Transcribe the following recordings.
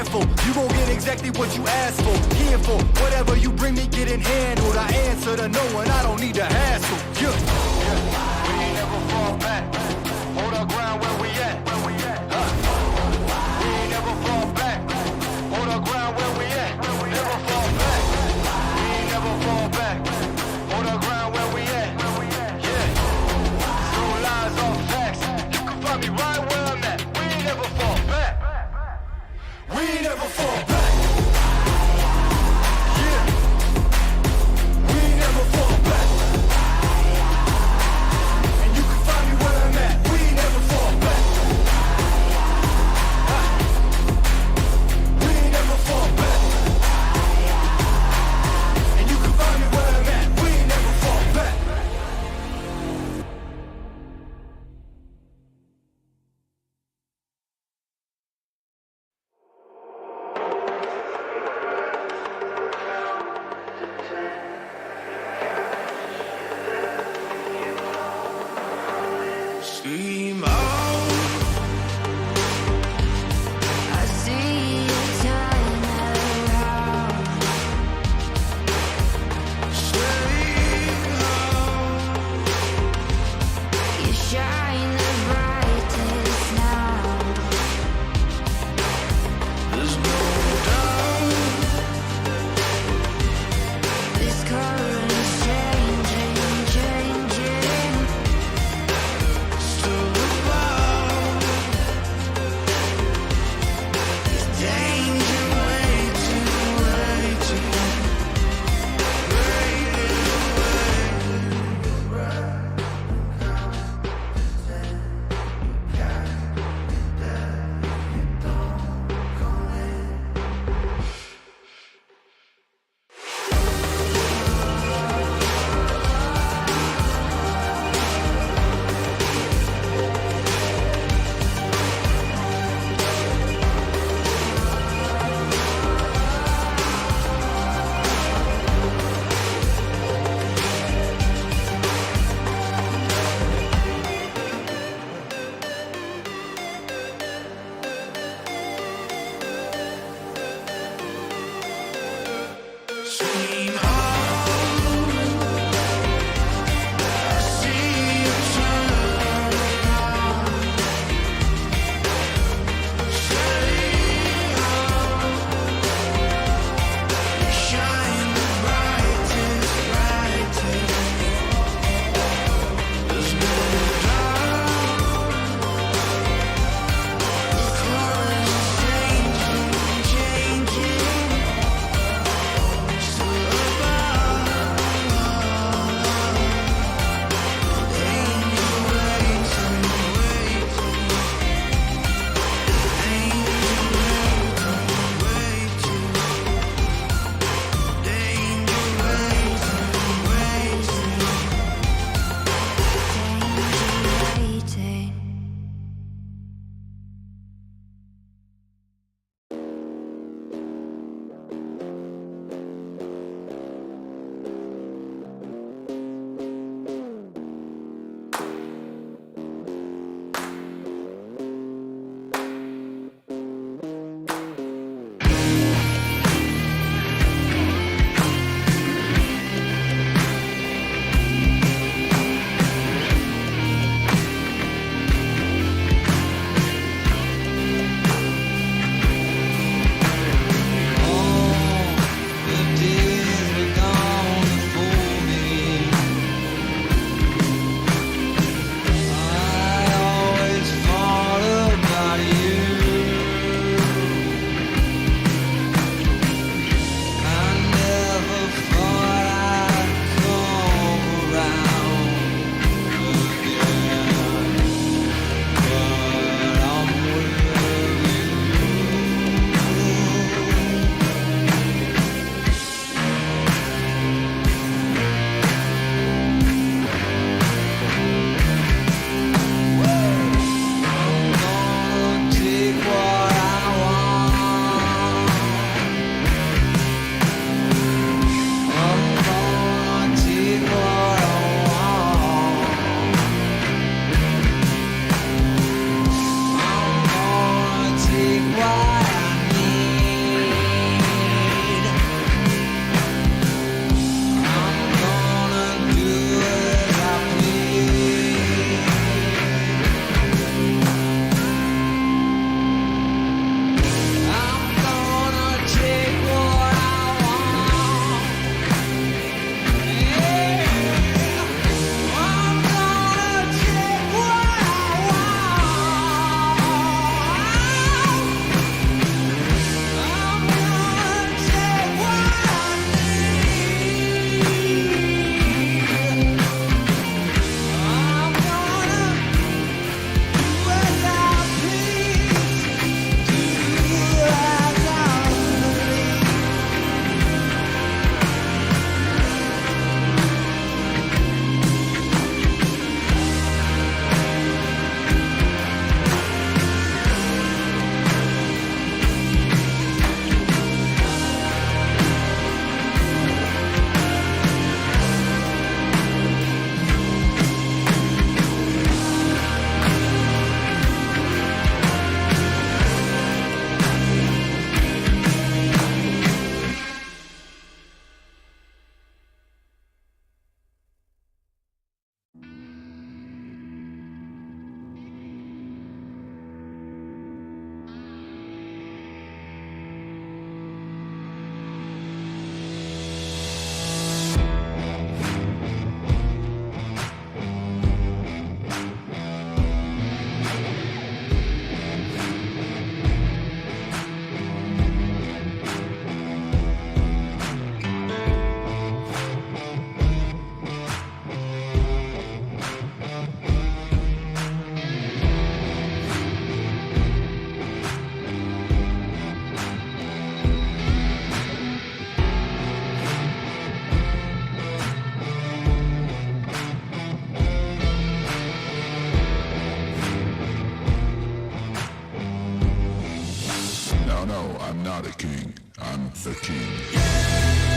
careful, you gon' get exactly what you asked for. Here for whatever you bring me, getting handled. I answer to no one, I don't need to hassle. Yeah. We ain't never fall back. Hold our ground where we at. We ain't never fall back. Hold our ground where we at. Never fall back. We ain't never fall back. Hold our ground where we at. Yeah. No lies or facts. You can find me right where I'm at. We ain't never fall back. We ain't never fall back. Yeah. We ain't never fall back. And you can find me where I'm at. We ain't never fall back. We ain't never fall back. And you can find me where I'm at. We ain't never fall back. no, I'm not a king. I'm the king.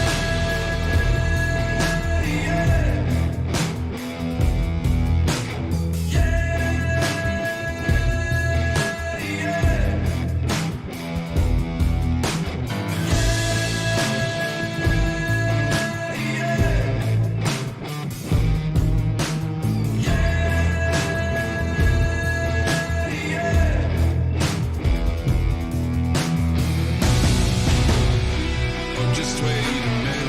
Just wait a minute.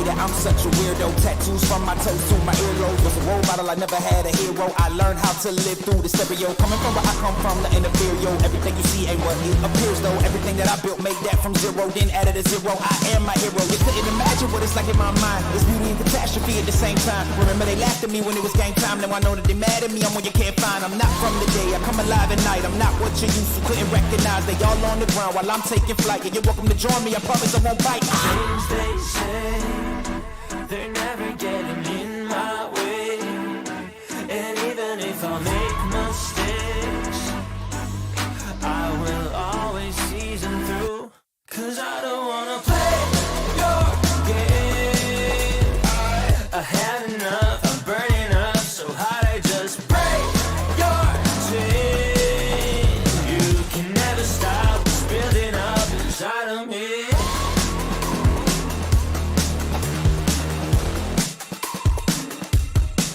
that I'm such a weirdo. Tattoos from my toes to my earlobes. Was a role model, I never had a hero. I learned how to live through the stereo. Coming from where I come from, nothing inferior. Everything you see ain't what it appears though. Everything that I built made that from zero, then added a zero. I am my hero. You couldn't imagine what it's like in my mind. It's beauty and catastrophe at the same time. Remember they laughed at me when it was game time. Now I know that they mad at me. I'm one you can't find. I'm not from the day. I come alive at night. I'm not what you used to. Couldn't recognize. They all on the ground while I'm taking flight. And you're welcome to join me. I promise I won't bite. Things they say, they're never getting in my way. And even if I make mistakes, I will always see them through. Cause I don't wanna play your game. I had enough, I'm burning up so hot I just break your chain. You can never stop what's building up inside of me.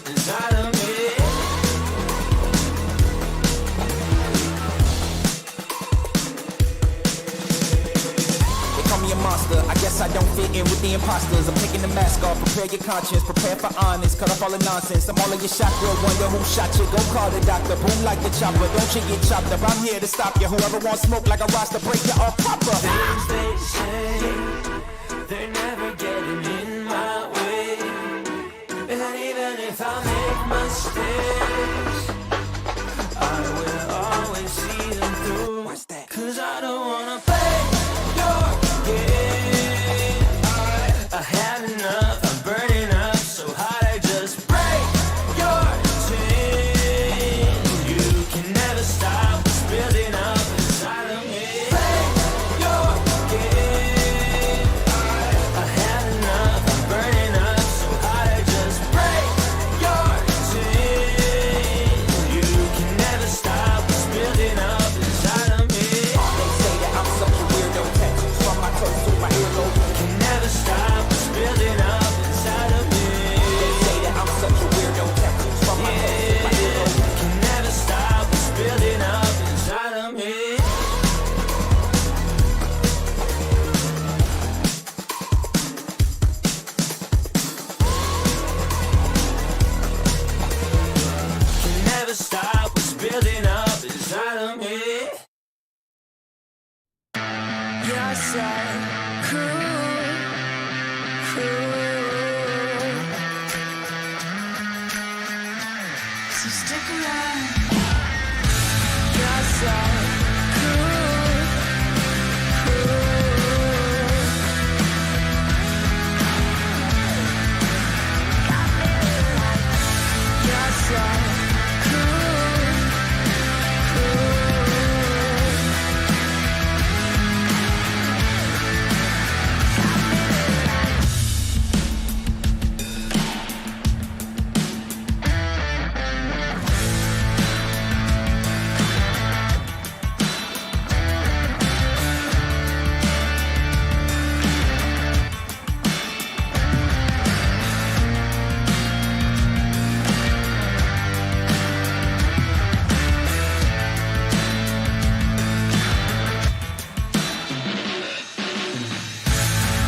Inside of me. They call me a monster. I guess I don't fit in with the imposters. I'm taking the mask off. Prepare your conscience. Prepare for honest. Cut off all the nonsense. I'm all of your shot. Girl, wonder who shot you. Go call the doctor. Boom like the chopper. Don't you get chopped up. I'm here to stop you. Whoever wants smoke like a roster, break you off proper. Things they say, they're never getting in my way. And even if I make mistakes, I will always see them through. What's that? Cause I don't wanna play your game. I had enough, I'm burning up so hot I just break your chain. You can never stop what's building up inside of me. Play your game. I had enough, I'm burning up so hot I just break your chain. You can never stop what's building up inside of me. They say that I'm such a weirdo. Tattoos from my toes to my earlobes. Can never stop what's building up inside of me. They say that I'm such a weirdo. Tattoos from my toes to my earlobes. Can never stop what's building up inside of me. Can never stop what's building up inside of me. You're so cool, cool. So stick around. You're so cool, cool. You're so cool, cool.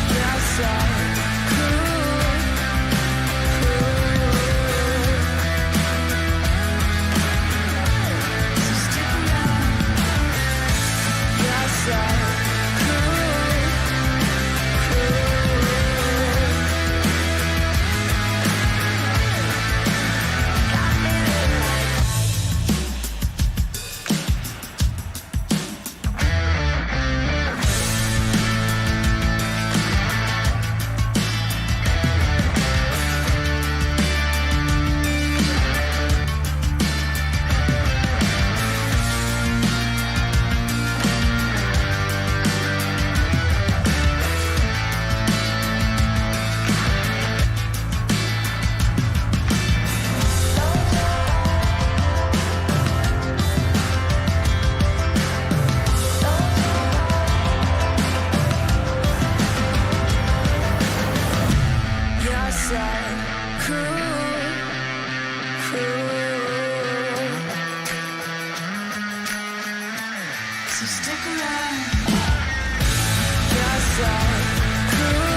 You're so cool, cool. So stick around. You're so cool, cool. You're so cool, cool. So stick around. You're so cool,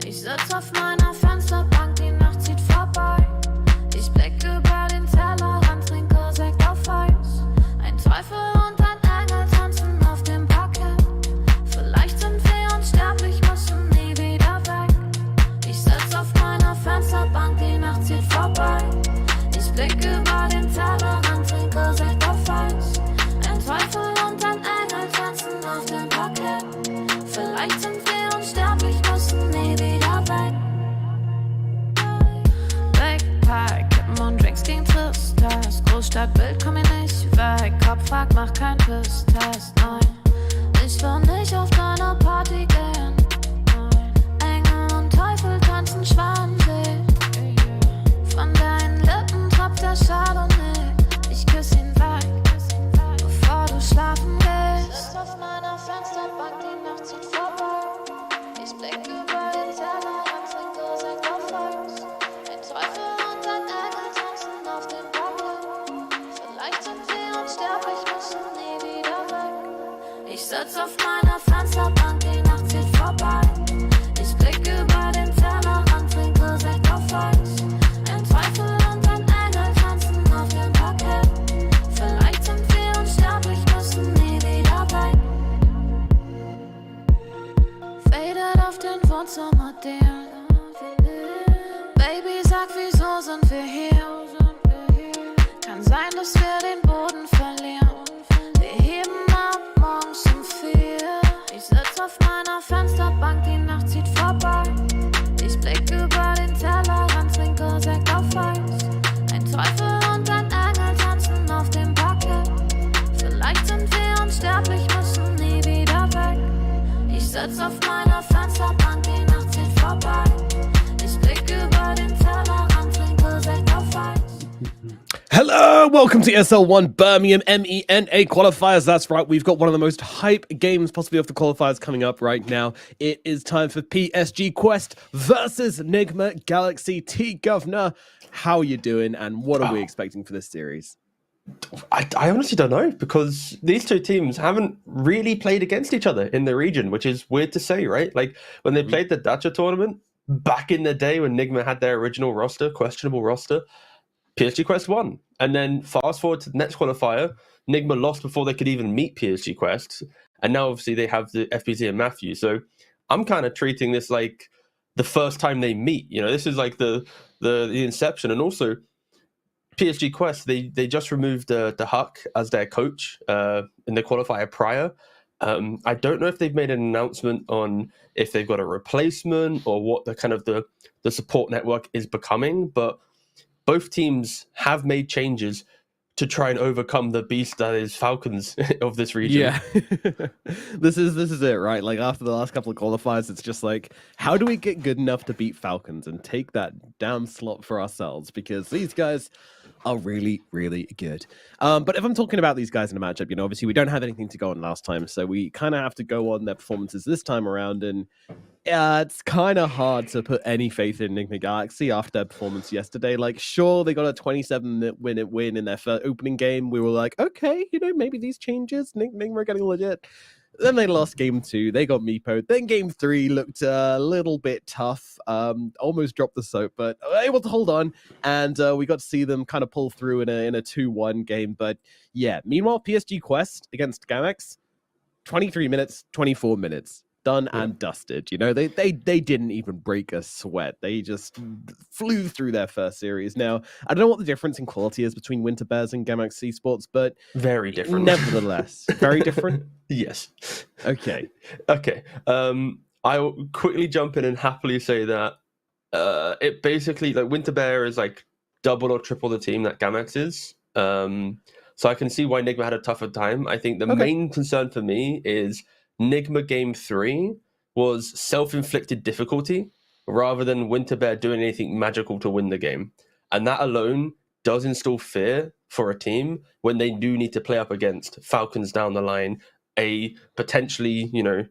Ich sitz auf meiner Fensterbank, die Nacht zieht vorbei. Ich blick über den Tellerrand, trinke Sekt auf Eis. Ein Teufel und ein Engel tanzen auf dem Parkett. Vielleicht sind wir unsterblich, müssen nie wieder weg. Ich sitz auf meiner Fensterbank, die Nacht zieht vorbei. Ich blick über den Tellerrand, trinke Sekt auf Eis. Ein Teufel und ein Engel tanzen auf dem Parkett. Vielleicht sind wir unsterblich, müssen nie wieder weg. Backpack, Kippen und Drinks gegen Tristess. Großstadtbild, komm ich nicht weg. Kopf fragt, mach kein Pisstest, nein. Ich will nicht auf deine Party gehen, nein. Engel und Teufel tanzen schwanzig. Von deinen Lippen tropft der Chardonnay. Ich küss ihn weg, bevor du schlafen gehst. Sitz auf meiner Fensterbank, die Nacht zieht vorbei. Ich blick über den Tellerrand, trinke Sekt auf Eis. Ein Teufel und ein Engel tanzen auf dem Parkett. Vielleicht sind wir unsterblich, müssen nie wieder weg. Ich sitz auf meiner Fensterbank, die Nacht zieht vorbei. Ich blick über den Tellerrand, trinke Sekt auf Eis. Ein Teufel und ein Engel tanzen auf dem Parkett. Vielleicht sind wir unsterblich, müssen nie wieder weg. Faded auf den Wohnzimmerdeal. Baby, sag, wieso sind wir hier? Kann sein, dass wir den Boden verlieren. Wir heben ab morgens um 4. Ich sitz auf meiner Fensterbank, die Nacht zieht vorbei. Ich blick über den Tellerrand, trinke Sekt auf Eis. Ein Teufel und ein Engel tanzen auf dem Parkett. Vielleicht sind wir unsterblich, müssen nie wieder weg. Ich sitz auf meiner Fensterbank, die Nacht zieht vorbei. Ich blick über den Tellerrand, trinke Sekt auf Eis. Hello, welcome to ESL 1 Birmingham MENA Qualifiers. That's right, we've got one of the most hype games possibly of the qualifiers coming up right now. It is time for PSG Quest versus Enigma Galaxy. T-Governor, how are you doing and what are we expecting for this series? I honestly don't know, because these two teams haven't really played against each other in the region, which is weird to say, right? Like when they played the Dacha tournament back in the day when Enigma had their original roster, questionable roster, PSG Quest won. And then fast forward to the next qualifier, Enigma lost before they could even meet PSG Quest. And now obviously they have the FPZ and Matthew. So I'm kind of treating this like the first time they meet. You know, this is like the inception. And also PSG Quest, they just removed the Huck as their coach in the qualifier prior. I don't know if they've made an announcement on if they've got a replacement or what the kind of the support network is becoming, but both teams have made changes to try and overcome the beast that is Falcons of this region. Yeah, this is it, right? Like after the last couple of qualifiers, it's just like, how do we get good enough to beat Falcons and take that damn slot for ourselves? Because these guys are really, really good. But if I'm talking about these guys in a matchup, you know, obviously we don't have anything to go on last time, so we kind of have to go on their performances this time around, and it's kind of hard to put any faith in Enigma Galaxy after their performance yesterday. Like, sure, they got a 27-minute win in their opening game. We were like, okay, you know, maybe these changes, Enigma are getting legit. Then they lost game 2. They got Meepo. Then game 3 looked a little bit tough. Almost dropped the soap, but able to hold on. And we got to see them kind of pull through in a 2-1 game. But yeah, meanwhile, PSG Quest against Gamex, 23 minutes, 24 minutes. Done and dusted. You know, they didn't even break a sweat. They just flew through their first series. Now, I don't know what the difference in quality is between Winter Bears and Gamex Esports, but very different. Nevertheless, very different. Yes. Okay. I'll quickly jump in and happily say that it basically, like, Winter Bear is like double or triple the team that Gamex is. So I can see why Enigma had a tougher time. I think the main concern for me is Enigma game 3 was self-inflicted difficulty rather than Winter Bear doing anything magical to win the game. And that alone does instill fear for a team when they do need to play up against Falcons down the line, a potentially, you know,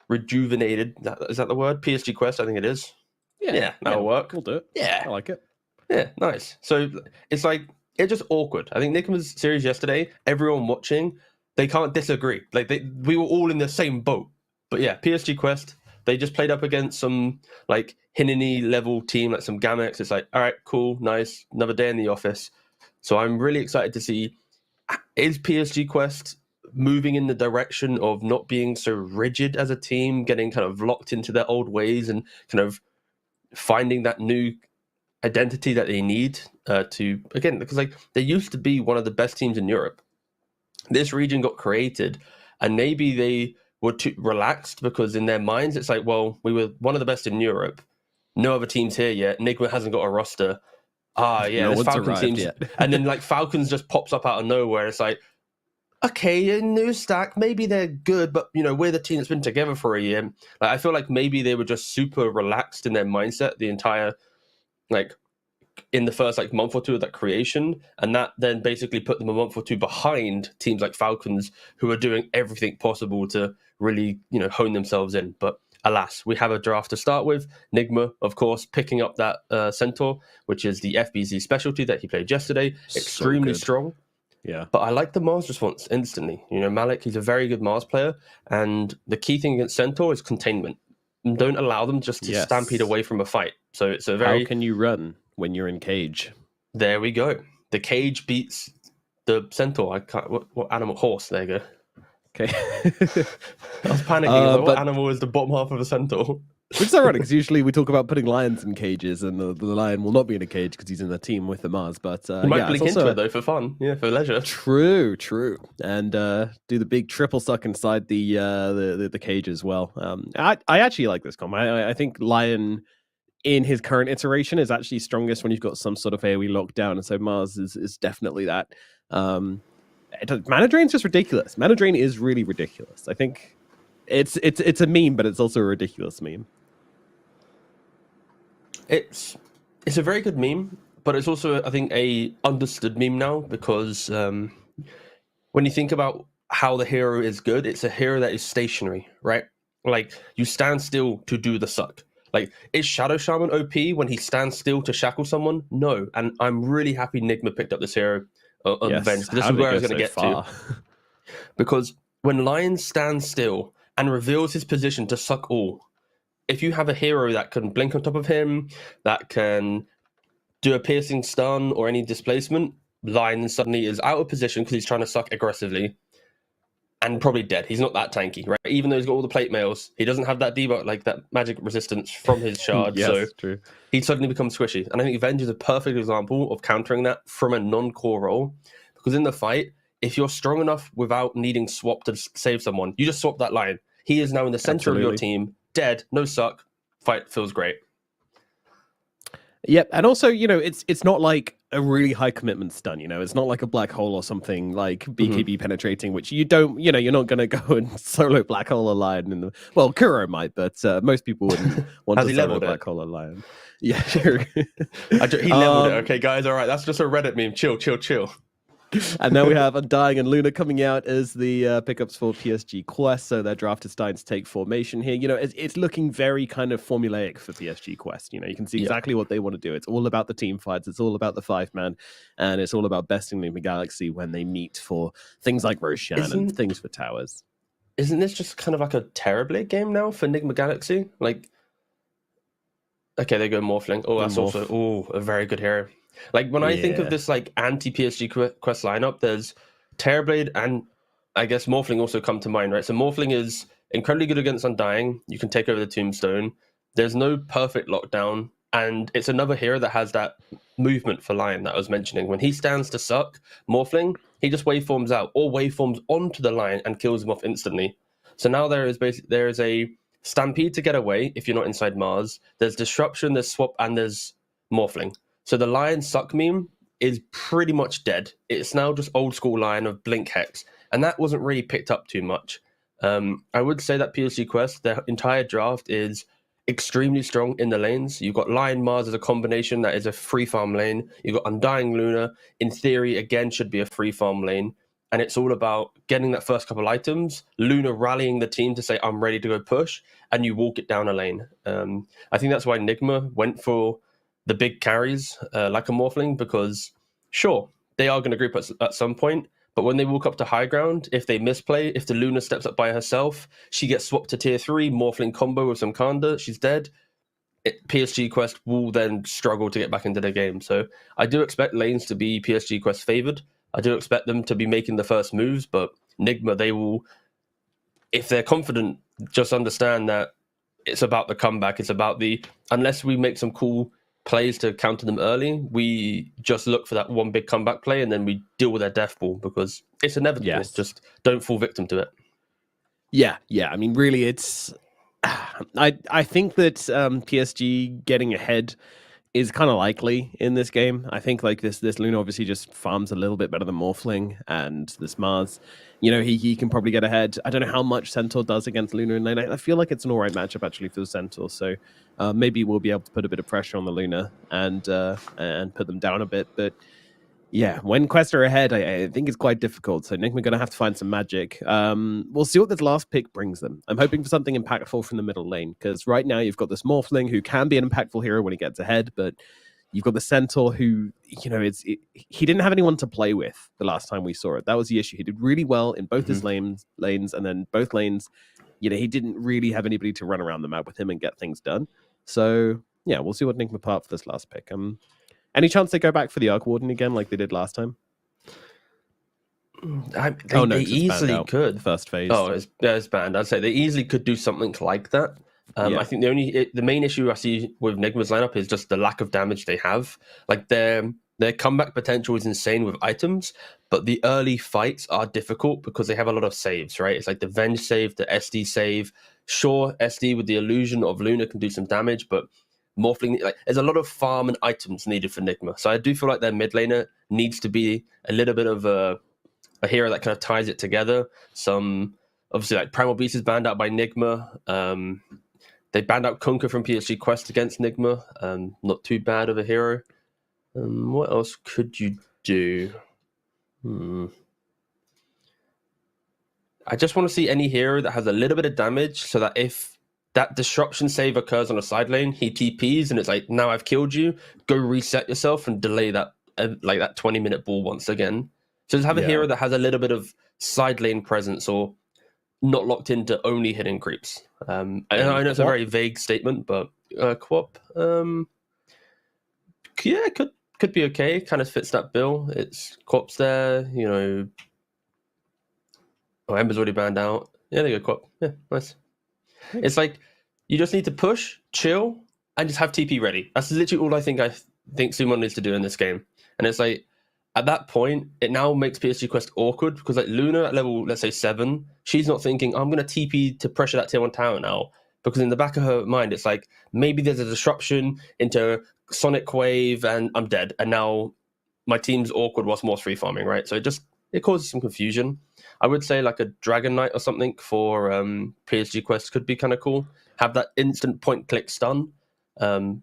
rejuvenated, is that the word? PSG Quest, I think it is. Yeah, that'll work. We'll do it. Yeah. I like it. Yeah, nice. So it's like, it's just awkward. I think Enigma's series yesterday, everyone watching, they can't disagree. Like we were all in the same boat. But yeah, PSG Quest, they just played up against some like Hinini level team, like some Gamex. It's like, all right, cool, nice, another day in the office. So I'm really excited to see, is PSG Quest moving in the direction of not being so rigid as a team, getting kind of locked into their old ways and kind of finding that new identity that they need to, again, because like they used to be one of the best teams in Europe. This region got created and maybe they were too relaxed because in their minds it's like, well, we were one of the best in Europe. No other teams here yet. Nigma hasn't got a roster. No There's one's Falcon arrived teams. yet. And then like Falcons just pops up out of nowhere. It's like, okay, a new stack, maybe they're good, but we're the team that's been together for a year. Like, I feel like maybe they were just super relaxed in their mindset the entire, like, in the first like month or two of that creation, and that then basically put them a month or two behind teams like Falcons, who are doing everything possible to really hone themselves in. But alas, we have a draft to start with. Nigma, of course, picking up that Centaur, which is the FBZ specialty that he played yesterday. Extremely good. strong. Yeah. But I like the Mars response instantly. Malik, he's a very good Mars player, and the key thing against Centaur is containment. Don't allow them just to stampede away from a fight. So it's a very... How can you run when you're in cage? There we go. The cage beats the Centaur. I can't... What animal? Horse. There you go. Okay. I was panicking. What animal is the bottom half of a Centaur? Which is ironic, because usually we talk about putting lions in cages, and the lion will not be in a cage because he's in a team with the Mars. But you might blink into it though for fun, for leisure. True, and do the big triple suck inside the cage as well. I actually like this comp. I think lion in his current iteration is actually strongest when you've got some sort of AoE lockdown, and so Mars is definitely that. Mana Drain's just ridiculous. Mana Drain is really ridiculous. I think it's a meme, but it's also a ridiculous meme. It's a very good meme, but it's also, I think, a understood meme now, because when you think about how the hero is good, it's a hero that is stationary, right? Like, you stand still to do the suck. Like, is Shadow Shaman OP when he stands still to shackle someone? No. And I'm really happy Nigma picked up this hero on Venge. This is where I was going to get to. Because when Lion stands still and reveals his position to suck all, if you have a hero that can blink on top of him, that can do a piercing stun or any displacement, Lion suddenly is out of position because he's trying to suck aggressively and probably dead. He's not that tanky, right? Even though he's got all the plate mails, he doesn't have that debuff, like that magic resistance from his shard. Yes, so true. He suddenly becomes squishy. And I think Venge is a perfect example of countering that from a non-core role. Because in the fight, if you're strong enough without needing swap to save someone, you just swap that Lion. He is now in the center of your team, dead, no suck, fight feels great. Yep, and also, it's not like a really high commitment stun, it's not like a black hole or something like BKB penetrating, which you don't, you're not going to go and solo black hole a lion well, Kuro might, but most people wouldn't want to solo black hole a lion. Yeah, sure. He leveled it. Okay, guys, all right, that's just a Reddit meme. Chill. And now we have Undying and Luna coming out as the pickups for PSG Quest, so their draft is starting to take formation here. It's looking very kind of formulaic for PSG Quest. You can see exactly what they want to do. It's all about the team fights, it's all about the 5-man, and it's all about besting the Galaxy when they meet for things like Roshan and things for towers. Isn't this just kind of like a Terrorblade game now for Enigma Galaxy? Like, okay, they go Morphling. Oh, that's also a very good hero. Like, when I think of this, like, anti-PSG Quest lineup, there's Terrorblade and, I guess, Morphling also come to mind, right? So Morphling is incredibly good against Undying. You can take over the Tombstone. There's no perfect lockdown. And it's another hero that has that movement for Lion that I was mentioning. When he stands to suck, Morphling, he just waveforms out or waveforms onto the Lion and kills him off instantly. So now there is a stampede to get away if you're not inside Mars. There's disruption, there's swap, and there's Morphling. So the Lion suck meme is pretty much dead. It's now just old school Lion of Blink Hex. And that wasn't really picked up too much. I would say that PSG Quest, their entire draft is extremely strong in the lanes. You've got Lion Mars as a combination that is a free farm lane. You've got Undying Luna, in theory, again, should be a free farm lane. And it's all about getting that first couple items, Luna rallying the team to say, I'm ready to go push, and you walk it down a lane. I think that's why Nigma went for the big carries like a Morphling, because sure, they are going to group at some point, But when they walk up to high ground, if they misplay, if the Luna steps up by herself, she gets swapped to tier 3, Morphling combo with some Kanda, she's dead. PSG Quest will then struggle to get back into the game. So I do expect lanes to be PSG Quest favoured. I do expect them to be making the first moves, but Nigma, they will, if they're confident, just understand that it's about the comeback. It's about unless we make some cool plays to counter them early, we just look for that one big comeback play and then we deal with their death ball because it's inevitable. Yes. Just don't fall victim to it. Yeah. I mean, really, it's. I think that PSG getting ahead is kind of likely in this game. I think like this Luna obviously just farms a little bit better than Morphling, and this Mars, he can probably get ahead. I don't know how much Centaur does against Luna in lane. I feel like it's an alright matchup actually for the Centaur, so maybe we'll be able to put a bit of pressure on the Luna and put them down a bit. But yeah, when Quest are ahead, I think it's quite difficult. So Nigma going to have to find some magic. We'll see what this last pick brings them. I'm hoping for something impactful from the middle lane, because right now you've got this Morphling who can be an impactful hero when he gets ahead, but you've got the Centaur who, he didn't have anyone to play with the last time we saw it. That was the issue. He did really well in both his lanes, and then both lanes, he didn't really have anybody to run around the map with him and get things done. So yeah, we'll see what Nigma part for this last pick. Any chance they go back for the Arc Warden again like they did last time? They easily could. First phase. Oh, it's banned. I'd say they easily could do something like that. I think the main issue I see with Nigma's lineup is just the lack of damage they have. Like their comeback potential is insane with items, but the early fights are difficult because they have a lot of saves, right? It's like the Venge save, the SD save. Sure, SD with the illusion of Luna can do some damage, but Morphling, there's a lot of farm and items needed for Nigma. So I do feel like their mid laner needs to be a little bit of a hero that kind of ties it together. Obviously, like Primal Beast is banned out by Nigma. They banned out Kunkka from PSG Quest against Nigma. Not too bad of a hero. What else could you do? I just want to see any hero that has a little bit of damage so that if that disruption save occurs on a side lane, he TPs and it's like, now I've killed you, go reset yourself and delay that 20-minute ball once again. So just have a hero that has a little bit of side lane presence or not locked into only hitting creeps. I know it's a very vague statement, but Quap, could be okay. Kind of fits that bill. It's Quap's there, Oh, Ember's already banned out. Yeah, there you go, Quap. Yeah, nice. It's like you just need to push, chill, and just have TP ready. That's literally all I think Summon needs to do in this game. And it's like at that point, it now makes PSG Quest awkward because like Luna at level, let's say 7, she's not thinking, I'm going to TP to pressure that tier 1 tower now. Because in the back of her mind, it's like maybe there's a disruption into Sonic Wave and I'm dead. And now my team's awkward whilst more free farming, right? So it causes some confusion. I would say like a Dragon Knight or something for PSG Quest could be kind of cool. Have that instant point-click stun,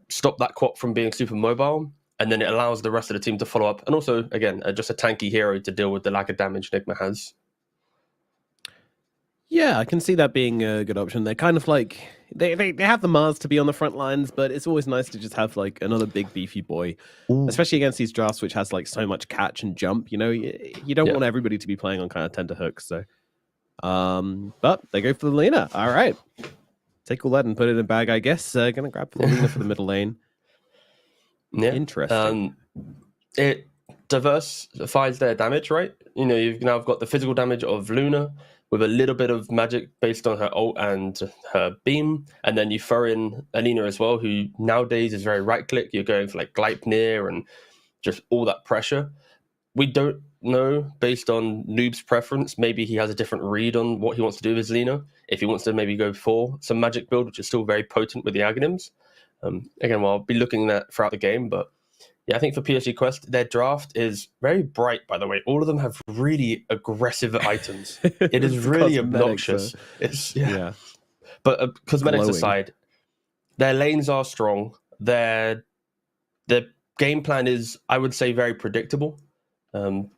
stop that Quap from being super mobile, and then it allows the rest of the team to follow up. And also, again, just a tanky hero to deal with the lack of damage Nigma has. Yeah, I can see that being a good option. They're kind of like they have the Mars to be on the front lines, but it's always nice to just have like another big beefy boy, especially against these drafts which has like so much catch and jump. You don't want everybody to be playing on kind of tender hooks. So, but they go for the Lena. All right, take all that and put it in a bag, I guess. Gonna grab the Lena for the middle lane. Yeah, interesting. It diversifies their damage, right? You've now got the physical damage of Luna with a little bit of magic based on her ult and her beam. And then you throw in Alina as well, who nowadays is very right-click. You're going for like Gleipnir and just all that pressure. We don't know, based on Noob's preference, maybe he has a different read on what he wants to do with his Lina. If he wants to maybe go for some magic build, which is still very potent with the Aghanims. Again, I'll be looking at that throughout the game, but yeah, I think for PSG Quest, their draft is very bright, by the way. All of them have really aggressive items. It is really obnoxious. But cosmetics aside, their lanes are strong. Their game plan is, I would say, very predictable,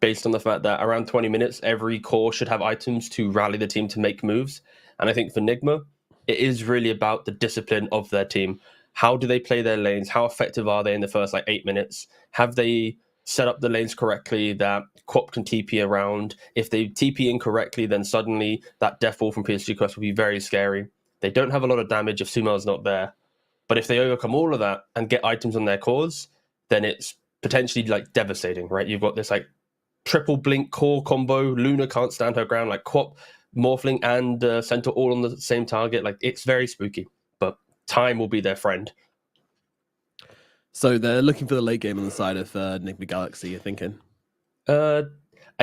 based on the fact that around 20 minutes, every core should have items to rally the team to make moves. And I think for Nigma, it is really about the discipline of their team. How do they play their lanes? How effective are they in the first 8 minutes? Have they set up the lanes correctly, that Quap can TP around. If they TP incorrectly, then suddenly that death wall from PSG Quest will be very scary. They don't have a lot of damage if Sumail's not there. But if they overcome all of that and get items on their cores, then it's potentially like devastating, right? You've got this like triple blink core combo. Luna can't stand her ground. Like Quap, Morphling, and Centaur all on the same target. Like it's very spooky. But time will be their friend. So they're looking for the late game on the side of Enigma Galaxy, you're thinking? I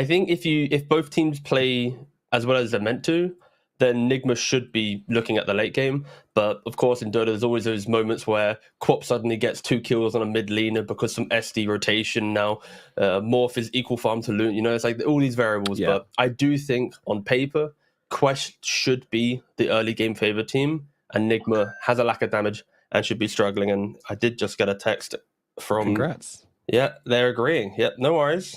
think if both teams play as well as they're meant to, then Nigma should be looking at the late game. But of course, in Dota, there's always those moments where Quap suddenly gets 2 kills on a mid laner because some SD rotation now. Morph is equal farm to Loon. You know, it's like all these variables. Yeah. But I do think on paper, Quest should be the early game favor team, and Nigma has a lack of damage and should be struggling. And I did just get a text from... Congrats. Yeah, they're agreeing. Yeah, no worries.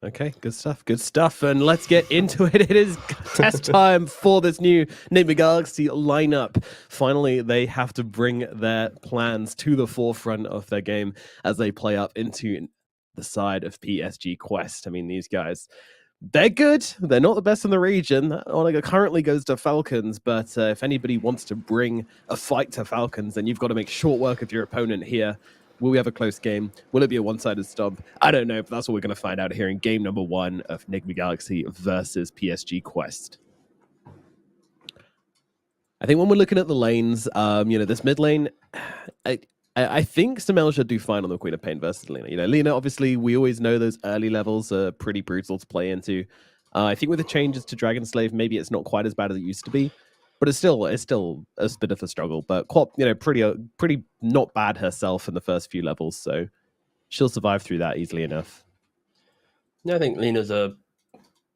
Okay, good stuff, good stuff. And let's get into it. It is test time for this new Enigma Galaxy lineup. Finally, they have to bring their plans to the forefront of their game as they play up into the side of PSG Quest. I mean, these guys, they're good. They're not the best in the region. Onaga currently goes to Falcons, but if anybody wants to bring a fight to Falcons, then you've got to make short work of your opponent here. Will we have a close game? Will it be a one-sided stomp? I don't know, but that's what we're going to find out here in game number 1 of Enigma Galaxy versus PSG Quest. I think when we're looking at the lanes, this mid lane, I think Sumail should do fine on the Queen of Pain versus Lina. You know, Lina, obviously, we always know those early levels are pretty brutal to play into. I think with the changes to Dragon Slave, maybe it's not quite as bad as it used to be. But it's still a bit of a struggle. But Quap, pretty not bad herself in the first few levels, so she'll survive through that easily enough. Yeah, I think Lena's a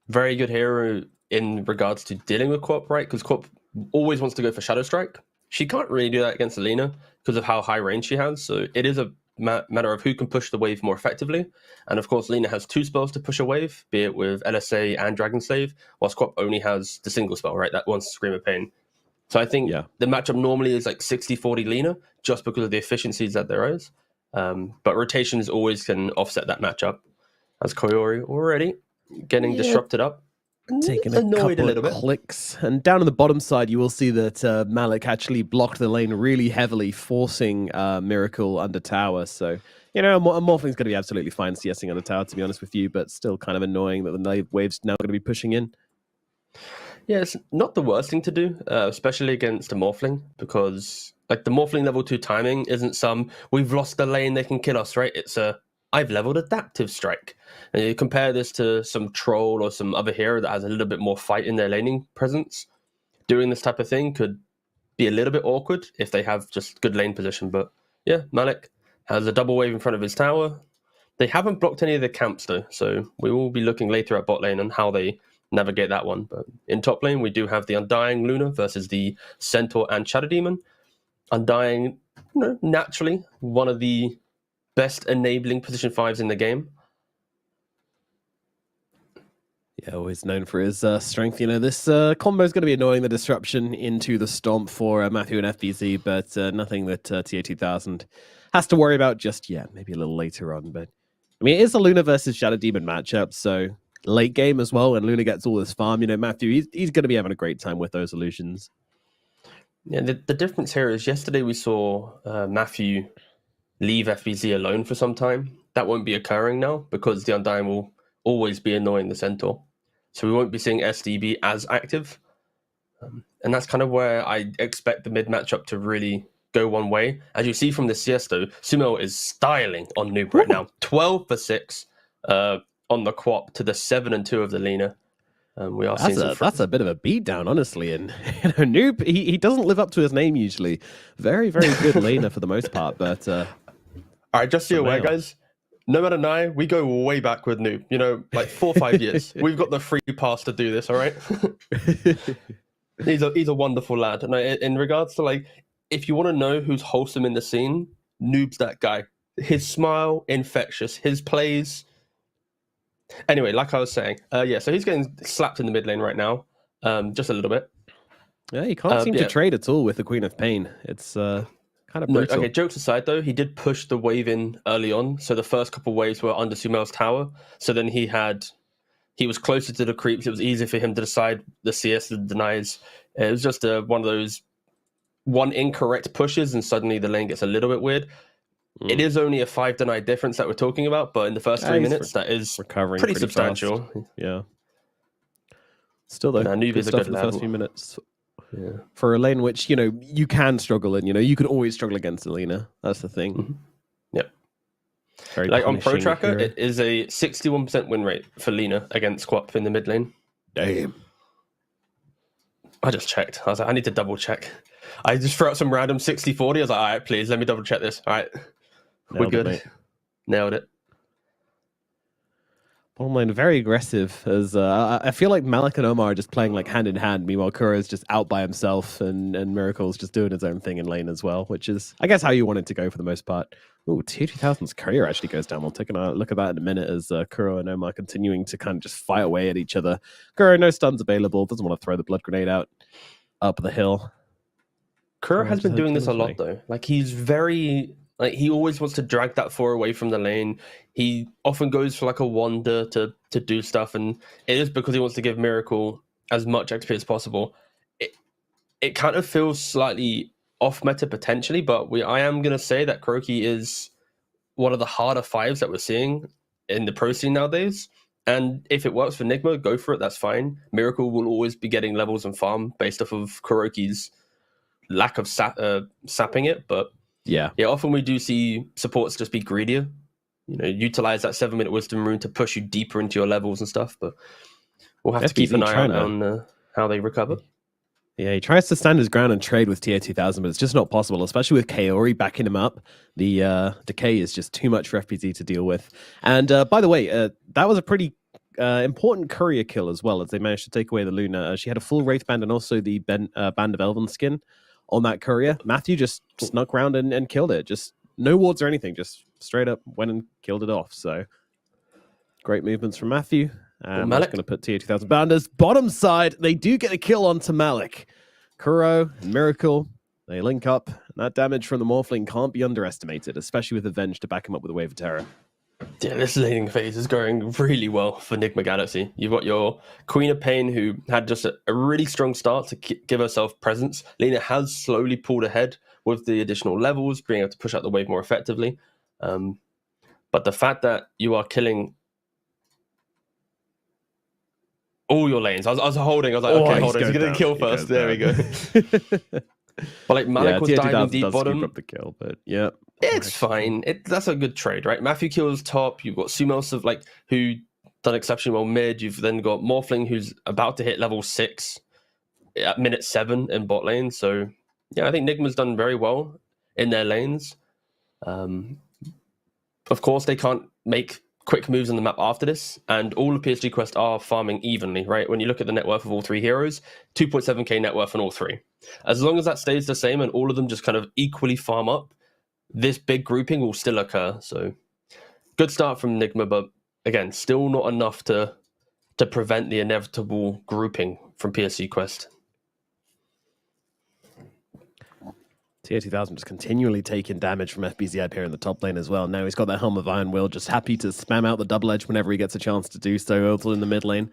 very good hero in regards to dealing with Quap, right? Because Quap always wants to go for Shadow Strike. She can't really do that against Lena because of how high range she has. So it is a matter of who can push the wave more effectively. And of course, Lena has 2 spells to push a wave, be it with LSA and Dragon Slave, whilst Quap only has the single spell, right? That one Scream of Pain. So I think the matchup normally is like 60-40 Lena, just because of the efficiencies that there is. But rotations always can offset that matchup. As Koyori already getting disrupted up. Taking a couple of clicks. And down on the bottom side, you will see that Malik actually blocked the lane really heavily, forcing Miracle under tower. So, Morphling's going to be absolutely fine CSing under tower, to be honest with you, but still kind of annoying that the wave's now going to be pushing in. Yeah, it's not the worst thing to do, especially against a Morphling, because like the Morphling level 2 timing isn't we've lost the lane, they can kill us, right? It's I've leveled Adaptive Strike. And you compare this to some troll or some other hero that has a little bit more fight in their laning presence. Doing this type of thing could be a little bit awkward if they have just good lane position. But yeah, Malik has a double wave in front of his tower. They haven't blocked any of the camps though, so we will be looking later at bot lane on how they navigate that one. But in top lane, we do have the Undying Luna versus the Centaur and Shadow Demon. Undying, naturally one of the best enabling position 5s in the game. Yeah, always known for his strength. This combo is going to be annoying, the disruption into the stomp for Matthew and FBZ, but nothing that TA2000 has to worry about just yet. Maybe a little later on. But I mean, it is a Luna versus Shadow Demon matchup, so late game as well, and Luna gets all this farm. Matthew, he's going to be having a great time with those illusions. Yeah, the difference here is yesterday we saw Matthew leave FBZ alone for some time. That won't be occurring now because the Undying will always be annoying the Centaur. So we won't be seeing SDB as active. And that's kind of where I expect the mid matchup to really go one way. As you see from the CS though, Sumail is styling on Noob right now. 12 for 6 on the Quap to the 7 and 2 of the Lina. We are that's a bit of a beatdown, honestly. And Noob, he doesn't live up to his name usually. Very, very good laner for the most part. But all right, just so you're aware, guys. No matter now, we go way back with Noob. Like 4 or 5 years. We've got the free pass to do this. All right. He's a wonderful lad. And in regards to if you want to know who's wholesome in the scene, Noob's that guy. His smile, infectious. His plays. Anyway, like I was saying, so he's getting slapped in the mid lane right now, just a little bit. Yeah, he can't seem to trade at all with the Queen of Pain. It's kind Kind of No, brutal. okay, jokes aside though, he did push the wave in early on. So the first couple waves were under Sumel's tower. So then he was closer to the creeps. It was easier for him to decide the CS, the denies. It was just one of those incorrect pushes, and suddenly the lane gets a little bit weird. It is only a 5 deny difference that we're talking about, but in the first 3 minutes, that is recovering pretty substantial. fast. Yeah. Still though, Nubia's a stuff good in the level. first few minutes. Yeah. For a lane which, you can struggle in, you can always struggle against Alina. That's the thing. Mm-hmm. Yep. Very Like on Pro punishing Tracker, hero. it is a 61% win rate for Lina against Quap in the mid lane. Damn. I just checked. I was like, I need to double check. I just threw out some random 60-40. I was like, all right, please, let me double check this. All right. We're Nailed it, good. mate. Nailed it. Bottom lane, very aggressive. As I feel like Malik and Omar are just playing like hand in hand. Meanwhile, Kuro is just out by himself, and Miracle's just doing his own thing in lane as well, which is, I guess, how you want it to go for the most part. Oh, Tier 2000's career actually goes down. We'll take a look at that in a minute as Kuro and Omar continuing to kind of just fight away at each other. Kuro, no stuns available. Doesn't want to throw the blood grenade out up the hill. Kuro has been doing this a lot, play. though. Like, he's very... Like, he always wants to drag that 4 away from the lane. He often goes for, like, a wander to do stuff, and it is because he wants to give Miracle as much XP as possible. It kind of feels slightly off-meta, potentially, but I am going to say that Kuroki is one of the harder 5s that we're seeing in the pro scene nowadays. And if it works for Nigma, go for it, that's fine. Miracle will always be getting levels and farm based off of Kuroki's lack of sapping it, but... Yeah, often we do see supports just be greedier. Utilize that 7-minute wisdom rune to push you deeper into your levels and stuff. But we'll have to keep an eye out on how they recover. Yeah, he tries to stand his ground and trade with Tier 2000, but it's just not possible, especially with Kaori backing him up. The decay is just too much for FPZ to deal with. And by the way, that was a pretty important courier kill as well, as they managed to take away the Luna. She had a full Wraith Band and also the Band of Elven skin on that courier. Matthew just snuck around and killed it. Just no wards or anything. Just straight up went and killed it off. So great movements from Matthew. I'm just going to put Tier 2000 Bounders. Bottom side, they do get a kill onto Malik. Kuro and Miracle, they link up. And that damage from the Morphling can't be underestimated, especially with Avenge to back him up with a Wave of Terror. Yeah, this laning phase is going really well for Nigma Galaxy. You've got your Queen of Pain, who had just a really strong start to give herself presence. Lena has slowly pulled ahead with the additional levels, being able to push out the wave more effectively. But the fact that you are killing all your lanes, I was holding, I was like, okay, hold on, he's going to kill first. There we go. But like Malik was diving deep bottom. Up the kill, but yeah. It's fine. That's a good trade, right? Matthew kills top. You've got Sumels who done exceptionally well mid. You've then got Morphling, who's about to hit level 6 at minute 7 in bot lane. So yeah, I think Nigma's done very well in their lanes. Of course, they can't make quick moves on the map after this, and all of PSG Quest are farming evenly, right? When you look at the net worth of all 3 heroes, 2.7k net worth on all 3. As long as that stays the same and all of them just kind of equally farm up, this big grouping will still occur. So good start from Nigma, but again, still not enough to prevent the inevitable grouping from PSG Quest. Tier 2000 just continually taking damage from FBZ up here in the top lane as well. Now he's got that Helm of Iron Will, just happy to spam out the double edge whenever he gets a chance to do so. Also in the mid lane,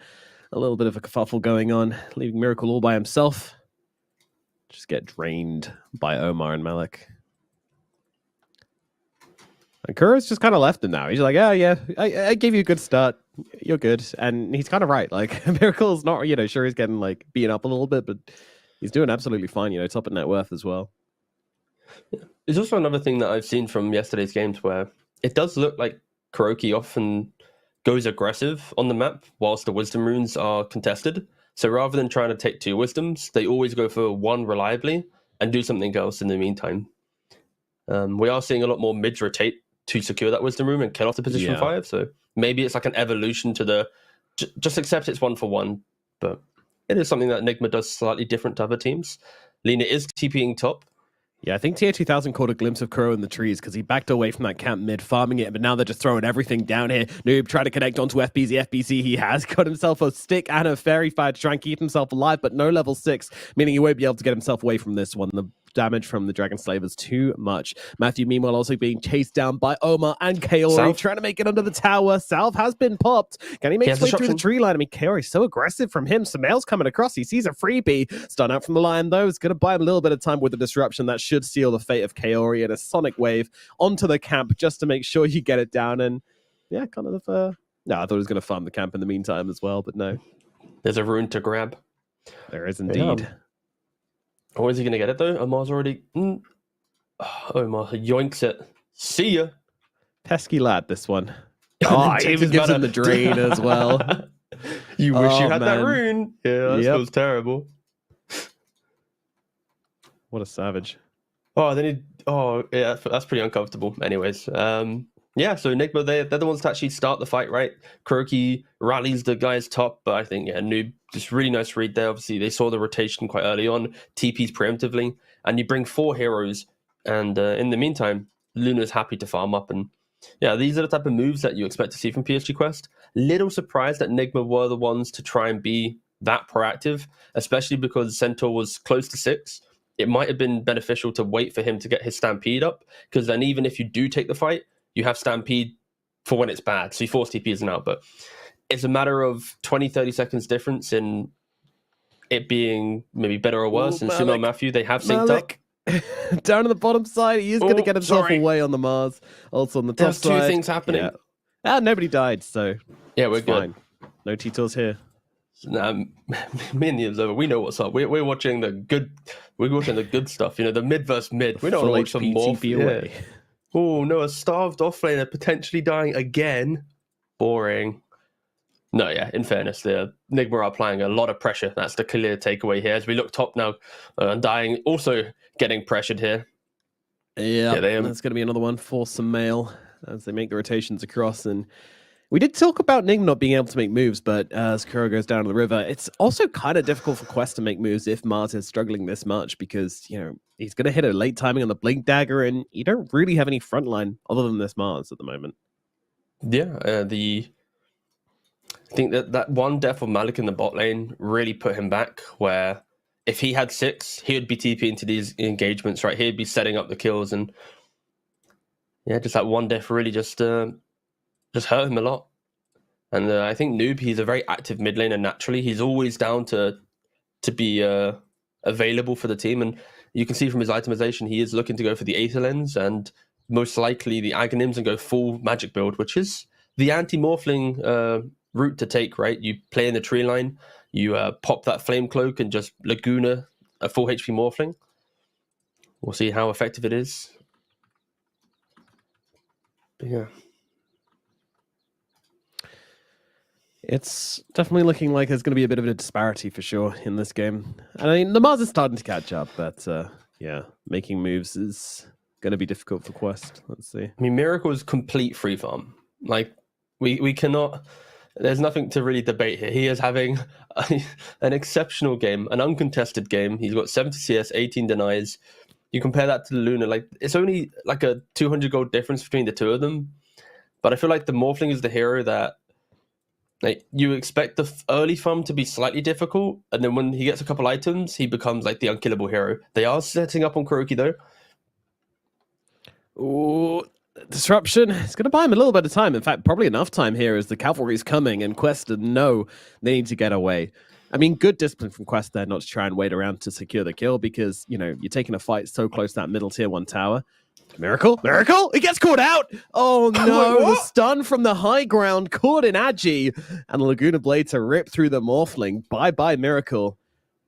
a little bit of a kerfuffle going on, leaving Miracle all by himself. Just get drained by Omar and Malik. And Kuro's just kind of left him now. He's like, yeah, I gave you a good start. You're good. And he's kind of right. Like, Miracle's not, sure he's getting like beaten up a little bit, but he's doing absolutely fine, top of net worth as well. There's also another thing that I've seen from yesterday's games where it does look like Kuroki often goes aggressive on the map whilst the wisdom runes are contested. So rather than trying to take 2 wisdoms, they always go for 1 reliably and do something else in the meantime. We are seeing a lot more mids rotate to secure that wisdom rune and kill off the position 5. So maybe it's like an evolution to the just accept it's 1 for 1. But it is something that Nigma does slightly different to other teams. Lina is TPing top. Yeah, I think Tier 2000 caught a glimpse of Kuro in the trees because he backed away from that camp mid, farming it, but now they're just throwing everything down here. Noob trying to connect onto FBZ. He has got himself a stick and a fairy fire to try and keep himself alive, but no level 6, meaning he won't be able to get himself away from this one. The damage from the Dragon Slavers too much. Matthew, meanwhile, also being chased down by Omar and Kaori, Salve. trying to make it under the tower. Salve has been popped. Can he make his way through the tree line? I mean, Kaori's so aggressive from him. Samael's coming across. He sees a freebie. Stun out from the Lion, though. It's going to buy him a little bit of time with the disruption. That should seal the fate of Kaori and a Sonic Wave onto the camp just to make sure you get it down. And yeah, kind of... no, I thought he was going to farm the camp in the meantime as well, but no. There's a rune to grab. There is indeed. Yeah. Or is he going to get it, though? Omar's already... Omar yoinks it. See ya. Pesky lad, this one. Oh, he even gives him the drain as well. You wish you had that rune. Yeah, that feels terrible. What a savage. Oh, then he... Oh, yeah, that's pretty uncomfortable. Anyways, yeah, so Enigma, they're the ones to actually start the fight, right? Kuroki rallies the guys top, but I think, yeah, Noob, just really nice read there. Obviously, they saw the rotation quite early on, TPs preemptively, and you bring 4 heroes, and in the meantime, Luna's happy to farm up, and yeah, these are the type of moves that you expect to see from PSG Quest. Little surprised that Enigma were the ones to try and be that proactive, especially because Centaur was close to 6. It might have been beneficial to wait for him to get his Stampede up, because then even if you do take the fight, you have Stampede for when it's bad. So you force TPs and out. But it's a matter of 20, 30 seconds difference in it being maybe better or worse. And Sumo and Matthew, they have synced up. Down on the bottom side, he is going to get himself away on the Mars. Also on the top side. There's 2 things happening. Yeah. Nobody died, so yeah, we're good. Fine. No Titors here. Me and the Observer, we know what's up. We're watching the good. We're watching the good stuff. You know, the mid versus mid. We don't want to watch some more. Yeah. Oh no, a starved offlaner potentially dying again. Boring. No, yeah, in fairness, the Enigma are applying a lot of pressure. That's the clear takeaway here. As we look top now, Undying also getting pressured here. Yeah, that's going to be another one for Samael as they make the rotations across. And we did talk about Enigma not being able to make moves, but as Kuro goes down to the river, it's also kind of difficult for Quest to make moves if Mars is struggling this much because, you know, he's going to hit a late timing on the Blink Dagger and you don't really have any frontline other than this Mars at the moment. Yeah, I think that one death of Malik in the bot lane really put him back, where if he had 6, he would be TPing into these engagements, right? He'd be setting up the kills, and yeah, just that one death really just hurt him a lot. And I think Noob, he's a very active mid laner naturally. He's always down to be available for the team, and you can see from his itemization, he is looking to go for the Aether Lens and most likely the Aghanims and go full magic build, which is the anti-morphling route to take, right? You play in the tree line, you pop that flame cloak and just Laguna a full HP morphling. We'll see how effective it is. But yeah. It's definitely looking like there's going to be a bit of a disparity for sure in this game. And I mean, the Mars is starting to catch up, but yeah, making moves is going to be difficult for Quest. Let's see. I mean, Miracle is complete free farm. Like, we cannot... There's nothing to really debate here. He is having an exceptional game, an uncontested game. He's got 70 CS, 18 denies. You compare that to Luna, like it's only like a 200 gold difference between the two of them. But I feel like the Morphling is the hero that like you expect the early farm to be slightly difficult, and then when he gets a couple items, he becomes like the unkillable hero. They are setting up on Kuroki though. Ooh. Disruption. It's going to buy him a little bit of time. In fact, probably enough time here as the cavalry is coming and Quest know they need to get away. I mean, good discipline from Quest there not to try and wait around to secure the kill because, you know, you're taking a fight so close to that middle tier 1 tower. Miracle! He gets caught out! Oh no, the stun from the high ground caught in Agi and Laguna Blade to rip through the Morphling. Bye-bye, Miracle.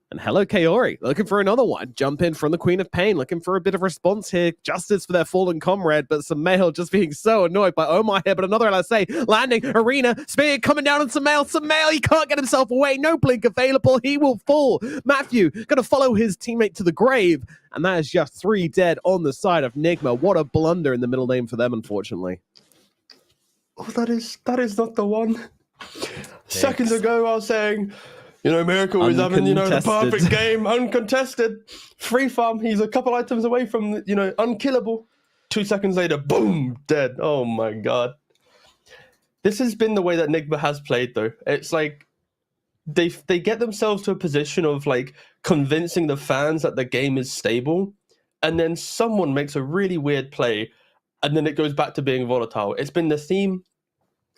And hello, Kaori, looking for another one. Jump in from the Queen of Pain, looking for a bit of response here. Justice for their fallen comrade, but Samael just being so annoyed by Omar here. But another LSA landing, Arena, Spear coming down on Samael. Samael, he can't get himself away. No blink available. He will fall. Matthew going to follow his teammate to the grave. And that is just 3 dead on the side of Nigma. What a blunder in the middle lane for them, unfortunately. Oh, that is not the one. Seconds ago, I was saying... You know, Miracle is having, you know, the perfect game, uncontested, free farm. He's a couple items away from, you know, unkillable. 2 seconds later, boom, dead. Oh my god. This has been the way that Nigma has played, though. It's like they get themselves to a position of like convincing the fans that the game is stable, and then someone makes a really weird play, and then it goes back to being volatile. It's been the theme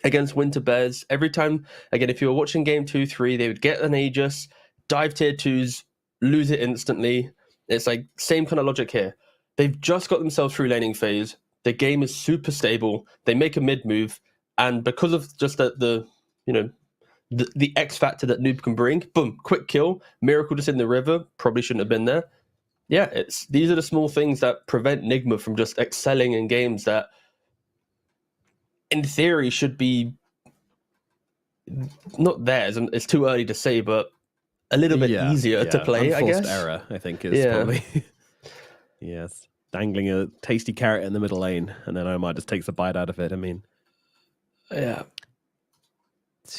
against Winter Bears. Every time, again, if you were watching game 2-3, they would get an Aegis, dive tier 2s, lose it instantly. It's like same kind of logic here. They've just got themselves through laning phase. The game is super stable. They make a mid move, and because of just the X factor that Noob can bring, boom, quick kill, Miracle just in the river, probably shouldn't have been there. Yeah, these are the small things that prevent Nigma from just excelling in games that, in theory, should be not theirs, and it's too early to say, but a little bit easier to play, I guess. Error, I think, is probably... Yes. Dangling a tasty carrot in the middle lane, and then Omar just takes a bite out of it. I mean... Yeah.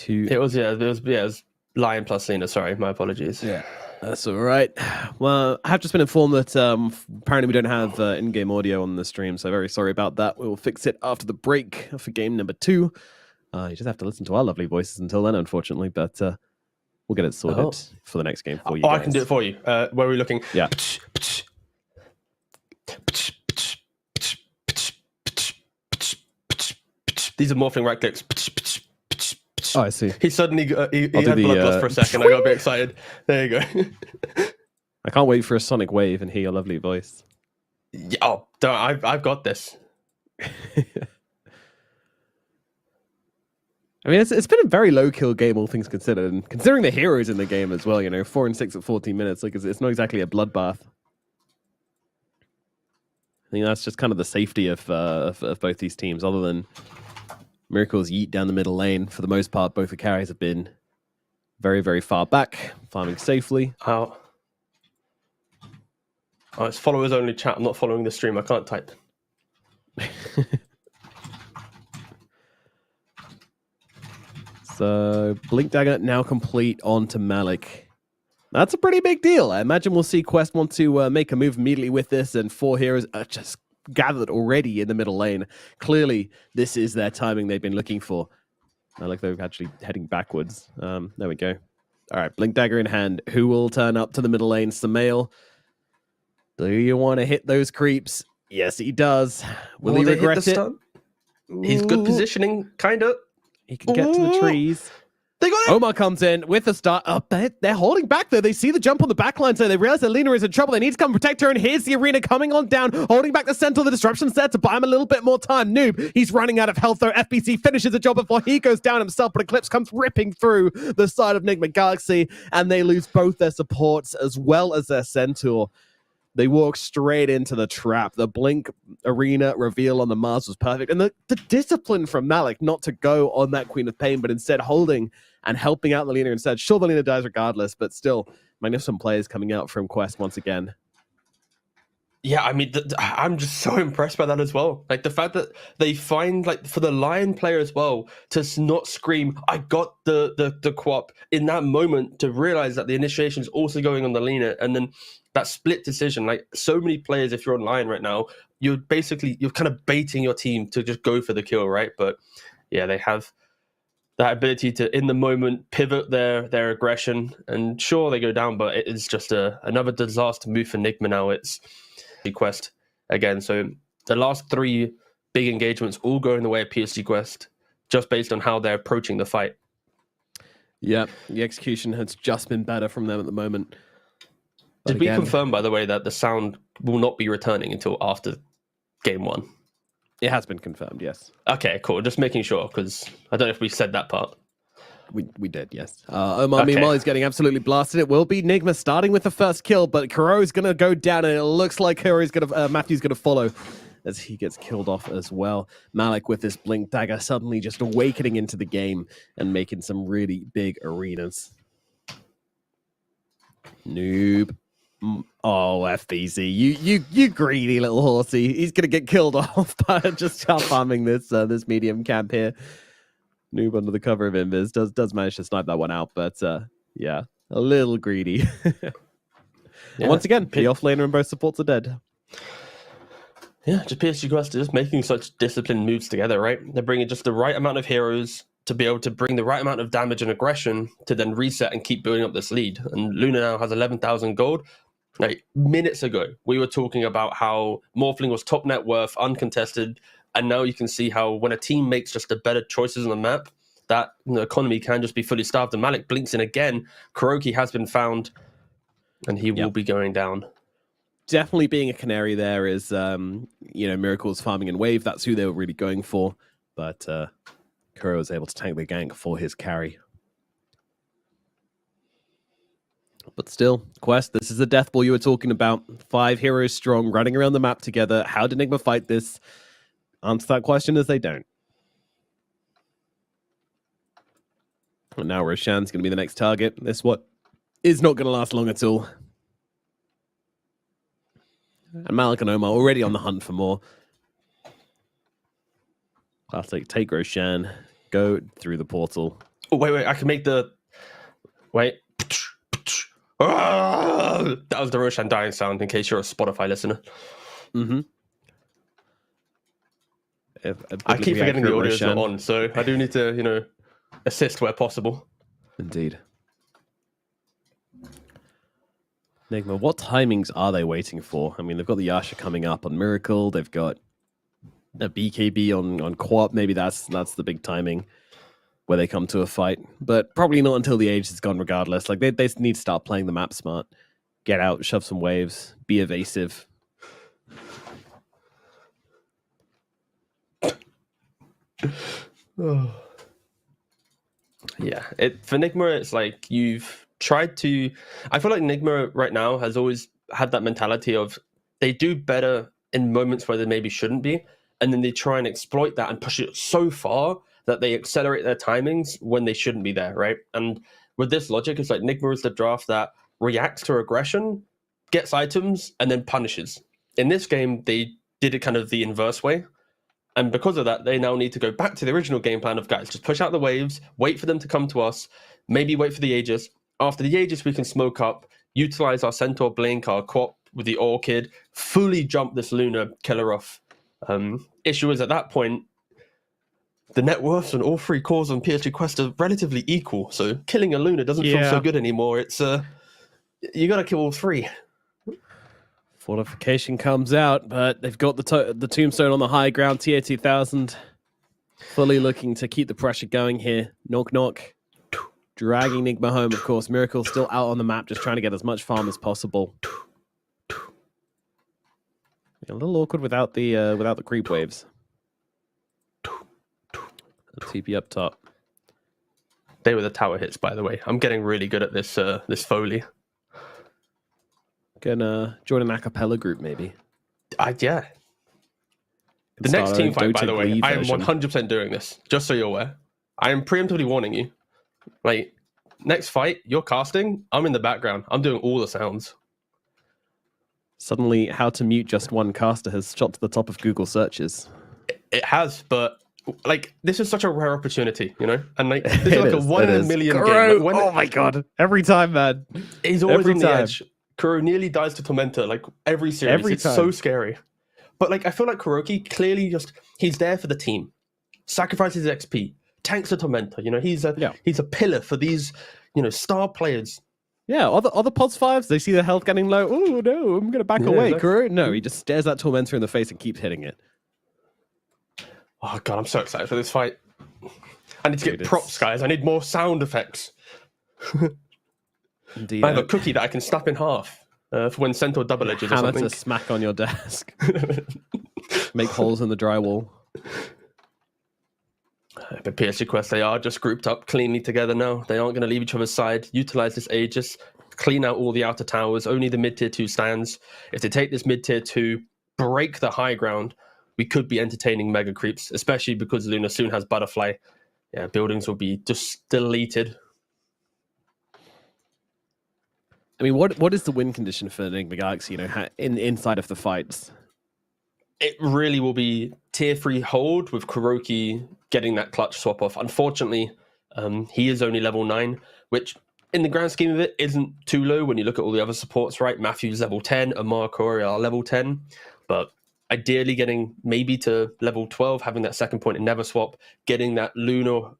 It was Lion plus Lena, sorry, my apologies. Yeah. That's all right. Well, I have just been informed that apparently we don't have in-game audio on the stream, so very sorry about that. We will fix it after the break for game number 2. You just have to listen to our lovely voices until then, unfortunately, but we'll get it sorted for the next game for you guys. I can do it for you. Where are we looking? Yeah. These are morphing right clicks. Oh, I see. He suddenly he had bloodlust for a second. I got a bit excited. There you go. I can't wait for a sonic wave and hear your lovely voice. Yeah, I've got this. I mean, it's been a very low kill game, all things considered, and considering the heroes in the game as well. 4 and 6 at 14 minutes. Like it's not exactly a bloodbath. I think that's just kind of the safety of both these teams, other than Miracle's yeet down the middle lane. For the most part, both the carries have been very, very far back, farming safely. Oh, it's followers only chat. I'm not following the stream. I can't type. So, Blink Dagger now complete onto Malik. That's a pretty big deal. I imagine we'll see Quest want to make a move immediately with this, and 4 heroes are just gathered already in the middle lane. Clearly, this is their timing they've been looking for. I like they're actually heading backwards. There we go. All right, Blink Dagger in hand. Who will turn up to the middle lane? Samael. Do you want to hit those creeps? Yes, he does. Will he regret it? He's good positioning, kind of. He can get to the trees. They got it. Omar comes in with the start. They're holding back though. They see the jump on the backline, so they realize that Lena is in trouble. They need to come protect her, and here's the arena coming on down, holding back the center. The disruption's there to buy him a little bit more time. Noob, he's running out of health though. FBC finishes the job before he goes down himself, but Eclipse comes ripping through the side of Nigma Galaxy, and they lose both their supports as well as their Centaur. They walk straight into the trap. The Blink arena reveal on the Mars was perfect. And the discipline from Malik not to go on that Queen of Pain, but instead holding and helping out the Lena instead. Sure, the Lena dies regardless, but still, magnificent players coming out from Quest once again. Yeah, I mean, I'm just so impressed by that as well. Like, the fact that they find, like, for the Lion player as well, to not scream, I got the co-op in that moment, to realize that the initiation is also going on the Lena, and then that split decision. Like, so many players, if you're on Lion right now, you're kind of baiting your team to just go for the kill, right? But yeah, they have that ability to, in the moment, pivot their aggression, and sure, they go down, but it is just another disaster move for Nigma now. It's Quest again. So the last 3 big engagements all going the way of PSG Quest, just based on how they're approaching the fight. Yeah, the execution has just been better from them at the moment. But Did we confirm, by the way, that the sound will not be returning until after game 1? It has been confirmed, yes. Okay, cool. Just making sure, because I don't know if we said that part. We did, yes. Omar, meanwhile, he's getting absolutely blasted. It will be Nigma starting with the first kill, but Kuro's going to go down, and it looks like Matthew's going to follow as he gets killed off as well. Malik with this Blink Dagger suddenly just awakening into the game and making some really big arenas. Noob. Oh, FBC, you greedy little horsey. He's going to get killed off by just farming this medium camp here. Noob under the cover of Invis does manage to snipe that one out, but yeah, a little greedy. Yeah. Once again, the offlaner and both supports are dead. Yeah, just PSG Quest just making such disciplined moves together, right? They're bringing just the right amount of heroes to be able to bring the right amount of damage and aggression to then reset and keep building up this lead. And Luna now has 11,000 gold. Like minutes ago, we were talking about how Morphling was top net worth, uncontested, and now you can see how when a team makes just the better choices on the map, that economy can just be fully starved. And Malik blinks in again. KuroKy has been found, and he will be going down. Definitely being a canary there is, Miracle's farming in wave. That's who they were really going for. But Kuro was able to tank the gank for his carry. But still, Quest, this is the death ball you were talking about. 5 heroes strong, running around the map together. How did Enigma fight this? Answer that question as they don't. And now Roshan's going to be the next target. This what is not going to last long at all. And Malik and Omar already on the hunt for more. Classic, take Roshan, go through the portal. Oh, wait, I can make the... Wait. That was the Roshan dying sound, in case you're a Spotify listener. Mm-hmm. I keep forgetting the audio is not on, so I do need to, assist where possible. Indeed. Enigma, what timings are they waiting for? I mean, they've got the Yasha coming up on Miracle. They've got a BKB on Quap. Maybe that's the big timing where they come to a fight. But probably not until the age is gone regardless. Like, they need to start playing the map smart. Get out, shove some waves, be evasive. Yeah, for Enigma, it's like you've tried to... I feel like Enigma right now has always had that mentality of they do better in moments where they maybe shouldn't be, and then they try and exploit that and push it so far that they accelerate their timings when they shouldn't be there, right? And with this logic, it's like Enigma is the draft that reacts to aggression, gets items, and then punishes. In this game, they did it kind of the inverse way. And because of that, they now need to go back to the original game plan of, guys, just push out the waves, wait for them to come to us, maybe wait for the Aegis. After the Aegis, we can smoke up, utilize our Centaur Blink, our Quap with the Orchid, fully jump this Luna killer off. Issue is, at that point, the net worths on all 3 cores on PSG Quest are relatively equal. So killing a Luna doesn't feel so good anymore. It's you got to kill all 3. Fortification comes out, but they've got the Tombstone on the high ground. TA 2000 fully looking to keep the pressure going here. Knock, knock. Dragging Enigma home, of course. Miracle still out on the map, just trying to get as much farm as possible. A little awkward without the creep waves. TP up top. They were the tower hits, by the way. I'm getting really good at this this Foley. Gonna join an a cappella group, maybe. Yeah. The next team fight, by the way, I am 100% doing this, just so you're aware. I am preemptively warning you. Like, next fight, you're casting, I'm in the background. I'm doing all the sounds. Suddenly, how to mute just one caster has shot to the top of Google searches. It has, but like, this is such a rare opportunity, And like, this is like a 1 in a million game. Like, oh my god! Every time, man. He's always on the edge. Kuro nearly dies to Tormentor, like every series. It's so scary. But like, I feel like KuroKy clearly he's there for the team. Sacrifices XP, tanks the Tormentor. He's a pillar for these, star players. Yeah, other pods 5s, they see their health getting low. Oh no, I'm gonna back away. Exactly. Kuro, no, he just stares that Tormentor in the face and keeps hitting it. Oh god, I'm so excited for this fight. I need to get props, guys. I need more sound effects. Indeed, I have a cookie that I can snap in half for when Centaur double edges or hammer something. to smack on your desk. Make holes in the drywall. But PSG Quest, they are just grouped up cleanly together now. They aren't going to leave each other's side. Utilize this Aegis, clean out all the outer towers. Only the mid-tier 2 stands. If they take this mid-tier 2, break the high ground, we could be entertaining mega creeps, especially because Luna soon has Butterfly. Yeah, buildings will be just deleted. I mean, what is the win condition for Enigma Galaxy, inside of the fights? It really will be tier 3 hold with KuroKy getting that clutch swap off. Unfortunately, he is only level 9, which in the grand scheme of it isn't too low when you look at all the other supports, right? Matthew's level 10, Amar, Corey are level 10. But ideally getting maybe to level 12, having that second point in Never Swap, getting that Luna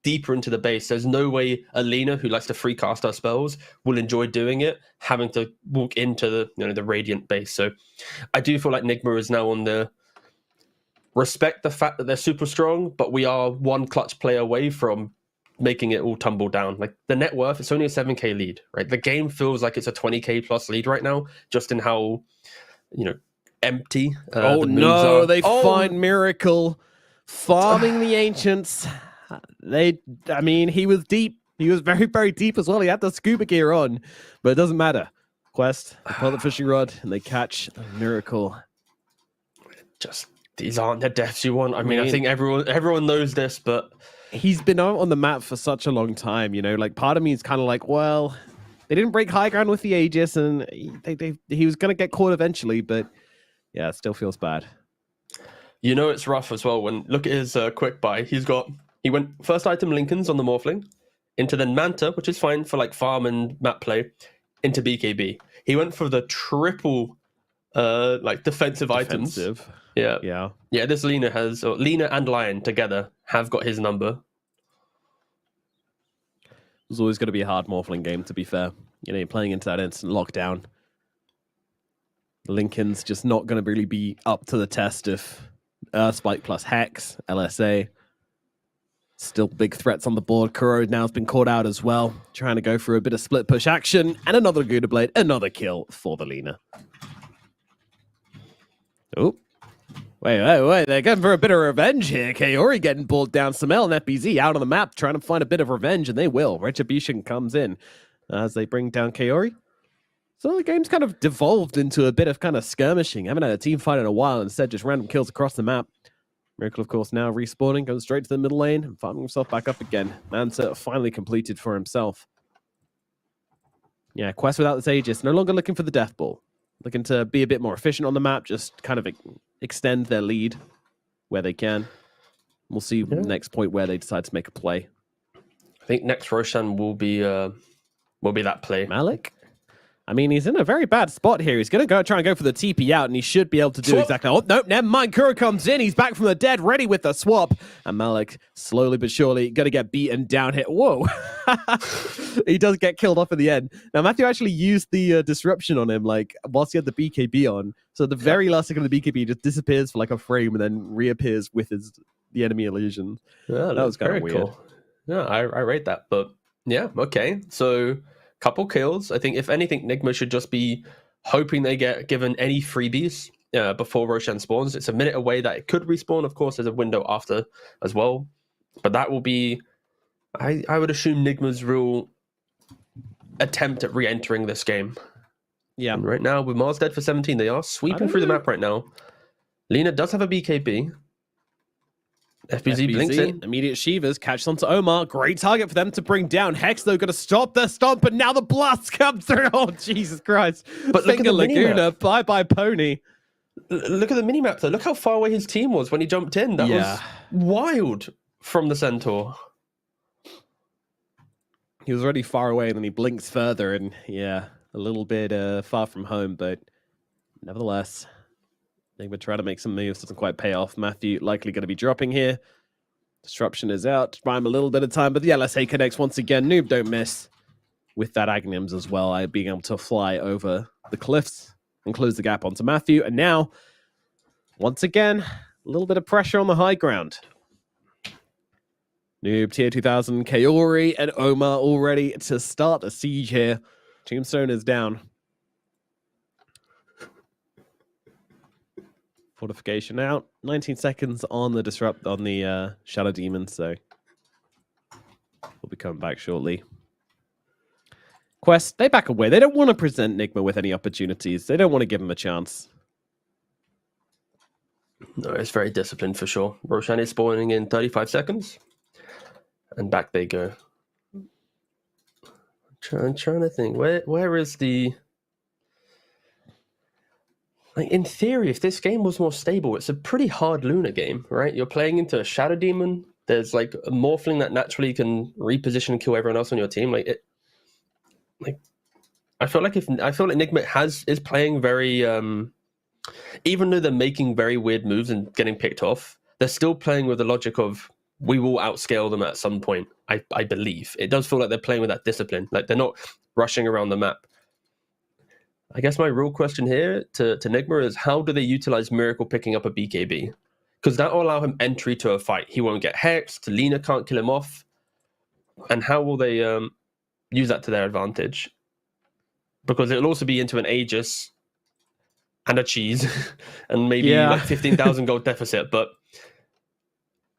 deeper into the base. There's no way Alina, who likes to free cast her spells, will enjoy doing it, having to walk into the Radiant base. So I do feel like Nigma is now on the respect the fact that they're super strong, but we are one clutch play away from making it all tumble down. Like the net worth, it's only a 7k lead, right? The game feels like it's a 20k plus lead right now, just in how empty. Oh the moves no, are. they find Miracle farming the Ancients. He was deep. He was very, very deep as well. He had the scuba gear on, but it doesn't matter. Quest, they pull the fishing rod, and they catch Miracle. Just these aren't the deaths you want. I mean, I think everyone knows this, but he's been out on the map for such a long time. Like part of me is kind of like, well, they didn't break high ground with the Aegis, and he was going to get caught eventually, but yeah, it still feels bad. It's rough as well when look at his quick buy. He went first item Lincoln's on the Morphling, into then Manta, which is fine for like farm and map play, into BKB. He went for the triple defensive items. Yeah. This Lina and Lion together have got his number. It's always going to be a hard Morphling game, to be fair. You're playing into that instant lockdown. Lincoln's just not going to really be up to the test if Spike plus Hex, LSA. Still big threats on the board. Kuro now has been caught out as well. Trying to go for a bit of split push action. And another Gouda Blade. Another kill for the Lina. Oh. Wait. They're going for a bit of revenge here. Kaori getting pulled down. Samel and FBZ out on the map trying to find a bit of revenge, and they will. Retribution comes in as they bring down Kaori. So the game's kind of devolved into a bit of kind of skirmishing. Haven't had a team fight in a while. Instead, just random kills across the map. Miracle, of course, now respawning, goes straight to the middle lane and farming himself back up again. Manta finally completed for himself. Yeah, Quest without this Aegis. No longer looking for the death ball. Looking to be a bit more efficient on the map, just kind of extend their lead where they can. We'll see next point where they decide to make a play. I think next Roshan will be that play. Malik? I mean, he's in a very bad spot here. He's going to try and go for the TP out, and he should be able to do exactly... Oh, no, never mind. Kuro comes in. He's back from the dead, ready with the swap. And Malik, slowly but surely, going to get beaten down here. Whoa. He does get killed off in the end. Now, Matthew actually used the disruption on him, whilst he had the BKB on. So the very last second of the BKB just disappears for a frame and then reappears with the enemy illusion. Yeah, that was kind of weird. Cool. Yeah, I rate that. But yeah, okay. So... couple kills. I think if anything, Nigma should just be hoping they get given any freebies before Roshan spawns. It's a minute away that it could respawn. Of course, there's a window after as well. But that will be, I would assume, Nigma's real attempt at re-entering this game. Yeah. And right now, with Mars dead for 17, they are sweeping through the map right now. Lina does have a BKB. FBZ blinks in. Immediate Shivas catches onto Omar. Great target for them to bring down. Hex, though, going to stop the stomp, but now the blast comes through. Oh, Jesus Christ. But look at the Laguna. Bye-bye, Pony. Look at the minimap, though. Look how far away his team was when he jumped in. That was wild from the Centaur. He was already far away, and then he blinks further, and a little bit far from home, but nevertheless... Nigma trying to make some moves, doesn't quite pay off. Matthew likely going to be dropping here. Disruption is out. Buy him a little bit of time, but the LSA connects once again. Noob don't miss with that Aghanim's as well. Being able to fly over the cliffs and close the gap onto Matthew. And now, once again, a little bit of pressure on the high ground. Noob, Tier 2000, Kaori, and Omar all ready to start the siege here. Tombstone is down. Fortification out. 19 seconds on the Shadow Demon, so we'll be coming back shortly. Quest, they back away. They don't want to present Nigma with any opportunities. They don't want to give him a chance. No, it's very disciplined for sure. Roshan is spawning in 35 seconds. And back they go. I'm trying to think. Where is the... in theory, if this game was more stable, it's a pretty hard Luna game, right? You're playing into a Shadow Demon. There's a Morphling that naturally can reposition and kill everyone else on your team. I feel like Nigma is playing very, even though they're making very weird moves and getting picked off, they're still playing with the logic of we will outscale them at some point. I believe it does feel like they're playing with that discipline. Like they're not rushing around the map. I guess my real question here to Nigma is how do they utilize Miracle picking up a BKB? Because that will allow him entry to a fight. He won't get hexed. Lina can't kill him off. And how will they use that to their advantage? Because it'll also be into an Aegis and a cheese and maybe like 15,000 gold deficit. But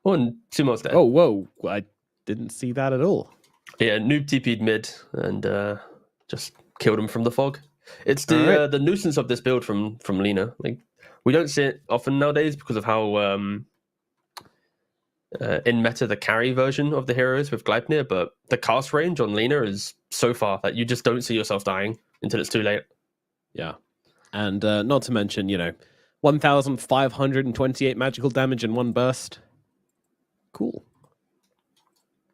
and Sumo's dead. Oh, whoa. I didn't see that at all. Yeah, noob TP'd mid and just killed him from the fog. It's the nuisance of this build from Lina. Like we don't see it often nowadays because of how in meta the carry version of the hero is with Gleipnir, but the cast range on Lina is so far that you just don't see yourself dying until it's too late. Yeah. And not to mention, 1,528 magical damage in one burst. Cool.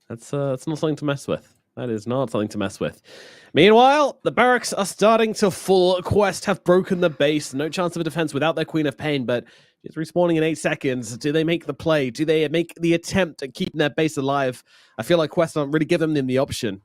That's not something to mess with. That is not something to mess with. Meanwhile, the barracks are starting to fall. Quest have broken the base. No chance of a defense without their Queen of Pain, but it's respawning in 8 seconds. Do they make the play? Do they make the attempt at keeping their base alive? I feel like Quest aren't really giving them the option.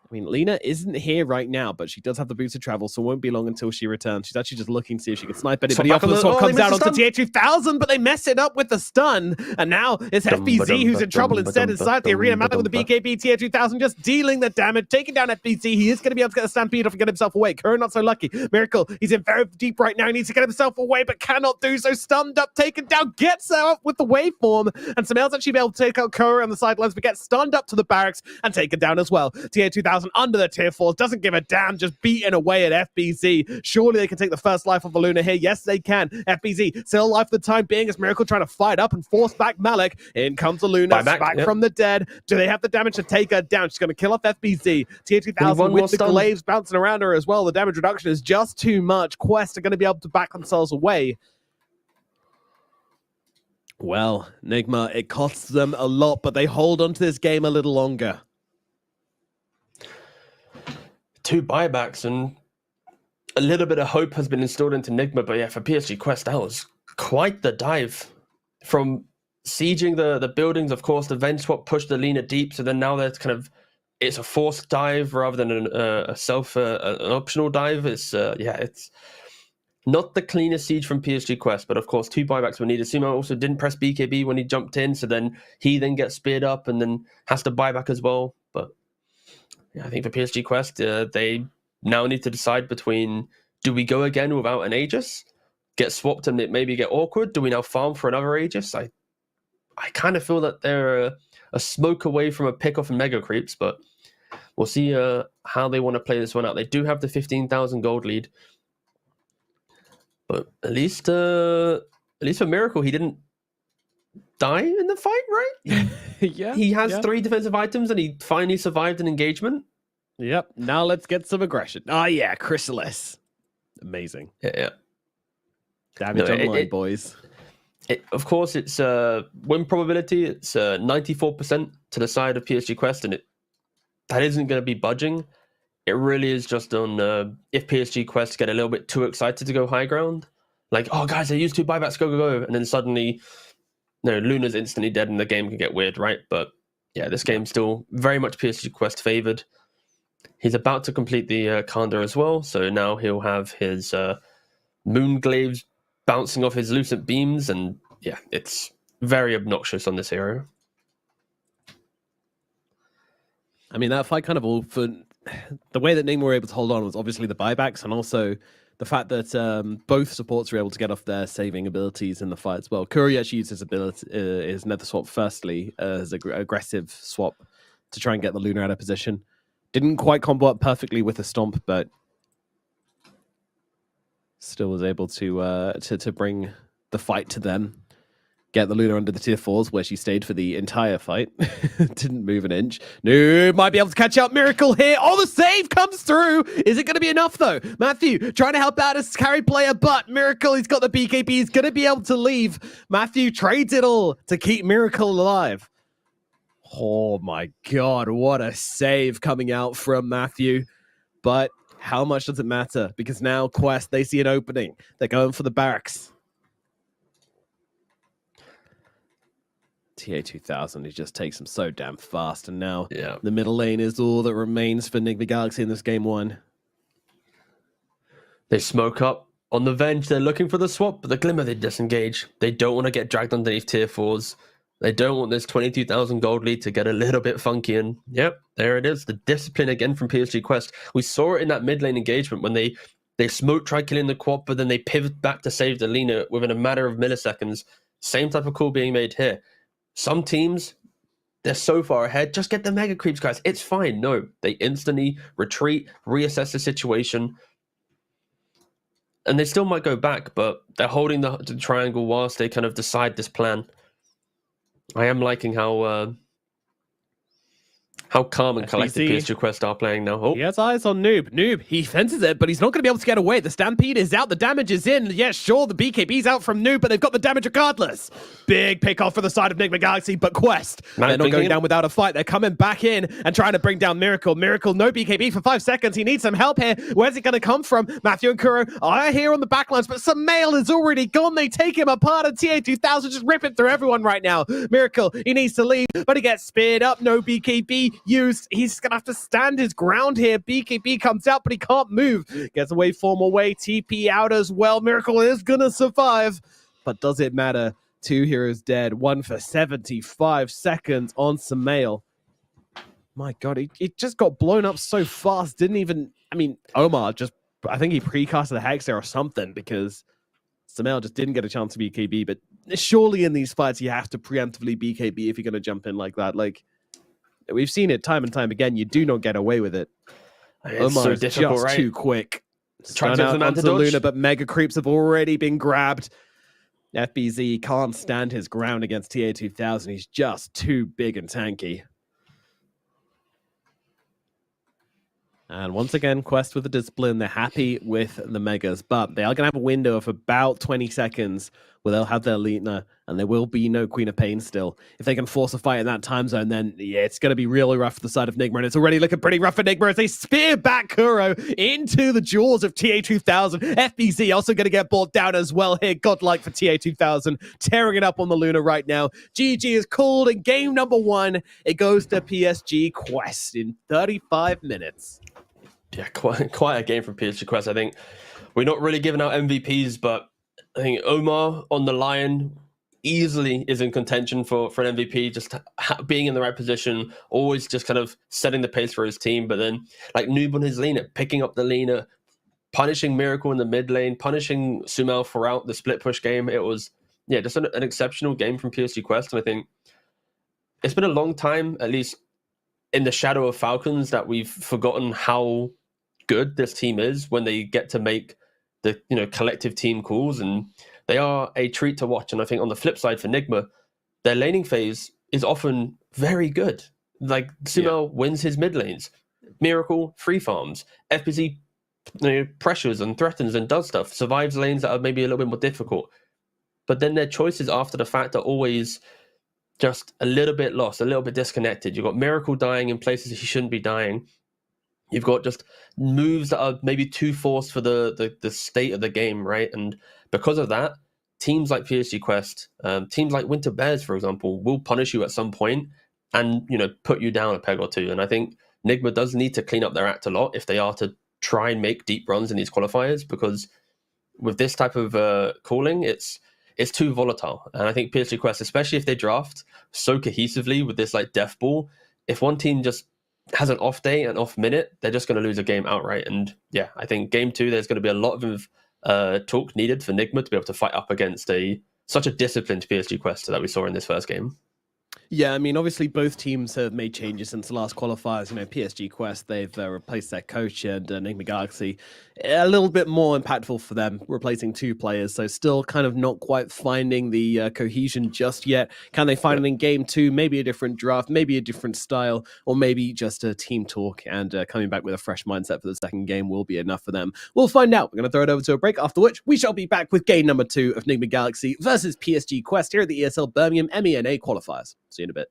I mean, Lina isn't here right now, but she does have the boots of travel, so it won't be long until she returns. She's actually just looking to see if she can snipe anybody off. The sword comes out onto TA2000, but they mess it up with the stun. And now it's FBZ who's in trouble instead inside the arena. Malik with the BKB, TA2000 just dealing the damage, taking down FBZ. He is going to be able to get a stampede off and get himself away. Curran not so lucky. Miracle, he's in very deep right now. He needs to get himself away, but cannot do so. Stunned up, taken down, gets out with the waveform. And Samel's actually be able to take out Curran on the sidelines, but gets stunned up to the barracks and taken down as well. TA2000 under the tier 4s, doesn't give a damn, just beating away at FBZ. Surely they can take the first life of a Luna here. Yes, they can. FBZ still alive for the time being as Miracle trying to fight up and force back Malik. In comes a Luna, back from the dead. Do they have the damage to take her down? She's going to kill off FBZ. Tier 2000 with the glaives bouncing around her as well. The damage reduction is just too much. Quest are going to be able to back themselves away. Well, Nigma, it costs them a lot, but they hold on to this game a little longer. 2 buybacks and a little bit of hope has been installed into Nigma, but yeah, for PSG Quest, that was quite the dive. From sieging the buildings, of course, the Venge swap pushed the Lina deep, so then now there's it's a forced dive rather than an optional dive. It's not the cleanest siege from PSG Quest, but of course 2 buybacks were needed. Sumo also didn't press BKB when he jumped in, so then he gets speared up and then has to buy back as well. But I think for PSG Quest, they now need to decide between, do we go again without an Aegis, get swapped and it maybe get awkward? Do we now farm for another Aegis? I kind of feel that they're a smoke away from a pick-off and mega creeps, but we'll see how they want to play this one out. They do have the 15,000 gold lead, but at least for Miracle, he didn't die in the fight, right? Yeah. He has 3 defensive items and he finally survived an engagement. Yep. Now let's get some aggression. Oh, yeah. Chrysalis. Amazing. Yeah. Damage online, boys. Of course, it's win probability. It's 94% to the side of PSG Quest, and that isn't going to be budging. It really is just on if PSG Quest get a little bit too excited to go high ground. Like, oh, guys, they used 2 buybacks, go. And then suddenly, Luna's instantly dead and the game can get weird, right? But yeah, this game's still very much PSG Quest favored. He's about to complete the Kanda as well, so now he'll have his moon glaives bouncing off his lucent beams, and yeah, it's very obnoxious on this hero. I mean, that fight kind of all for the way that Nigma were able to hold on was obviously the buybacks, and also the fact that both supports were able to get off their saving abilities in the fight as well. Curry actually used his ability, his nether swap firstly as an aggressive swap to try and get the Luna out of position. Didn't quite combo up perfectly with a stomp, but still was able to bring the fight to them. Get the Luna under the tier 4s, where she stayed for the entire fight. Didn't move an inch. No, might be able to catch out Miracle here. Oh, the save comes through. Is it going to be enough, though? Matthew trying to help out his carry player, but Miracle, he's got the BKB. He's going to be able to leave. Matthew trades it all to keep Miracle alive. Oh, my God. What a save coming out from Matthew. But how much does it matter? Because now Quest, they see an opening. They're going for the barracks. TA2000, he just takes him so damn fast, and now Yeah. the middle lane is all that remains for Enigma Galaxy in this game one. They smoke up on the Venge. They're looking for the swap, but the Glimmer, they disengage. They don't want to get dragged underneath tier 4s. They don't want this 22,000 gold lead to get a little bit funky. And yep, there it is. The discipline again from PSG Quest. We saw it in that mid lane engagement when they smoke, try killing the quad, but then they pivot back to save the Lina within a matter of milliseconds. Same type of call being made here. Some teams, they're so far ahead. Just get the mega creeps, guys. It's fine. No, they instantly retreat, reassess the situation. And they still might go back, but they're holding the triangle whilst they kind of decide this plan. I am liking how calm and collected FBC. PSG Quest are playing now. Oh, He has eyes on Noob. Noob, he fences it, but he's not going to be able to get away. The Stampede is out. The damage is in. Yeah, sure, the BKB's out from Noob, but they've got the damage regardless. Big pick off for the side of Enigma Galaxy, but Quest, they're not going down without a fight. They're coming back in and trying to bring down Miracle. Miracle, no BKB for 5 seconds. He needs some help here. Where's it going to come from? Matthew and Kuro are here on the backlines, but Samael is already gone. They take him apart, and TA2000 just ripping through everyone right now. Miracle, he needs to leave, but he gets speared up. No BKB used. He's going to have to stand his ground here. BKB comes out, but he can't move. Gets away, form away, TP out as well. Miracle is going to survive, but does it matter? 2 heroes dead, 1 for 75 seconds on Samael. My God, he just got blown up so fast. Didn't even, I mean, Omar just, I think he precasted the Hex there or something, because Samael just didn't get a chance to BKB. But surely in these fights, you have to preemptively BKB if you're going to jump in like that. Like, we've seen it time and time again. You do not get away with it. it's Omar so is difficult, just right? too quick. Trying Stun to out implement onto the dodge. Luna, but Mega Creeps have already been grabbed. FBZ can't stand his ground against TA2000. He's just too big and tanky. And once again, Quest with the discipline. They're happy with the Megas, but they are going to have a window of about 20 seconds where they'll have their Lina, and there will be no Queen of Pain still. If they can force a fight in that time zone, then yeah, it's going to be really rough for the side of Nigma, and it's already looking pretty rough for Nigma as they spear back Kuro into the jaws of TA2000. FBZ also going to get brought down as well here. Godlike for TA2000, tearing it up on the Luna right now. GG is called in game number 1. It goes to PSG Quest in 35 minutes. Yeah, quite a game from PSG Quest. I think we're not really giving out MVPs, but I think Omar on the Lion easily is in contention for an MVP, just being in the right position, always just kind of setting the pace for his team. But then, like Noob on his Lina, picking up the Lina, punishing Miracle in the mid lane, punishing Sumail throughout the split push game. It was, yeah, just an exceptional game from PSG Quest. And I think it's been a long time, at least in the shadow of Falcons, that we've forgotten how good this team is when they get to make the collective team calls, and they are a treat to watch. And I think on the flip side for Nigma, their laning phase is often very good. Like Sumail wins his mid lanes, Miracle free farms, FBZ pressures and threatens and does stuff, survives lanes that are maybe a little bit more difficult. But then their choices after the fact are always just a little bit lost, a little bit disconnected. You've got Miracle dying in places he shouldn't be dying. You've got just moves that are maybe too forced for the state of the game, right? And because of that, teams like PSG Quest, teams like Winter Bears, for example, will punish you at some point and put you down a peg or two. And I think Nigma does need to clean up their act a lot if they are to try and make deep runs in these qualifiers, because with this type of calling, it's too volatile. And I think PSG Quest, especially if they draft so cohesively with this like death ball, if one team just has an off day, an off minute, they're just going to lose a game outright. And yeah, I think game 2, there's going to be a lot of talk needed for Nigma to be able to fight up against such a disciplined PSG Quest that we saw in this first game. Yeah, I mean, obviously both teams have made changes since the last qualifiers. PSG Quest, they've replaced their coach, and Enigma Galaxy, a little bit more impactful for them, replacing 2 players. So still kind of not quite finding the cohesion just yet. Can they find it in game 2? Maybe a different draft, maybe a different style, or maybe just a team talk, and coming back with a fresh mindset for the second game will be enough for them. We'll find out. We're going to throw it over to a break, after which we shall be back with game number 2 of Enigma Galaxy versus PSG Quest here at the ESL Birmingham MENA qualifiers. See you in a bit.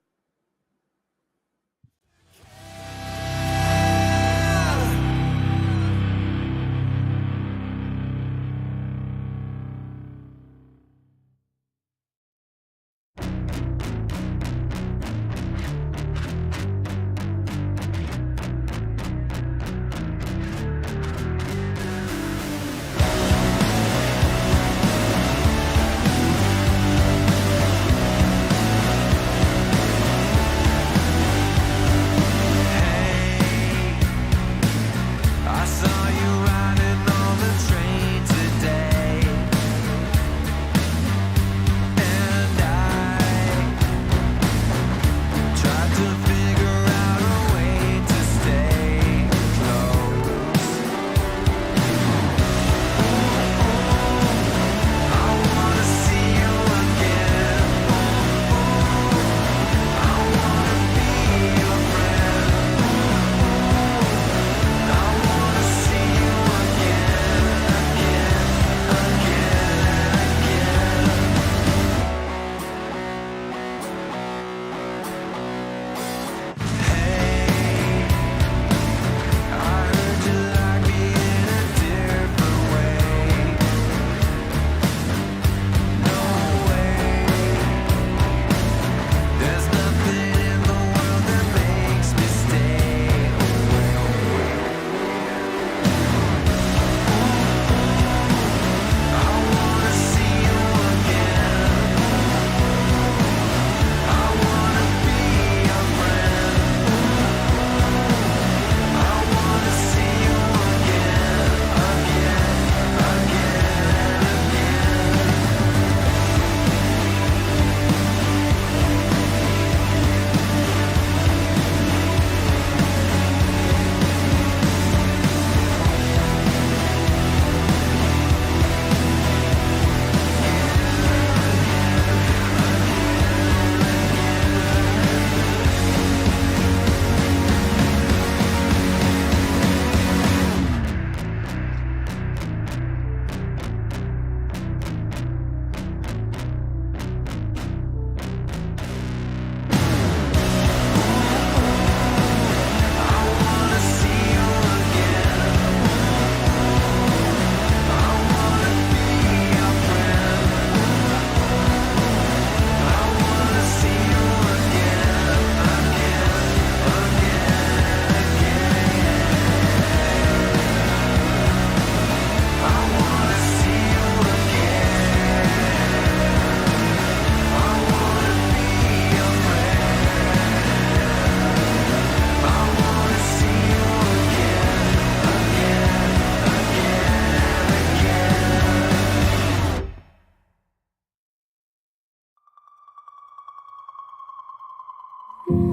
Open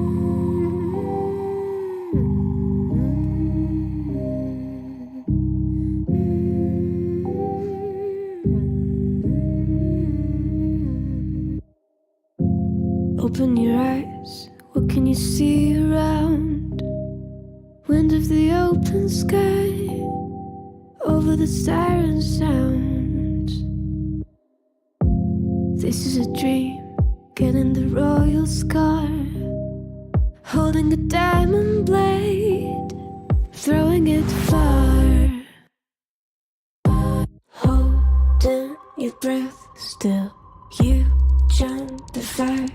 your eyes, what can you see around? Wind of the open sky, over the siren sounds. This is a dream, getting the royal scar, holding a diamond blade, throwing it far. Holding your breath still, you jump the fire.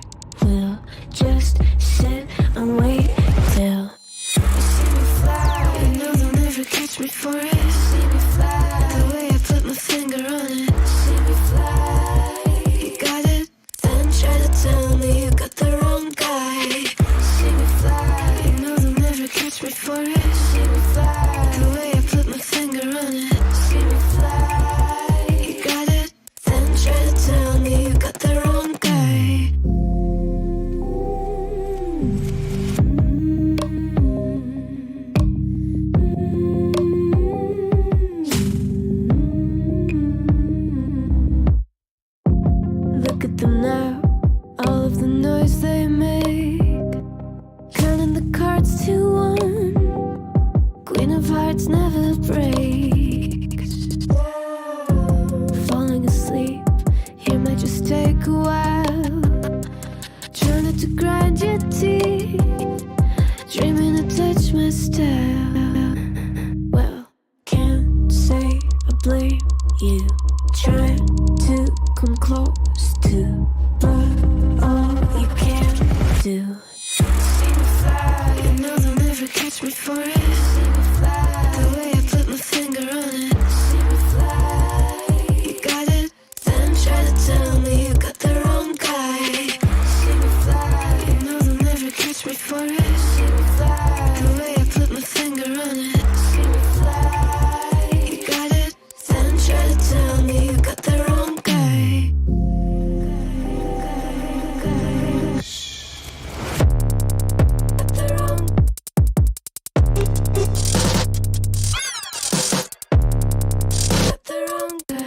We'll just sit and wait till you see me fly. You know they'll never catch me for it. See me fly, the way I put my finger on it. See me fly, you got it, then try to tell me you got the wrong guy. See me fly, you know they'll never catch me for it. See me fly, the way I put my finger on it. See me fly, you got it, then try to tell me you got the wrong guy. Look at them now, all of the noise they make, counting the cards to one. Queen of Hearts never breaks. Falling asleep here might just take a while. Trying to grind your teeth, dreaming to touch my style. Well, can't say I blame you. Trying to come close to, but all you can do. See me fly, you know they'll never catch me for it. See me fly, the way I put my finger on it. See me fly, you got it, then try to tell me you got the wrong guy. See me fly, you know they'll never catch me for it. See me fly, the way I put my finger on it. See me fly, you got it, then try to tell me you got the wrong guy. Got the wrong. Got the wrong guy.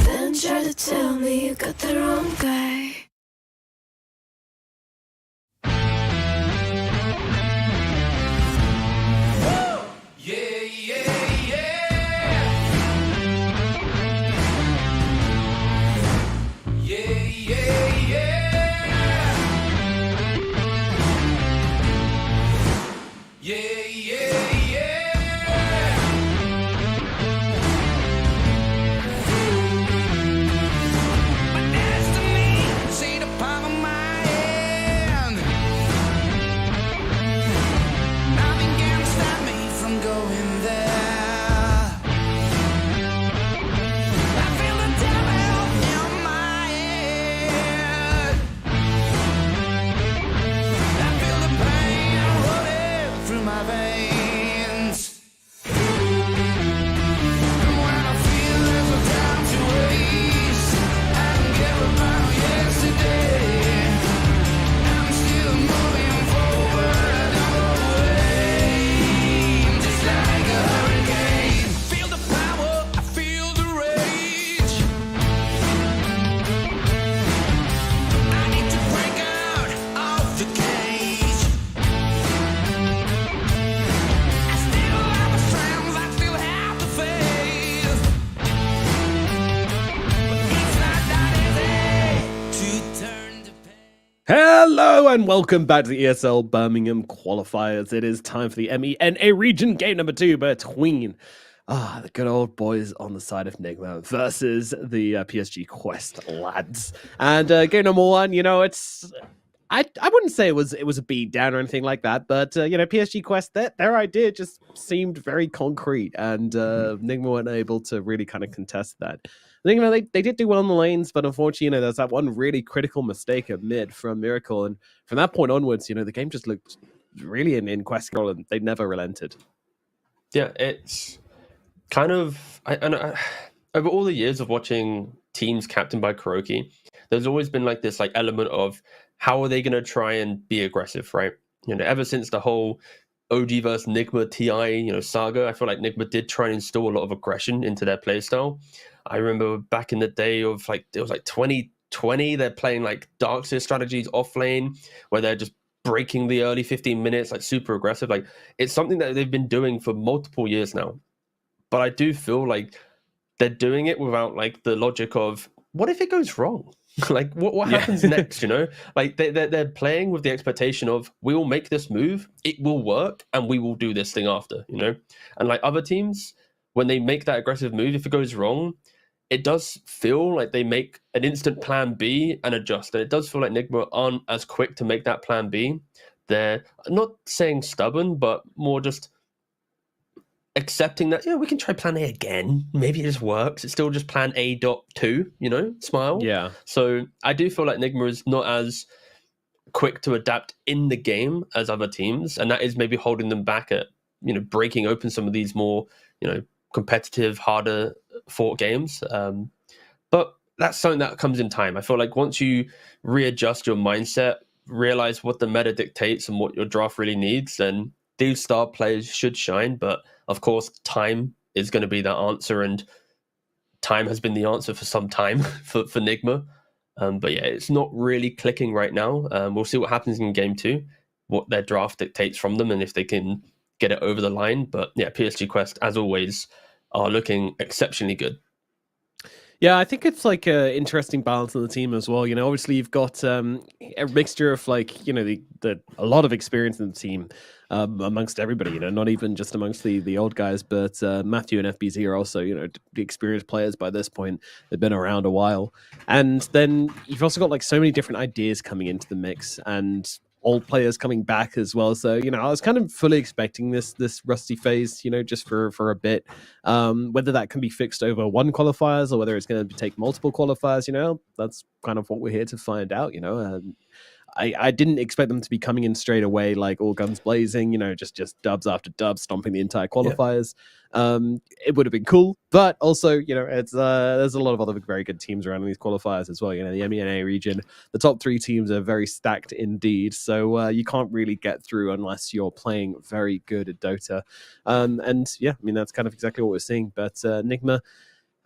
Then try to tell me you got the wrong guy. See the palm of my hand. Nothing can stop me from going there. I feel the devil in my head. I feel the pain running through my veins. And when I feel there's no time to waste, I don't care about yesterday. I'm still moving forward all the way, just like a hurricane. Feel the power, I feel the rage. I need to break out of the cage. I still have a strength, I still have the faith. But it's not that easy to turn the page. Hello and welcome back to the ESL Birmingham Qualifiers. It is time for the MENA region game number 2 between the good old boys on the side of Nigma versus the PSG Quest lads. And game number 1, you know, it's I wouldn't say it was a beat down or anything like that, but you know, PSG Quest, their idea just seemed very concrete, and Nigma weren't able to really kind of contest that. I think, you know, they did do well in the lanes, but unfortunately, you know, there's that one really critical mistake at mid from Miracle, and from that point onwards, you know, the game just looked really in Quest control, and they never relented. Yeah, it's kind of over all the years of watching teams captained by Kuroki, there's always been like this like element of how are they going to try and be aggressive, right? Ever since the whole OG versus Nigma TI, saga, I feel like Nigma did try and instill a lot of aggression into their playstyle. I remember back in the day of like, it was like 2020, they're playing like Darkseer strategies off lane, where they're just breaking the early 15 minutes, like super aggressive. Like, it's something that they've been doing for multiple years now. But I do feel like they're doing it without like the logic of, what if it goes wrong? Like, what happens next? Like they're playing with the expectation of, we will make this move, it will work, and we will do this thing after. And like other teams, when they make that aggressive move, if it goes wrong, it does feel like they make an instant plan B and adjust. And it does feel like Nigma aren't as quick to make that plan B. They're not saying stubborn, but more just accepting that, we can try plan A again. Maybe it just works. It's still just plan A.2, smile. Yeah. So I do feel like Nigma is not as quick to adapt in the game as other teams. And that is maybe holding them back at, breaking open some of these more, competitive, harder fought games. But that's something that comes in time. I feel like once you readjust your mindset, realize what the meta dictates and what your draft really needs, then these star players should shine. But of course, time is going to be that answer, and time has been the answer for some time for Nigma. But yeah, it's not really clicking right now. We'll see what happens in game 2, what their draft dictates from them, and if they can get it over the line. But yeah, PSG Quest, as always, are looking exceptionally good. Yeah, I think it's like an interesting balance on the team as well. Obviously you've got a mixture of like, a lot of experience in the team amongst everybody, not even just amongst the old guys, but Matthew and FBZ are also, the experienced players by this point. They've been around a while. And then you've also got like so many different ideas coming into the mix, and old players coming back as well. So, I was kind of fully expecting this rusty phase, just for a bit. Whether that can be fixed over one qualifiers or whether it's going to take multiple qualifiers, that's kind of what we're here to find out, I didn't expect them to be coming in straight away, like all guns blazing, just dubs after dubs, stomping the entire qualifiers. Yeah. It would have been cool, but also, it's there's a lot of other very good teams around in these qualifiers as well. The MENA region, the top 3 teams are very stacked indeed, so you can't really get through unless you're playing very good at Dota. And yeah, that's kind of exactly what we're seeing. But Nigma,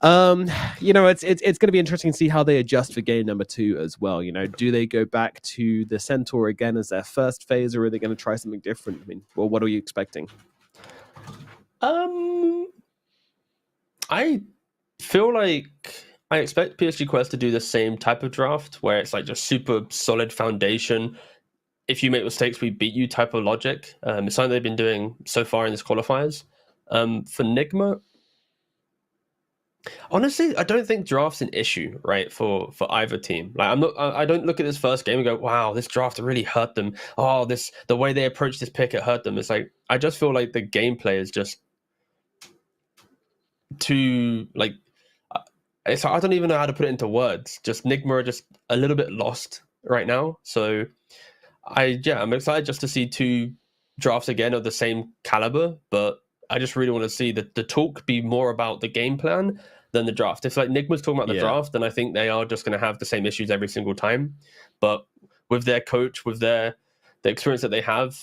it's going to be interesting to see how they adjust for game number 2 as well. Do they go back to the Centaur again as their first phase, or are they going to try something different? What are you expecting? I feel like I expect PSG Quest to do the same type of draft, where it's like just super solid foundation. If you make mistakes, we beat you type of logic. It's something they've been doing so far in this qualifiers. For Nigma, honestly, I don't think draft's an issue, right, for either team. Like, I don't look at this first game and go, wow, this draft really hurt them. Oh, the way they approached this pick, it hurt them. It's like, I just feel like the gameplay is just too, like, I don't even know how to put it into words. Just Nigma are just a little bit lost right now. So I'm excited just to see 2 drafts again of the same caliber, but I just really want to see the talk be more about the game plan than the draft. If like Nigma's talking about the draft, then I think they are just going to have the same issues every single time. But with their coach, with the experience that they have,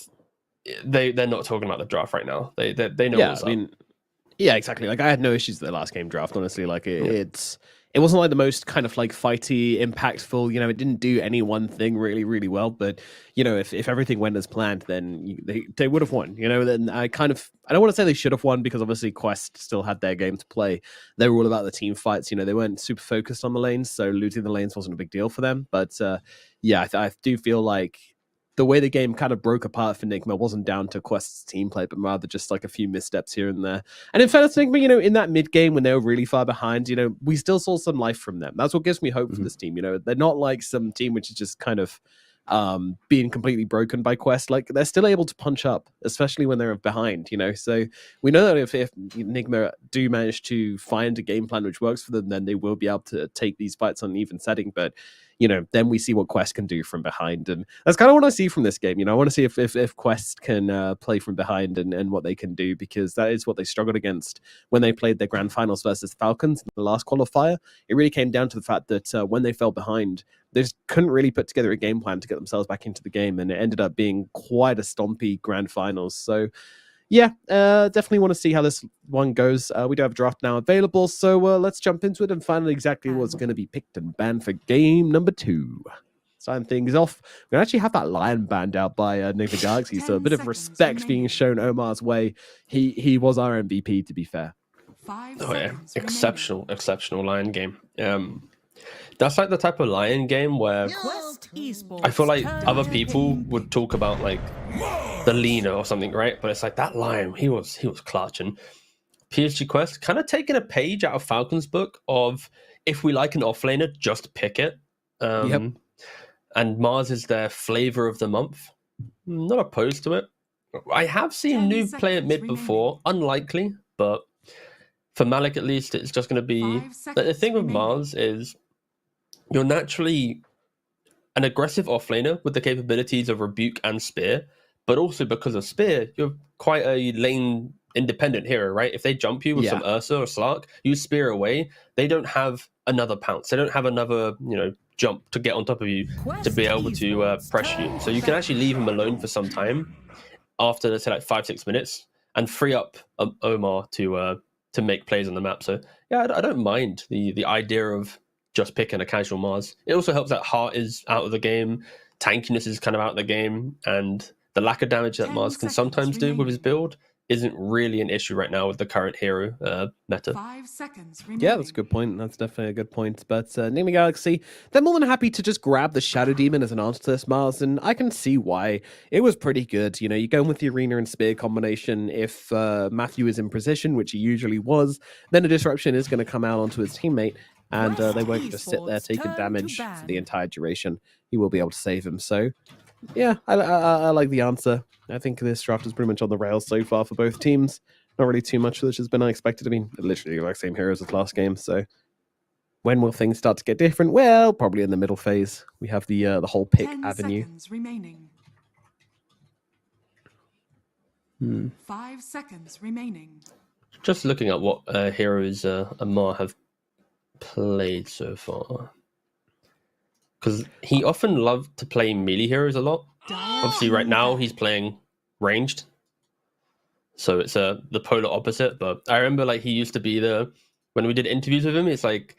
they're not talking about the draft right now. They know what's up. Yeah, exactly. Like, I had no issues with the last game draft, honestly. Like, it wasn't like the most kind of like fighty, impactful. It didn't do any one thing really, really well. But if everything went as planned, then they would have won. Then I don't want to say they should have won, because obviously Quest still had their game to play. They were all about the team fights. They weren't super focused on the lanes, so looting the lanes wasn't a big deal for them. But I do feel like the way the game kind of broke apart for Nigma wasn't down to Quest's team play, but rather just like a few missteps here and there. And in fairness, Nigma, in that mid game when they were really far behind, we still saw some life from them. That's what gives me hope for this team. They're not like some team which is just kind of being completely broken by Quest. Like, they're still able to punch up, especially when they're behind. So we know that if Nigma do manage to find a game plan which works for them, then they will be able to take these fights on an even setting. But then we see what Quest can do from behind. And that's kind of what I see from this game. I want to see if Quest can play from behind and what they can do, because that is what they struggled against when they played their grand finals versus Falcons in the last qualifier. It really came down to the fact that when they fell behind, they just couldn't really put together a game plan to get themselves back into the game, and it ended up being quite a stompy grand finals. So yeah, definitely want to see how this one goes. We do have a draft now available, so let's jump into it and find out exactly what's going to be picked and banned for game number 2. Starting things off, we actually have that lion banned out by Nigma Galaxy, so a bit of respect being shown Omar's way. He was our MVP, to be fair. Oh yeah, exceptional lion game. That's like the type of lion game where I feel like other people would talk about like the leaner or something, right? But it's like that lion, he was clutching. PSG Quest kind of taking a page out of Falcon's book of, if we like an offlaner, just pick it. Yep. And Mars is their flavor of the month. Not opposed to it. I have seen Noob play at mid before, unlikely, but for Malik at least, it's just going to be... The thing with Mars is you're naturally an aggressive offlaner with the capabilities of Rebuke and Spear, but also because of Spear, you're quite a lane independent hero, right? If they jump you with some Ursa or Slark, you Spear away, they don't have another pounce. They don't have another, jump to get on top of you to be able to pressure you. So you can actually leave him alone for some time after, let's say, like 5-6 minutes and free up Omar to make plays on the map. So yeah, I don't mind the idea of just picking a casual Mars. It also helps that Heart is out of the game, tankiness is kind of out of the game, and the lack of damage that Mars can sometimes do with his build isn't really an issue right now with the current hero meta. 5 seconds remaining. Yeah, that's a good point. That's definitely a good point. But Nigma Galaxy, they're more than happy to just grab the Shadow Demon as an answer to this, Mars, and I can see why. It was pretty good. You go with the Arena and Spear combination. If Matthew is in position, which he usually was, then a disruption is going to come out onto his teammate, and they won't just sit there taking damage for the entire duration. He will be able to save him. So yeah, I like the answer. I think this draft is pretty much on the rails so far for both teams. Not really too much, which has been unexpected. I mean, literally like same heroes as last game. So when will things start to get different? Well, probably in the middle phase. We have the whole pick 10 avenue. seconds remaining. 5 seconds remaining. Just looking at what heroes Amar have played so far, because he often loved to play melee heroes a lot. Obviously right now he's playing ranged, so it's the polar opposite. But I remember like he used to be when we did interviews with him, it's like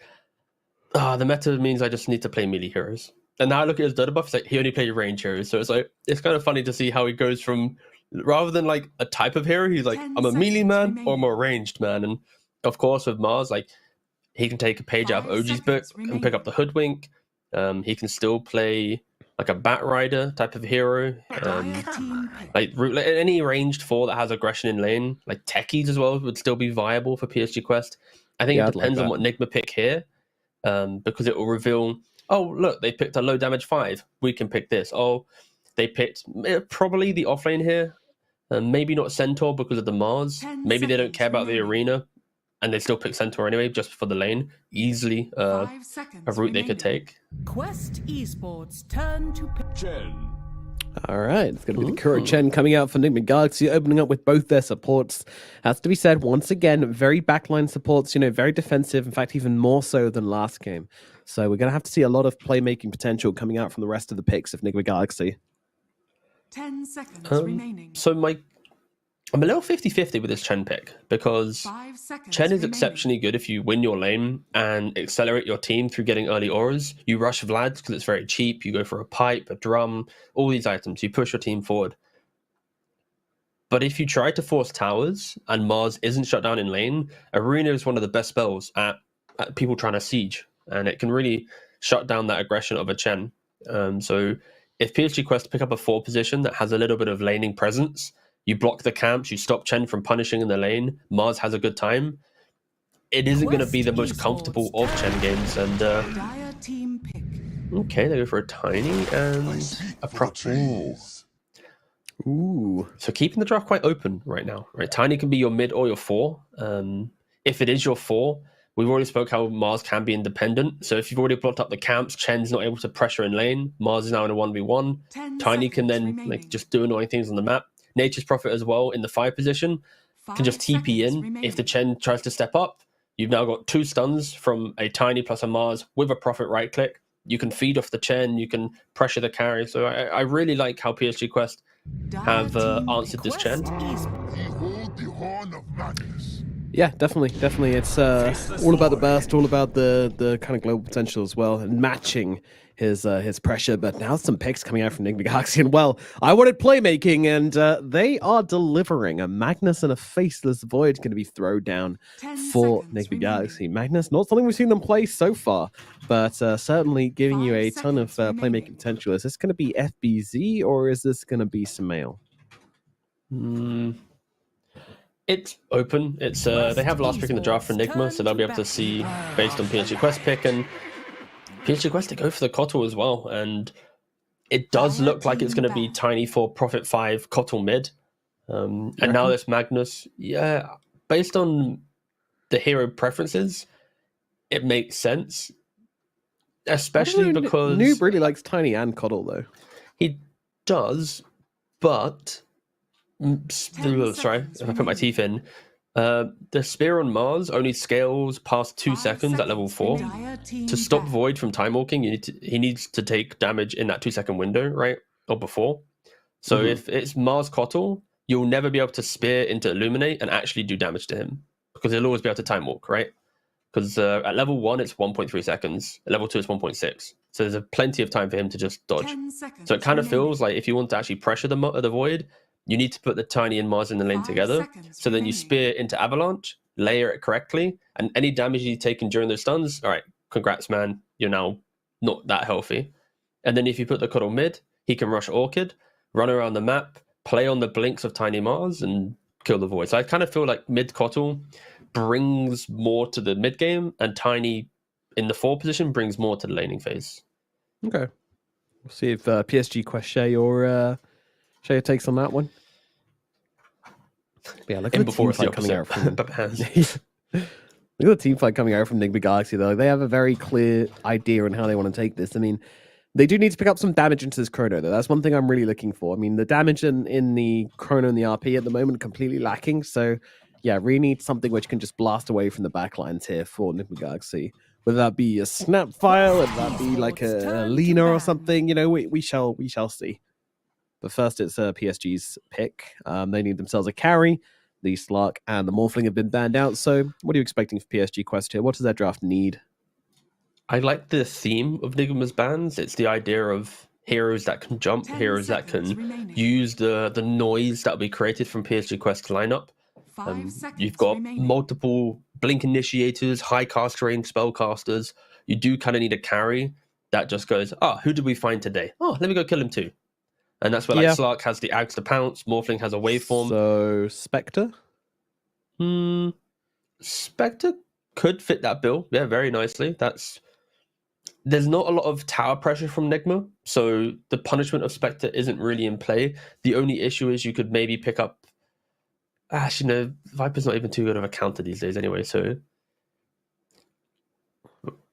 the meta means I just need to play melee heroes. And now I look at his Dota buff, it's like he only played range heroes. So it's like it's kind of funny to see how he goes from, rather than like a type of hero, he's like, I'm a melee man or I'm a ranged man. And of course with Mars, like he can take a page out of OG's book and pick up the Hoodwink. He can still play like a Bat Rider type of hero. Like any ranged 4 that has aggression in lane, like techies as well, would still be viable for PSG Quest. I think it depends on what Nigma pick here, because it will reveal, oh, look, they picked a low damage 5. We can pick this. Oh, they picked probably the offlane here. Maybe not Centaur because of the Mars. Maybe they don't care about the arena, and they still pick Centaur anyway, just for the lane. Easily a route they could take. Quest Esports turn to Chen. All right, it's going to be the Kuro Chen coming out for Nigma Galaxy, opening up with both their supports. Has to be said, once again, very backline supports, very defensive, in fact, even more so than last game. So we're going to have to see a lot of playmaking potential coming out from the rest of the picks of Nigma Galaxy. 10 seconds remaining. So I'm a little 50-50 with this Chen pick, because Chen is exceptionally good if you win your lane and accelerate your team through getting early auras. You rush Vlad because it's very cheap. You go for a pipe, a drum, all these items. You push your team forward. But if you try to force towers and Mars isn't shut down in lane, Arena is one of the best spells at people trying to siege. And it can really shut down that aggression of a Chen. So if PSG Quest pick up a 4 position that has a little bit of laning presence, you block the camps, you stop Chen from punishing in the lane, Mars has a good time, it isn't going to be the most comfortable of Chen games. And okay, they go for a Tiny and a Prop. Ooh. So keeping the draft quite open right now. Right, Tiny can be your mid or your 4. If it is your 4, we've already spoke how Mars can be independent. So if you've already blocked up the camps, Chen's not able to pressure in lane. Mars is now in a 1v1. 10 Tiny can seconds then remaining. just do annoying things on the map. Nature's Prophet as well in the 5 position can just 5 TP in. seconds If the remaining. Chen tries to step up, you've now got 2 stuns from a Tiny plus a Mars with a Prophet right click. You can feed off the Chen, you can pressure the carry. So I really like how PSG Quest have answered this Chen. Behold the horn of madness. Yeah, definitely. It's all about the burst, all about the kind of global potential as well, and matching his pressure. But now some picks coming out from Nigma Galaxy, and well, I wanted playmaking, and they are delivering. A Magnus and a Faceless Void going to be thrown down 10 for seconds Nigma remaining. Galaxy. Magnus, not something we've seen them play so far, but certainly giving you 5 a ton of seconds playmaking remaining. potential. Is this going to be FBZ or is this going to be Samael? It's open. It's they have last pick in the draft for Enigma, so they'll be able to see based on PSG Quest pick, and PSG Quest to go for the Kotl as well. And it does look like it's going to be Tiny for Profit 5 Kotl mid. And now this Magnus, yeah, based on the hero preferences, it makes sense. Especially because Noob really likes Tiny and Coddle though. he does, but sorry, if I put my teeth in. The spear on Mars only scales past 2 seconds at level 4. To stop Void from time walking, he needs to take damage in that 2-second window, right? Or before. So if it's Mars Kotl, you'll never be able to spear into Illuminate and actually do damage to him. Because he'll always be able to time walk, right? Because at level 1, it's 1.3 seconds. At level 2, it's 1.6. So there's plenty of time for him to just dodge. So it kind of feels like if you want to actually pressure the Void, you need to put the Tiny and Mars in the lane 5 together. seconds So then you remaining. spear into Avalanche, layer it correctly, and any damage you've taken during those stuns, all right, congrats, man. You're now not that healthy. And then if you put the Kotl mid, he can rush Orchid, run around the map, play on the blinks of Tiny Mars, and kill the Void. So I kind of feel like mid Kotl brings more to the mid game, and Tiny in the 4 position brings more to the laning phase. Okay. We'll see if PSG Quest share your takes on that one. Yeah, look at And the before team it's the fight coming out from But hands. Look at the team fight coming out from Nigma Galaxy though. They have a very clear idea on how they want to take this. I mean, they do need to pick up some damage into this chrono though. That's one thing I'm really looking for. I mean, the damage in the chrono and the RP at the moment completely lacking. So yeah, really need something which can just blast away from the backlines here for Nigma Galaxy. Whether that be a Snapfire, whether that be like a Lena or something, you know, we shall see. But first, it's PSG's pick. They need themselves a carry. The Slark and the Morphling have been banned out. So, what are you expecting for PSG Quest here? What does their draft need? I like the theme of Nigma's bans. It's the idea of heroes that can jump, 10 heroes that seconds can remaining. use the noise that will be created from PSG Quest lineup. 5 seconds You've got remaining. multiple blink initiators, high cast range spellcasters. You do kind of need a carry that just goes, who did we find today? Oh, let me go kill him too. And that's where like Yeah. Slark has the Axe to Pounce, Morphling has a waveform. So, Spectre? Spectre could fit that bill, yeah, very nicely. There's not a lot of tower pressure from Nigma, so the punishment of Spectre isn't really in play. The only issue is you could maybe pick up. Actually, no, Viper's not even too good of a counter these days anyway, so.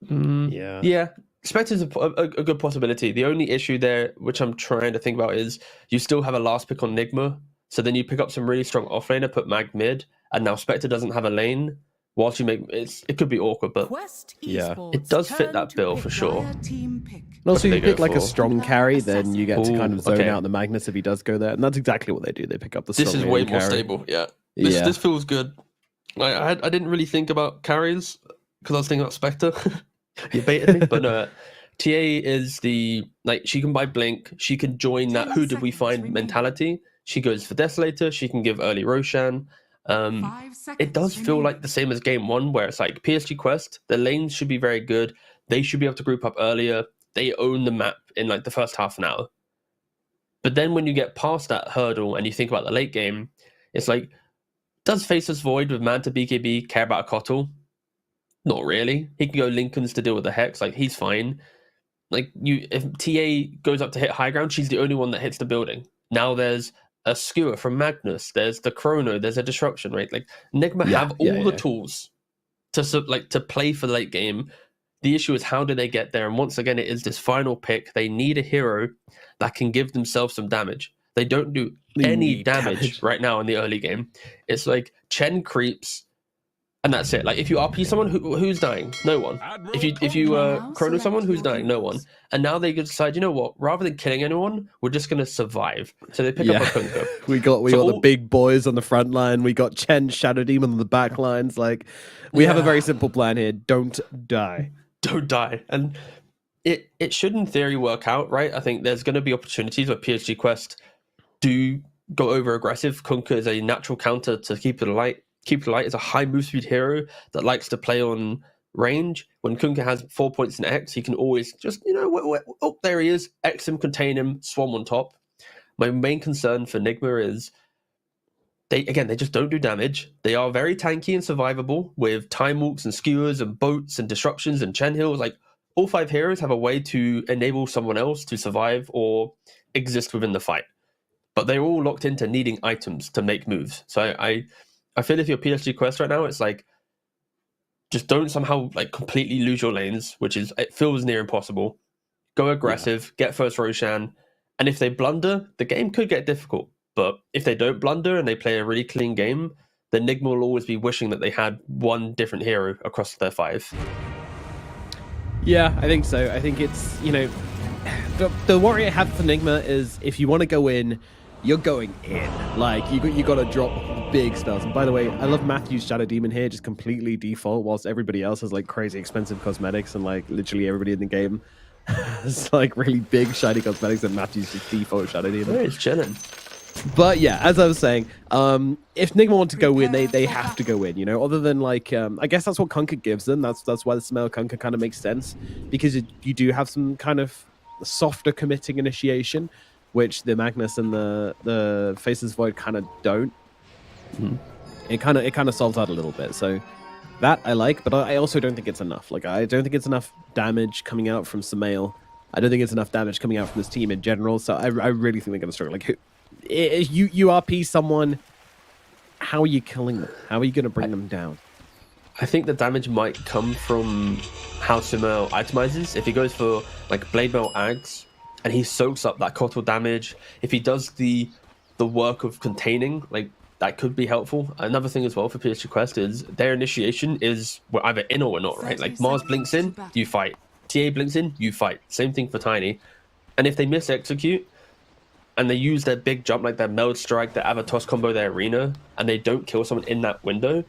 Yeah, Spectre's a good possibility. The only issue there, which I'm trying to think about, is you still have a last pick on Nigma, so then you pick up some really strong offlaner, put Mag mid, and now Spectre doesn't have a lane. Whilst you make it could be awkward, but Quest Yeah. Esports It does fit turn that to bill pick for sure. Dire team pick. And also, did you they pick go like a for? strong carry, then you get to kind Ooh, of zone okay. out the Magnus if he does go there. And that's exactly what they do. They pick up the this strong is way laning more carry. stable. Yeah, Yeah. this feels good. I didn't really think about carries because I was thinking about Spectre. You baited me, but no. TA is she can buy Blink. She can join that 10 who did we seconds find remaining. mentality. She goes for Desolator. She can give early Roshan. 5 seconds It does feel like the same as game 1, where it's like PSG Quest, the lanes should be very good. They should be able to group up earlier. They own the map in like the first half an hour. But then when you get past that hurdle and you think about the late game, it's like, does Faceless Void with Manta BKB care about a Kotl? Not really. He can go Lincolns to deal with the Hex. Like, he's fine. Like, if TA goes up to hit high ground, she's the only one that hits the building. Now there's a Skewer from Magnus. There's the Chrono. There's a Disruption, right? Like, Nigma have all the tools to play for the late game. The issue is how do they get there? And once again, it is this final pick. They need a hero that can give themselves some damage. They don't do any damage right now in the early game. It's like Chen creeps, and that's it. Like if you RP someone, who's dying? No one. If you chrono someone, who's dying? No one. And now they decide, you know what? Rather than killing anyone, we're just gonna survive. So they pick up a Kunkka. We got the big boys on the front line. We got Chen, Shadow Demon on the back lines. Like we have a very simple plan here. Don't die. Don't die. And it should in theory work out, right? I think there's going to be opportunities where PSG Quest do go over aggressive. Kunkka is a natural counter to keep it light. Keep it light is a high move speed hero that likes to play on range. When Kunkka has 4 points in X, he can always just, oh, there he is. X him, contain him, swarm on top. My main concern for Nigma is they just don't do damage. They are very tanky and survivable with time walks and skewers and boats and disruptions and Chen Hills. Like all 5 heroes have a way to enable someone else to survive or exist within the fight. But they're all locked into needing items to make moves. So I feel if you're PSG Quest right now, it's like just don't somehow like completely lose your lanes, it feels near impossible. Go aggressive, get first Roshan, and if they blunder, the game could get difficult. But if they don't blunder and they play a really clean game, then Nigma will always be wishing that they had one different hero across their 5. Yeah, I think so. I think it's, the worry I have for Nigma is if you want to go in, you're going in. Like, you got to drop big spells. And by the way, I love Matthew's Shadow Demon here, just completely default, whilst everybody else has, like, crazy expensive cosmetics, and, like, literally everybody in the game has, like, really big shiny cosmetics, and Matthew's just default Shadow Demon. It's chilling. But yeah, as I was saying, if Nigma want to go in, they have to go in, other than like, I guess that's what Kunkka gives them. That's why the smell Kunkka kind of makes sense, because you do have some kind of softer committing initiation, which the Magnus and the Faceless Void kind of don't. It kind of solves that a little bit. So that I like, but I also don't think it's enough. Like, I don't think it's enough damage coming out from Samael. I don't think it's enough damage coming out from this team in general. So I really think they're going to struggle. Like, you RP someone, how are you killing them? How are you going to bring them down? I think the damage might come from how Samael itemizes. If he goes for like Blade Mail Ags and he soaks up that Kotl damage, if he does the work of containing, like that could be helpful. Another thing as well for PSG Quest is their initiation is we're either in or we're not, right? Like Mars blinks in, you fight. TA blinks in, you fight. Same thing for Tiny. And if they miss execute and they use their big jump, like their Meld Strike, their Avatos combo, their Arena, and they don't kill someone in that window,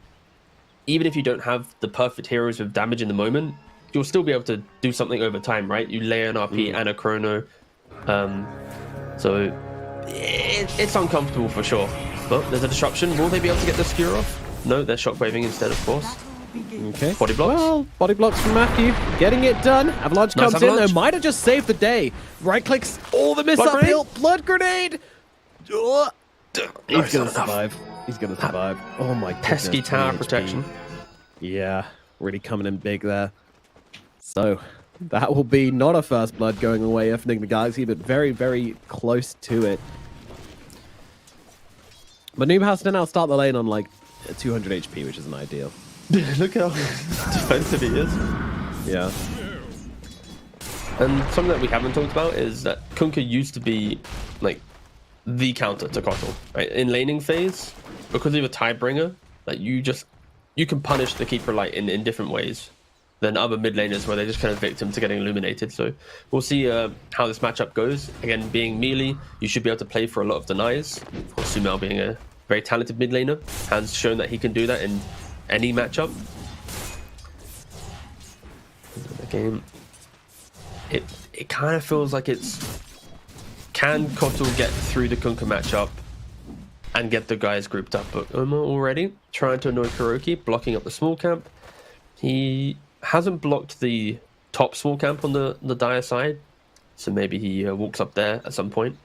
even if you don't have the perfect heroes with damage in the moment, you'll still be able to do something over time, right? You layer an RP and a chrono. So it's uncomfortable for sure. But there's a disruption. Will they be able to get the skewer off? No, they're shockwaving instead, of course. Okay. Body blocks. Well, body blocks from Matthew. Getting it done. Avalanche Nice comes Avalanche. in. They might have just saved the day. Right clicks. All the miss Blood uphill. Blood grenade. Oh. He's it's going not to survive. He's going to survive. Oh my goodness. Pesky tower PHP. protection. Yeah. Really coming in big there. So that will be not a first blood going away for Enigma Galaxy, but very, very close to it. But Noob has to now start the lane on like 200 HP, which isn't ideal. Look how defensive he is. Yeah. And something that we haven't talked about is that Kunkka used to be like the counter to Kotl, right? In laning phase, because of a Tidebringer, like you can punish the Keeper Light in different ways than other mid laners where they're just kind of victim to getting illuminated. So we'll see how this matchup goes. Again, being melee, you should be able to play for a lot of denies. Of course, Sumail being a very talented mid laner has shown that he can do that in any matchup. The game, it kind of feels like it's, can Kotl get through the Kunkka matchup and get the guys grouped up? But Omar already trying to annoy Kuroki, blocking up the small camp. He hasn't blocked the top small camp on the dire side, so maybe he walks up there at some point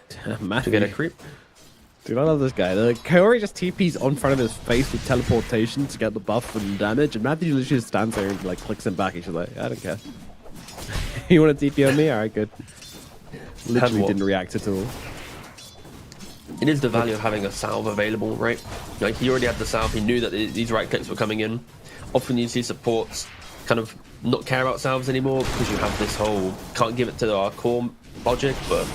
to get a creep. Dude, I love this guy. The Kaori just TP's on front of his face with teleportation to get the buff and damage, and Matthew literally just stands there and like clicks him back. He's just like, I don't care. You want to TP on me? Alright, good. Literally didn't react at all. it is the value of having a salve available, right? Like, he already had the salve, he knew that these right clicks were coming in. Often you see supports kind of not care about salves anymore because you have this whole can't give it to our core logic, but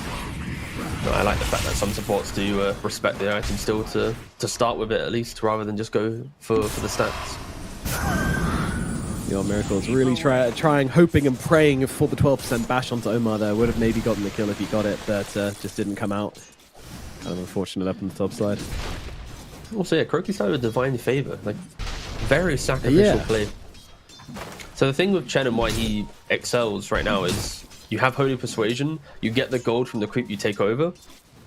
no, I like the fact that some supports do respect the item still to start with it at least, rather than just go for the stats. Your Miracle's really trying, hoping and praying for the 12% bash onto Omar there. Would have maybe gotten the kill if he got it, but just didn't come out. Kind of unfortunate up on the top side. Also, yeah, Croaky started with Divine Favor, like very sacrificial play. So the thing with Chen and why he excels right now is you have Holy Persuasion, you get the gold from the creep you take over.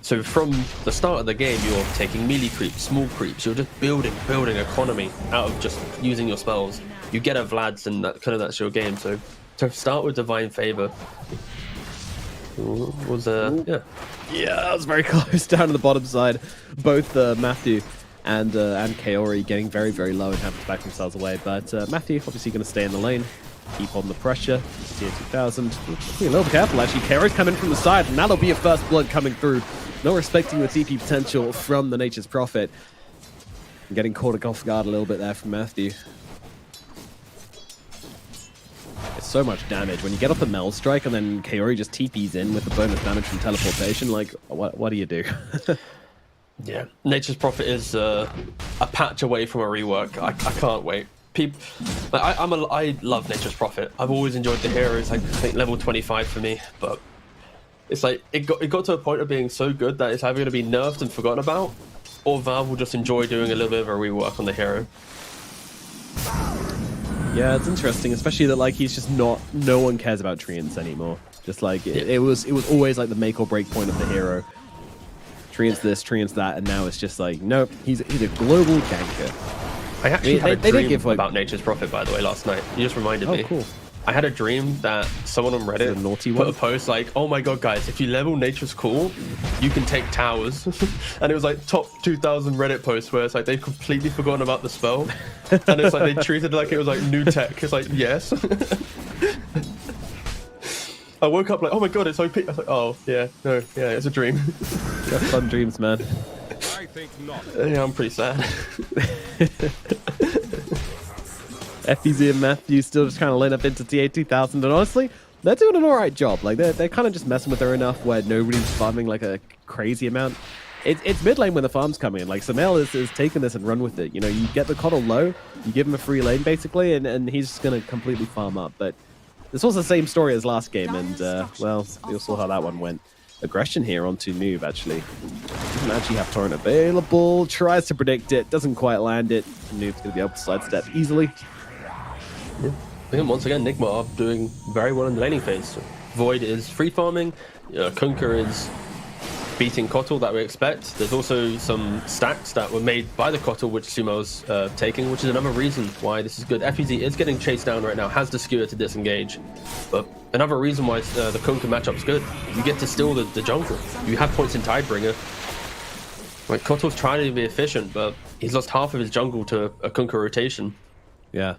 So from the start of the game, you're taking melee creeps, small creeps, you're just building economy out of just using your spells. You get a Vlad's and that's your game. So to start with Divine Favor was yeah, that was very close. Down to the bottom side, both Matthew and Kaori getting very, very low and having to back themselves away. But Matthew obviously going to stay in the lane, keep on the pressure. Tier 2000, be a little bit careful actually. Kaori's coming from the side, and that'll be a first blood coming through. Not respecting the TP potential from the Nature's Prophet. And getting caught off guard a little bit there from Matthew. It's so much damage. When you get off the Mel Strike and then Kaori just TPs in with the bonus damage from teleportation, like, what do you do? Yeah, Nature's Prophet is a patch away from a rework. I can't wait. People, like, I love Nature's Prophet. I've always enjoyed the hero. It's like, I think level 25 for me, but it's like it got to a point of being so good that it's either going to be nerfed and forgotten about, or Valve will just enjoy doing a little bit of a rework on the hero. Yeah, it's interesting, especially that like he's just no one cares about Treants anymore. Just like it was always like the make or break point of the hero. Treants this, Treants that, and now it's just like nope, he's a global ganker. I actually had a dream like, about Nature's Prophet, by the way, last night. You just reminded me. Oh, cool. I had a dream that someone on Reddit put a post like, oh my god guys, if you level Nature's Call, you can take towers. And it was like top 2,000 Reddit posts where it's like they've completely forgotten about the spell. And it's like they treated it like it was like new tech. It's like, yes. I woke up like, oh my god, it's OP. I was like, oh yeah, no, yeah, it's a dream. You have fun dreams, man. I think not. Yeah, I'm pretty sad. FPZ and Matthew still just kind of line up into TA 2000, and honestly, they're doing an alright job. Like they're kind of just messing with her enough where nobody's farming like a crazy amount. It's mid lane when the farm's coming in. Like Samel is taking this and run with it. You know, you get the Coddle low, you give him a free lane basically, and he's just gonna completely farm up. But this was the same story as last game, and well, you saw how that one went. Aggression here onto Noob actually. Doesn't actually have Torrent available. Tries to predict it, doesn't quite land it. Noob's gonna be able to sidestep easily. Yeah. And once again, Nigma are doing very well in the laning phase. Void is free farming, Kunkka is beating Kotl that we expect. There's also some stacks that were made by the Kotl which Sumo's taking, which is another reason why this is good. FEZ is getting chased down right now, has the skewer to disengage. But another reason why the Kunkka matchup's good, you get to steal the jungle. You have points in Tidebringer. Like, Kotl's trying to be efficient, but he's lost half of his jungle to a Kunkka rotation. Yeah.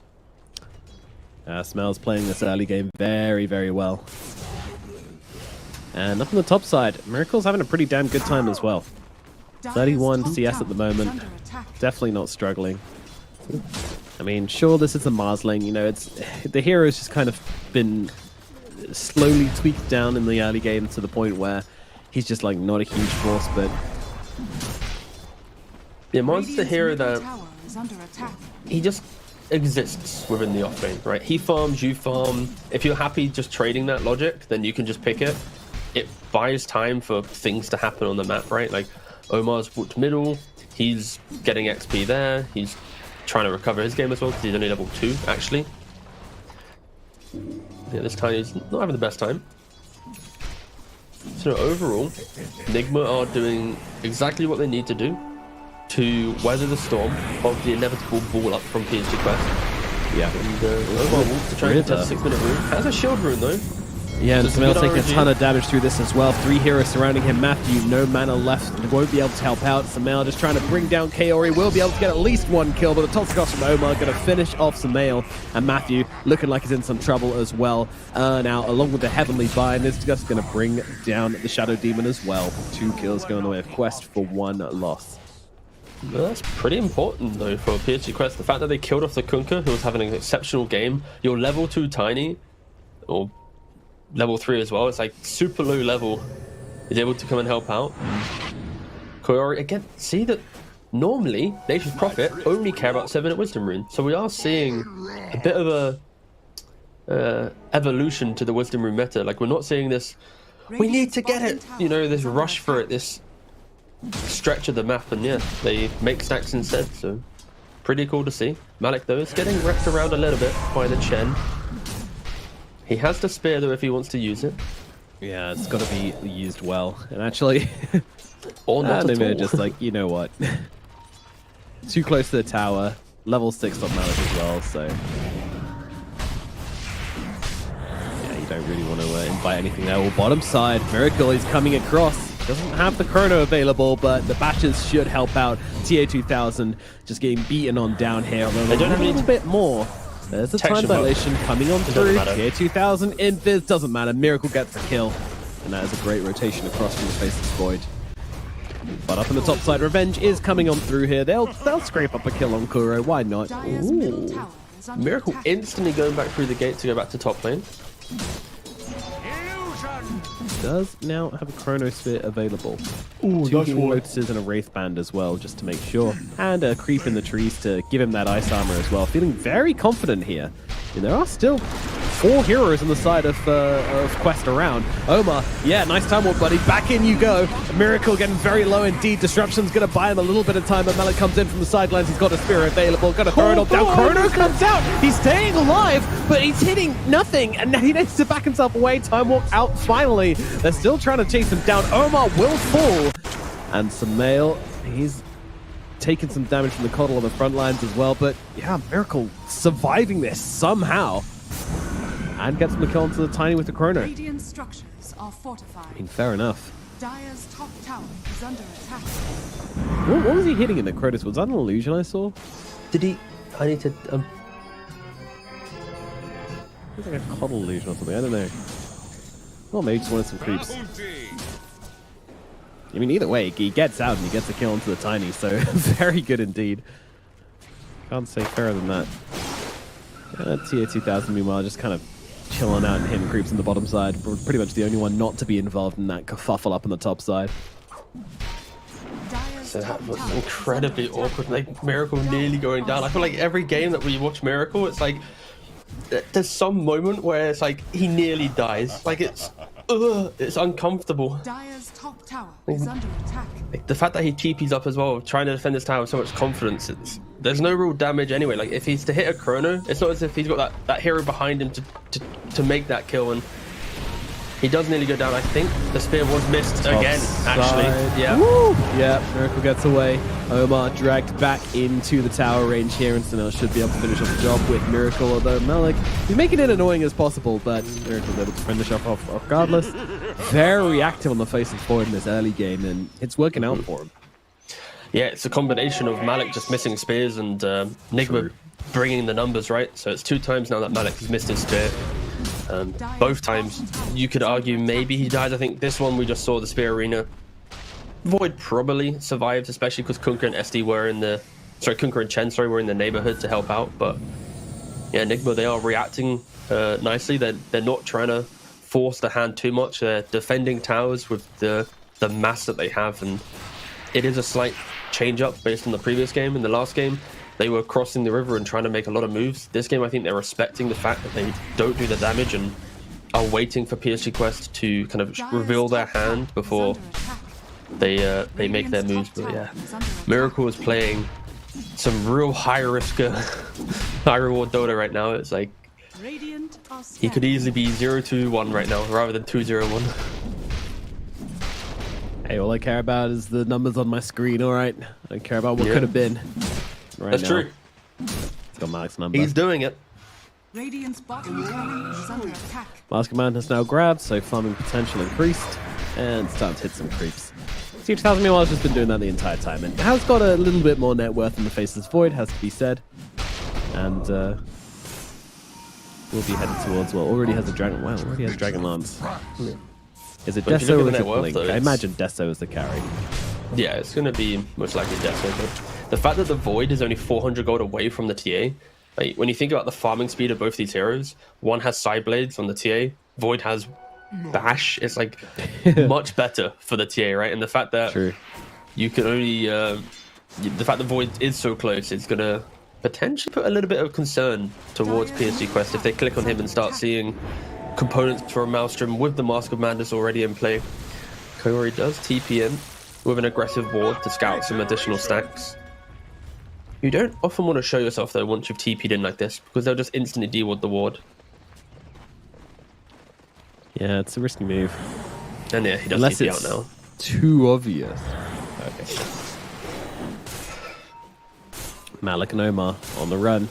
Smel's playing this early game very, very well. And up on the top side, Miracle's having a pretty damn good time as well. 31 CS at the moment. Definitely not struggling. I mean, sure, this is a Mars lane. You know, it's the hero's just kind of been slowly tweaked down in the early game to the point where he's just like not a huge force, but yeah, Mars is the hero that he just exists within the offlane, right? He farms, you farm. If you're happy just trading that logic, then you can just pick it. It buys time for things to happen on the map, right? Like Omar's walked middle, he's getting XP there, he's trying to recover his game as well because he's only level 2 actually. Yeah, this time he's not having the best time. So overall, Nigma are doing exactly what they need to do to weather the storm of the inevitable ball up from PSG Quest. yeah. And Omar wants to try and contest 6-minute rune. Has a shield rune though. Yeah, and Just a Samel good taking a RNG. ton of damage through this as well. 3 heroes surrounding him. Matthew, no mana left, won't be able to help out. Samel just trying to bring down Kaori, will be able to get at least 1 kill, but the toss across from Omar going to finish off Samel. And Matthew looking like he's in some trouble as well. Now, along with the Heavenly Bind, this is just going to bring down the Shadow Demon as well. 2 kills going away of Quest for 1 loss. Well, that's pretty important though for PSG Quest. The fact that they killed off the Kunkka, who was having an exceptional game. Your level 2 Tiny, or level 3 as well, it's like super low level, is able to come and help out. Kaori, again, see that normally Nature's Prophet only care about 7 at Wisdom Rune. So we are seeing a bit of a evolution to the Wisdom Rune meta. Like, we're not seeing this, we need to get it, you know, this rush for it, this stretch of the map, and yeah, they make stacks instead, so pretty cool to see. Malik though is getting wrecked around a little bit by the Chen. He has the spear though if he wants to use it. Yeah, it's got to be used well. And actually, Or not they at may all. just like, you know what? Too close to the tower. Level 6 on Malik as well, so yeah, you don't really want to invite anything there. Well, bottom side, Miracle is coming across. Doesn't have the chrono available, but the batches should help out. TA2000 just getting beaten on down here. Although They don't have a any little bit more. There's a time protection, but dilation coming on it through. doesn't matter. TA2000 invis, doesn't matter. Miracle gets the kill. And that is a great rotation across from the Faceless Void. But up on the top side, Revenge is coming on through here. They'll scrape up a kill on Kuro. Why not? Dire's middle Ooh. tower is under Miracle attack. instantly going back through the gate to go back to top lane. Does now have a Chronosphere available. Ooh, 2 healing lotuses and a Wraith Band as well, just to make sure. And a creep in the trees to give him that ice armor as well. Feeling very confident here. And there are still 4 heroes on the side of Quest around. Omar, yeah, nice time walk, buddy. Back in you go. Miracle getting very low indeed. Disruption's going to buy him a little bit of time, but Malik comes in from the sidelines. He's got a spear available. Got to throw it all down. Chrono comes out. He's staying alive, but he's hitting nothing. And now he needs to back himself away. Time walk out finally. They're still trying to chase him down. Omar will fall. And Samael, he's taking some damage from the Coddle on the front lines as well. But yeah, Miracle surviving this somehow. And gets the kill onto the Tiny with the Chrono. Radiant structures are fortified. I mean, fair enough. Dire's top tower is under attack. What was he hitting in the Crotus? Was that an illusion I saw? Did he? I need to. It's like a Coddle illusion or something. I don't know. Well, maybe just wanted some creeps. I mean, either way, he gets out and he gets a kill onto the Tiny, so very good indeed. Can't say fairer than that. TA2000, meanwhile, just kind of chilling out and hitting creeps on the bottom side. We're pretty much the only one not to be involved in that kerfuffle up on the top side. Dire's So top that was tower is incredibly under attack. awkward. Like, Miracle nearly going down. I feel like every game that we watch Miracle, it's like there's some moment where it's like he nearly dies. Like it's uncomfortable. Dire's top tower is under attack. Like, the fact that he TP's up as well, trying to defend his tower with so much confidence, there's no real damage anyway. Like, if he's to hit a chrono, it's not as if he's got that hero behind him to make that kill, and he does nearly go down. I think the spear was missed again, actually. Yeah. Woo! Yeah, Miracle gets away. Omar dragged back into the tower range here, and Sunil should be able to finish off the job with Miracle, although Malik, he's making it annoying as possible, but Miracle's able to finish off regardless. Very active on the face of Void in this early game, and it's working out for him. Yeah, it's a combination of Malik just missing spears and Nigma bringing the numbers, right? So it's 2 times now that Malik has missed his spear. Both times, you could argue maybe he dies. I think this one we just saw the spear arena. Void probably survived, especially because Kunkka and SD were in the... Sorry, Kunkka and Chen, were in the neighborhood to help out. But yeah, Nigma, they are reacting nicely. They're not trying to force the hand too much. They're defending towers with the mass that they have. And it is a slight change up based on the previous game. In the last game, they were crossing the river and trying to make a lot of moves. This game, I think they're respecting the fact that they don't do the damage and are waiting for PSG Quest to kind of reveal their hand before they make their moves. But yeah, Miracle is playing some real high risk, high reward Dota right now. It's like Radiant are he could easily be 0-2-1 right now rather than 2-0-1. Hey, all I care about is the numbers on my screen, alright? I don't care about what Yeah. could have been. Right That's now. true. It's got Malik's number. He's doing it. Radiant's bottom tower is under attack. Mask Command has now grabbed, so farming potential increased, and starting to hit some creeps. Siege 1000 meanwhile has just been doing that the entire time, and has got a little bit more net worth in the Faceless Void, has to be said. And we'll be headed towards, well, already has a Dragon, wow, already has Dragon Lance. Is it But if you Deso look or at is the it net worth, Blink? though, I it's- imagine Deso is the carry. Yeah, it's going to be most likely Deso. But the fact that the Void is only 400 gold away from the TA, like when you think about the farming speed of both these heroes, one has Side Blades on the TA, Void has Bash. It's like much better for the TA, right? And the fact that True. you can only, the fact that Void is so close, it's going to potentially put a little bit of concern towards PSG Quest if they click on him and start seeing components for a Maelstrom with the Mask of Madness already in play. Kaori does TP in with an aggressive ward to scout some additional stacks. You don't often want to show yourself though once you've TP'd in like this, because they'll just instantly de-ward the ward. Yeah, it's a risky move. And yeah, he does Unless TP it's out now. too obvious. Okay. Malik and Omar on the run.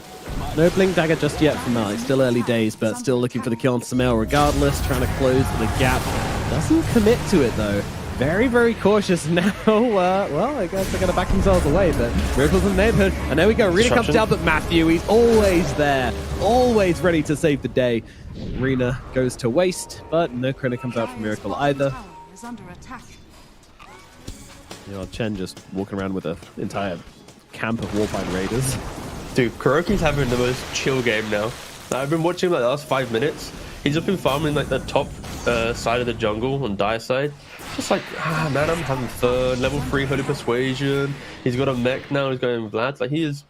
No Blink Dagger just yet from Malik. Still early days, but still looking for the kill on Samel regardless. Trying to close the gap. Doesn't commit to it though. Very, very cautious now. Well, I guess they're going to back themselves away, but Miracles in the neighborhood. And there we go. Rena comes down, but Matthew, he's always there. Always ready to save the day. Rena goes to waste, but no credit comes out from Miracle either. Tower is under attack. You know, Chen just walking around with an entire camp of Warpine Raiders. Dude, Kuroki's having the most chill game now. Like, I've been watching like the last 5 minutes. He's just been farming like the top side of the jungle on Dire side. Just like, man, I'm having fun. Level 3 Holy Persuasion. He's got a mech now. He's going with Vlad. Like he is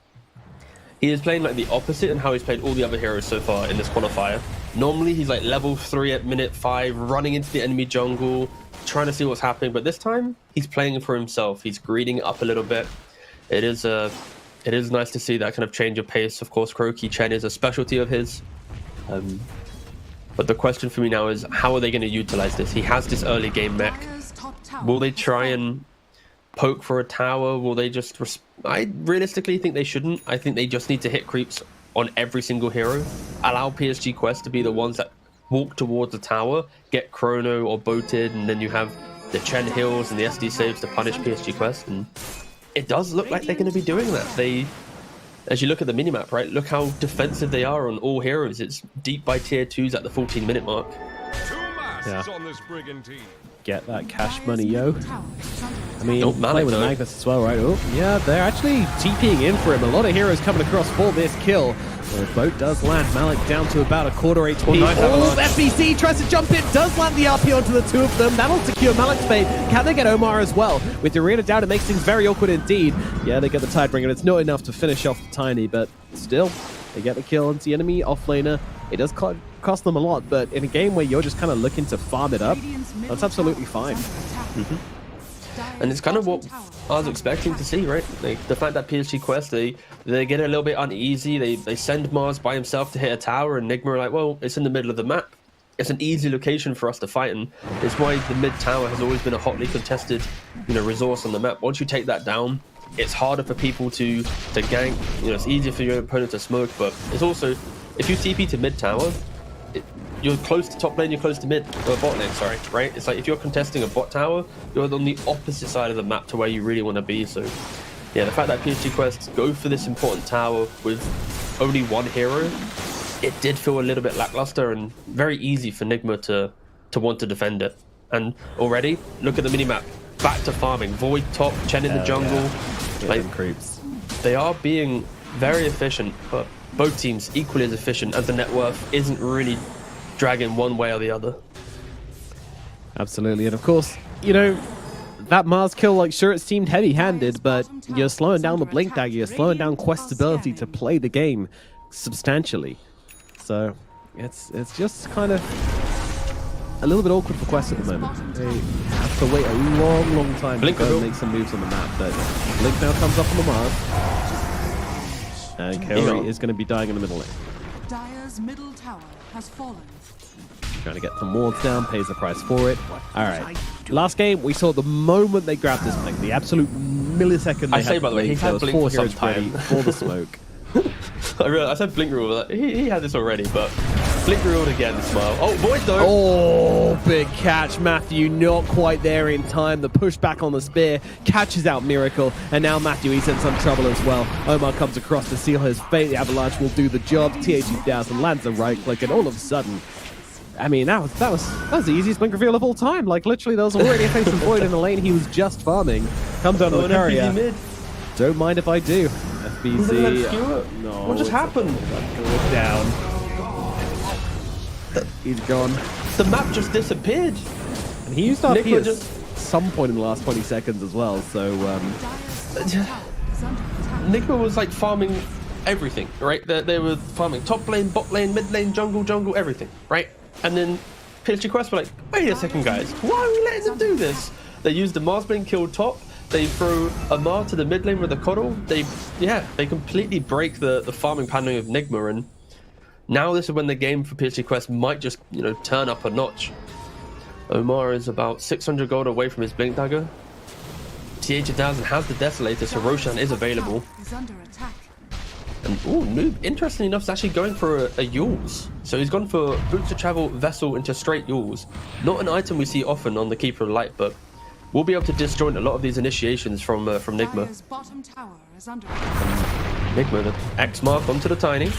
playing like the opposite and how he's played all the other heroes so far in this qualifier. Normally he's like level 3 at minute 5, running into the enemy jungle, trying to see what's happening. But this time he's playing for himself. He's greeding it up a little bit. It is nice to see that kind of change of pace. Of course, Kuroki Chen is a specialty of his. But the question for me now is, how are they going to utilize this? He has this early game mech. Dire's top tower Will they has try fallen. and poke for a tower? Will they just... I realistically think they shouldn't. I think they just need to hit creeps on every single hero. Allow PSG Quest to be the ones that walk towards the tower, get chrono or boated, and then you have the Chen heals and the SD saves to punish PSG Quest. And it does look like they're going to be doing that. As you look at the minimap, right, look how defensive they are on all heroes. It's deep by tier 2s at the 14-minute mark. Yeah. On this brigantine. Get that cash Dire's money, yo. middle tower is under I attack. mean, Oh, Malik, play with though. Magnus as well, right? Oh, yeah, they're actually TPing in for him. A lot of heroes coming across for this kill. The boat does land. Malik down to about a quarter HP. nice Oh, avalanche. FBC tries to jump in, does land the RP onto the two of them. That'll secure Malik's fate. Can they get Omar as well? With the arena down, it makes things very awkward indeed. Yeah, they get the Tidebringer. It's not enough to finish off the Tiny, but still, they get the kill into the enemy offlaner. It does cost them a lot, but in a game where you're just kind of looking to farm it up, Radiant's middle that's absolutely tower fine. is under attack. Dire's And it's kind of what bottom tower I was is expecting under to see, right? Like the fact that PSG Quest, they get a little bit uneasy. They send Mars by himself to hit a tower, and Nigma are like, well, it's in the middle of the map. It's an easy location for us to fight, and it's why the mid tower has always been a hotly contested, resource on the map. Once you take that down, it's harder for people to gank. It's easier for your opponent to smoke, but it's also, if you TP to mid tower, you're close to top lane, you're close to mid, or bot lane, sorry, right? It's like if you're contesting a bot tower, you're on the opposite side of the map to where you really want to be. So, yeah, the fact that PSG Quest go for this important tower with only one hero, it did feel a little bit lackluster and very easy for Nigma to want to defend it. And already, look at the minimap. Back to farming. Void top, Chen in the jungle. Get Like, them creeps. they are being very efficient, but both teams equally as efficient as the net worth isn't really dragging one way or the other. Absolutely, and of course, that Mars kill, like, sure, it seemed heavy-handed, but you're slowing down the Blink Dagger, you're slowing down Quest's ability to play the game substantially. So, it's just kind of a little bit awkward for Quest at the moment. They have to wait a long time Blink to go will. and make some moves on the map, but Blink now comes up on the Mars. And Kaori is going to be dying in the middle lane. Dire's middle tower has fallen. Trying to get some wards down, pays the price for it. All right. Last game, we saw the moment they grabbed this blink, the absolute millisecond they I say, had by the way, blink, he's there had was blink 4 for some heroes ready time. for the smoke. I realized, I said blink rule. Like, he had this already, but blink rule again. Smile. Oh, boys, don't. Oh, big catch. Matthew not quite there in time. The push back on the spear catches out Miracle, and now Matthew, he's in some trouble as well. Omar comes across to seal his fate. The Avalanche will do the job. TA2000 lands a right click, and all of a sudden, I mean, that was the easiest blink reveal of all time. Like, literally, there was already a face of Void in the lane. He was just farming. Comes out of the courier. Mid. Don't mind if I do. FBC. No. What just happened? Down. He's gone. The map just disappeared. And he used RP at just some point in the last 20 seconds as well, so... Nigma was like farming everything, right? They were farming top lane, bot lane, mid lane, jungle, everything, right? And then PSG Quest were like, wait a second, guys, why are we letting them do this? They used the Mars Blink kill top. They throw Amar to the mid lane with a coddle. They completely break the farming pattern of Nigma, and now this is when the game for PSG Quest might just, you know, turn up a notch. Omar is about 600 gold away from his Blink Dagger. TA2000 has the Desolator, so Roshan is available. And ooh, Noob, interestingly enough, is actually going for a Yules. So he's gone for Boots to Travel, Vessel into straight Yules. Not an item we see often on the Keeper of Light, but we'll be able to disjoint a lot of these initiations from Nigma. Nigma, the X mark onto the Tiny.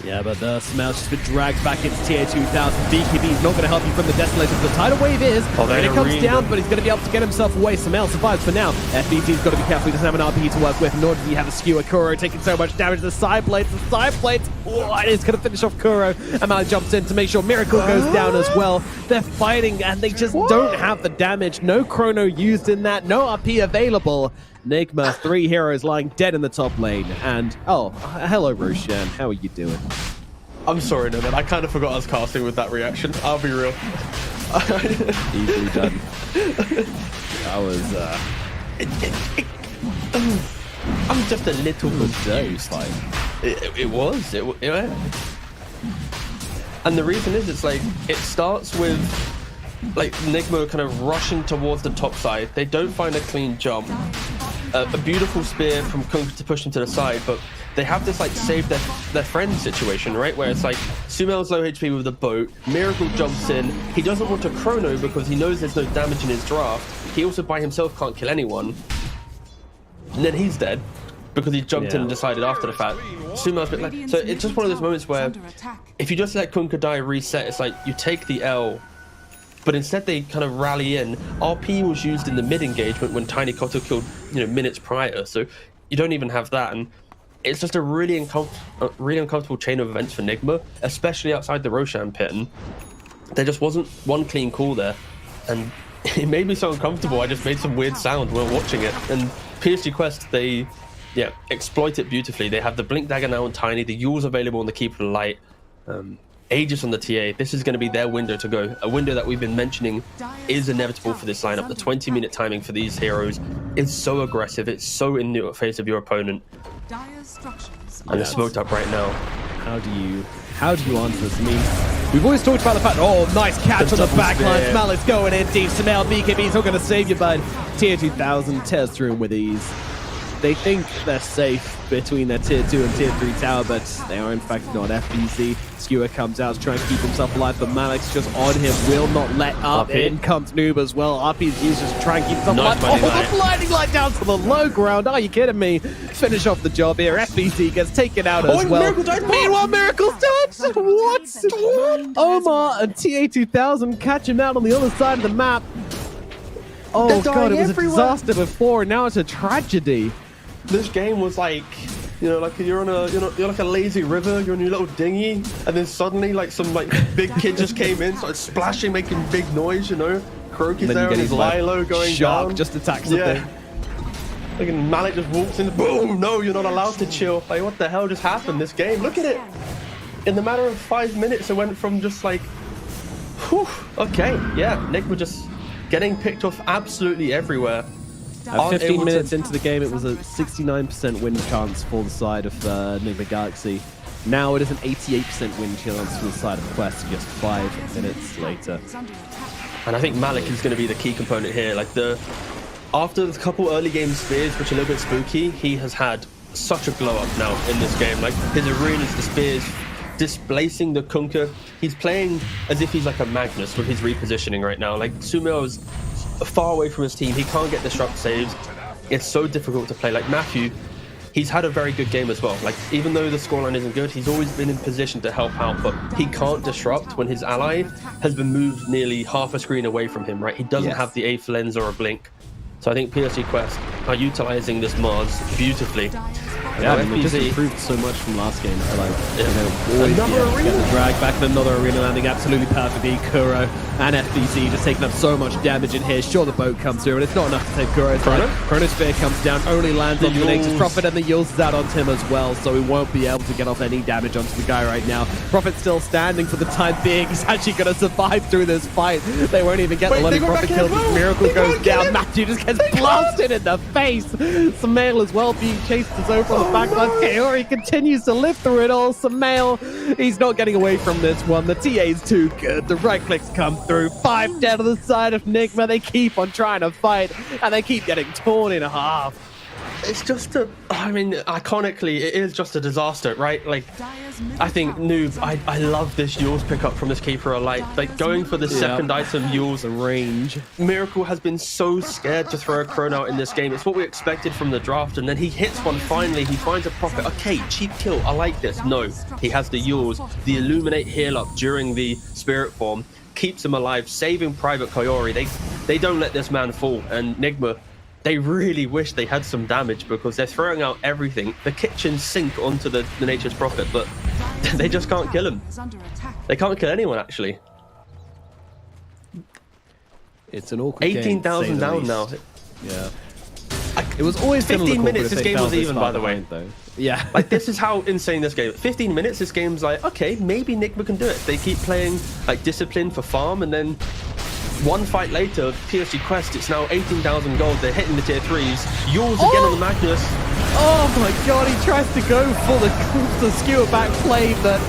Yeah, but the Smel's just been dragged back into TA2000. BKB is not going to help you from the Desolator. The tidal wave is, and it comes down, but he's going to be able to get himself away. Smel survives for now. FBC's got to be careful. He doesn't have an RP to work with, nor does he have a skewer. Kuro taking so much damage. The side plates, oh, and it's going to finish off Kuro. And Malik jumps in to make sure Miracle goes down as well. They're fighting, and they just don't have the damage. No chrono used in that, no RP available. Nigma, 3 heroes lying dead in the top lane, and oh, hello Roshan, how are you doing? I'm sorry, no man, I kind of forgot I was casting with that reaction. I'll be real. Easily done. That was I'm just a little confused. It was. And the reason is, it's like, it starts with like Nigma kind of rushing towards the top side. They don't find a clean jump. A beautiful spear from Kunk to push them to the side, but they have this like save their friend situation, right? Where it's like Sumel's low HP with the boat, Miracle jumps in, he doesn't want to chrono because he knows there's no damage in his draft. He also by himself can't kill anyone. And then he's dead because he jumped in and decided after the fact. Sumel's been like, so it's just one of those moments where if you just let Kunka die reset, it's like you take the L. But instead they kind of rally in. RP was used in the mid engagement when Tiny Koto killed, you know, minutes prior. So you don't even have that, and it's just a really uncomfortable chain of events for Nigma, especially outside the Roshan pit. And there just wasn't one clean call there, and it made me so uncomfortable. I just made some weird sound while watching it. And PSG Quest, they exploit it beautifully. They have the Blink Dagger now on Tiny, the Yule's available on the Keeper of Light. Aegis on the TA. This is going to be their window to go. A window that we've been mentioning is inevitable for this lineup. The 20-minute timing for these heroes is so aggressive. It's so in the face of your opponent. And they're smoked up right now. How do you answer this? I mean, we've always talked about the fact, oh, nice catch on the backline. Smell is going in deep. Smell, BKB's not going to save you, bud. Tier 2000 tears through him with ease. They think they're safe between their tier 2 and tier 3 tower, but they are in fact not. FBC, Skewer comes out to try and keep himself alive, but Malik's just on him, will not let up. In comes Noob as well. RP's used just to try and keep himself alive. Oh, the blinding light down to the low ground. Are you kidding me? Finish off the job here. FBC gets taken out as well. Meanwhile, Miracle's dead. What? Omar and TA2000 catch him out on the other side of the map. Oh god, it was a disaster before, and now it's a tragedy. This game was like, you know, like you're like a lazy river, you're on your little dinghy, and then suddenly like some like big kid just came in, started splashing, making big noise, you know. Croaky's there and his Lilo going Shark down. just attacks the thing. Like, and Malik just walks in, boom, no, you're not allowed to chill. Like, what the hell just happened this game? Look at it. In the matter of 5 minutes, it went from just like, whew, okay, yeah, Nick was just getting picked off absolutely everywhere. At 15 minutes into the game, it was a 69% win chance for the side of Nigma Galaxy. Now it is an 88% win chance for the side of Quest just 5 minutes later. And I think Malik is going to be the key component here. Like after the couple early game spears, which are a little bit spooky, he has had such a glow up now in this game. Like his arenas, the spears, displacing the Kunkka. He's playing as if he's like a Magnus with his repositioning right now. Like Sumail is far away from his team. He can't get disrupt saves. It's so difficult to play. Like Matthew, he's had a very good game as well. Like even though the scoreline isn't good, he's always been in position to help out, but he can't disrupt when his ally has been moved nearly half a screen away from him, right? He doesn't have the 8th lens or a blink. So I think PSG Quest are utilizing this Mars beautifully. Yeah, I mean, they just FBZ improved so much from last game. Like, always get the drag back in another arena landing absolutely perfectly. Kuro and FBZ just taking up so much damage in here. Sure, the boat comes through, and it's not enough to save Kuro. Chronosphere comes down, only lands on the Nature's Prophet, and the Yules is out onto him as well, so he won't be able to get off any damage onto the guy right now. Prophet's still standing for the time being. He's actually going to survive through this fight. They won't even get the Bloody Prophet kills. Miracle goes down. Matthew just gets blasted in the face. Sumail as well being chased as over on the backline. Kaori continues to live through it all. Sumail, he's not getting away from this one. The TA is too good. The right clicks come through. 5 dead on the side of Nigma. They keep on trying to fight, and they keep getting torn in half. It's just iconically, it is just a disaster, right? Like, I think Noob, I love this Yules pickup from this Keeper of Light. Like, going for the second item, Yules and range. Miracle has been so scared to throw a Chrono out in this game. It's what we expected from the draft, and then he hits one finally. He finds a Prophet. Okay, cheap kill. I like this. No, he has the Yules, the Illuminate heal up during the Spirit form, keeps him alive, saving Private Kaori. They don't let this man fall, and Nigma, they really wish they had some damage because they're throwing out everything. The kitchen sink onto the Nature's Prophet, but they just can't kill him. They can't kill anyone, actually. It's an awkward game. 18,000 down now. Yeah. It was always 15 minutes, this game was even, by the way. Though. Yeah. Like, this is how insane this game. 15 minutes, this game's like, okay, maybe Nigma can do it. They keep playing, like, discipline for farm, and then one fight later, PSG Quest, it's now 18,000 gold. They're hitting the tier 3s. Yules again on the Magnus. Oh my god, he tries to go for the skewer back play, but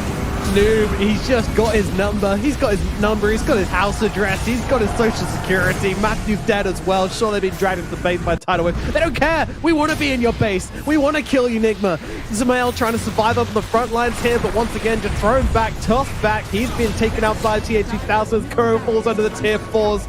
Noob, he's just got his number. He's got his number, he's got his house address, he's got his social security. Matthew's dead as well. Sure, they've been dragged into the base by Tidal Wave. They don't care. We want to be in your base. We want to kill you, Nigma. Sumail trying to survive up the front lines here, but once again, just thrown back, tossed back. He's been taken outside tier 2000s. Kuro falls under the tier 4s.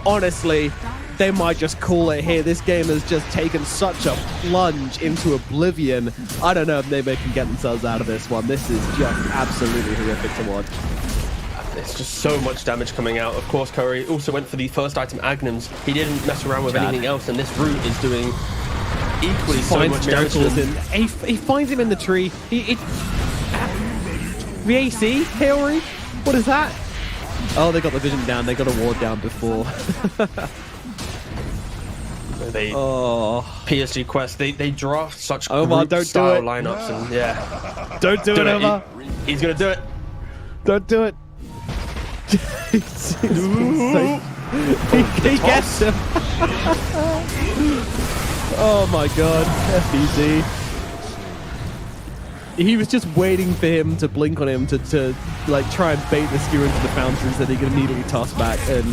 Honestly, they might just call it here. This game has just taken such a plunge into oblivion. I don't know if they can get themselves out of this one. This is just absolutely horrific to watch. There's just so much damage coming out. Of course, Curry also went for the first item, Agnums. He didn't mess around with anything else, and this route is doing equally so much damage. He finds him in the tree. VAC, Kaori? What is that? Oh, they got the vision down. They got a ward down before. PSG Quest, they draft such Omar, don't style do it. lineups, and yeah. Don't do it, Omar. He's gonna do it. Don't do it. He gets him. Oh my god, FBZ. He was just waiting for him to blink on him to like try and bait the skewer into the fountains that he could immediately toss back, and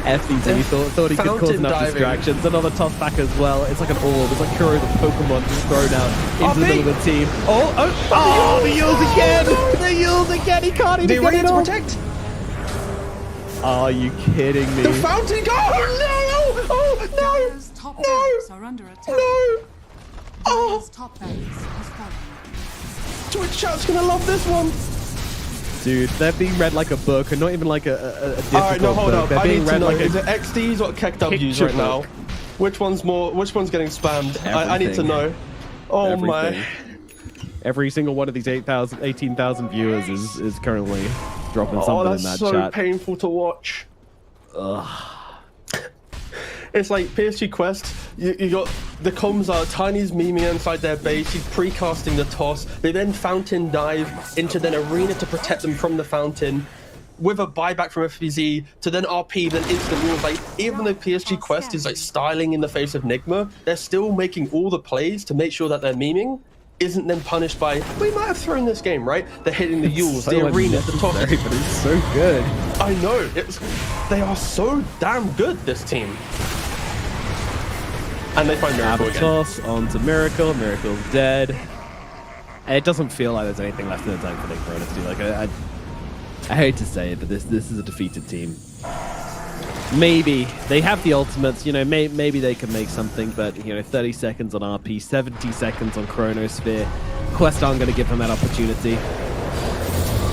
FBZ thought he could cause enough distractions. Another toss back as well. It's like an orb. It's like Kuro the Pokemon just thrown out into the middle of the team. The Yules again! The Yules again! He can't even get it off! Protect. Are you kidding me? The fountain! Oh no! Oh Dyer's top barracks are under attack. no! Dyer's top barracks has fallen. Twitch chat's gonna love this one. Dude, they're being read like a book, and not even like a difficult Alright, no, hold book. up. They're I being need to read know, like is a it XDs or KEKWs picture right now? book. Which one's getting spammed? I need to Everything. know. Oh Everything. my. Every single one of these 18,000 viewers is currently dropping Oh, something that's in that so chat. painful to watch. Ugh. It's like PSG Quest, you got the comms are Tiny's memeing inside their base, he's precasting the toss, they then fountain dive into an arena to protect them from the fountain, with a buyback from FBZ to then RP, then instant rules. Like, even though PSG Quest is like styling in the face of Nigma, they're still making all the plays to make sure that their memeing isn't then punished by, we might have thrown this game, right? They're hitting the Yules, the arena, the top. But it's so good. I know, they are so damn good, this team. And they find Miracle again. Toss onto Miracle. Miracle's dead. And it doesn't feel like there's anything left in the tank for Nick, honestly. Like, I hate to say it, but this is a defeated team. Maybe they have the ultimates, you know, maybe they can make something, but, you know, 30 seconds on RP, 70 seconds on Chronosphere. Quest aren't going to give him that opportunity.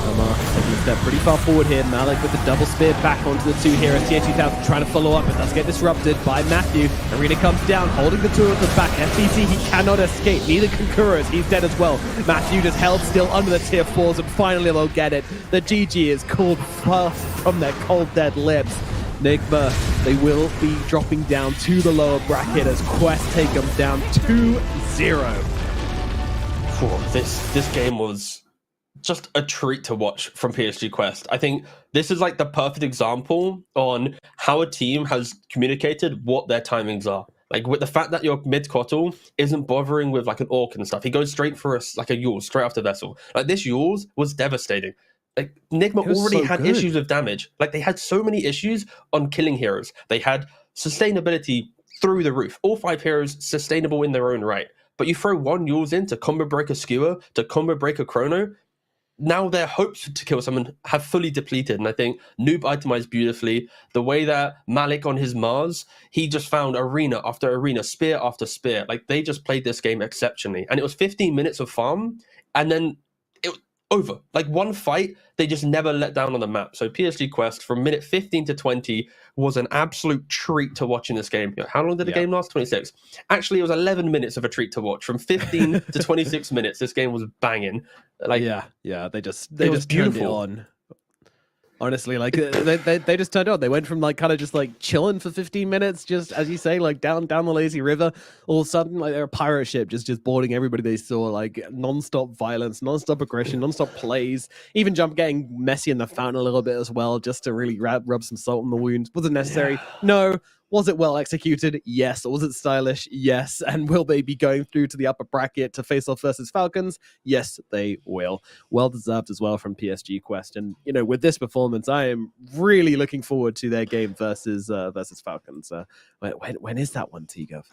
Omar taking a step pretty far forward here. Malik with the double spear back onto the two heroes. TH2000 trying to follow up, but does get disrupted by Matthew. Arena comes down, holding the two of them back. FBC, he cannot escape. Neither can Kuros. He's dead as well. Matthew just held still under the tier 4s, and finally they'll get it. The GG is called fast from their cold dead lips. Nigma, they will be dropping down to the lower bracket as Quest take them down 2-0. This game was just a treat to watch from PSG Quest. I think this is like the perfect example on how a team has communicated what their timings are. Like with the fact that your mid-Kotl isn't bothering with like an Orc and stuff. He goes straight for like a Yules, straight after Vessel. Like this Yules was devastating. Like Nigma already had issues with damage. Like they had so many issues on killing heroes. They had sustainability through the roof. All 5 heroes sustainable in their own right. But you throw one Yules in to combo break a Skewer, to combo break a Chrono, now their hopes to kill someone have fully depleted. And I think Noob itemized beautifully. The way that Malik on his Mars, he just found arena after arena, spear after spear. Like they just played this game exceptionally. And it was 15 minutes of farm, and then it was over. Like one fight, they just never let down on the map. So PSG Quest from minute 15 to 20 was an absolute treat to watch in this game. How long did the game last? 26. Actually, it was 11 minutes of a treat to watch. From 15 to 26 minutes, this game was banging. Like yeah, they just turned it on. Honestly, like they just turned on. They went from like kind of just like chilling for 15 minutes, just as you say, like down the lazy river. All of a sudden, like they're a pirate ship, just boarding everybody they saw. Like non-stop violence, non-stop aggression, non-stop plays. Even getting messy in the fountain a little bit as well, just to really rub some salt in the wound. Was it necessary? No. Was it well executed? Yes. Was it stylish? Yes. And will they be going through to the upper bracket to face off versus Falcons? Yes, they will. Well deserved as well from PSG Quest. And, you know, with this performance, I am really looking forward to their game versus Falcons. When is that one, T-Gov?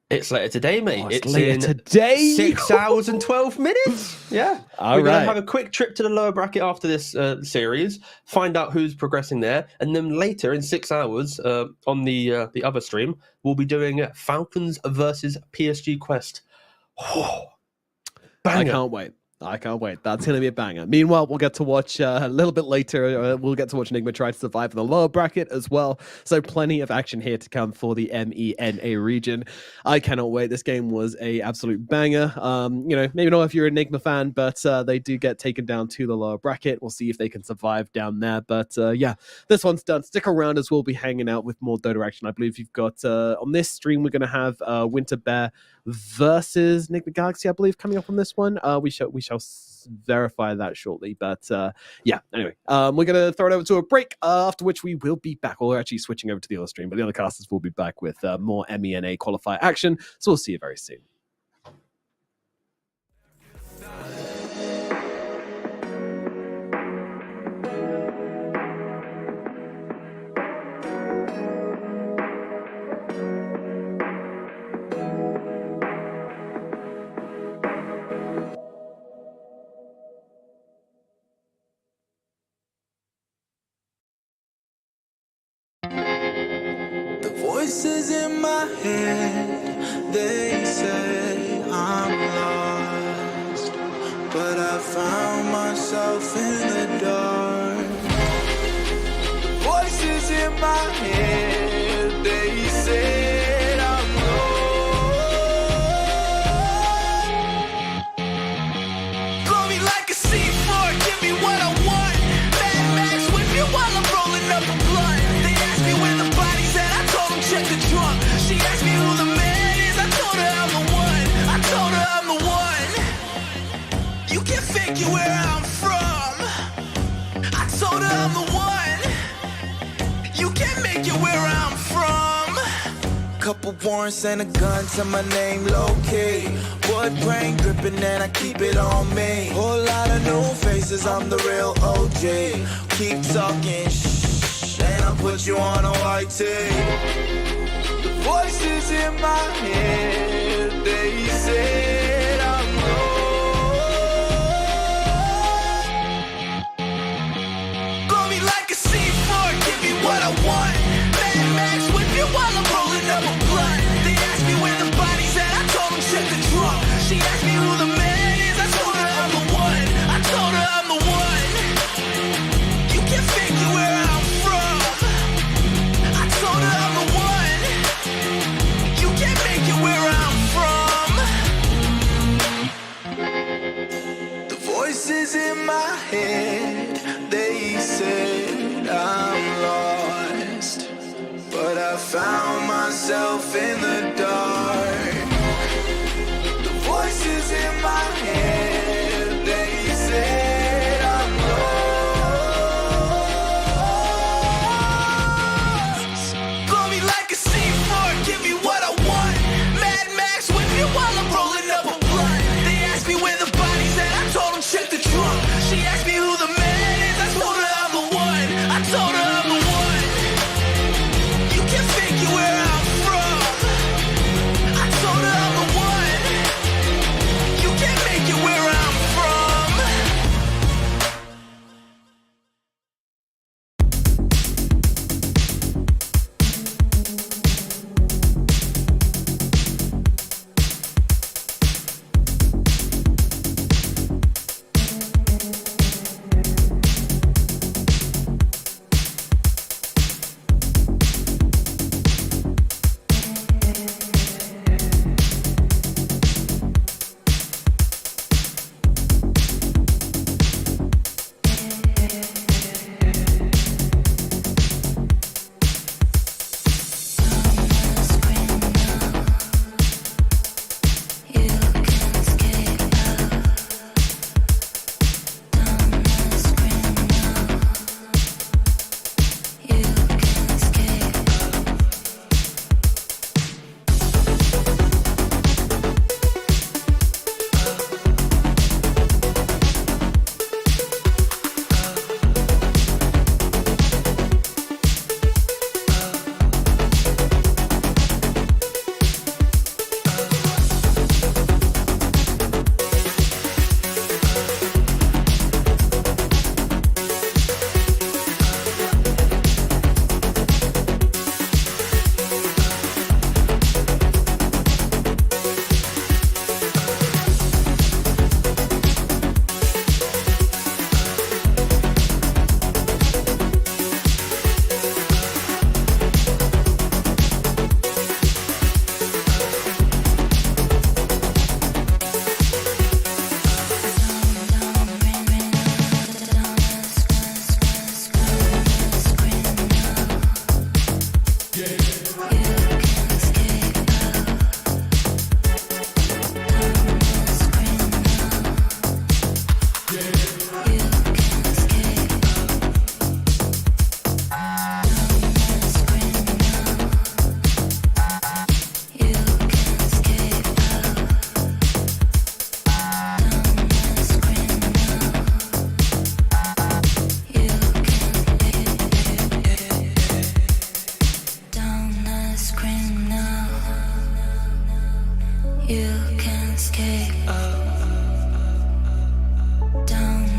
It's later today, mate. Oh, it's later today. 6 hours and 12 minutes. Yeah. We're going to have a quick trip to the lower bracket after this series, find out who's progressing there. And then later in 6 hours on the other stream, we'll be doing Falcons versus PSG Quest. Oh, I can't wait. That's going to be a banger. Meanwhile, we'll get to watch a little bit later. We'll get to watch Enigma try to survive in the lower bracket as well. So plenty of action here to come for the MENA region. I cannot wait. This game was a absolute banger. You know, maybe not if you're an Enigma fan, but they do get taken down to the lower bracket. We'll see if they can survive down there. But yeah, this one's done. Stick around as we'll be hanging out with more Dota action. I believe you've got on this stream, we're going to have Winter Bear versus Enigma Galaxy, I believe, coming up on this one. We shall verify that shortly, but yeah, anyway, we're gonna throw it over to a break, after which we will be back. We're actually switching over to the other stream, but the other casters will be back with more MENA qualifier action, so we'll see you very soon. Voices in my head, they say I'm lost, but I found myself in the dark. Voices in my head, they say I'm lost. Blow me like a C4, give me what I want. Mad Max with you while I'm rolling up a blunt. They ask me where the body's at, I told them check the trunk. She asked me who the man is, I told her I'm the one. I told her I'm the one. You can figure where I'm from. I told her I'm the one. You can make it where I'm from. Couple warrants and a gun to my name, low-key. Wood brain gripping and I keep it on me. Whole lot of new faces, I'm the real OG. Keep talking shh, and I'll put you on a white tee. voices in my head, they said I'm lost. Blow me like a C4, give me what I want. Mad Max whip you while I'm rolling up a blunt. They asked me where the body's at, I told them check the trunk. She asked me who the man is, I told her I'm the one. I told her I'm the one. You can figure where I'm from. I told her I'm the one. You can't make it where I'm from. The voices in my head, they said I'm lost, but I found myself in the dark. The voices in my head, they said I'm lost. Blow me like a C4, give me what I want. Mad Max whip you while I'm rolling up a blunt. They asked me where the body's at, I told them check the trunk. She asked me who the man is, I told her I'm the one. I told her I'm the one. You can figure where I'm from. I told her I'm the one. You can't make it where I'm from. You can escape down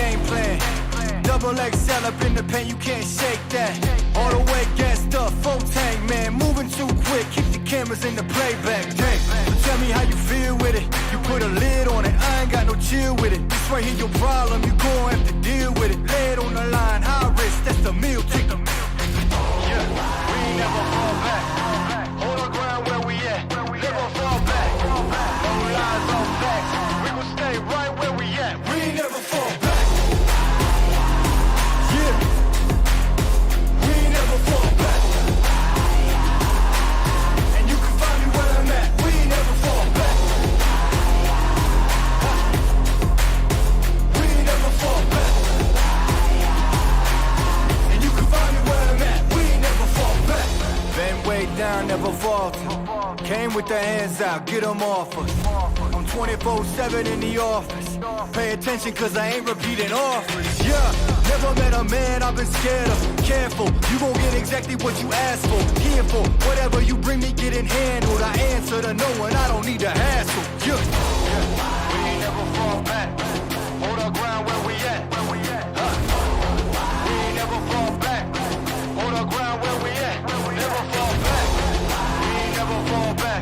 game plan. Double XL up in the pen, you can't shake that. All the way gassed up, full tank, man. Moving too quick, keep the cameras in the playback. Dang, so tell me how you feel with it. You put a lid on it, I ain't got no chill with it. This right here your problem, you gon' have to deal with it. Lay it on the line, high risk, that's the meal ticket. Yeah, we ain't never fall back. Hold our ground where we at, never fall back. No lies on facts, we gon' stay right where we at. We ain't never fall back. Yeah, we ain't never fall back. And you can find me where I'm at. We ain't never fall back. We ain't never fall back. And you can find me where I'm at. We ain't never fall back. Been way down, never falter. Came with the hands out, get them off us. I'm 24/7 in the office. Pay attention cause I ain't repeating offers. Yeah, never met a man I've been scared of. Careful, you gon' get exactly what you asked for. Here for whatever you bring me getting handled. I answer to no one, I don't need the hassle. Yeah, we ain't never fall back. Hold our ground where we at. We ain't never fall back. Hold our ground where we at. Never fall back. We ain't never fall back.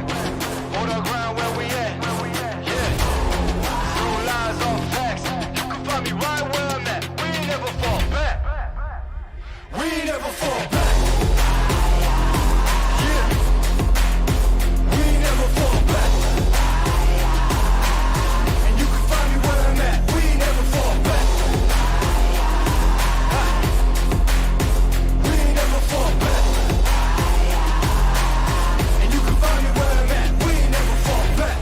Hold our ground where we at. Yeah. No lies on facts. You can find me right where I'm at. We ain't never fall back. We ain't never fall back. Yeah. We ain't never fall back. And you can find me where I'm at. We ain't never fall back. We ain't never fall back. And you can find me where I'm at. We ain't never fall back.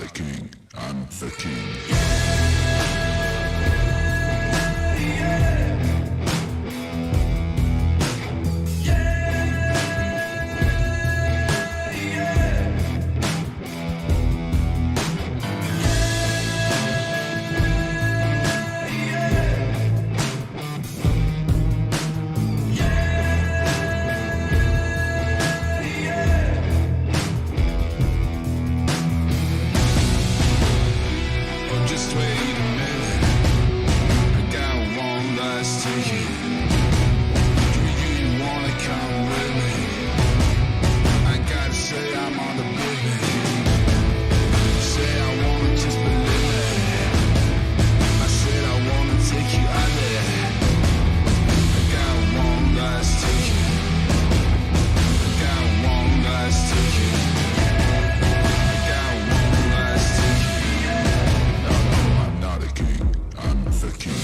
not a king, I'm the king. Just wait a minute, I got one last ticket. Do you wanna come with me? I gotta say I'm on the business. Say I wanna just believe it. I said I wanna take you out there. I got one last ticket. I got one last ticket. I got one last ticket. No, I'm not a king, I'm the king.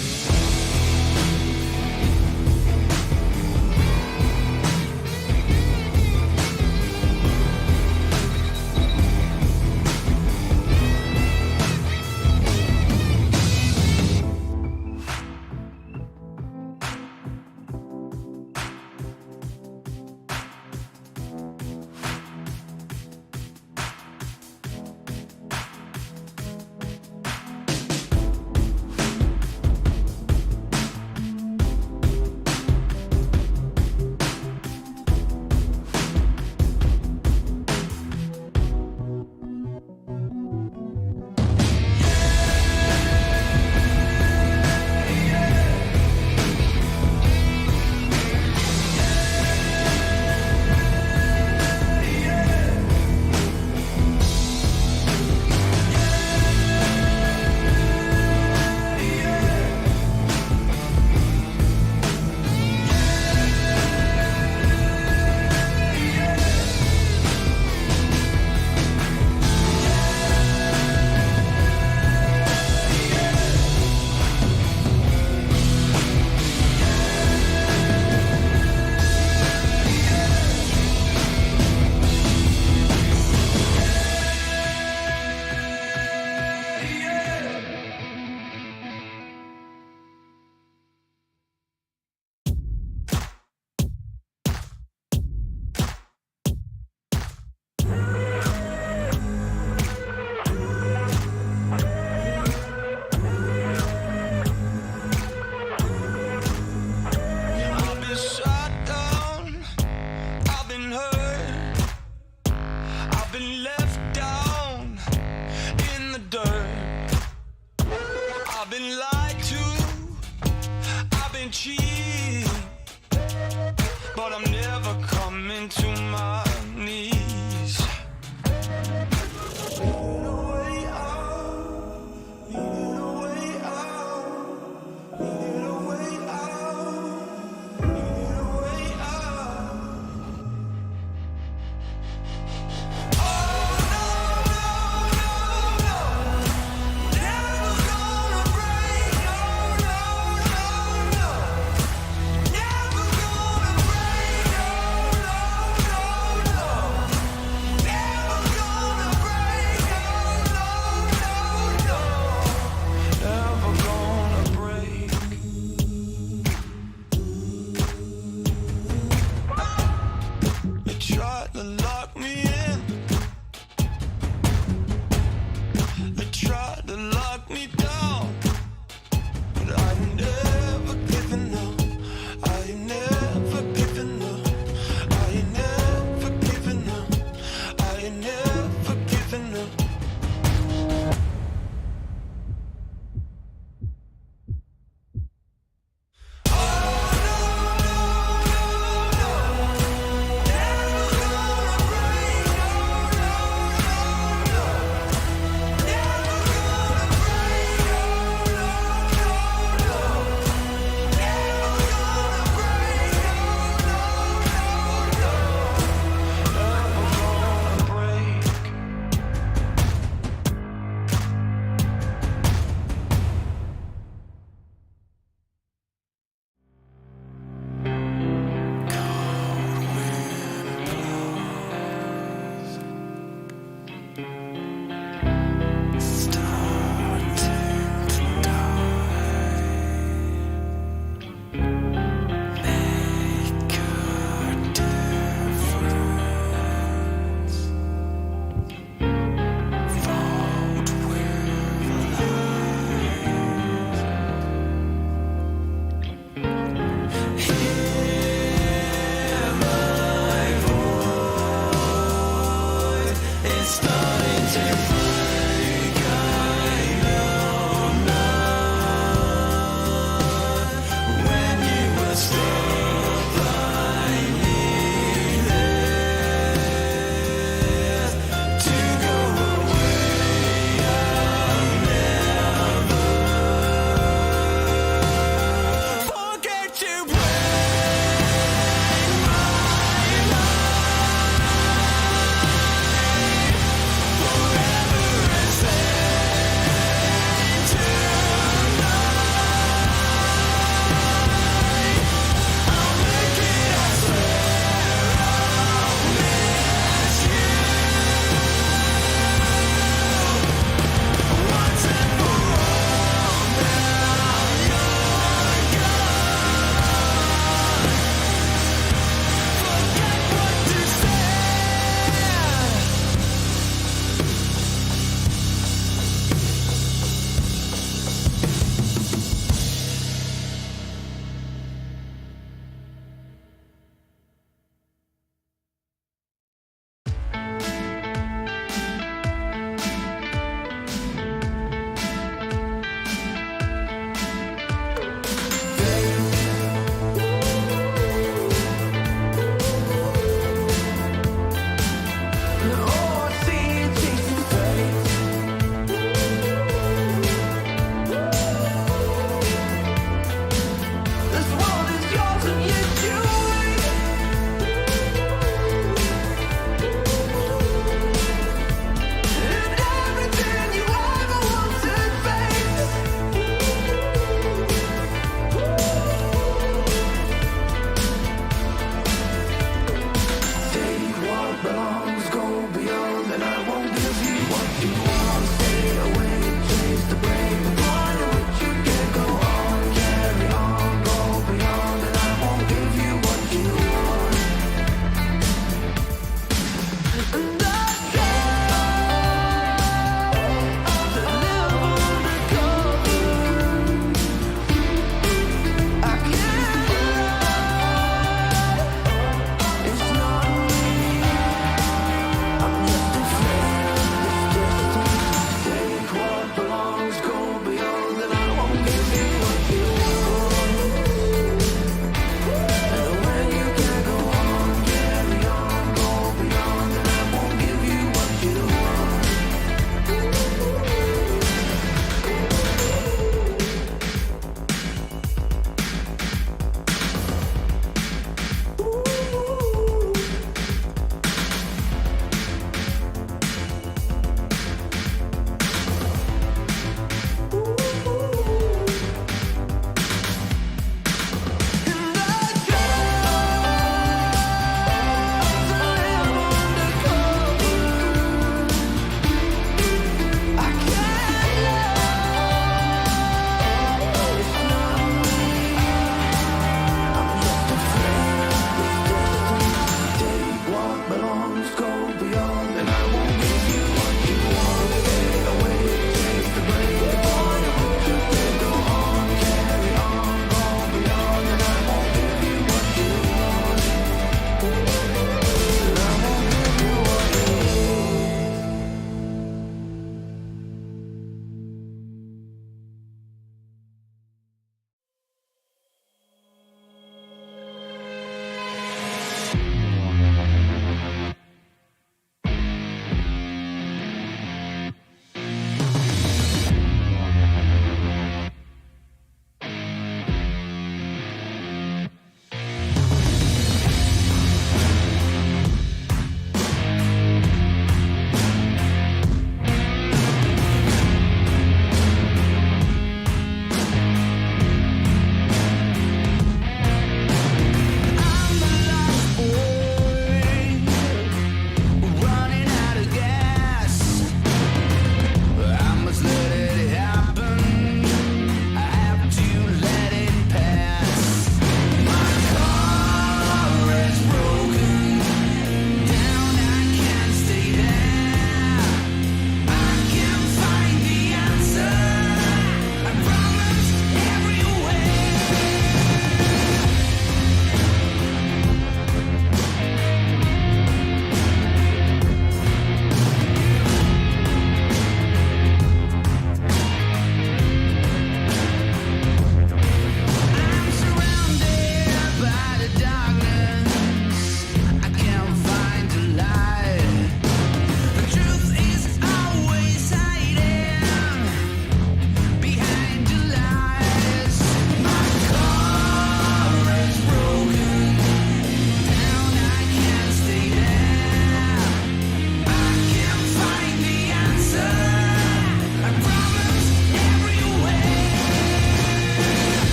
I've been shot down, I've been hurt, I've been left down in the dirt. I've been lied to, I've been cheated, but I'm never coming to my knees. Need a way out, need a way out, need a way out, need a way out. Oh no, no, no, no, never gonna break. No, no, no, no.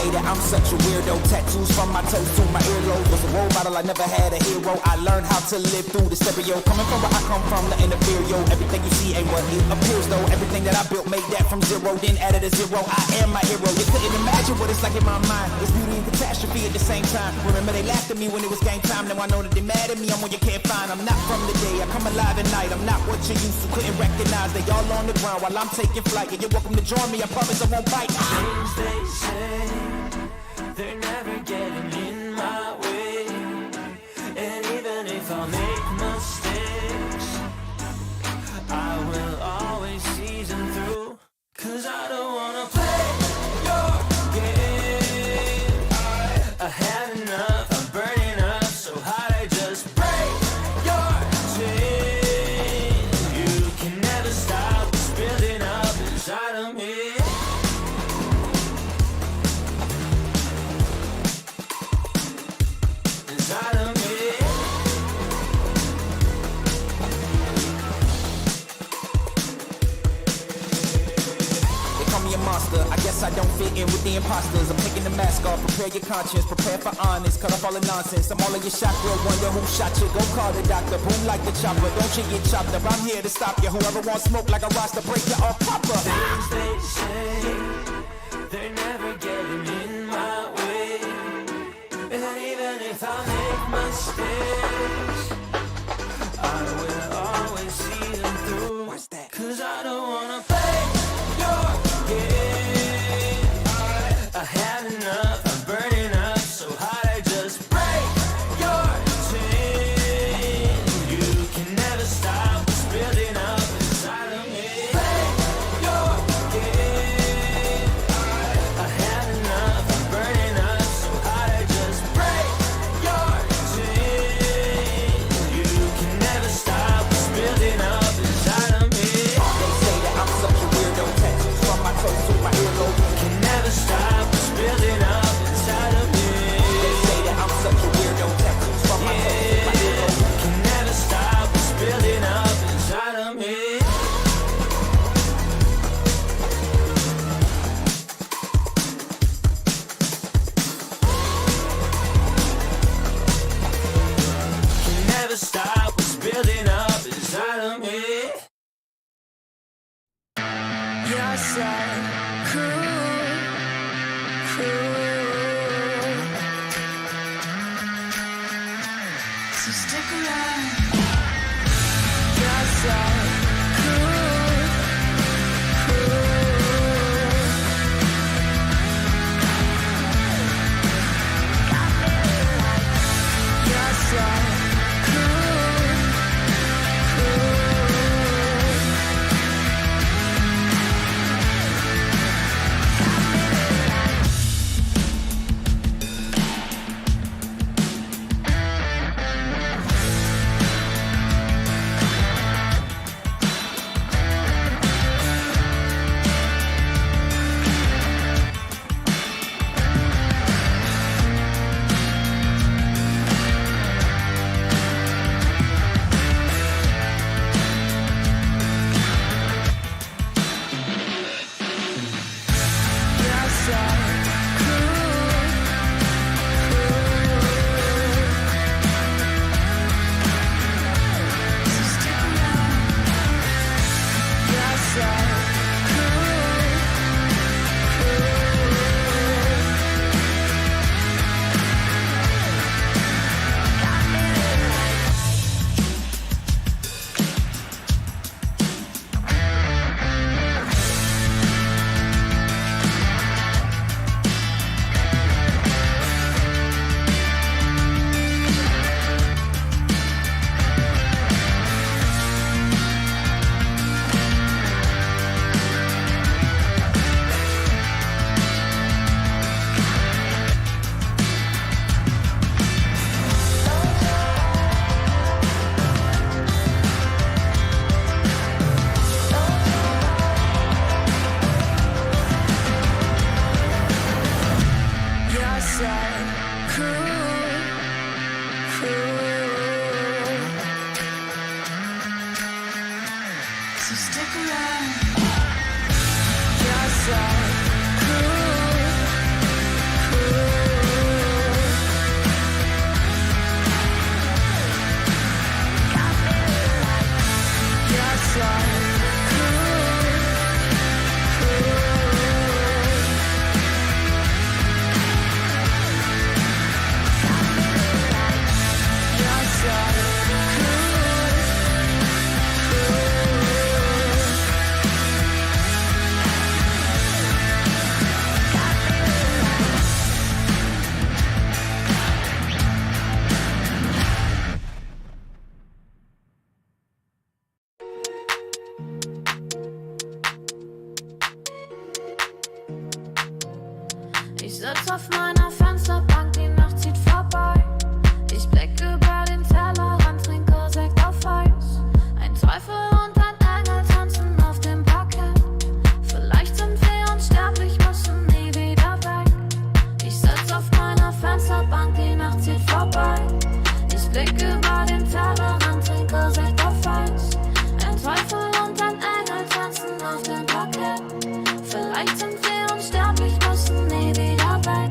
say that I'm such a weirdo. Tattoos from my toes to my earlobe. Was a role model, I never had a hero. I learned how to live through the stereo. Coming from where I come from, nothing to fear, yo. Everything you see ain't what it appears, though. Everything that I built, made that from zero, then added a zero. I am my hero. You couldn't imagine what it's like in my mind. It's beauty and catastrophe at the same time. Remember they laughed at me when it was game time. Now I know that they mad at me. I'm one you can't find. I'm not from the day. I come alive at night. I'm not what you used to. Couldn't recognize. They all on the ground while I'm taking flight. And you're welcome to join me. I promise I won't bite. Things they say, they're never getting in my way. And even if I make mistakes, I will always see them through. Cause I don't wanna play your game. I had enough, I'm burning up so hot I just break your chain. You can never stop what's building up inside of me. Inside of me. They call me a monster. I guess I don't fit in with the imposters. I'm taking the mask off. Prepare your conscience. Prepare for honest. Cut off all the nonsense. I'm all in your shot. Real wonder who shot you. Go call the doctor. Boom like the chopper. Don't you get chopped up. I'm here to stop you. Whoever wants smoke like a roster, break you off proper. Things they say, they're never getting in my way. And even if I make mistakes, I will always see them through. What's that? Cause I don't wanna play your game. I had enough, I'm burning up so hot I just break your chain. You can never stop what's building up inside of me. Play your game. I had enough, I'm burning up so hot I just break your chain. You can never stop what's building up inside of me. They say that I'm such a weirdo. Tattoos from my toes to my earlobe. Can never stop what's building up inside of me. They say that I'm such a weirdo. Tattoos from my toes to my earlobe. Can never stop what's building up inside of me. Can never stop what's building up inside of me. You're so cool, cool. So stick around. You're so cool, cool. You're so cool, cool. You're so cool, cool. So stick around. You're so cool, You're so cool, cool. So stick around. You're so cool, sitz auf meiner Fensterbank, die Nacht zieht vorbei. Ich blick über den Tellerrand, trinke Sekt auf Eis. Ein Teufel und ein Engel tanzen auf dem Parkett. Vielleicht sind wir unsterblich, müssen nie wieder weg. Ich sitz auf meiner Fensterbank, die Nacht zieht vorbei. Ich blick über den Tellerrand, trinke Sekt auf Eis. Ein Teufel und ein Engel tanzen auf dem Parkett. Vielleicht sind wir unsterblich, müssen nie wieder weg.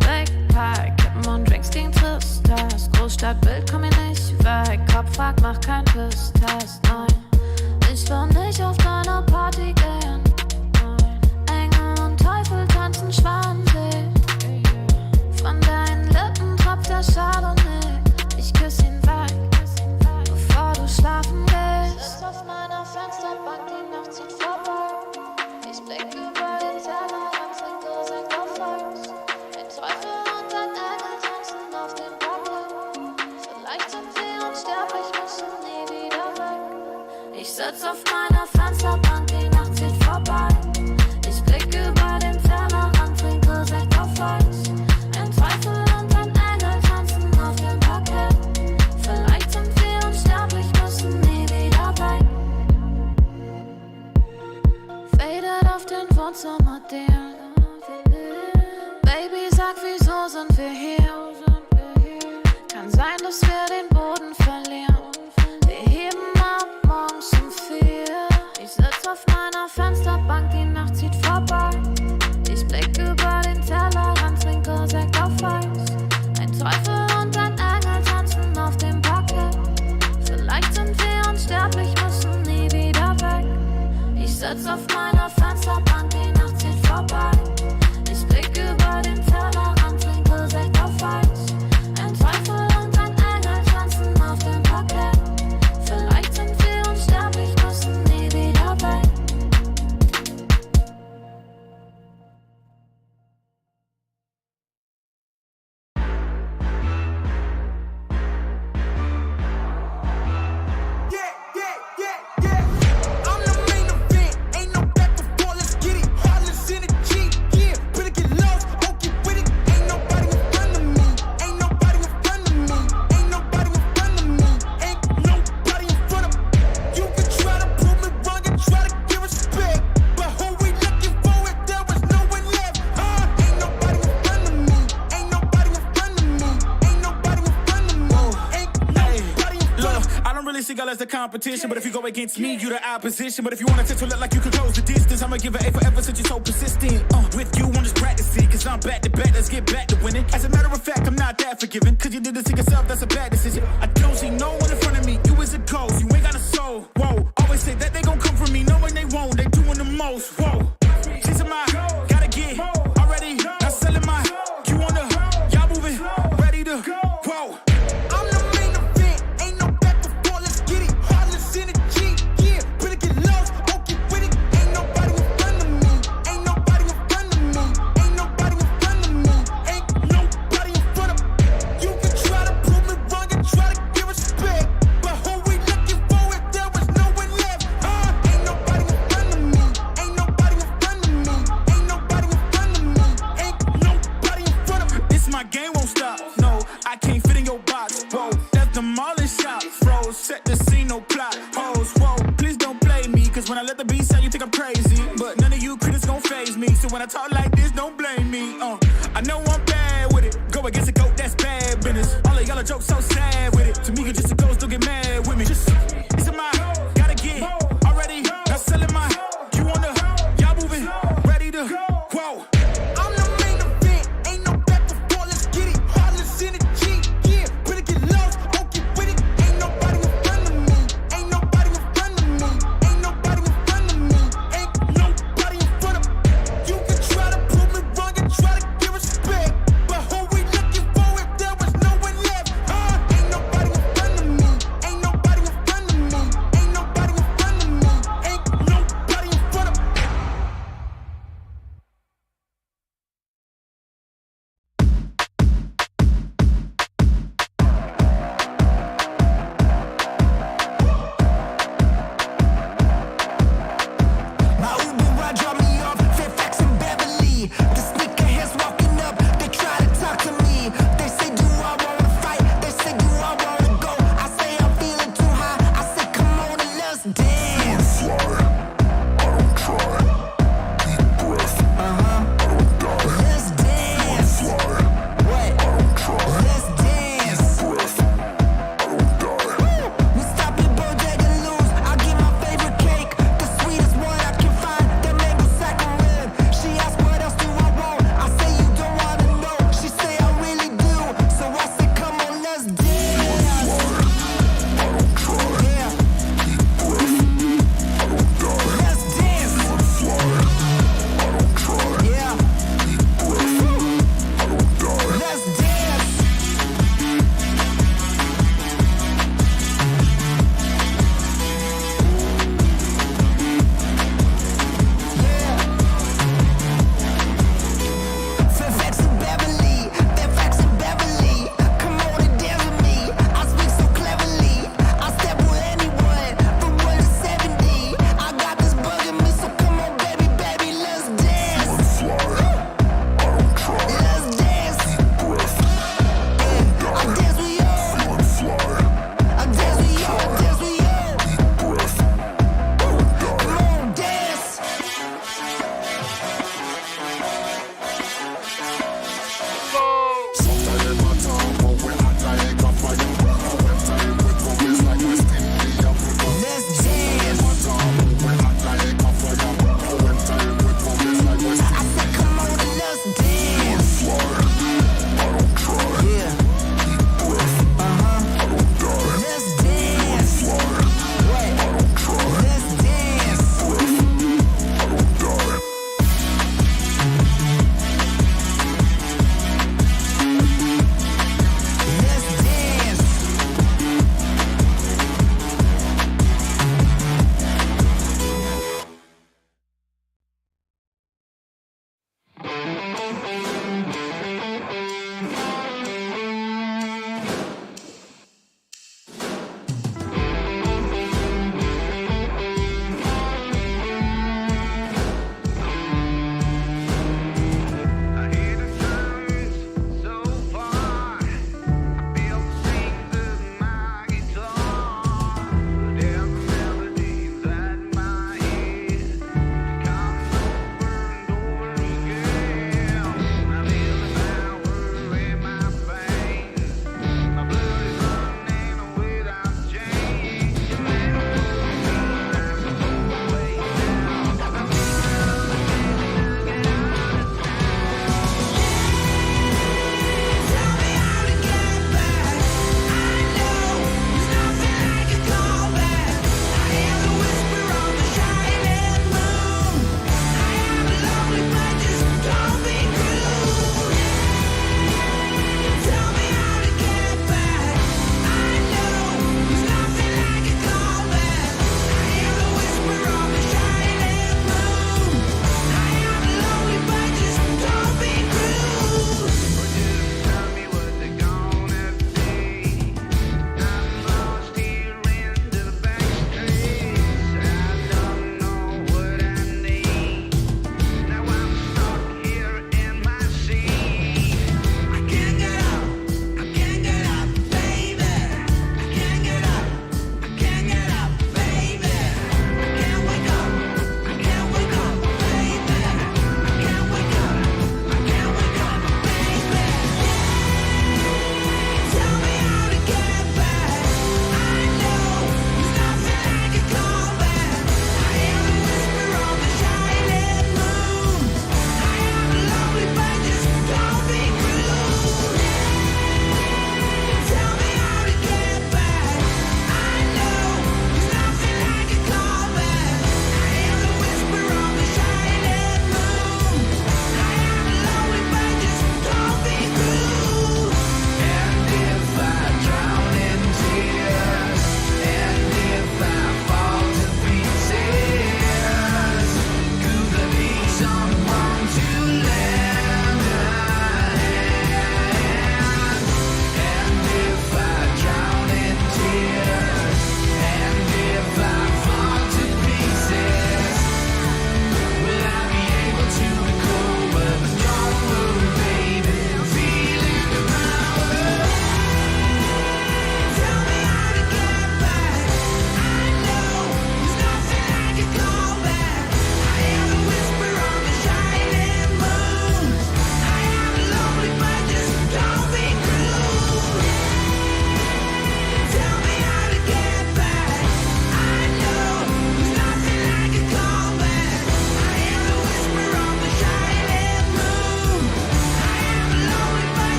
Big Pack, Kippen und Drinks gegen Tristess. Großstadtbild, komm ich nicht weg. Kopf fragt, mach kein Pisstest. Nein, ich will nicht auf deine Party gehen. Nein, Engel und Teufel tanzen schwanzig. Von deinen Lippen tropft der Chardonnay. Ich küss ihn weg, bevor du schlafen gehst. Sitz auf meiner Fensterbank, die Nacht zieht vorbei. Ich blick über den Tellerrand, trinke Sekt auf Eis. Ein Teufel und ein Engel tanzen auf dem Parkett. Vielleicht sind wir unsterblich, müssen nie wieder weg. Ich sitz auf meiner Fensterbank, die Nacht zieht vorbei. Ich blick über den Tellerrand, trinke Sekt auf Eis. Ein Teufel und ein Engel tanzen auf dem Parkett. Vielleicht sind wir unsterblich, müssen nie wieder weg. Faded auf den Wohnzimmerdielen. Baby, sag, wieso sind wir hier? Kann sein, dass wir den Boden verlieren. Wir heben ab morgens um 4. Ich sitz auf meiner Fensterbank, die Nacht zieht vorbei. Ich blick über den Tellerrand, trinke Sekt auf Eis. Ein Teufel und ein Engel tanzen auf dem Parkett. Vielleicht sind wir unsterblich, müssen nie wieder weg. Ich sitz auf meiner Fensterbank, die Nacht zieht vorbei. Ich blick über den Tellerrand, trinke Sekt auf Eis. Ein Teufel und ein Engel tanzen auf dem Parkett. Vielleicht sind wir unsterblich, müssen nie wieder weg. I'm the main event, ain't no back and forth, let's get it. Heartless energy, yeah, better get lost, won't get with it. Ain't nobody in front of me, ain't nobody in front of me, ain't nobody in front of me, ain't nobody in front of me. You can try to prove me wrong and try to give respect, but who we looking for if there was no one left? Ain't nobody in front of me, ain't nobody in front of me, ain't nobody in front of me, ain't nobody in front of me. Look, I don't really see y'all as the competition, but if you go against me, you the opposition. But if you want to look like you can close the distance, I'ma give it A forever since you're so persistent. With you, I'm just practicing, cause I'm back to back, let's get back to winning. As a matter of fact, I'm not that forgiving, cause you did this to yourself, that's a bad decision. I don't see no one in front of me, you is a ghost, you ain't got a soul. Whoa, always say that they gon' come for me, knowing they won't, they doing the most. Whoa, she's my, gotta get already, not selling my, you on the, y'all moving, ready to, whoa. I'm the main event, ain't no back and forth, let's get it. Heartless energy, yeah, better get lost, won't get with it. Ain't nobody in front of me, ain't nobody in front of me, ain't nobody in front of me, ain't nobody in front of me. You can try to prove me wrong and try to give respect, but who we looking for if there was no one left? Ain't nobody in front of me, ain't nobody in front of me, ain't nobody in front of me, ain't nobody in front of me. This my game won't stop. No, I can't fit in your box. Whoa, that's demolish shop. Froze, set the scene, no plot. Hoes, whoa, please don't play me. Cause when I let the beat sound, you think I'm crazy. But none of you critics gon' faze me. So when I talk like this, don't blame me. I know I'm bad with it. Go against a goat, that's bad business. All of y'all are jokes so sad with it. To me, you're just a ghost, don't get mad with me. Just, it's a my, gotta get already. Not selling my, you on the, y'all moving, ready to, whoa. I'm the main event, ain't no back and forth, let's get it. Heartless energy, yeah, better get lost, won't get with it. Ain't nobody in front of me, ain't nobody in front of me, ain't nobody in front of me, ain't nobody in front of me. You can try to prove me wrong and try to give respect, but who we looking for if there was no one left? Ain't nobody in front of me, ain't nobody in front of me, ain't nobody in front of me, ain't nobody in front of me.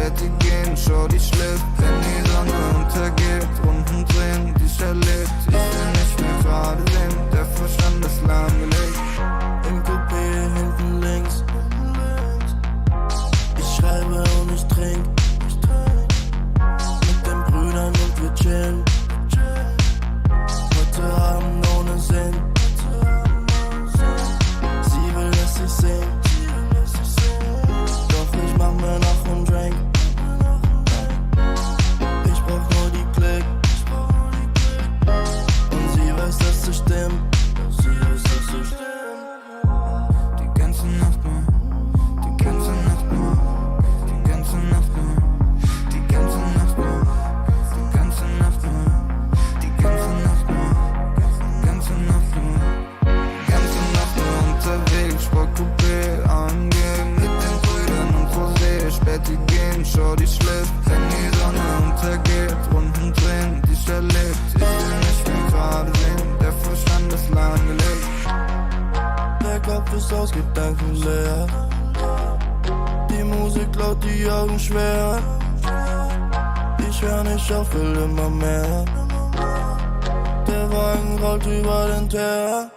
Betty gehen, Shorty schläft, wenn die Sonne untergeht, Runden drehen, die ich erlebt, ich will nicht mehr gerade sehen, der Verstand ist lahmgelegt. Im Coupé hinten links, ich schreibe und ich trink, mit den Brüdern und wir chillen, heute Abend ohne Sinn, sie will, dass ich sing, doch ich mach mir noch einen Drink, ich brauch nur die Klick, und sie weiß, dass es stimmt, Die ganze Nacht nur, die ganze Nacht nur, die ganze Nacht nur, die ganze Nacht nur, die ganze Nacht nur, die ganze Nacht nur, die ganze Nacht nur, die ganze Nacht nur unterwegs, Sportcoupé angehen, mit den Brüdern und Rosé, Späti gehen, Shorty schläft, wenn die Sonne untergeht, Runden drehen, die ich erlebt, ich will nicht mehr gerade sehen, der Verstand ist lahmgelegt. Der Kopf ist aus Gedanken leer. Die Musik laut, die Augen schwer. Ich hör nicht auf, will immer mehr. Der Wagen rollt über den Teer.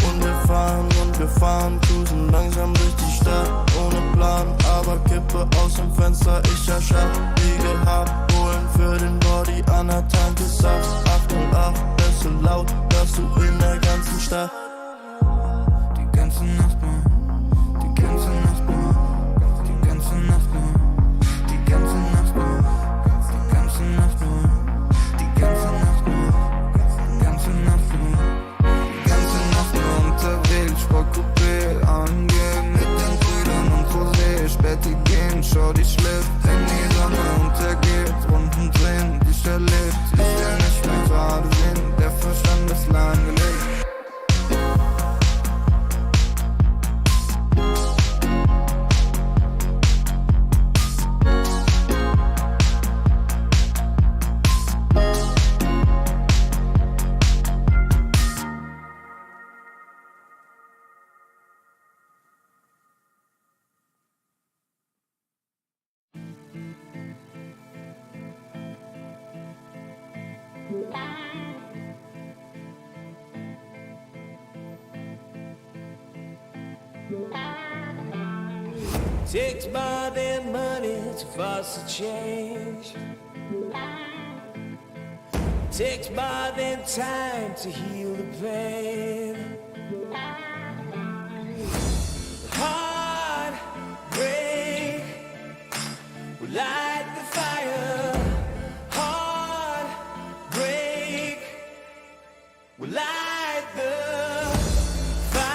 Und wir fahren, cruisen langsam durch die Stadt. Ohne Plan, aber Kippe aus dem Fenster, ich erschaff. Wie gehabt, holen für den Body an der Tanke Saft. 8 und 8, bist so laut, hörst du in der ganzen Stadt. Die ganze Nacht nur, die ganze Nacht nur, die ganze Nacht nur, die ganze Nacht nur, die ganze Nacht nur, die ganze Nacht nur, die ganze Nacht nur, die ganze Nacht nur unterwegs, Sportcoupé angehen, mit den Brüdern und Rosé, Späti gehen, Shorty schläft, wenn die Sonne untergeht, Runden drehen, die ich erlebt, ich will nicht mehr gerade sehen, der Verstand ist lahmgelegt. Takes more than money to force a change. Takes more than time to heal the pain. Heartbreak will light the fire. Heartbreak will light the fire.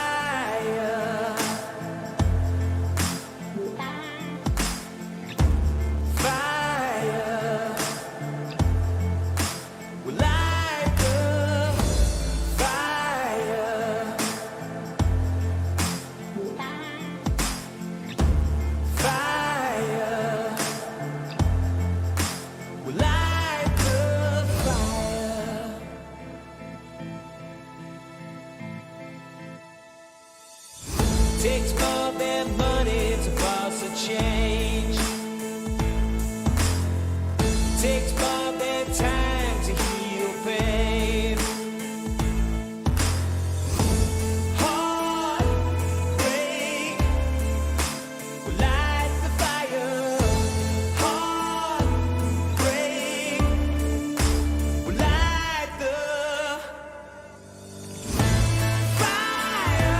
Fire will light the fire. Fire will light the fire. Takes more than money to cause a change. Takes more than time to heal pain. Heartbreak will light the fire. Heartbreak will light the fire.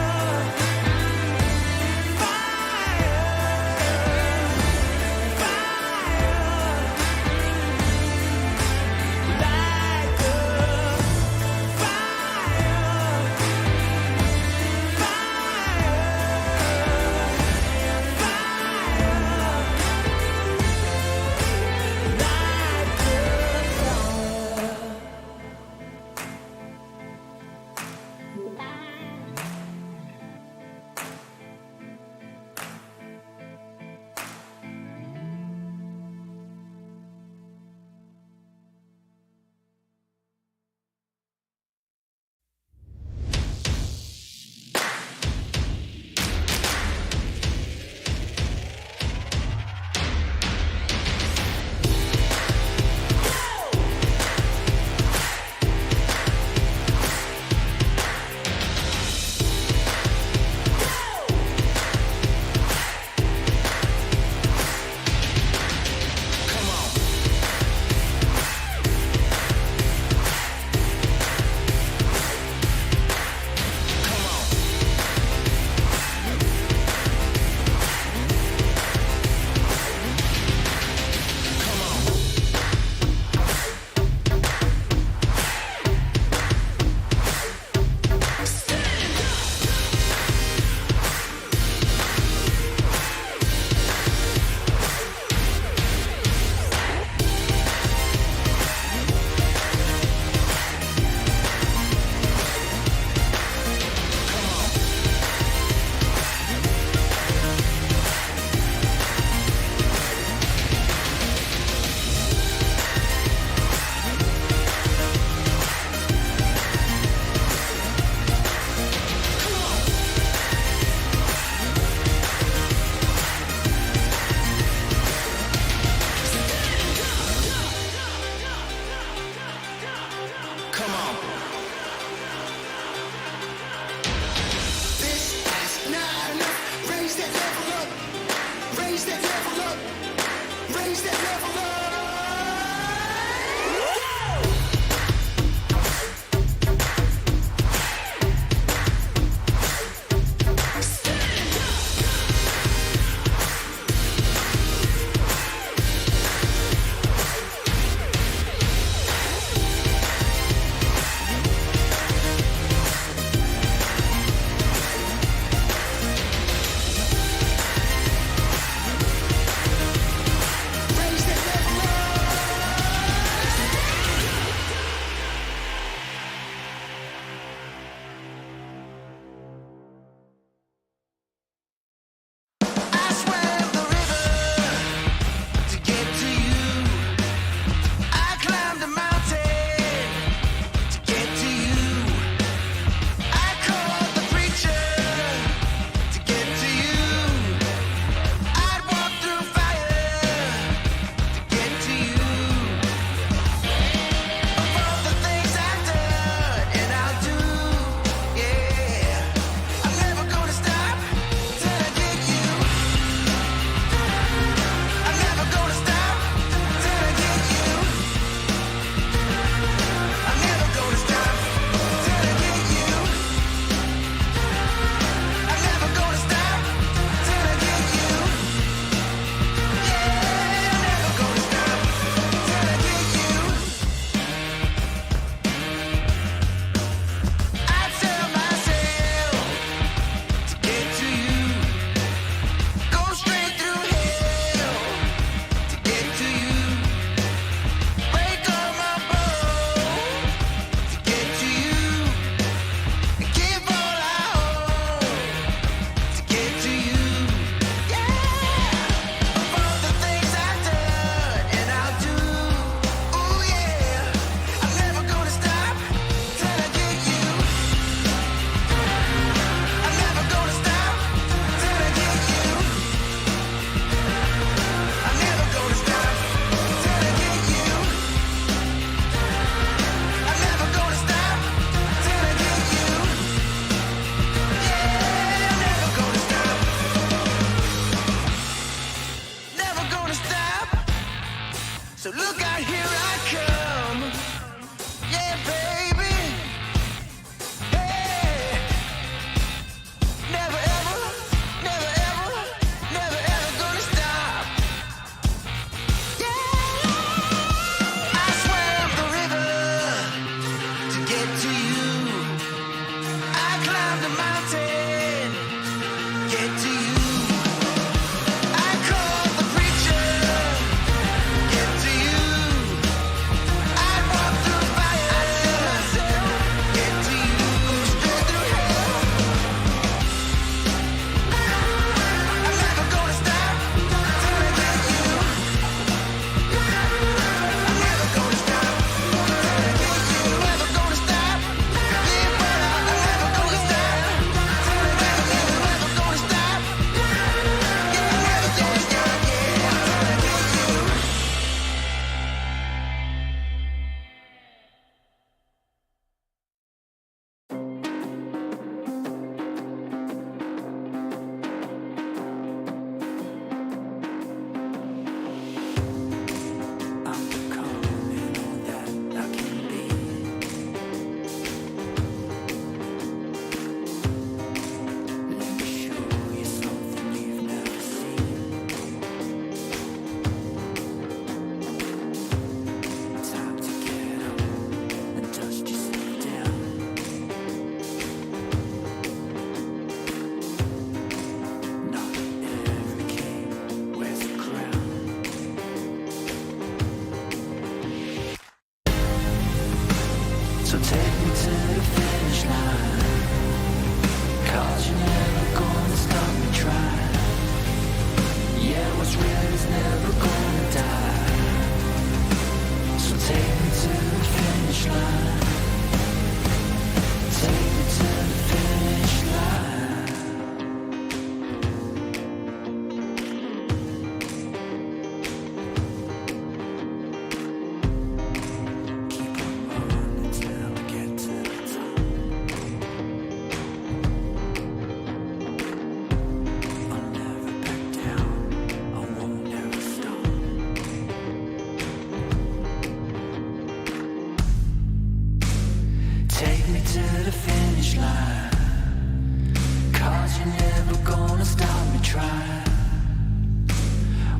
climb the mountain, get to you. I call the preacher, get to you. I walk through fire, get to you. Straight through hell. I'm never gonna stop till I get you. I'm never gonna stop till I get you. Never gonna stop. Live well. I'm never gonna stop till I get you. Never gonna stop. Yeah, never gonna stop. Yeah, till I get you. I'm becoming all that I can be. Let me show you something you've never seen. Time to get up and dust yourself down. Not every king wears a crown. So take me to the finish line, 'cause you're never gonna stop me trying. Yeah, what's real is never gonna die. So take me to the finish line. Take me to the finish line. Keep on running till I get to the top. I'll never back down. I won't ever stop. Take me to the finish line, 'cause you're never gonna stop me trying.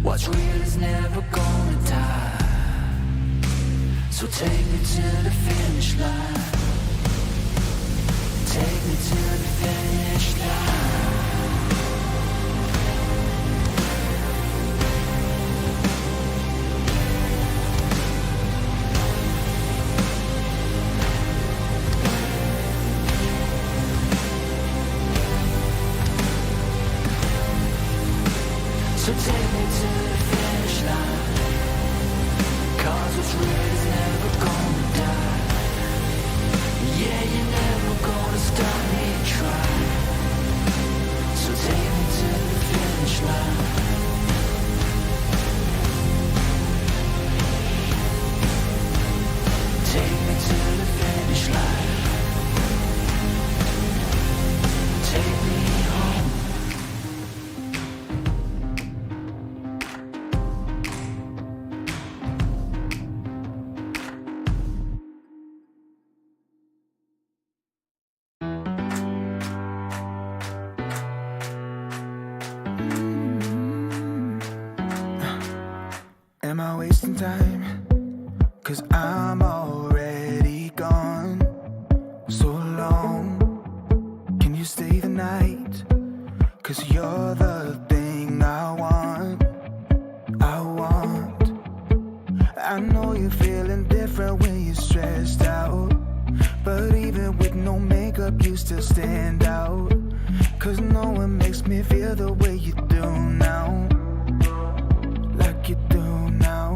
What's real is never gonna die. So take me to the finish line. Take me to the finish line. So take me to the finish line, 'cause what's real is never gonna die. Yeah, you're never gonna stop me trying. So take me to the finish line. Take me to the finish line. Take me home. Am I wasting time? 'Cause I'm already gone. So long. Can you stay the night? 'Cause you're the thing I want. I want. I know you're feeling different when you're stressed out. But even with no makeup, you still stand out. 'Cause no one makes me feel the way you do now. Like you do now.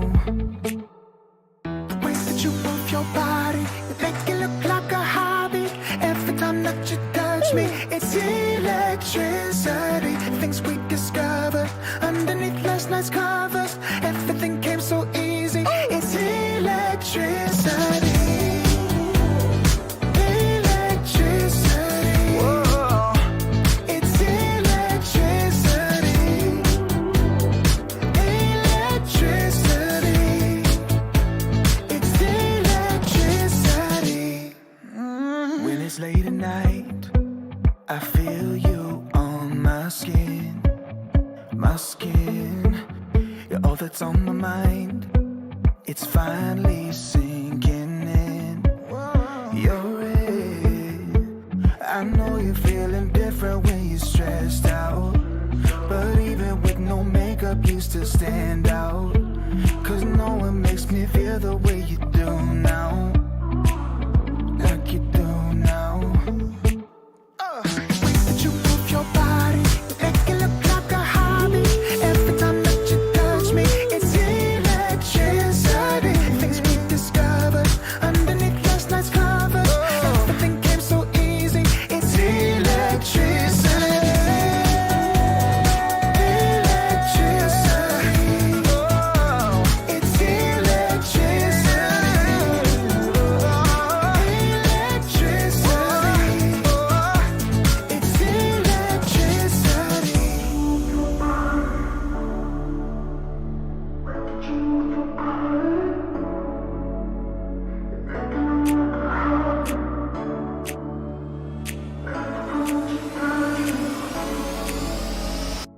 The way that you move your body, you make it look like a hobby. Every time that you touch me, it's electricity. Things we discovered underneath last night's covers. Everything came so easy. It's electricity. Electricity. Whoa. It's electricity. Electricity. It's electricity. When it's late at night, I feel you on my skin. My skin. You're all that's on my mind. It's finally sinking in. You're it. I I know you're feeling different when you're stressed out, but even with no makeup you still stand out. Cause no one makes me feel the way you do now, like you do now. The way that you move your body, you make it look like a hobby. Every time that you touch me, it's electricity. Things we discovered underneath last night's covers. Everything came so easy, it's electricity.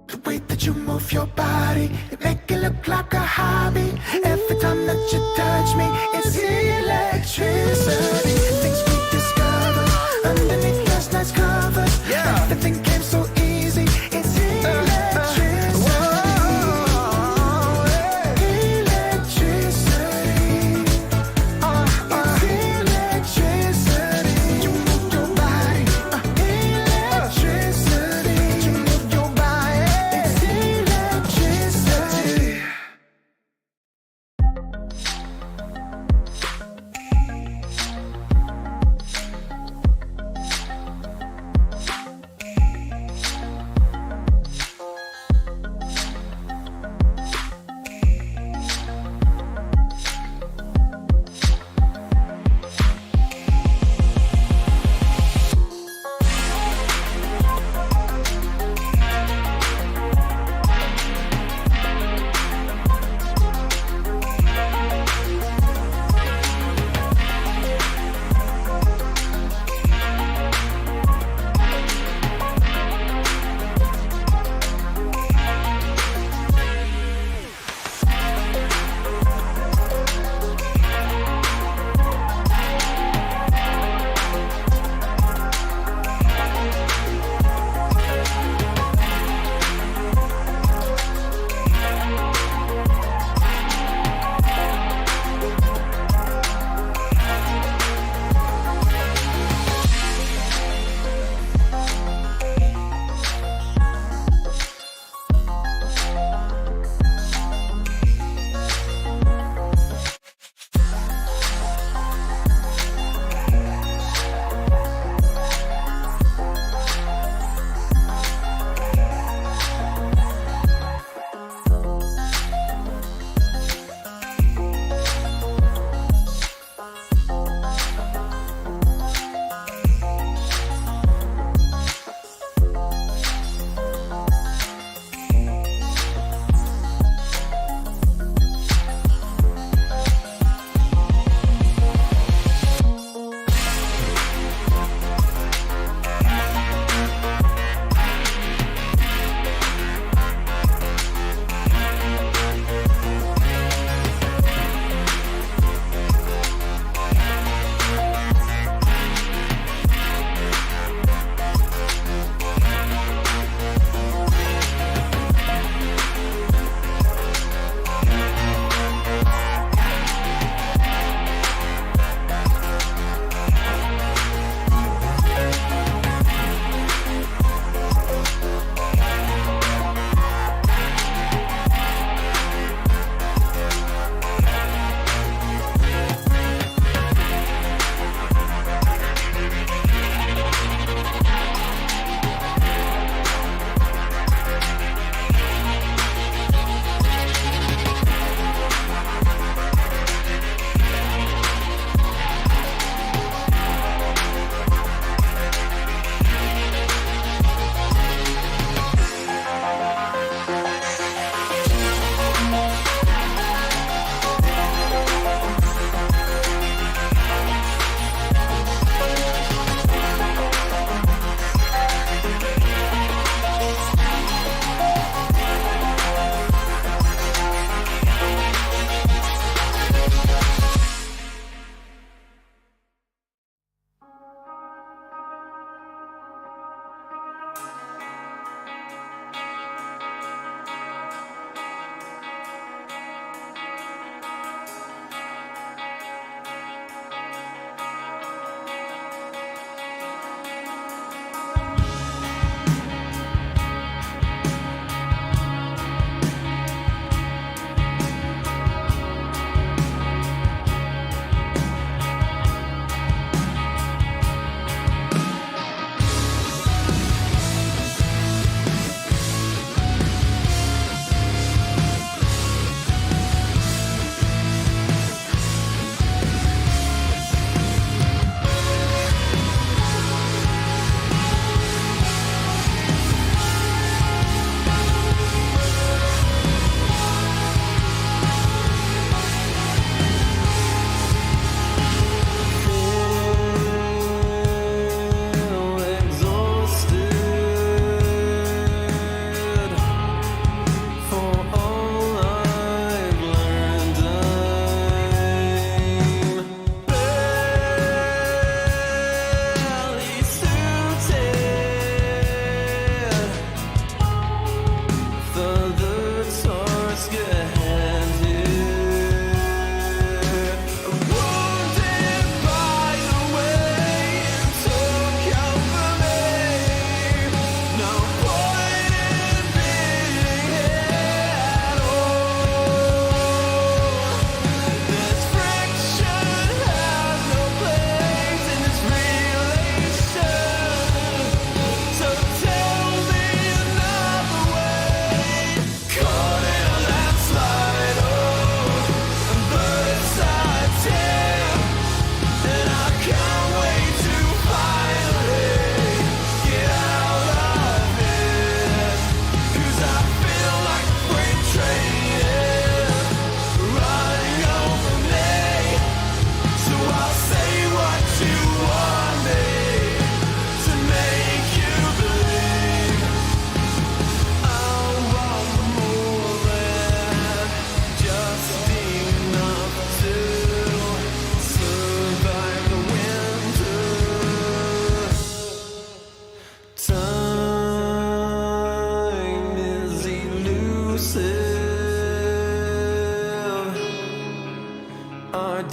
The way that you move your body, you make it look like a hobby. Every time that you touch me, it's electricity. Things we discovered underneath last night's covers. Everything came so easy, it's electricity. Electricity. It's electricity. You move your body, electricity. You move your body, it's electricity.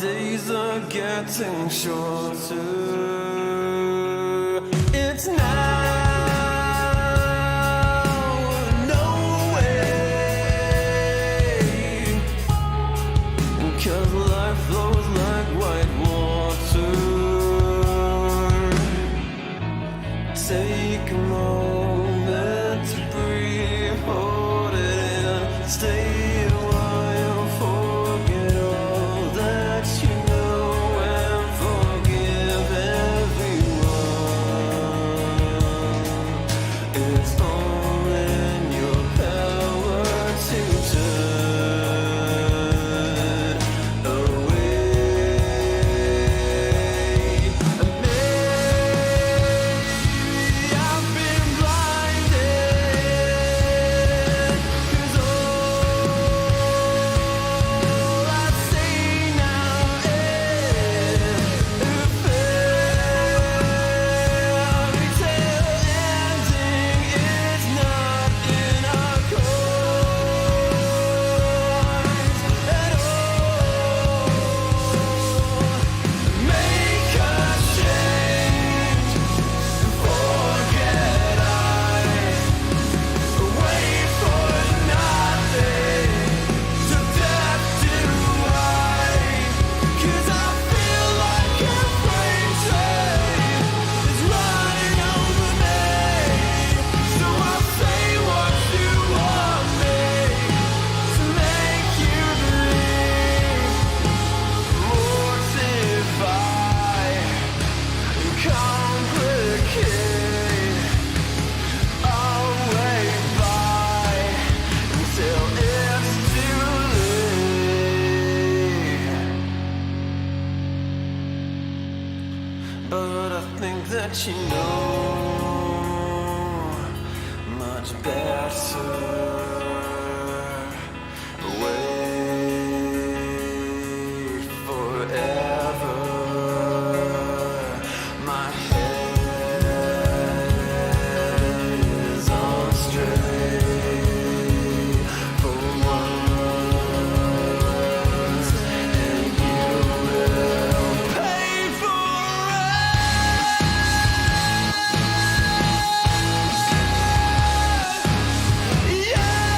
days are getting shorter. It's now or no way, 'cause life flows like white water. Take a moment to breathe, hold it in, stay a while, forget all that you know, and forgive everyone. It's all in your power to turn away. I've been blinded, 'cause all I see now is a fairy tale ending. It's not in our course at all. Make a change, forget I wait for nothing, to death do I, 'cause I feel like a freight train is running over me. So I'll say what you want me to make you believe. Mortify and complicate. I'll wait by until it's too late. But I think that you know much better. Wait forever. My head is on straight for once, and you will pay for it. Yeah.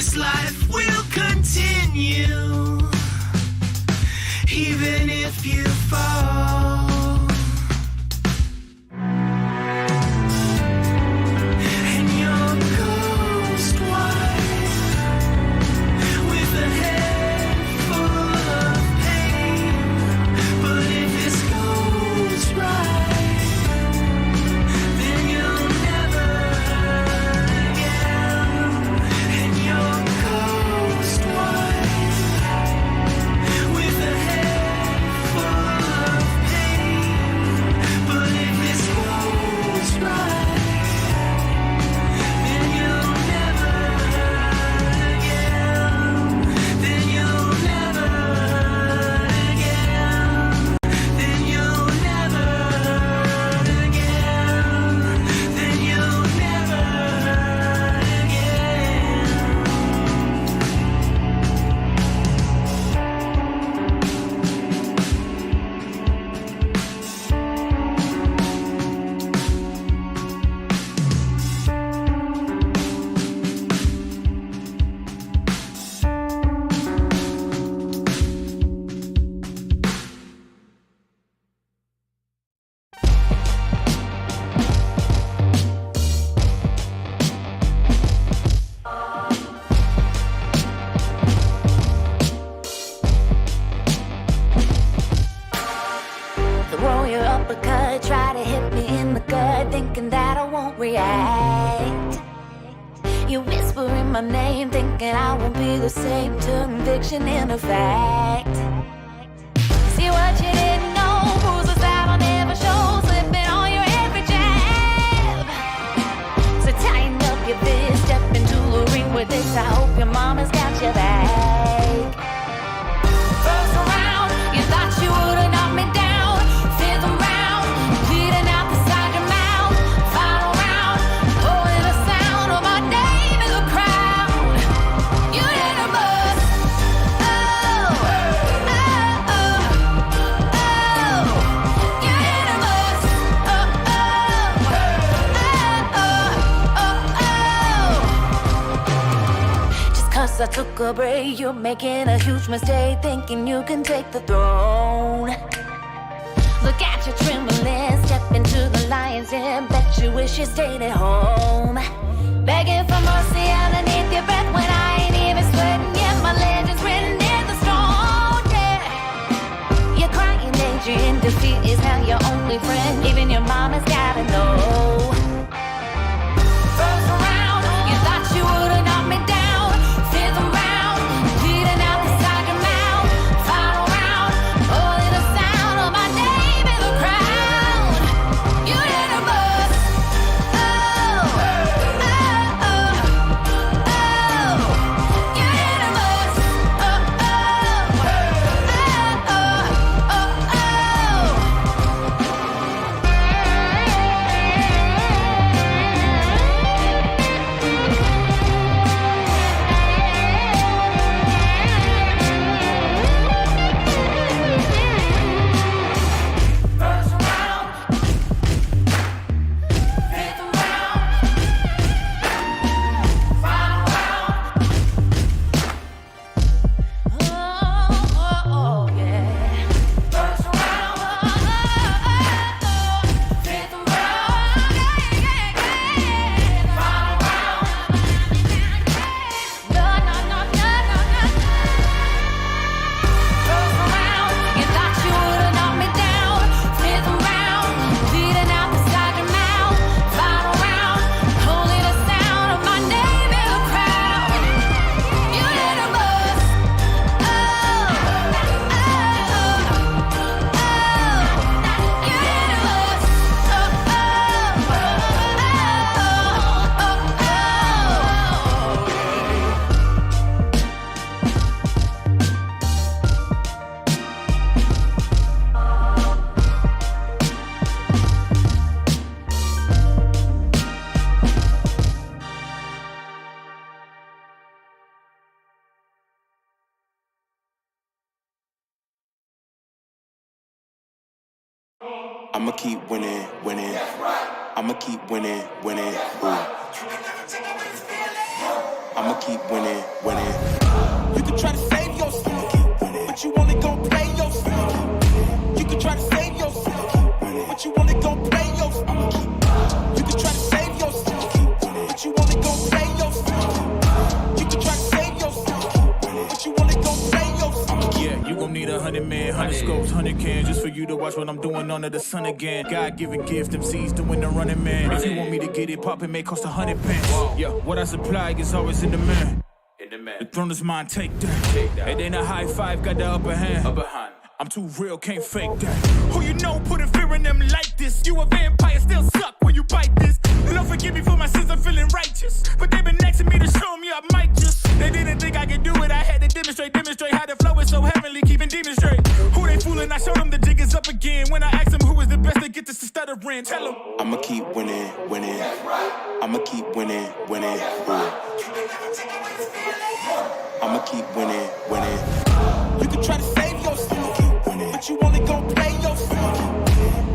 this life will continue, even if you fall. And your ghost wife with a head full of pain. But if this goes right, then you'll never hurt again. And your ghost wife with a head full of pain. But if this goes right, then you'll never hurt again. Then you'll never hurt again. Then you'll never hurt again. Then you'll never hurt Throw your uppercut, try to hit me in the gut, thinking that I won't react. You whispering my name, thinking I won't be the same. Turn fiction into fact. See what you didn't know, bruises that I'll never show, slipping on your every jab. So tighten up your fist, step into the ring with this. I hope your mama's got your back. First round, you thought you would've knocked me down. Fifth round, bleeding out the side of your mouth. Final round, holding the sound of my name in the crowd. You hit a bus. Oh, oh, oh, oh. You hit a bus. Oh, oh, oh, oh, oh. Just 'cause I took a break, you're making a huge mistake, thinking you can take the throne. Look at you trembling, step into the lion's den. Bet you wish you stayed at home. Begging for mercy underneath your breath when I ain't even sweating yet. My legend's written in the stone, yeah. You're crying, Adrian, defeat is now your only friend. Even your mama's gotta know. First round, you thought you would've knocked me down. Fifth round, bleeding out the side of your mouth. Final round, holding the sound of my name in the crowd. You hit a bus. Oh, oh, oh, oh. You hit a bus. Oh, oh, oh, oh, oh, First round, fifth round, final round. Oh, oh, oh, yeah. First round, fifth round, final round. No, no, no, no, no, no. First round, you thought you would've knocked me down. Fifth round, bleeding out the side of your mouth. Final round, holding the sound of my name in the crowd. You hit a bus. Oh, oh, oh, oh. You hit a bus. Oh, oh, oh, I'ma keep winning, winning. I'ma keep winning, winning. Ooh. I'ma keep winning, winning. You can try to save yourself, but you only gon' play yourself. You can try to save yourself, but you only gon' play yourself. You can try to save yourself, but you only gon' play yourself. You can try to save yourself, but you only gon' play yourself. Yeah, you gon' need 100 men, 100 scopes, 100 cans just for you to watch what I'm doing under the sun again. God-given gift, MCs doing the running man. If you want me to get it poppin', may cost 100 pence. Yeah, what I supply is always in the man. The throne is mine, take that. It ain't a high five, got the upper hand. I'm too real, can't fake that. Who you know putting fear in them like this? You a vampire, still suck when you bite this. Lord forgive me for my sins, I'm feeling righteous. But they been next to me to show me I might just. They didn't think I could do it, I had to demonstrate how the flow is so heavenly, keeping demons straight. Who they fooling? I showed them the jig is up again. When I asked them who is the best, they get this to stuttering. Tell them I'ma keep winning, winning. I'ma keep winning, winning. I'ma keep winning, winning. You can try to save yourself, but you only gon' play yourself.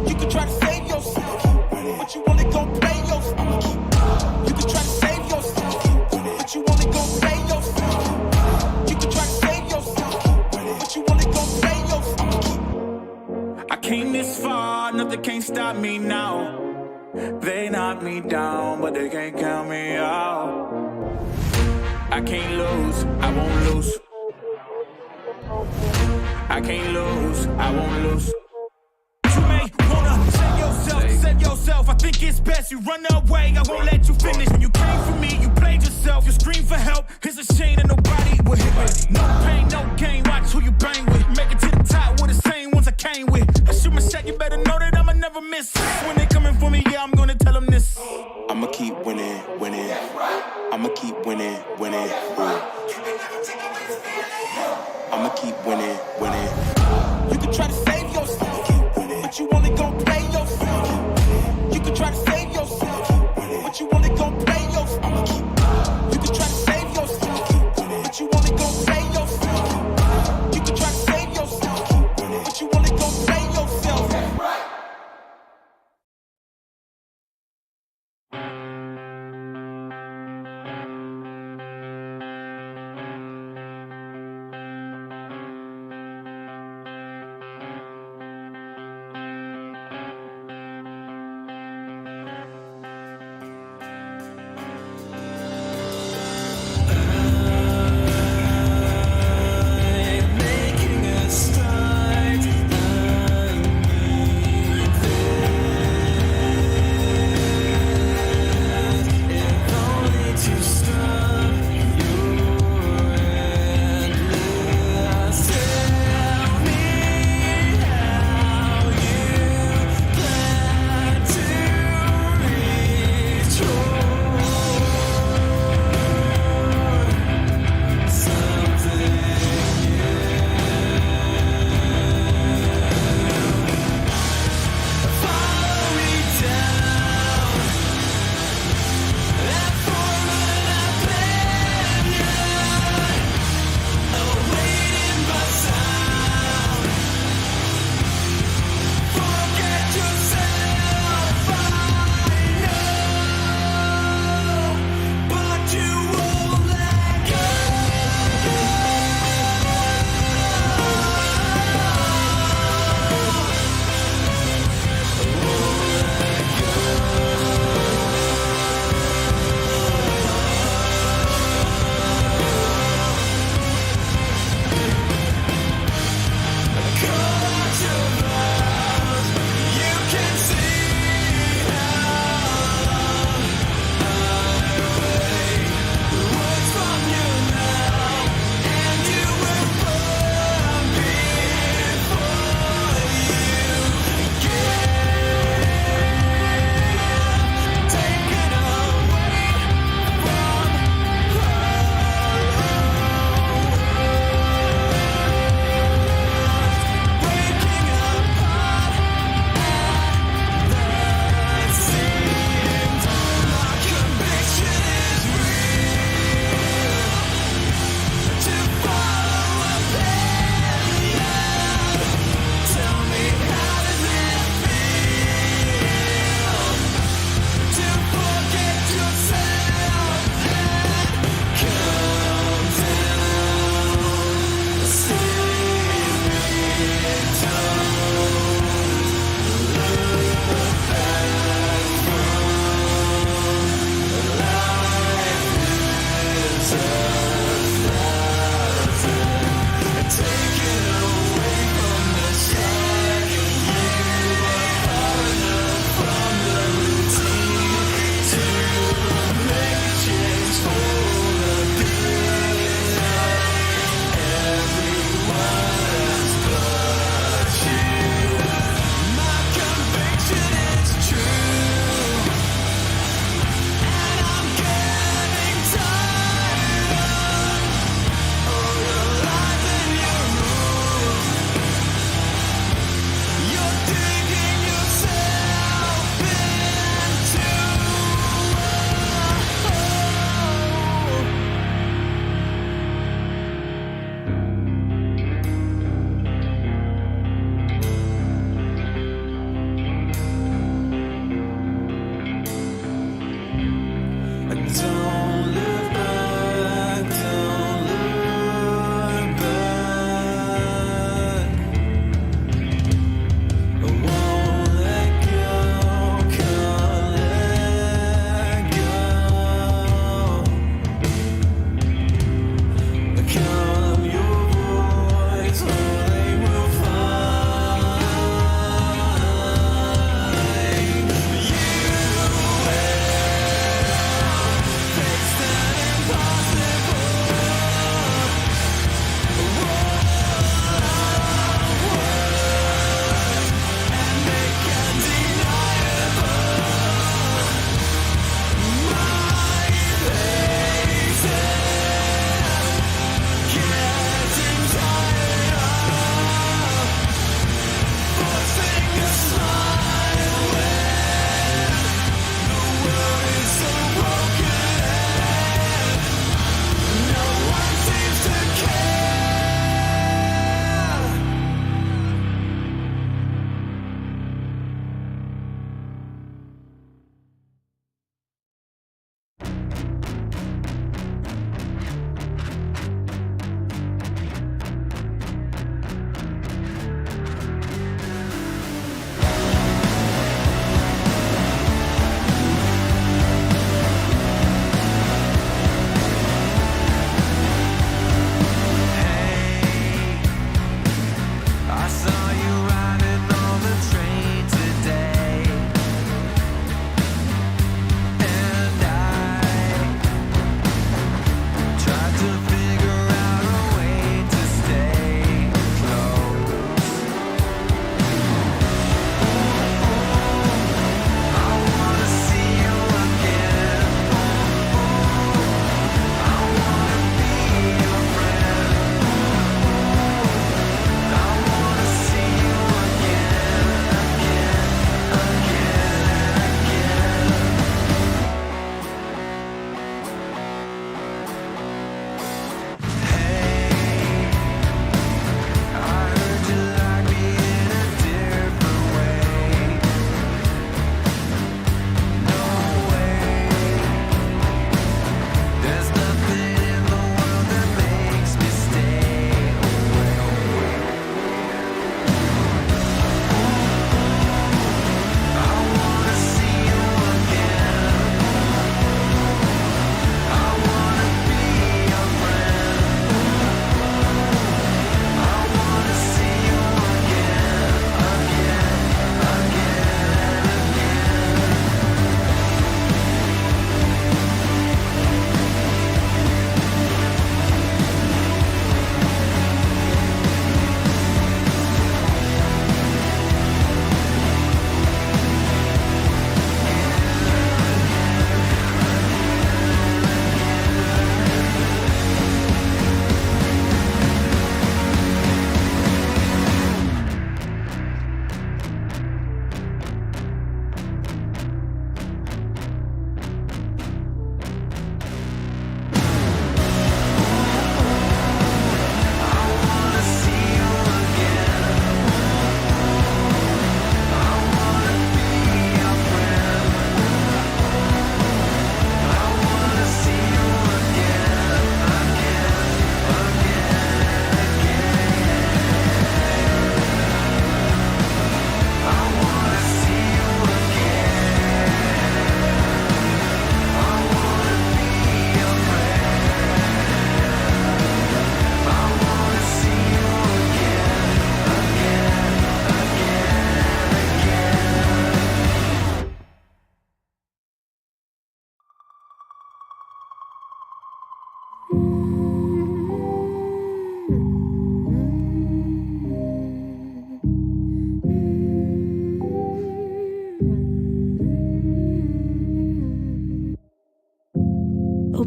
You can try to save yourself, but you only gon' play yourself. You can try to save yourself, but you only gon' play yourself. You can try to save yourself, but you only gon' play yourself. I came this far, nothing can't stop me now. They knock me down, but they can't count me out. I can't lose, I won't lose. I can't lose, I won't lose. You may wanna save yourself. I think it's best you run away. I won't let you finish. When you came for me, you played yourself. You scream for help. It's a shame that nobody will hit me. No pain, no gain. Watch who you bang with. Make it to the top with the same ones I came with. I shoot my shot, you better know that I'ma never miss. When they coming for me, yeah, I'm gonna tell them this. I'ma keep winning, winning. I'ma keep winning, winning. I'ma keep winning, winning. You can try to save yourself, but you only gon' play yourself. You can try to save yourself, but you only gon' play yourself. You can try to save yourself, but you only gon' play yourself. You can try to save yourself, but you only gon' play yourself.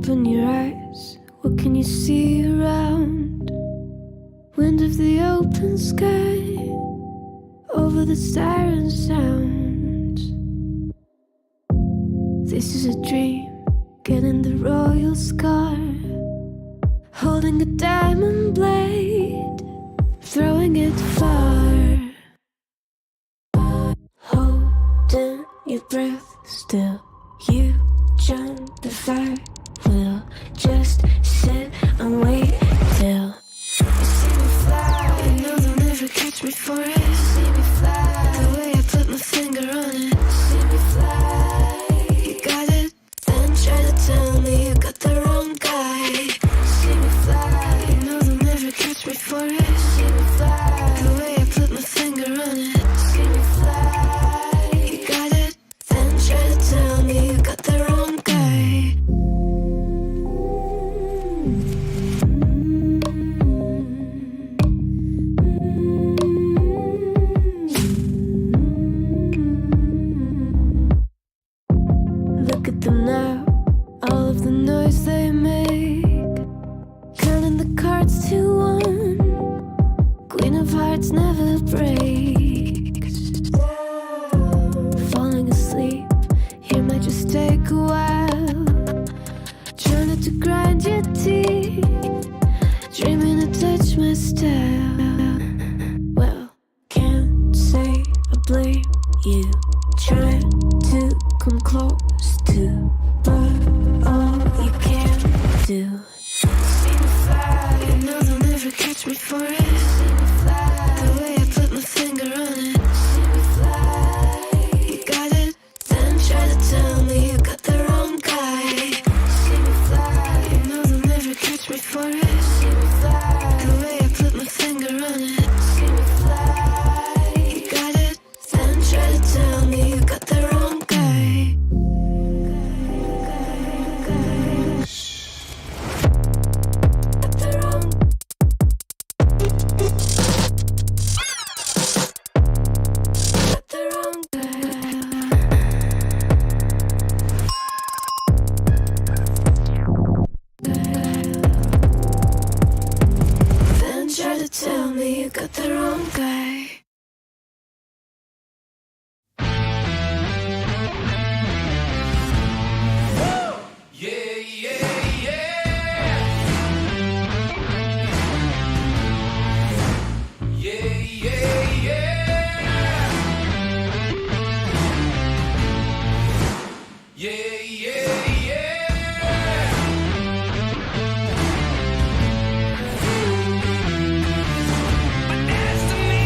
Open your eyes, what can you see around? Wind of the open sky, over the siren sound. This is a dream, getting the royal scar, holding a diamond blade, throwing it far. Holding your breath still, you jump the fire. We'll just sit and wait till you see me fly. You know they'll never catch me for it. See me fly, the way I put my finger on it. See me fly, you got it, then try to tell me you got the wrong guy. See me fly, you know they'll never catch me for it. See me fly, the way I put my finger on it. See me fly, you got it, then try to tell me you got the wrong guy. Look at them now, all of the noise they make, counting the cards to one. Queen of hearts never breaks. Falling asleep here might just take a while. Trying not to grind your teeth, dreaming to touch my style. Well, can't say I blame you, trying to come close to, but all you can do. See me fly, you know they'll never catch me for it. See me fly, the way I put my finger on it. See me fly, you got it, then try to tell me you got the wrong guy. See me fly, you know they'll never catch me for it. See me fly, the way I put my finger on it. See me fly, you got it, then try to tell me you got the wrong guy. Got the wrong. Got the wrong guy. Then try to tell me you got the wrong guy. But as to me,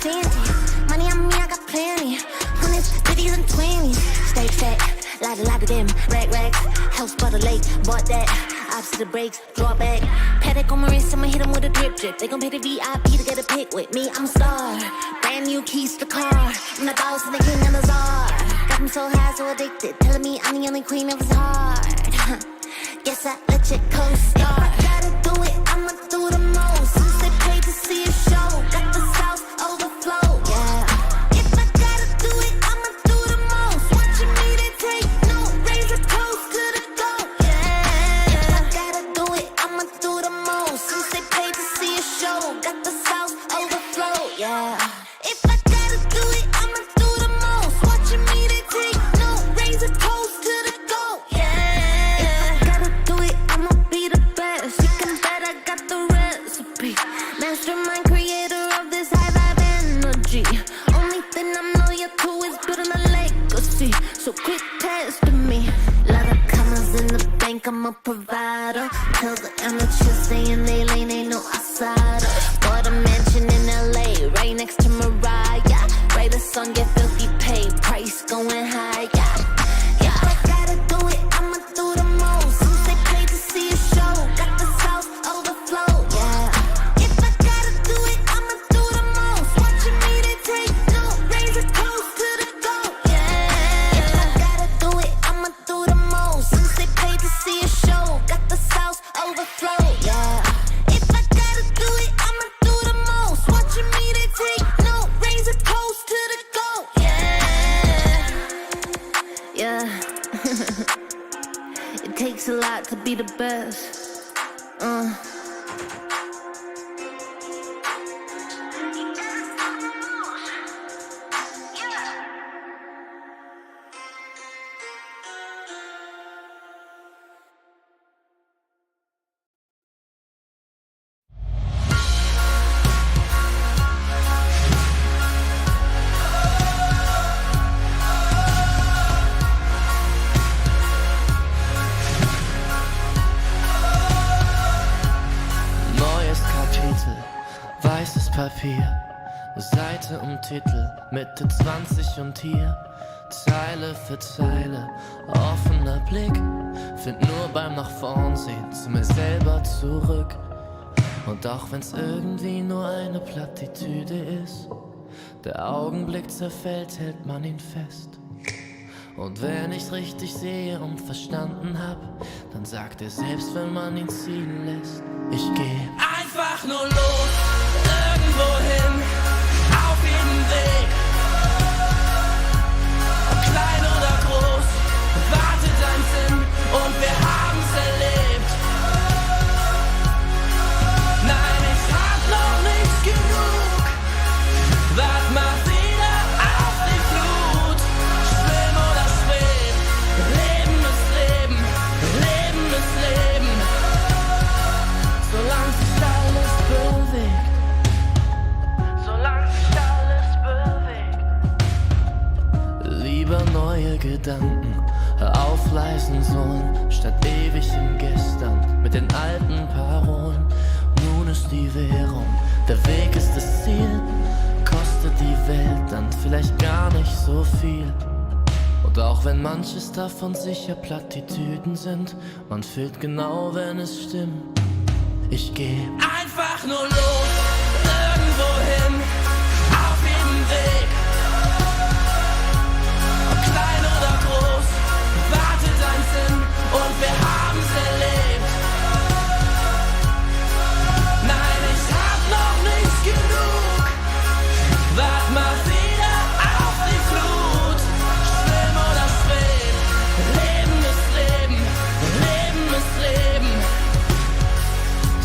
fancy. Money on me, I got plenty. 100s, 50s, and 20s. Stay fat, lot of them. Rag, house by the lake, bought that. Opposite the brakes, draw back. Paddock on my wrist, I'ma hit 'em with a drip. They gon' pay the VIP to get a pic with me. I'm a star, brand new keys to the car. I'm the boss and the king of the czar. Got me so high, so addicted, telling me I'm the only queen of his heart. Guess I let you co-star. If I gotta do it, I'ma do the most. Since they paid to see a show, got the sauce overflow, yeah. If I gotta do it, I'ma do the most. Watching me, they take no, raise a toast to the goat, yeah. If I gotta do it, I'ma do the most. Since they paid to see a show, got the sauce overflow, yeah. If I gotta do it, I'ma do the most. Watching me, they take no, raise a toast to the goat, yeah. If I gotta do it, I'ma be the best. You can bet I got the recipe. Mastermind, creator of this high vibe energy. Only thing I'm loyal to is building a legacy. So quit testing me. Lot of commas in the bank, I'm a provider. Tell the amateurs stay in they lane, ain't no outsider. Bought a mansion in LA, right next to Mariah. Write a song, get filthy paid, price going high, yeah. If I gotta do it, I'ma do the most. Since they paid to see a show, got the sauce overflow, yeah. If I gotta do it, I'ma do the most. Watching me, they take no, raise a toast to the goat, yeah. If I gotta do it, I'ma do the most. Since they paid to see a show, got the sauce overflow, yeah. If I gotta do it, I'ma do the most. Watching me, they take no, raise a toast to the goat, yeah. Yeah. It takes a lot to be the best. Neues Kapitel, weißes Papier, Seite um Titel, Mitte 20 und hier, Zeile für Zeile, offener Blick, find nur beim nach vorn sehen zu mir selber zurück. Und auch wenn's irgendwie nur eine Plattitüde ist, der Augenblick zerfällt, hält man ihn fest. Und wenn ich's richtig sehe und verstanden hab, dann sagt er selbst, wenn man ihn ziehen lässt, ich geh einfach nur los, irgendwo hin, auf jedem Weg. Ob klein oder groß, wartet ein Sinn und wir haben's erlebt. Nein, ich hab noch nicht genug, wart mal wieder auf die Flut. Schwimm oder schweb, Leben ist Leben, Leben ist Leben. Solange sich alles bewegt, solange sich alles bewegt. Lieber neue Gedanken aufleisen sollen, statt ewig im Gestern mit den alten Parolen. Nun ist die Währung, der Weg ist das Ziel. Kostet die Welt dann vielleicht gar nicht so viel. Und auch wenn manches davon sicher Plattitüden sind, man fühlt genau, wenn es stimmt. Ich geh einfach nur los, irgendwo hin, auf jedem Weg. Ob klein oder groß, wartet ein Sinn und wir haben's erlebt. Nein, ich hab noch nicht genug, wart mal wieder auf die Flut. Schwimm oder schweb, Leben ist Leben, Leben ist Leben.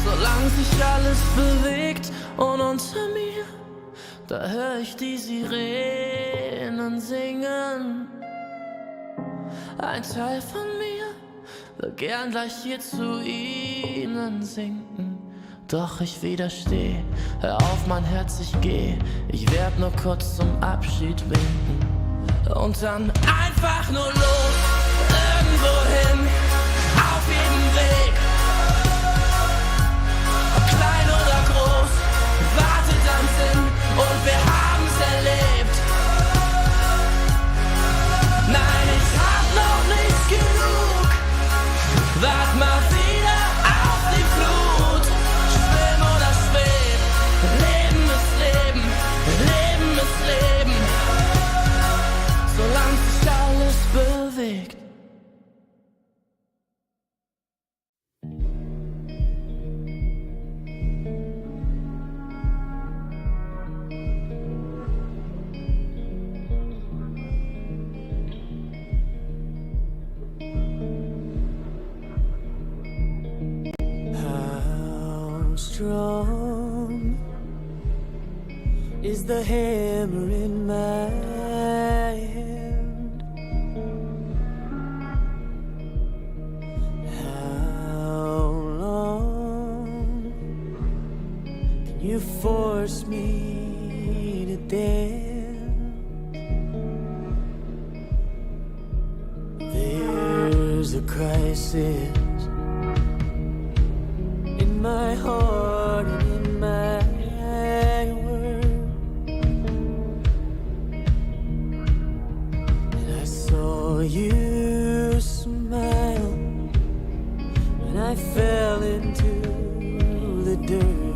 Solange sich alles bewegt und unter mir, da hör ich die Sirenen singen. Ein Teil von mir will gern gleich hier zu ihnen sinken. Doch ich widersteh, hör auf mein Herz, ich geh. Ich werd nur kurz zum Abschied winken. Und dann einfach nur los, irgendwo hin, auf jedem Weg. Ob klein oder groß, wartet ein Sinn und wir haben is the hammer in my hand. How long can you force me to dance? There's a crisis in my heart and in my world, and I saw you smile when I fell into the dirt.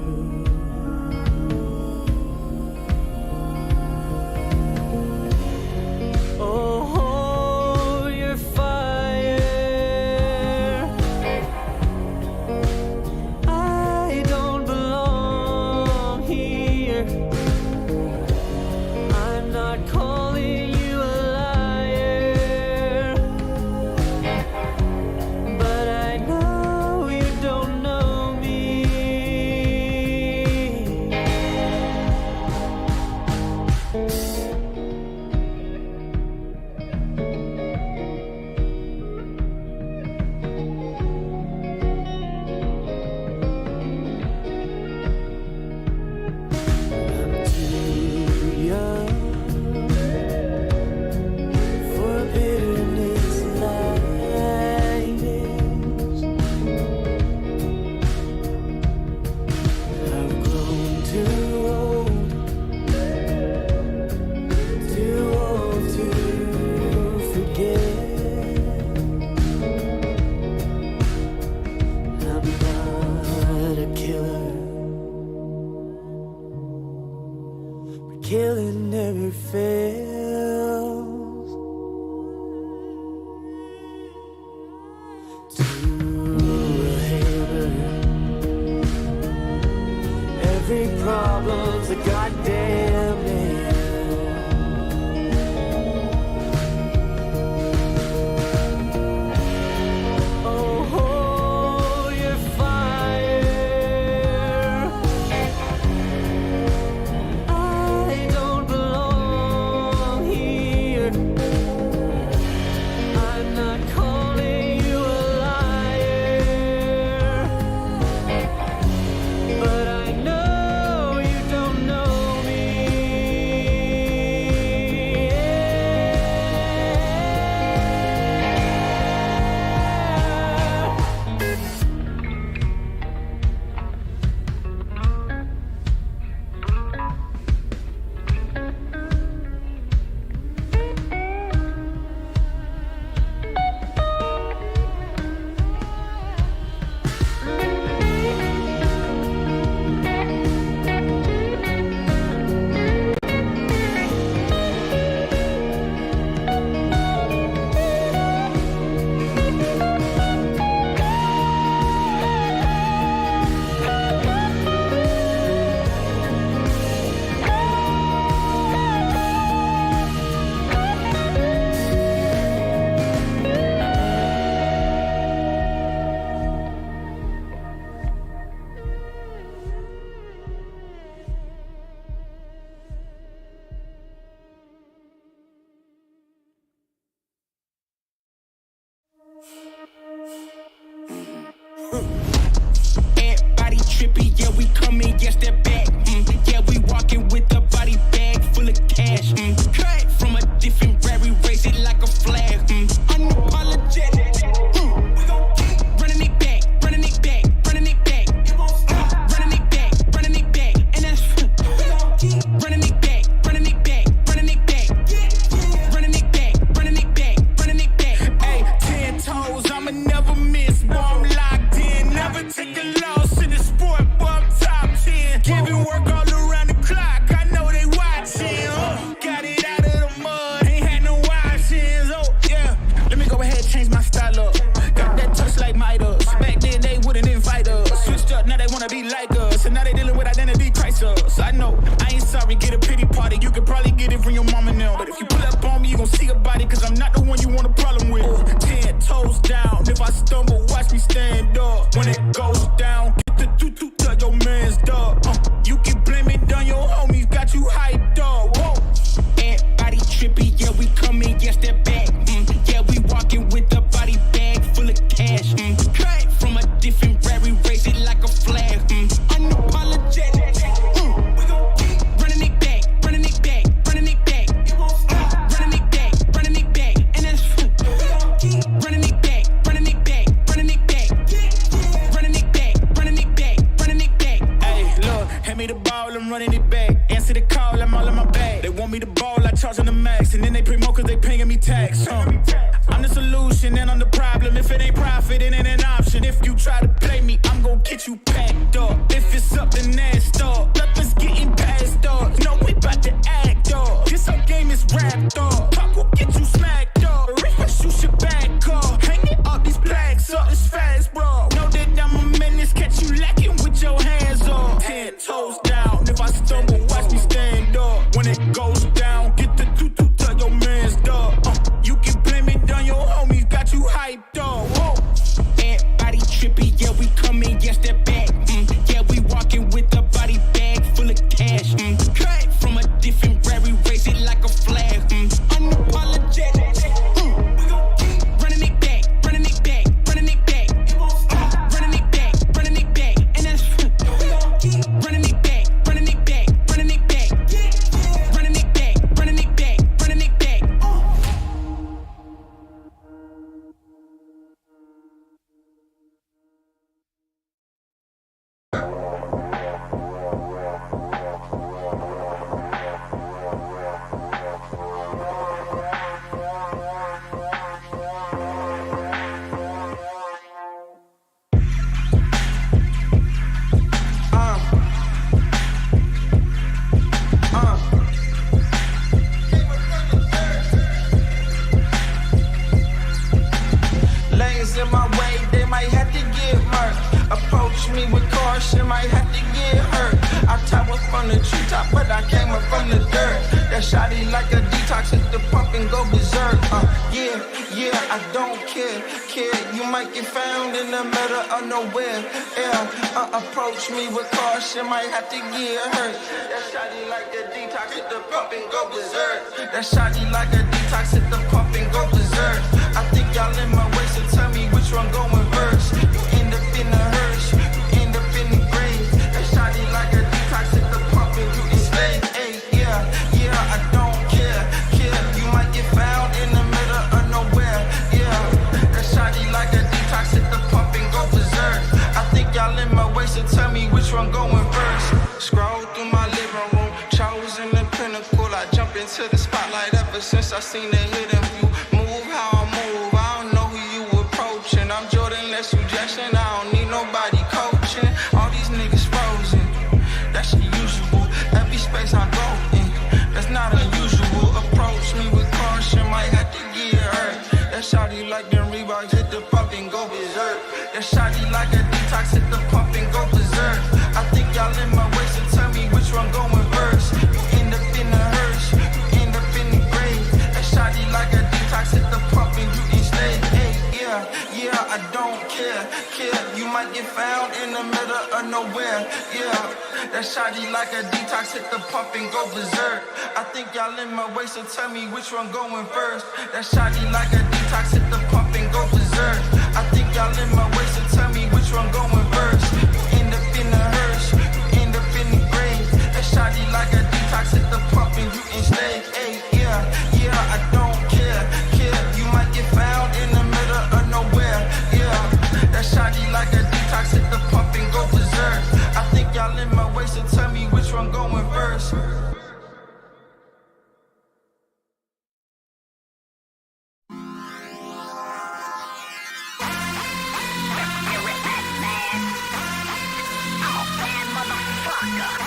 Oh, your fire, I don't belong here. I'm not calling you a liar, but I know you don't know me. I'm too young for bitterness like this. I've grown too old to forget. I'm not a killer, but killing never fails. To a hammer, every problem's a goddamn nail. Oh, your fire, I don't belong here. I'm not calling you a liar, but I know you don't know me. Everybody trippy, yeah, we come in, yeah, step back. Yeah, we walking with a body bag full of cash. Cut from a different rary, raise it like a flag. Unapologetic. We gon' keep running it back, running it back, running it back. It won't stop. Running it back, running it back, and that's we gon' keep running it back, running it back, running it back, running it back, running it back, running it back. Hey, 10 toes, I'ma never miss. Boy, I'm locked in. Never take a loss in the sport, boy, I'm top 10. Giving work all around the clock. I know they watching. Got it out of the mud. Ain't had no options. Oh, yeah. Let me go ahead and change my style up. Got that touch like Midas. Back then, they wouldn't invite us. Switched up, now they wanna be like us. And now they dealing with identity crisis. I know, I ain't sorry, get a pity party. You could probably get it from your mama now. But if you pull up on me, you gon' see a body. Cause I'm not the one you want a problem with. 10 toes down. If I stumble, watch me stand up. When it goes down, get the tell your man's dog. You can blame it on your homies, got you high all in my bag. They want me to ball, I charge them the max. And then they pay more cause they paying me tax. I'm the solution and I'm the problem. If it ain't profit, it ain't an option. If you try to play me, I'm gon' get you packed up. If it's something nasty, nothing's getting passed up. No, we bout to act up. This whole game is wrapped up. Talk will get you smacked up. Refresh, you should back up. Hanging up these plaques up, it's fast, bro. Know that I'm a menace, catch you lacking with your hands up. 10 toes down, if I stumble, watch me stand up. When it goes down, get the doo-doo, tell your man's dog. You can blame it on your homies, got you hyped up. Whoa. Everybody trippy, yeah, we coming, yes, that back. Yeah, we walking with a body bag full of cash. Cut from a different rary, raise it like a flag. Unapologetic. We gon' keep running it back, running it back, running it back. Running it back, running it back. And that's we gon' keep running it back, running it back, running it back. Running it back, running it back, running it back. Lanes in my way, they might have to get murked. Approach me with caution, might have to get hurt. I tower from the treetop, but I came up from the dirt. That shotty like a detox, hit the pump and go berserk. Yeah, I don't care. You might get found in the middle of nowhere. Approach me with caution, might have to get hurt. That shotty like a detox, hit the pump and go berserk. That shotty like a detox, hit the pump and go berserk. I think y'all in my way, so tell me which one going first. You end up in the hearse, you end up in the grave. That shotty like a detox, hit the pump and you enslaved. Hey, yeah, I don't care. You might get found in the middle of nowhere. Yeah, that shotty like a detox, hit the pump and go berserk. I think y'all in my way, so tell me which one going first. Scroll through my living room, chosen the pinnacle. I jump into the spotlight ever since I seen the hidden view. Move how I move, I don't know who you approaching. I'm Jordan, less suggestion, I don't need nobody coaching. All these niggas frozen, that's the usual. Every space I go in, that's not unusual. Approach me with caution, might have to get hurt. That shawty like them Reeboks, hit the pump and go berserk. That shawty like a detox, hit the pump and go berserk. I think y'all in my way, so tell me which one going first. You end up in the hearse, you end up in the grave. That shawty like a detox, hit the pump and you enslaved. Hey, yeah, I don't care. You might get found in the middle of nowhere. Yeah, that shawty like a detox, hit the pump and go berserk. I think y'all in my way, so tell me which one going first. That shawty like a detox, hit the pump and go berserk. I think y'all in my way, so tell me which one going first. You end up in the hearse, you end up in the grave. That shawty like a detox, hit the pump and you enslaved. Hey, yeah, I don't care. You might get found in the middle of nowhere. Yeah, that shawty like a detox, hit the pump and go berserk. I think y'all in my way, so tell me which one going first. I'm a bad motherfucker.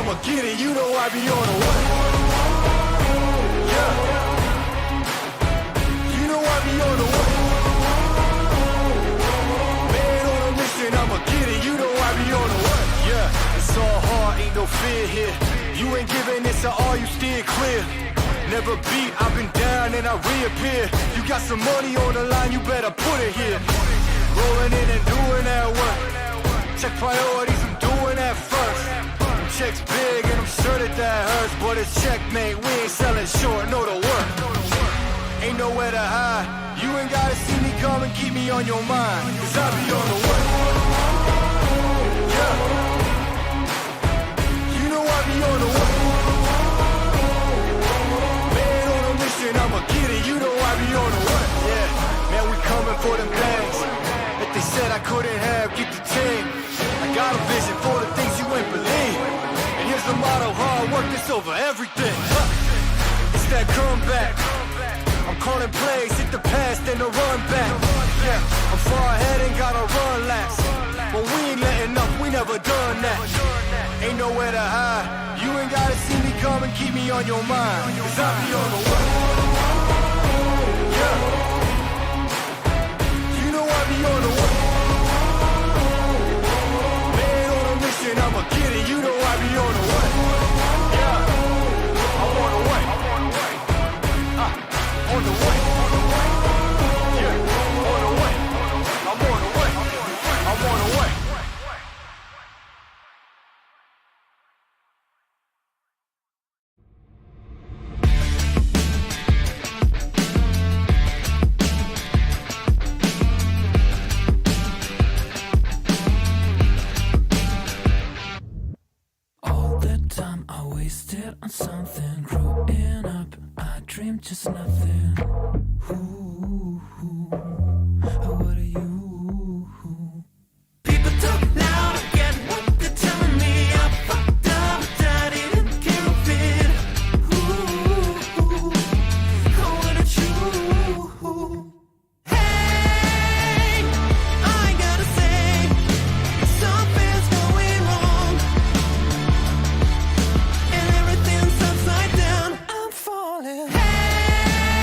I'ma get it. You know I be on the way. Yeah. You know I be on the way. Man on a mission, I'ma get it. You know I be on the way. Yeah. It's all hard, ain't no fear here. You ain't giving this to all, you steer clear. Never beat, I've been down and I reappear. You got some money on the line, you better put it here. Rolling in and doing that work. Check priorities, I'm doing that first. Checks big and I'm sure that hurts. But it's checkmate, we ain't selling short, know the work. Ain't nowhere to hide. You ain't gotta see me come and keep me on your mind. Cause I be on the way. Yeah. You know I be on the way. Man on a mission, I'ma get it. You know I be on the way. Yeah, man, we coming for them bags. If they said I couldn't have, get the team. I got a vision for the things you ain't believe. And here's the motto, hard work is over everything. It's that comeback. I'm calling plays, hit the pass, then the run back. Yeah, I'm far ahead and gotta run last. But we ain't letting up, we never done that. Ain't nowhere to hide. You ain't gotta see me come and keep me on your mind. Cause I be on the way. Yeah. You know I be on the way. Man on a mission, I'ma get it. You know I be on the way. Yeah. I'm on the way. On the way. Yeah. On the way. I'm on the way. I'm on the way. All the time I wasted on something. Growing up, I dreamed just nothing. Ooh, what are you? People talk loud, I get what they're telling me. I fucked up, but I didn't give it. Ooh, what are you? Hey, I gotta say, something's going wrong. And everything's upside down. I'm falling. Hey,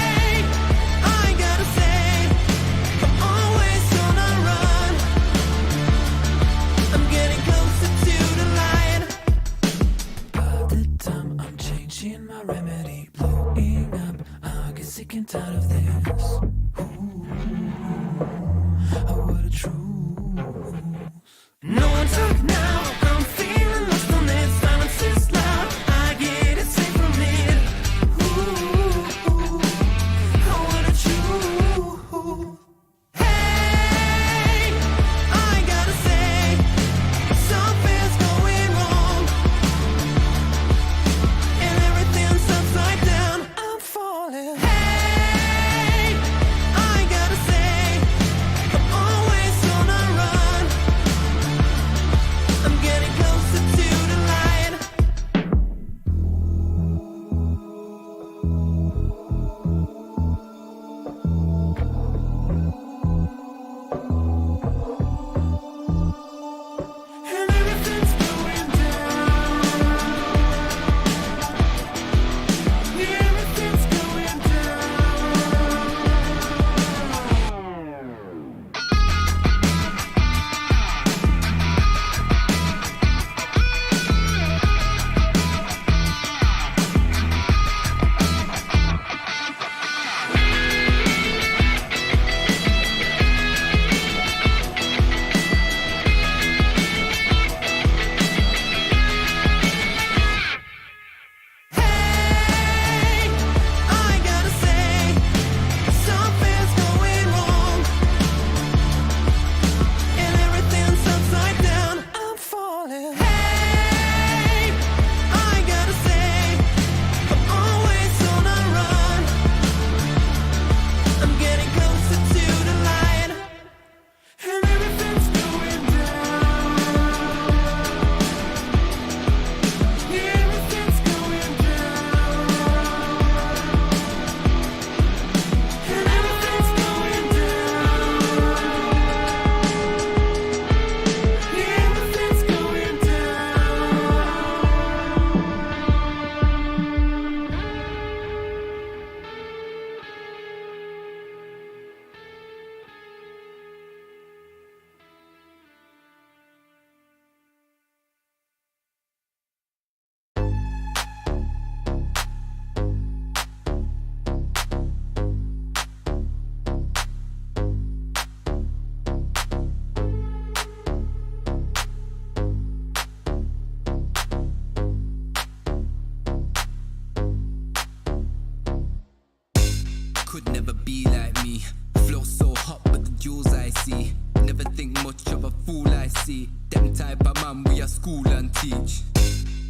of a fool I see. Them type of man we a school and teach.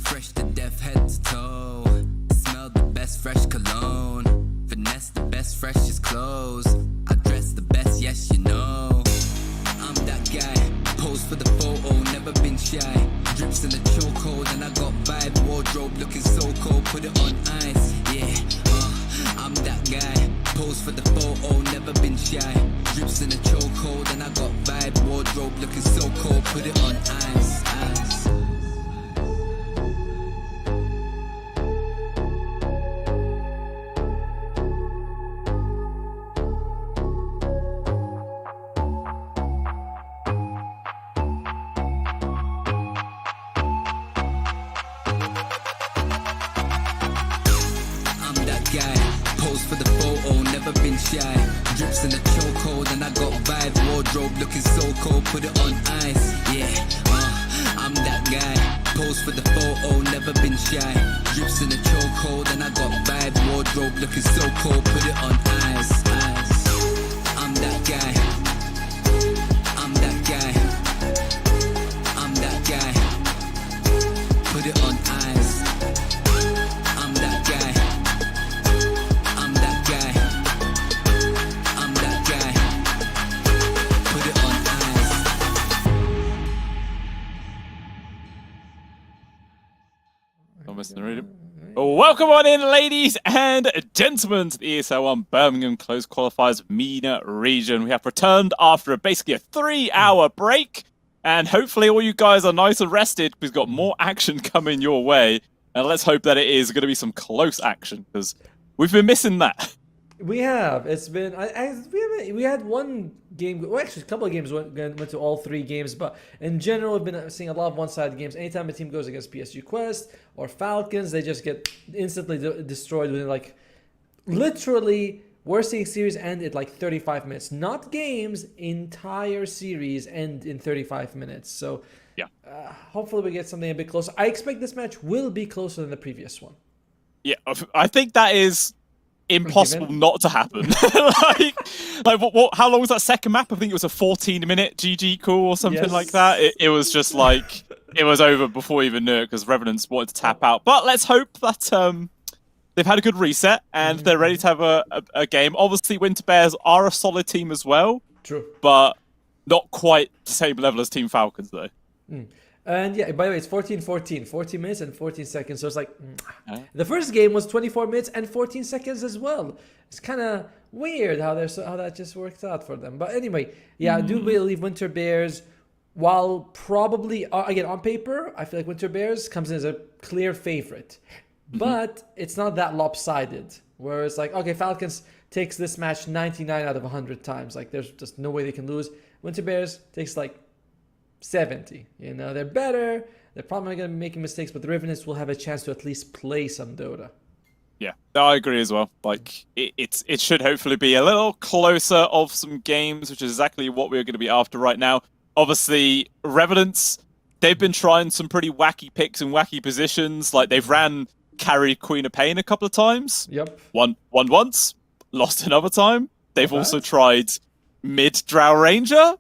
Fresh to death, head to toe. Smell the best fresh cologne. Finesse the best freshest clothes. I dress the best, yes you know. I'm that guy, pose for the photo, never been shy. Drips in the chokehold and I got vibe. Wardrobe looking so cold, put it on ice. Yeah, I'm that guy, pose for the photo, never been shy. Drips in the chokehold and I got vibe. Wardrobe looking so cold, put it on ice. Ice. Shy. Drips in the chokehold and I got vibe. Wardrobe looking so cold, put it on ice. Yeah, I'm that guy. Pose for the photo, never been shy. Drips in the chokehold and I got vibe. Wardrobe looking so cold, put it on ice. Ice. I'm that guy. I'm that guy. I'm that guy. Put it on ice. I'm that guy. I'm that guy. Welcome on in, ladies and gentlemen, to the ESL 1 Birmingham Close Qualifiers MENA region. We have returned after basically a 3-hour break, and hopefully all you guys are nice and rested. We've got more action coming your way, and let's hope that it is going to be some close action, because we've been missing that. We have. It's been. We had one game. Well, actually, a couple of games went to all 3 games. But in general, we've been seeing a lot of one-sided games. Anytime a team goes against PSG Quest or Falcons, they just get instantly destroyed within like literally. We're seeing series end at like 35 minutes. Not games, entire series end in 35 minutes. So yeah, hopefully we get something a bit closer. I expect this match will be closer than the previous one. Yeah, I think that is impossible not to happen. what? How long was that second map? I think it was a 14-minute GG call or something like that. It was just like it was over before we even knew it, because Revenants wanted to tap out. But let's hope that they've had a good reset and they're ready to have a game. Obviously, Winter Bears are a solid team as well. True, but not quite the same level as Team Falcons though. And yeah, by the way, it's 14-14, 40 minutes and 14 seconds. So it's like, the first game was 24 minutes and 14 seconds as well. It's kind of weird how that just worked out for them. But anyway, yeah, I do believe Winter Bears, while probably, again, on paper, I feel like Winter Bears comes in as a clear favorite. But it's not that lopsided, where it's like, okay, Falcons takes this match 99 out of 100 times. Like, there's just no way they can lose. Winter Bears takes like 70. You know, they're better. They're probably going to be making mistakes, but the Revenants will have a chance to at least play some Dota. Yeah, I agree as well. Like, it should hopefully be a little closer of some games, which is exactly what we're going to be after right now. Obviously, Revenants, they've been trying some pretty wacky picks and wacky positions. Like, they've ran carry Queen of Pain a couple of times. Yep. Won once, lost another time. They've also tried mid-Drow Ranger.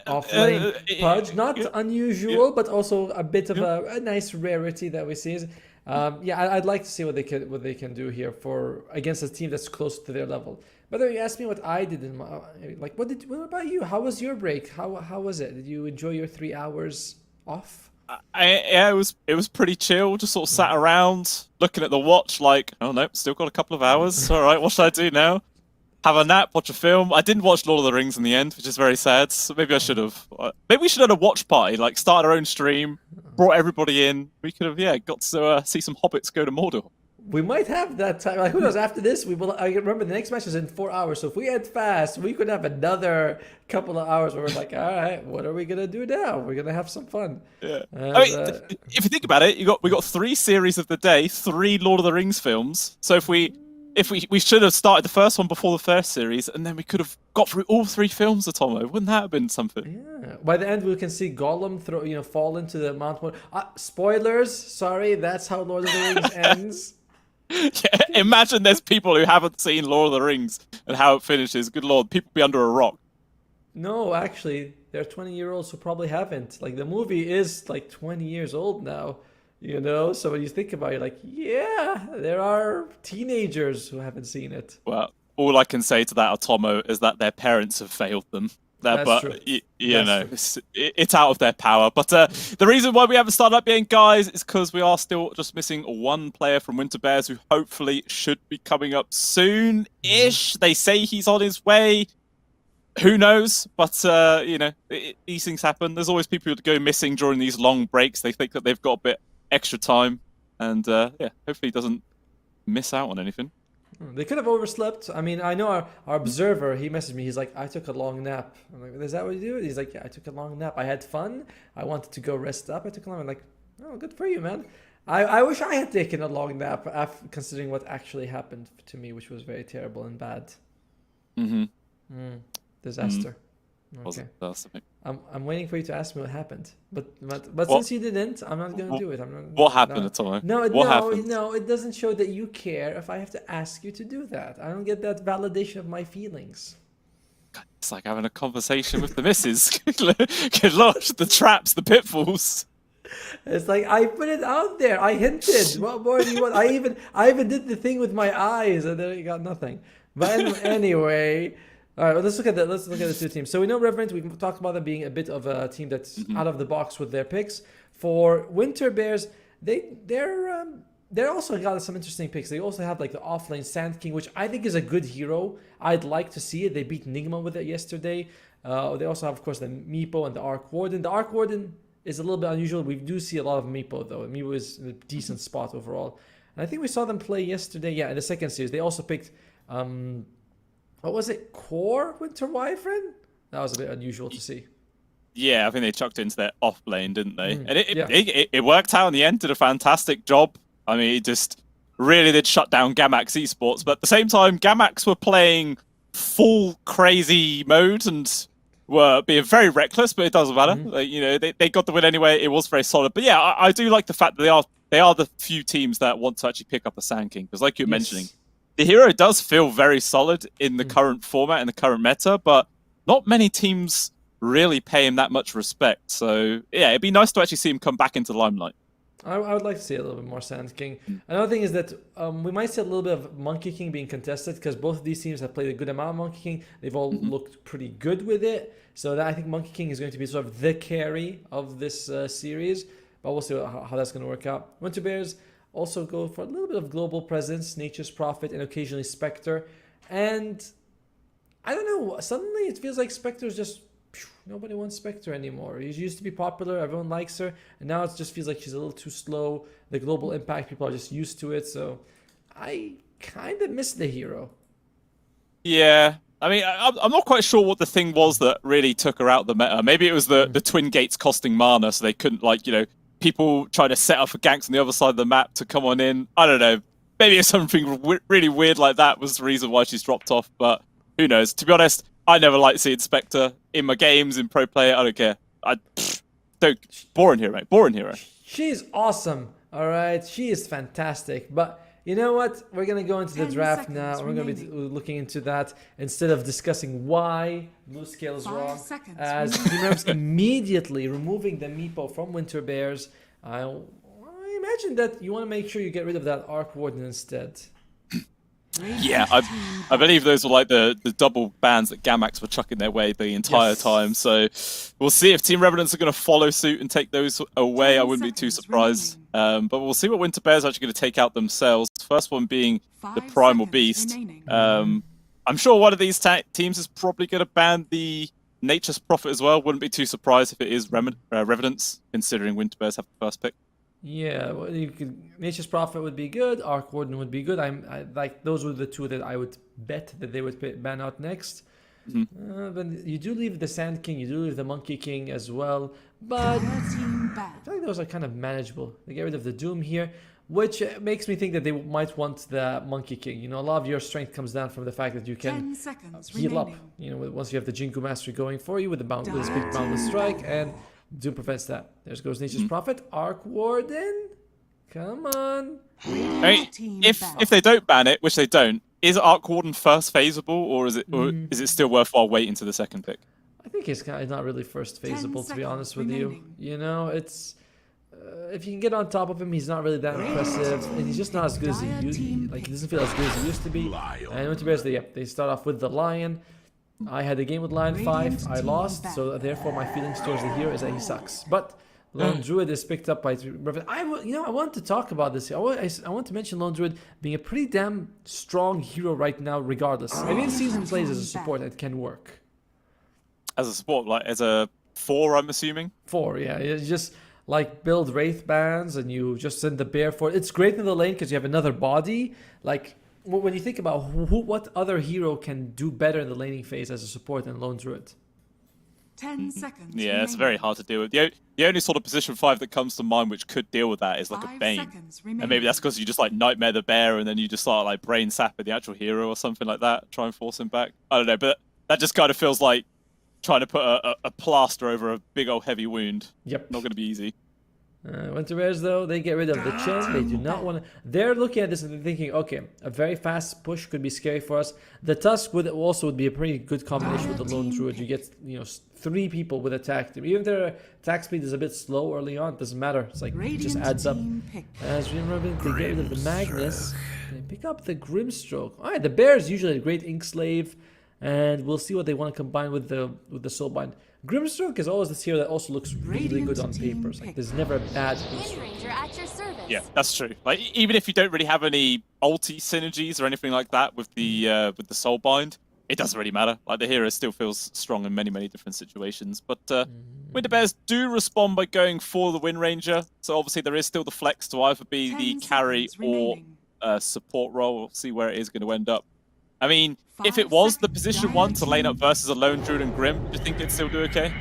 Off-lane Pudge, not unusual, but also a bit of a nice rarity that we see. Yeah, I'd like to see what they can do here for against a team that's close to their level. But then you asked me what I did in my like. What about you? How was your break? How was it? Did you enjoy your 3 hours off? Yeah, it was pretty chill. Just sort of sat around looking at the watch, like, oh no, still got a couple of hours. All right, what should I do now? Have a nap, watch a film. I didn't watch Lord of the Rings in the end, which is very sad. So maybe I should have. Maybe we should have had a watch party, like start our own stream, brought everybody in. We could have, got to see some hobbits go to Mordor. We might have that time. Like, who knows? After this, I remember the next match is in 4 hours. So if we end fast, we could have another couple of hours where we're like, all right, what are we gonna do now? We're gonna have some fun. Yeah. I mean, if you think about it, we got 3 series of the day, 3 Lord of the Rings films. So if we should have started the first one before the first series, and then we could have got through all 3 films of Tomo. Wouldn't that have been something? Yeah. By the end, we can see Gollum fall into the Mount. Spoilers. Sorry, that's how Lord of the Rings ends. Yeah, imagine there's people who haven't seen Lord of the Rings and how it finishes. Good Lord, people be under a rock. No, actually, there are 20-year-olds who probably haven't. Like the movie is like 20 years old now, you know. So when you think about it, like yeah, there are teenagers who haven't seen it. Well, all I can say to that Atomo is that their parents have failed them. That's true. You know, it's out of their power. But the reason why we haven't started up yet, guys, is because we are still just missing one player from Winter Bears who hopefully should be coming up soon-ish. They say he's on his way. Who knows? But, you know, these things happen. There's always people who go missing during these long breaks. They think that they've got a bit extra time. And, yeah, hopefully he doesn't miss out on anything. They could have overslept. I mean, I know our observer, he messaged me. He's like, I took a long nap. I'm like, is that what you do? He's like, yeah, I took a long nap. I had fun. I wanted to go rest up. I took a long nap. I'm like, oh, good for you, man. I wish I had taken a long nap after considering what actually happened to me, which was very terrible and bad. Disaster. Okay. I'm waiting for you to ask me what happened. But since you didn't, I'm not going to do it. I'm not. What happened at all? No, it doesn't show that you care if I have to ask you to do that. I don't get that validation of my feelings. It's like having a conversation with the missus. Good lord, the traps, the pitfalls. It's like I put it out there. I hinted. What more do you want? I even did the thing with my eyes, and then you got nothing. But anyway. All right, well, let's look at the two teams. So we know Reverend. We've talked about them being a bit of a team that's out of the box with their picks. For Winter Bears, they're also got some interesting picks. They also have like the offlane Sand King, which I think is a good hero. I'd like to see it. They beat Nigma with it yesterday. They also have, of course, the Meepo and the Arc Warden. The Arc Warden is a little bit unusual. We do see a lot of Meepo though. Meepo is in a decent spot overall. And I think we saw them play yesterday. Yeah, in the second series, they also picked. What was it? Core Winter Wyvern? That was a bit unusual to see. Yeah, I think they chucked into their off lane, didn't they? And it worked out in the end. Did a fantastic job. I mean, it just really did shut down Gamax Esports. But at the same time, Gamax were playing full crazy mode and were being very reckless. But it doesn't matter. Like, you know, they got the win anyway. It was very solid. But yeah, I do like the fact that they are the few teams that want to actually pick up a Sand King. Because like you're mentioning, the hero does feel very solid in the current format, in the current meta, but not many teams really pay him that much respect. So, yeah, it'd be nice to actually see him come back into the limelight. I would like to see a little bit more Sand King. Another thing is that we might see a little bit of Monkey King being contested because both of these teams have played a good amount of Monkey King. They've all looked pretty good with it. So I think Monkey King is going to be sort of the carry of this series. But we'll see how that's going to work out. Winter Bears also go for a little bit of global presence, Nature's Prophet, and occasionally Spectre. And I don't know, suddenly it feels like Spectre's just, nobody wants Spectre anymore. She used to be popular, everyone likes her, and now it just feels like she's a little too slow. The global impact, people are just used to it, so I kind of miss the hero. Yeah, I mean, I'm not quite sure what the thing was that really took her out of the meta. Maybe it was the Twin Gates costing mana, so they couldn't, like, you know, people trying to set up for ganks on the other side of the map to come on in. I don't know. Maybe something really weird like that was the reason why she's dropped off. But who knows? To be honest, I never like seeing Spectre in my games, in pro player. I don't care. Boring hero, mate. Boring hero. She's awesome. All right. She is fantastic. But you know what? We're going to go into the draft now. We're going to be looking into that instead of discussing why Blue Scale is wrong. As Team Rebs immediately removing the Meepo from Winter Bears. I imagine that you want to make sure you get rid of that Arc Warden instead. Yeah, I believe those were like the double bans that Gamax were chucking their way the entire time. So we'll see if Team Revenants are going to follow suit and take those away. I wouldn't be too surprised. But we'll see what Winter Bears are actually going to take out themselves. First one being the Primal Beast. I'm sure one of these teams is probably going to ban the Nature's Prophet as well. Wouldn't be too surprised if it is Revenants, considering Winter Bears have the first pick. Yeah, well, Nature's Prophet would be good. Arc Warden would be good. I like those were the two that I would bet that they would ban out next. But you do leave the Sand King, you do leave the Monkey King as well. But I feel like those are kind of manageable. They get rid of the Doom here, which makes me think that they might want the Monkey King. You know, a lot of your strength comes down from the fact that you can heal up. You know, once you have the Jingu Mastery going for you with the Boundless Strike, and Doom prevents that. There goes Nature's Prophet. Arc Warden, come on. I mean, if they don't ban it, which they don't, is Arc Warden first phaseable, or is it still worthwhile waiting to the second pick? I think he's kind of not really first 10 phaseable, to be honest with remaining. you. You know, it's if you can get on top of him, he's not really that impressive, and he's just not as good as he like. He doesn't feel as good as he used to be. And Winter Bears, they start off with the Lion. I had a game with Lion 5. I lost, so therefore my feelings towards the hero is that he sucks. But Lone Druid is picked up by. I want to talk about this. I want to mention Lone Druid being a pretty damn strong hero right now, regardless. I didn't see him play as a support. It can work. As a support, like as a 4, I'm assuming. 4, yeah. You just like build Wraith bands and you just send the bear for it. It's great in the lane because you have another body. Like when you think about what other hero can do better in the laning phase as a support than Lone Druid. 10 seconds. Yeah, it's very hard to deal with. The only sort of position 5 that comes to mind which could deal with that is like a Bane. And maybe that's because you just like Nightmare the Bear and then you just start like brain sapping the actual hero or something like that. Try and force him back. I don't know, but that just kind of feels like trying to put a plaster over a big old heavy wound. Yep. Not going to be easy. Winter Bears, though, they get rid of the Chen. They do not want to. They're looking at this and they're thinking, okay, a very fast push could be scary for us. The Tusk would be a pretty good combination with the Lone Druid. You get 3 people with attack. Even if their attack speed is a bit slow early on, it doesn't matter. It's like it just adds up. As we remember, they get rid of the Magnus. They pick up the Grimstroke. All right, the Bears usually a great Ink Slave, and we'll see what they want to combine with the Soulbind. Grimstroke is always this hero that also looks really good on papers. Like there's never a bad Grimstroke. Yeah, that's true. Like even if you don't really have any ulti synergies or anything like that with the Soulbind, it doesn't really matter. Like the hero still feels strong in many different situations. But Winter Bears do respond by going for the Wind Ranger. So obviously there is still the flex to either be the carry or support role. We'll see where it is going to end up. I mean, if it was the position 1 to lane up versus a Lone Druid and Grim, do you think it'd still do okay?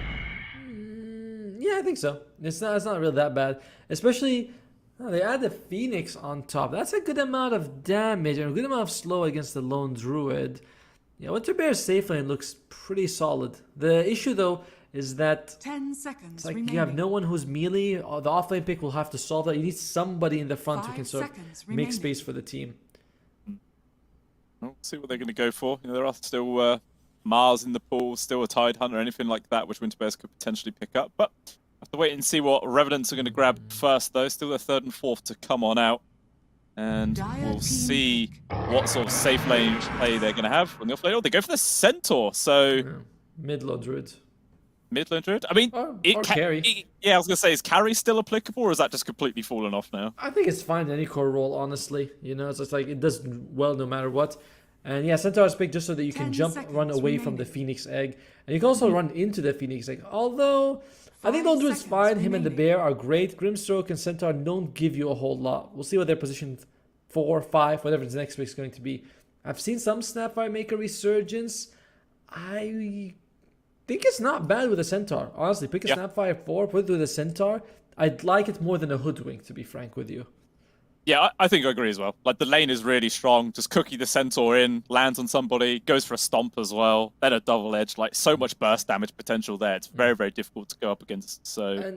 Yeah, I think so. It's not really that bad. Especially, they add the Phoenix on top. That's a good amount of damage and a good amount of slow against the Lone Druid. Yeah, Winter Bear's safe lane looks pretty solid. The issue, though, is that 10 seconds it's like remaining. you have no one who's melee. The offlane pick will have to solve that. You need somebody in the front who can sort of make space for the team. We'll see what they're going to go for. There are still Mars in the pool, still a Tide Hunter, anything like that, which Winter Bears could potentially pick up. But have to wait and see what Revenants are going to grab first, though. Still their 3rd and 4th to come on out. And we'll see what sort of safe lane play they're going to have on the offlane. Oh, they go for the Centaur, so... Mid-Lone Druid. Mid-Lone Druid? I mean, or carry. Yeah, I was going to say, is carry still applicable, or is that just completely fallen off now? I think it's fine in any core role, honestly. It's just like it does well no matter what. And yeah, Centaur is picked just so that you can run away from the Phoenix Egg. And you can also run into the Phoenix Egg. Although, I think Lone Druid's fine. Him and the Bear are great. Grimstroke and Centaur don't give you a whole lot. We'll see what their position 4, 5, whatever the next pick is going to be. I've seen some Snapfire make a resurgence. I think it's not bad with a Centaur. Honestly, pick a Snapfire 4, put it with a Centaur. I'd like it more than a Hoodwink, to be frank with you. Yeah, I think I agree as well. Like, the lane is really strong. Just cookie the Centaur in, lands on somebody, goes for a stomp as well. Then a double edge. Like, so much burst damage potential there. It's very difficult to go up against. So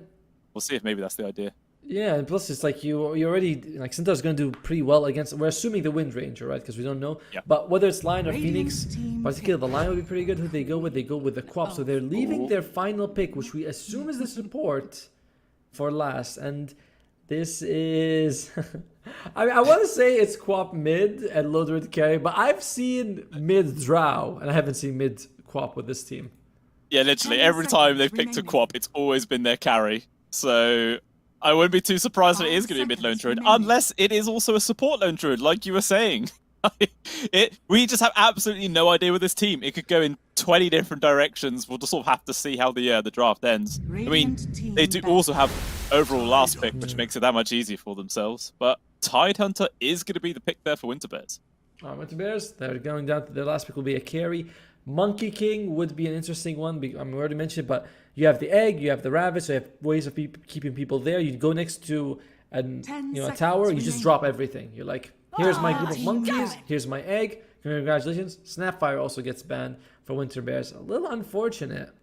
we'll see if maybe that's the idea. Yeah, and plus it's like you already, like, Centaur's going to do pretty well against, we're assuming the Wind Ranger, right? Because we don't know. Yeah. But whether it's Lion or Phoenix, particularly the Lion would be pretty good. Who they go with? They go with the Quap. So they're leaving their final pick, which we assume is the support, for last. And this is... I want to say it's Quap mid and Lone Druid carry, but I've seen mid Drow, and I haven't seen mid Quap with this team. Yeah, literally, every time they've picked a Quap, it's always been their carry. So I wouldn't be too surprised if it is going to be a mid Lone Druid, unless it is also a support Lone Druid, like you were saying. We just have absolutely no idea with this team. It could go in 20 different directions. We'll just sort of have to see how the draft ends. I mean, they do also have overall last pick, which makes it that much easier for themselves. But Tide Hunter is going to be the pick there for Winter Bears. Winter Bears, they're going down to their last pick will be a carry. Monkey King would be an interesting one. We already mentioned it, but you have the Egg, you have the Rabbit, so you have ways of keeping people there. You go next to a tower, you just drop everything. You're like, here's my group of monkeys, here's my Egg, congratulations. Snapfire also gets banned for Winter Bears. A little unfortunate.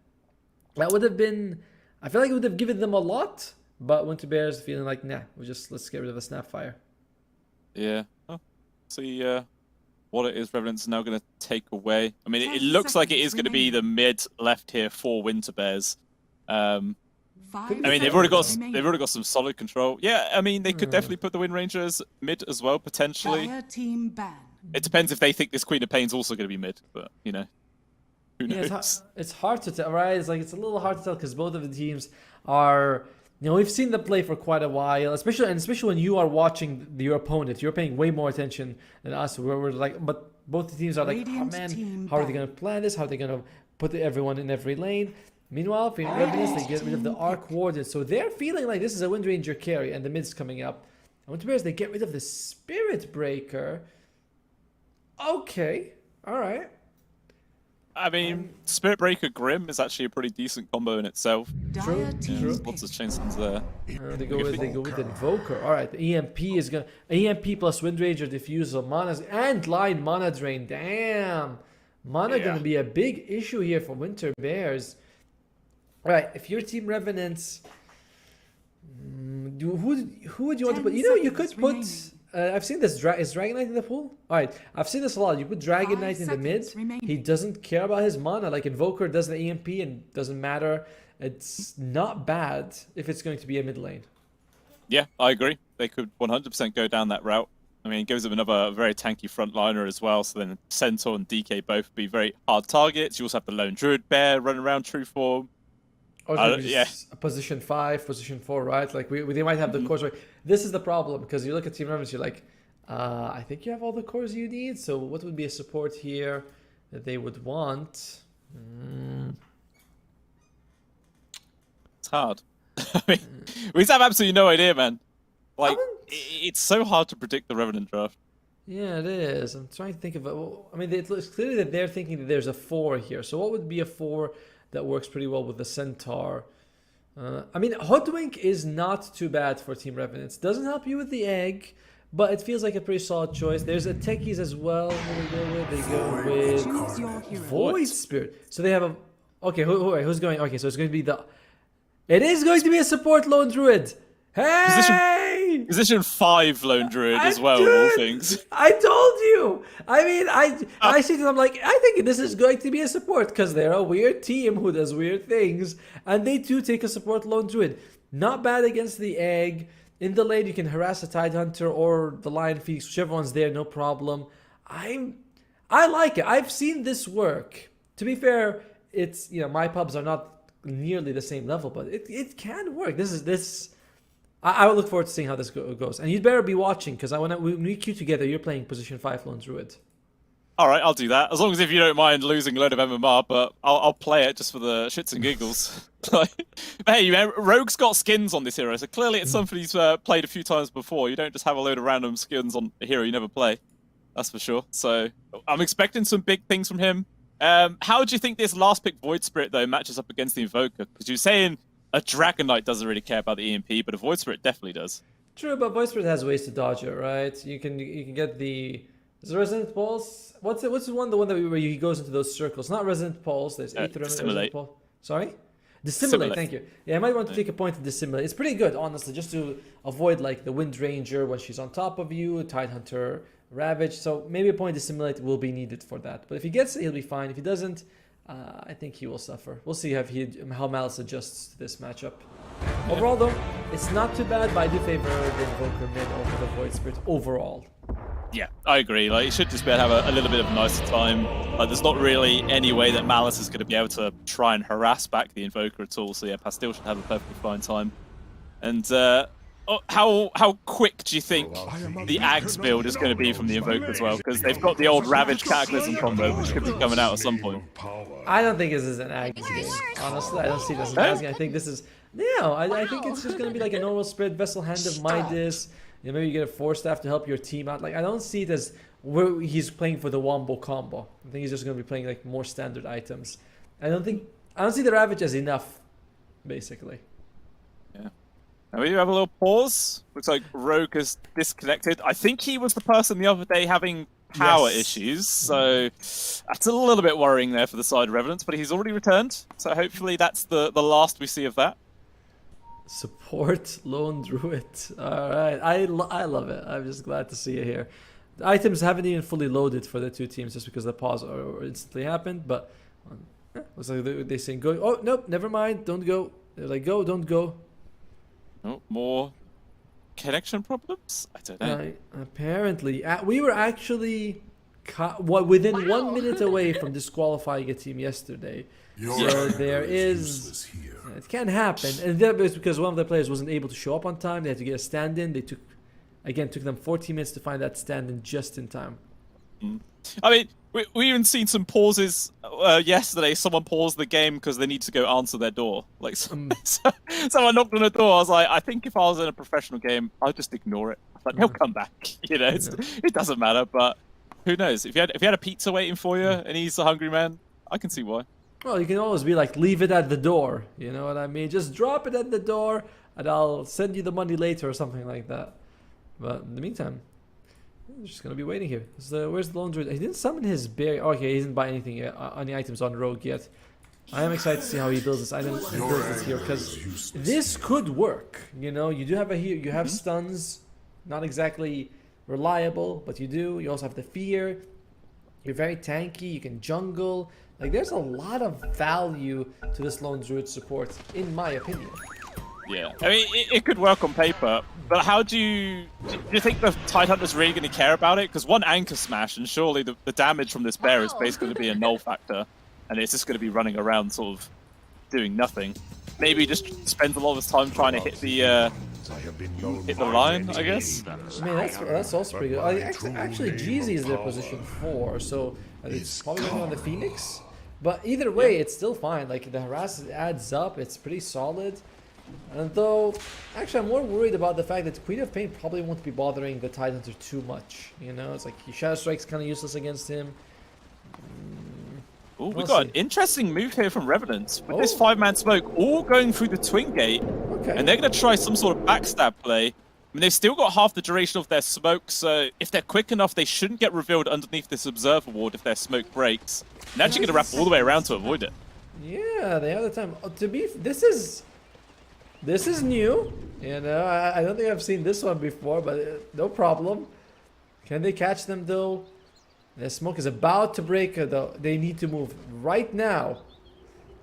That would have been, I feel like it would have given them a lot, but Winter Bears feeling like, nah, let's get rid of the Snapfire. Yeah. Oh, see what it is Revenant's now going to take away. I mean, it 10 looks like it is seconds going to be the mid left here for Winter Bears. I 5 mean, they've already seconds got some solid control. Yeah, I mean, they could definitely put the Wind Rangers mid as well, potentially. Dire team ban. It depends if they think this Queen of Pain's also going to be mid, but you know, who knows? Yeah, it's hard to tell, right? It's a little hard to tell because both of the teams are, we've seen them play for quite a while, especially when you are watching your opponent, you're paying way more attention than us. We're like, but both the teams are like, oh man, how are they going to plan this? How are they going to put everyone in every lane? Meanwhile, for Revenants, they get rid of the Arc Warden, so they're feeling like this is a Wind Ranger carry, and the mid's coming up. And Winter Bears, they get rid of the Spirit Breaker. Okay, all right. I mean, Spirit Breaker Grim is actually a pretty decent combo in itself. Dire team Lots of chainstones there. They go with Invoker. All right, the EMP is gonna EMP plus Wind Ranger Diffusal, mana and Line Mana Drain. Damn, mana gonna be a big issue here for Winter Bears. All right, if your team Revenants, who would you want to put? You know, you could put. I've seen this. Is Dragon Knight in the pool? All right, I've seen this a lot. You put Dragon Knight in the mid. He doesn't care about his mana. Like Invoker does the EMP and doesn't matter. It's not bad if it's going to be a mid lane. Yeah, I agree. They could 100% go down that route. I mean, it gives them another very tanky frontliner as well. So then Centaur and DK both be very hard targets. You also have the Lone Druid Bear running around true form. Or position 5, position 4, right? Like they might have the cores right. This is the problem because you look at Team Revenants, you're like, I think you have all the cores you need. So what would be a support here that they would want? It's hard. I mean, we just have absolutely no idea, man. Like, it's so hard to predict the Revenant draft. Yeah, it is. I'm trying to think of it. Well, I mean, it looks clearly that they're thinking that there's a 4 here. So what would be a 4 that works pretty well with the Centaur? I mean, Hoodwink is not too bad for Team Revenants. Doesn't help you with the egg, but it feels like a pretty solid choice. There's a Techies as well. What do they go with? They go with Void Spirit. So they have a... Okay, who's going? Okay, so it's going to be the... It is going to be a support Lone Druid. Hey! Position 5 Lone Druid as well, of all things. I told you! I mean, I see that I'm like, I think this is going to be a support because they're a weird team who does weird things. And they do take a support Lone Druid. Not bad against the egg. In the lane, you can harass a Tidehunter or the Lion Phoenix, whichever one's there, no problem. I like it. I've seen this work. To be fair, it's, my pubs are not nearly the same level, but it can work. I would look forward to seeing how this goes. And you'd better be watching, because when we queue together, you're playing position 5 Lone Druid. All right, I'll do that. As long as if you don't mind losing a load of MMR, but I'll play it just for the shits and giggles. Hey, man, Rogue's got skins on this hero, so clearly it's something he's played a few times before. You don't just have a load of random skins on a hero you never play. That's for sure. So I'm expecting some big things from him. How do you think this last pick Void Spirit, though, matches up against the Invoker? Because you're saying a Dragon Knight doesn't really care about the EMP, but a Void Spirit definitely does. True, but Void Spirit has ways to dodge it, right? You can get the... Is it Resonant Pulse? What's the one where he goes into those circles? Not Resonant Pulse. There's Aether and Resonant Pulse. Sorry? Dissimulate, thank you. Yeah, I might want to take a point to Dissimulate. It's pretty good, honestly, just to avoid like the Wind Ranger when she's on top of you, Tidehunter, Ravage. So maybe a point to Dissimulate will be needed for that. But if he gets it, he'll be fine. If he doesn't, I think he will suffer. We'll see how Malice adjusts to this matchup. Overall, though, it's not too bad, but I do favor the Invoker mid over the Void Spirit overall. Yeah, I agree. Like, you should just be able to have a little bit of a nicer time. Like, there's not really any way that Malice is going to be able to try and harass back the Invoker at all. So yeah, Pastille should have a perfectly fine time. And how quick do you think the Axe build is going to be from the Invoker as well? Because they've got the old Ravage Cataclysm combo, which could be coming out at some point. I don't think this is an Axe game. Honestly, I don't see this as an Axe game. I think this is... No, I think it's just going to be like a normal spread Vessel Hand of Midas. Maybe you get a Force Staff to help your team out. Like, I don't see it as where he's playing for the Wombo combo. I think he's just going to be playing like more standard items. I don't see the Ravage as enough, basically. Yeah. Now we do have a little pause. Looks like Rogue is disconnected. I think he was the person the other day having power issues, so that's a little bit worrying there for the side of Revenants, but he's already returned, so hopefully that's the last we see of that. Support Lone Druid. All right, I love it. I'm just glad to see it here. The items haven't even fully loaded for the two teams just because the pause or instantly happened. But looks like they're saying go. Oh nope, never mind. Don't go. They're like go, don't go. Oh, more connection problems? I don't know. Apparently, we were actually within 1 minute away from disqualifying a team yesterday. So there is. It can happen, and that was because one of the players wasn't able to show up on time. They had to get a stand-in. They took them 14 minutes to find that stand-in just in time. I mean, we even seen some pauses yesterday. Someone paused the game because they need to go answer their door. Like, someone knocked on the door. I was like, I think if I was in a professional game, I'd just ignore it. Like, they'll come back. You know, it doesn't matter. But who knows? If you had a pizza waiting for you and he's a hungry man, I can see why. Well, you can always be like, leave it at the door. You know what I mean? Just drop it at the door, and I'll send you the money later or something like that. But in the meantime, we're just gonna be waiting here. Where's the lone druid? He didn't summon his bear. Okay, he didn't buy anything yet, any items on Rogue yet. I am excited to see how he builds this item and builds this here, because this could work. You know, you do have you have stuns, not exactly reliable, but you do. You also have the fear. You're very tanky. You can jungle. Like, there's a lot of value to this lone druid support, in my opinion. Yeah, I mean, it could work on paper, but how do you think the Tidehunter's really going to care about it? Because one anchor smash, and surely the damage from this bear is basically going to be a null factor, and it's just going to be running around sort of doing nothing. Maybe he just spends a lot of his time trying to hit the line, I guess. I mean, that's also pretty good. Actually, Jeezy is their position 4, so it's probably going on the Phoenix. But either way, it's still fine. Like, the harass adds up. It's pretty solid. And though, actually, I'm more worried about the fact that Queen of Pain probably won't be bothering the Tidehunter too much. You know, it's like Shadow Strike's kind of useless against him. Oh, we got an interesting move here from Revenant with this 5-man smoke all going through the Twin Gate. Okay. And they're going to try some sort of backstab play. I mean, they've still got half the duration of their smoke, so if they're quick enough, they shouldn't get revealed underneath this Observer Ward if their smoke breaks. And they're actually going to wrap all the way around to avoid it. Yeah, they have the time. This is new. You know, I don't think I've seen this one before, but no problem. Can they catch them, though? The smoke is about to break, though. They need to move right now.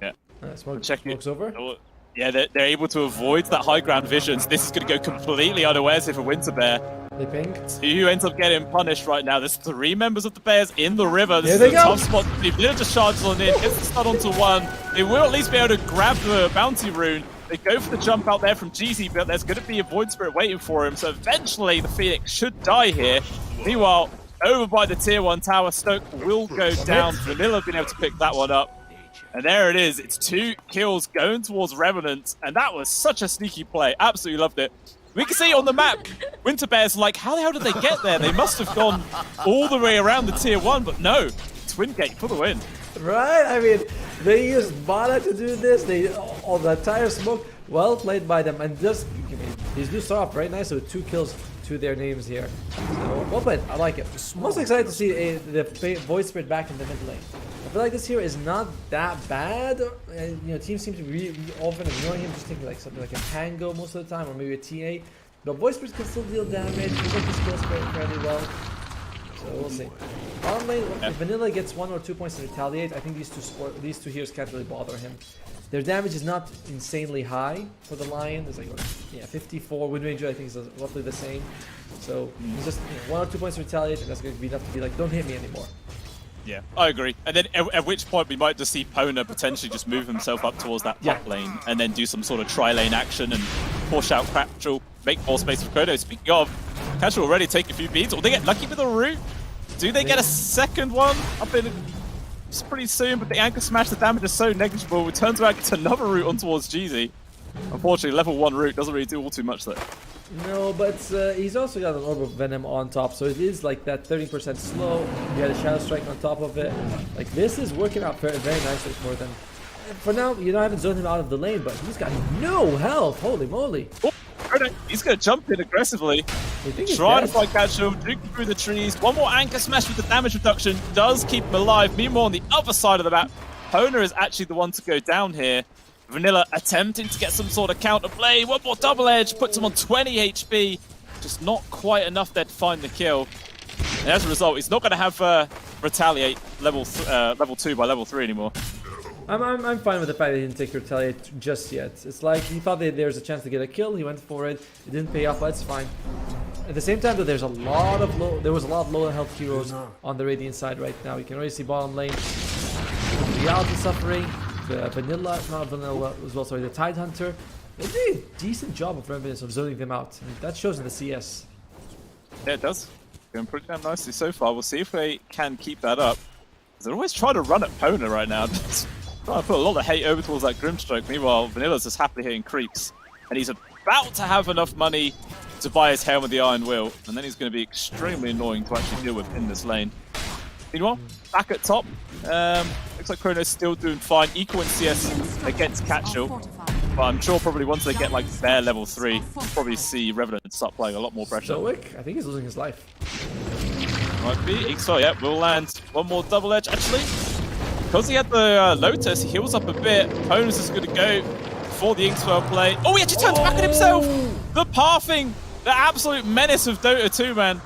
Yeah. Smoke's over. Yeah, they're able to avoid that high ground vision. So this is going to go completely unawares here for Winter Bear. They ping. Who ends up getting punished right now? There's 3 members of the Bears in the river. This is a tough spot. If Lil just charges on in, gets the stun onto one. They will at least be able to grab the bounty rune. They go for the jump out there from Jeezy, but there's going to be a Void Spirit waiting for him. So eventually the Phoenix should die here. Meanwhile, over by the tier 1 tower, Stoke will go down. Vanilla have been able to pick that one up. And there it is. It's 2 kills going towards Revenant. And that was such a sneaky play. Absolutely loved it. We can see on the map, Winter Bear's like, how the hell did they get there? They must have gone all the way around the tier 1, but no. Twin Gate for the win. Right? I mean, they used Mana to do this. All the entire smoke. Well played by them. And just, these do start off very nice with 2 kills to their names here. So, well played. I like it. Most excited to see the Void Spirit back in the mid lane. I feel like this here is not that bad. You know, teams seem to be often ignoring him, just taking like something like a Tango most of the time, or maybe a TA. But Void Spirit can still deal damage. He took his skills fairly well. So we'll see. On lane, if Vanilla gets 1 or 2 points to retaliate, I think these two heroes can't really bother him. Their damage is not insanely high for the Lion. It's like 54. Win range I think is roughly the same. So it's just 1 or 2 points to retaliate, and that's going to be enough to be like, don't hit me anymore. Yeah, I agree. And then at which point we might just see Pona potentially just move himself up towards that top lane and then do some sort of tri-lane action and push out Casual, make more space for Kodo. Speaking of, Casual already take a few beats. Will they get lucky with a root? Do they get a second one up in pretty soon? But the anchor smash, the damage is so negligible. It turns around, gets another root on towards Jeezy. Unfortunately, level 1 root doesn't really do all too much there. No, but he's also got an Orb of Venom on top, so it is like that 30% slow. You had a Shadow Strike on top of it. Like, this is working out very nicely for them. For now, you haven't zoned him out of the lane, but he's got no health. Holy moly. Oh, he's going to jump in aggressively. Try to fight Casual, drinking through the trees. One more anchor smash with the damage reduction does keep him alive. Meanwhile, on the other side of the map, Pona is actually the one to go down here. Vanilla attempting to get some sort of counter play. One more double edge, puts him on 20 HP. Just not quite enough there to find the kill. And as a result, he's not going to have retaliate level 2 by level 3 anymore. I'm fine with the fact that he didn't take retaliate just yet. It's like he thought that there was a chance to get a kill. He went for it. It didn't pay off. But it's fine. At the same time, though, there was a lot of low health heroes on the Radiant side right now. You can already see bottom lane. Reality suffering. The Vanilla, not Vanilla as well. Sorry, the Tide Hunter. They did a decent job of Revenants of zoning them out. And that shows in the CS. Yeah, it does. Going pretty damn nicely so far. We'll see if they can keep that up. They're always trying to run at Pona right now. Trying to put a lot of hate over towards that Grimstroke. Meanwhile, Vanilla's just happily hitting creeps. And he's about to have enough money to buy his Helm with the Iron Will. And then he's going to be extremely annoying to actually deal with in this lane. Meanwhile, back at top. Looks like Chrono's still doing fine. Equal in CS against Catchall. But I'm sure probably once they get like their level 3, we'll probably see Revenant start playing a lot more pressure. Stoic? I think he's losing his life. Might be. Ixo, yeah, will land one more double edge actually. Because he had the Lotus, he heals up a bit. Ponas is going to go for the Inkswell play. Oh, he actually turns back on himself! The pathing! The absolute menace of Dota 2, man.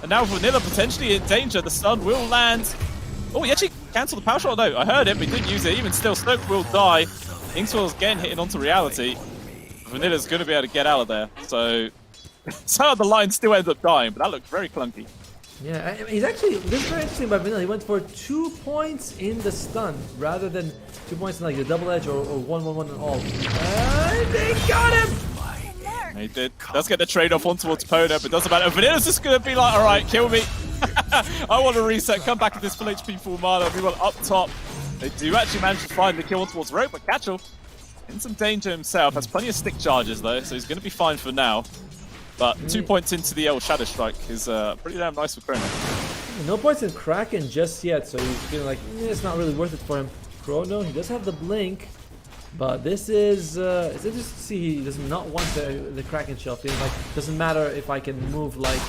And now Vanilla potentially in danger. The stun will land. Oh, he actually cancelled the power shot. No, I heard it, but he didn't use it. Even still, Stoke will die. Inkswell's again hitting onto reality. Vanilla's going to be able to get out of there. So, somehow the line still ends up dying, but that looked very clunky. Yeah, he's actually, this is very interesting about Vanilla. He went for 2 points in the stun rather than 2 points in like the double edge or 1-1-1 and all. And they got him! He did. Does get the trade-off on towards Pona, but doesn't matter. Vanilla's just going to be like, alright, kill me. I want to reset, come back at this full HP full mana. We want up top. They do actually manage to find the kill on towards Rogue, but Catchall in some danger himself. Has plenty of stick charges though, so he's going to be fine for now. But 2 points into the Shadow Strike is pretty damn nice for Chrono. No points in Kraken just yet, so he's feeling like it's not really worth it for him. Chrono, he does have the blink, but this is it's interesting to see he does not want the Kraken shell. Feeling like doesn't matter if I can move like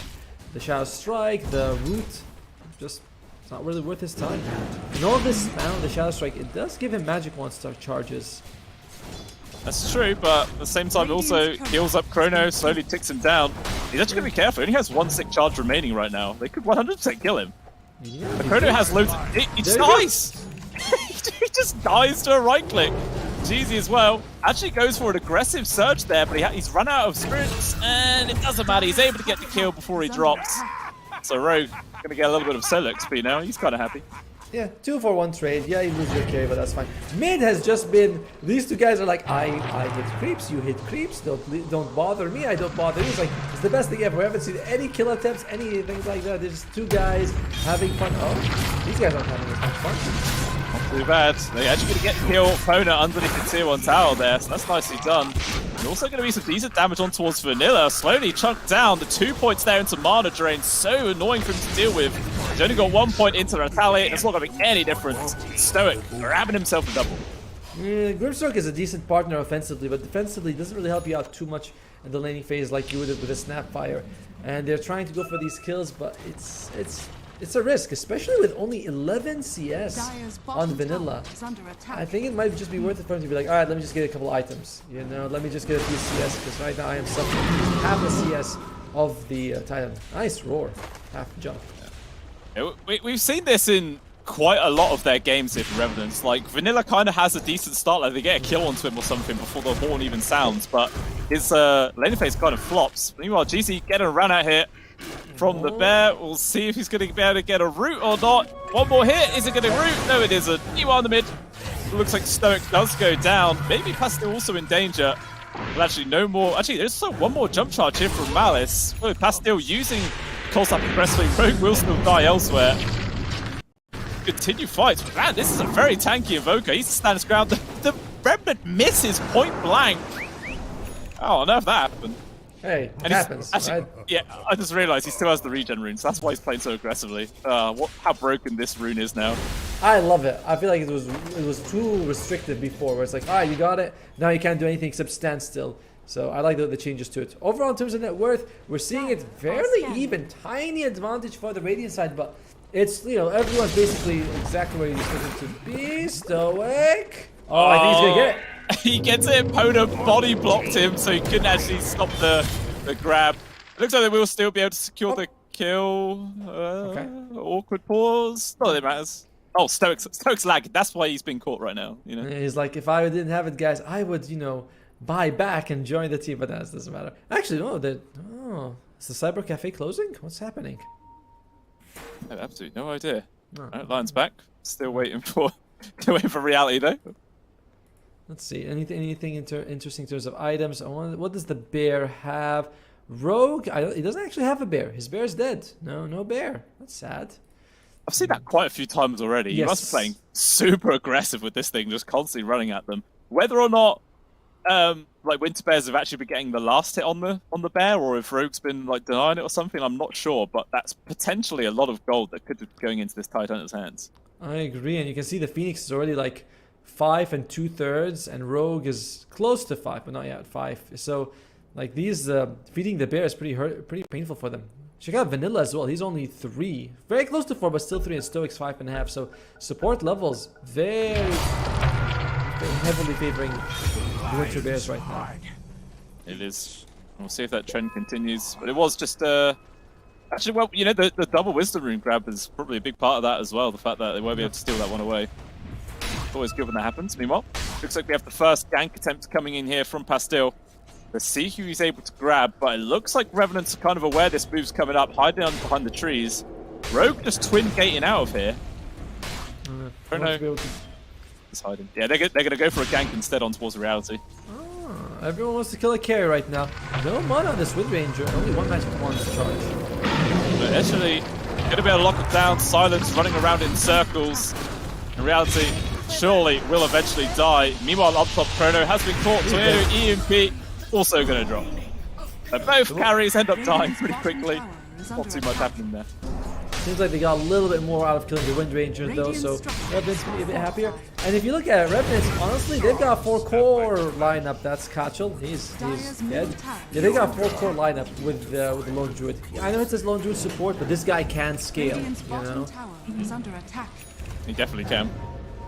the Shadow Strike, the root, just it's not really worth his time. And all this spam, the Shadow Strike, it does give him magic one star charges. That's true, but at the same time it also heals up Chrono, slowly ticks him down. He's actually going to be careful. He only has 1 sick charge remaining right now. They could 100% kill him. Yeah, but Chrono has loads of... He just dies! He just dies to a right click. Jeezy as well. Actually goes for an aggressive surge there, but he's run out of sprints, and it doesn't matter. He's able to get the kill before he drops. So Rogue going to get a little bit of solo XP now. He's kind of happy. Yeah, 2-for-1 trade. Yeah, you lose your carry, but that's fine. Mid has just been, these two guys are like, I hit creeps, you hit creeps, don't bother me, I don't bother you. It's like, it's the best thing ever. We haven't seen any kill attempts, anything like that. There's 2 guys having fun. Oh, these guys aren't having as much fun. Not too bad. They're actually going to get kill Pona underneath the tier 1 tower there, so that's nicely done. And also going to be some decent damage on towards Vanilla. Slowly chunked down. The 2 points there into mana drain. So annoying for him to deal with. He's only got 1 point into the retaliate, and it's not going to make any difference. Stoic grabbing himself a double. Yeah, Grimstroke is a decent partner offensively, but defensively doesn't really help you out too much in the laning phase like you would with a Snapfire. And they're trying to go for these kills, but it's a risk, especially with only 11 CS on Vanilla. I think it might just be worth it for him to be like, alright, let me just get a couple items. You know, let me just get a few CS, because right now I am suffering half the CS of the Titan. Nice roar. Half jump. Yeah, we've seen this in quite a lot of their games with Revenants. Like, Vanilla kind of has a decent start, like they get a kill onto him or something before the horn even sounds, but his laning phase kind of flops. Meanwhile, GC getting around out here from the bear. We'll see if he's going to be able to get a root or not. One more hit. Is it going to root? No, it isn't. You are in the mid. It looks like Stoic does go down. Maybe Pastel also in danger. But actually, no more. Actually, there's still 1 more jump charge here from Malice. Oh, Pastel using Cold Snap aggressively. Rogue will still die elsewhere. Continue fights. But man, this is a very tanky Evoker. He's standing his ground. The Remnant misses point blank. Oh, I know if that happened. Hey, it happens. Actually, right? yeah, I just realized he still has the regen rune, so that's why he's playing so aggressively. How broken this rune is now. I love it. I feel like it was too restrictive before, where it's like, alright, you got it. Now you can't do anything except stand still. So I like the changes to it. Overall, in terms of net worth, we're seeing it fairly even. Tiny advantage for the Radiant side, but it's, you know, everyone's basically exactly where you're supposed to be. Stoic. Oh, I think he's gonna get it. He gets it. Pona body blocked him, so he couldn't actually stop the grab. It looks like they will still be able to secure the kill. Awkward pause. Not that it matters. Oh, Stoics lagging. That's why he's been caught right now. You know. He's like, if I didn't have it, guys, I would, buy back and join the team. But that doesn't matter. Actually, no. Is the Cyber Cafe closing? What's happening? I have absolutely no idea. Oh. Right, Lion's back. Still waiting for reality though. Let's see. Anything interesting in terms of items? What does the bear have? Rogue. He doesn't actually have a bear. His bear's dead. No bear. That's sad. I've seen that quite a few times already. Yes. You must be playing super aggressive with this thing, just constantly running at them. Whether or not like Winter Bears have actually been getting the last hit on the bear, or if Rogue's been like denying it or something, I'm not sure. But that's potentially a lot of gold that could be going into this Tight Hunter's hands. I agree, and you can see the Phoenix is already like 5 2/3, and Rogue is close to 5, but not yet 5. So, like these feeding the bear is pretty painful for them. Check out Vanilla as well. He's only 3, very close to 4, but still 3, and Stoics 5.5. So support levels very heavily favoring the Winter Bears right now. It is. We'll see if that trend continues. But it was just actually, well, the double Wisdom Rune grab is probably a big part of that as well. The fact that they won't be able to steal that one away. It's always good when that happens. Meanwhile, looks like we have the first gank attempt coming in here from Pastil. Let's see who he's able to grab, but it looks like Revenants are kind of aware this move's coming up, hiding behind the trees. Rogue just twin gating out of here. I don't know. He's hiding. Yeah, they're going to go for a gank instead on towards reality. Everyone wants to kill a carry right now. No mana on this Wind Ranger. Only one match with one charge. But actually, going to be able to lock it down. Silence running around in circles. In reality, surely will eventually die. Meanwhile, up top, Chrono has been caught. Tornado EMP also going to drop. So both carries end up dying pretty quickly. Not too much happening there. Seems like they got a little bit more out of killing the Wind Ranger though, so Revenant's gonna be a bit happier. And if you look at it, Revenants, honestly, they've got a 4-core lineup. That's Kachel. He's dead. Yeah, they got a 4-core lineup with the Lone Druid. I know it says Lone Druid support, but this guy can scale, He definitely can.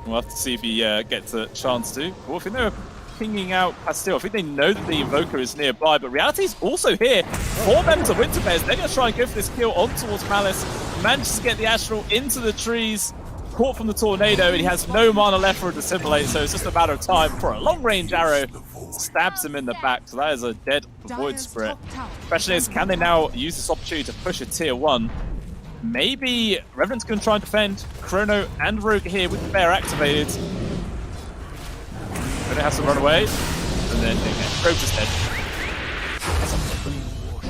We'll have to see if he gets a chance to. Well, if you know pinging out Pastil, I think they know that the Invoker is nearby, but Reality's also here. 4 members of Winter Bears, they're going to try and go for this kill on towards Malice. Manages to get the Astral into the trees, caught from the Tornado, and he has no mana left for a Dissimulate, so it's just a matter of time for a long-range arrow. Stabs him in the back, so that is a dead Void Spirit. Question is, can they now use this opportunity to push a tier 1? Maybe Revenant's going to try and defend. Chrono and Rogue here with the Bear activated. Chrono has to run away, and then Rogue's just dead.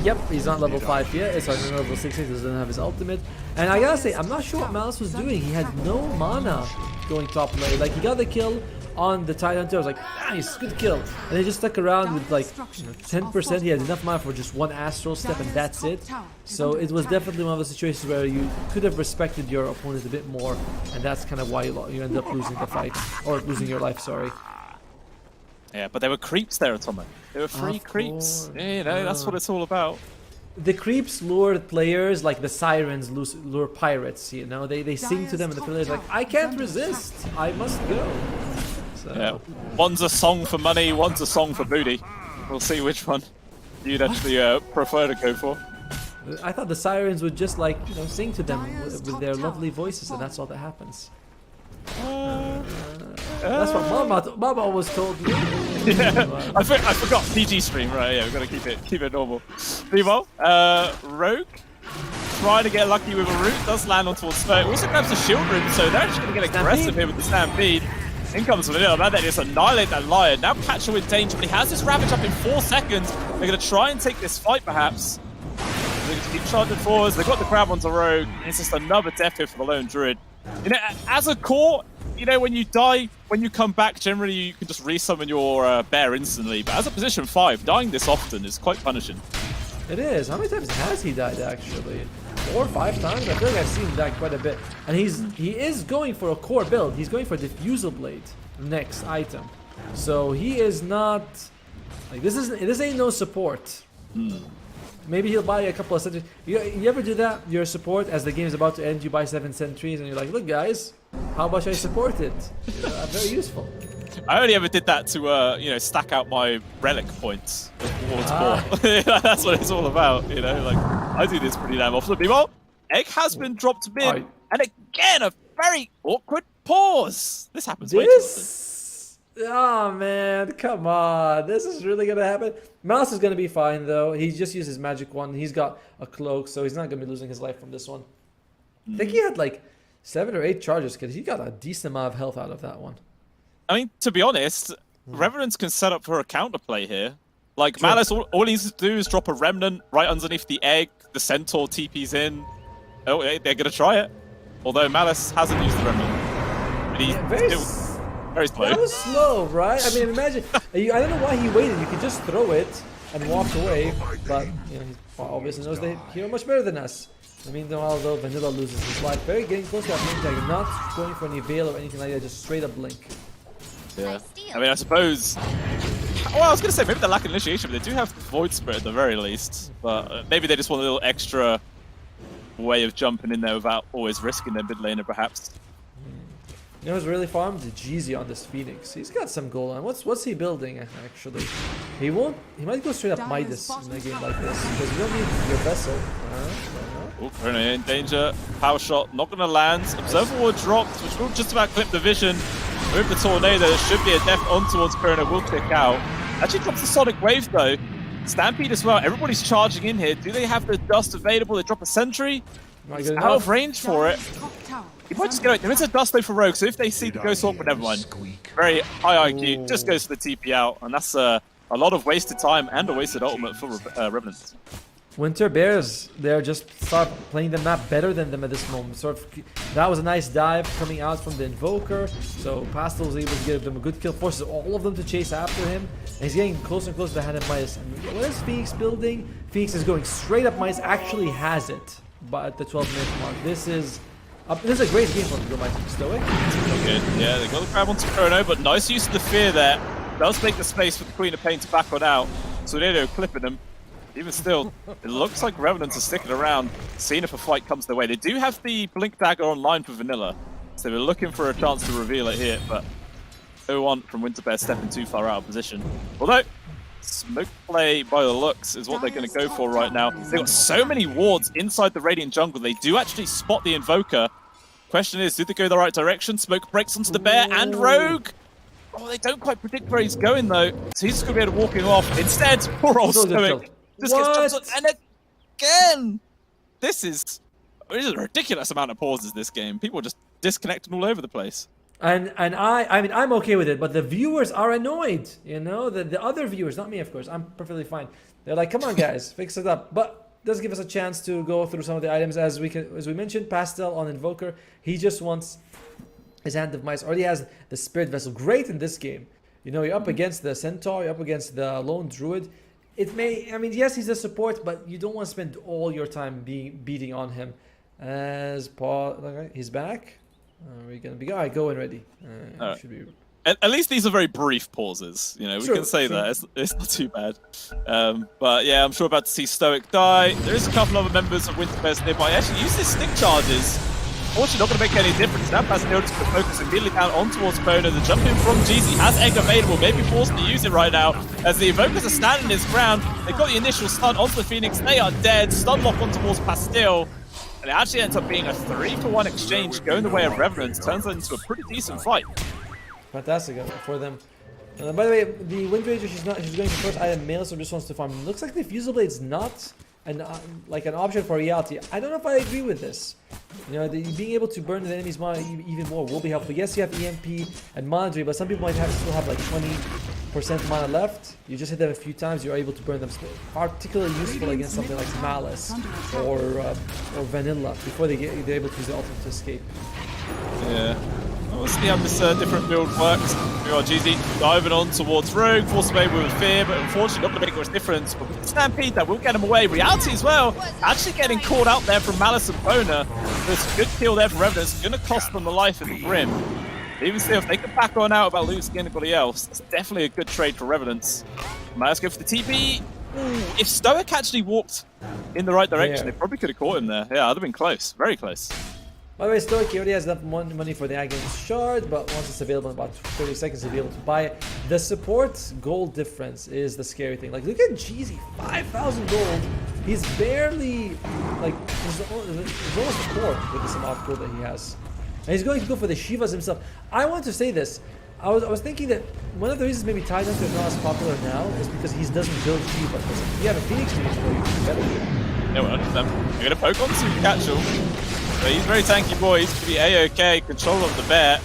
Yep, he's not level 5 yet. Sorry, not level 6 yet. He doesn't have his ultimate. And I gotta say, I'm not sure what Malice was doing. He had no mana going top lane. Like, he got the kill on the Tide Hunter. I was like, nice, good kill. And he just stuck around with like 10%. He had enough mana for just one Astral Step, and that's it. So it was definitely one of the situations where you could have respected your opponent a bit more. And that's kind of why you end up losing the fight. Or losing your life, sorry. Yeah, but there were creeps there, Atomic. There were free creeps. Yeah, that's what it's all about. The creeps lured players like the sirens lure pirates, They sing to them and the players like, I can't resist, I must go. So. Yeah, one's a song for money, one's a song for booty. We'll see which one you'd actually prefer to go for. I thought the sirens would just like, sing to them with their lovely voices, and that's all that happens. That's what Mama always told me. Yeah, I forgot PG stream, right? Yeah, we've got to keep it normal. Meanwhile, Rogue trying to get lucky with a root, does land on towards Smoke. Also grabs the shield root, so they're actually going to get aggressive here with the Stampede. In comes Vanilla, man, they just annihilate that Lion. Now Patcher in danger, but he has this Ravage up in 4 seconds. They're going to try and take this fight, perhaps. They're going to keep charging forwards. They've got the grab onto Rogue. It's just another death here for the Lone Druid. As a core, when you die, when you come back, generally you can just resummon your bear instantly. But as a position 5, dying this often is quite punishing. It is. How many times has he died, actually? 4 or 5 times? I feel like I've seen him die quite a bit. And he is going for a core build. He's going for Diffusal Blade next item. So he is not... Like, this ain't no support. Maybe he'll buy a couple of sentries. You ever do that? You're a support, as the game is about to end, you buy 7 sentries, and you're like, look guys, how much I support it? Very useful. I only ever did that to, you know, stack out my relic points towards port. That's what it's all about, you know. Like, I do this pretty damn often. Meanwhile, egg has been dropped mid, and again, a very awkward pause. This happens way too often. Oh man, come on. This is really gonna happen. Mouse is gonna be fine though. He just used his magic wand. He's got a cloak, so he's not gonna be losing his life from this one. I think he had like 7 or 8 charges because he got a decent amount of health out of that one. I mean, to be honest, Revenants can set up for a counterplay here. Like, Malice, all he needs to do is drop a Remnant right underneath the egg. The Centaur TP's in. Oh, they're going to try it. Although Malice hasn't used the Remnant. But he's very slow. That was slow, right? I mean, imagine. I don't know why he waited. You could just throw it and walk away. But, you know, he obviously knows the hero much better than us. I mean, although Vanilla loses his life, very getting close to that blink tag, not going for any veil or anything like that, just straight up blink. Yeah. I mean, I suppose. Well, I was going to say maybe they lack initiation, but they do have Void Spirit at the very least. But maybe they just want a little extra way of jumping in there without always risking their mid laner, perhaps. You know who's really farmed? Jeezy on this Phoenix. He's got some gold on. What's he building actually? He won't. He might go straight up Midas in a game like this because you don't need your vessel. Oh, Perna in danger. Power shot not going to land. Observer Ward dropped, which will just about clip the vision. With the tornado, there should be a death on towards Perna. Will kick out. Actually drops the Sonic Wave though. Stampede as well. Everybody's charging in here. Do they have the dust available? They drop a sentry. He's out of range for it. He might just get it. There is a dust though for Rogue, so if they see the Ghost Hawk, but never mind. Very high IQ, just goes for the TP out, and that's a lot of wasted time and a wasted ultimate for Revenant. Winter Bears, they're just start playing the map better than them at this moment. That was a nice dive coming out from the Invoker, so Pastel was able to give them a good kill, forces all of them to chase after him, and he's getting closer and closer to the hand of Midas. And what is Phoenix building? Phoenix is going straight up. Midas actually has it, but at the 12-minute mark. This is a great game for the Stoic. Good. Yeah, they got the grab onto Chrono, but nice use of the fear there. Does make the space for the Queen of Pain to back on out. Tornado clipping them. Even still, it looks like Revenants are sticking around, seeing if a fight comes their way. They do have the Blink Dagger online for Vanilla, so they're looking for a chance to reveal it here, but 0-1 from Winterbear stepping too far out of position. Although, smoke play by the looks is what they're going to go for right now. They've got so many wards inside the Radiant jungle. They do actually spot the Invoker. Question is, do they go the right direction? Smoke breaks onto the Bear and Rogue. Oh, they don't quite predict where he's going though, so he's just going to be able to walk him off. Instead, poor old Stoic just gets jumped on. And again, this is a ridiculous amount of pauses this game. People are just disconnecting all over the place. And I mean, I'm okay with it, but the viewers are annoyed, you know? The other viewers, not me, of course. I'm perfectly fine. They're like, come on, guys, fix it up. But it does give us a chance to go through some of the items. As we mentioned, Pastel on Invoker, he just wants his Hand of Mice. Already has the Spirit Vessel. Great in this game. You know, you're up against the Centaur, you're up against the Lone Druid. It may, I mean, yes, he's a support, but you don't want to spend all your time beating on him. As Paul, okay, he's back. Are we gonna be going ready? Should be. At least these are very brief pauses. You know, we can say that it's not too bad. But yeah, I'm sure about to see Stoic die. There is a couple other members of Winterbears nearby. Actually, use his stick charges. Fortunately, not going to make any difference. Now Pastel just put focus immediately down on towards Bona. The jump in from Jeezy has egg available, maybe forced to use it right now. As the Evokers are standing his ground, they've got the initial stun onto the Phoenix. They are dead. Stun lock on towards Pastel. And it actually ends up being a 3-for-1 exchange going the way of Revenants. Turns it into a pretty decent fight. Fantastic for them. By the way, the Wind Ranger, she's going for first item male, so just wants to farm. Looks like the Fusible Blade's not like an option for Reality. I don't know if I agree with this. You know, being able to burn the enemy's mana even more will be helpful. Yes, you have EMP and Monitory, but some people might still have like 20% mana left. You just hit them a few times, you're able to burn them. Particularly useful against something like Malice or Vanilla before they're able to use the ultimate to escape. Yeah. We'll see how this different build works. We got GZ diving on towards Rogue, force away with Fear, but unfortunately not going to make much difference. But with the Stampede, that will get him away. Reality as well, actually getting caught out there from Malice and Bona. There's a good kill there for Revenants, going to cost them the life in the Grim. Even still, if they can back on out about losing anybody else, it's definitely a good trade for Revenants. Malice go for the TP. Ooh, if Stoic actually walked in the right direction, they probably could have caught him there. Yeah, I'd have been close, very close. By the way, Stoic, he already has enough money for the Aghanim shard, but once it's available in about 30 seconds, he'll be able to buy it. The support gold difference is the scary thing. Like, look at Jeezy, 5,000 gold. He's barely, like, he's almost a fourth with this amount of gold that he has. And he's going to go for the Shivas himself. I want to say this. I was thinking that one of the reasons maybe Titan is not as popular now is because he doesn't build Shivas. Because if you have a Phoenix to use for you, it's better. Yeah, well, you're going to poke on Super Catchel. So he's very tanky boy, he's going to be A-OK, control of the bear.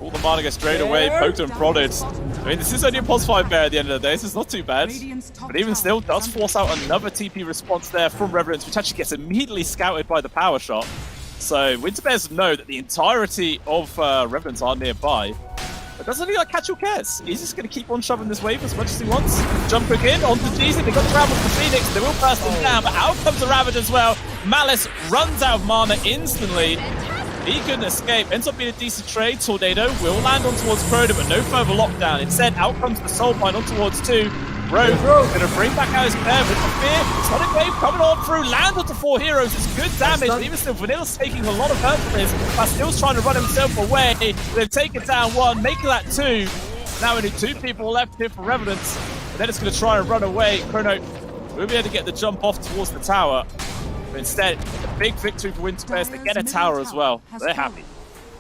All the mana go straight away, poked and prodded. I mean, this is only a pos 5 bear at the end of the day, so it's not too bad. But even still, does force out another TP response there from Revenants, which actually gets immediately scouted by the power shot. So Winter Bears know that the entirety of Revenants are nearby. But doesn't look like Catchel cares. He's just going to keep on shoving this wave as much as he wants. Jump hook in onto Jeezy. They got the grab with the Phoenix. They will burst him down, but out comes the Ravage as well. Malice runs out of mana instantly. He couldn't escape. Ends up being a decent trade. Tornado will land on towards Crota, but no further lockdown. Instead, out comes the Soulbind on towards 2. Rogue going to bring back out his pair with the Fear. Sonic Wave coming on through. Land onto 4 heroes. It's good damage. But even still, Vanilla's taking a lot of hurt from this. Bastille's trying to run himself away. They've taken down 1, making that 2. Now only 2 people left here for Revenants. And then it's going to try and run away. Chrono will be able to get the jump off towards the tower. But instead, a big victory for Winter Bears. They get a tower as well. They're happy.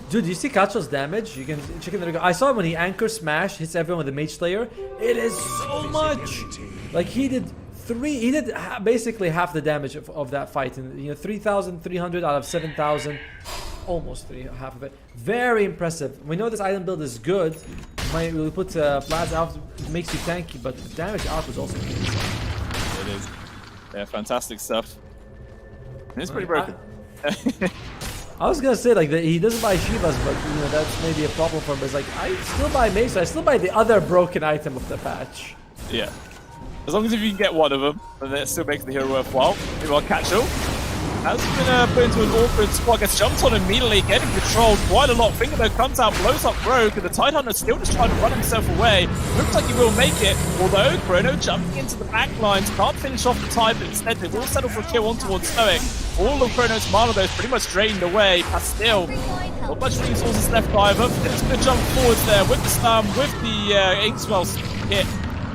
Dude, do you see Catchel's damage? You can check in the. I saw when he anchor smash hits everyone with the Mage Slayer. It is so much. Like he did basically half the damage of that fight, and 3,300 out of 7,000, almost half of it. Very impressive. We know this item build is good. We'll put Blast out, makes you tanky, but the damage out was also good. It is. Yeah, fantastic stuff. It's pretty broken. I was gonna say like he doesn't buy Shivas, but that's maybe a problem for him. But it's like I still buy Mage, so I still buy the other broken item of the patch. Yeah, as long as if you can get one of them, then it still makes the hero worthwhile. Meanwhile, Catchel has been put into an awkward spot, gets jumped on immediately, getting controlled quite a lot. Fingerbow comes out, blows up Rogue, and the Tidehunter still just trying to run himself away. Looks like he will make it, although Chrono jumping into the back lines, can't finish off the Tide, but instead they will settle for a kill on towards Stoic. All of Chrono's mana though is pretty much drained away. Pastille, not much resources left either. It's going to jump forwards there with the stun, with the Inkswell hit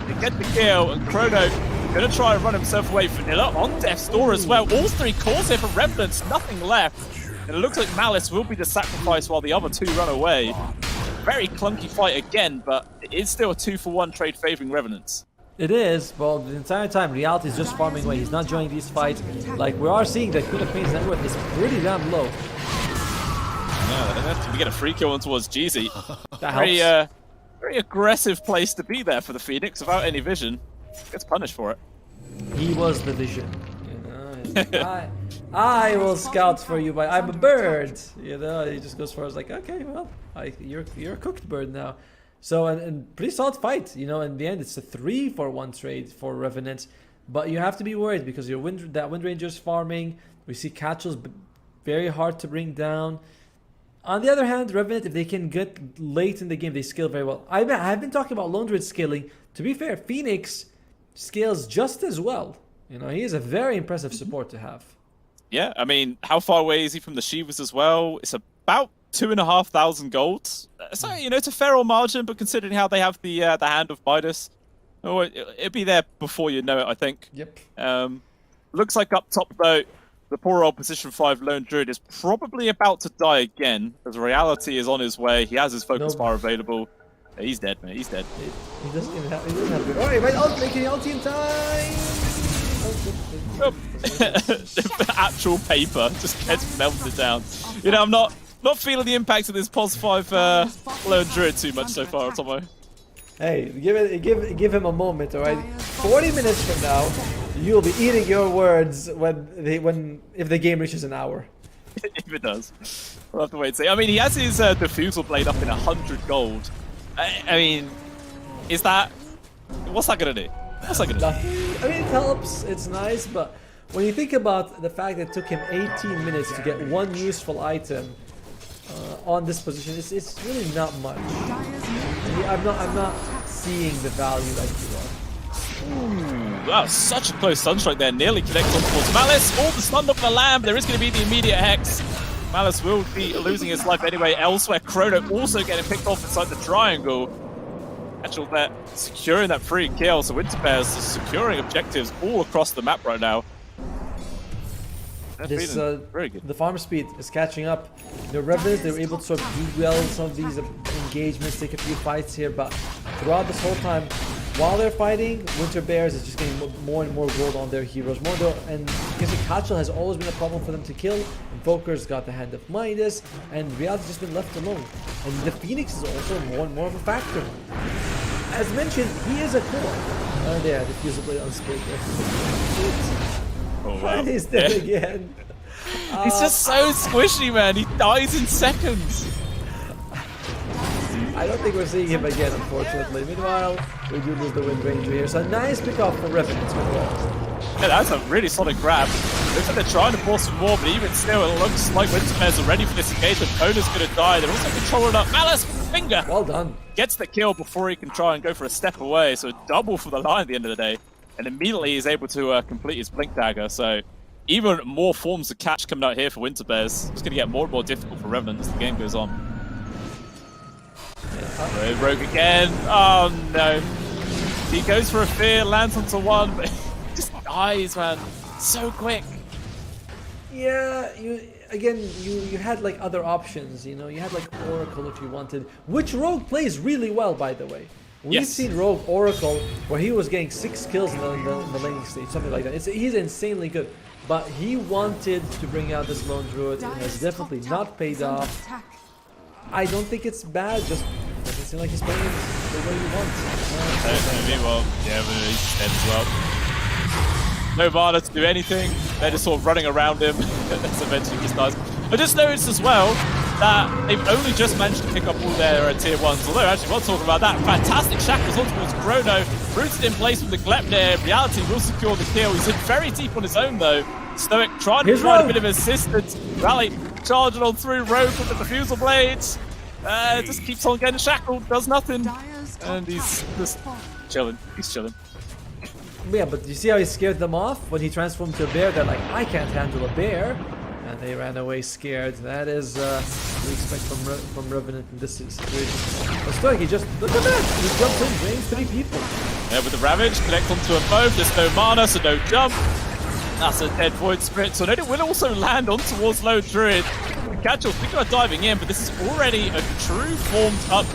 to get the kill, and Chrono going to try and run himself away. Vanilla on death's door as well. All 3 calls here for Revenants, nothing left. And it looks like Malice will be the sacrifice while the other 2 run away. Very clunky fight again, but it is still a 2-for-1 trade favoring Revenants. It is, but the entire time Reality is just farming away. He's not joining these fights. Like we are seeing that Queen of Pain's net worth is pretty damn low. Yeah, we get a free kill on towards Jeezy. That helps. Very aggressive place to be there for the Phoenix without any vision. Gets punished for it. He was the vision. I will scout for you, but I'm a bird. He just goes for us like, okay, well, you're a cooked bird now. So and pretty solid fight. In the end, it's a 3-for-1 trade for Revenant, but you have to be worried because that Wind Ranger's farming. We see Catchel's very hard to bring down. On the other hand, Revenant, if they can get late in the game, they scale very well. I've been talking about Lone Druid scaling. To be fair, Phoenix scales just as well. He is a very impressive support to have. Yeah, I mean, how far away is he from the Shivas as well? It's about 2,500 gold. So, it's a fair old margin, but considering how they have the hand of Midas, it'll be there before you know it, I think. Yep. Looks like up top, though, the poor old position 5 Lone Druid is probably about to die again, as Reality is on his way. He has his Focus Bar available. He's dead, man. He's dead. He doesn't even have good. Alright, making the ulti in time! Actual paper just gets melted down. I'm not feeling the impact of this pos 5 Lone Druid too much so far, Tomo. Hey, give him a moment, alright? 40 minutes from now, you'll be eating your words if the game reaches an hour. If it does. We'll have to wait and see. I mean, he has his Diffusal Blade up in 100 gold. I mean, what's that gonna do? What's that gonna do? I mean, it helps, it's nice, but when you think about the fact that it took him 18 minutes to get one useful item on this position, it's really not much. I'm not seeing the value like you are. Wow, such a close Sunstrike there. Nearly connects on towards Malice. All the stun of the Lamb. There is going to be the immediate Hex. Malice will be losing his life anyway. Elsewhere, Chrono also getting picked off inside the triangle. Actual there, securing that free kill. So Winterbears is securing objectives all across the map right now. This, very good. The farm speed is catching up. The Revenants, they were able to sort of do well some of these engagements, take a few fights here, but throughout this whole time, while they're fighting, Winter Bears is just getting more and more gold on their heroes. And because Kachel has always been a problem for them to kill. Invoker's got the hand of Midas, and Reality's just been left alone. And the Phoenix is also more and more of a factor. As mentioned, he is a core. There, the Fusel Blade unscathed. Oh, wow. What is that again? He's just so squishy, man. He dies in seconds. I don't think we're seeing him again, unfortunately. Meanwhile, we do lose the Wind Ranger here. So a nice pickup for Revenants. Yeah, that's a really solid grab. Looks like they're trying to force some more, but even still, it looks like Winterbears are ready for this engagement. Kona's going to die. They're also controlling up. Malice, finger! Well done. Gets the kill before he can try and go for a step away. So double for the line at the end of the day. And immediately he's able to complete his Blink Dagger. So even more forms of catch coming out here for Winterbears. It's going to get more and more difficult for Revenant as the game goes on. Rogue again. Oh no. He goes for a fear, lands onto one, but he just dies, man. So quick. Yeah, you had like other options, you know. You had like Oracle if you wanted, which Rogue plays really well, by the way. We've seen Rogue Oracle where he was getting 6 kills in the laning stage, something like that. He's insanely good. But he wanted to bring out this Lone Druid. It has definitely not paid off. I don't think it's bad, just doesn't seem like he's playing the way he wants. Well, yeah, but he's dead as well. No mana to do anything. They're just sort of running around him. That's eventually just dies. I just noticed as well that they've only just managed to pick up all their tier 1s. Although, actually, while talking about that, fantastic shackles on towards Chrono. Rooted in place with the Glepnir. Reality will secure the kill. He's in very deep on his own, though. Stoic trying to provide a bit of assistance. Rally charging on through Rogue with the Diffusal Blades. Just keeps on getting shackled, does nothing. And he's just chilling. He's chilling. Yeah, but you see how he scared them off? When he transformed to a bear, they're like, I can't handle a bear. And they ran away scared. That is what we expect from Revenant in this situation. But Stoic, he just, look at that! He jumps in, drains 3 people. Yeah, with the Ravage, connect onto a bow. There's no mana, so no jump. That's a dead Void Spirit. So it will also land on towards Lone Druid. Catchel thinking about diving in, but this is already a true formed up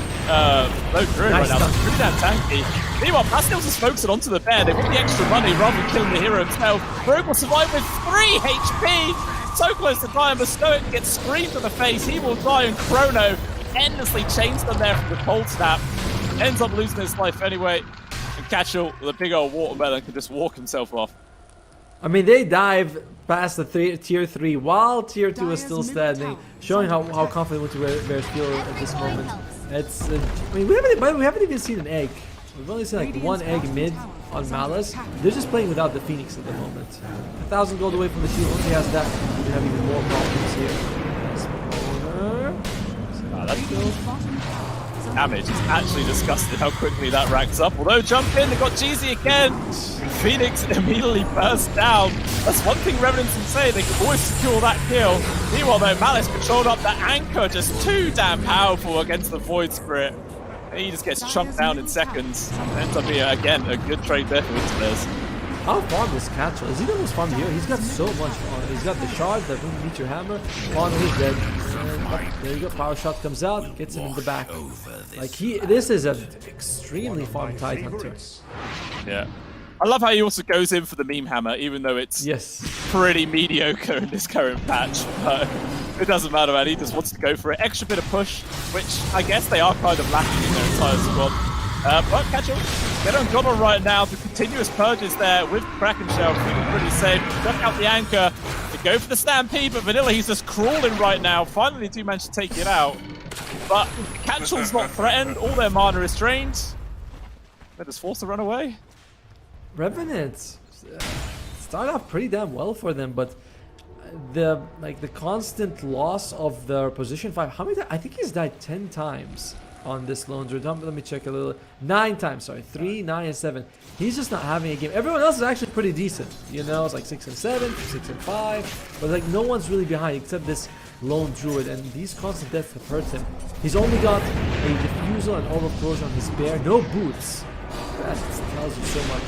Lone Druid right now. That's pretty damn tanky. Meanwhile, Pastel's just focusing onto the bear. They've got the extra money rather than killing the hero himself. Rogue will survive with 3 HP. So close to dying, but Stoic gets screamed in the face. He will die, and Chrono endlessly chains them there from the cold snap. Ends up losing his life anyway. And Catchel, with a big old watermelon, can just walk himself off. I mean, they dive past the tier 3 while tier 2 is still standing, showing how confident Winterbears feel at this moment. It's, I mean, we haven't even seen an egg. We've only seen like 1 egg mid on Malice. They're just playing without the Phoenix at the moment. 1,000 gold away from the team. Once he has that, we have even more problems here. That's damage. It's actually disgusting how quickly that racks up. Although jump in, they've got Jeezy again. Phoenix immediately bursts down. That's one thing Revenants can say. They can always secure that kill. Meanwhile, though, Malice controlled up the anchor, just too damn powerful against the Void Spirit. He just gets chunked down in seconds. Ends up being, again, a good trade there for Winterbears. How farmed is Catchel? Is he the most farmed here? He's got so much on. He's got the shard that won't beat your hammer. On is dead. And there you go. Power shot comes out, gets him in the back. Like this is an extremely farmed Tide Hunter. Yeah. I love how he also goes in for the meme hammer, even though it's pretty mediocre in this current patch. But it doesn't matter, man. He just wants to go for it. Extra bit of push, which I guess they are kind of lacking in their entire squad. But Catchel, get on Godon right now. The continuous purges there with Kraken Shell feeling pretty safe. Duck out the anchor. They go for the Stampede, but Vanilla, he's just crawling right now. Finally, do manage to take it out. But Catchel's not threatened. All their mana is drained. They're just forced to run away. Revenants start off pretty damn well for them, but the constant loss of their position 5. How many times? I think he's died 10 times on this Lone Druid. Let me check a little. 9 times, sorry. 3, 9, and 7. He's just not having a game. Everyone else is actually pretty decent. You know, it's like 6 and 7, 6 and 5. But like no one's really behind except this lone druid, and these constant deaths have hurt him. He's only got a diffusal and overthrows on his bear, no boots. That tells you so much.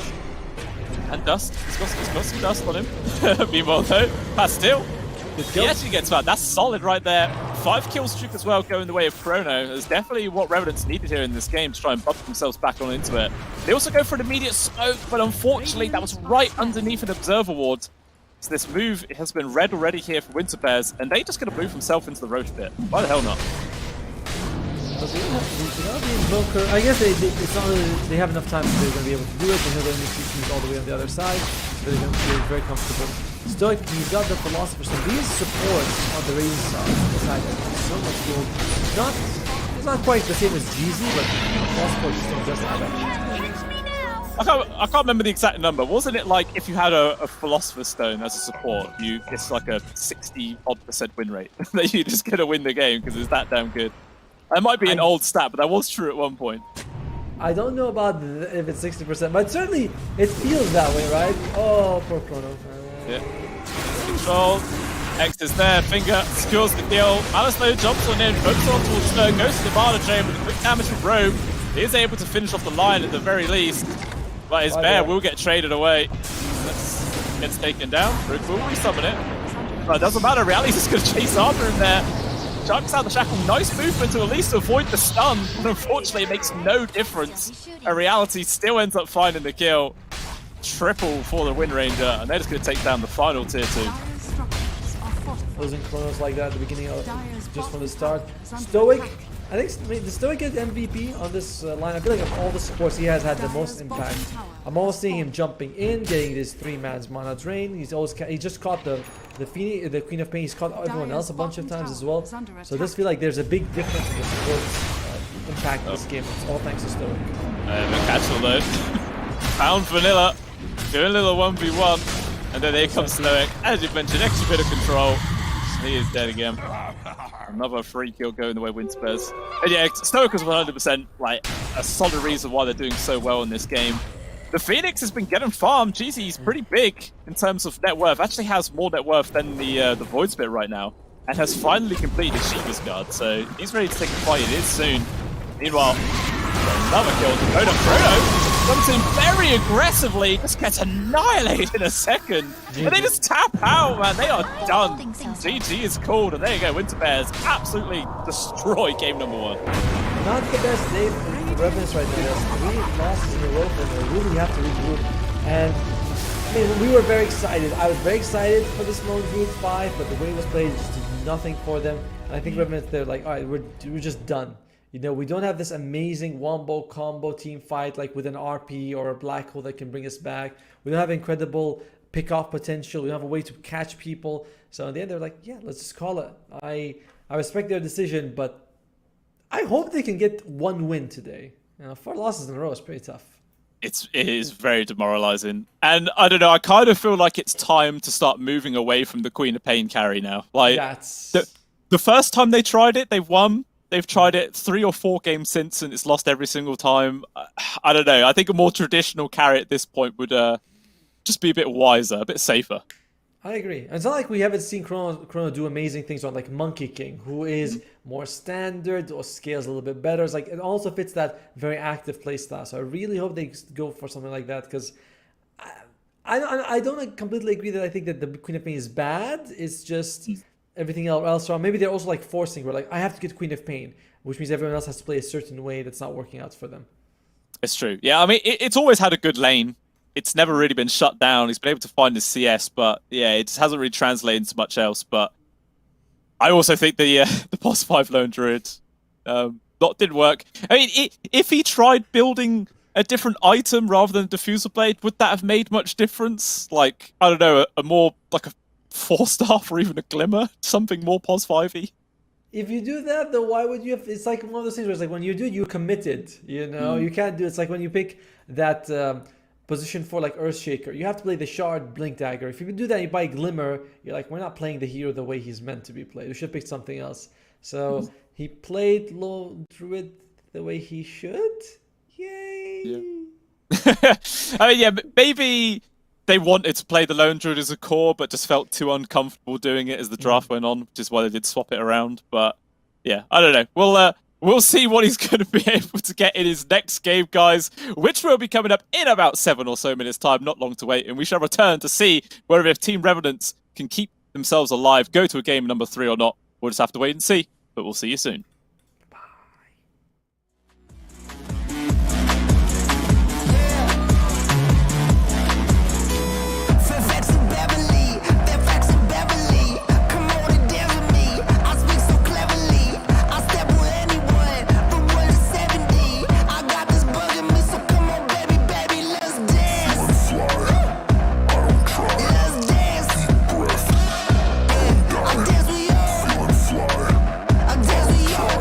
And dust. He's got some dust on him. Meanwhile, though, Pastil, he actually gets that. That's solid right there. 5 kill streak as well going the way of Chrono. Is definitely what Revenants needed here in this game to try and bump themselves back on into it. They also go for an immediate smoke, but unfortunately that was right underneath an Observer Ward. So this move has been read already here for Winter Bears, and they just going to move themselves into the roach pit. Why the hell not? Invoker, I guess it's not really, they have enough time that they're going to be able to do it. They know they're going to team all the way on the other side, so they're going to feel very comfortable. Stoic, you've got the Philosopher, so these supports on the Raven side have so much gold. It's not quite the same as GZ, but Philosopher just doesn't add up. I can't remember the exact number. Wasn't it like if you had a Philosopher's Stone as a support, it's like a 60-odd% win rate that you're just going to win the game because it's that damn good? That might be an old stat, but that was true at one point. I don't know about if it's 60%, but certainly it feels that way, right? Oh, poor Chrono. Yeah. Control. X is there. Finger secures the kill. Alislo jumps on in, focus on towards Snow, goes to the Barter Chain with a quick damage from Rogue. He is able to finish off the line at the very least, but his bear will get traded away. Gets taken down. Rogue will resummon it. But it doesn't matter. Reality's just going to chase after him there. Chucks out the shackle. Nice movement to at least avoid the stun, but unfortunately it makes no difference. A Reality still ends up finding the kill. Triple for the Wind Ranger, and they're just going to take down the final tier 2. Losing Chronos like that at the beginning of just from the start. Stoic, I think the Stoic gets MVP on this line. I feel like of all the supports he has had the most impact. I'm always seeing him jumping in, getting this 3-man's mana drain. He just caught the Queen of Pain. He's caught everyone else a bunch of times as well. So I just feel like there's a big difference in the support impact in this game. It's all thanks to Stoic. Catchel though. Found Vanilla. Doing a little 1v1. And then here comes Stoic. As you mentioned, extra bit of control. He is dead again. Another free kill going the way of Winter Bears. And yeah, Stoic was 100% like a solid reason why they're doing so well in this game. The Phoenix has been getting farmed. Jeez, he's pretty big in terms of net worth. Actually has more net worth than the Void Spit right now. And has finally completed Shiva's guard. So he's ready to take the fight. It is soon. Meanwhile, another kill. Chrono comes in very aggressively. Just gets annihilated in a second. And they just tap out, man. They are done. GG is called. And there you go. Winter Bears absolutely destroy game number 1. Not the best day for Revenants right now. There's 3 losses in a row and they really have to regroup. And I mean, we were very excited. I was very excited for this Lone Druid 5, but the way it was played just did nothing for them. And I think Revenants, they're like, all right, we're just done. You know, we don't have this amazing wombo combo team fight like with an RP or a black hole that can bring us back. We don't have incredible pick-off potential. We don't have a way to catch people. So in the end, they're like, yeah, let's just call it. I respect their decision, but I hope they can get 1 win today. 4 losses in a row is pretty tough. It is very demoralizing. And I don't know, I kind of feel like it's time to start moving away from the Queen of Pain carry now. Like, the first time they tried it, they won. They've tried it 3 or 4 games since, and it's lost every single time. I don't know. I think a more traditional carry at this point would just be a bit wiser, a bit safer. I agree. And it's not like we haven't seen Chrono do amazing things on like Monkey King, who is more standard or scales a little bit better. It's like it also fits that very active playstyle. So I really hope they go for something like that, because I don't completely agree that I think that the Queen of Pain is bad. It's just everything else wrong. Maybe they're also like forcing, where like I have to get Queen of Pain, which means everyone else has to play a certain way that's not working out for them. It's true. Yeah, I mean, it's always had a good lane. It's never really been shut down. He's been able to find his CS, but yeah, it just hasn't really translated into much else. But I also think the Boss 5 Lone Druid didn't work. I mean, if he tried building a different item rather than a Diffusal Blade, would that have made much difference? Like, I don't know, a more like a 4-star or even a Glimmer, something more Pos 5-y. If you do that, though, why would you have... It's like one of those things where it's like when you do it, you're committed, you know? You can't do... It's like when you pick that position for like Earthshaker, you have to play the Shard Blink Dagger. If you do that, you buy Glimmer, you're like, we're not playing the hero the way he's meant to be played. We should have picked something else. So he played Lone Druid the way he should? Yay! Yeah. I mean, yeah, maybe they wanted to play the Lone Druid as a core, but just felt too uncomfortable doing it as the draft went on, which is why they did swap it around. But yeah, I don't know. We'll see what he's going to be able to get in his next game, guys, which will be coming up in about 7 or so minutes' time. Not long to wait, and we shall return to see whether if Team Revenants can keep themselves alive, go to a game number 3 or not. We'll just have to wait and see, but we'll see you soon. I dance with you.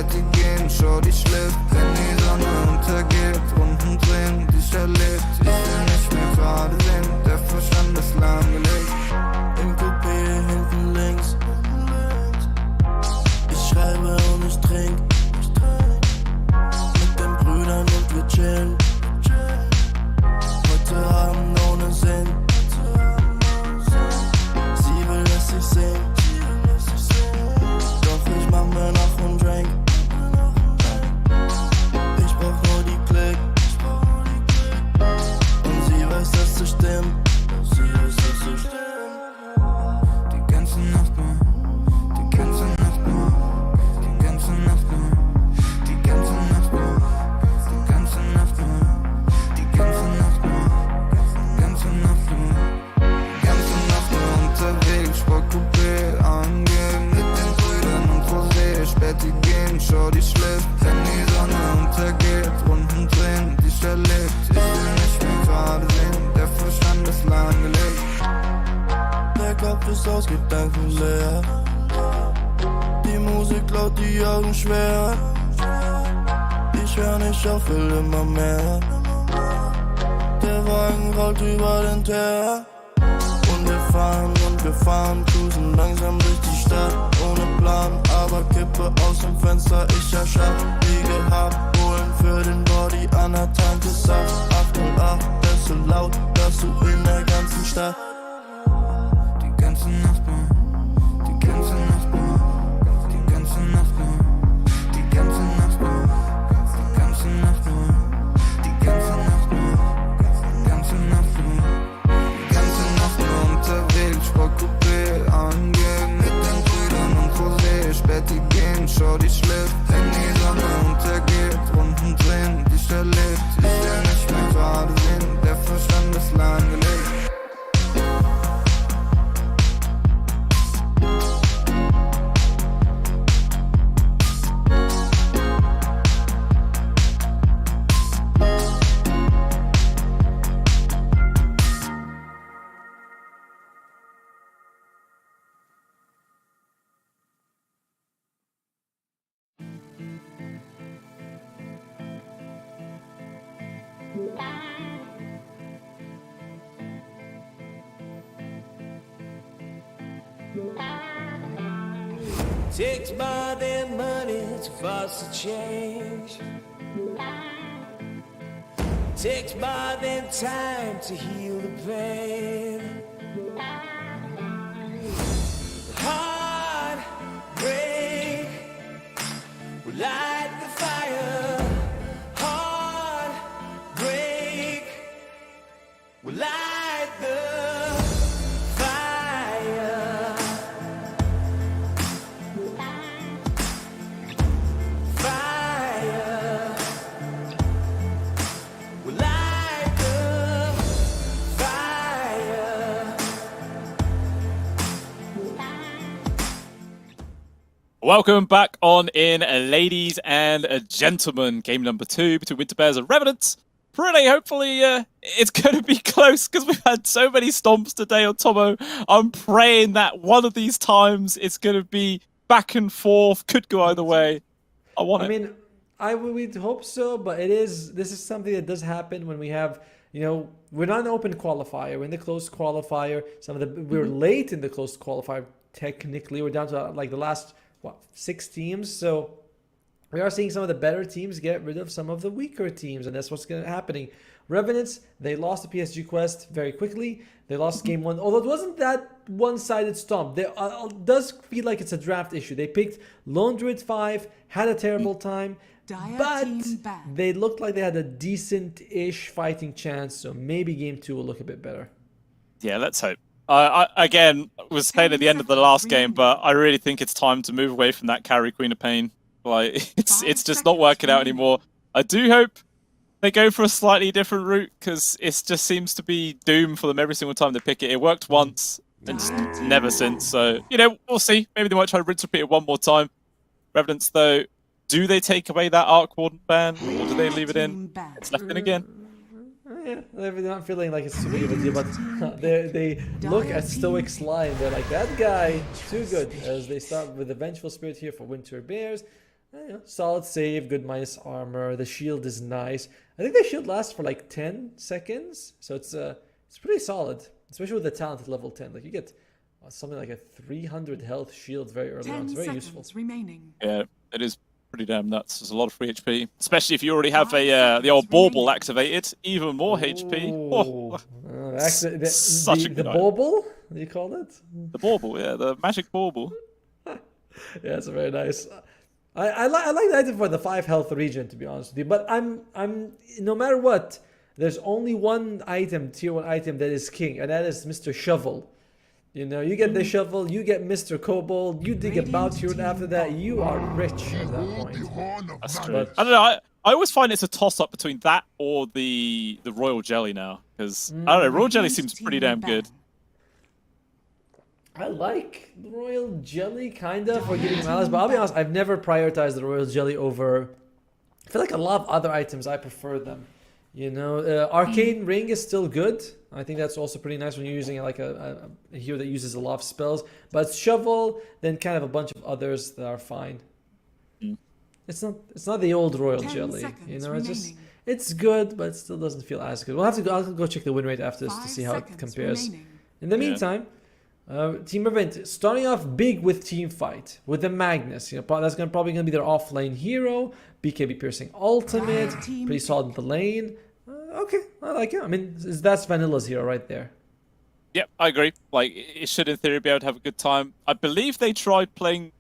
Betty gehen, schau die schläft, wenn die Sonne untergeht, Runden drehen, dich erlebt, ich will nicht mehr gerade sehen, der Verstand ist lahmgelegt. Im Coupé hinten links, ich schreibe und ich trink, mit den Brüdern und wir chillen, heute Abend ohne Sinn, sie will, dass ich sing, doch ich mach mir noch einen Drink, ich brauch nur die Klick, und sie weiß, dass es stimmt, die ganze Nacht nur, die ganze Nacht nur, die ganze Nacht nur, die ganze Nacht nur, die ganze Nacht nur, die ganze Nacht nur, die ganze Nacht nur, die ganze Nacht nur unterwegs, Sportcoupé angehen, mit den Brüdern und Rosé, Späti gehen, schau die schläft, wenn die Sonne untergeht, Runden drehen, dich erlebt, ich will nicht mehr gerade sehen, der Verstand ist lahmgelegt. Der Kopf ist aus Gedanken leer, die Musik laut, die Augen schwer, ich hör nicht auf, will immer mehr, der Wagen rollt über den Teer, und wir fahren, cruisen langsam durch die Stadt, ohne Plan, aber Kippe aus dem Fenster, ich erschaff, wie gehabt, holen für den Body anerkannte Saft, 808, das ist so laut, dass du in der ganzen Stadt, die ganze Nacht nur, die ganze Nacht nur, die ganze Nacht nur, die ganze Nacht nur, die ganze Nacht nur, die ganze Nacht nur, die ganze Nacht nur, die ganze Nacht nur unterwegs, Sportcoupé angehen, mit den Brüdern und Rosé, Späti gehen, schau die schläft, wenn die Sonne untergeht, Runden drehen, dich erlebt, ich will nicht mehr gerade sehen, der Verstand ist lahmgelegt. Takes more than money to force a change. Takes more than time to heal the pain. Heartbreak will light the fire. Heartbreak will light the fire. Fire will light the fire. Welcome back on in, ladies and gentlemen. Game number 2 between Winter Bears and Revenants. Pretty hopefully it's going to be close because we've had so many stomps today on Tomo. I'm praying that one of these times it's going to be back and forth. Could go either way. I mean, we'd hope so, but this is something that does happen when we have, we're not an open qualifier. We're in the closed qualifier. We're late in the closed qualifier. Technically, we're down to like the last 6 teams. So we are seeing some of the better teams get rid of some of the weaker teams, and that's what's happening. Revenants, they lost the PSG Quest very quickly. They lost game 1, although it wasn't that one-sided stomp. It does feel like it's a draft issue. They picked Lone Druid 5, had a terrible time, but they looked like they had a decent-ish fighting chance, so maybe game 2 will look a bit better. Yeah, let's hope. I again was saying at the end of the last game, but I really think it's time to move away from that carry Queen of Pain. Like it's just not working out anymore. I do hope they go for a slightly different route because it just seems to be doom for them every single time they pick it. It worked once and just never since. So we'll see. Maybe they might try to rinse repeat it one more time. Revenants though, do they take away that Arc Warden ban or do they leave it in? It's left in again. Yeah, they're not feeling like it's too big of a deal, but they look at Stoic Slime. They're like, that guy, too good, as they start with the Vengeful Spirit here for Winter Bears. Yeah, solid save, good minus armor. The shield is nice. I think the shield lasts for like 10 seconds, so it's pretty solid, especially with the talent at level 10. Like you get something like a 300 health shield very early on. It's very useful. Remaining. Yeah, it is pretty damn nuts. There's a lot of free HP, especially if you already have the old bauble activated. Even more HP. Oh, such a good the item. bauble, you call it? The bauble, yeah, the magic bauble. Yeah, it's very nice. I like the item for the 5 health region, to be honest with you. But I'm no matter what, there's only one item, tier 1 item that is king, and that is Mr. Shovel. You know, you get the shovel, you get Mr. Kobold, you dig a bounty rune after that, you are rich at that point. That's true. I don't know. I always find it's a toss-up between that or the royal jelly now, because I don't know, royal jelly seems pretty damn good. I like the royal jelly kind of for giving malice, but I'll be honest, I've never prioritized the royal jelly over. I feel like a lot of other items I prefer them. You know, arcane ring is still good. I think that's also pretty nice when you're using like a hero that uses a lot of spells. But shovel, then kind of a bunch of others that are fine. It's not the old royal jelly. You know, it's good, but it still doesn't feel as good. I'll go check the win rate after this to see how it compares. In the meantime, Team Event starting off big with team fight with the Magnus. You know, that's probably gonna be their offlane hero. BKB piercing ultimate, pretty solid in the lane. Okay, I like it. I mean, that's Vanilla's hero right there. Yep, I agree. Like, it should in theory be able to have a good time. I believe they tried playing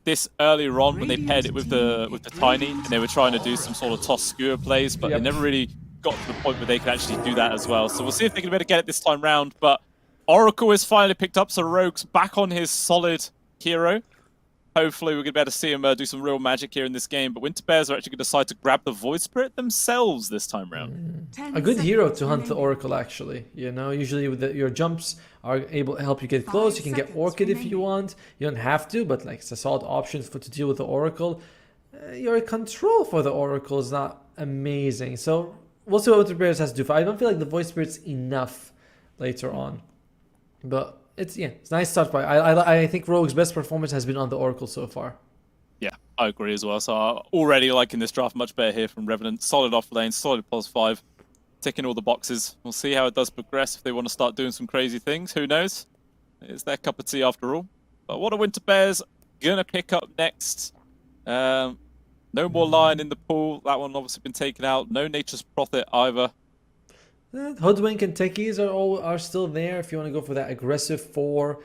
this earlier on when they paired it with the Tiny, and they were trying to do some sort of toss skewer plays, but they never really got to the point where they could actually do that as well. So we'll see if they can be able to get it this time round. But Oracle is finally picked up, so Rogue's back on his solid hero. Hopefully we're going to be able to see him do some real magic here in this game. But Winter Bears are actually going to decide to grab the Void Spirit themselves this time round. A good hero to hunt the Oracle, actually. You know, usually with your jumps are able to help you get close. You can get Orchid if you want. You don't have to, but like it's a solid option to deal with the Oracle. Your control for the Oracle is not amazing. So we'll see what Winter Bears has to do. I don't feel like the Void Spirit's enough later on. But it's a nice start by. I think Rogue's best performance has been on the Oracle so far. Yeah, I agree as well. So already liking this draft much better here from Revenant. Solid off lane, solid +5, ticking all the boxes. We'll see how it does progress if they want to start doing some crazy things. Who knows? It's their cup of tea after all. But what are Winter Bears gonna pick up next? No more Lion in the pool. That one obviously been taken out. No Nature's Prophet either. Hoodwink and Techies are still there if you want to go for that aggressive 4.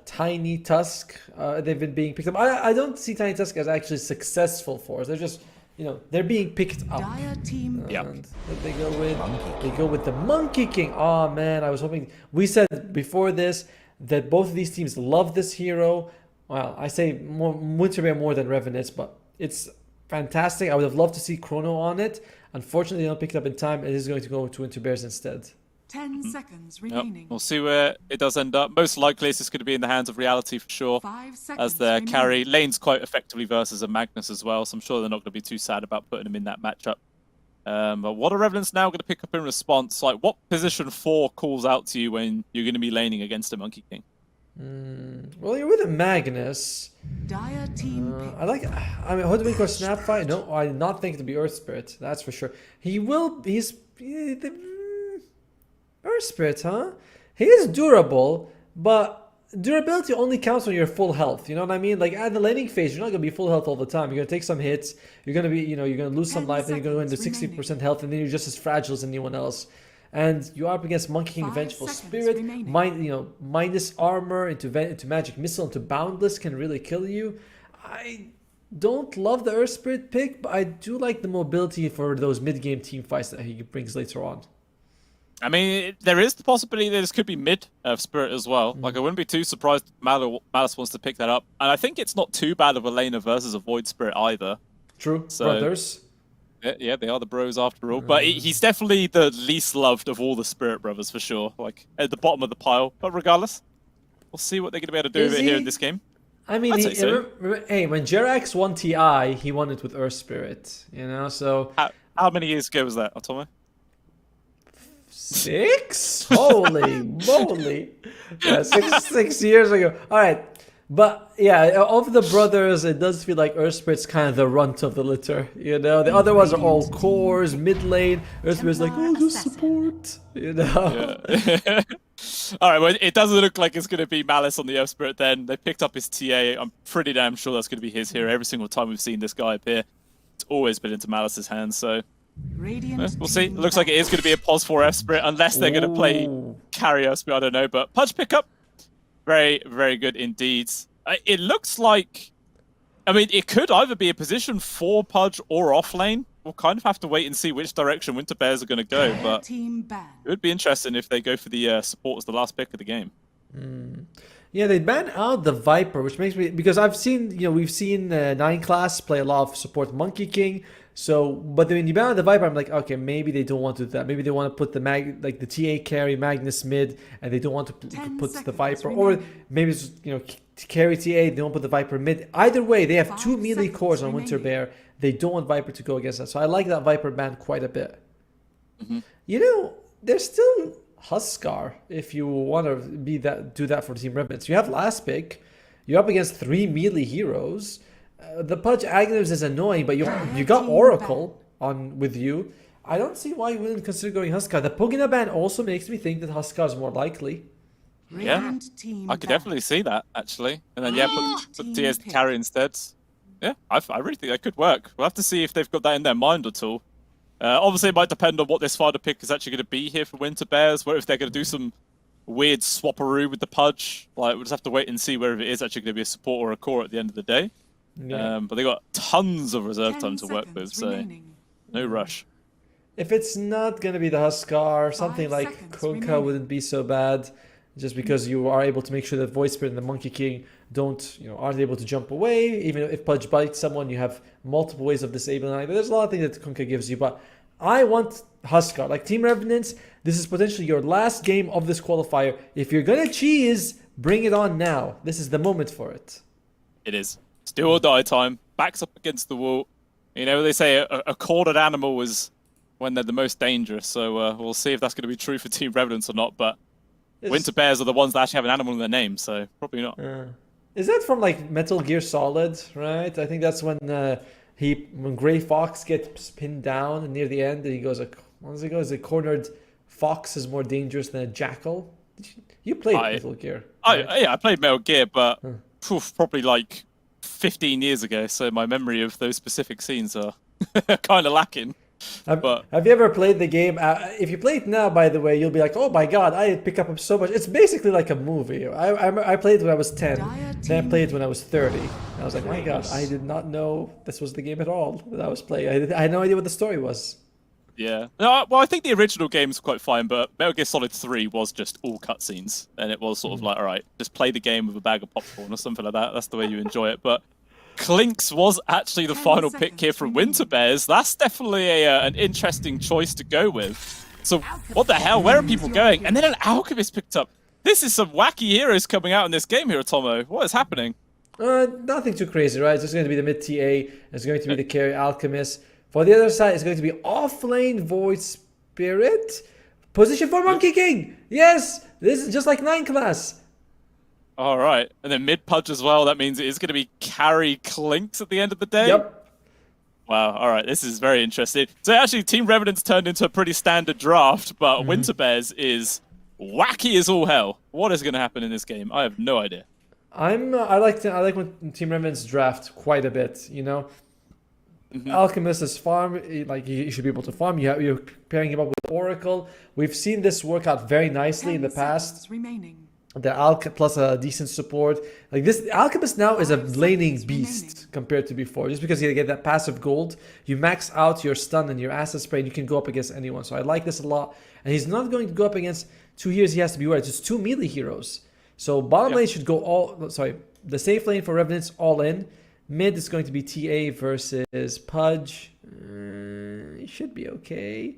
Tiny Tusk, they've been being picked up. I don't see Tiny Tusk as actually successful fours. They're just, you know, they're being picked up. And they go with the Monkey King. Oh man, I was hoping, we said before this that both of these teams love this hero. Well, I say Winter Bear more than Revenants, but it's fantastic. I would have loved to see Chrono on it. Unfortunately, they don't pick it up in time. It is going to go to Winter Bears instead. 10 seconds remaining. We'll see where it does end up. Most likely, this is going to be in the hands of Reality for sure. As their carry. Lane's quite effectively versus a Magnus as well, so I'm sure they're not going to be too sad about putting him in that matchup. But what are Revenants now going to pick up in response? Like, what position 4 calls out to you when you're going to be laning against a Monkey King? Well, you're with a Magnus. Dire team I mean, Hoodwink or Snapfire? No, I did not think it to be Earth Spirit. That's for sure. He's Earth Spirit, huh? He is durable, but durability only counts when you're full health. You know what I mean? Like at the laning phase, you're not gonna be full health all the time. You're gonna take some hits. You're gonna be, you're gonna lose some life, then you're gonna go into 60% health, and then you're just as fragile as anyone else. And you're up against Monkey King Vengeful Spirit, minus armor into Magic Missile, into Boundless can really kill you. I don't love the Earth Spirit pick, but I do like the mobility for those mid-game team fights that he brings later on. I mean, there is the possibility that this could be mid Spirit as well. Like, I wouldn't be too surprised if Malice wants to pick that up. And I think it's not too bad of a laner versus a Void Spirit either. True, so, brothers. Yeah, they are the bros after all. But he's definitely the least loved of all the Spirit brothers for sure. Like, at the bottom of the pile. But regardless, we'll see what they're going to be able to do with it here in this game. I mean, hey, when Jerax won TI, he won it with Earth Spirit, you know, so... How many years ago was that, Otome? 6? Holy moly. Yeah, 6 years ago. All right. But yeah, of the brothers, it does feel like Earthspirit's kind of the runt of the litter. You know, the other ones are all cores, mid lane. Earthspirit's like, oh, just support. You know. Yeah. All right, well, it doesn't look like it's going to be Malice on the Earth Spirit then. They picked up his TA. I'm pretty damn sure that's going to be his hero. Every single time we've seen this guy appear, it's always been into Malice's hands, so we'll see. It looks like it is going to be a pos 4 F Spirit, unless they're going to play carry Earth Spirit, I don't know. But Pudge pickup, very, very good indeed. It looks like, I mean, it could either be a position for Pudge or off lane. We'll kind of have to wait and see which direction Winter Bears are going to go, but it would be interesting if they go for the support as the last pick of the game. Yeah, they ban out the Viper, which makes me, because I've seen, you know, we've seen 9 class play a lot of support Monkey King. So, but when you ban out the Viper, I'm like, okay, maybe they don't want to do that. Maybe they want to put the the TA carry Magnus mid, and they don't want to put the Viper, or maybe it's, you know, carry TA. They don't put the Viper mid. Either way, they have 2 melee cores on Winter Bear. They don't want Viper to go against that. So I like that Viper ban quite a bit. You know, there's still Huskar if you want to do that for Team Remnants. You have last pick. You're up against 3 melee heroes. The Pudge Agnes is annoying, but you got Oracle on with you. I don't see why you wouldn't consider going Huskar. The Pugina ban also makes me think that Huskar is more likely. Yeah, I could definitely see that, actually. And then, yeah, put TA's carry instead. Yeah, I really think that could work. We'll have to see if they've got that in their mind at all. Obviously, it might depend on what this final pick is actually going to be here for Winter Bears. What if they're going to do some weird swapperoo with the Pudge? Like, we'll just have to wait and see whether it is actually going to be a support or a core at the end of the day. Yeah. But they got tons of reserve time to work with, so no rush. If it's not going to be the Huskar, something like Kunkka wouldn't be so bad. Just because you are able to make sure that Void Spirit and the Monkey King aren't able to jump away. Even if Pudge bites someone, you have multiple ways of disabling it. There's a lot of things that Kunkka gives you, but I want Huskar. Like Team Revenants, this is potentially your last game of this qualifier. If you're gonna cheese, bring it on now. This is the moment for it. It is. It's do or die time. Backs up against the wall. You know, they say a cornered animal is when they're the most dangerous, so we'll see if that's going to be true for Team Revenants or not, but Winter Bears are the ones that actually have an animal in their name, so probably not. Is that from like Metal Gear Solid, right? I think that's when when Gray Fox gets pinned down near the end, and he goes, a cornered fox is more dangerous than a jackal. You played Metal Gear. Right? Yeah, I played Metal Gear, but probably like 15 years ago, so my memory of those specific scenes are kind of lacking. Have you ever played the game? If you play it now, by the way, you'll be like, oh my god, I pick up so much. It's basically like a movie. I played it when I was 10, then I played it when I was 30. And I was like, my god, I did not know this was the game at all that I was playing. I had no idea what the story was. Yeah. No, well, I think the original game's quite fine, but Metal Gear Solid 3 was just all cutscenes. And it was sort of like, all right, just play the game with a bag of popcorn or something like that. That's the way you enjoy it. But Clinks was actually the final pick here from Winter Bears. That's definitely an interesting choice to go with. So what the hell? Where are people going? And then an Alchemist picked up. This is some wacky heroes coming out in this game here, Tomo. What is happening? Nothing too crazy, right? It's just going to be the mid TA. It's going to be the carry Alchemist. For the other side, it's going to be off-lane Void Spirit. Position for Monkey King. Yes, this is just like 9 class. All right, and then mid Pudge as well. That means it is going to be carry Clinks at the end of the day. Yep. Wow. All right, this is very interesting. So actually, Team Revenants turned into a pretty standard draft, but Winter Bears is wacky as all hell. What is going to happen in this game? I have no idea. I like when Team Revenants draft quite a bit. You know, Alchemist is farm. Like you should be able to farm. You're pairing him up with Oracle. We've seen this work out very nicely in the past. The Alch plus a decent support. Like this, Alchemist now is a laning beast compared to before. Just because you get that passive gold, you max out your stun and your acid spray, and you can go up against anyone. So I like this a lot. And he's not going to go up against 2 heroes. He has to be worried. It's 2 melee heroes. So bottom lane should go the safe lane for Revenants all in. Mid is going to be TA versus Pudge. It should be okay.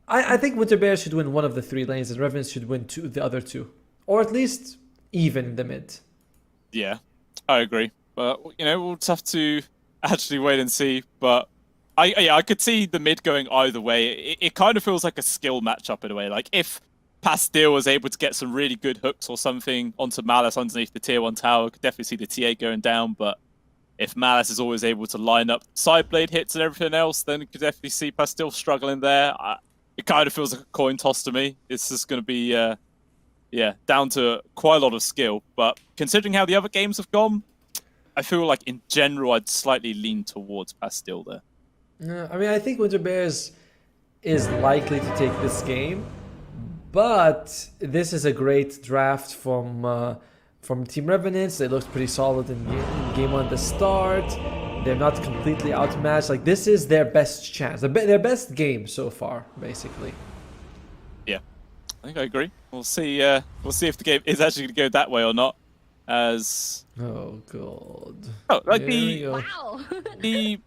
I think Winter Bears should win one of the 3 lanes, and Revenants should win the other 2. Or at least even in the mid. Yeah, I agree. But, you know, we'll just have to actually wait and see. But I could see the mid going either way. It kind of feels like a skill matchup in a way. Like, if Pastille was able to get some really good hooks or something onto Malice underneath the tier 1 tower, could definitely see the TA going down, but if Malice is always able to line up side blade hits and everything else, then you could definitely see Pastille struggling there. It kind of feels like a coin toss to me. It's just going to be, down to quite a lot of skill. But considering how the other games have gone, I feel like in general I'd slightly lean towards Pastille there. I mean, I think Winter Bears is likely to take this game, but this is a great draft from Team Revenants. They looked pretty solid in game 1 at the start. They're not completely outmatched. Like, this is their best chance, their best game so far, basically. Yeah, I think I agree. We'll see. We'll see if the game is actually going to go that way or not. As oh god, the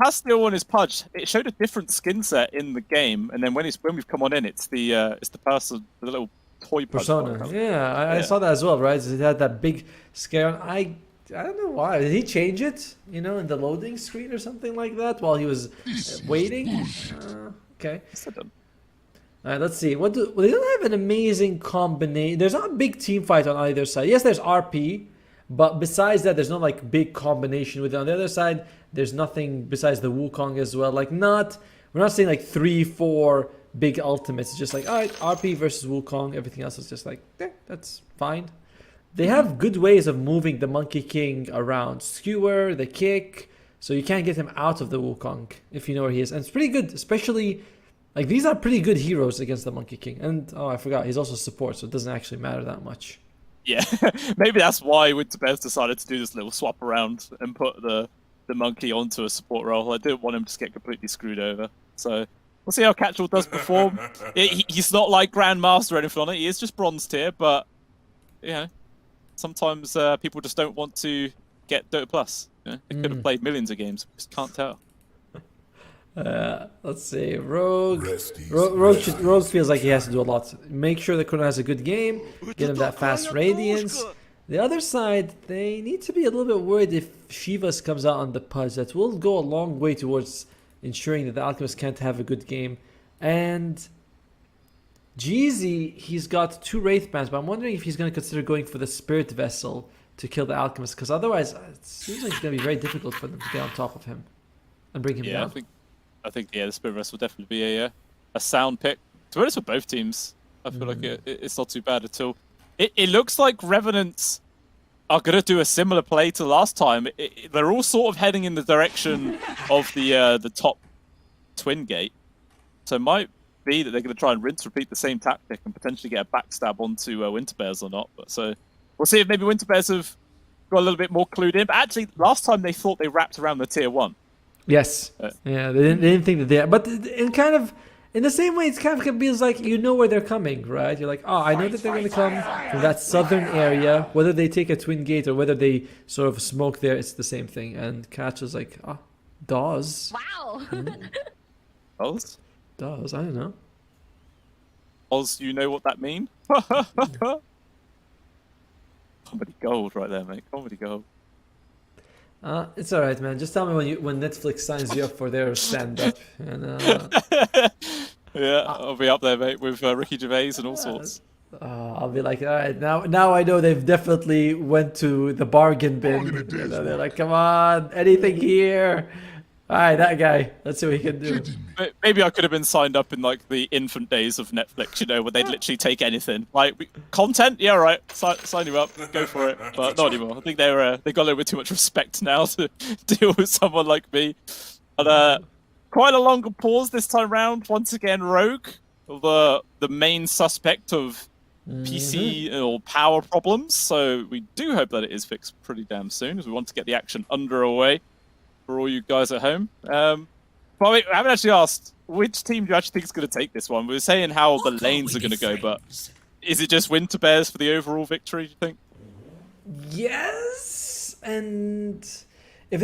Pastille on his Pudge, it showed a different skin set in the game, and then when we've come on in, it's the person, the little toy persona. I saw that as well, right? It had that big scare. I don't know why. Did he change it? In the loading screen or something like that while he was waiting? Okay. All right, let's see. They don't have an amazing combination. There's not a big team fight on either side. Yes, there's RP, but besides that, there's no like big combination with it. On the other side, there's nothing besides the Wukong as well. Like we're not seeing like 3-4 big ultimates. It's just like, all right, RP versus Wukong. Everything else is just like, that's fine. They have good ways of moving the Monkey King around. Skewer, the kick, so you can't get him out of the Wukong if you know where he is. And it's pretty good, especially, like, these are pretty good heroes against the Monkey King. And, I forgot, he's also support, so it doesn't actually matter that much. Yeah, maybe that's why Winter Bears decided to do this little swap around and put the Monkey onto a support role. I didn't want him to get completely screwed over. So we'll see how Catchall does perform. He's not like Grandmaster or anything on it. He is just bronze tier, but, sometimes people just don't want to get Dota Plus. They could have played millions of games, just can't tell. Let's see. Rogue feels like he has to do a lot. Make sure that Kuno has a good game, get him that fast Radiance. The other side, they need to be a little bit worried if Shivas comes out on the Pudge. That will go a long way towards ensuring that the Alchemist can't have a good game. And Jeezy, he's got 2 Wraith Bands, but I'm wondering if he's going to consider going for the Spirit Vessel to kill the Alchemist, because otherwise it seems like it's going to be very difficult for them to get on top of him and bring him down. I think the Spirit Vessel will definitely be a sound pick. To be honest, for both teams, I feel like it's not too bad at all. It looks like Revenants are going to do a similar play to last time. They're all sort of heading in the direction of the top twin gate, so it might be that they're going to try and repeat the same tactic and potentially get a backstab onto Winter Bears or not. But so we'll see if maybe Winter Bears have got a little bit more clued in. But actually, last time they thought they wrapped around the tier 1. Yes. Yeah, they didn't think that they... But in the same way, it's kind of feels like you know where they're coming, right? You're like, I know that they're going to come from that southern area. Whether they take a twin gate or whether they sort of smoke there, it's the same thing. And Catch is like, Dawes. Wow. Dawes? Dawes, I don't know. Oz, you know what that means? Comedy gold right there, mate. Comedy gold. It's all right, man. Just tell me when Netflix signs you up for their stand-up. And, yeah, I'll be up there, mate, with Ricky Gervais and all sorts. I'll be like, all right, now I know they've definitely went to the bargain bin. They're like, come on, anything here. All right, that guy. Let's see what he can do. Maybe I could have been signed up in like the infant days of Netflix, where they'd literally take anything. Like content, yeah, right. Sign you up, go for it. But not anymore. I think they got a little bit too much respect now to deal with someone like me. But quite a longer pause this time round. Once again, Rogue, the main suspect of PC or power problems. So we do hope that it is fixed pretty damn soon, as we want to get the action underway for all you guys at home. But wait, I haven't actually asked, which team do you actually think is going to take this one? We were saying how the lanes are going to go, but is it just Winter Bears for the overall victory, do you think? Yes, and if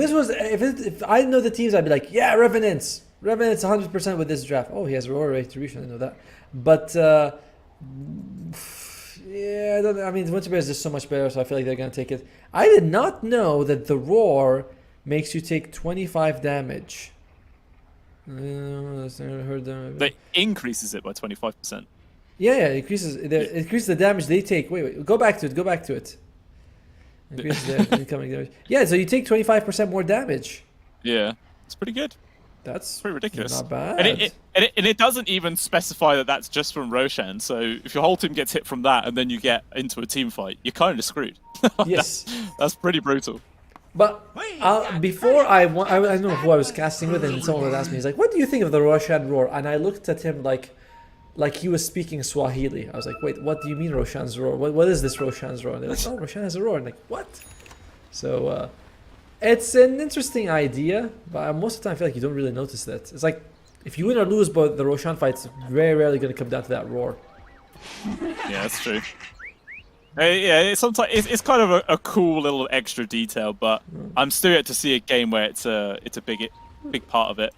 I know the teams, I'd be like, yeah, Revenants 100% with this draft. Oh, he has Aurora Retribution, I know that. But yeah, I mean, Winter Bears is so much better, so I feel like they're going to take it. I did not know that the Roar makes you take 25 damage. That increases it by 25%. Yeah, it increases the damage they take. Wait, go back to it. Increases the incoming damage. Yeah, so you take 25% more damage. Yeah, it's pretty good. That's pretty ridiculous. Not bad. And it doesn't even specify that that's just from Roshan. So if your whole team gets hit from that and then you get into a team fight, you're kind of screwed. Yes. That's pretty brutal. But before I don't know who I was casting with, and someone was asking me, he's like, "What do you think of the Roshan roar?" And I looked at him like he was speaking Swahili. I was like, "Wait, what do you mean Roshan's roar? What is this Roshan's roar?" And they're like, "Oh, Roshan has a roar." And I'm like, "What?" So it's an interesting idea, but most of the time I feel like you don't really notice that. It's like if you win or lose, but the Roshan fight, it's very rarely going to come down to that roar. Yeah, that's true. Yeah, sometimes it's kind of a cool little extra detail, but I'm still yet to see a game where it's a big part of it.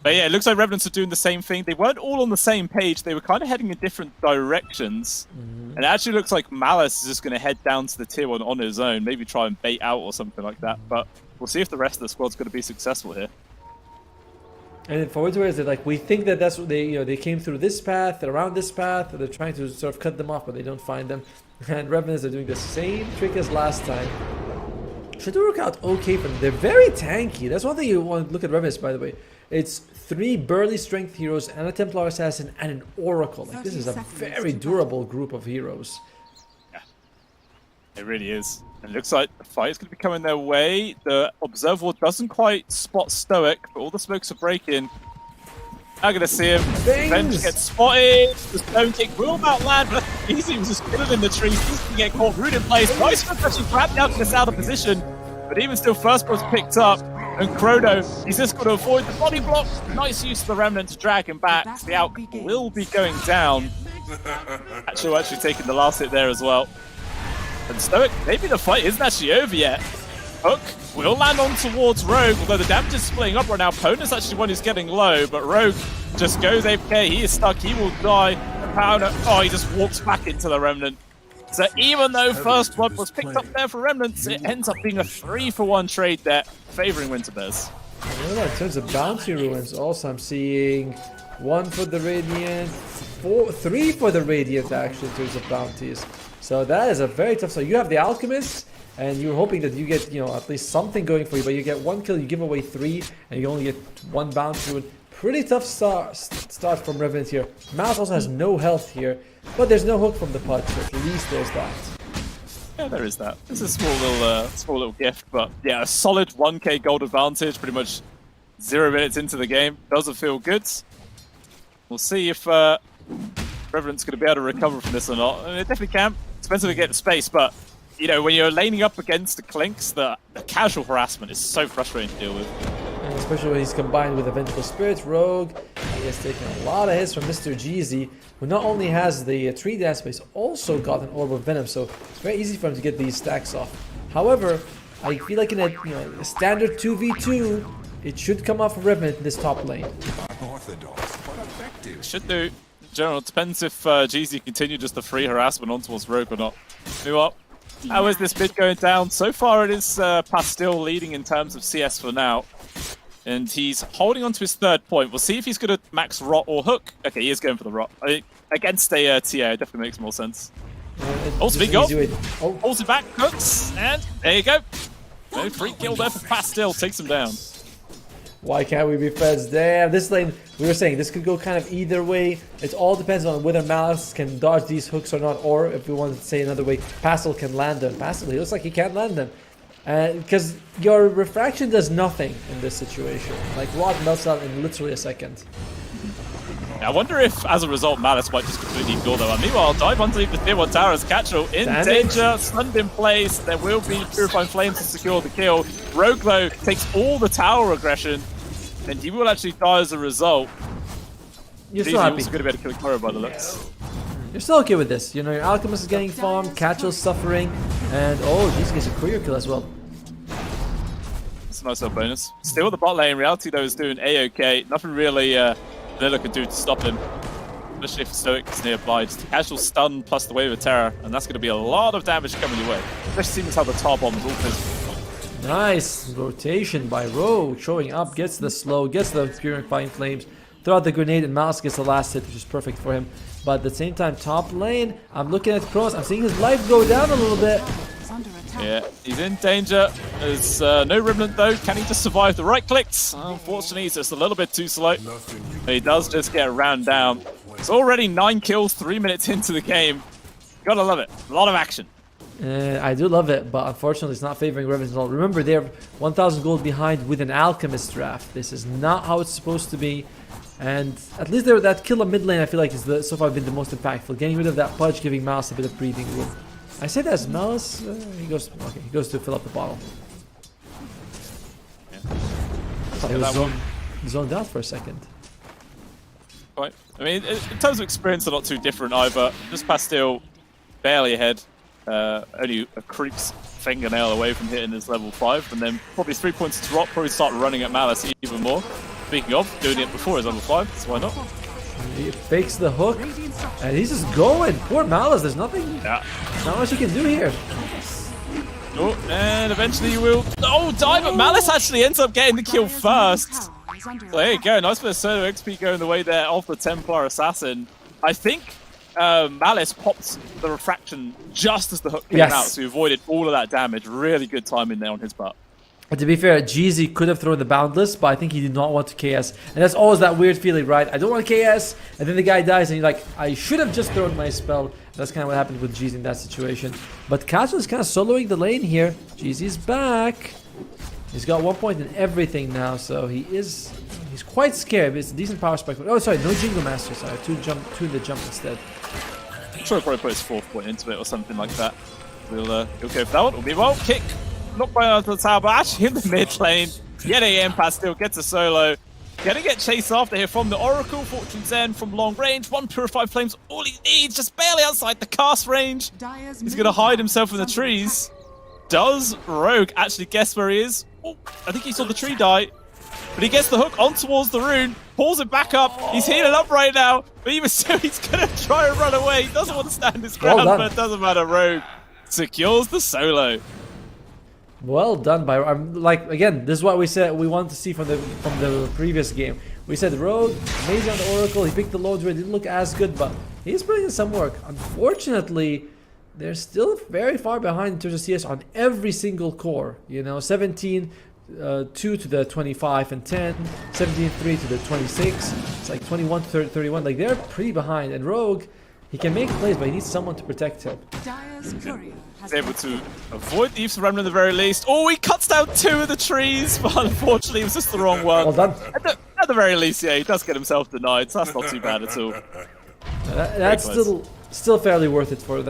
But yeah, it looks like Revenants are doing the same thing. They weren't all on the same page. They were kind of heading in different directions. And it actually looks like Malice is just going to head down to the tier 1 on his own, maybe try and bait out or something like that. But we'll see if the rest of the squad's going to be successful here. And for what it's worth, like we think that that's what they came through this path, around this path, they're trying to sort of cut them off, but they don't find them. And Revenants are doing the same trick as last time. Should work out okay for them. They're very tanky. That's one thing you want to look at Revenants, by the way. It's 3 burly strength heroes and a Templar assassin and an Oracle. Like this is a very durable group of heroes. Yeah, it really is. And it looks like the fight is going to be coming their way. The Observer doesn't quite spot Stoic, but all the smokes are breaking. I'm going to see him. Revenge gets spotted. The stone kick will about land, but he seems just killing in the trees. He's going to get caught, root in place. Nice one, actually grabbed out to this out of position. But even still, first blood's picked up. And Chrono, he's just got to avoid the body block. Nice use of the Remnant to drag him back. The Alk will be going down. Actually taking the last hit there as well. And Stoic, maybe the fight isn't actually over yet. Hook will land on towards Rogue, although the damage is splitting up right now. Pona's actually one who's getting low, but Rogue just goes AFK. He is stuck. He will die. Powder, he just walks back into the Remnant. So even though First Blood was picked up there for Remnants, it ends up being a 3-for-1 trade there, favouring Winter Bears. In terms of bounty ruins, also I'm seeing 1 for the Radiant, 3 for the Radiant actually in terms of bounties. So that is a very tough. So you have the Alchemist, and you're hoping that you get at least something going for you, but you get 1 kill, you give away 3, and you only get 1 bounty rune. Pretty tough start from Revenant here. Mouse also has no health here, but there's no hook from the punch, so at least there's that. Yeah, there is that. It's a small little gift, but yeah, a solid 1k gold advantage, pretty much 0 minutes into the game. Doesn't feel good. We'll see if Revenant's going to be able to recover from this or not. I mean, it definitely can. Depends if they get the space, but when you're laning up against the Clinks, the casual harassment is so frustrating to deal with. And especially when he's combined with the Vengeful Spirit, Rogue. He has taken a lot of hits from Mr. Jeezy, who not only has the 3 dance, but he's also got an Orb of Venom, so it's very easy for him to get these stacks off. However, I feel like in a standard 2v2, it should come off of Revenant in this top lane. Unorthodox, but effective. Should do. In general, it depends if Jeezy continue just the free harassment on towards Rogue or not. You know what? How is this mid going down? So far it is Pastil leading in terms of CS for now. And he's holding on to his 3rd point. We'll see if he's going to max Rot or Hook. Okay, he is going for the Rot. I think against a TA, it definitely makes more sense. Also, big goal. Holds it back, Hooks, and there you go. No free kill there for Pastil. Takes him down. Why can't we be feds? Damn, this lane, we were saying, this could go kind of either way. It all depends on whether Malice can dodge these hooks or not, or if we want to say another way, Pastel can land them. Pastel, he looks like he can't land them. Because your refraction does nothing in this situation. Like, Rod melts out in literally a second. Yeah, I wonder if, as a result, Malice might just completely ignore them. And meanwhile, dive underneath the tier 1 tower as Catchel in danger, stunned in place. There will be Purifying Flames to secure the kill. Rogue, though, takes all the tower aggression, and he will actually die as a result. You're still happy. He's going to be able to kill Koro by the looks. You're still okay with this. Your Alchemist is getting farmed, Catchel's suffering, and he gets a courier kill as well. It's a nice little bonus. Still at the bot lane. Reality, though, is doing A-OK. Nothing really Vanilla can do to stop him. Especially if Stoic is nearby. Just a casual stun plus the Wave of Terror, and that's going to be a lot of damage coming your way. Especially seeing how the tar bomb is all physical. Nice rotation by Rogue, showing up, gets the slow, gets the Purifying Flames, throw out the grenade, and Malice gets the last hit, which is perfect for him. But at the same time, top lane, I'm looking at Cross. I'm seeing his life go down a little bit. Yeah, he's in danger. There's no Remnant though. Can he just survive the right clicks? Unfortunately, he's just a little bit too slow. But he does just get ran down. It's already 9 kills, 3 minutes into the game. Gotta love it. A lot of action. I do love it, but unfortunately it's not favoring Revenant at all. Remember, they're 1,000 gold behind with an Alchemist draft. This is not how it's supposed to be. And at least that kill on mid lane, I feel like, is so far been the most impactful. Getting rid of that Pudge, giving Malice a bit of breathing room. I say that as Malice. He goes to fill up the bottle. Yeah. Thought he was zoned out for a second. Right. I mean, in terms of experience, they're not too different either. Just Pastille, barely ahead. Only a creep's fingernail away from hitting his level 5, and then probably 3 points to drop, probably start running at Malice even more. Speaking of, doing it before his level 5, so why not? He fakes the hook, and he's just going. Poor Malice, there's nothing. Yeah. Not much he can do here. Oh, and eventually he will. Oh, die, but Malice actually ends up getting the kill first. So there you go, nice bit of solo XP going the way there of the Templar Assassin. I think Malice popped the refraction just as the hook came out, so he avoided all of that damage. Really good timing there on his part. But to be fair, Jeezy could have thrown the Boundless, but I think he did not want to KS. And that's always that weird feeling, right? I don't want to KS, and then the guy dies, and you're like, I should have just thrown my spell. That's kind of what happened with Jeezy in that situation. But Casual is kind of soloing the lane here. Jeezy's back. He's got 1 point in everything now, so he's quite scared. It's a decent power spike. Oh, sorry, no Jingle Master. Sorry, two in the jump instead. I'm sure he'll probably put his 4th point into it or something like that. He'll go for that one. It'll be well. Kick. Knocked by onto the tower, but actually in the mid lane. Yet again, Pastille gets a solo. Gonna get chased after here from the Oracle. Fortune's End from long range. 1 Purified Flames. All he needs, just barely outside the cast range. He's gonna hide himself in the trees. Does Rogue actually guess where he is? Oh, I think he saw the tree die. But he gets the hook on towards the rune. Pulls it back up. He's healing up right now. But even so, he's gonna try and run away. He doesn't want to stand his ground, but it doesn't matter. Rogue secures the solo. Well done by like again. This is what we said we wanted to see from the previous game. We said Rogue amazing on the Oracle. He picked the loads where it didn't look as good, but he's putting in some work. Unfortunately, they're still very far behind in terms of CS on every single core. You know, 17. 2 to the 25 and 10, 17-3 to the 26. It's like 21 to 31. Like they're pretty behind. And Rogue, he can make plays, but he needs someone to protect him. He's able to avoid the Eve's Remnant at the very least. Oh, he cuts down 2 of the trees, but unfortunately it was just the wrong one. Well done. At the very least, yeah, he does get himself denied, so that's not too bad at all. That's still fairly worth it for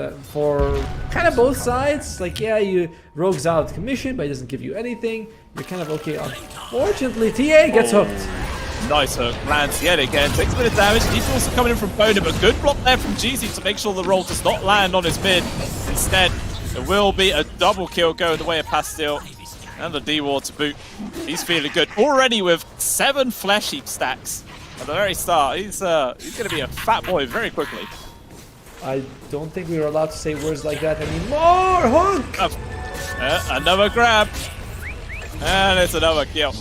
kind of both sides. Like, yeah, Rogue's out of commission, but he doesn't give you anything. You're kind of okay. Unfortunately, TA gets hooked. Nice hook, lands yet again, takes a bit of damage. He's also coming in from Boner, but good block there from Jeezy to make sure the roll does not land on his mid. Instead, there will be a double kill going the way of Pastille. And the D-Ward to boot. He's feeling good. Already with 7 Flesh Heap stacks at the very start. He's going to be a fat boy very quickly. I don't think we were allowed to say words like that anymore. Hook! Another grab. And it's another kill.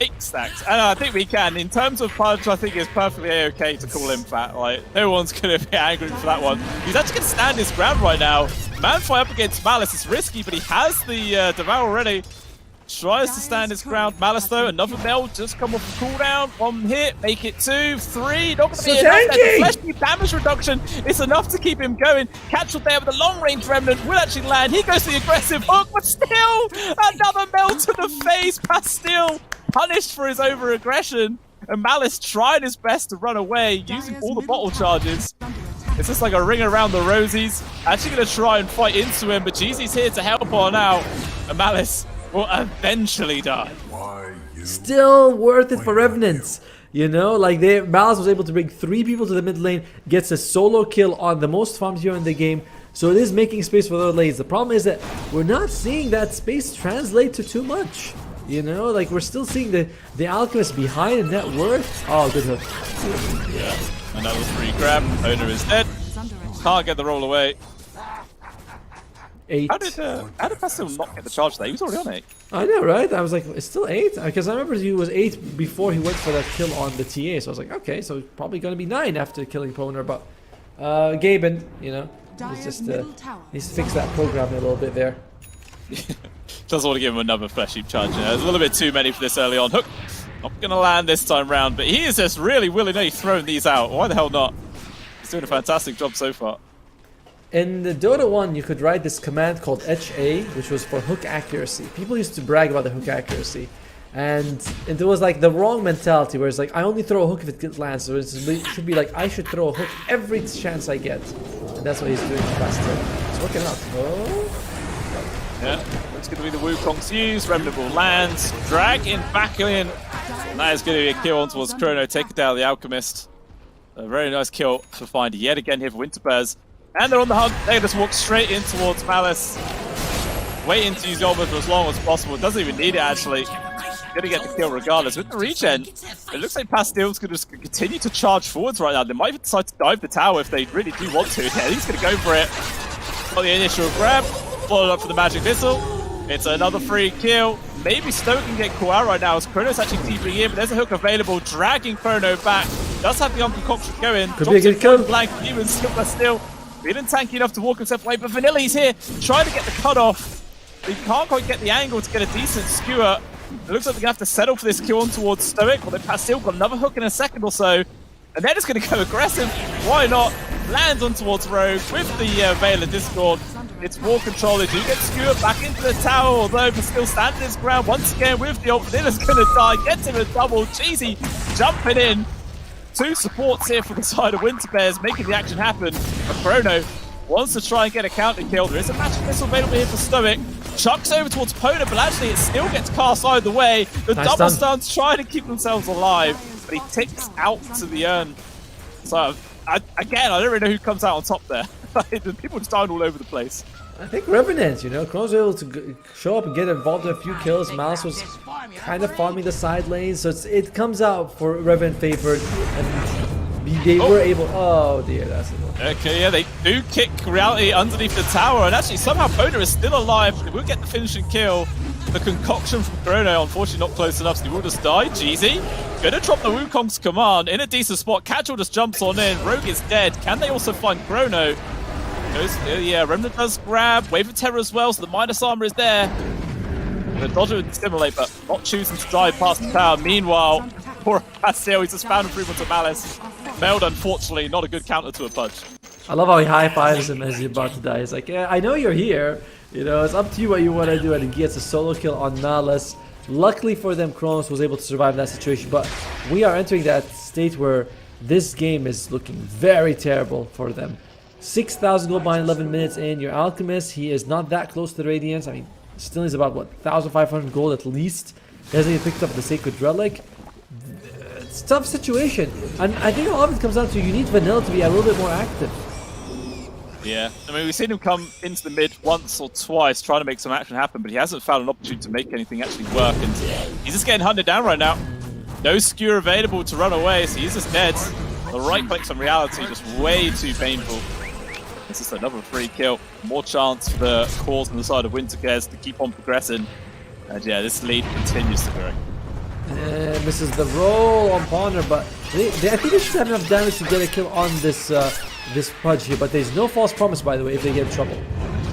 8 stacks. And I think we can. In terms of Pudge, I think it's perfectly okay to call him fat. Like, no one's going to be angry for that one. He's actually going to stand his ground right now. Manfly up against Malice is risky, but he has the Devour already. Tries to stand his ground. Malice, though, another nail just come off the cooldown. 1 hit, make it 2, 3. Not going to be enough there. The fleshy damage reduction is enough to keep him going. Catchel there with a long-range remnant will actually land. He goes to the aggressive hook, but still another melt to the face. Pastille punished for his over-aggression. And Malice tried his best to run away using all the bottle charges. It's just like a ring around the rosies. Actually going to try and fight into him, but Jeezy's here to help on out. And Malice will eventually die. Still worth it for Revenants. You know, like Malice was able to bring 3 people to the mid lane, gets a solo kill on the most farmed hero in the game. So it is making space for other lanes. The problem is that we're not seeing that space translate to too much. You know, like we're still seeing the Alchemist behind in net worth. Oh, good hook. Yeah, another 3 grab. Owner is dead. Can't get the roll away. 8. How did Pastille not get the charge there? He was already on 8. I know, right? I was like, it's still 8? Because I remember he was 8 before he went for that kill on the TA. So I was like, okay, so it's probably going to be 9 after killing Poner. But Gaben, you know, he's just needs to fix that program a little bit there. Doesn't want to give him another flesh heap charge. There's a little bit too many for this early on. Hook not going to land this time round, but he is just really willy-nilly throwing these out. Why the hell not? He's doing a fantastic job so far. In the Dota 1, you could write this command called HA, which was for hook accuracy. People used to brag about the hook accuracy. And it was like the wrong mentality, where it's like, I only throw a hook if it lands. So it should be like, I should throw a hook every chance I get. And that's what he's doing fast. It's working out. Oh. Yeah, that's going to be the Wukong's use. Remnant will land. Dragging back in. And that is going to be a kill on towards Chrono. Take it down the Alchemist. A very nice kill for Find yet again here for Winterbears. And they're on the hunt. They just walk straight in towards Malice. Waiting to use Ulva for as long as possible. Doesn't even need it, actually. Gonna get the kill regardless. With the regen, it looks like Pastil's gonna just continue to charge forwards right now. They might even decide to dive the tower if they really do want to. Yeah, he's gonna go for it. Got the initial grab. Followed up for the magic missile. It's another free kill. Maybe Stoke can get caught out right now as Chrono's actually TPing in, but there's a hook available, dragging Chrono back. Does have the unconcoction going. Could be a good kill. Blank even still feeling tanky enough to walk himself away, but Vanilla's here trying to get the cut off. He can't quite get the angle to get a decent skewer. It looks like they're going to have to settle for this kill on towards Stoic. Well, then Pastil got another hook in a second or so. And they're just going to go aggressive. Why not? Lands on towards Rogue with the Veil of Discord. It's war control. They do get skewered back into the tower, although Pastil standing his ground once again with the ult. Vanilla's going to die. Gets him a double. Cheesy jumping in. Two supports here for the side of Winterbears, making the action happen. But Chrono wants to try and get a counter kill. There is a magic missile available here for Stoic. Chucks over towards Pona, but actually it still gets cast either way. The Nice double stun. stuns trying to keep themselves alive, but he ticks out to the urn. So, again, I don't really know who comes out on top there. People just dying all over the place. I think Revenant, you know, Chrono's able to show up and get involved in a few kills. Malice was kind of farming the side lanes, so it comes out for Revenant favored, and they were able. Oh dear, that's annoying. Okay, yeah, they do kick Reality underneath the tower, and actually somehow Pona is still alive. They will get the finishing kill. The concoction from Chrono, unfortunately not close enough, so he will just die. Jeezy, gonna drop the Wukong's command in a decent spot. Catchall just jumps on in. Rogue is dead. Can they also find Chrono? Yeah, Remnant does grab. Wave of Terror as well, so the Midas armor is there. The Dodger would stimulate, but not choosing to dive past the tower. Meanwhile, poor Pastil, he's just found improvement to Malice. Failed, unfortunately, not a good counter to a punch. I love how he high fives him as he's about to die. He's like, yeah, I know you're here. You know, it's up to you what you want to do. And he gets a solo kill on Malice. Luckily for them, Kronos was able to survive that situation. But we are entering that state where this game is looking very terrible for them. 6,000 gold behind 11 minutes in. Your Alchemist, he is not that close to the Radiance. I mean, still is about, what, 1,500 gold at least. He hasn't even picked up the Sacred Relic. It's a tough situation. And I think a lot of it comes down to you need Vanilla to be a little bit more active. Yeah, I mean, we've seen him come into the mid once or twice trying to make some action happen, but he hasn't found an opportunity to make anything actually work, and he's just getting hunted down right now. No skewer available to run away, so he's just dead. The right clicks on Reality, just way too painful. This is another free kill. More chance for the cause on the side of Winterbears to keep on progressing. And yeah, this lead continues to grow. Misses the roll on Ponder, but I think they should have enough damage to get a kill on this this Pudge here, but there's no false promise, by the way, if they get in trouble.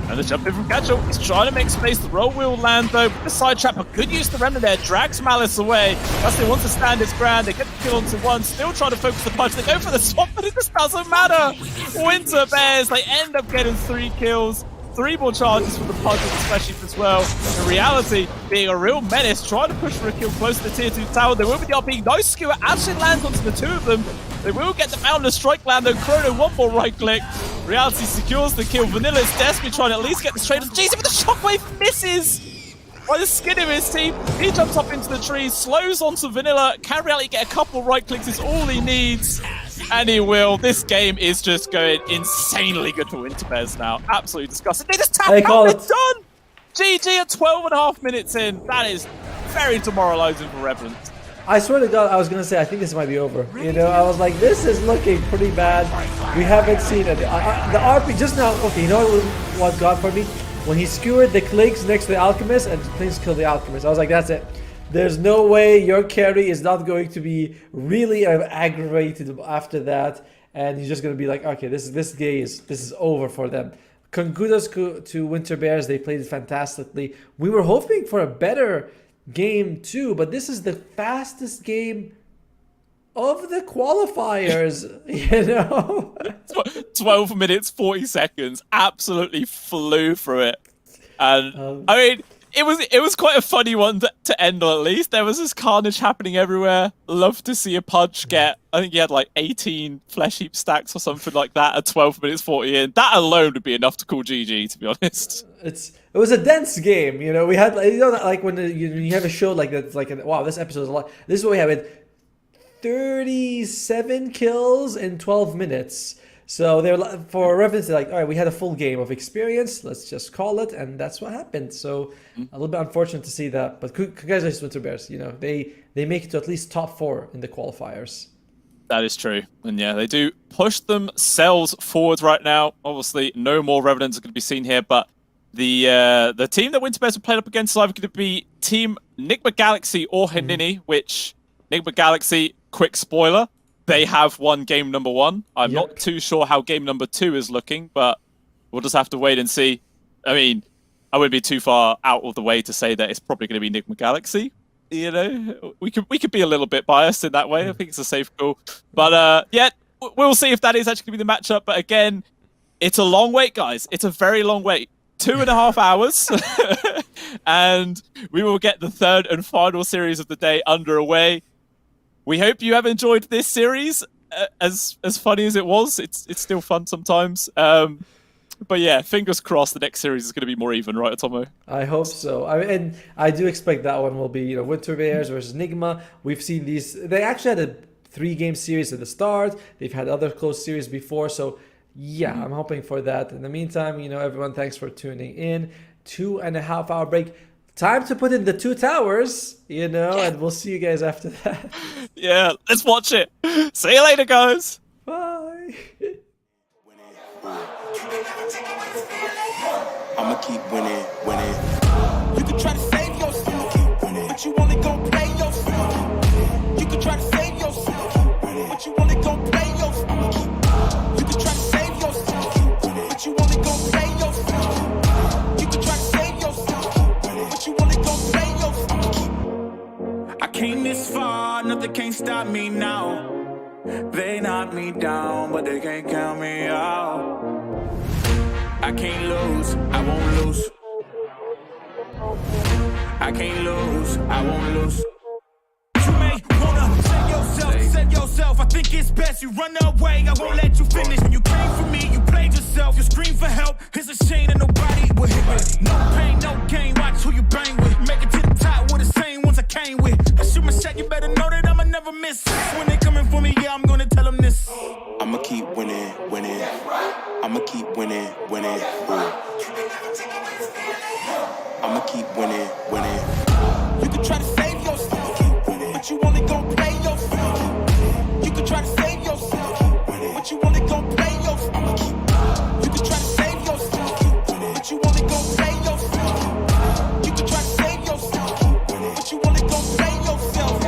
And the jump in from Catchall. He's trying to make space. The roll will land, though. The side trap, a good use of the Remnant there. Drags Malice away. Dustin wants to stand his ground. They get the kill onto one. Still trying to focus the Pudge. They go for the swap, but it just doesn't matter. Winterbears, they end up getting 3 kills. 3 more charges for the Pudge especially as well. In reality, being a real menace, trying to push for a kill close to the tier 2 tower. They will be the RP. Nice skewer actually lands onto the 2 of them. They will get the Boundless Strike land, though. Chrono, one more right click. Reality secures the kill. Vanilla is desperately trying to at least get this trade. Jeez, but the shockwave misses by the skin of his team. He jumps up into the trees, slows onto Vanilla. Can Reality get a couple right clicks is all he needs. And he will. This game is just going insanely good for Winterbears now. Absolutely disgusting. They just tap out. It's done. GG at 12.5 minutes in. That is very demoralizing for Revenant. I swear to God, I was going to say, I think this might be over. You know, I was like, this is looking pretty bad. We haven't seen it. The RP just now, okay, you know what got for me? When he skewered the Clinks next to the Alchemist and Clinks killed the Alchemist. I was like, that's it. There's no way your carry is not going to be really aggravated after that. and he's just gonna be like, okay, this is over for them. Kudos to Winter Bears. They played fantastically. We were hoping for a better game too, but this is the fastest game of the qualifiers. 12 minutes 40 seconds, absolutely flew through it. And I mean, it was quite a funny one to end on. At least there was this carnage happening everywhere. Love to see a Pudge get, I think he had like 18 flesh heap stacks or something like that at 12 minutes 40 in. That alone would be enough to call GG, to be honest. It was a dense game. We had, like when you have a show like that, it's like, wow, this episode is a lot. This is what we have: it 37 kills in 12 minutes. So they're, for reference, they're like, all right, we had a full game of experience. Let's just call it, and that's what happened. So a little bit unfortunate to see that, but congratulations, Winter Bears. They make it to at least top 4 in the qualifiers. That is true, and yeah, they do push themselves forward right now. Obviously, no more Revenants are going to be seen here, but the team that Winter Bears have played up against is either going to be Team Nigma Galaxy or Hanini, which Nigma Galaxy, quick spoiler, they have won game number 1. I'm not too sure how game number 2 is looking, but we'll just have to wait and see. I mean, I wouldn't be too far out of the way to say that it's probably going to be Nigma Galaxy. We could be a little bit biased in that way. I think it's a safe call. But yeah, we'll see if that is actually going to be the matchup. But again, it's a long wait, guys. It's a very long wait. 2.5 hours. And we will get the third and final series of the day underway. We hope you have enjoyed this series, as funny as it was. It's still fun sometimes. But yeah, fingers crossed the next series is going to be more even, right, Tomo? I hope so. And I do expect that one will be, Winter Bears versus Nigma. We've seen these. They actually had a 3-game series at the start. They've had other close series before. So yeah, I'm hoping for that. In the meantime, everyone, thanks for tuning in. 2.5 hour break. Time to put in the 2 towers, and we'll see you guys after that. Yeah, let's watch it. See you later, guys. Bye. I'ma keep winning. You can try to save yourself, but you only gon' play yourself. You can try to save yourself, but you only gon' play yourself. You can try to save yourself, but you only gon' play yourself. You can try to save yourself, but you only gon' play yourself. I came this far, nothing can't stop me now. They knock me down, but they can't count me out. I can't lose, I won't lose. I can't lose, I won't lose. You may wanna save yourself. I think it's best you run away. I won't let you finish. When you came for me, you played yourself. You scream for help. It's a shame that nobody will hit me. No pain, no gain. Watch who you bang with. Make it to the top with the same ones I came with. I shoot my shot. You better know that I'ma never miss. When they coming for me, yeah, I'm gonna tell them this. I'ma keep winning. I'ma keep winning. I'ma keep winning. You can try to save yourself, but you only gon' play yourself. You can try to save yourself, but you only gon' play yourself. You can try to save yourself, but you only gon' play yourself. You can try to save yourself, but you only gon' play yourself.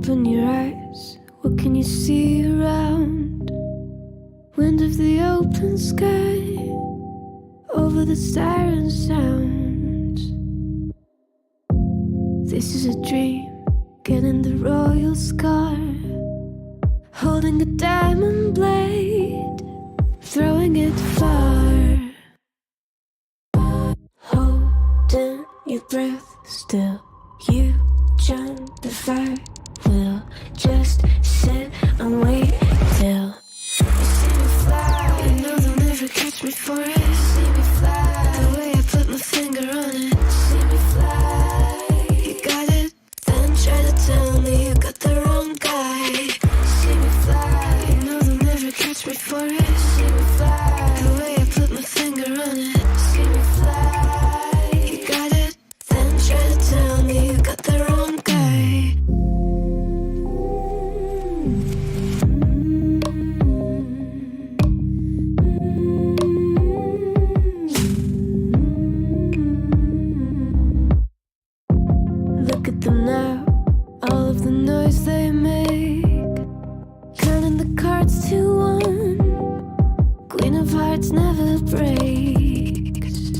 Open your eyes, what can you see around? Wind of the open sky, over the siren sounds. This is a dream, getting the royal scar, holding a diamond blade, throwing it far. Holding your breath still, you jump the fire. We'll just sit and wait till you see me fly. You know they'll never catch me for it. See me fly, the way I put my finger on it. See me fly, you got it, then try to tell me you got the wrong guy. See me fly, you know they'll never catch me for it. See me fly, the way I put my finger on it. See me fly, you got it, then try to tell me you got the wrong guy. Look at them now, all of the noise they make, counting the cards to one. Queen of hearts never breaks.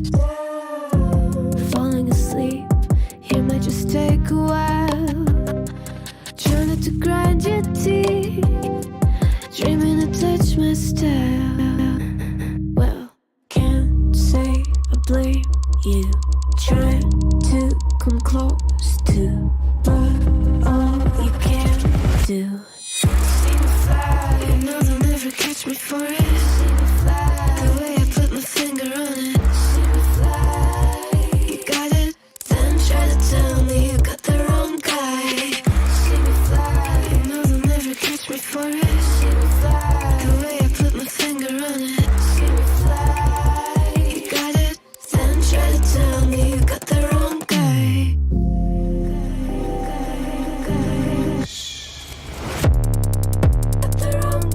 Falling asleep here might just take a while. Trying not to grind your teeth, dreaming to touch my style. Well, can't say I blame you, trying to come close to, but all you can do. See me fly, you know they'll never catch me for it. See me fly, the way I put my finger on it. See me fly, you got it, then try to tell me you got the wrong guy. See me fly, you know they'll never catch me for it. See me fly, the way I put my finger on it. See me fly, you got it, then try to tell me you got the wrong guy. Got the wrong.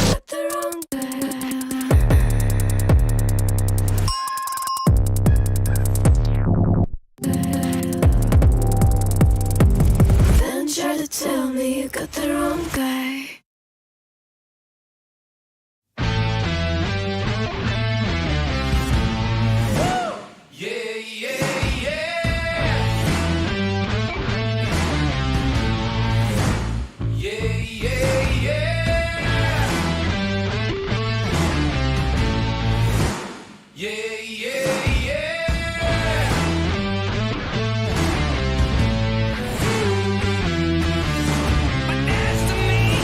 Got the wrong guy. Then try to tell me you got the wrong guy. But as to me,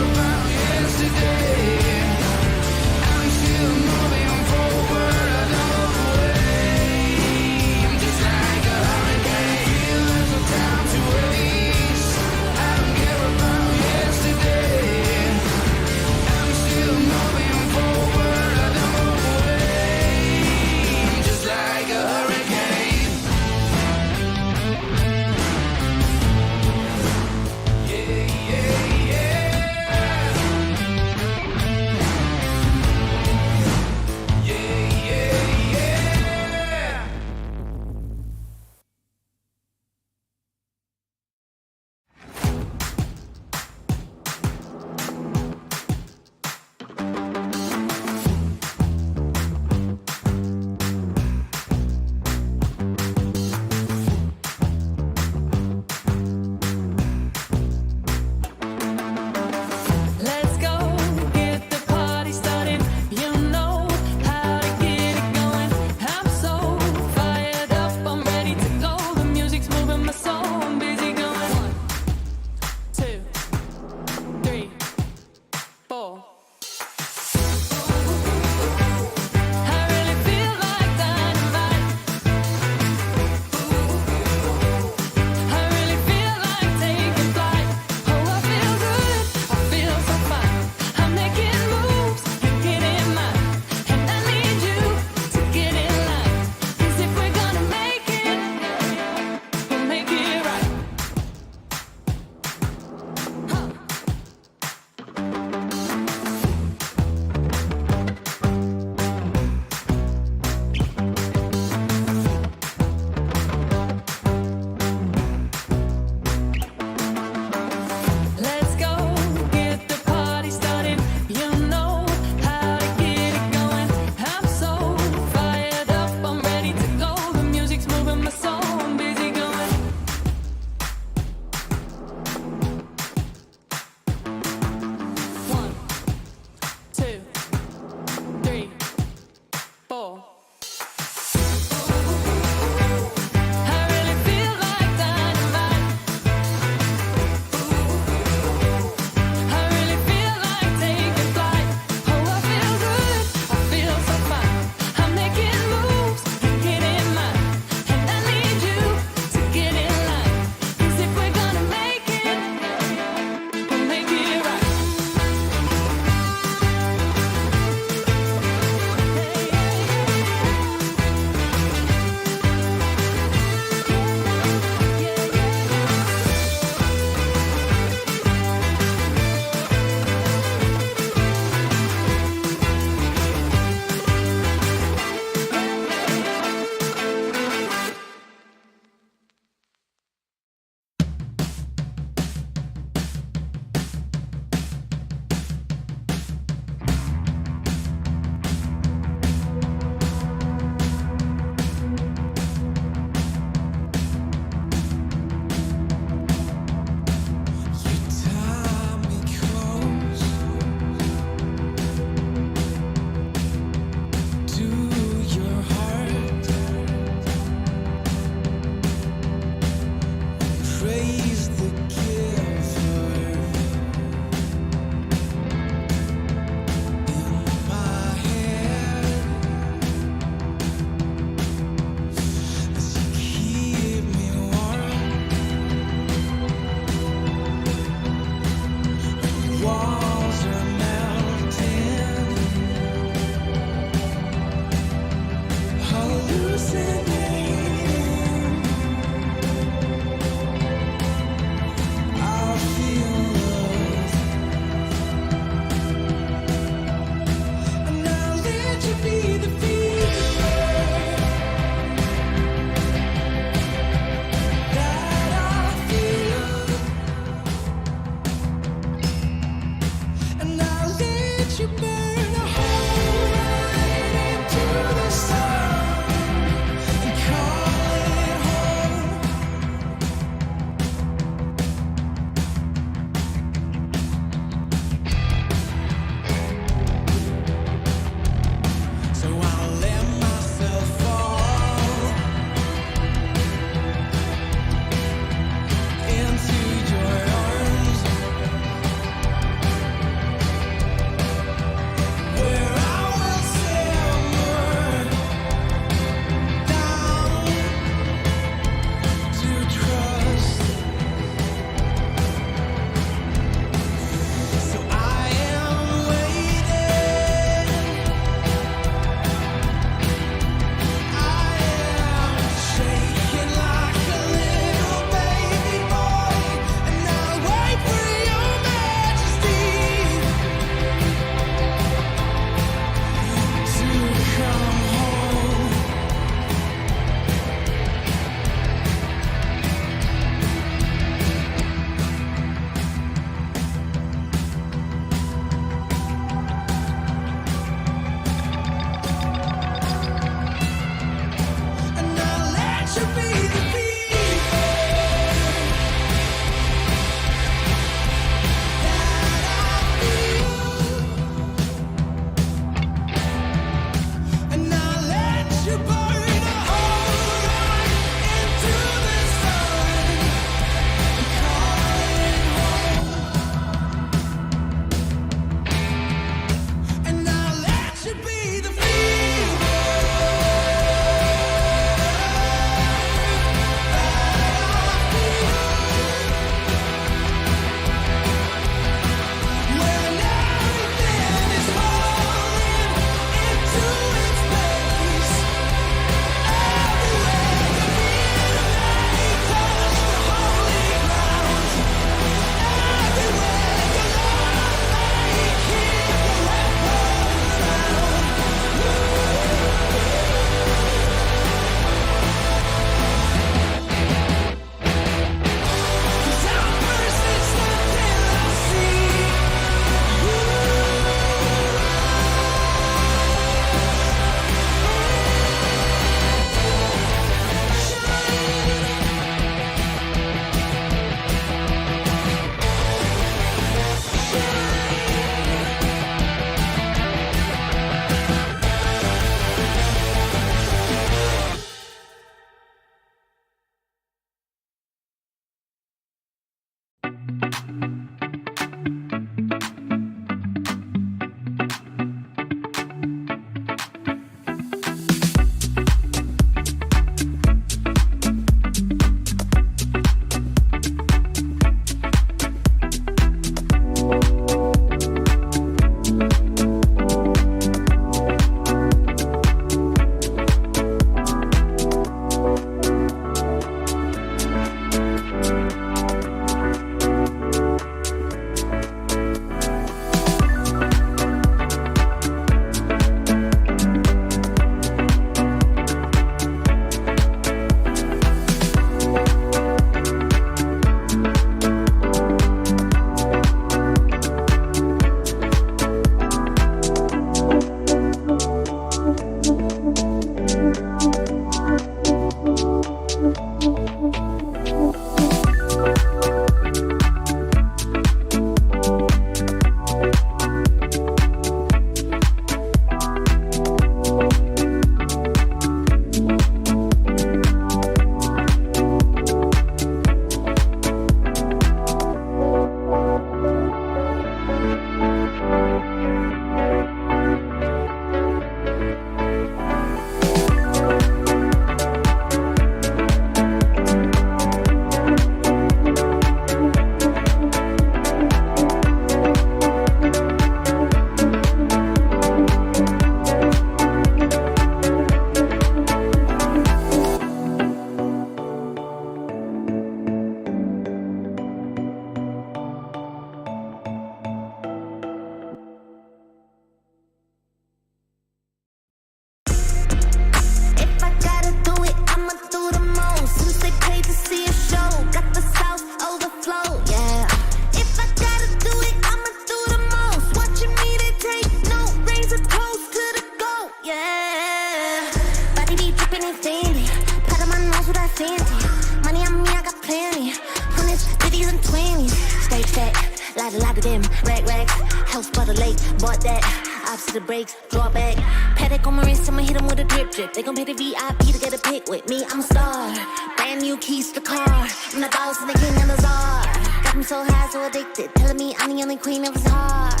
like Fenty. Money on me, I got plenty. 100s, 50s, and 20s. Stay fat, lot of them. Racks, house by the lake, bought that. Opposite brakes, draw back. Paddock on my wrist, I'ma hit 'em with a drip. They gon' pay the VIP to get a pic with me. I'm a star, brand new keys to the car. I'm the boss and the king of the czar. Got me so high, so addicted. Telling me I'm the only queen of his heart.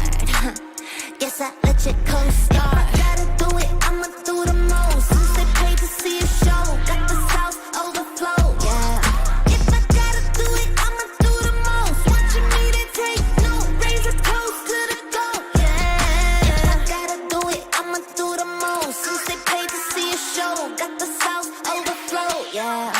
Guess I let you co-star. If I gotta do it, I'ma do the most. Since they paid to see a show, got the sauce overflow. Yeah. If I gotta do it, I'ma do the most. Watching me, they take no, raise a toast to the goal. Yeah. If I gotta do it, I'ma do the most. Since they paid to see a show, got the sauce overflow. Yeah.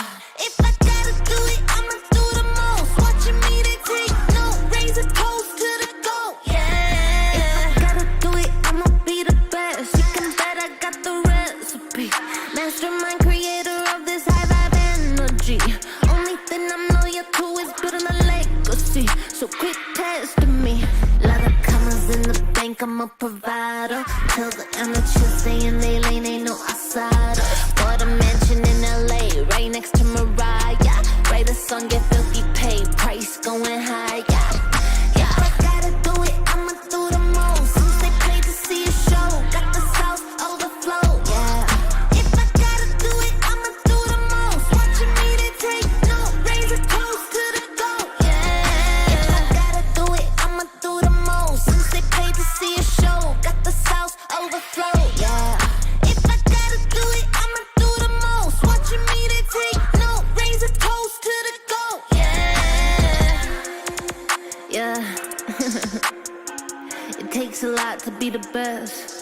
If I gotta do it, I'ma do the most. Watching me, they take no, raise a toast to the goal. Yeah. If I gotta do it, I'ma be the best. You can bet I got the recipe. Mastermind, creator of this high vibe energy. Only thing I'm loyal to is building a legacy. So quit testing me. Lot of commas in the bank, I'm a provider. Tell the amateurs stay in they lane, ain't no outsider. Bought a mansion in LA, right next to Mariah. Write a song, get filthy paid, price going high. Yeah. If I gotta do it, I'ma do the most. Since they paid to see a show, got the sauce overflow. Yeah. If I gotta do it, I'ma do the most. Watching me, they take no, raise a toast to the goal. Yeah. If I gotta do it, I'ma do the most. Since they paid to see a show, got the sauce overflow. Yeah. If I gotta do it, I'ma do the most. Watching me, they take no, raise a toast to the goal. Yeah. Yeah. It takes a lot to be the best.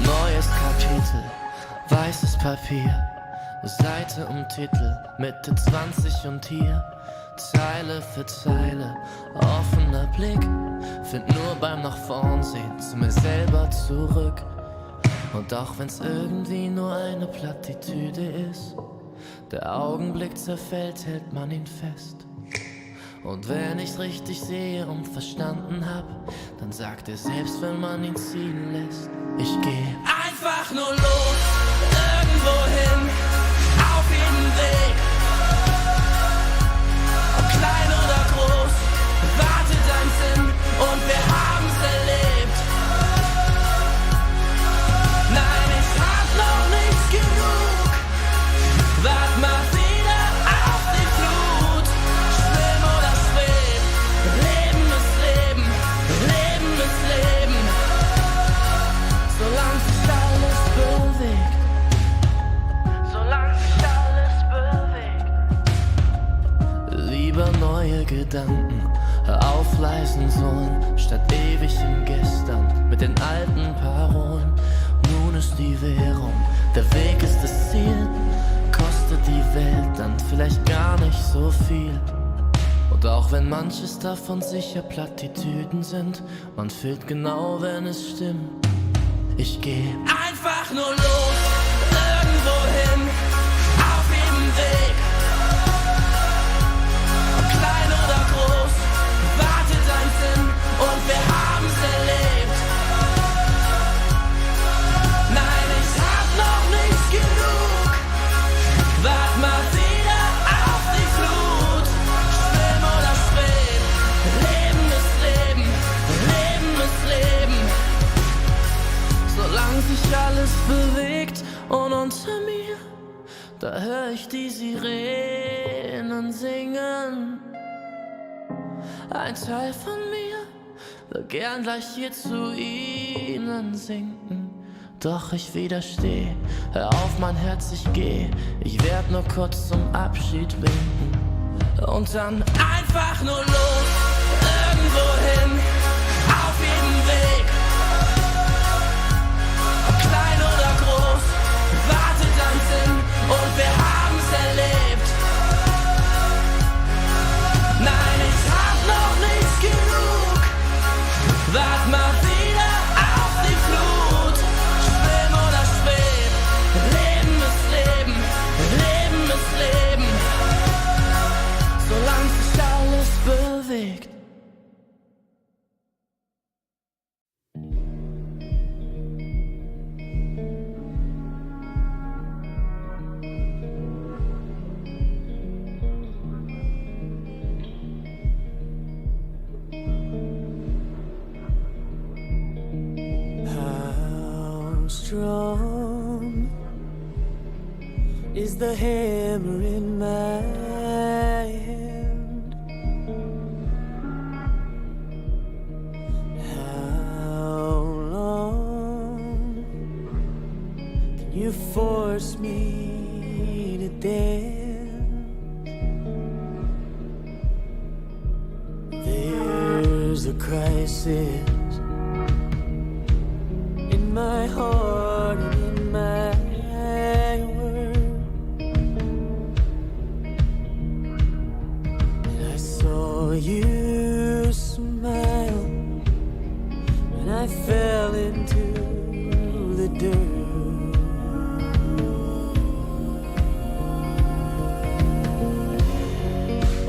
Neues Kapitel, weißes Papier, Seite um Titel, Mitte 20 und hier, Zeile für Zeile, offener Blick, find nur beim nach vorn sehen zu mir selber zurück. Und auch wenn's irgendwie nur eine Plattitüde ist, der Augenblick zerfällt, hält man ihn fest. Und wenn ich's richtig sehe und verstanden hab, dann sagt er selbst, wenn man ihn ziehen lässt, ich geh einfach nur los, irgendwo hin, auf jeden Weg. Ob klein oder groß, wartet ein Sinn und wir haben's erlebt. Nein, ich hab noch nicht genug, wart mal wieder auf die Flut. Schwimm oder schweb, Leben ist Leben, Leben ist Leben. Solange sich alles bewegt, solange sich alles bewegt. Lieber neue Gedanken aufleisen sollen, statt ewig im Gestern mit den alten Parolen. Nun ist die Währung, der Weg ist das Ziel. Kostet die Welt dann vielleicht gar nicht so viel. Und auch wenn manches davon sicher Plattitüden sind, man fühlt genau, wenn es stimmt. Ich geh einfach nur los, irgendwo hin, auf jedem Weg. Ob klein oder groß, wartet ein Sinn und wir haben's erlebt. Nein, ich hab noch nicht genug, wart mal wieder auf die Flut. Schwimm oder schweb, Leben ist Leben, Leben ist Leben. Solange sich alles bewegt und unter mir, da hör ich die Sirenen singen. Ein Teil von mir will gern gleich hier zu ihnen sinken. Doch ich widersteh, hör auf mein Herz, ich geh. Ich werd nur kurz zum Abschied winken. Und dann einfach nur los, irgendwo hin, auf jedem Weg. Ob klein oder groß, wartet ein Sinn und wir haben strong is the hammer in my hand. How long can you force me to dance? There's a crisis in my heart and in my world, and I saw you smile when I fell into the dirt.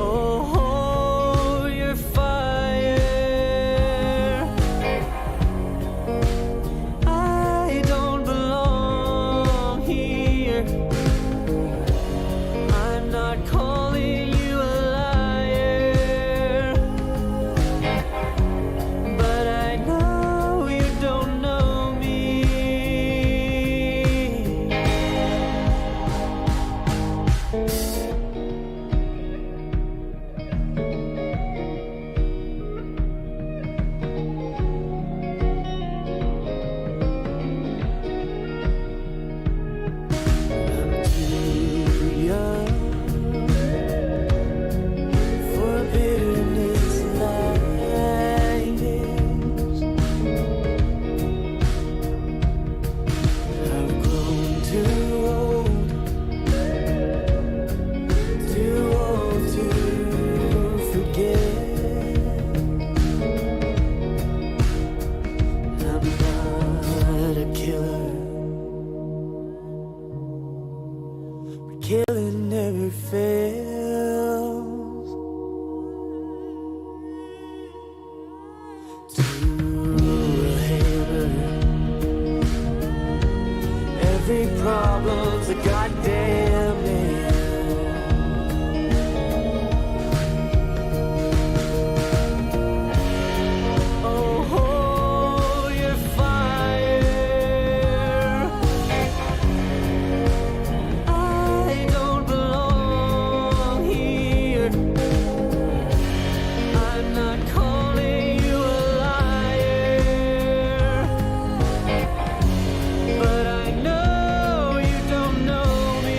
Oh, your fire, I don't belong here. I'm not calling you a liar, but I know you don't know me. I'm too young for bitterness like this. I've grown too old to forget. I'm not a killer. Killing never fails. To a hammer, every problem's a goddamn nail. Oh, your fire, I don't belong here. I'm not calling you a liar, but I know you don't know me.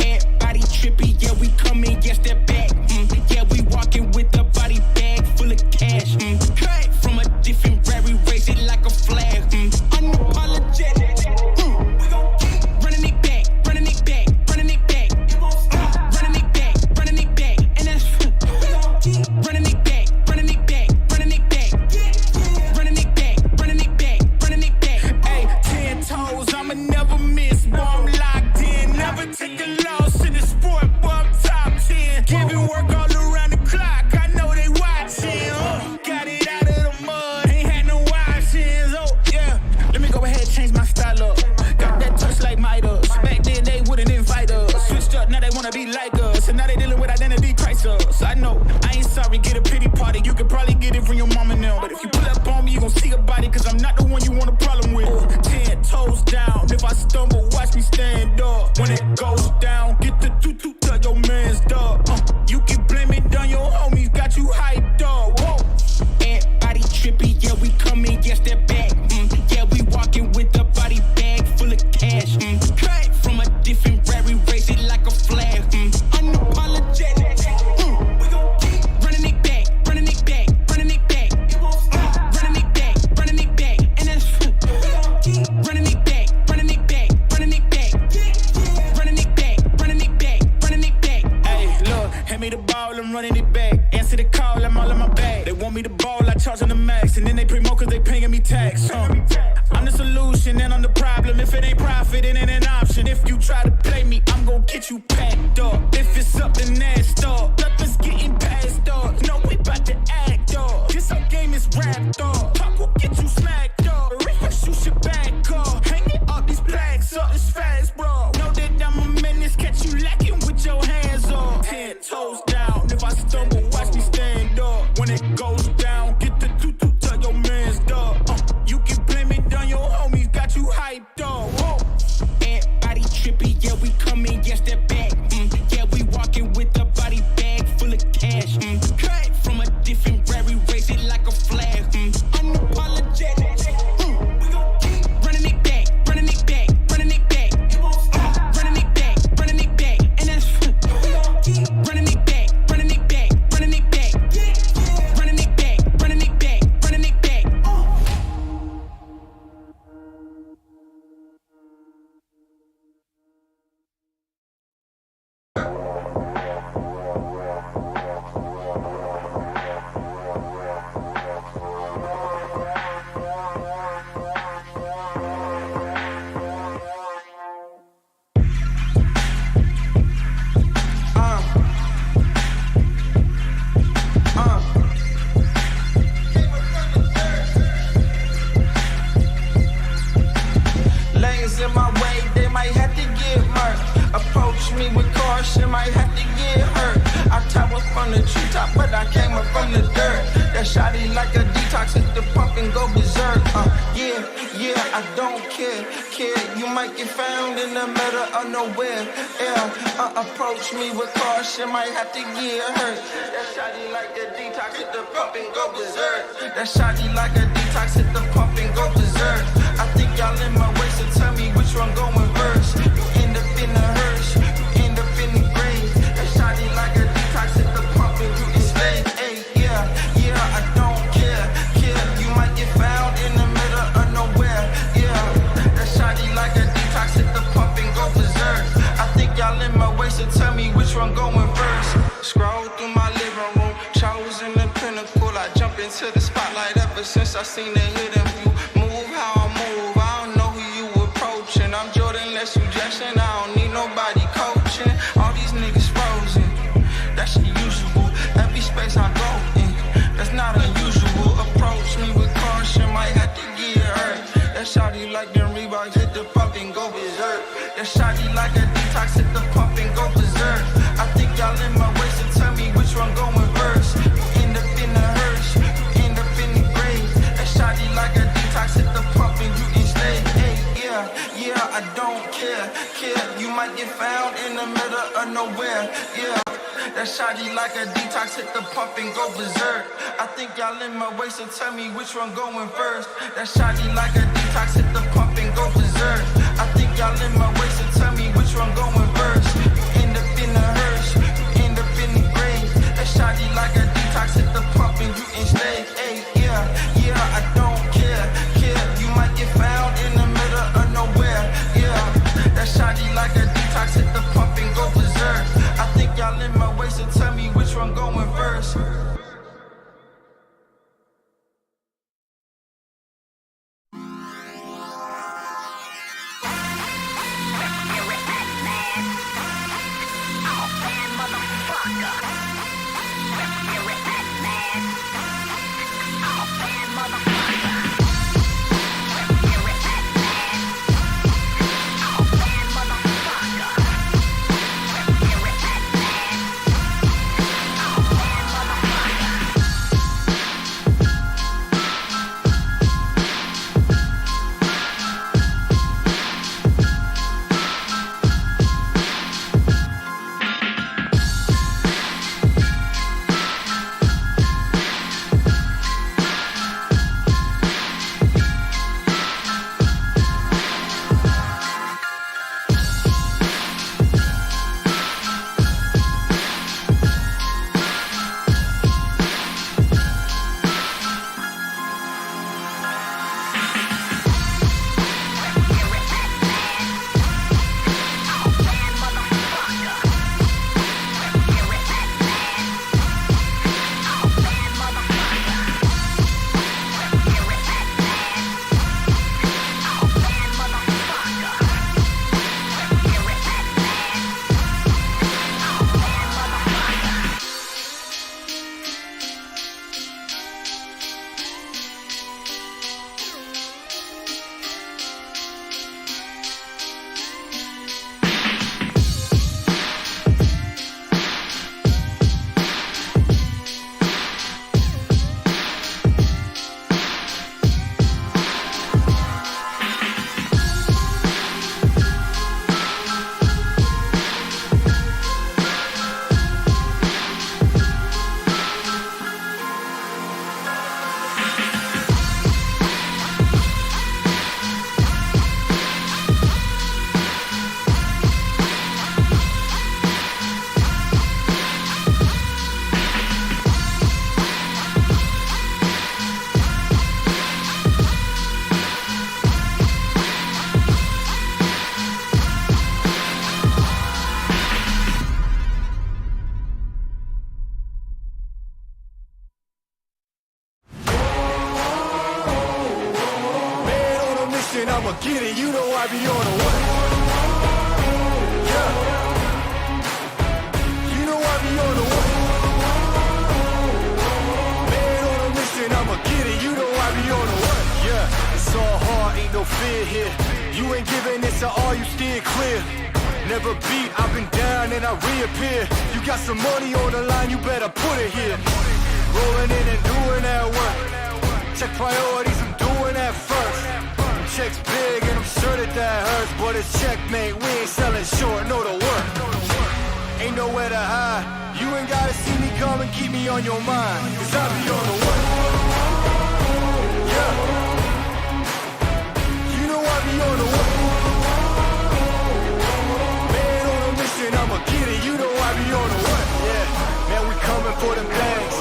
Everybody trippy, yeah, we come in, yeah, step back. Yeah, we walking with a body bag full of cash. Cut from a different rary, raise it like a flag. Unapologetic. We gon' keep running it back, running it back, running it back. Running it back, running it back. And that's we gon' keep running it back, running it back, running it back. Running it back, running it back, running it back. Hey, 10 toes, I'ma never miss. Boy, I'm locked in. Never take a loss in the sport, boy, I'm top 10. Giving work all around the clock. I know they watching. Got it out of the mud. Ain't had no options. Oh, yeah. Let me go ahead and change my style up. Got that touch like Midas. Back then, they wouldn't invite us. Switched up, now they wanna be like us. And now they dealing with identity crisis. I know, I ain't sorry, get a pity party. You could probably get it from your mama now. But if you pull up on me, you gon' see a body. Cause I'm not the one you want a problem with. 10 toes down. If I stumble, watch me stand up. When it goes down, get the tutu, tell your man charging the max, and then they pay more cause they paying me tax. I'm the solution and I'm the problem. If it ain't profit, it ain't an option. If you try to play me, I'm gon' get you packed up. If it's something nasty, nothing's getting passed up. No, we bout to act up. This whole game is wrapped up. Talk will get you smacked up. Refresh, you should back up. Hanging up these plaques up, it's fast, bro. Know that I'm a menace, catch you lacking with your hands up. 10 toes down. If I stumble, watch me stand up. When it goes down, get the tutu, tell your man's dog. You can blame it on your homies, got you hyped up. Whoa. Everybody trippy, yeah, we coming, yes, that back. Yeah, we walking with a body bag full of cash. Cut from a different rary, raise it like a flag. Unapologetic. We gon' keep running it back, running it back, running it back. Running it back, running it back. And that's we gon' keep running it back, running it back, running it back. Running it back, running it back, running it back. Lanes in my way, they might have to get murked. Approach me with caution, might have to get hurt. I top up from the treetop, but I came up from the dirt. That shotty like a detox, hit the pump and go berserk. Yeah, I don't care. You might get found in the middle of nowhere. Approach me with caution, might have to get hurt. That shotty like a detox, hit the pump and go berserk. That shotty like a detox, hit the pump and go berserk. I think y'all in my way, so tell me which one going first. You end up in the hearse, you end up in the grave. That shotty like a detox, hit the pump and you enslaved. Hey, yeah, I don't care. You might get found in the middle of nowhere. Yeah, that shotty like a detox, hit the pump and go berserk. I think y'all in my way, so tell me which one going first. Scroll through my living room, chosen the pinnacle. I jump into the spotlight ever since I seen the hidden view. Move how I move, I don't know who you approaching. I'm Jordan, less suggestion, I don't need nobody coaching. All these niggas frozen, that's the usual. Every space I go in, that's not unusual. Approach me with caution, might have to get hurt. That shawty like them Reeboks, hit the pump and go berserk. That shawty like a detox, hit the pump and go berserk. I think y'all in my way, so tell me which one going first. You end up in the hearse, you end up in the grave. That shawty like a detox, hit the pump and you enslaved. Hey, yeah, I don't care. You might get found in the middle of nowhere. Yeah, that shawty like a detox, hit the pump and go berserk. I think y'all in my way, so tell me which one going first. That shawty like a detox, hit the pump and go berserk. I think y'all in my way, so tell me which one going first. You end up in the hearse, you end up in the grave. That shawty like a detox, hit the pump and you enslaved. Hey, yeah, I don't care. You might get found in the middle of nowhere. Yeah, that shawty like a detox, hit the pump and go berserk. I think y'all in my way, so tell me which one going first. I'ma get it. You know I be on the way. Yeah. You know I be on the way. Man on a mission, I'ma get it. You know I be on the way. Yeah. It's all hard, ain't no fear here. You ain't giving this to all, you steer clear. Never beat, I've been down and I reappear. You got some money on the line, you better put it here. Rolling in and doing that work. Check priorities, I'm doing that first. Checks big and I'm sure that hurts. But it's checkmate, we ain't selling short, know the work. Ain't nowhere to hide. You ain't gotta see me come and keep me on your mind. Cause I be on the way. Yeah. You know I be on the way. Man on a mission, I'ma get it. You know I be on the way. Yeah, man, we coming for them bags.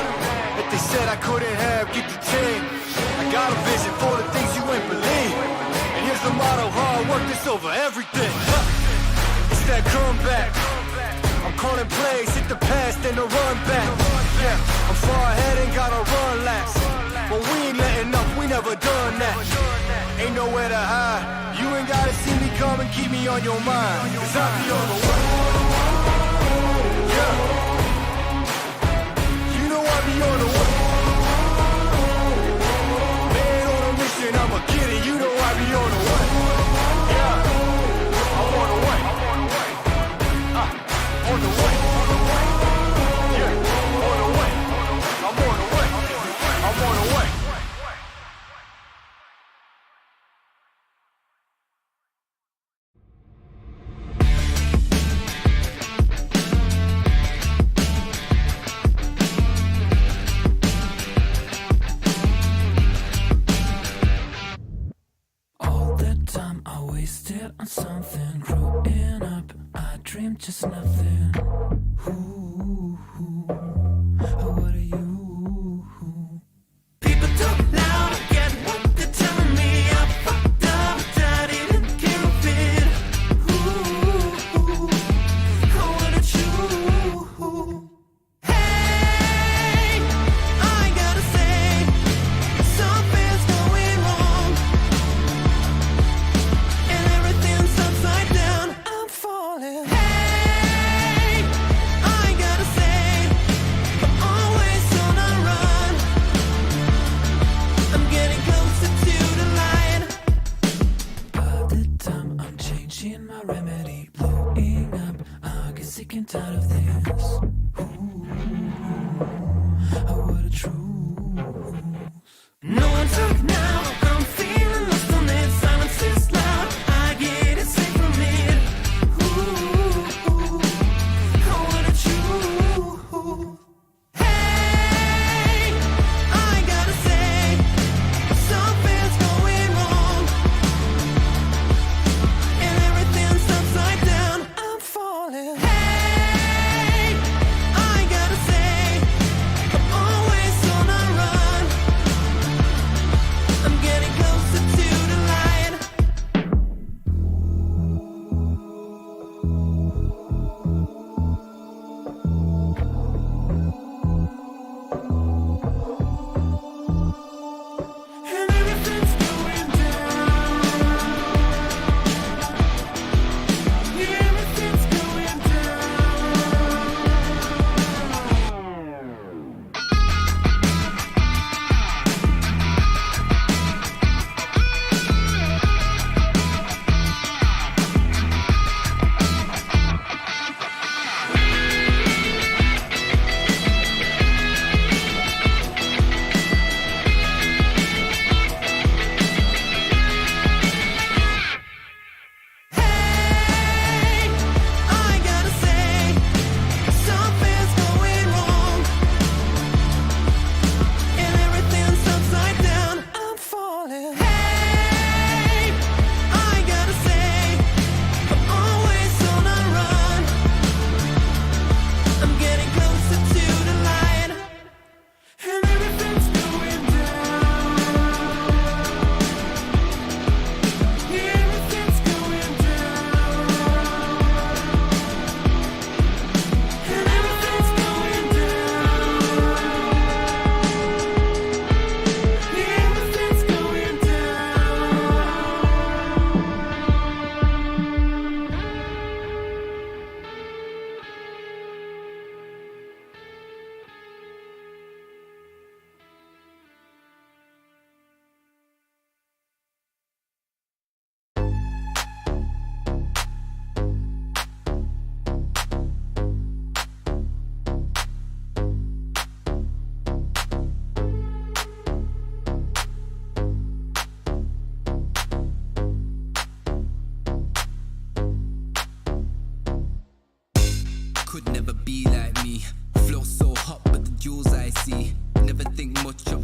If they said I couldn't have, get the team. I got a vision for the things you ain't believe. And here's the motto, hard work, this over everything. It's that comeback. I'm calling plays, hit the pass, then the run back. Yeah, I'm far ahead and gotta run laps. But we ain't letting up, we never done that. Ain't nowhere to hide. You ain't gotta see me come and keep me on your mind. Cause I be on the way. Yeah. You know I be on the way. Man on a mission, I'ma get it. You know I be on the way. Yeah. I'm on the way. On the way. Yeah. On the way. I'm on the way. I'm on the way.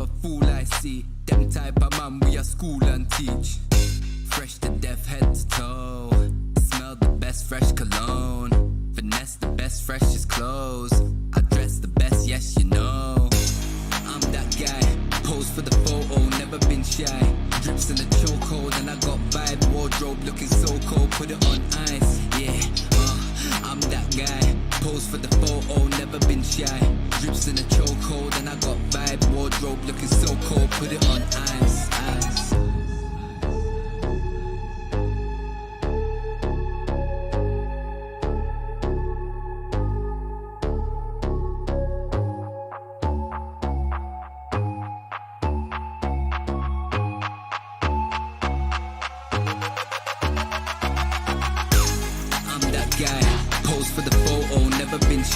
of a fool I see. Them type of man we are school and teach. Fresh to death, head to toe. Smell the best fresh cologne. Finesse the best freshest clothes. I dress the best, yes you know. I'm that guy, pose for the photo, never been shy. Drips in the chokehold and I got vibe. Wardrobe looking so cold, put it on ice. Yeah, I'm that guy, pose for the photo, never been shy. Drips in the chokehold and I got vibe. Wardrobe looking so cold, put it on ice. Ice.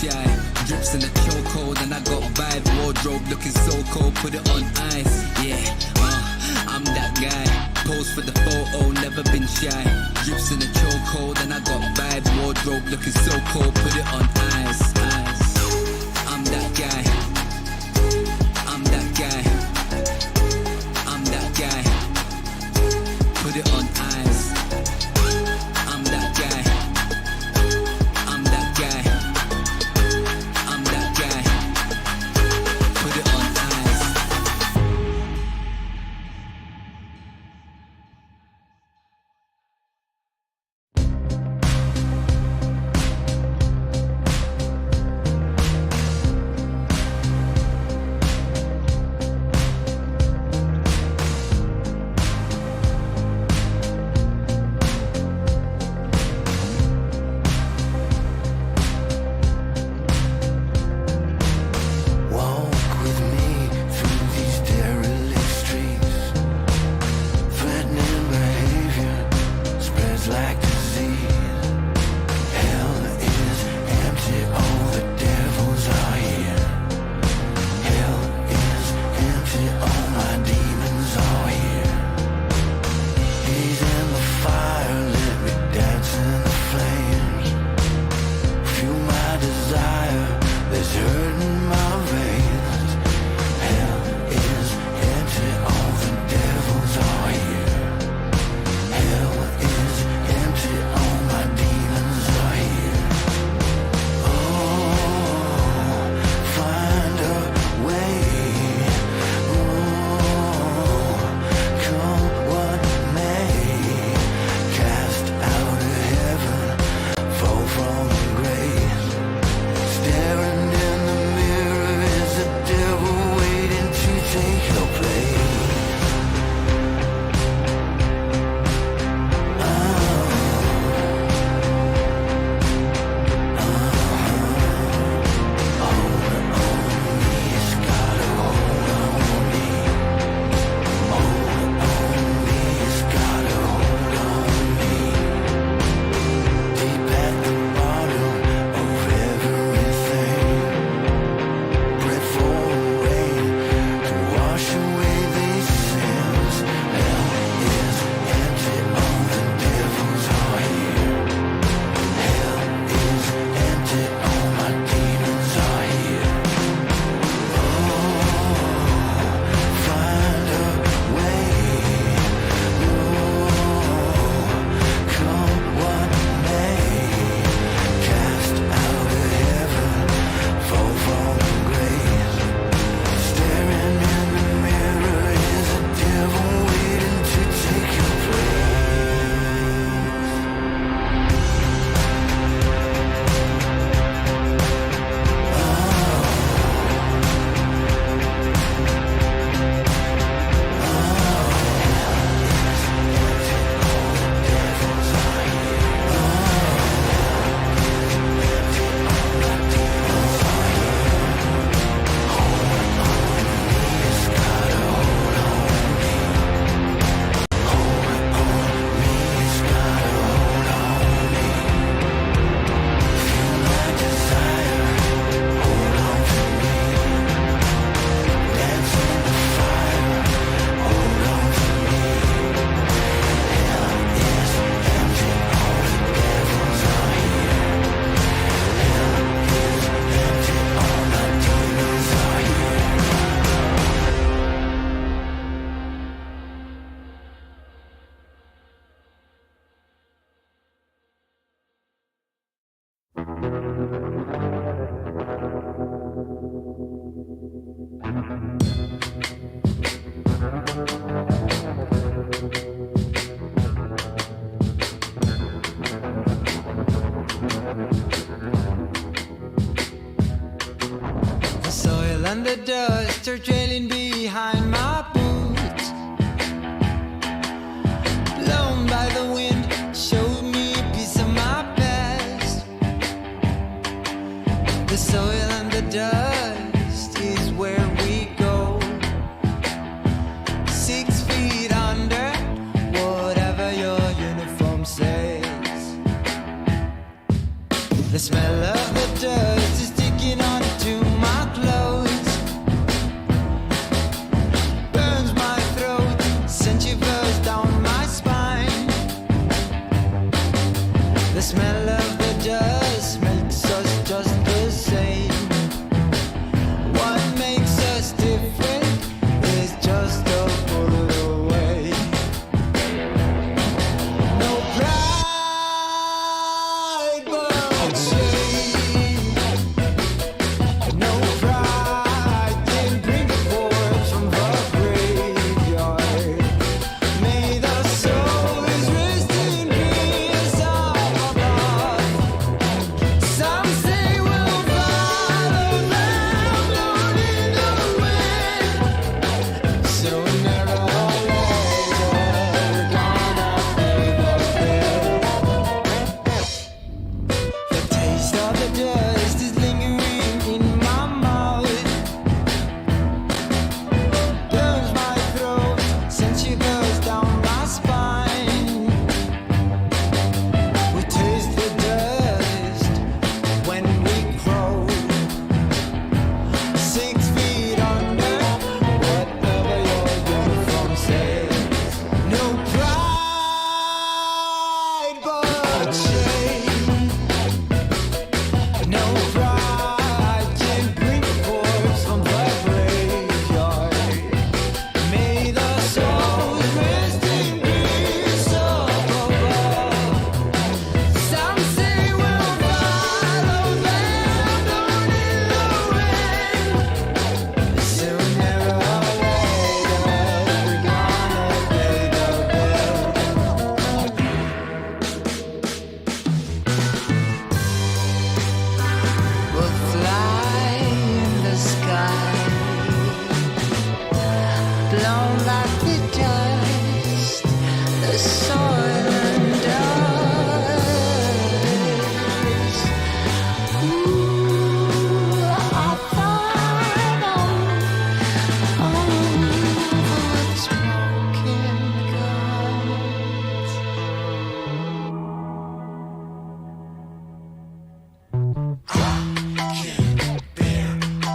Shy. Drips in the chokehold and I got vibe. Wardrobe looking so cold, put it on ice. Yeah, I'm that guy. Pose for the photo, never been shy. Drips in the chokehold and I got vibe. Wardrobe looking so cold, put it on ice. Ice. I'm that guy. I'm that guy. I'm that guy. Put it on ice. I'm that guy. I'm that guy. behind my boots. Blown by the wind, showed me a piece of my past. The soil and the dust is where we go. 6 feet under, whatever your uniform says. The smell of the dust is sticking onto my clothes. Burns my throat, sends shivers down my spine. The smell of the dust makes us just the same. What makes us different is just a bullet away. No pride but shame. No pride can bring forth from the graveyard. May the souls rest in peace up above. Some say we'll follow them down in the wind. Sooner or later, we're gonna pay the bill. The taste of the dust is lingering in my mouth. Burns my throat, sends shivers down my spine. We taste the dust when we crow. 6 feet under, whatever your uniform says. No pride but shame. No pride can bring forth from the graveyard. May the souls rest in peace up above. Some say we'll follow them down in the wind. Sooner or later, we're gonna pay the bill. We'll fly in the sky, blown like the dust, the soil and dust. Ooh, I thought on smoking guns.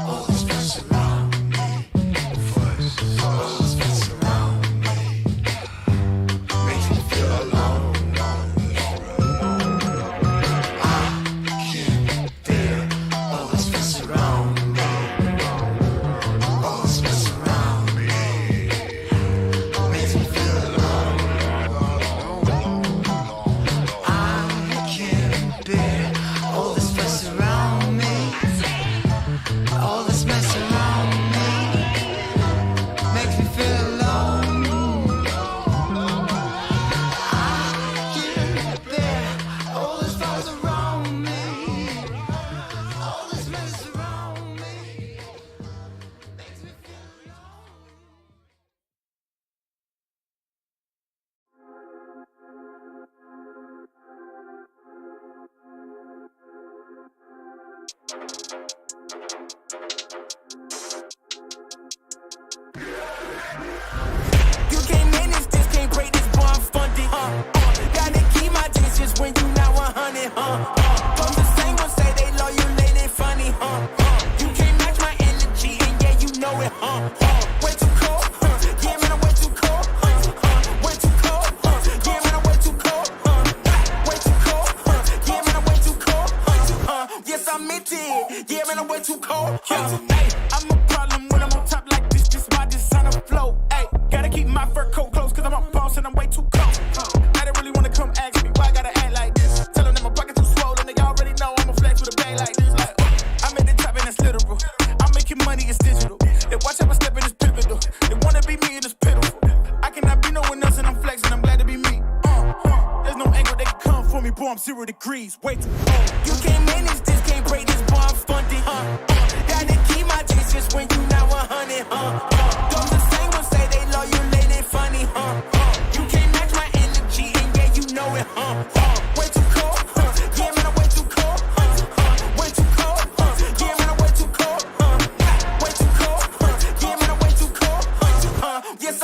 All this fuss around me, all this fuss around me, makes me feel alone. I can't bear all this fuss around me, all this fuss around me, makes me feel alone. I can't bear all this fuss around me. All this mess around me makes me feel alone. I can't bear all this fuss around me. All this mess around me makes me feel alone. You can't manage this, can't break this, boy, I'm funded. Gotta keep my distance when you not 100. From the same ones say they loyal, they funny. You can't match my energy, and yeah, you know it. Way too cold, yeah, man, I'm way too cold. Way too cold, yeah, man, I'm way too cold. Way too cold, yeah, man, I'm way too cold. Yes, I meant it, yeah, man, I'm way too cold. Hey, I'm a problem when I'm on top like this, just my designer flow. Hey, gotta keep my fur coat close, cause I'm a boss and I'm way too cold. I don't really wanna come ask me why I gotta act like this. Tell them that my pocket too swollen, they already know I'ma flex with a bag like this. Like, I'm at the top and that's literal. I'm making money, it's digital. They watch how I step in, it's pivotal. They wanna be me and it's pitiful. I cannot be no one else and I'm flexing, I'm glad to be me. There's no angle they can come for me, boy, I'm 0 degrees. Way too cold. You can't manage this, can't break this, boy, I'm funded. Gotta keep my distance when you not 100. Those are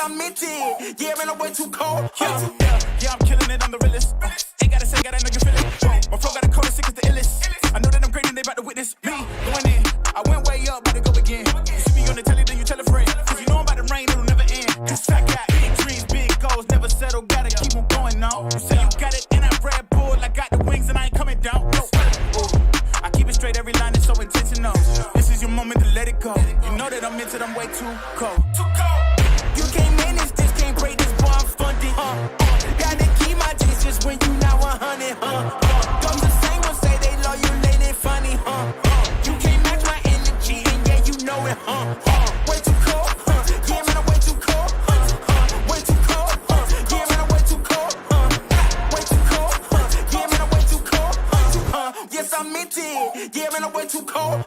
I meant it. Yeah, man, I'm way too cold. Yeah, I'm killing it, I'm the realest. Ain't gotta say, gotta know you feel it. My flow got a code sick as the illest. I know that I'm great and they about to witness me going in. I went way up, about to go again. You see me on the telly, then you tell a friend. Cause you know I'm about to rain, it'll never end. Cause I got big dreams, big goals, never settle, gotta keep on going now. You say you got it, and I Red Bull, I got the wings and I ain't coming down. No. Ooh. I keep it straight, every line is so intentional. This is your moment to let it go. You know that I'm into them way too cold. Too cold. You can't manage this, can't break this, boy, I'm funded. Gotta keep my distance when you not 100, Don't the same ones say they love you, they funny, You can't match my energy, and yeah, you know it, Way too cold, yeah, man, I'm way too cold, Way too cold, yeah, man, I'm way too cold, Way too cold, yeah, man, I'm way too cold, Yes, I meant it, yeah, man, I'm way too cold,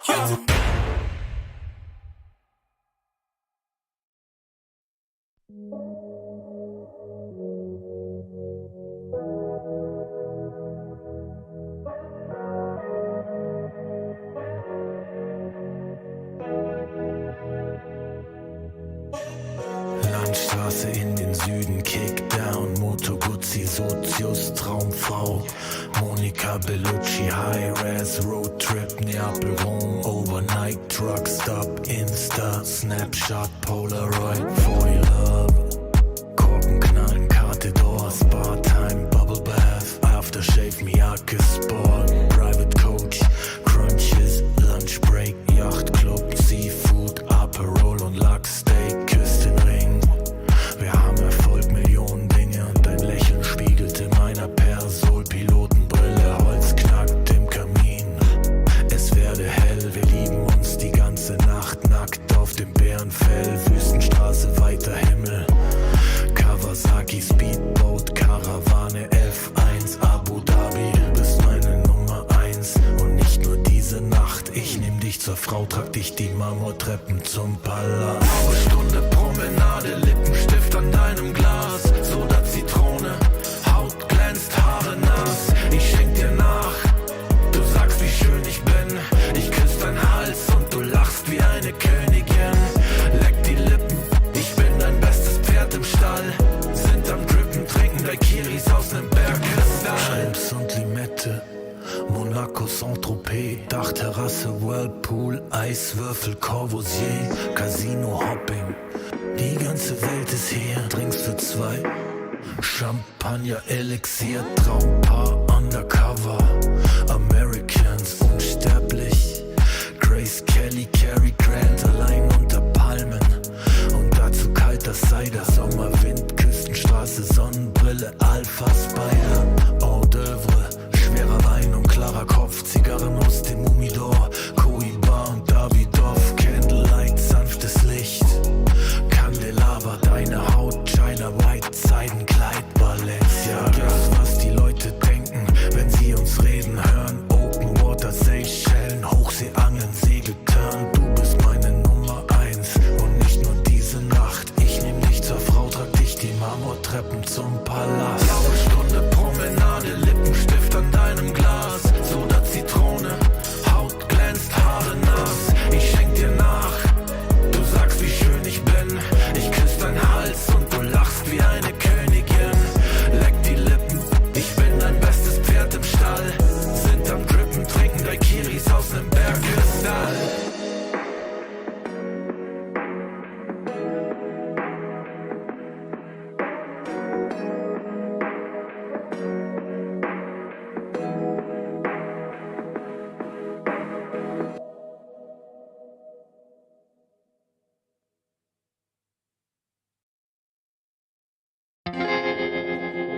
Landstraße in den Süden, Kickdown, Moto Guzzi, Sozius, Traumfrau, Monika Bellucci, High-Res, Roadtrip, Neapel, Rom, Overnight, Truckstop, Insta, Snapshot, Polaroid, For Your Love, Korken knallen, Karte Door, Spa-Time, Bubble Bath, Aftershave, Miyake Sport, Private Coach, Crunches, Lunch Break, Yacht Club, Seafood, Aperol und Lachsteak, Küss den Ring. Wir haben Erfolg, Millionen Dinge und dein Lächeln spiegelte meiner Persol, Pilotenbrille, Holz knackt im Kamin. Es werde hell, wir lieben uns die ganze Nacht, nackt auf dem Bärenfell, Wüstenstraße, weiter Himmel. Kawasaki, Speedboat, Karawane, F1, Abu Dhabi, bist meine Nummer 1 und nicht nur diese Nacht. Ich nehm dich zur Frau, trag dich die Marmortreppen zum Palast. Blaue Stunde, Promenade, Lippenstift an deinem Glas, Soda, Zitrone, Haut glänzt, Haare nass. Ich schenk dir nach, du sagst, wie schön ich bin. Ich küss deinen Hals und du lachst wie eine Königin. Leck die Lippen, ich bin dein bestes Pferd im Stall. Sind am Drippen, trinken Daiquiris aus nem Bergkristall. Schrimps und Limette, Monaco, Saint-Tropez, Dachterrasse, Whirlpool, Eiswürfel, Corbusier, Casino, Hopping. Die ganze Welt ist hier, trinkst du 2? Champagner, Elixier, Traumpaar, Undercover, Americans, unsterblich. Grace Kelly, Cary Grant, allein unter Palmen. Und dazu kalter Cider, Sommerwind, Küstenstraße, Sonnenbrille, Alpha Spider, Hors d'oeuvre, schwerer Wein und klarer Kopf, Zigarren aus dem Humidor, Cohiba und Davidoff, Candlelight, sanftes Licht, Candelabra, deine Haut, China White, Seidenkleid, Balenciaga. Was die Leute denken, wenn sie uns reden hören, Open Water, Seychellen, Hochseeangeln, Segeltörn, du bist meine Nummer 1 und nicht nur diese Nacht. Ich nehm dich zur Frau, trag dich die Marmortreppen zum Palast. Blaue Stunde, Promenade, Lippenstift an deinem Glas, Soda, Zitrone, Haut glänzt, Haare nass. Ich schenk dir nach, du sagst, wie schön ich bin. Ich küss deinen Hals und du lachst wie eine Königin. Leck die Lippen, ich bin dein bestes Pferd im Stall. Sind am Drippen, trinken Daiquiris aus nem Bergkristall.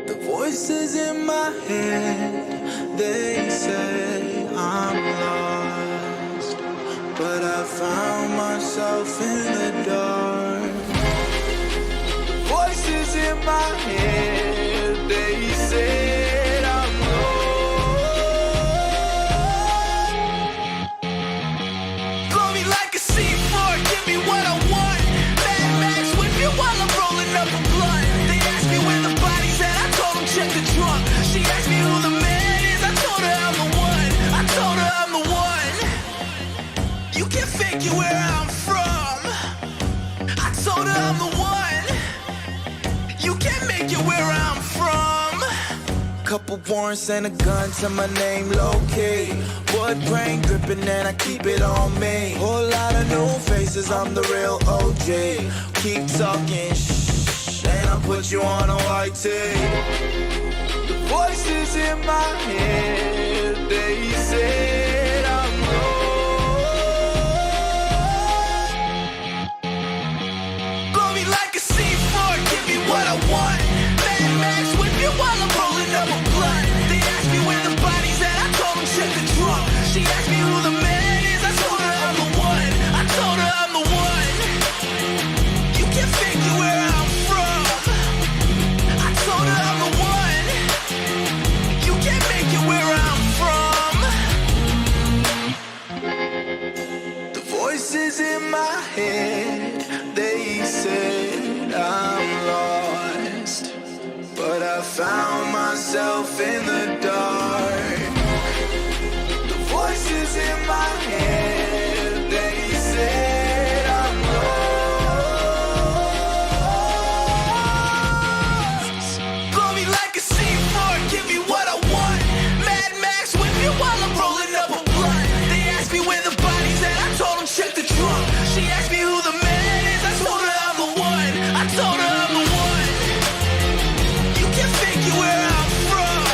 The voices in my head, they say I'm lost, but I found myself in the dark. Voices in my head, they say I'm lost. Blow me like a C4, give me what I want. Mad Max with you while I'm rolling up a blunt. They ask me where the body's at, I told them check the trunk. She asked me who the man is, I told her I'm the one. I told her I'm the one. You can figure where I'm from. I told her I'm the one. You can't make it where I'm from. Couple warrants and a gun to my name, low-key. Wood grain gripping and I keep it on me. Whole lot of new faces, I'm the real OG. Keep talking shh, and I'll put you on a white tee. The voices in my head, they said I'm wrong. Blow me like a C4, give me what I want. Mad Max whip you while I'm rolling up a blunt. They asked me where the body's at, I told them check the trunk. She asked me who the man is, I told her I'm the one. I told her I'm the one. You can't figure where I'm from. I told her I'm the one. You can't make it where I'm from. The voices in my head, they said I'm lost, but I found myself in the dark. The voices in my head, they said I'm lost. Blow me like a C4, give me what I want. Mad Max whip you while I'm rolling up a blunt. They asked me where the body's at, I told them check the trunk. She asked me who the man is, I told her I'm the one. I told her I'm the one. You can't figure where I'm from.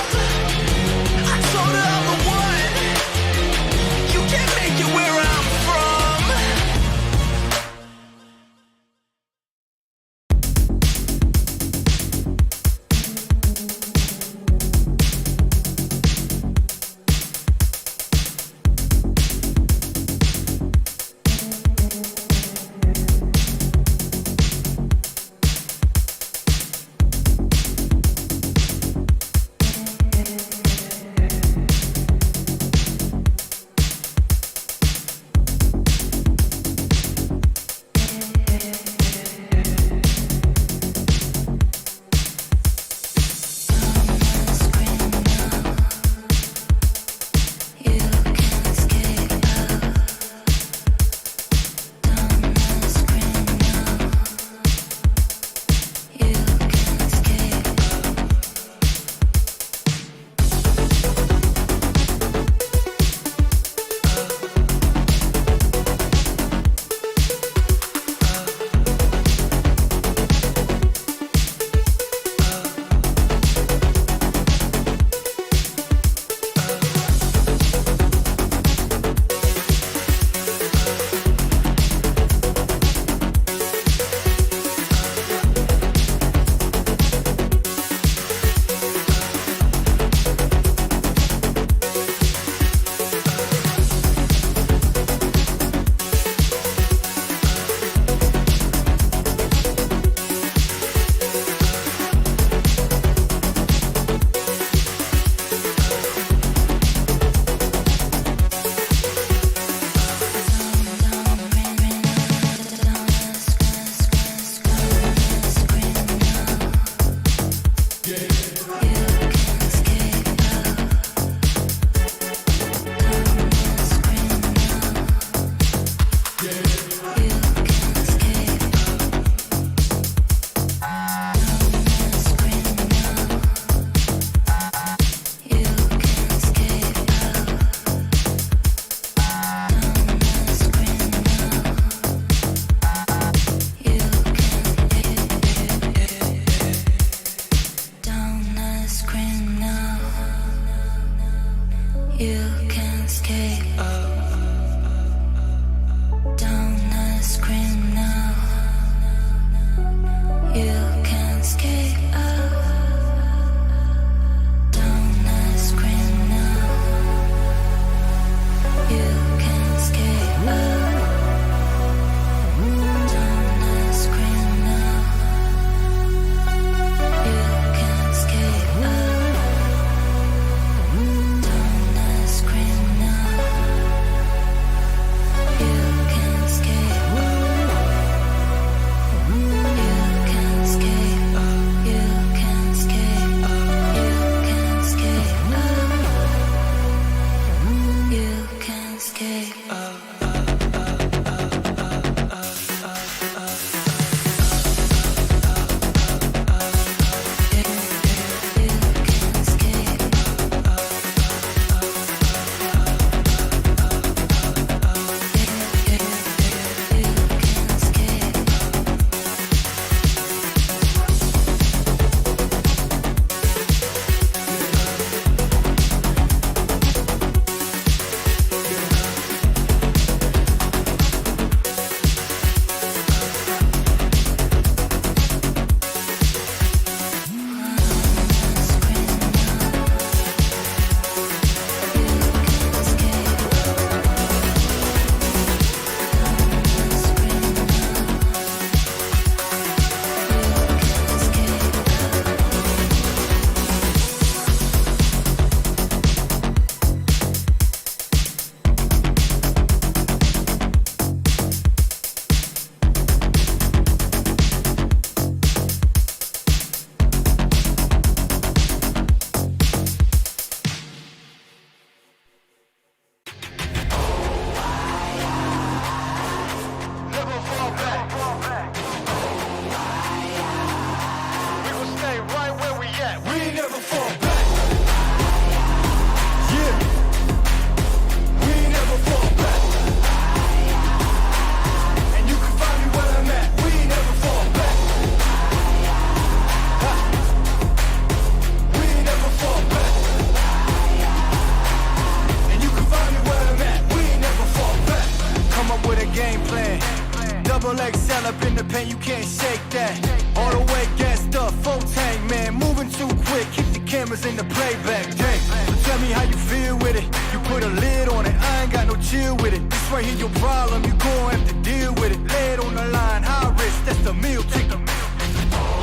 cameras in the playback. Dang, so tell me how you feel with it. You put a lid on it, I ain't got no chill with it. This right here your problem, you gon' have to deal with it. Lay it on the line, high risk, that's the meal ticket.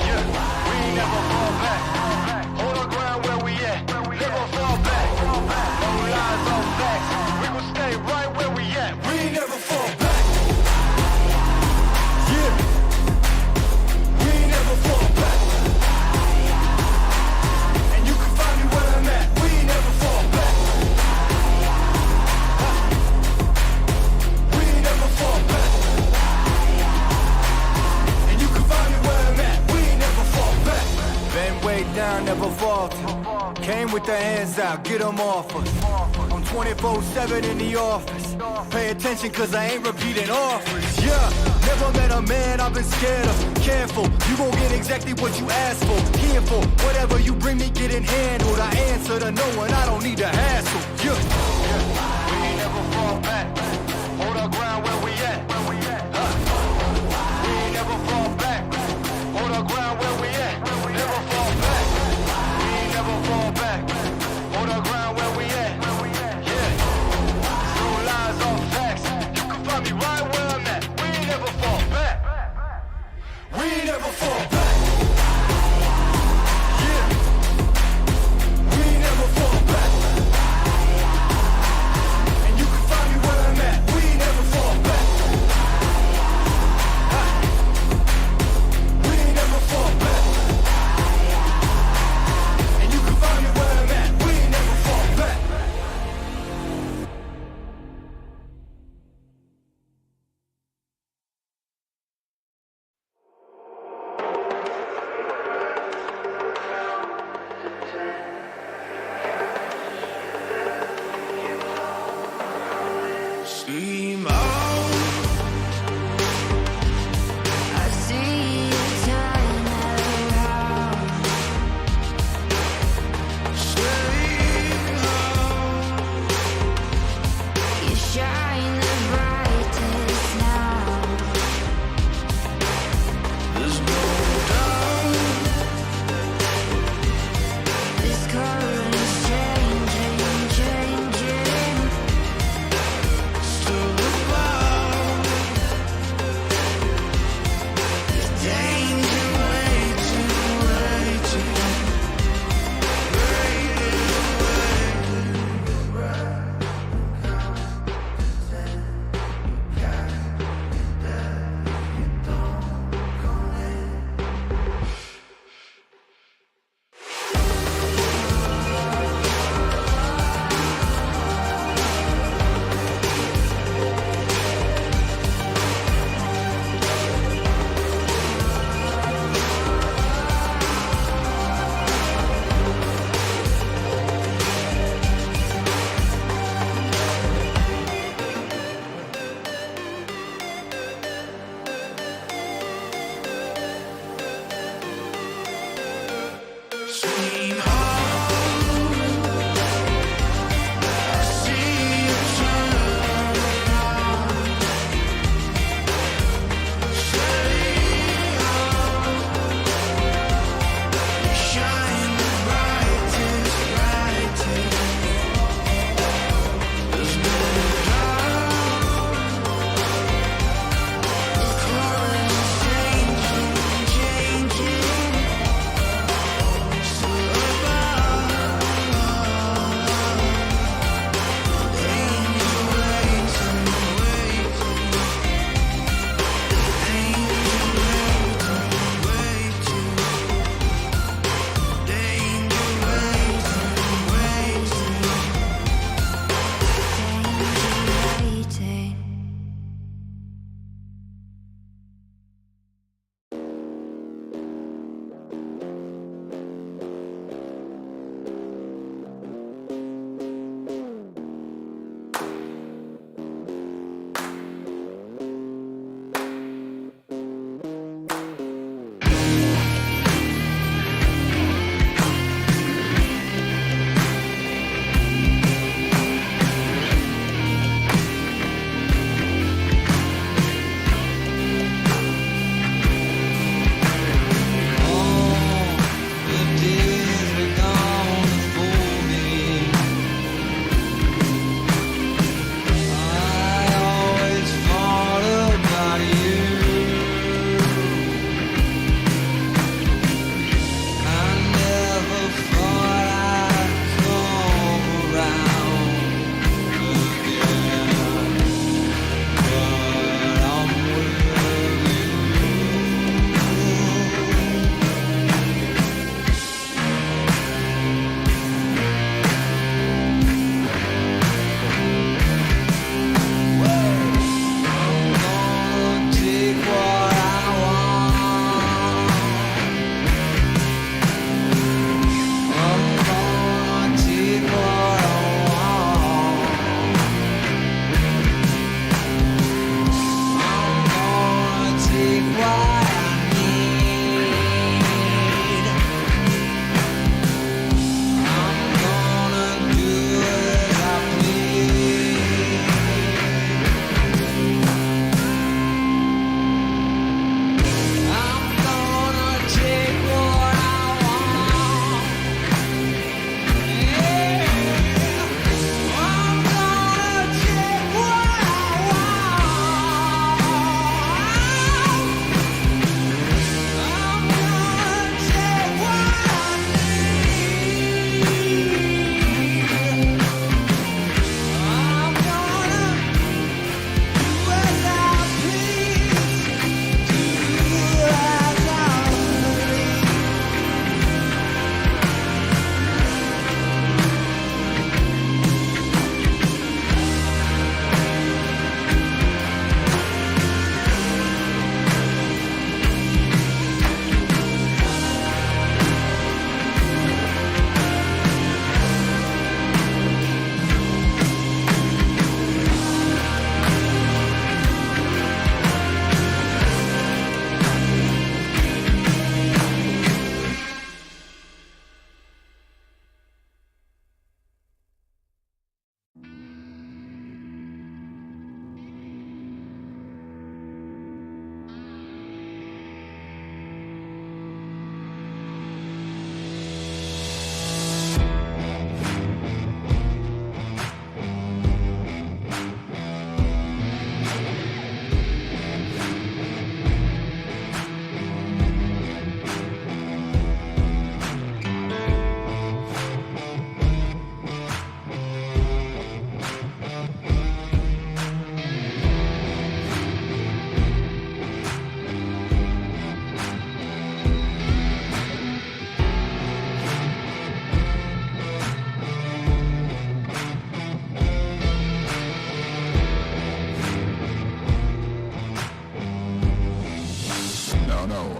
Yeah, we ain't never fall back. Hold our ground where we at. Never fall back. No lies, all facts. We gon' stay right where we at. We ain't never fall back. Yeah, we ain't never fall back. And you can find me where I'm at. We ain't never fall back. We ain't never fall back. And you can find me where I'm at. We ain't never fall back. Been way down, never faltered. Came with the hands out, get them off us. I'm 24/7 in the office. Pay attention cause I ain't repeating offers. Yeah, never met a man I've been scared of. Careful, you gon' get exactly what you asked for. Here for whatever you bring me, getting handled. I answer to no one, I don't need the hassle. Yeah, we ain't never fall back. Hold our ground where we at. We ain't never fall back. Hold our ground where we at. Never fall back. We ain't never fall back. Hold our ground where we at. Yeah. No lies, all facts. You can find me right where I'm at. We ain't never fall back. We ain't never fall back. Yeah. We ain't never fall back. And you can find me where I'm at. We ain't never fall back. We ain't never fall back. And you can find me where I'm at. We ain't never fall back.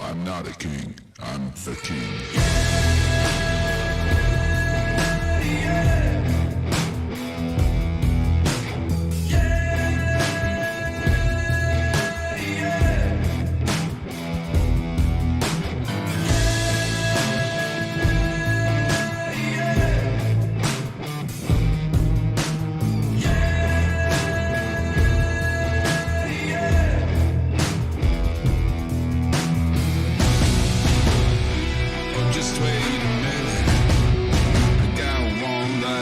I'm not a king, I'm the king. Oh, just wait a minute. I got one last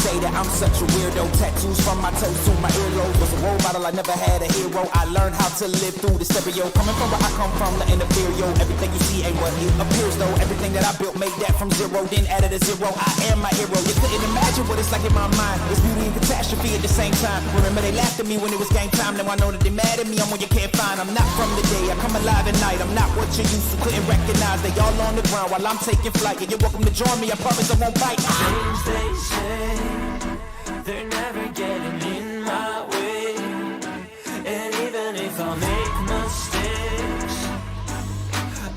say that I'm such a weirdo. Tattoos from my toes to my earlobes. Was a role model, I never had a hero. I learned how to live through the stereo. Coming from where I come from, nothing inferior. Everything you see ain't what it appears though. Everything that I built made that from zero, then added a zero. I am my hero. You couldn't imagine what it's like in my mind. It's beauty and catastrophe at the same time. Remember they laughed at me when it was game time. Now I know that they mad at me. I'm one you can't find. I'm not from the day. I come alive at night. I'm not what you used to. Couldn't recognize. They all on the ground while I'm taking flight. Yeah, you're welcome to join me. I promise I won't bite. Things they say, they're never getting in my way. And even if I make mistakes,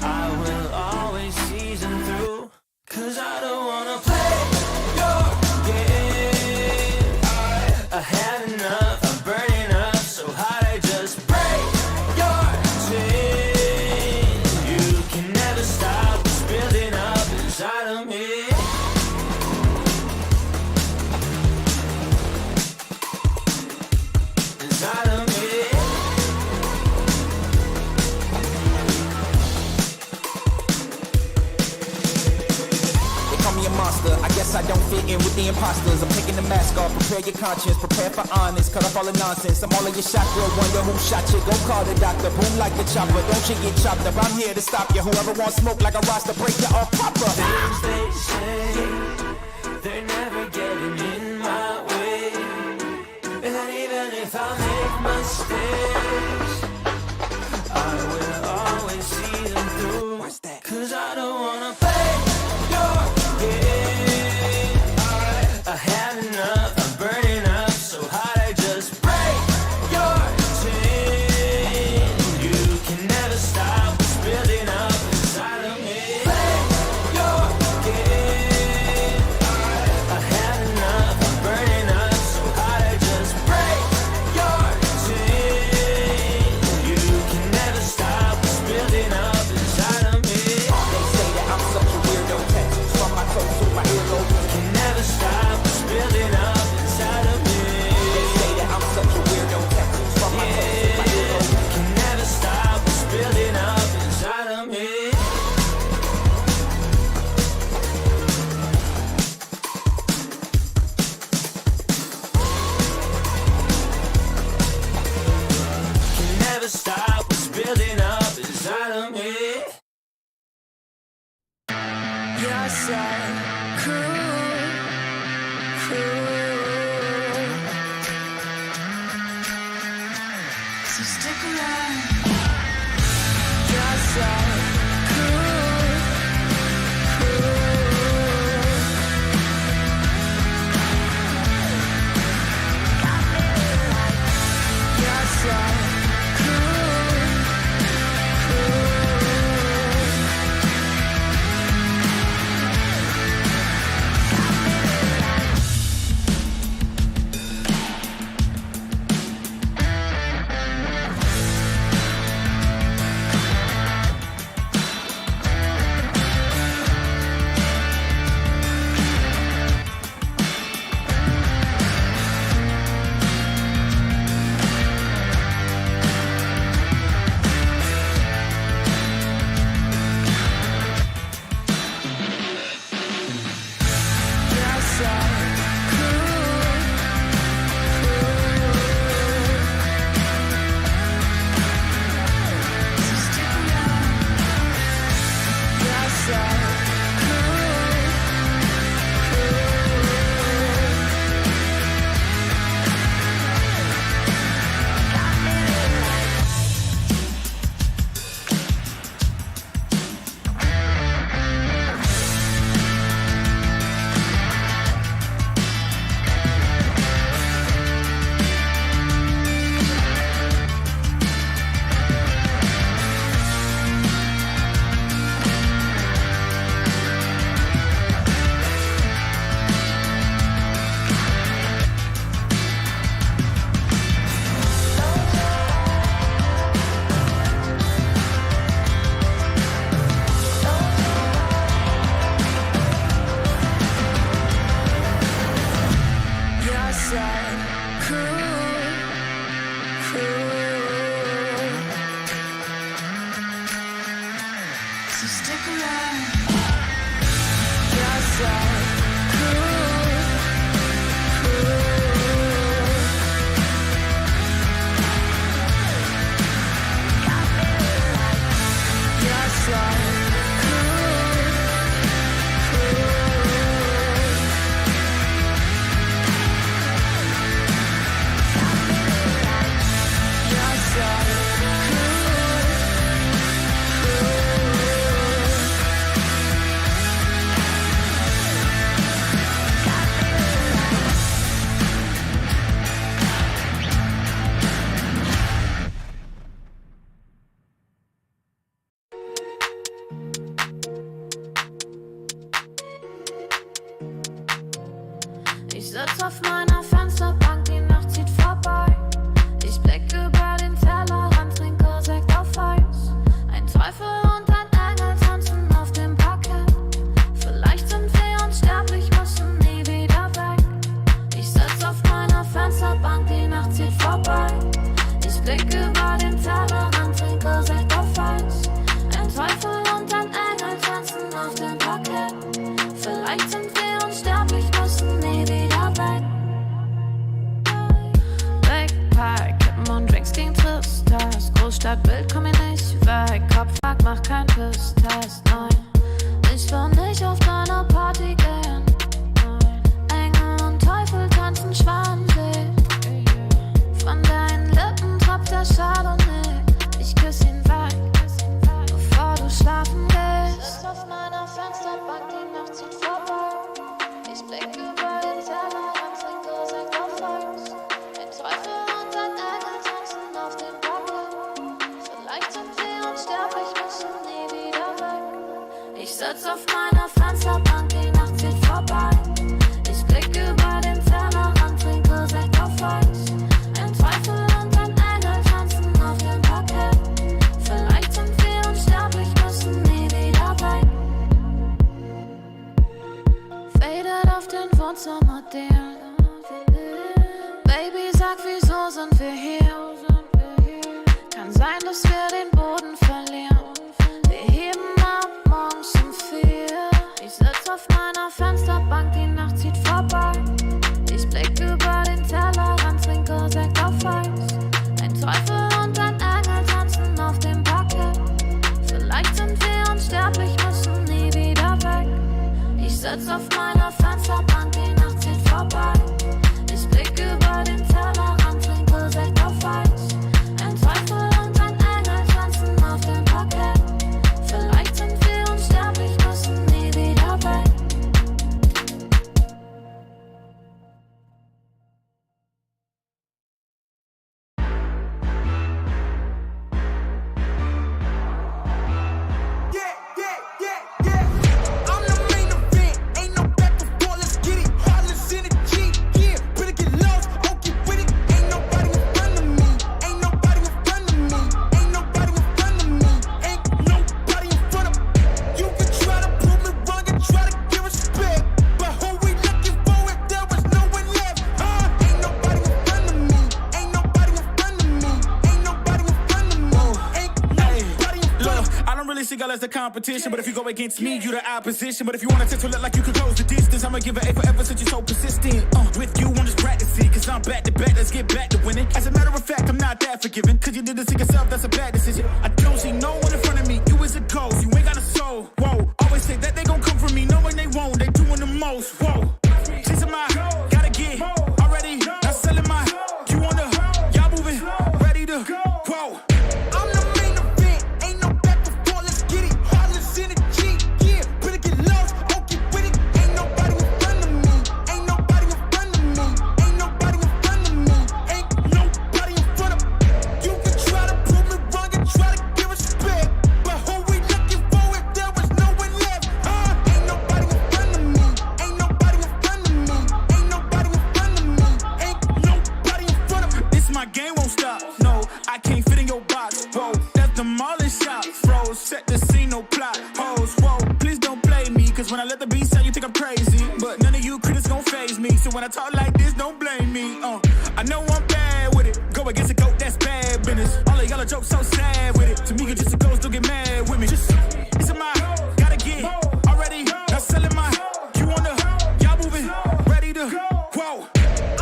I will always see them through. Cause I don't wanna play your game. I had enough, I'm burning up so hot I just break your chain. You can never stop what's building up inside of me. Inside of me. They call me a monster. I guess I don't fit in with the imposters. I'm taking the mask off. Prepare your conscience. Prepare for honest. Cut off all the nonsense. I'm all in your shot. Girl, wonder who shot you. Go call the doctor. Boom like the chopper. Don't you get chopped up. I'm here to stop you. Whoever wants smoke like a roster, break you off proper. Things they say, they're never getting in my way. And even if I make mistakes, I will always see them through. Cause I don't wanna play your game. I had enough, I'm burning up so hot I just break your chain. You can never stop what's building up inside of me. Play your game. I had enough, I'm burning up so hot I just break your chain. You can never stop what's building up inside of me. They say that I'm such a weirdo. Tattoos from my toes to my earlobes. Can never stop what's building up inside of me. They say that I'm such a weirdo. Tattoos from my toes to my earlobes. Can never stop what's building up inside of me. Can never stop what's building up inside of me. You're so cool, cool. So stick around. You're so cool, cool. Got me like you're so cool, cool. You're so cool, cool. So stick around. You're so cool, cool. Got me like you're so cool, cool. So stick around. You're so cool, Ich sitz auf meiner Fensterbank, die Nacht zieht vorbei. Ich blick über den Tellerrand, trinke Sekt auf Eis. Ein Teufel und ein Engel tanzen auf dem Parkett. Vielleicht sind wir unsterblich, müssen nie wieder weg. Ich sitz auf meiner Fensterbank, die Nacht zieht vorbei. Ich blick über den Tellerrand, trinke Sekt auf Eis. Ein Teufel und ein Engel tanzen auf dem Parkett. Vielleicht sind wir unsterblich, müssen nie wieder weg. Backpack, Kippen und Drinks gegen Tristess. Großstadtbild, komm ich nicht weg. Kopfwack, mach kein Pisstest, nein. Ich will nicht auf deine Party gehen. Engel und Teufel tanzen Schwanensee. Von deinen Lippen tropft der Chardonnay. Ich küss ihn weg, bevor du schlafen gehst. Auf meiner Fensterbank, die Nacht zieht vorbei. Ich blick über den Tellerrand, trinke Sekt auf Eis. Ein Teufel und ein Engel tanzen auf dem Parkett. Vielleicht sind wir unsterblich, müssen nie wieder weg. Ich sitz auf meiner Fensterbank, die Nacht zieht vorbei. Ich blick über den Tellerrand, trinke Sekt auf Eis. Ein Teufel und ein Engel tanzen auf dem Parkett. Vielleicht sind wir unsterblich, müssen nie wieder weg. Faded auf den Wohnzimmerdielen. Baby, sag, wieso sind wir hier? Kann sein, dass wir den Boden verlieren. Wir heben ab morgens um 4. Ich sitz auf meiner Fensterbank, die Nacht zieht vorbei. Ich blick über den Tellerrand, trinke Sekt auf Eis. Ein Teufel und ein Engel tanzen auf dem Parkett. Vielleicht sind wir unsterblich, müssen nie wieder weg. Ich sitz auf meiner Fensterbank, die Nacht zieht vorbei. Ich blick über den Tellerrand, trinke Sekt auf Eis. Ein Teufel und ein Engel tanzen auf dem Parkett. Vielleicht sind wir unsterblich, müssen nie wieder weg. I'm the main event, ain't no back and forth, let's get it. Heartless energy, yeah, better get lost, don't get with it. Ain't nobody in front of me, ain't nobody in front of me, ain't nobody in front of me, ain't nobody in front of me. You can try to prove me wrong and try to give respect, but who we looking for if there was no one left? Ain't nobody in front of me, ain't nobody in front of me, ain't nobody in front of me, ain't nobody in front of me. Look, I don't really see y'all as the competition, but if you go against me, you the opposition. But if you wanna test to look like you could close the distance, I'ma give it A forever since you're so persistent. With you, I'm just practicing, cause I'm back to back, let's get back to winning. As a matter of fact, I'm not that forgiving, cause you did this to yourself, that's a bad decision. I don't see no one in front of me, you is a ghost, you ain't got a soul. Whoa, always say that they gon' come for me, knowing they won't, they doing the most. Whoa, chasing my, gotta get already, not selling my, you on the, y'all moving, ready to, whoa. I'm the main event, ain't no back and forth, let's get it. Heartless energy, yeah, better get lost, don't get with it. Ain't nobody in front of me, ain't nobody in front of me, ain't nobody in front of me, ain't nobody in front of me. You can try to prove me wrong and try to give respect, but who we looking for if there was no one left? Ain't nobody in front of me, ain't nobody in front of me, ain't nobody in front of me, ain't nobody in front of me. This my game won't stop, no, I can't fit in your box, whoa, that's demolish shots, froze, set the scene, no plot, hoes, whoa, please don't play me, cause when I let the beat sound, you think I'm crazy, but none of you critics gon' faze me, so when I talk like this, don't blame me, I know I'm bad with it, go against a goat, that's bad business, all of y'all are jokes so sad with it, to me, you just a ghost, don't get mad with me, just, it's a my, gotta get, already, not selling my, you on the, y'all moving, ready to, whoa.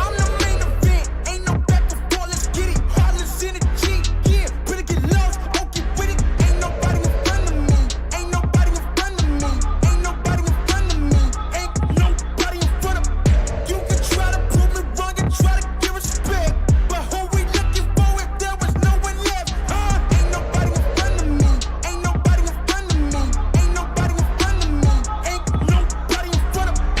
I'm the main event, ain't no back and forth, let's get it. Heartless energy, yeah, better get lost, don't get with it. Ain't nobody in front of me, ain't nobody in front of me, ain't nobody in front of me, ain't nobody in front of me. You can try to prove me wrong and try to give respect, but who we looking for if there was no one left? Ain't nobody in front of me, ain't nobody in front of me, ain't nobody in front of me, ain't nobody in front of me.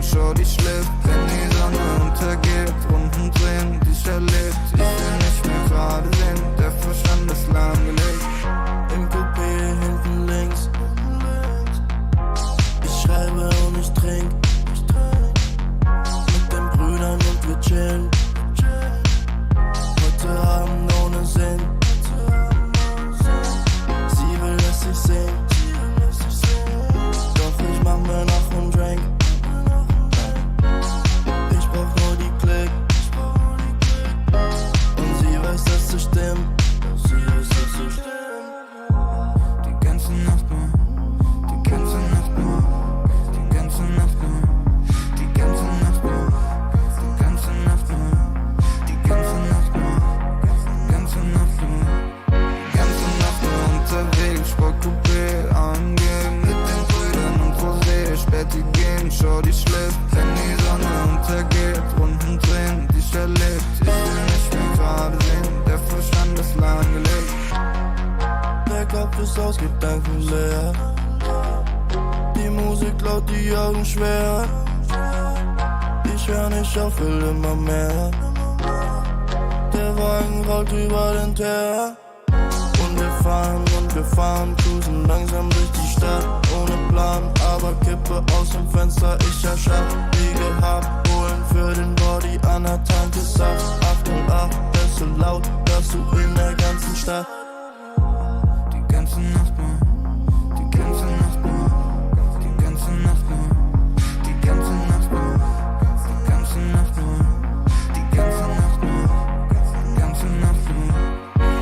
gehen, Shorty schläft, wenn die Sonne untergeht. Runden drehen, die ich erlebt, ich will nicht mehr gerade sehen, der Verstand ist lahmgelegt. Im Coupé hinten links, ich schreibe und ich trink, mit den Brüdern und wir chillen. Heute Abend ohne Sinn, sie will, dass ich sing, doch ich mach mir noch einen Drink. Ich brauch nur die Klick und sie weiß, dass sie stimmt. Die ganze Nacht nur, die ganze Nacht nur, die ganze Nacht nur, die ganze Nacht nur, die ganze Nacht nur, die ganze Nacht nur, die ganze Nacht nur, die ganze Nacht nur unterwegs, Sportcoupé angehen, mit den Brüdern und Rosé, Späti gehen, Shorty schläft, wenn die Sonne untergeht, Runden drehen, die ich erlebt, ich will nicht mehr gerade sehen, der Verstand ist lahmgelegt. Der Kopf ist aus Gedanken leer, die Musik laut, die Augen schwer, ich hör nicht auf, will immer mehr, der Wagen rollt über den Teer. Und wir fahren, cruisen langsam durch die Stadt, ohne Plan, aber Kippe aus dem Fenster, ich erschaff, wie gehabt, holen für den Body anerkannte Saft, 8 und 8, das ist so laut, dass du in der ganzen Stadt. Die ganze Nacht nur, die ganze Nacht nur, die ganze Nacht nur, die ganze Nacht nur, die ganze Nacht nur, die ganze Nacht nur, die ganze Nacht nur,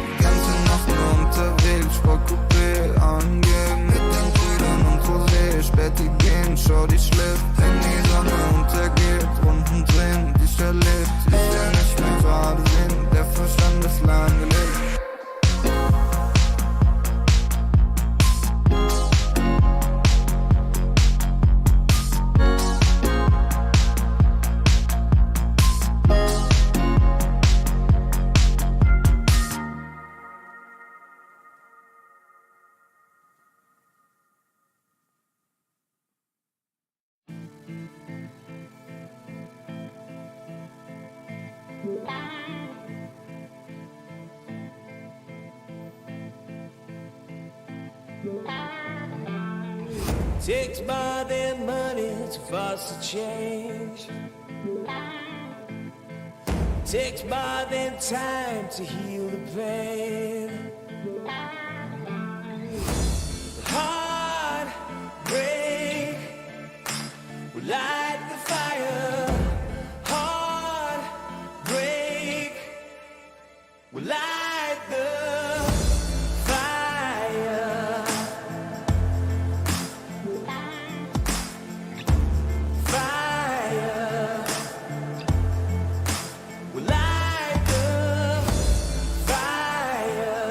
die ganze Nacht nur unterwegs, Sportcoupé angehen, mit den Brüdern und Rosé, Späti gehen, Shorty schläft, wenn die Sonne untergeht, Runden drehen, die ich erlebt, ich will nicht mehr gerade sehen, der Verstand ist lahmgelegt. Takes by their money to force a change. Takes by their time to heal the pain. Heartbreak will light the fire. Heartbreak will light the fire. Fire will light the fire.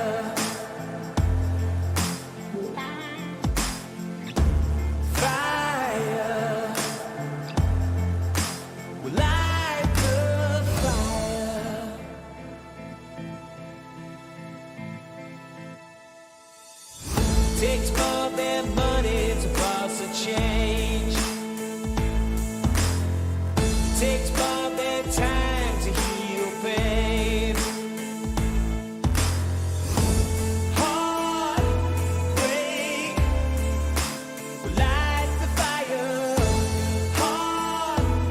Fire will light the fire. Takes more than money to cause a change. Takes more than time to heal pain. Heartbreak will light the fire. Heartbreak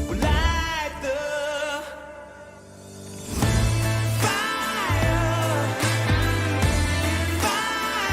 will light the fire. Fire.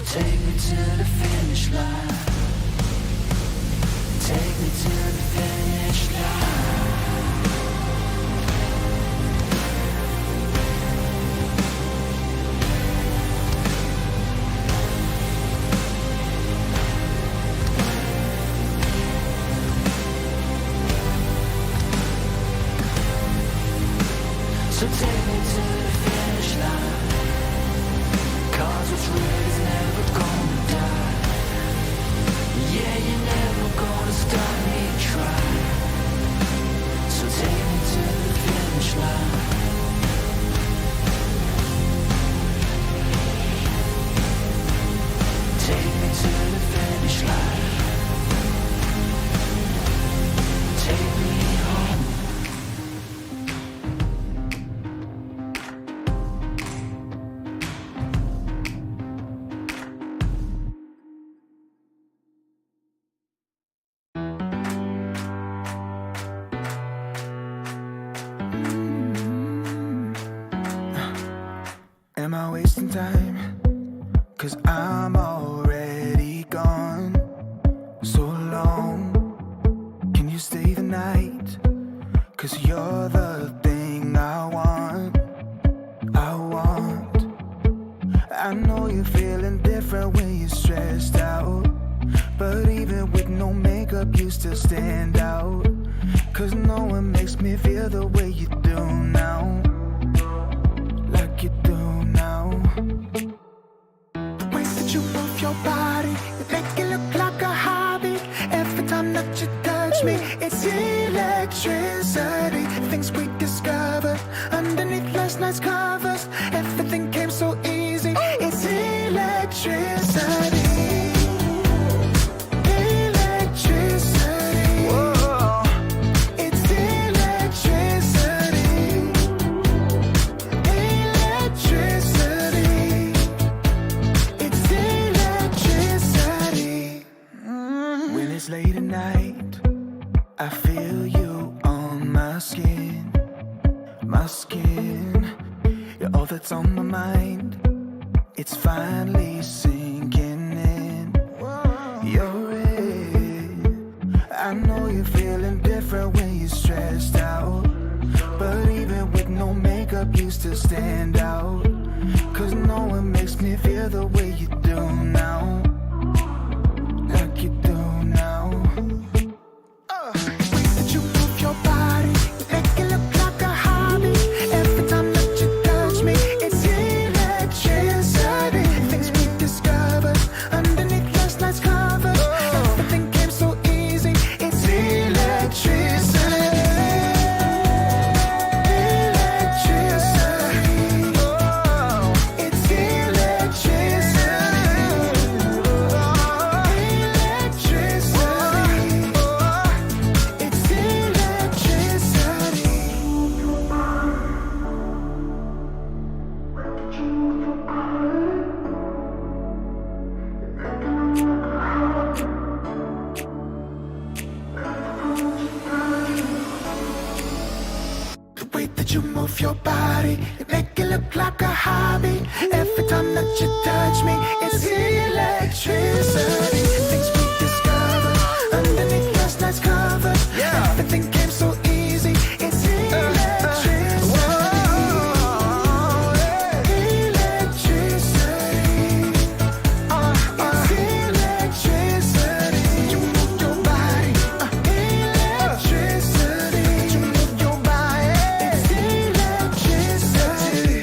take me to the finish line. Take me to the finish line. So take me to the finish line, 'cause what's real is never gonna die. Yeah, you're never gonna stop me trying. So take me to the finish line. Take me to the finish line. Take me home. Am I wasting time? 'Cause I'm already gone. So long. Can you stay the night? 'Cause you're the thing I want. I want. I know you're feeling different when you're stressed out. But even with no makeup, you still stand out. 'Cause no one makes me feel the way you do now. Like you do now. The way that you move your body, you make it look like a hobby. Every time that you touch me, it's electricity. Things we discovered underneath last night's covers. Everything came so easy. It's electricity. Electricity. Whoa. It's electricity. Electricity. It's electricity. When it's late at night, I feel you on my skin. My skin. You're all that's on my mind. It's finally sinking in. You're it. I know you're feeling different when you're stressed out. But even with no makeup, you still stand out. 'Cause no one makes me feel the way you do now. Like you do now. The way that you move your body, you make it look like a hobby. Every time that you touch me, it's electricity. Things we discovered underneath last night's covers. Everything came so easy. It's electricity. Electricity. Oh, it's electricity. Electricity. It's electricity. The way that you move your body, you make it look like a hobby. Every time that you touch me, it's electricity. Things we discovered underneath last night's covers. Everything came so easy. It's electricity. Electricity. It's electricity. You move your body. Electricity. You move your body. It's electricity.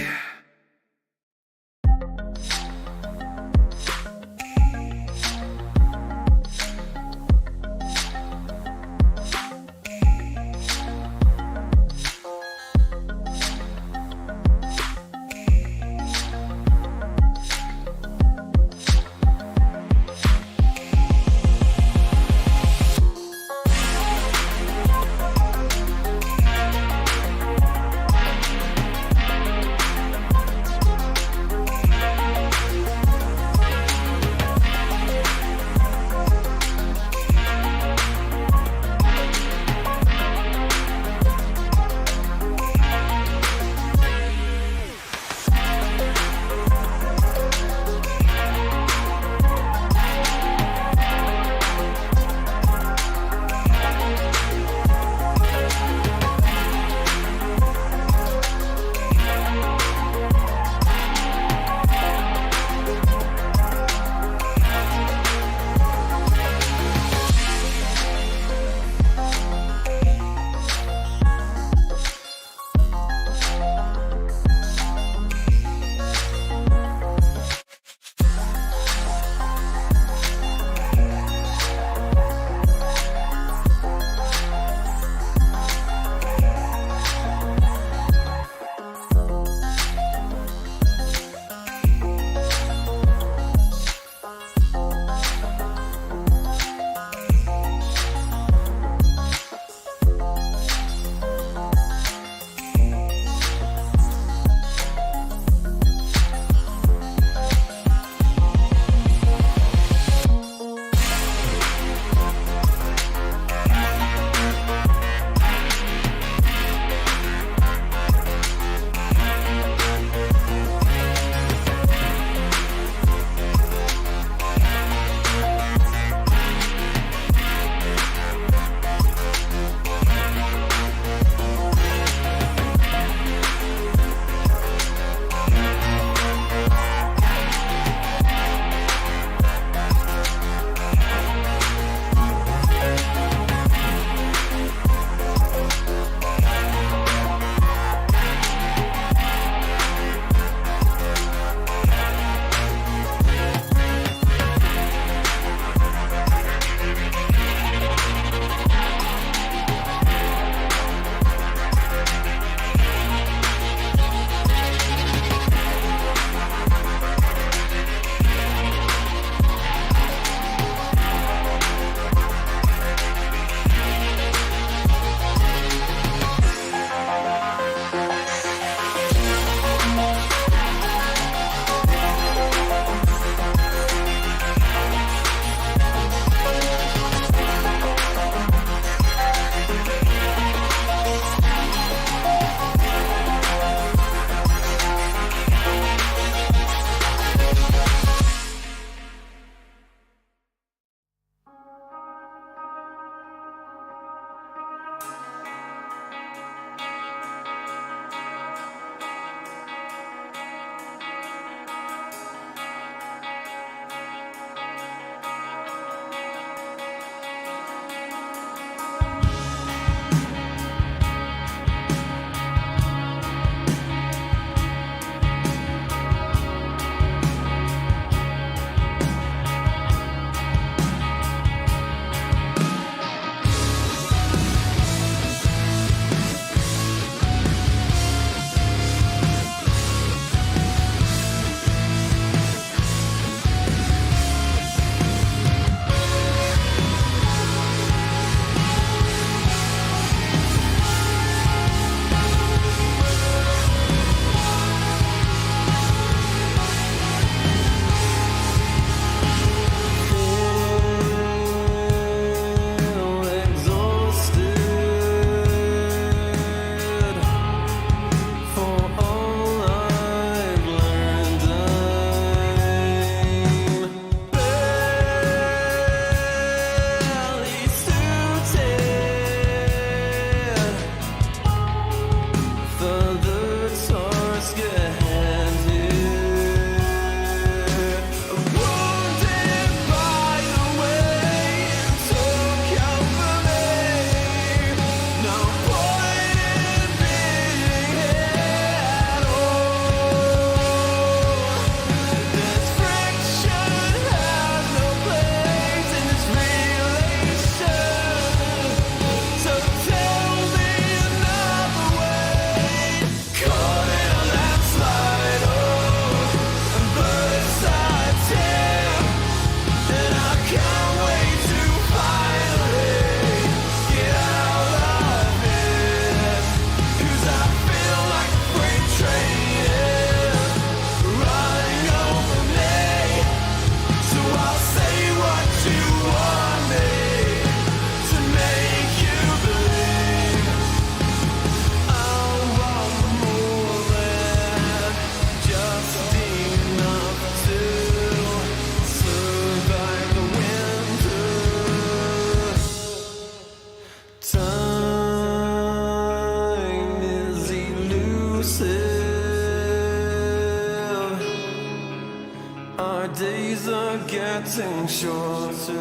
my days are getting shorter.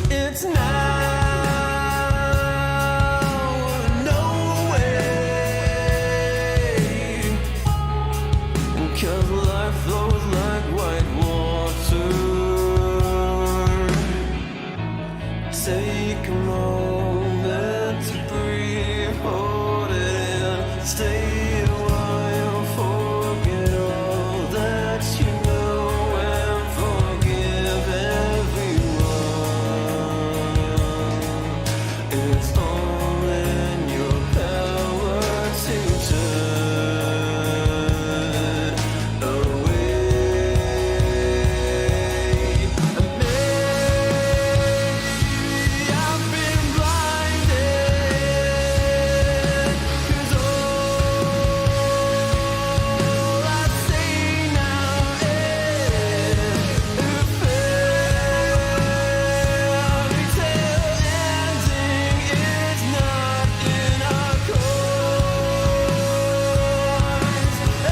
It's now or no way, 'cause life flows like white water. Take a moment to breathe, hold it in, stay a while, forget all that you know, and forgive everyone. It's all in your power to turn away. I've been blinded, 'cause all I see now is a fairy tale ending. It's not in our course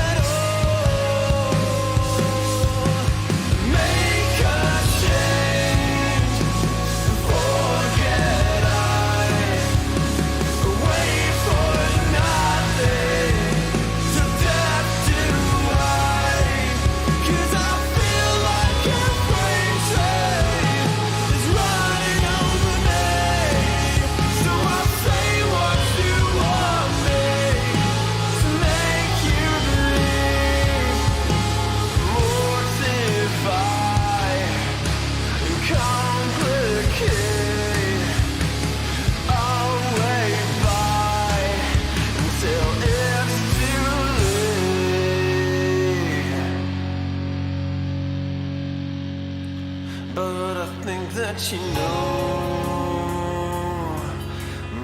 at all. Make a change, forget wait for nothing, to death do I, 'cause I feel like a freight train is running over me. So I'll say what you want me to make you believe. Mortify and complicate. I'll wait by until it's too late. But I think that you know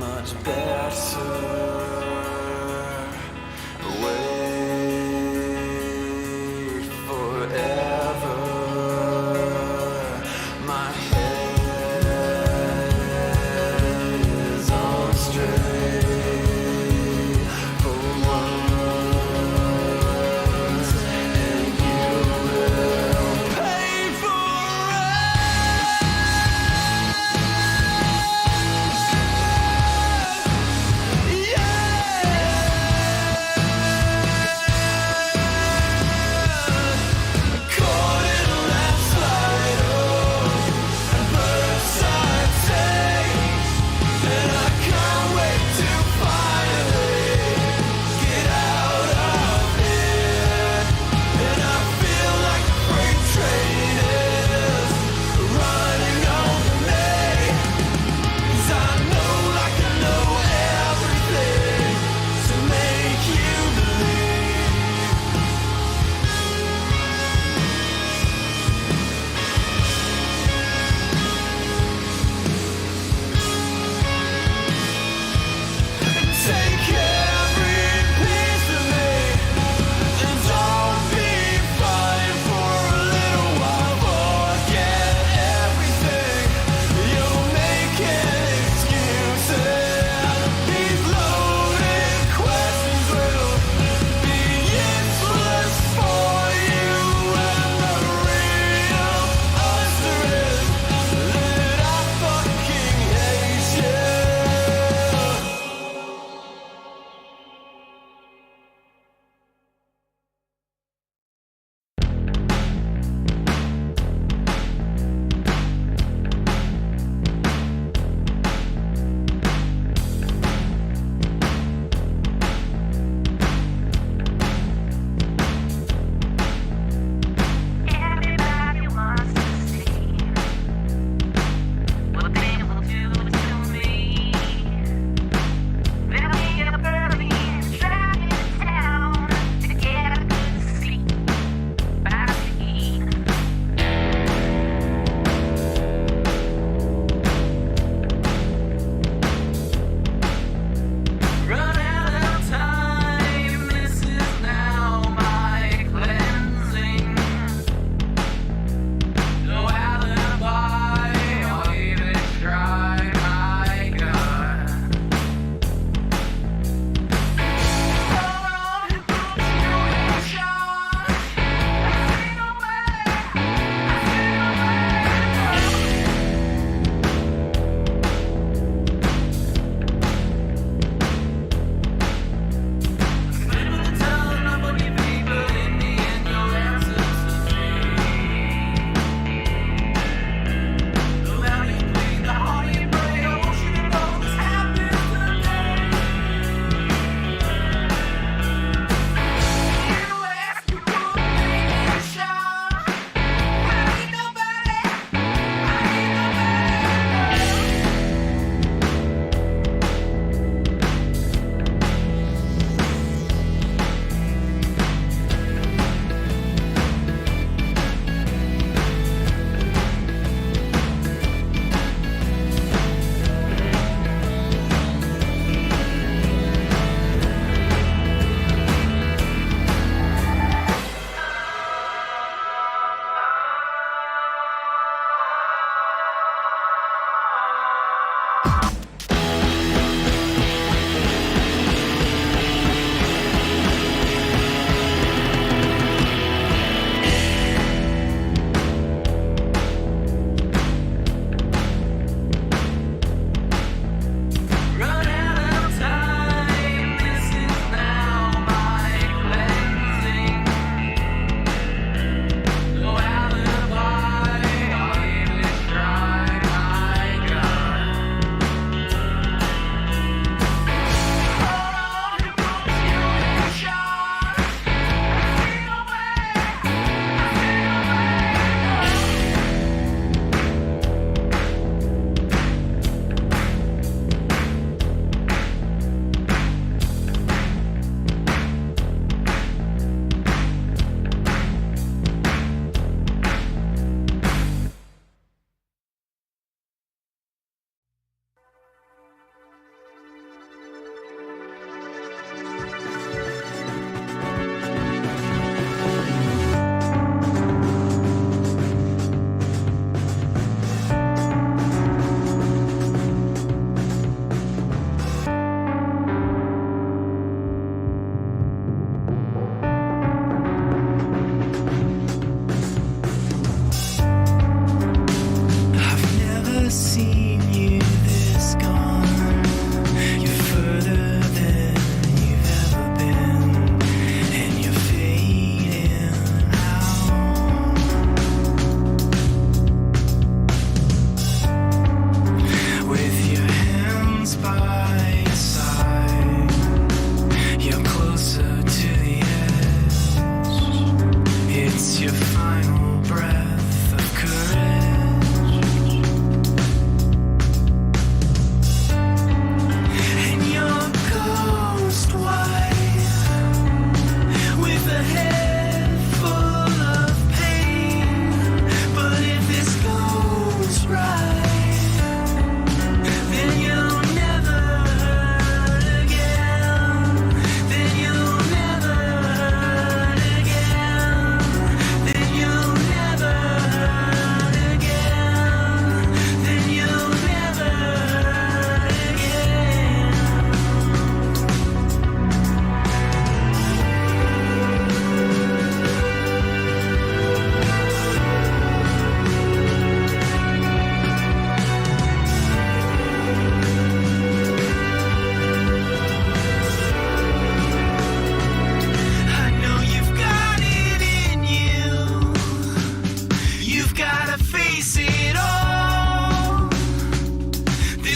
much better. Wait forever. My head is on straight for once, and you will pay for it. Yeah.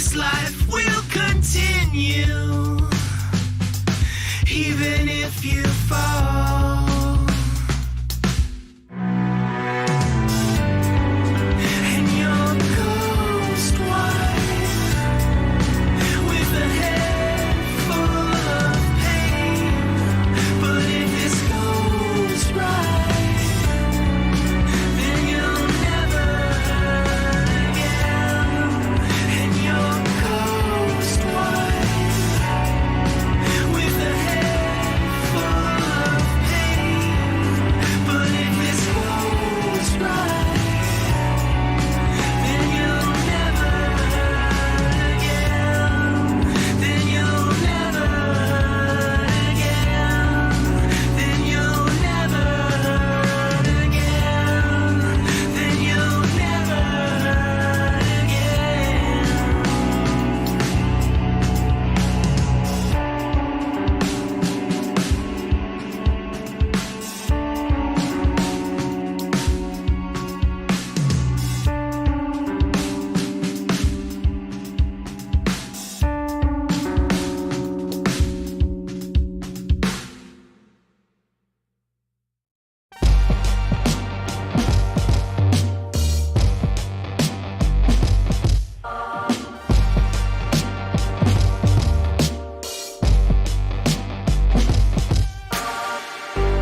this life will continue, even if you fall. And your ghost wife with a head full of pain. But if this goes right, then you'll never hurt again. And your ghost wife with a head full of pain. But if this goes right, then you'll never hurt again. Then you'll never hurt again. Then you'll never hurt again. Then you'll never hurt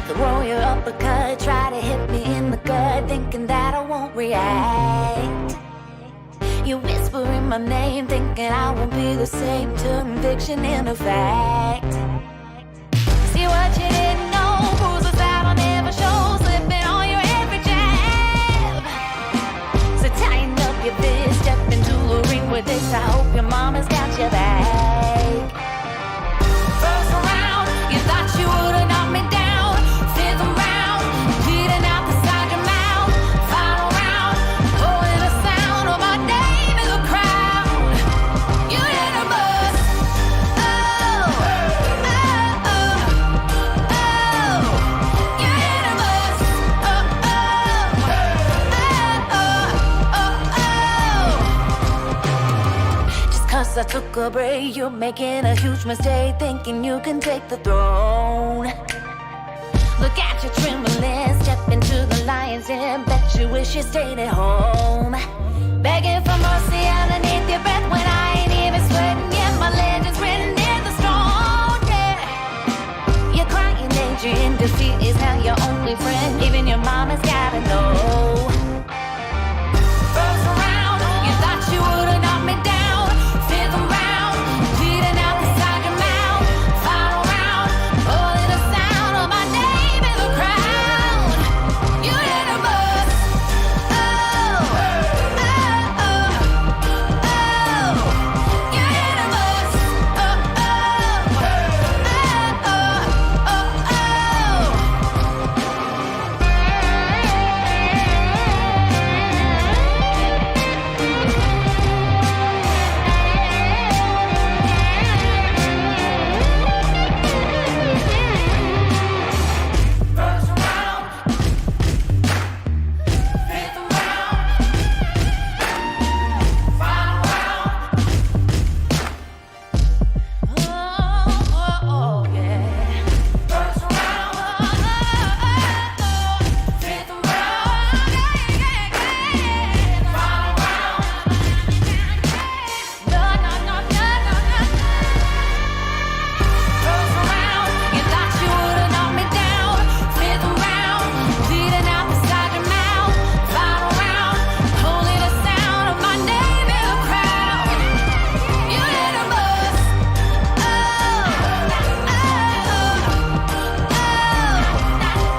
Throw your uppercut, try to hit me in the gut, thinking that I won't react. You whisper in my name, thinking I won't be the same. Turn fiction into fact. See what you didn't know, bruises that I'll never show, slipping on your every jab. So tighten up your fist, step into the ring with this. I hope your mama's got your back. First round, you thought you would've knocked me down. Fifth round, bleeding out the side of your mouth. Final round, pulling the sound of my name in the crowd. You hit a bus. Oh, oh, oh, oh. You hit a bus. Oh, oh, oh, oh, oh. Just 'cause I took a break, you're making a huge mistake, thinking you can take the throne. Look at you trembling, step into the lion's den. Bet you wish you stayed at home. Begging for mercy underneath your breath when I ain't even sweating yet. My legend's written in the stone, yeah. You're crying, Adrian, defeat is now your only friend. Even your mama's gotta know. First round, you thought you would've knocked me down. Fifth round, bleeding out the side of your mouth. Final round, pulling the sound of my name in the crowd. You hit a bus. Oh, oh, oh, oh. You hit a bus. Oh, oh, oh, oh, oh, First round, fifth round, final round. Oh, oh, oh, yeah. First round, fifth round, final round. No, no, no, no, no, no. First round, you thought you would've knocked me down. Fifth round, bleeding out the side of your mouth. Final round, only the sound of my name in the crowd. You hit a bus. Oh, oh, oh, oh.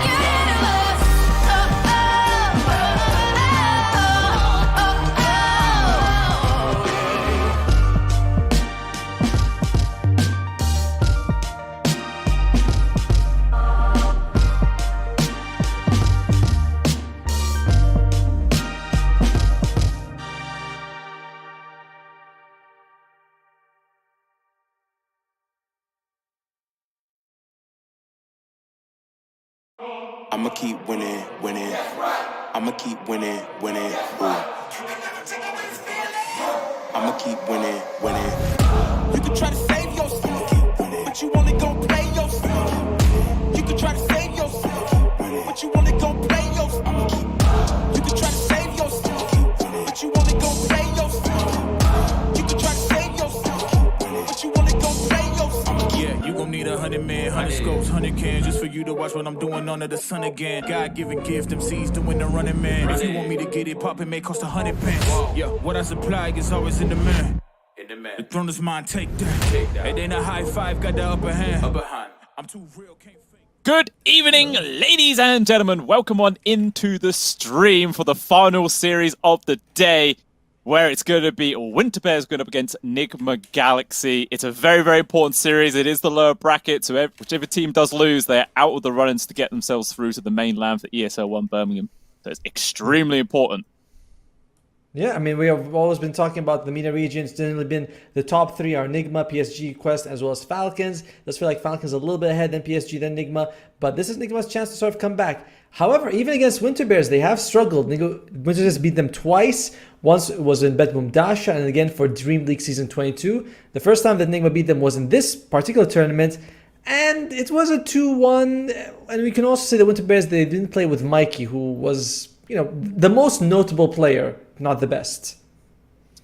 You hit a bus. Oh, oh, oh, I'ma keep winning, winning. I'ma keep winning, winning. Ooh. I'ma keep winning, winning. You can try to save yourself, but you only gon' play yourself. You can try to save yourself, but you only gon' play yourself. You can try to save yourself, but you only gon' play yourself. You can try to save yourself, but you only gon' play yourself. Yeah, you gon' need 100 men, 100 scopes, 100 cans just for you to watch what I'm doing under the sun again. God-given gift, them seeds to win the running man. If you want me to get it poppin', may cost 100 pence. Yeah, what I supply is always in the man. The throne is mine, take that. It ain't a high five, got the upper hand. I'm too real, can't fake. Good evening, ladies and gentlemen. Welcome on into the stream for the final series of the day, where it's going to be Winter Bears going up against Enigma Galaxy. It's a very, very important series. It is the lower bracket, so whichever team does lose, they're out of the run-ins to get themselves through to the mainland for ESL 1 Birmingham. So it's extremely important. Yeah, I mean, we have always been talking about the MENA region. It's generally been the top three are Enigma, PSG, Quest, as well as Falcons. Does feel like Falcons a little bit ahead than PSG, then Enigma, but this is Enigma's chance to sort of come back. However, even against Winter Bears, they have struggled. Winter Bears beat them twice. Once it was in Bedboom Dasha, and again for Dream League Season 22. The first time that Enigma beat them was in this particular tournament, and it was a 2-1. And we can also say the Winter Bears, they didn't play with Mikey, who was, you know, the most notable player, not the best.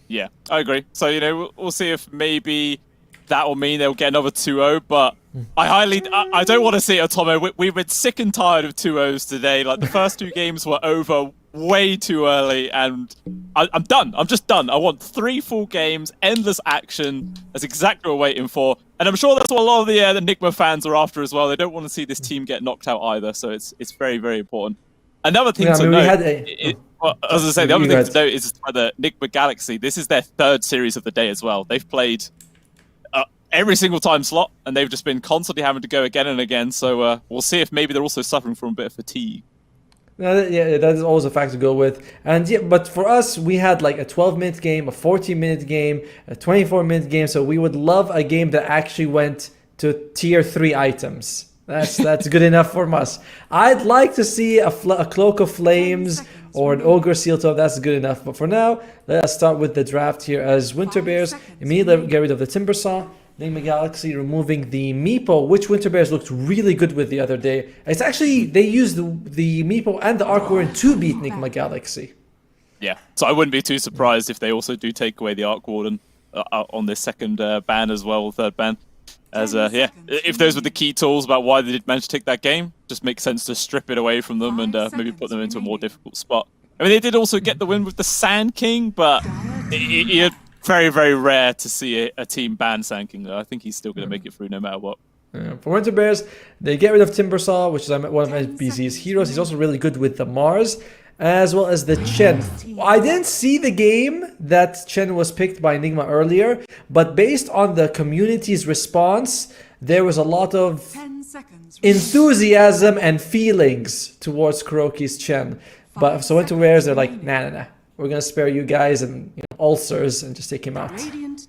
Yeah, I agree. So, you know, we'll see if maybe that will mean they'll get another 2-0, but I don't want to see it, Tomo. We've been sick and tired of 2-0s today. Like, the first two games were over way too early, and I'm done. I'm just done. I want 3 full games, endless action. That's exactly what we're waiting for. And I'm sure that's what a lot of the Enigma fans are after as well. They don't want to see this team get knocked out either, so it's very, very important. Another thing to note, as I say, the other thing to note is the Enigma Galaxy. This is their 3rd series of the day as well. They've played every single time slot, and they've just been constantly having to go again and again. So we'll see if maybe they're also suffering from a bit of fatigue. Yeah, that is always a fact to go with. And yeah, but for us, we had like a 12-minute game, a 14-minute game, a 24-minute game. So we would love a game that actually went to tier 3 items. That's good enough for us. I'd like to see a Cloak of Flames or an Ogre Seal Toe. That's good enough. But for now, let's start with the draft here as Winter Bears immediately get rid of the Timbersaw. Enigma Galaxy removing the Meepo, which Winter Bears looked really good with the other day. It's actually, they used the Meepo and the Arc Warren to beat Enigma Galaxy. Yeah, so I wouldn't be too surprised if they also do take away the Arc Warden on this second ban as well, 3rd ban. As yeah, if those were the key tools about why they did manage to take that game, just makes sense to strip it away from them and maybe put them into a more difficult spot. I mean, they did also get the win with the Sand King, but it's very, very rare to see a team ban Sand King, though. I think he's still going to make it through no matter what. Yeah. For Winter Bears, they get rid of Timbersaw, which is one of NBC's heroes. He's also really good with the Mars, as well as the Chen. I didn't see the game that Chen was picked by Enigma earlier, but based on the community's response, there was a lot of enthusiasm and feelings towards Kuroki's Chen. But so Winter Bears, they're like, nah. We're going to spare you guys and ulcers and just take him out.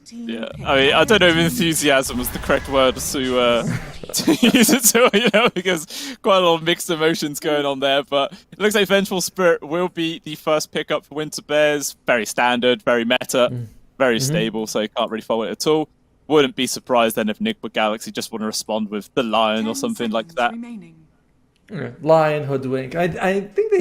Yeah, I mean, I don't know if enthusiasm is the correct word to use it to, you know, because quite a lot of mixed emotions going on there. But it looks like Vengeful Spirit will be the first pickup for Winter Bears. Very standard, very meta, very stable, so you can't really follow it at all. Wouldn't be surprised then if Enigma Galaxy just want to respond with the Lion or something like that. Yeah, Lion, Hoodwink. I think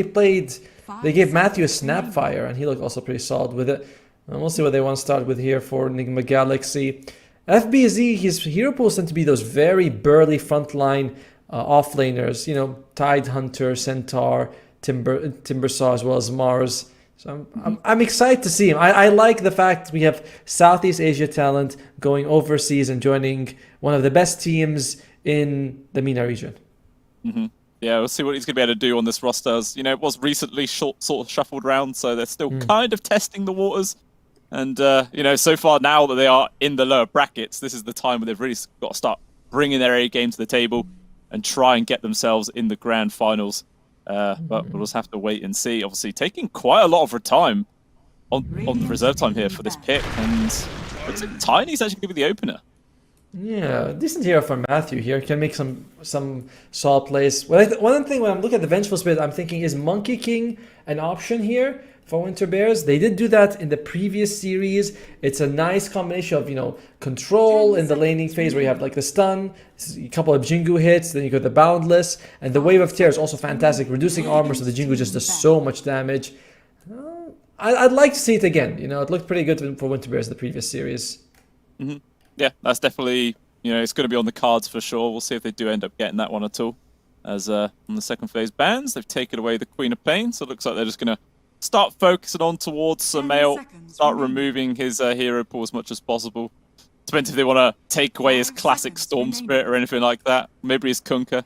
they gave Matthew a Snapfire, and he looked also pretty solid with it. And we'll see what they want to start with here for Enigma Galaxy. FBZ, his hero pools tend to be those very burly frontline offlaners. You know, Tide Hunter, Centaur, Timbersaw, as well as Mars. So I'm excited to see him. I like the fact we have Southeast Asia talent going overseas and joining one of the best teams in the MENA region. Yeah, we'll see what he's going to be able to do on this roster. As, you know, it was recently sort of shuffled around, so they're still kind of testing the waters. And, you know, so far now that they are in the lower brackets, this is the time where they've really got to start bringing their A game to the table and try and get themselves in the grand finals. But we'll just have to wait and see. Obviously, taking quite a lot of time on the reserve time here for this pick. And looks like Tiny's actually going to be the opener. Yeah, decent hero for Matthew here. Can make some solid plays. One thing when I'm looking at the Vengeful Spirit, I'm thinking, is Monkey King an option here? for Winter Bears. They did do that in the previous series. It's a nice combination of, control in the laning phase where you have like the stun, a couple of Jingu hits, then you got the Boundless, and the Wave of Tear is also fantastic, reducing armor so the Jingu just does so much damage. I'd like to see it again. It looked pretty good for Winter Bears the previous series. Mm-hmm. Yeah, that's definitely, it's going to be on the cards for sure. We'll see if they do end up getting that one at all. As on the second phase bans, they've taken away the Queen of Pain, so it looks like they're just going to start focusing on towards Sumail, start removing his hero pool as much as possible. Depends if they want to take away his classic Storm Spirit or anything like that. Maybe his Kunkka.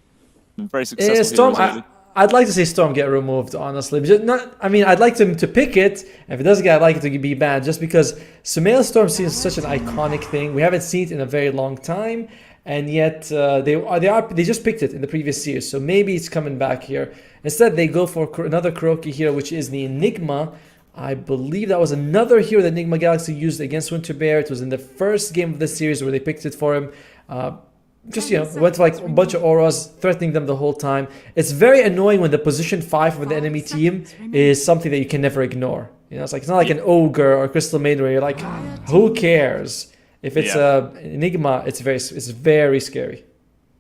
Very successful Storm, heroes lately. I'd like to see Storm get removed, honestly. I'd like them to pick it. If it doesn't get, I'd like it to be banned, just because Sumail Storm seems such an iconic thing. We haven't seen it in a very long time, and yet they just picked it in the previous series. So maybe it's coming back here. Instead, they go for another Kuroki hero, which is the Enigma. I believe that was another hero that Enigma Galaxy used against Winter Bear. It was in the first game of the series where they picked it for him. Went for like a bunch of auras, threatening them the whole time. It's very annoying when the position 5 of the enemy team is something that you can never ignore. It's not like an Ogre or Crystal Maiden where you're like, who cares? If it's Enigma, it's very scary.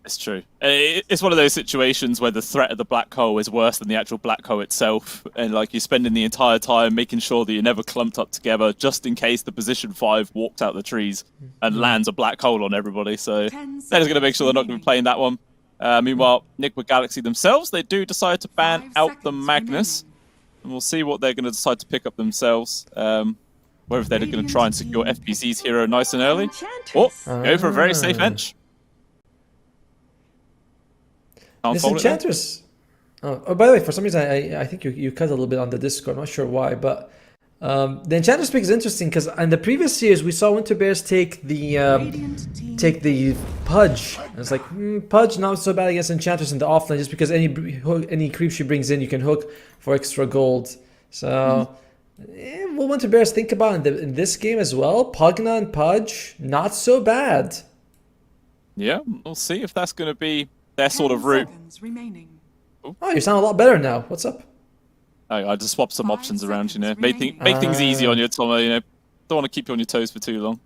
It's true. It's one of those situations where the threat of the black hole is worse than the actual black hole itself, and like you're spending the entire time making sure that you're never clumped up together, just in case the position 5 walks out the trees and lands a black hole on everybody. So they're just going to make sure they're not going to be playing that one. Meanwhile, Enigma Galaxy themselves, they do decide to ban out the Magnus, and we'll see what they're going to decide to pick up themselves. Whether they're going to try and secure FBC's hero nice and early, or go for a very safe bench. This Enchantress. Oh, by the way, for some reason, I think you cut a little bit on the Discord. I'm not sure why, but the Enchantress pick is interesting because in the previous series we saw Winter Bears take the Pudge. And it's like Pudge not so bad against Enchantress in the offlane, just because any creep she brings in you can hook for extra gold. So will Winter Bears think about in this game as well? Pugna and Pudge, not so bad. Yeah, we'll see if that's going to be their sort of route. Oh, you sound a lot better now. What's up? I just swapped some options around, make things easy on you, Tomo. Don't want to keep you on your toes for too long.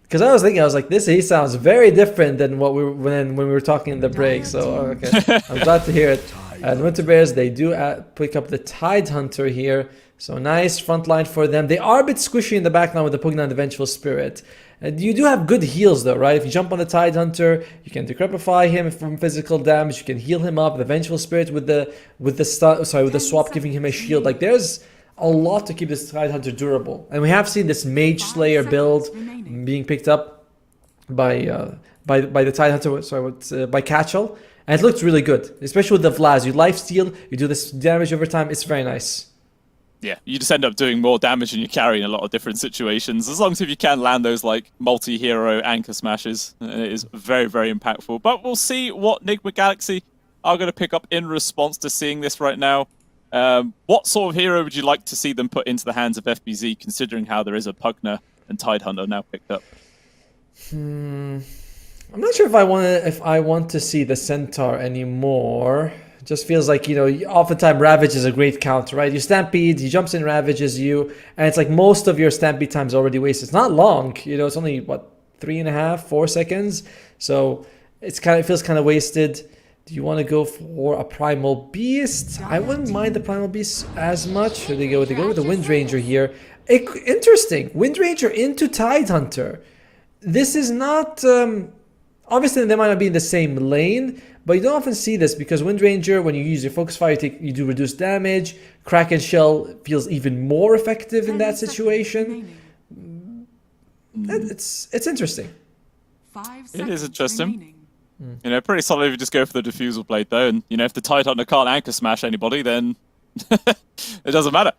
Because I was like, he sounds very different than what when we were talking in the break. So okay, I'm glad to hear it. And Winter Bears, they do pick up the Tidehunter here. So nice front line for them. They are a bit squishy in the back line with the Pugna and the Vengeful Spirit. And you do have good heals though, right? If you jump on the Tidehunter, you can decrepify him from physical damage. You can heal him up. The Vengeful Spirit with the swap giving him a shield. Like there's a lot to keep this Tidehunter durable. And we have seen this Mage Slayer build being picked up by the Tidehunter, by Catchell. And it looks really good, especially with the Vlad. You lifesteal, you do this damage over time. It's very nice. Yeah, you just end up doing more damage than you carry in a lot of different situations. As long as if you can land those like multi-hero anchor smashes, it is very, very impactful. But we'll see what Enigma Galaxy are going to pick up in response to seeing this right now. What sort of hero would you like to see them put into the hands of FBZ, considering how there is a Pugna and Tidehunter now picked up? I'm not sure if I want to see the Centaur anymore. Just feels like, oftentimes Ravage is a great counter, right? You Stampede, he jumps in, ravages you, and it's like most of your Stampede time is already wasted. It's not long, it's only, 3.5, 4 seconds? So it feels kind of wasted. Do you want to go for a Primal Beast? I wouldn't mind the Primal Beast as much. Should they go with the Wind Ranger here? Interesting. Wind Ranger into Tidehunter. This is not... obviously, they might not be in the same lane, but you don't often see this because Wind Ranger, when you use your Focus Fire, you do reduce damage. Kraken Shell feels even more effective in that situation. It's interesting. It is interesting. Pretty solid if you just go for the Diffusal Blade, though. And, if the Tidehunter can't anchor smash anybody, then it doesn't matter.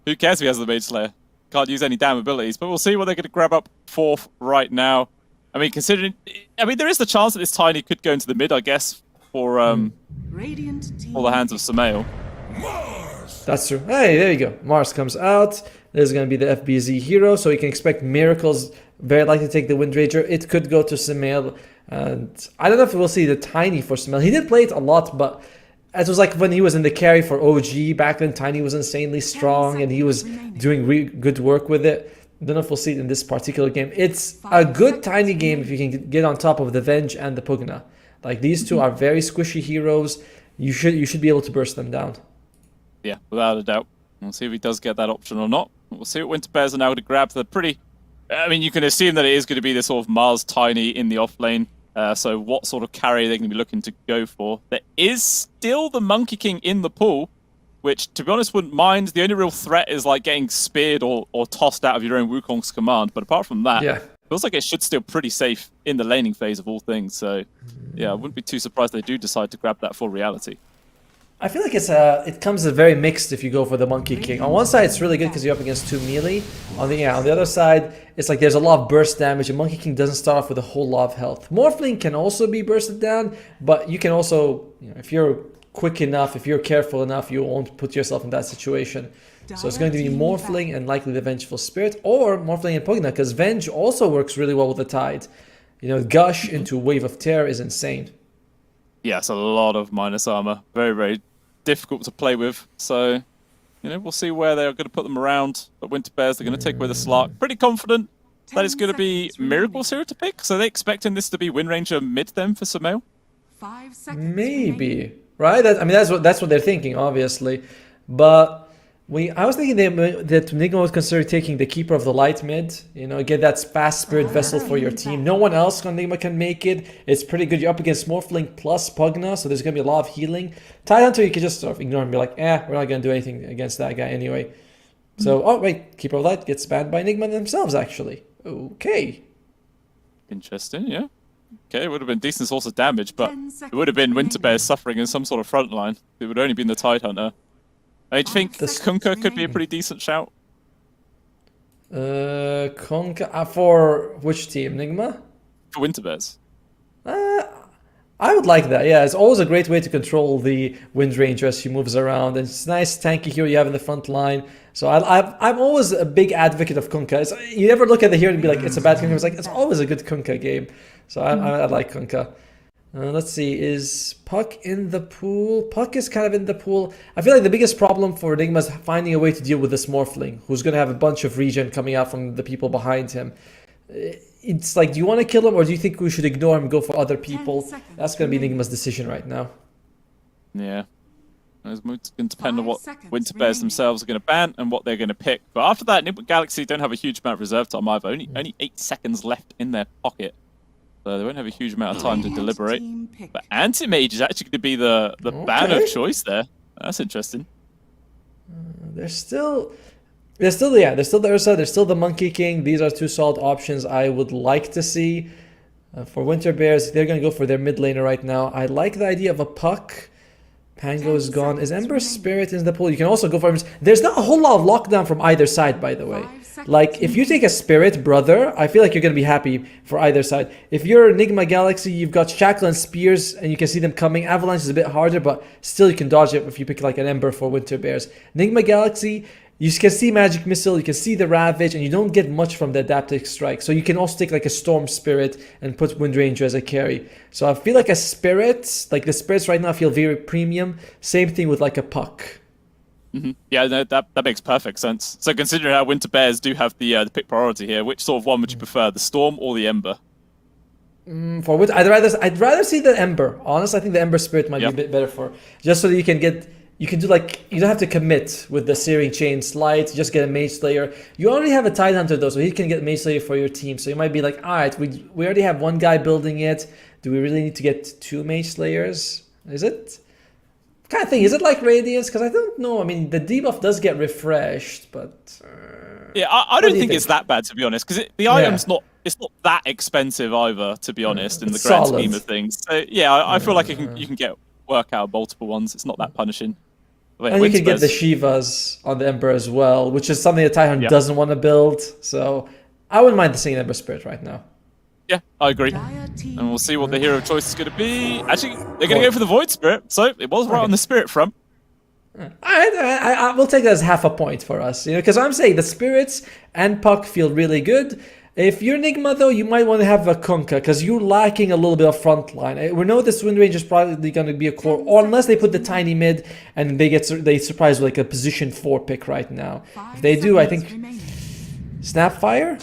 Who cares if he has the Mage Slayer? Can't use any damn abilities. But we'll see what they're going to grab up fourth right now. There is the chance that this Tiny could go into the mid, I guess, for the hands of Sumail. That's true. Hey, there you go. Mars comes out. There's going to be the FBZ hero, so you can expect miracles. Very likely to take the Wind Ranger. It could go to Sumail. And I don't know if we'll see the Tiny for Sumail. He did play it a lot, but It was like when he was in the carry for OG back then. Tiny was insanely strong, and he was doing good work with it. Don't know if we'll see it in this particular game. It's a good Tiny game if you can get on top of the Venge and the Pugna. Like, these two are very squishy heroes. You should be able to burst them down. Yeah, without a doubt. We'll see if he does get that option or not. We'll see what Winter Bears are now going to grab. They're pretty... I mean, you can assume that it is going to be this sort of Mars Tiny in the off lane. So what sort of carry they're going to be looking to go for. There is still the Monkey King in the pool, which, to be honest, wouldn't mind. The only real threat is like getting speared or tossed out of your own Wukong's command. But apart from that, feels like it should still pretty safe in the laning phase of all things. So, yeah, I wouldn't be too surprised they do decide to grab that for reality. I feel like it comes very mixed if you go for the Monkey King. On one side, it's really good because you're up against 2 melee. On the other side, it's like there's a lot of burst damage, and Monkey King doesn't start off with a whole lot of health. Morphling can also be bursted down, but you can also, if you're quick enough, if you're careful enough, you won't put yourself in that situation. So it's going to be Morphling and likely the Vengeful Spirit, or Morphling and Pugna, because Venge also works really well with the Tide. Gush into Wave of Terror is insane. Yeah, it's a lot of minus armor. Very, very difficult to play with. So, we'll see where they're going to put them around. But Winter Bears, they're going to take away the Slark. Pretty confident that it's going to be Miracles here to pick. So they're expecting this to be Wind Ranger mid then for Sumail? 5 seconds. Maybe. Right? That's what they're thinking, obviously. But I was thinking that Nigma would consider taking the Keeper of the Light mid. Get that fast Spirit Vessel for your team. No one else on Nigma can make it. It's pretty good. You're up against Morphling plus Pugna, so there's going to be a lot of healing. Tidehunter, you can just sort of ignore and be like, we're not going to do anything against that guy anyway. So, oh wait, Keeper of the Light gets banned by Nigma themselves, actually. Okay. Interesting, yeah. Okay, it would have been decent source of damage, but it would have been Winter Bears suffering in some sort of front line. It would have only been the Tidehunter. I think Kunkka could be a pretty decent shout. Kunkka for which team? Nigma? For Winter Bears. I would like that. Yeah, it's always a great way to control the Wind Ranger as she moves around. And it's a nice tanky hero you have in the front line. So I'm always a big advocate of Kunkka. You never look at the hero and be like, it's a bad Kunkka. It's always a good Kunkka game. So I like Kunkka. Let's see, is Puck in the pool? Puck is kind of in the pool. I feel like the biggest problem for Enigma is finding a way to deal with this Morphling, who's going to have a bunch of regen coming out from the people behind him. It's like, do you want to kill him, or do you think we should ignore him and go for other people? That's going to be Enigma's decision right now. Yeah. It's going to depend on what Winter Bears themselves are going to ban and what they're going to pick. But after that, Niblet Galaxy don't have a huge amount of reserve time either. Only 8 seconds left in their pocket. So they won't have a huge amount of time to deliberate. But Anti-Mage is actually going to be the ban of choice there. That's interesting. There's still the Ursa, there's still the Monkey King. These are 2 solid options I would like to see. For Winter Bears, they're going to go for their mid laner right now. I like the idea of a Puck. Pango is gone. Is Ember Spirit in the pool? You can also go for... There's not a whole lot of lockdown from either side, by the way. Like, if you take a Spirit, brother, I feel like you're going to be happy for either side. If you're Enigma Galaxy, you've got Shackle and Spears, and you can see them coming. Avalanche is a bit harder, but still you can dodge it if you pick like an Ember for Winter Bears. Enigma Galaxy, you can see Magic Missile, you can see the Ravage, and you don't get much from the Adaptive Strike. So you can also take like a Storm Spirit and put Wind Ranger as a carry. So I feel like a Spirit, like the Spirits right now feel very premium. Same thing with like a Puck. Mm-hmm. Yeah, no, that makes perfect sense. So considering how Winter Bears do have the pick priority here, which sort of one would you prefer, the Storm or the Ember? For which I'd rather see the Ember. Honestly, I think the Ember Spirit might be a bit better for, just so that you can do like, you don't have to commit with the Searing Chain Slide, you just get a Mage Slayer. You already have a Tidehunter though, so he can get Mage Slayer for your team. So you might be like, alright, we already have one guy building it. Do we really need to get 2 Mage Slayers? Is it? Kind of thing. Is it like Radiance? Because I don't know. I mean, the debuff does get refreshed, but... yeah, I don't think it's that bad, to be honest, because the item's not... It's not that expensive either, to be honest, in the grand scheme of things. So yeah, I feel like you can work out multiple ones. It's not that punishing. Wait, and you can get the Shivas on the Ember as well, which is something that Tidehunter doesn't want to build. So I wouldn't mind seeing Ember Spirit right now. Yeah, I agree. And we'll see what the hero of choice is going to be. Actually, they're going to go for the Void Spirit, so it was right on the Spirit front. I will take that as half a point for us, because I'm saying the Spirits and Puck feel really good. If you're Nigma though, you might want to have a Kunkka because you're lacking a little bit of front line. We know this Wind Ranger is probably going to be a core, or unless they put the tiny mid and they surprise with like a position 4 pick right now. If they do, I think Snapfire.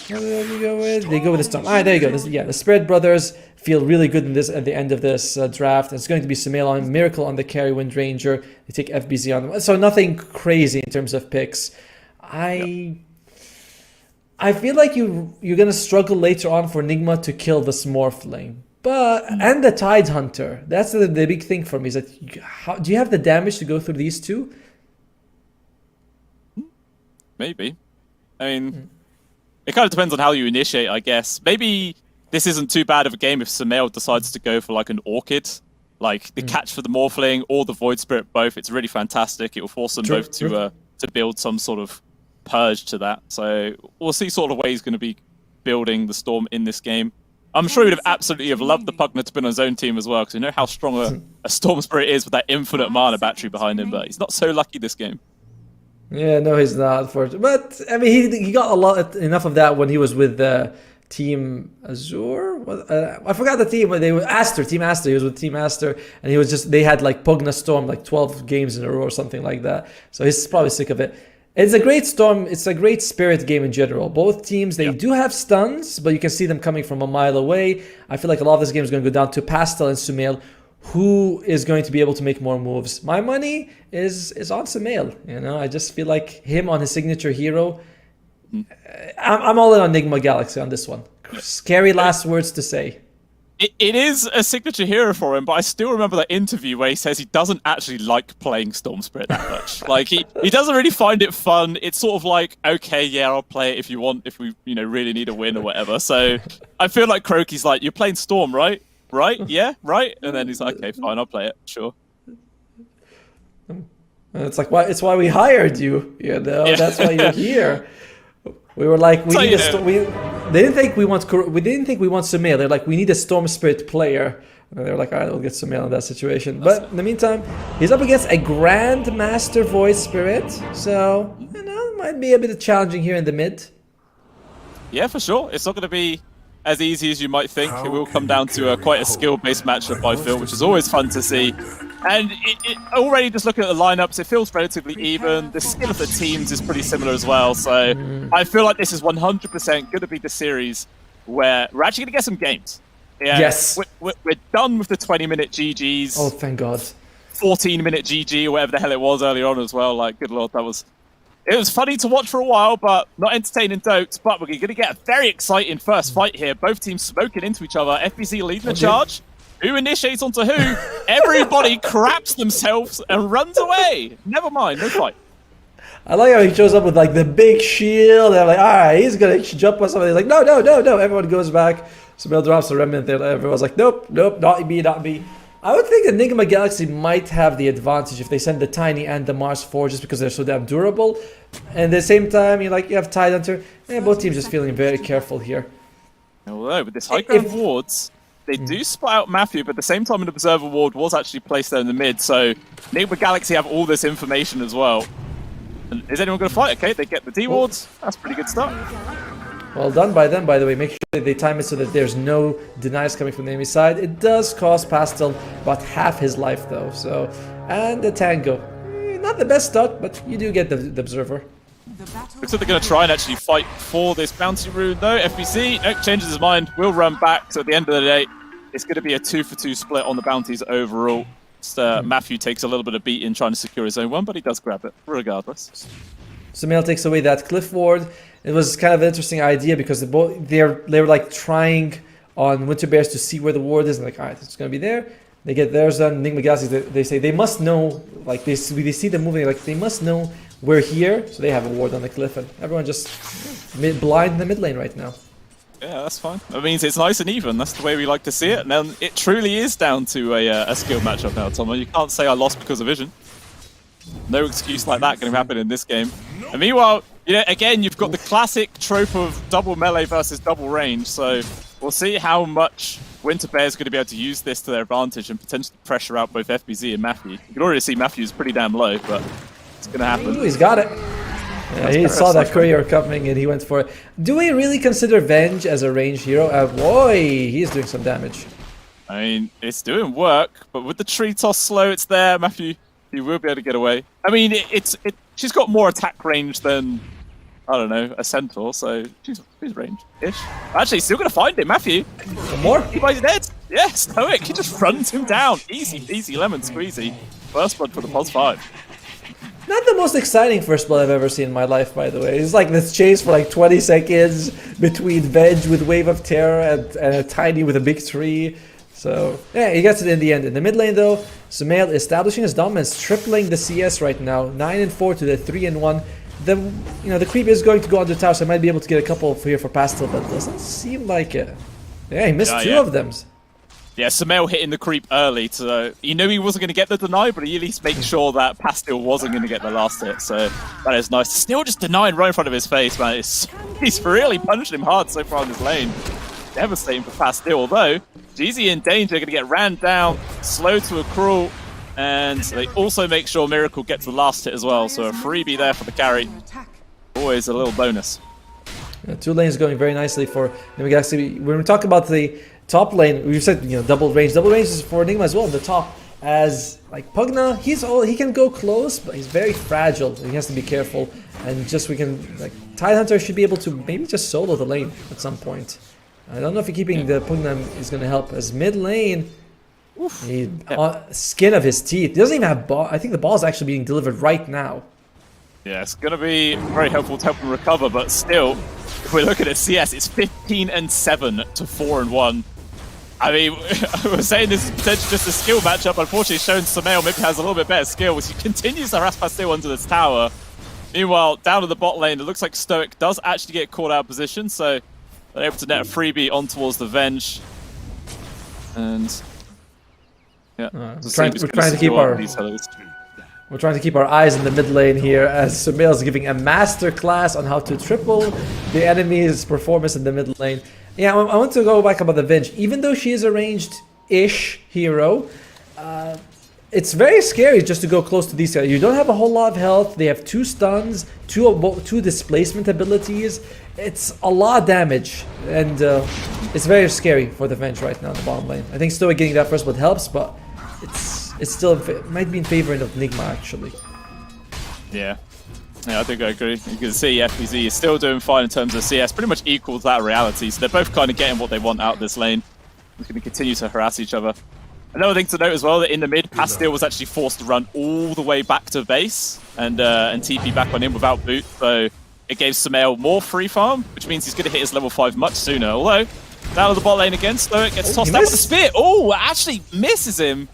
They go with the Storm. There you go. The Spirit Brothers feel really good in this at the end of this draft. It's going to be Sumail on Miracle on the carry Wind Ranger. They take FBZ on them, so nothing crazy in terms of picks. I feel like you're gonna struggle later on for Nigma to kill the Smurfling, and the Tide Hunter. That's the big thing for me. Is that do you have the damage to go through these two? Maybe. I mean, it kind of depends on how you initiate, I guess. Maybe this isn't too bad of a game if Sumail decides to go for like an Orchid, like the catch for the Morphling or the Void Spirit both. It's really fantastic. It will force them both to build some sort of purge to that. So we'll see sort of way he's going to be building the Storm in this game. I'm sure he would have absolutely loved the Pugna to be on his own team as well, because you know how strong a Storm Spirit is with that infinite mana battery behind him, but he's not so lucky this game. Yeah, no, he's not, unfortunately. But I mean, he got enough of that when he was with Team Azure. I forgot the team, but they were Team Aster. He was with Team Aster, and he was they had like Pugna Storm like 12 games in a row or something like that. So he's probably sick of it. It's a great Storm. It's a great Spirit game in general. Both teams, they do have stuns, but you can see them coming from a mile away. I feel like a lot of this game is going to go down to Pastel and Sumail, who is going to be able to make more moves. My money is on Sumail. You know, I just feel like him on his signature hero. I'm all in on Nigma Galaxy on this one. Scary last words to say. It is a signature hero for him, but I still remember that interview where he says he doesn't actually like playing Storm Spirit that much. Like he doesn't really find it fun. It's sort of like, okay, yeah, I'll play it if you want, if we really need a win or whatever. So I feel like Croaky's like, you're playing Storm, right? Right? Yeah, right? And then he's like, okay, fine, I'll play it, sure. It's like, it's why we hired you. You know, that's why you're here. We were like, we need they didn't think we want Sumail. They're like, we need a Storm Spirit player. And they were like, all right, we'll get Sumail in that situation. But in the meantime, he's up against a Grandmaster Void Spirit. So, it might be a bit challenging here in the mid. Yeah, for sure. It's not going to be as easy as you might think. It will come down to quite a skill-based matchup, I feel, which is always fun to see. And already just looking at the lineups, it feels relatively even. The skill of the teams is pretty similar as well. So I feel like this is 100% going to be the series where we're actually going to get some games. Yeah, yes. We're done with the 20-minute GGs. Oh, thank God. 14-minute GG or whatever the hell it was earlier on as well. Like, good lord, it was funny to watch for a while, but not entertaining Dotes. But we're going to get a very exciting first fight here. Both teams smoking into each other. FBZ leading the charge. Who initiates onto who? Everybody craps themselves and runs away. Never mind, no fight. I like how he shows up with like the big shield. They're like, all right, he's gonna jump on somebody. He's like, no. Everyone goes back. Sumail drops the remnant there. Everyone's like, nope, not me. I would think Enigma Galaxy might have the advantage if they send the Tiny and the Mars 4 just because they're so damn durable. And at the same time, you have Tide Hunter. Both teams just feeling very careful here. Although with this high ground wards, they do spot out Matthew, but at the same time an Observer ward was actually placed there in the mid, so Enigma Galaxy have all this information as well. And is anyone going to fight? Okay, they get the D wards. That's a pretty good start. Well done by them, by the way. Make sure that they time it so that there's no denies coming from the enemy side. It does cost Pastel about half his life, though. So, and the Tango. Not the best start, but you do get the Observer. Looks like they're going to try and actually fight for this bounty rune, though. FBC changes his mind, will run back. So at the end of the day, it's going to be a 2-for-2 split on the bounties overall. Matthew takes a little bit of beating trying to secure his own one, but he does grab it regardless. Sumail takes away that cliff ward. It was kind of an interesting idea because they were like trying on Winter Bears to see where the ward is, and like, all right, it's going to be there. They get theirs done. Enigma Galaxy, they say they must know, like they see them moving, like they must know we're here, so they have a ward on the cliff, and everyone just blind in the mid lane right now. Yeah, that's fine. That means it's nice and even. That's the way we like to see it. And then it truly is down to a skill matchup now, Tom. You can't say I lost because of vision. No excuse like that going to happen in this game. And meanwhile, again, you've got the classic trope of double melee versus double range. So we'll see how much Winter Bear is going to be able to use this to their advantage and potentially pressure out both FBZ and Matthew. You can already see Matthew's pretty damn low, but it's going to happen. Ooh, he's got it. Yeah, he saw that courier coming and he went for it. Do we really consider Venge as a ranged hero? Boy, he's doing some damage. I mean, it's doing work, but with the tree toss slow, it's there. Matthew, you will be able to get away. I mean, she's got more attack range than, I don't know, a centaur, so she's range-ish. Actually, still going to find him, Matthew. Some more? He buys dead. Yeah, Stoic. He just runs him down. Easy, easy lemon squeezy. First blood for the pos 5. Not the most exciting first blood I've ever seen in my life, by the way. It's like this chase for like 20 seconds between Venge with Wave of Terror and a Tiny with a big tree. So, yeah, he gets it in the end. In the mid lane, though, Sumail establishing his dominance, tripling the CS right now. 9-4 to the 3-1. The creep is going to go on the tower, so I might be able to get a couple here for Pastel, but it doesn't seem like it. Yeah, he missed two of them. Yeah, Sumail hitting the creep early, so he knew he wasn't going to get the deny, but he at least made sure that Pastel wasn't going to get the last hit, so that is nice. Still just denying right in front of his face, man. He's really punched him hard so far in this lane. Devastating for Pastel, although Jeezy in danger, going to get ran down, slow to a crawl, and they also make sure Miracle gets the last hit as well, so a freebie there for the carry. Always a little bonus. Yeah, 2 lanes going very nicely for Nigma. When we talk about the top lane, we've said double range. Double range is for Enigma as well. The top, as like Pugna, he can go close, but he's very fragile. He has to be careful. And just Tidehunter should be able to maybe just solo the lane at some point. I don't know if keeping the Pugna is going to help. As mid lane, skin of his teeth. He doesn't even have ball. I think the ball is actually being delivered right now. Yeah, it's going to be very helpful to help him recover, but still, if we're looking at CS, it's 15-7 to 4-1. I mean, we're saying this is potentially just a skill matchup. Unfortunately, showing Sumail maybe has a little bit better skill, which he continues to harass Pastel onto this tower. Meanwhile, down to the bot lane, it looks like Stoic does actually get caught out of position, so they're able to net a freebie on towards the Venge. And yeah, we're trying to keep we're trying to keep our eyes in the mid lane here as Sumail is giving a master class on how to triple the enemy's performance in the mid lane. Yeah, I want to go back about the Venge. Even though she is a ranged-ish hero, it's very scary just to go close to these guys. You don't have a whole lot of health. They have 2 stuns, 2 displacement abilities. It's a lot of damage, and it's very scary for the Venge right now in the bottom lane. I think Stoic getting that first blood helps, but it's still might be in favor of Nigma actually. Yeah, I think I agree. You can see FPZ is still doing fine in terms of CS, pretty much equal to that reality. So they're both kind of getting what they want out of this lane. We're going to continue to harass each other. Another thing to note as well, that in the mid, Pastel was actually forced to run all the way back to base and TP back on him without boot. So it gave Sumail more free farm, which means he's going to hit his level 5 much sooner. Although, down to the bot lane again, Stoic gets tossed out with a spear. Oh, actually misses him.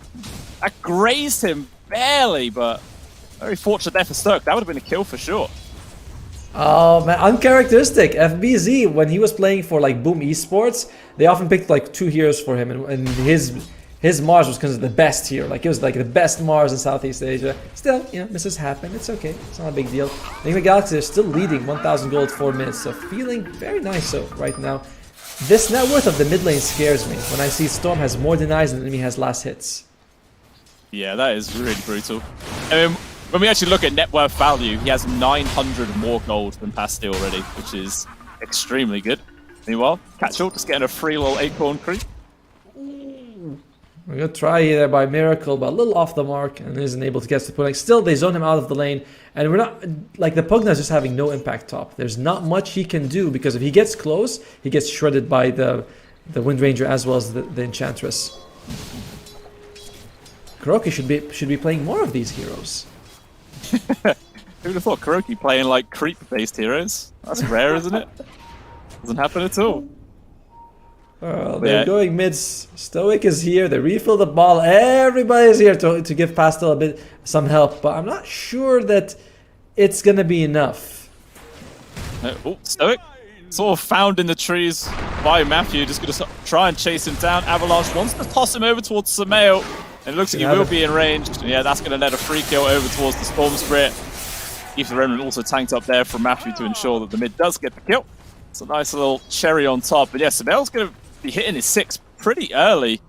That grazed him barely, but very fortunate there for Stoic. That would have been a kill for sure. Oh man, uncharacteristic. FBZ, when he was playing for like Boom Esports, they often picked like 2 heroes for him, and his Mars was considered the best hero. Like it was like the best Mars in Southeast Asia. Still, misses happen. It's okay. It's not a big deal. Enigma Galaxy is still leading 1,000 gold 4 minutes, so feeling very nice so right now. This net worth of the mid lane scares me when I see Storm has more denies than the enemy has last hits. Yeah, that is really brutal. I mean, when we actually look at net worth value, he has 900 more gold than Pastel already, which is extremely good. Meanwhile, Catchall just getting a free little acorn creep. We're gonna try there by Miracle, but a little off the mark and isn't able to get to the point. Like, still, they zone him out of the lane, and we're not like the Pugna is just having no impact top. There's not much he can do because if he gets close, he gets shredded by the Wind Ranger as well as the Enchantress. Kuroki should be playing more of these heroes. Who would have thought Kuroki playing like creep-based heroes? That's rare, isn't it? Doesn't happen at all. They're going mids. Stoic is here. They refill the ball. Everybody's here to give Pastel some help, but I'm not sure that it's gonna be enough. Oh, Stoic sort of found in the trees by Matthew. Just gonna try and chase him down. Avalanche wants to toss him over towards Sumail. And it looks like he will be in range. And yeah, that's going to let a free kill over towards the Storm Spirit. Keeps the Remnant also tanked up there from Matthew to ensure that the mid does get the kill. It's a nice little cherry on top. But yeah, Sumail's going to be hitting his 6 pretty early.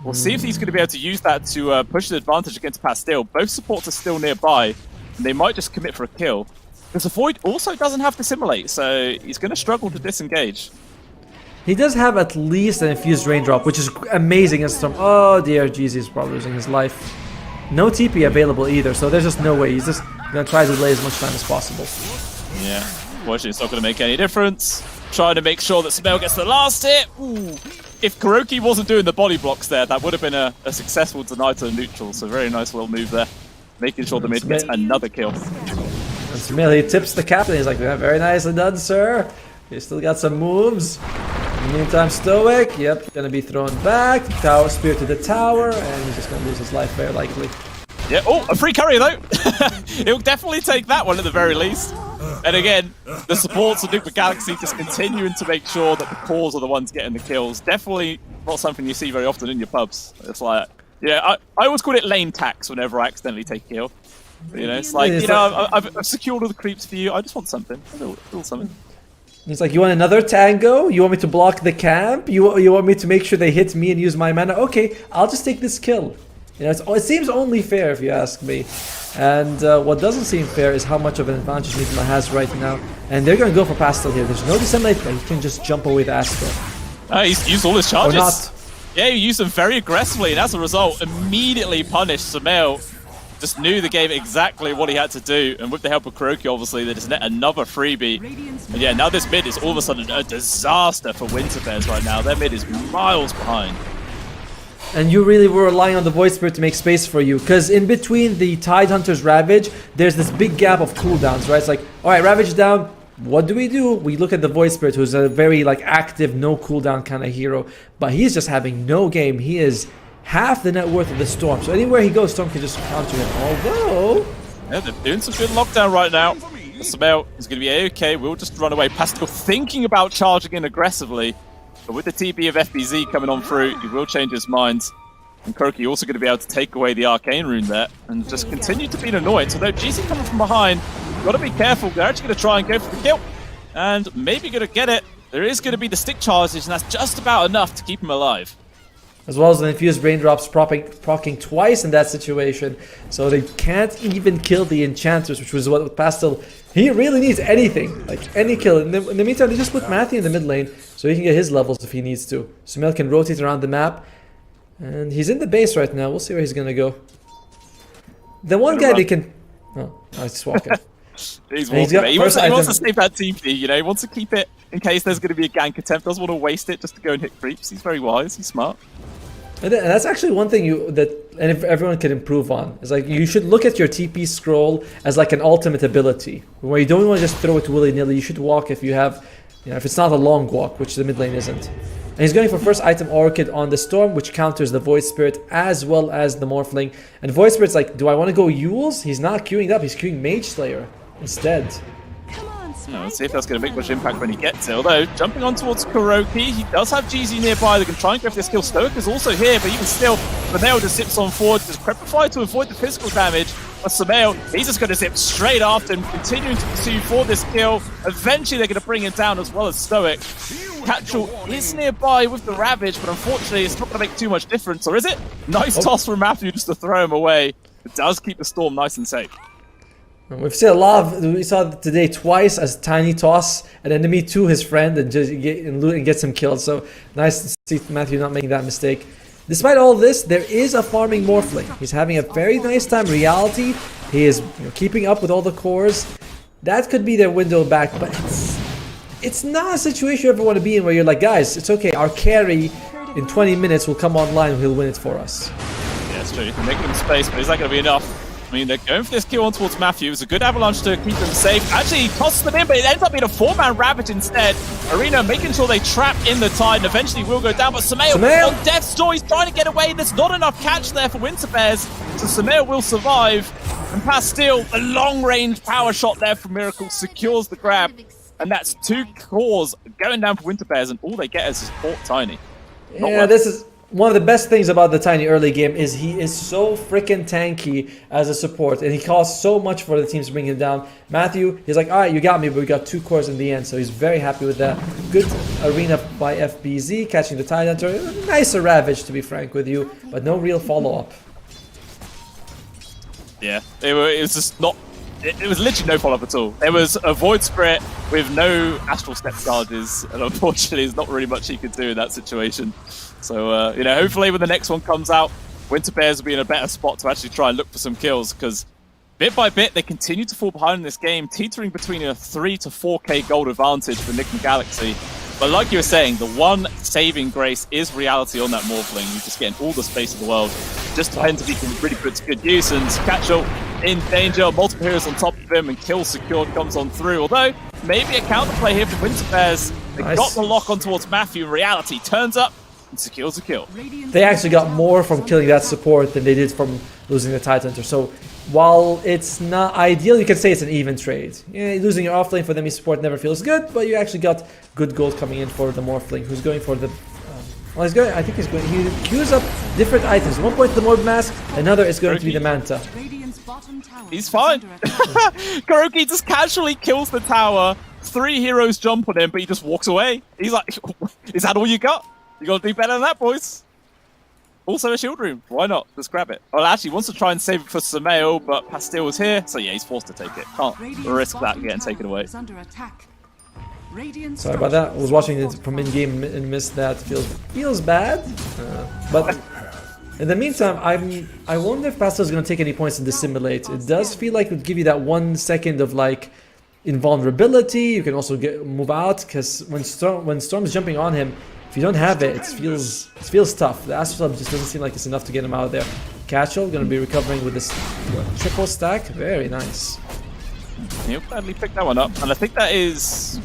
We'll see if he's going to be able to use that to push the advantage against Pastel. Both supports are still nearby. And they might just commit for a kill. Because the Void also doesn't have Dissimulate, so he's going to struggle to disengage. He does have at least an infused raindrop, which is amazing as Storm. Oh dear, Jeezy is probably losing his life. No TP available either, so there's just no way. He's just gonna try to delay as much time as possible. Yeah, fortunately it's not gonna make any difference. Trying to make sure that Smell gets the last hit. Ooh. If Kuroki wasn't doing the body blocks there, that would have been a successful deny to neutral, so very nice little move there. Making sure the mid gets another kill. And Smell, he tips the captain, he's like, yeah, very nicely done, sir. You still got some moves. In the meantime, Stoic, yep, gonna be thrown back. Tower spear to the tower, and he's just gonna lose his life very likely. Yeah, oh, a free curry though. He'll definitely take that one at the very least. And again, the supports of Nuke Galaxy just continuing to make sure that the cores are the ones getting the kills. Definitely not something you see very often in your pubs. It's like, yeah, I always call it lane tax whenever I accidentally take a kill. You know, it's like, you know, I've secured all the creeps for you. I just want something. A little something. It's like, you want another tango? You want me to block the camp? You want me to make sure they hit me and use my mana? Okay, I'll just take this kill. You know, it seems only fair if you ask me. And what doesn't seem fair is how much of an advantage Nigma has right now. And they're going to go for Pastel here. There's no Disseminate, but he can just jump away the Astro. He's used all his charges. Or not. Yeah, he used them very aggressively, and as a result, immediately punished Samel. Just knew the game exactly what he had to do, and with the help of Kuroki, obviously, they just net another freebie. And yeah, now this mid is all of a sudden a disaster for Winter Bears right now. Their mid is miles behind. And you really were relying on the Void Spirit to make space for you, because in between the Tidehunter's Ravage, there's this big gap of cooldowns, right? It's like, alright, Ravage down, what do? We look at the Void Spirit, who's a very like active, no cooldown kind of hero, but he's just having no game. He is half the net worth of the Storm, so anywhere he goes, Storm can just counter him. Although, yeah, they're doing some good lockdown right now. Samel is going to be A-okay. We'll just run away. Pascal thinking about charging in aggressively, but with the TP of FBZ coming on through, he will change his mind. And Kuroki also going to be able to take away the Arcane Rune there and just continue to be an annoyance. Although GC coming from behind, got to be careful. They're actually going to try and go for the kill, and maybe going to get it. There is going to be the stick charges, and that's just about enough to keep him alive. As well as the infused raindrops proccing twice in that situation, so they can't even kill the enchanters, which was what Pastel, he really needs anything, like any kill. In the meantime, they just put Matthew in the mid lane, so he can get his levels if he needs to. Sumel can rotate around the map, and he's in the base right now. We'll see where he's gonna go. The one guy they can... Oh, he's just walking. He's walking. He wants to save that TP, you know, he wants to keep it in case there's going to be a gank attempt. Doesn't want to waste it just to go and hit creeps. He's very wise, he's smart. And that's actually one thing and if everyone can improve on. Is like, you should look at your TP scroll as like an ultimate ability, where you don't want to just throw it willy-nilly. You should walk if you have, you know, if it's not a long walk, which the mid lane isn't. And he's going for first item Orchid on the Storm, which counters the Void Spirit as well as the Morphling. And Void Spirit's like, do I want to go Yules? He's not queuing up, he's queuing Mage Slayer instead. Let's see if that's going to make much impact when he gets it. Although, jumping on towards Kuroki, he does have GZ nearby. They can try and go for this kill. Stoic is also here, but even still, Samel just zips on forward, just Prepify to avoid the physical damage. But Samel, he's just going to zip straight after him, continuing to pursue for this kill. Eventually, they're going to bring him down as well as Stoic. Catchall is nearby with the Ravage, but unfortunately, it's not going to make too much difference. Or is it? Nice toss from Matthew just to throw him away. It does keep the Storm nice and safe. We've seen a lot of, we saw today twice as Tiny toss an enemy to his friend and just gets him killed. So nice to see Matthew not making that mistake. Despite all this, there is a farming Morphling. He's having a very nice time. Reality, he is keeping up with all the cores. That could be their window back, but it's not a situation you ever want to be in where you're like, guys, it's okay. Our carry in 20 minutes will come online and he'll win it for us. Yeah, it's true. You can make him space, but is that going to be enough? I mean, they're going for this kill on towards Matthew. It's a good avalanche to keep them safe. Actually, he tosses them in, but it ends up being a 4-man Ravage instead. Arena making sure they trap in the Tide and eventually will go down. But Samel on death's door, he's trying to get away. There's not enough catch there for Winter Bears. So Samel will survive. And Pastil, a long-range power shot there from Miracle, secures the grab. And that's 2 cores going down for Winter Bears, and all they get is support Tiny. Yeah, this is one of the best things about the Tiny early game is he is so freaking tanky as a support, and he costs so much for the teams to bring him down. Matthew, he's like, all right, you got me, but we got 2 cores in the end, so he's very happy with that. Good arena by FBZ, catching the Tidehunter. Nicer Ravage, to be frank with you, but no real follow-up. Yeah, it was just not it was literally no follow-up at all. There was a Void Spirit with no Astral Step charges, and unfortunately there's not really much he could do in that situation. So, you know, hopefully when the next one comes out, Winter Bears will be in a better spot to actually try and look for some kills, because bit by bit they continue to fall behind in this game, teetering between a 3 to 4k gold advantage for Enigma Galaxy. But like you were saying, the one saving grace is Reality on that Morphling. You're just getting all the space in the world. Just depends if he can really put to good use. And Catchall in danger, multiple heroes on top of him, and kill secured comes on through. Although, maybe a counterplay here for Winter Bears. They got the lock on towards Matthew. Reality turns up and secures a kill. They actually got more from killing that support than they did from losing the Tidehunter. So while it's not ideal, you can say it's an even trade. Yeah, losing your offlane for the enemy support never feels good, but you actually got good gold coming in for the Morphling, who's going for the... well, he's going. I think he's going... He queues up different items. One point the Morb Mask, another is going to be the Manta. He's fine. Kuroki just casually kills the tower. 3 heroes jump on him, but he just walks away. He's like, is that all you got? You gotta do better than that, boys. Also a shield room. Why not? Just grab it. Well, actually, he wants to try and save it for Samael, but Pastil was here, so yeah, he's forced to take it. Can't risk that getting taken away. Sorry about that. I was watching it from in-game and missed that. Feels bad. But in the meantime, I wonder if Pastil's going to take any points in Dissimulate. It does feel like it would give you that 1 second of like invulnerability. You can also move out, because when Storm's jumping on him, if you don't have it, it feels tough. The Astral Sub just doesn't seem like it's enough to get him out of there. Catchall going to be recovering with this triple stack. Very nice. He'll gladly pick that one up, and I think that is...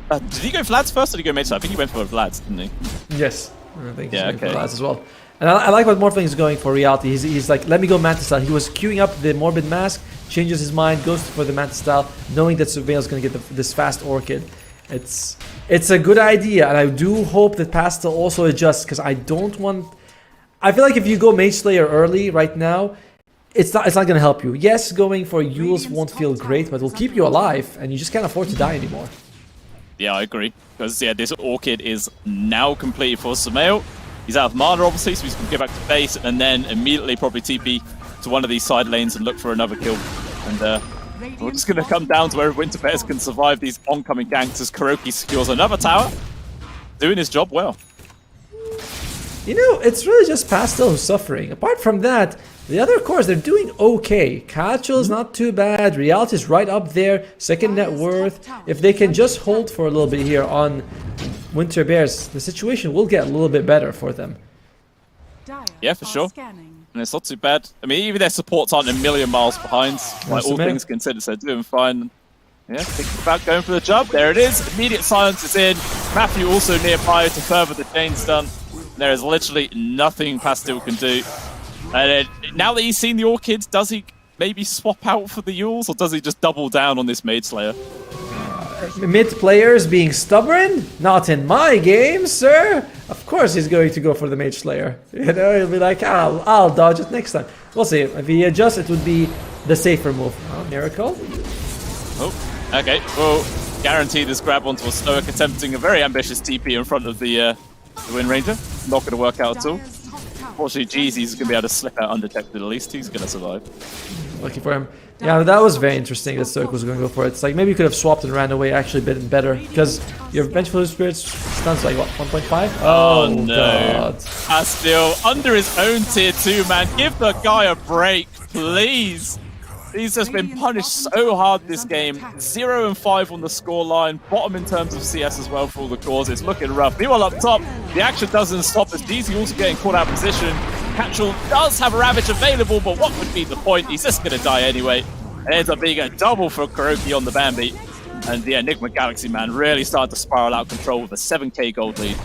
did he go Vlad's first or did he go mid? I think he went for Vlad's, didn't he? Yes, I think he's going for Vlad's as well. And I like what Morphling is going for Reality. He's like, let me go Manta style. He was queuing up the Morbid Mask, changes his mind, goes for the Manta style, knowing that Surveil's going to get this fast Orchid. It's a good idea, and I do hope that Pastil also adjusts, because I don't want... I feel like if you go Mage Slayer early right now, it's not going to help you. Yes, going for Yules won't feel great, but it will keep you alive, and you just can't afford to die anymore. Yeah, I agree. Because, yeah, this Orchid is now complete for Samael. He's out of mana, obviously, so he's going to get back to base, and then immediately probably TP to one of these side lanes and look for another kill. And we're just going to come down to where Winter Bears can survive these oncoming ganks as Kuroki secures another tower. Doing his job well. You know, it's really just Pastil who's suffering. Apart from that, the other cores, they're doing okay. Catchall's not too bad. Reality's right up there. Second net worth. If they can just hold for a little bit here on Winter Bears, the situation will get a little bit better for them. Yeah, for sure. And it's not too bad. I mean, even their supports aren't a million miles behind. Like, all things considered, so they're doing fine. Yeah, thinking about going for the job. There it is. Immediate silence is in. Matthew also nearby to further the chain stun. There is literally nothing Pastil can do. And now that he's seen the Orchid, does he maybe swap out for the Yules, or does he just double down on this Mage Slayer? Mid players being stubborn? Not in my game, sir. Of course he's going to go for the Mage Slayer. You know, he'll be like, I'll dodge it next time. We'll see. If he adjusts, it would be the safer move. Oh, Miracle. Oh, okay. Well, guarantee this grab onto a Stoic, attempting a very ambitious TP in front of the Wind Ranger. Not going to work out at all. Unfortunately, Jeezy's going to be able to slip out undetected at least. He's going to survive. Lucky for him. Yeah, that was very interesting that Stoic was going to go for it. It's like, maybe you could have swapped and ran away, actually been better. Because your Vengeful Spirits stuns like, what, 1.5? Oh no. God. Pastil, under his own tier 2, man. Give the guy a break, please. He's just been punished so hard this game. 0-5 on the scoreline. Bottom in terms of CS as well for all the cores. It's looking rough. Meanwhile, up top, the action doesn't stop as DZ also getting caught out of position. Catchall does have a Ravage available, but what would be the point? He's just going to die anyway. It ends up being a double for Kuroki on the Bambi. And the Enigma Galaxy, man, really started to spiral out control with a 7k gold lead.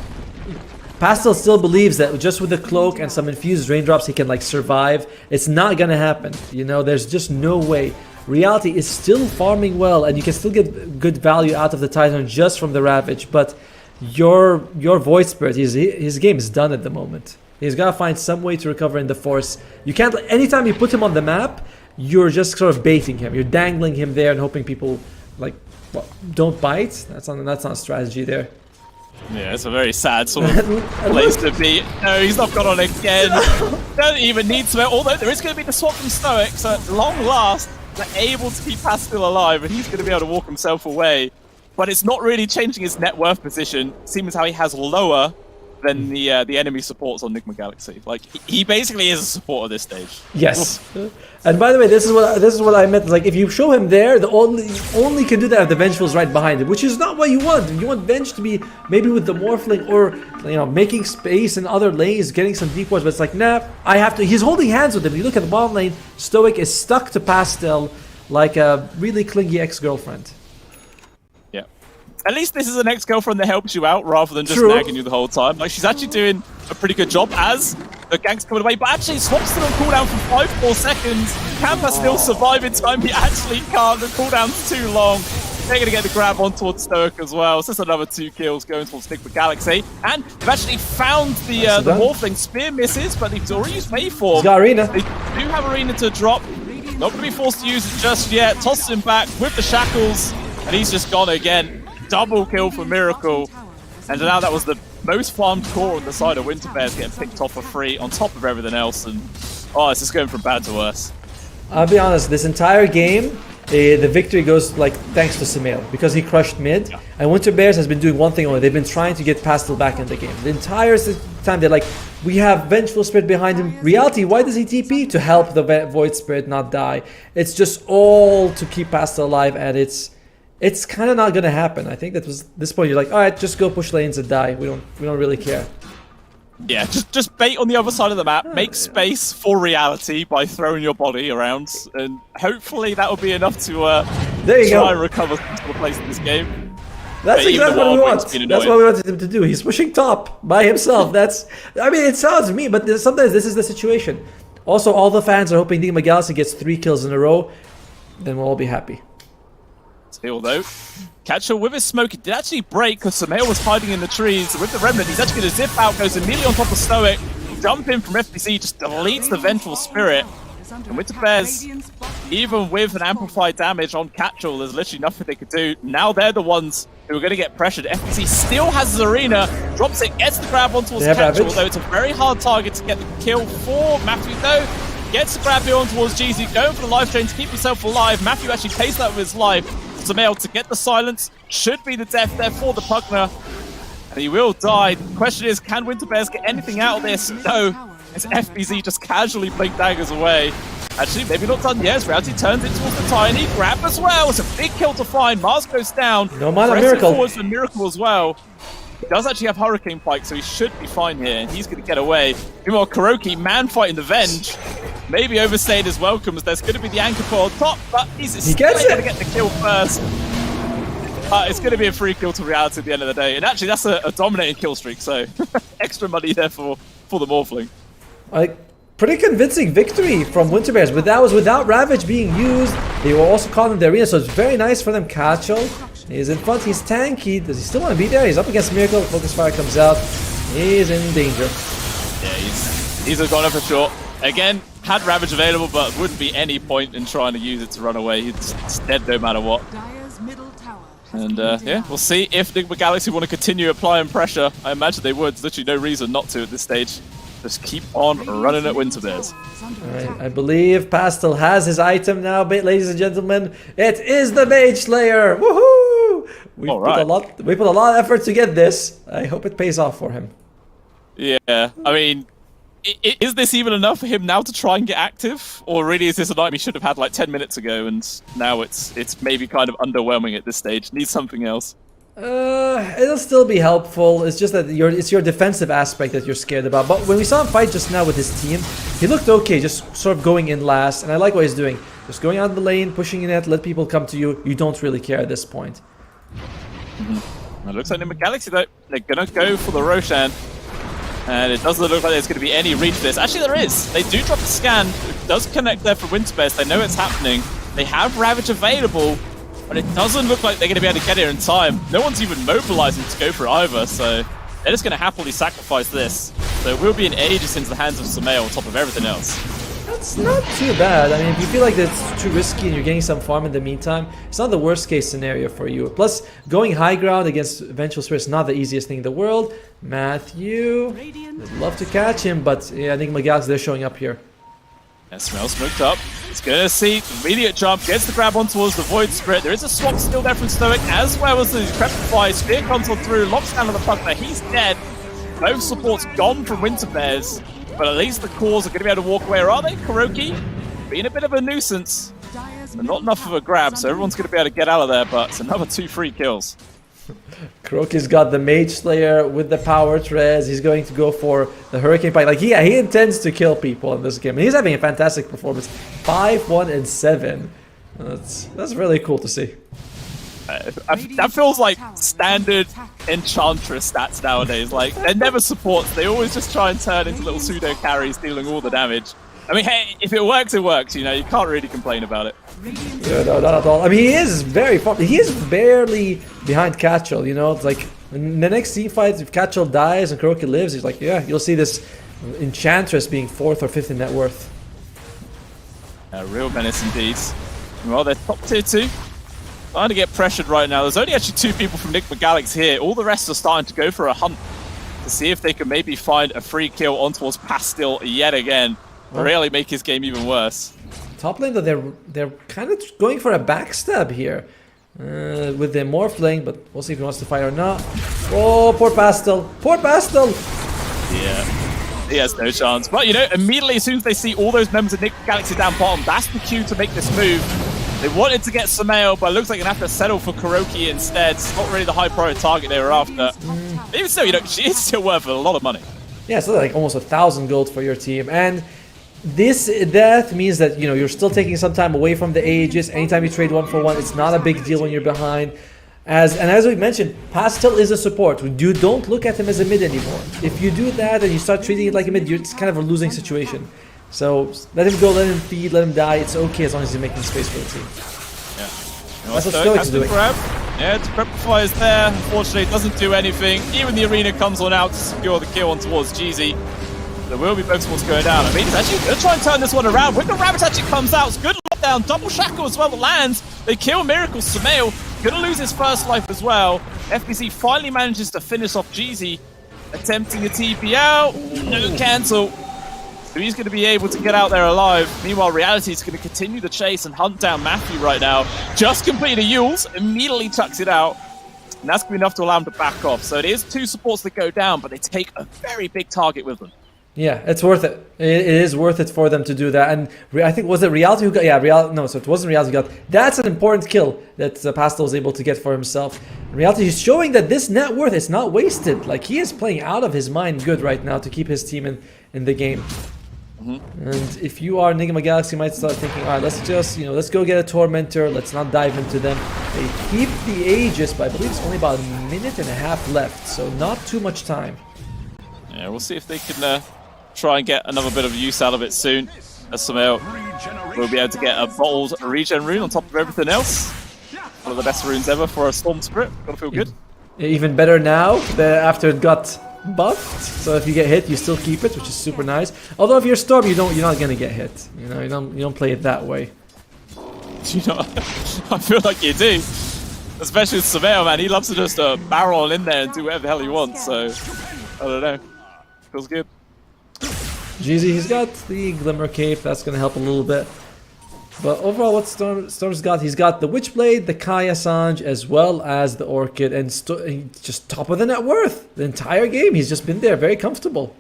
Pastil still believes that just with the cloak and some infused raindrops he can like survive. It's not gonna happen. You know, there's just no way. Reality is still farming well, and you can still get good value out of the Titan just from the Ravage, but your Void Spirit, his game is done at the moment. He's gotta find some way to recover in the Force. You can't, anytime you put him on the map, you're just sort of baiting him. You're dangling him there and hoping people like, well, don't bite. That's not a strategy there. Yeah, it's a very sad sort of place to be. No, he's not gone on again. Don't even need to, although there is going to be the swap from Stoic, so at long last, They're able to keep Pastel alive, and he's going to be able to walk himself away. But it's not really changing his net worth position. Seems how he has lower than the enemy supports on Nigma Galaxy. Like he basically is a support at this stage. Yes. And by the way, this is what I meant. Like if you show him there, the only can do that if the Vengeful's right behind him, which is not what you want. You want Venge to be maybe with the Morphling or making space in other lanes, getting some deep wards. But it's like nah, I have to. He's holding hands with him. You look at the bottom lane. Stoic is stuck to Pastel like a really clingy ex-girlfriend. At least this is an ex-girlfriend that helps you out rather than just True. nagging you the whole time. Like, she's actually doing a pretty good job as the gang's coming away. But actually, Swap's still on cooldown for 5-4 seconds. Can still survive in time? He actually can't. The cooldown's too long. They're going to get the grab on towards Stoic as well. So it's another 2 kills going towards Nigma Galaxy. And they've actually found the Morphling. Spear misses, but they've already used Waveform. He's got Arena. They do have Arena to drop. Not going to be forced to use it just yet. Tosses him back with the shackles. And he's just gone again. Double kill for Miracle, and now that was the most farmed core on the side of Winter Bears getting picked off for free on top of everything else, and it's just going from bad to worse. I'll be honest, this entire game, the victory goes like thanks to Sumail because he crushed mid, and Winter Bears has been doing one thing only. They've been trying to get Pastel back in the game. The entire time they're like, we have Vengeful Spirit behind him. Reality, why does he TP? To help the Void Spirit not die. It's just all to keep Pastel alive, and it's kind of not gonna happen. I think that was this point. You're like, all right, just go push lanes and die. We don't really care. Yeah, just bait on the other side of the map. Make space for reality by throwing your body around, and hopefully that will be enough to there you try go. and recover some sort of place in this game. That's exactly what we want. That's what we wanted him to do. He's pushing top by himself. I mean, it sounds mean, but sometimes this is the situation. Also, all the fans are hoping Nigma Galaxy gets 3 kills in a row. Then we'll all be happy. Still though, Catcher with his smoke, he did actually break because Sumail was hiding in the trees. With the Remnant, he's actually going to zip out, goes immediately on top of Stoic. Jump in from FBC, just deletes the Vengeful Spirit. And Winter Bears, even with an amplified damage on Catchall, there's literally nothing they could do. Now they're the ones who are going to get pressured. FBC still has his Arena, drops it, gets the grab on towards Catchall, though it's a very hard target to get the kill for Matthew, though. Gets the grab here on towards GZ, going for the life drain to keep himself alive. Matthew actually pays that with his life. Sumail to get the silence, should be the death there for the Pugner. And he will die. The question is, can Winter Bears get anything out of this? No. It's FBZ just casually blink daggers away. Actually, maybe not done yet. Reality turns it towards the Tiny. Grab as well. It's a big kill to find. Mars goes down. No mana Miracle. Forward for Miracle as well. He does actually have Hurricane Pike, so he should be fine here. And he's going to get away. Meanwhile, Kuroki, man fighting the Venge. Maybe overstayed his welcome, as there's going to be the anchor core on top, but he's still going to get the kill first. It's going to be a free kill to Reality at the end of the day. And actually, that's a dominating kill streak, so extra money there for the Morphling. Like, pretty convincing victory from Winter Bears, but that was without Ravage being used. They were also caught in the arena, so it's very nice for them. Catchall is in front, he's tanky. Does he still want to be there? He's up against Miracle. Focus Fire comes out. He's in danger. Yeah, he's a goner for sure. Again, had Ravage available, but wouldn't be any point in trying to use it to run away. He's dead no matter what. And yeah, we'll see if Nigma Galaxy want to continue applying pressure. I imagine they would. There's literally no reason not to at this stage. Just keep on running at Winter Bears. Alright, I believe Pastel has his item now, ladies and gentlemen. It is the Mage Slayer! Woohoo! We put a lot of effort to get this. I hope it pays off for him. Yeah, I mean, is this even enough for him now to try and get active? Or really is this an item he should have had like 10 minutes ago, and now it's maybe kind of underwhelming at this stage? Needs something else. It'll still be helpful. It's just that it's your defensive aspect that you're scared about. But when we saw him fight just now with his team, he looked okay, just sort of going in last. And I like what he's doing. Just going out the lane, pushing in it, let people come to you. You don't really care at this point. It looks like Nigma Galaxy, though, they're going to go for the Roshan. And it doesn't look like there's going to be any reach for this. Actually, there is. They do drop a scan. It does connect there for Winter Bears. They know it's happening. They have Ravage available, but it doesn't look like they're going to be able to get here in time. No one's even mobilizing to go for it either, so they're just going to happily sacrifice this. So it will be an ages into the hands of Sumail on top of everything else. That's not too bad. I mean, if you feel like that's too risky and you're getting some farm in the meantime, it's not the worst case scenario for you. Plus, going high ground against Vengeful Spirit is not the easiest thing in the world. Matthew, would love to catch him, but yeah, Nigma Galaxy, they're showing up here. Yeah, Sumail smoked up. He's going to see the immediate jump, gets the grab on towards the Void Spirit. There is a swap still there from Stoic, as well as the Prepify. Spear comes on through, locks down on the puck there. He's dead. Both supports gone from Winter Bears, but at least the cores are going to be able to walk away, or are they? Kuroki being a bit of a nuisance, but not enough of a grab, so everyone's going to be able to get out of there, but it's another 2 free kills. Kuroki's got the Mage Slayer with the Power Trez. He's going to go for the Hurricane Pike. Like, he intends to kill people in this game. And he's having a fantastic performance. 5-1-7. That's really cool to see. That feels like standard Enchantress stats nowadays. Like, they're never supports. They always just try and turn into little pseudo carries, dealing all the damage. I mean, hey, if it works, it works. You know, you can't really complain about it. Yeah, no, not at all. I mean, he is very far. He is barely behind Catchell, you know? It's like, in the next team fight, if Catchell dies and Kuroki lives, he's like, yeah, you'll see this Enchantress being 4th or 5th in net worth. Real menace indeed. Well, they're top tier 2. Trying to get pressured right now. There's only actually 2 people from Nick McGalax here. All the rest are starting to go for a hunt to see if they can maybe find a free kill on towards Pastil yet again. Really make his game even worse. Top lane, though, they're kind of going for a backstab here with the Morph lane, but we'll see if he wants to fight or not. Oh, poor Pastel. Poor Pastel! Yeah, he has no chance. But, you know, immediately as soon as they see all those members of Nick Galaxy down bottom, that's the cue to make this move. They wanted to get Sumail, but it looks like they're going to have to settle for Kuroki instead. It's not really the high priority target they were after. Even so, you know, she is still worth a lot of money. Yeah, so like almost 1,000 gold for your team. And this death means that, you know, you're still taking some time away from the Aegis. Anytime you trade 1-for-1, it's not a big deal when you're behind. As we mentioned, Pastel is a support. You don't look at him as a mid anymore. If you do that and you start treating it like a mid, it's kind of a losing situation. So let him go, let him feed, let him die. It's okay as long as he's making space for the team. Yeah. That's what Stoic's doing. Yeah, Prepify is there. Unfortunately, it doesn't do anything. Even the arena comes on out to secure the kill on towards Jeezy. There will be both supports going down. I mean, he's actually going to try and turn this one around. When the Rabbit actually comes out, it's good lockdown. Double Shackle as well that lands. They kill Miracle. Sumail going to lose his first life as well. FBC finally manages to finish off Jeezy. Attempting a TP out. No cancel. So he's going to be able to get out there alive. Meanwhile, Reality is going to continue the chase and hunt down Matthew right now. Just completed a Yules, immediately chucks it out. And that's going to be enough to allow him to back off. So it is 2 supports that go down, but they take a very big target with them. Yeah, it's worth it. It is worth it for them to do that. And I think, was it Reality who got... Yeah, no, so it wasn't Reality who got... That's an important kill that Pastel was able to get for himself. Reality is showing that this net worth is not wasted. Like, he is playing out of his mind good right now to keep his team in the game. And if you are Enigma Galaxy, you might start thinking, all right, let's just, you know, let's go get a Tormentor. Let's not dive into them. They keep the Aegis, but I believe it's only about 1.5 minutes left, so not too much time. Yeah, we'll see if they can try and get another bit of use out of it soon. As Sumail will be able to get a bottled regen rune on top of everything else. One of the best runes ever for a Storm Spirit. Gotta feel good. Even better now, after it got buffed. So if you get hit, you still keep it, which is super nice. Although if you're Storm, you're not gonna get hit. You know, you don't play it that way. You know, I feel like you do. Especially with Sumail, man. He loves to just barrel in there and do whatever the hell he wants. So I don't know. Feels good. Jeezy, he's got the Glimmer Cape. That's gonna help a little bit. But overall, what Storm's got, he's got the Witchblade, the Kaya Sanj, as well as the Orchid, and just top of the net worth. The entire game, he's just been there, very comfortable.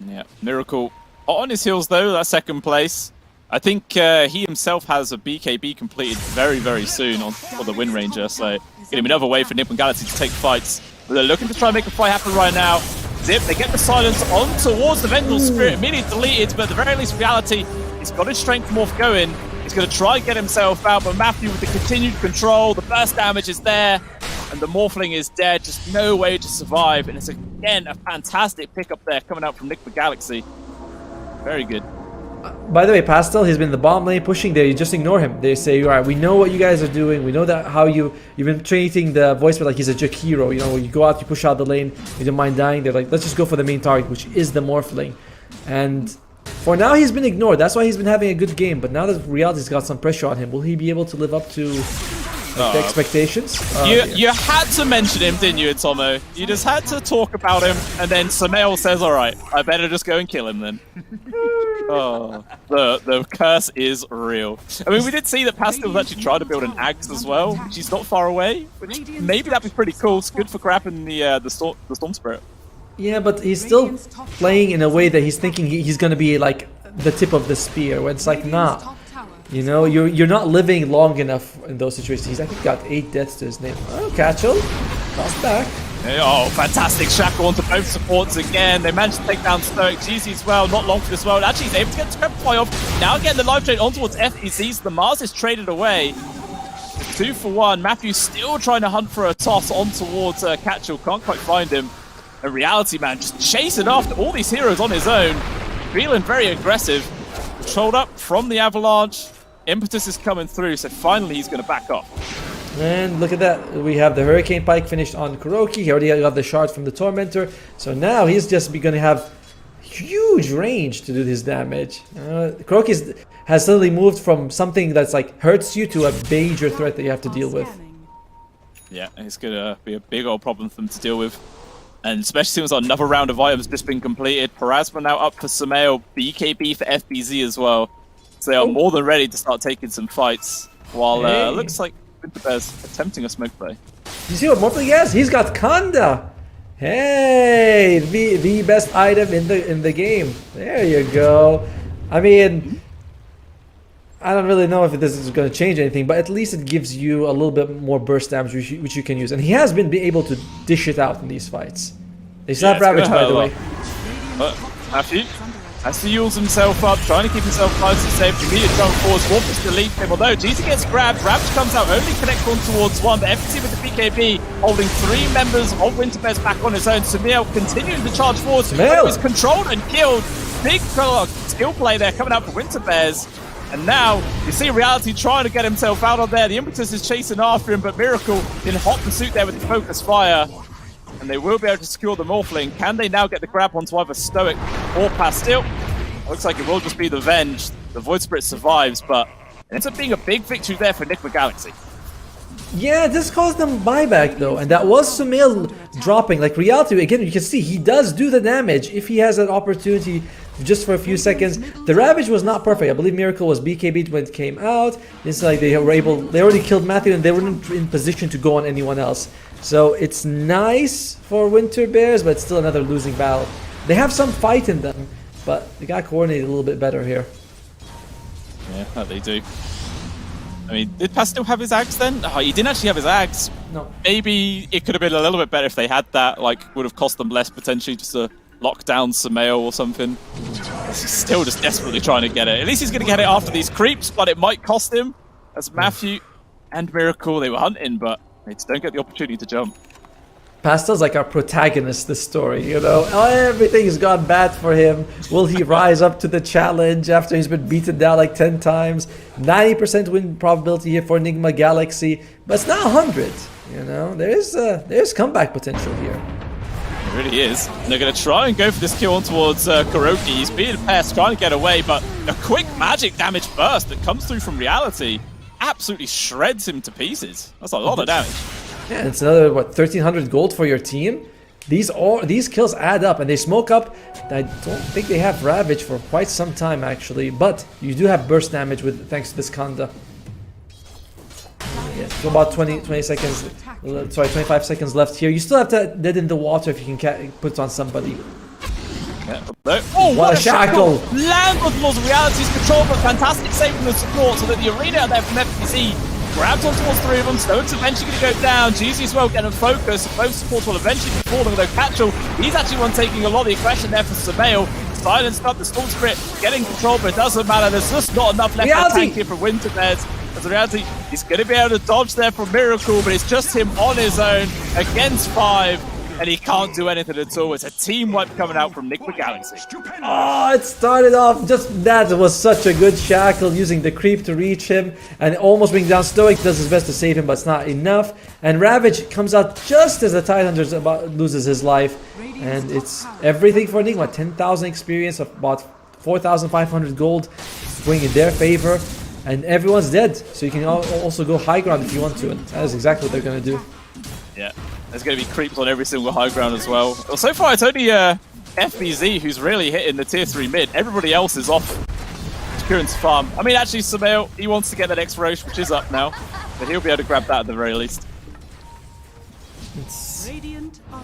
Yeah, Miracle on his heels though, that second place. I think he himself has a BKB completed very, very soon for the Wind Ranger, so getting another way for Nippon Galaxy to take fights. But they're looking to try and make a fight happen right now. Zip, they get the silence on towards the Vendel Spirit, immediately deleted, but at the very least Reality, he's got his strength morph going. He's going to try and get himself out, but Matthew with the continued control, the burst damage is there, and the Morphling is dead, just no way to survive. And it's again a fantastic pickup there coming out from Nick the Galaxy. Very good. By the way, Pastel, he's been in the bottom lane pushing there. You just ignore him. They say, all right, we know what you guys are doing. We know that how you've been treating the voice like he's a Jack hero. You know, you go out, you push out the lane, you don't mind dying. They're like, let's just go for the main target, which is the Morphling. And for now, he's been ignored. That's why he's been having a good game. But now that Reality's got some pressure on him, will he be able to live up to Like the expectations. Oh, You had to mention him, didn't you, Tomo? You just had to talk about him, and then Samael says, "All right, I better just go and kill him then." Oh, the curse is real. I mean, we did see that Pastel's actually tried to build an axe as well, which is not far away. Which maybe that'd be pretty cool. It's good for grabbing the storm spirit. Yeah, but he's still playing in a way that he's thinking he's gonna be like the tip of the spear. When it's like, nah. You know, you're not living long enough in those situations. He's, I think, got 8 deaths to his name. Oh, Catchel, toss back. Oh, fantastic shackle onto both supports again. They managed to take down Stoic. GC as well, not long for this world. Actually, he's able to get the Scrapify off. Now getting the live trade on towards FBCs. The Mars is traded away. 2 for 1. Matthew still trying to hunt for a toss on towards Catchel. Can't quite find him. And Reality Man just chasing after all these heroes on his own. Feeling very aggressive. Controlled up from the Avalanche. Impetus is coming through, so finally he's going to back up. And look at that. We have the Hurricane Pike finished on Kuroki. He already got the shard from the Tormentor. So now he's just going to have huge range to do his damage. Kuroki has suddenly moved from something that's like hurts you to a major threat that you have to deal with. Yeah, it's going to be a big old problem for them to deal with. And especially since another round of items just been completed. Parasma now up for Samael, BKB for FBZ as well. So they are more than ready to start taking some fights. While looks like Winterbear's attempting a smoke play. You see what Morphle has? He's got Kanda. Hey, the best item in the game. There you go. I mean, I don't really know if this is going to change anything, but at least it gives you a little bit more burst damage, which you can use. And he has been able to dish it out in these fights. They still have Ravage, by the way. Matthew has to use himself up, trying to keep himself nice and safe. Immediate jump forwards, Warpus to lead him. Although GT gets grabbed, Ravage comes out, only connect on towards 1. But FTC with the BKB, holding 3 members of Winterbear's back on his own. Samael continuing to charge forward. Samael is controlled and killed. Big skill play there coming out for Winterbears. And now, you see Reality trying to get himself out of there. The Impetus is chasing after him, but Miracle in hot pursuit there with the focus fire. And they will be able to secure the Morphling. Can they now get the grab onto either Stoic or Pastil? Looks like it will just be the Venge. The Void Spirit survives, but it ends up being a big victory there for Enigma Galaxy. Yeah, this caused them buyback though, and that was Sumail dropping. Like Reality, again, you can see he does do the damage if he has an opportunity just for a few seconds. The Ravage was not perfect. I believe Miracle was BKB'd when it came out. It's like they already killed Matthew and they weren't in position to go on anyone else. So it's nice for Winter Bears, but it's still another losing battle. They have some fight in them, but they got coordinated a little bit better here. Yeah, they do. I mean, did Pastel have his Ags then? Oh, he didn't actually have his Ags. No. Maybe it could have been a little bit better if they had that. Like, would have cost them less potentially just to lock down Samael or something. He's still just desperately trying to get it. At least he's going to get it after these creeps, but it might cost him. As Matthew and Miracle, they were hunting, but they just don't get the opportunity to jump. Pastel's like our protagonist this story, you know? Everything's gone bad for him. Will he rise up to the challenge after he's been beaten down like 10 times? 90% win probability here for Enigma Galaxy, but it's not 100, you know? There's comeback potential here. It really is. And they're going to try and go for this kill on towards Kuroki. He's being pest, trying to get away, but a quick magic damage burst that comes through from Reality absolutely shreds him to pieces. That's a lot of damage. Yeah, it's another, what, 1,300 gold for your team? These kills add up, and they smoke up. I don't think they have Ravage for quite some time, actually, but you do have burst damage thanks to this Kanda. Yeah, so about 25 seconds left here. You still have to dead in the water if you can put it on somebody. Yeah. Oh, what a shackle! Land on towards Reality's control, but fantastic save from the support so that the arena out there from FPC grabs on towards 3 of them. Stone's eventually going to go down. GZ as well getting focus. Both supports will eventually be falling, although Catchel, he's actually one taking a lot of the aggression there for Samael. Silenced up the Storm Spirit, getting control, but it doesn't matter. There's just not enough left to tank here for Winterbears. As a Reality, he's going to be able to dodge there from Miracle, but it's just him on his own against 5. And he can't do anything at all. It's a team wipe coming out from Enigma Galaxy. Oh, it started off just that. It was such a good shackle, using the creep to reach him and almost bring down Stoic. Does his best to save him, but it's not enough. And Ravage comes out just as the Tidehunter loses his life. And it's everything for Enigma. 10,000 experience, of about 4,500 gold going in their favor. and everyone's dead. So you can also go high ground if you want to, and that is exactly what they're going to do. Yeah, there's going to be creeps on every single high ground as well. Well, so far it's only FBZ who's really hitting the tier 3 mid. Everybody else is off Kuren's farm. I mean, actually, Sumail, he wants to get that next Roche, which is up now, but he'll be able to grab that at the very least. Radiant are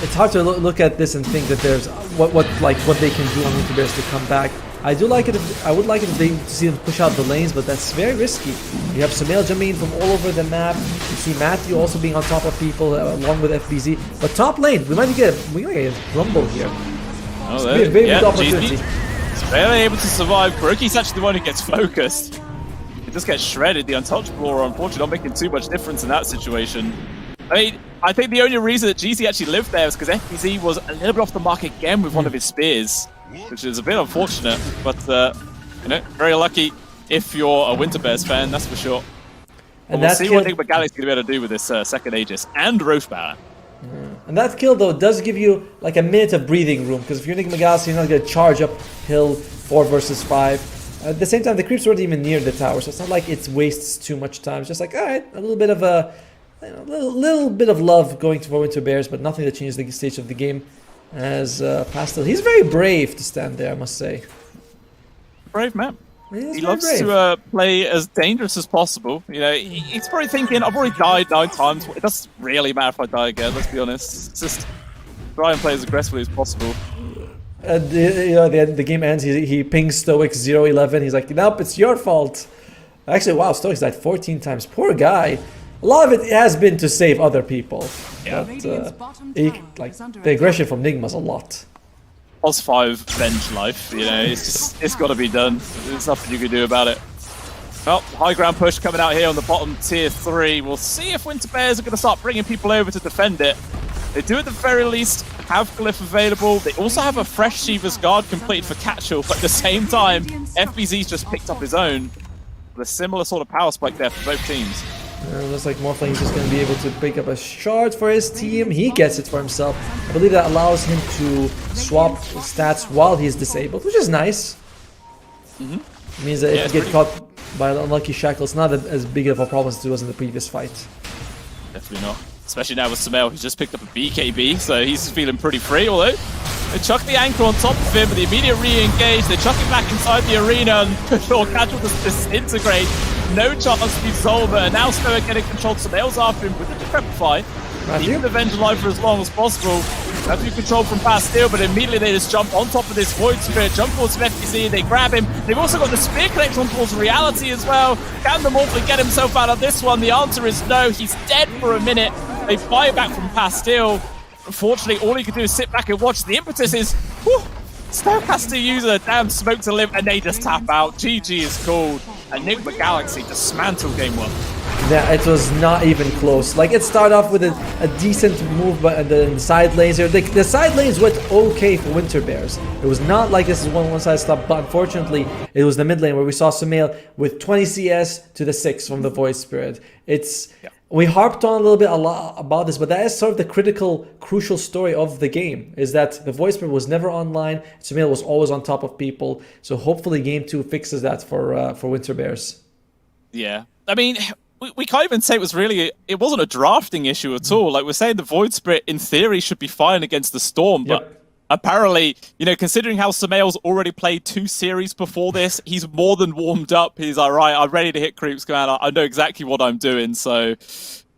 It's hard to look at this and think that there's what they can do on Winter Bears to come back. I do like it. I would like it if they to see them push out the lanes, but that's very risky. You have Sumail jumping in from all over the map. You see Matthew also being on top of people along with FBZ. But top lane, we might get a rumble here. Oh, it's a very good opportunity. He's barely able to survive. Kuroki's actually the one who gets focused. He just gets shredded. The untouchable are unfortunately not making too much difference in that situation. I mean, I think the only reason that GZ actually lived there is because FBZ was a little bit off the mark again with one of his spears, which is a bit unfortunate, but you know, very lucky if you're a Winter Bears fan, that's for sure. And we'll see what Enigma Galaxy going to be able to do with this second Aegis and Roche Baron. And that kill though does give you like a minute of breathing room, because if you're Enigma Galaxy, you're not going to charge up hill 4 versus 5. At the same time, the creeps weren't even near the tower, so it's not like it wastes too much time. It's just like, all right, a little bit of a little bit of love going to Winter Bears, but nothing that changes the stage of the game. As Pastel, he's very brave to stand there, I must say. Brave man. He loves to play as dangerous as possible. You know, he's probably thinking, I've already died 9 times. It doesn't really matter if I die again, let's be honest. It's just try and play as aggressively as possible. The game ends, he pings Stoic 0-11. He's like, nope, it's your fault. Actually, wow, Stoic's died 14 times. Poor guy. A lot of it has been to save other people. Yeah. But the aggression from Nigma's a lot. Pos 5 Venge life, you know, it's got to be done. There's nothing you can do about it. Well, high ground push coming out here on the bottom tier 3. We'll see if Winter Bears are going to start bringing people over to defend it. They do at the very least have Glyph available. They also have a fresh Shiva's Guard completed for Catchall, but at the same time, FBZ's just picked up his own. With a similar sort of power spike there for both teams. Looks like Morphling is just going to be able to pick up a shard for his team. He gets it for himself. I believe that allows him to swap stats while he's disabled, which is nice. It means that if you get caught by an unlucky shackle, it's not as big of a problem as it was in the previous fight. Definitely not. Especially now with Sumail, who's just picked up a BKB, so he's feeling pretty free, although they chuck the anchor on top of him, but the immediate re-engage, they chuck him back inside the arena, and Catchall just disintegrate. No chance to be Zolba, and now Stoic getting controlled. Sumail's after him with the Decrepify. Keeping the Venge alive for as long as possible. Have to be controlled from Bastille, but immediately they just jump on top of this Void Spirit, jump towards FBZ, they grab him. They've also got the Spear connection towards Reality as well. Can the Morphling get himself out of this one? The answer is no. He's dead for a minute. They buy back from Bastille. Unfortunately, all he can do is sit back and watch. The impetus is, whew, Stoic has to use a damn smoke to live, and they just tap out. GG is called. Enigma Galaxy dismantled game 1. Yeah, it was not even close. Like, it started off with a decent move, but the side lanes here, the side lanes went okay for Winter Bears. It was not like this is one side stop, but unfortunately, it was the mid lane where we saw Sumail with 20 CS to the 6 from the Void Spirit. We harped on a lot about this, but that is sort of the crucial story of the game, is that the Void Spirit was never online, Sumail was always on top of people, so hopefully Game 2 fixes that for Winter Bears. Yeah, I mean, we can't even say it wasn't a drafting issue at all. Like, we're saying the Void Spirit, in theory, should be fine against the Storm, but apparently, you know, considering how Sumail's already played 2 series before this, he's more than warmed up. He's like, right, I'm ready to hit creeps, command. I know exactly what I'm doing. So,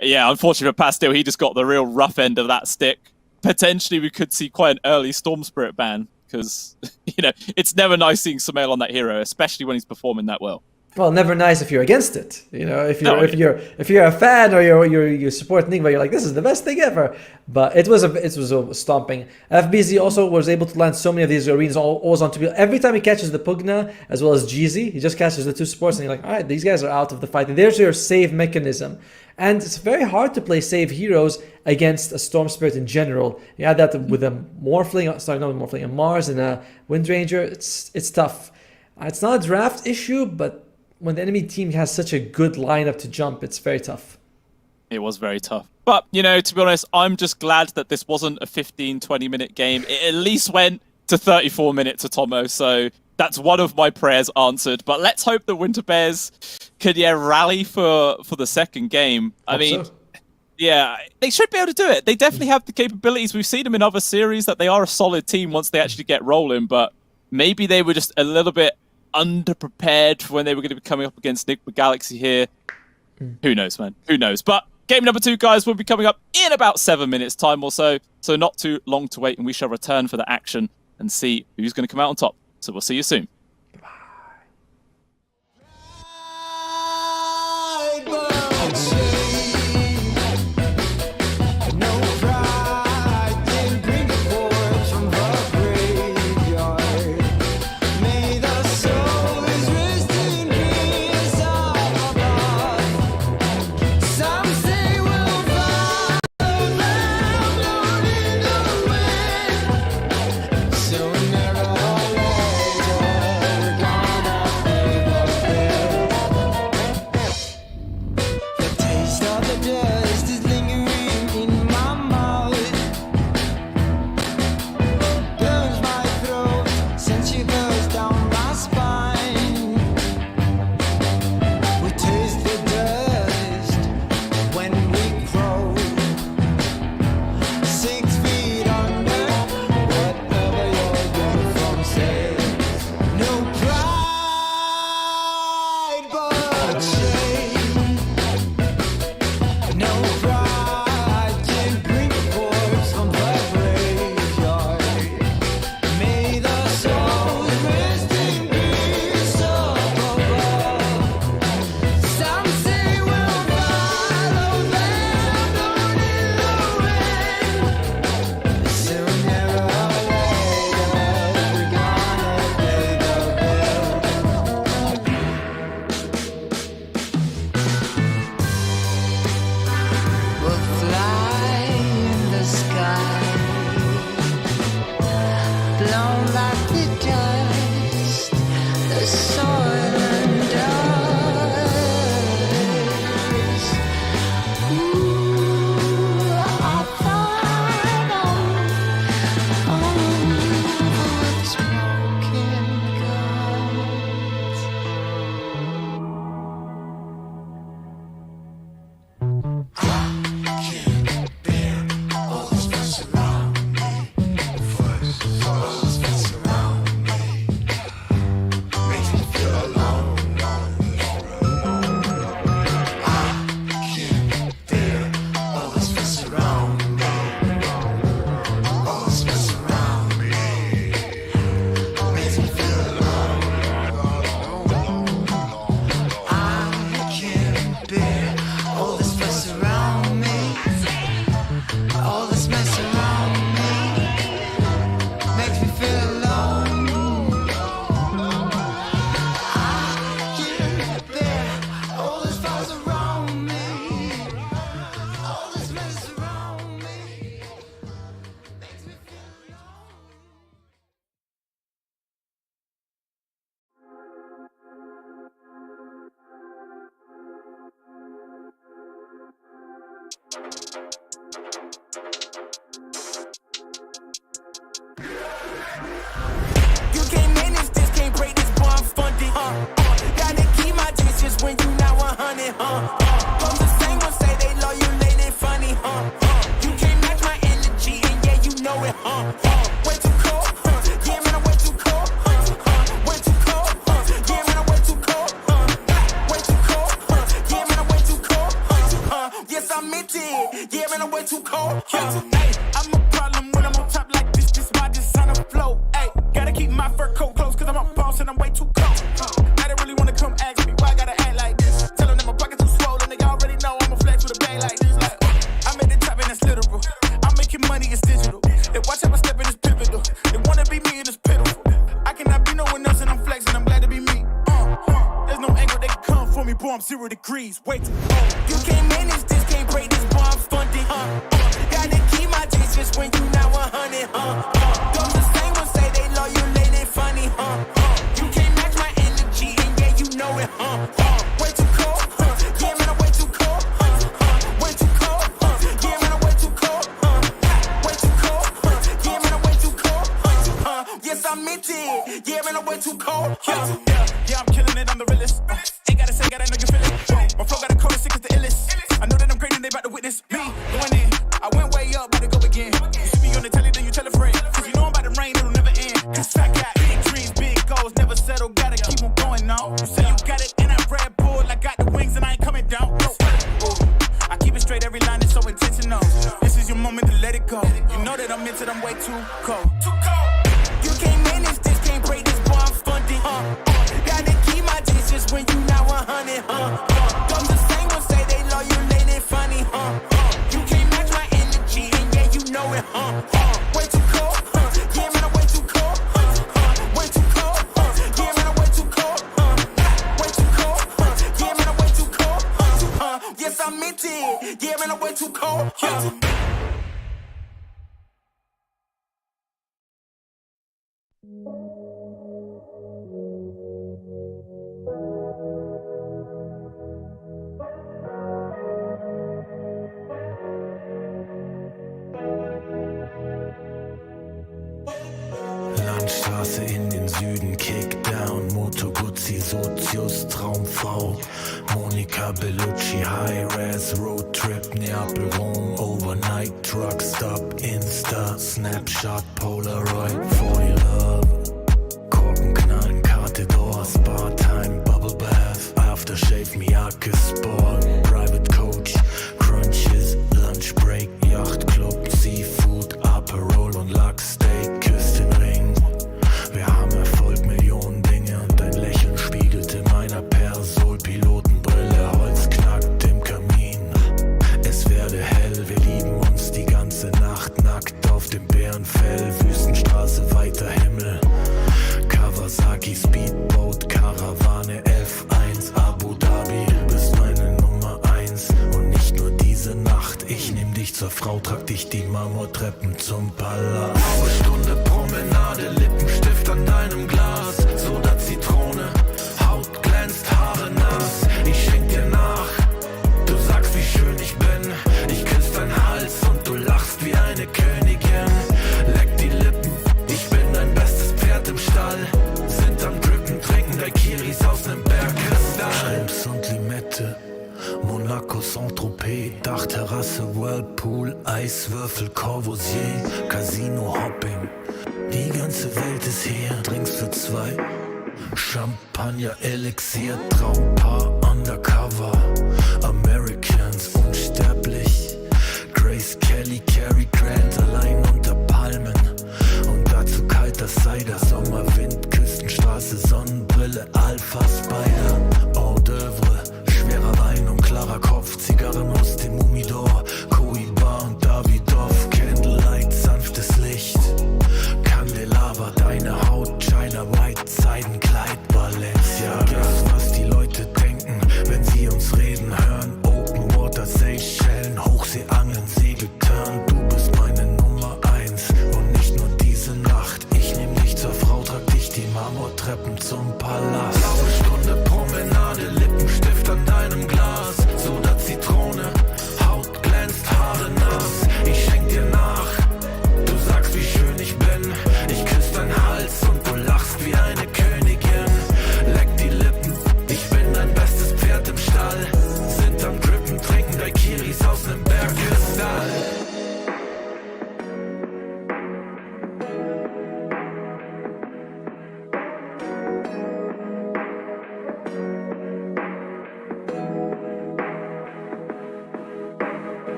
yeah, unfortunately for Pastel, he just got the real rough end of that stick. Potentially, we could see quite an early Storm Spirit ban, because, you know, it's never nice seeing Sumail on that hero, especially when he's performing that well. Well, never nice if you're against it. You know, if you're a fan or you support Nigma, you're like, this is the best thing ever. But it was a stomping. FBZ also was able to land so many of these arenas always onto people. Every time he catches the Pugna as well as GZ, he just catches the 2 supports, and you're like, all right, these guys are out of the fight. And there's your save mechanism. And it's very hard to play save heroes against a Storm Spirit in general. You add that with a a Mars and a Wind Ranger. It's tough. It's not a draft issue, but when the enemy team has such a good lineup to jump, it's very tough. It was very tough. But, you know, to be honest, I'm just glad that this wasn't a 15-20 minute game. It at least went to 34 minutes to Tomo, so that's one of my prayers answered. But let's hope that Winter Bears could rally for the second game. I mean, yeah, they should be able to do it. They definitely have the capabilities. We've seen them in other series that they are a solid team once they actually get rolling. But maybe they were just a little bit underprepared when they were going to be coming up against Enigma Galaxy here. Who knows, man? Who knows? But game number 2, guys, will be coming up in about 7 minutes time or so. So not too long to wait, and we shall return for the action and see who's going to come out on top. So we'll see you soon. You can't manage this, can't break this, boy, I'm funded. Gotta keep my distance when you not 100. From the same ones say they loyal, they funny. You can't match my energy, and yeah, you know it. Way too cold, yeah, man, I'm way too cold. Way too cold, yeah, man, I'm way too cold. Way too cold, yeah, man, I'm way too cold. Yes, I meant it, yeah, man, I'm way too cold. Hey, I'm a problem when I'm on top like this. This my designer flow. Hey, gotta keep my fur coat close, cause I'm a boss and I'm way too cold. I don't really wanna come ask me why I gotta act like this. Tell them that my pockets too swollen, they already know I'm a flex with a bag like this. Like, I'm at the top and that's literal. I'm making money, it's digital. They watch how I step in this pivotal. They wanna be me and it's pitiful. I cannot be no one else and I'm flexing, I'm glad to be me. There's no angle they can come for me, boy, I'm 0 degrees. Way too cold. You can't manage this, can't break this, boy, I'm funded. Gotta keep my distance when you not 100. Those the same ones say they loyal, they funny. You can't match my energy, and yeah, you know it. Way too cold, yeah, man, I'm way too cold. Way too cold, yeah, man, I'm way too cold. Way too cold, yeah, man, I'm way too cold. Yes, I meant it. Yeah, man, I'm way too cold. Yeah, I'm killing it, I'm the realest. Ain't gotta say, gotta know you feel it. My flow got a code, sick as the illest. I know that I'm great and they about to witness me going in. I went way up, about to go again. You see me on the telly, then you tell a friend. Cause you know I'm about to rain, it'll never end. Cause I got big dreams, big goals, never settle, gotta keep on going now. You say you got it, and I Red Bull, I got the wings and I ain't coming down. No. I keep it straight, every line is so intentional. This is your moment to let it go. You know that I'm into them way too cold. Too cold. You can't manage this, can't break this, boy, I'm funded. Gotta keep my distance when you not 100, Don't the same ones say they love you, lady, funny, You can't match my energy, and yeah, you know it, Way too cold, yeah, man, I'm way too cold, Way too cold, yeah, man, I'm way too cold, Way too cold, yeah, man, I'm way too cold, Yes, I meant it, yeah, man, I'm way too cold, Landstraße in den Süden, Kickdown, Moto Guzzi, Sozius, Traumfrau, Monika Bellucci, High-Res, Roadtrip, Neapel, Rom, Overnight, Truck Stop, Insta, Snapshot, Polaroid, For Your Love, Korken knallen, Karte Door, Spa-Time, Bubble Bath, Aftershave, Miyake Sport, Private Coach, Crunches, Lunch Break, Yacht Club, Seafood, Aperol und Lachsteak, Küss den Ring. Wir haben Erfolg, Millionen Dinge und dein Lächeln spiegelte meiner Persol, Pilotenbrille, Holz knackt im Kamin. Es werde hell, wir lieben uns die ganze Nacht, nackt auf dem Bärenfell, Wüstenstraße, weiter Himmel. Kawasaki, Speedboat, Karawane, F1, Abu Dhabi, bist meine Nummer 1 und nicht nur diese Nacht. Ich nehm dich zur Frau, trag dich die Marmortreppen zum Palast. Blaue Stunde, Promenade, Lippenstift an deinem Glas, Soda, Zitrone, Haut glänzt, Haare nass. Ich schenk dir nach, du sagst, wie schön ich bin. Ich küss deinen Hals und du lachst wie eine Königin. Leck die Lippen, ich bin dein bestes Pferd im Stall. Sind am Drippen, trinken Daiquiris aus nem Bergkristall. Schrimps und Limette, Monaco, Saint-Tropez, Dachterrasse, Whirlpool, Eiswürfel, Corbusier, Casino, Hopping. Die ganze Welt ist hier, trinkst für zwei. Champagner, Elixier, Traumpaar, Undercover. Americans, unsterblich. Grace Kelly, Cary Grant, allein unter Palmen. Und dazu kalter Cider, Sommerwind, Küstenstraße, Sonnenbrille, Alpha Spider. Hors d'oeuvre, schwerer Wein und klarer Kopf, Zigarren aus dem Humidor, Cohiba und Davidoff, Candlelight, sanftes Licht, Candelabra, deine Haut, China White, Seidenkleid, Balenciaga. Was die Leute denken, wenn sie uns reden hören, Open Water, Seychellen, Hochseeangeln, Segeltörn, du bist meine Nummer 1 und nicht nur diese Nacht. Ich nehm dich zur Frau, trag dich die Marmortreppen zum Palast. Blaue Stunde, Promenade, Lippenstift an deinem Glas, Soda, Zitrone, Haut glänzt, Haare nass. Ich schenk dir nach, du sagst, wie schön ich bin. Ich küss deinen Hals und du lachst wie eine Königin. Leck die Lippen, ich bin dein bestes Pferd im Stall. Sind am Drippen, trinken Daiquiris aus nem Bergkristall.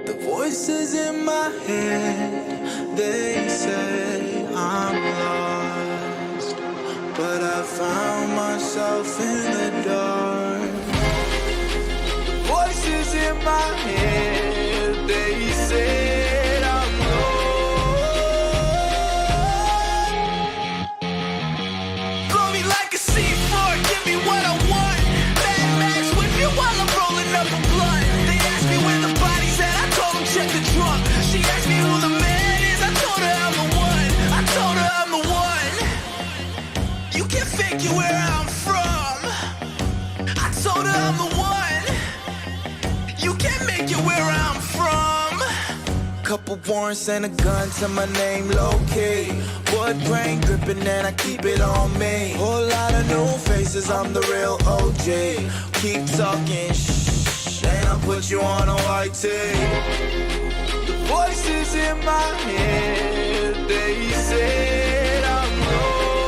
The voices in my head, they say I'm lost, but I found myself in the dark. The voices in my head, they say I'm lost. Blow me like a C4, give me what I want. Mad Max with you while I'm rolling up a blunt. They asked me where the body's at, I told them check the trunk. She asked me who the man is, I told her I'm the one. I told her I'm the one. You can figure where I'm from. I told her I'm the one. can't make it where I'm from. Couple warrants and a gun to my name, low-key. Wood grain gripping and I keep it on me. Whole lot of new faces, I'm the real OG. Keep talking shh, and I'll put you on a white tee. The voices in my head, they said I'm lost.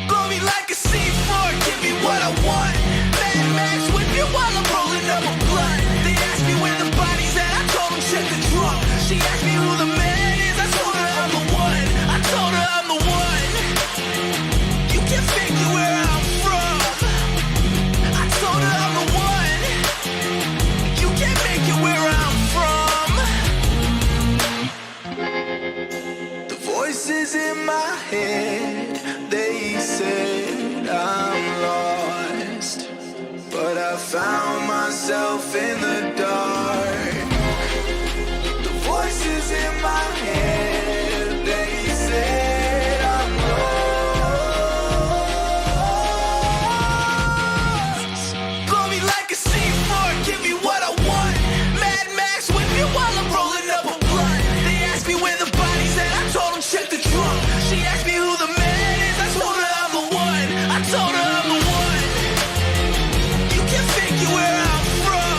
Blow me like a C4, give me what I want. Mad Max whip you while I'm rolling up a blunt. They asked me where the body's at, I told them check the trunk. She asked me who the man is, I told her I'm the one. I told her I'm the one. You can't figure where I'm from. I told her I'm the one. You can't make it where I'm from. The voices in my head, they said I'm lost. But I found myself in the dark. The voices in my head, they said I'm lost. Blow me like a C4, give me what I want. Mad Max whip you while I'm rolling up a blunt. They asked me where the body's at, I told them check the trunk. She asked me who the man is, I told her I'm the one. I told her I'm the one. You can't figure where I'm from.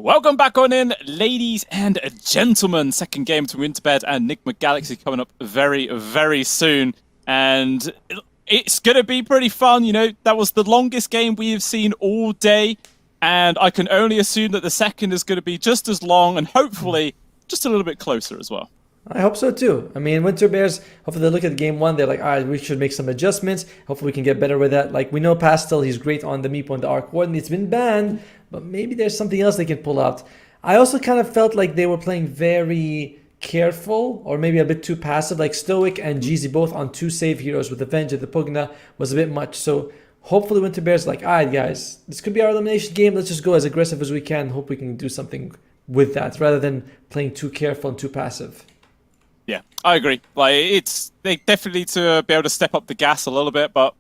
Welcome back on in, ladies and gentlemen. Second game to Winterbed and Enigma Galaxy coming up very, very soon. And it's going to be pretty fun. You know, that was the longest game we have seen all day. And I can only assume that the second is going to be just as long and hopefully just a little bit closer as well. I hope so too. I mean, Winter Bears, hopefully they look at game one, they're like, all right, we should make some adjustments. Hopefully we can get better with that. Like, we know Pastel, he's great on the Meepo and the Arc Warden. It's been banned, but maybe there's something else they can pull out. I also kind of felt like they were playing very careful or maybe a bit too passive. Like Stoic and Jeezy both on 2 save heroes with the Venge and the Pugna was a bit much. So hopefully Winter Bears like, all right, guys, this could be our elimination game. Let's just go as aggressive as we can. Hope we can do something with that rather than playing too careful and too passive. Yeah, I agree. Like, they definitely need to be able to step up the gas a little bit. But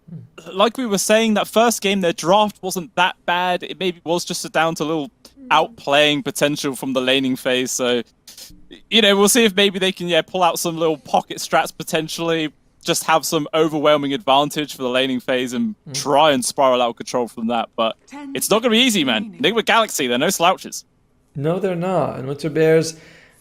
like we were saying, that first game, their draft wasn't that bad. It maybe was just down to a little outplaying potential from the laning phase. So, you know, we'll see if maybe they can pull out some little pocket strats potentially. Just have some overwhelming advantage for the laning phase and try and spiral out of control from that. But it's not going to be easy, man. Enigma Galaxy, they're no slouches. No, they're not. And Winter Bears,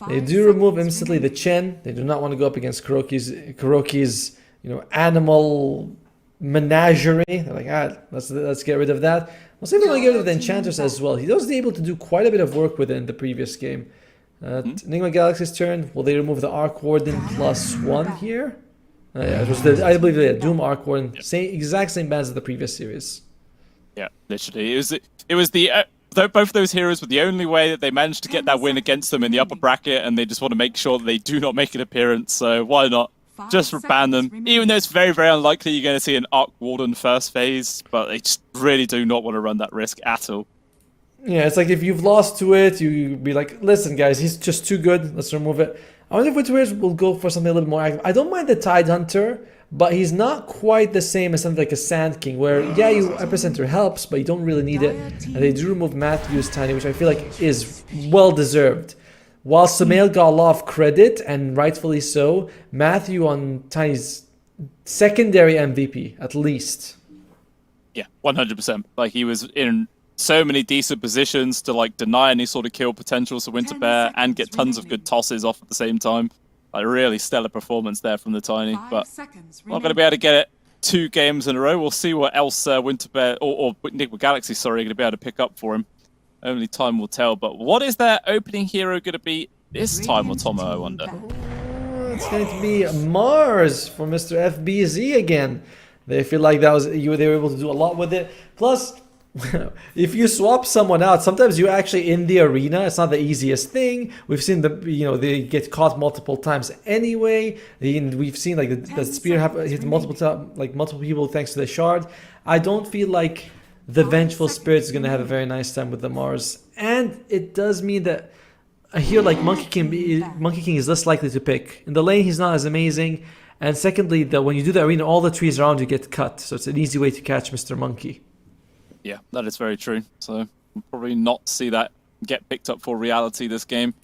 they do remove instantly the Chen. They do not want to go up against Kuroki's, you know, animal menagerie. They're like, let's get rid of that. We'll see if they want to get rid of the Enchantress as well. He was able to do quite a bit of work with it in the previous game. Enigma Galaxy's turn. Will they remove the Arc Warden +1 here? Yeah, it was I believe the Doom Arc Warden, exact same bans as the previous series. Yeah, literally, it was the. Both of those heroes were the only way that they managed to get that win against them in the upper bracket, and they just want to make sure that they do not make an appearance, so why not? Just ban them. Even though it's very, very unlikely you're going to see an Arc Warden first phase, but they just really do not want to run that risk at all. Yeah, it's like if you've lost to it, you be like, listen guys, he's just too good, let's remove it. I wonder if Winter Bears will go for something a little more active. I don't mind the Tide Hunter, but he's not quite the same as something like a Sand King, where, yeah, you Epicenter helps, but you don't really need it. And they do remove Matthew's Tiny, which I feel like is well-deserved. While Sumail got a lot of credit, and rightfully so, Matthew on Tiny's secondary MVP, at least. Yeah, 100%. Like, he was in so many decent positions to, like, deny any sort of kill potentials for Winter Bear and get tons of good tosses off at the same time. Like, really stellar performance there from the Tiny, but not going to be able to get it 2 games in a row. We'll see what else Winter Bear or Enigma Galaxy, sorry, are going to be able to pick up for him. Only time will tell. But what is their opening hero going to be this time, Otomo, I wonder? It's going to be Mars for Mr. FBZ again. They feel like they were able to do a lot with it. Plus, if you swap someone out, sometimes you're actually in the arena. It's not the easiest thing. We've seen they get caught multiple times anyway. We've seen like the spear hit multiple people thanks to the shard. I don't feel like the Vengeful Spirit is going to have a very nice time with the Mars, and it does mean that a hero like Monkey King is less likely to pick. In the lane, he's not as amazing, and secondly, that when you do the arena, all the trees around you get cut, so it's an easy way to catch Mr. Monkey. Yeah, that is very true. So we'll probably not see that get picked up for reality this game.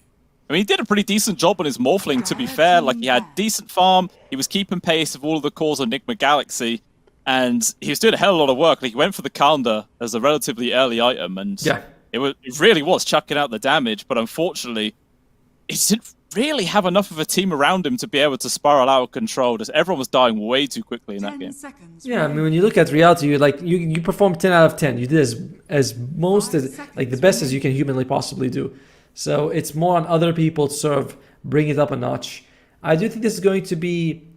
I mean, he did a pretty decent job on his Morphling, to be fair. Like, he had decent farm. He was keeping pace of all of the cores of Enigma Galaxy. And he was doing a hell of a lot of work. Like, he went for the Kanda as a relatively early item. And it really was chucking out the damage. But unfortunately, he didn't really have enough of a team around him to be able to spiral out of control. Just everyone was dying way too quickly in that game. Yeah, I mean, when you look at reality, you performed 10 out of 10. You did as the best as you can humanly possibly do. So it's more on other people to sort of bring it up a notch. I do think this is going to be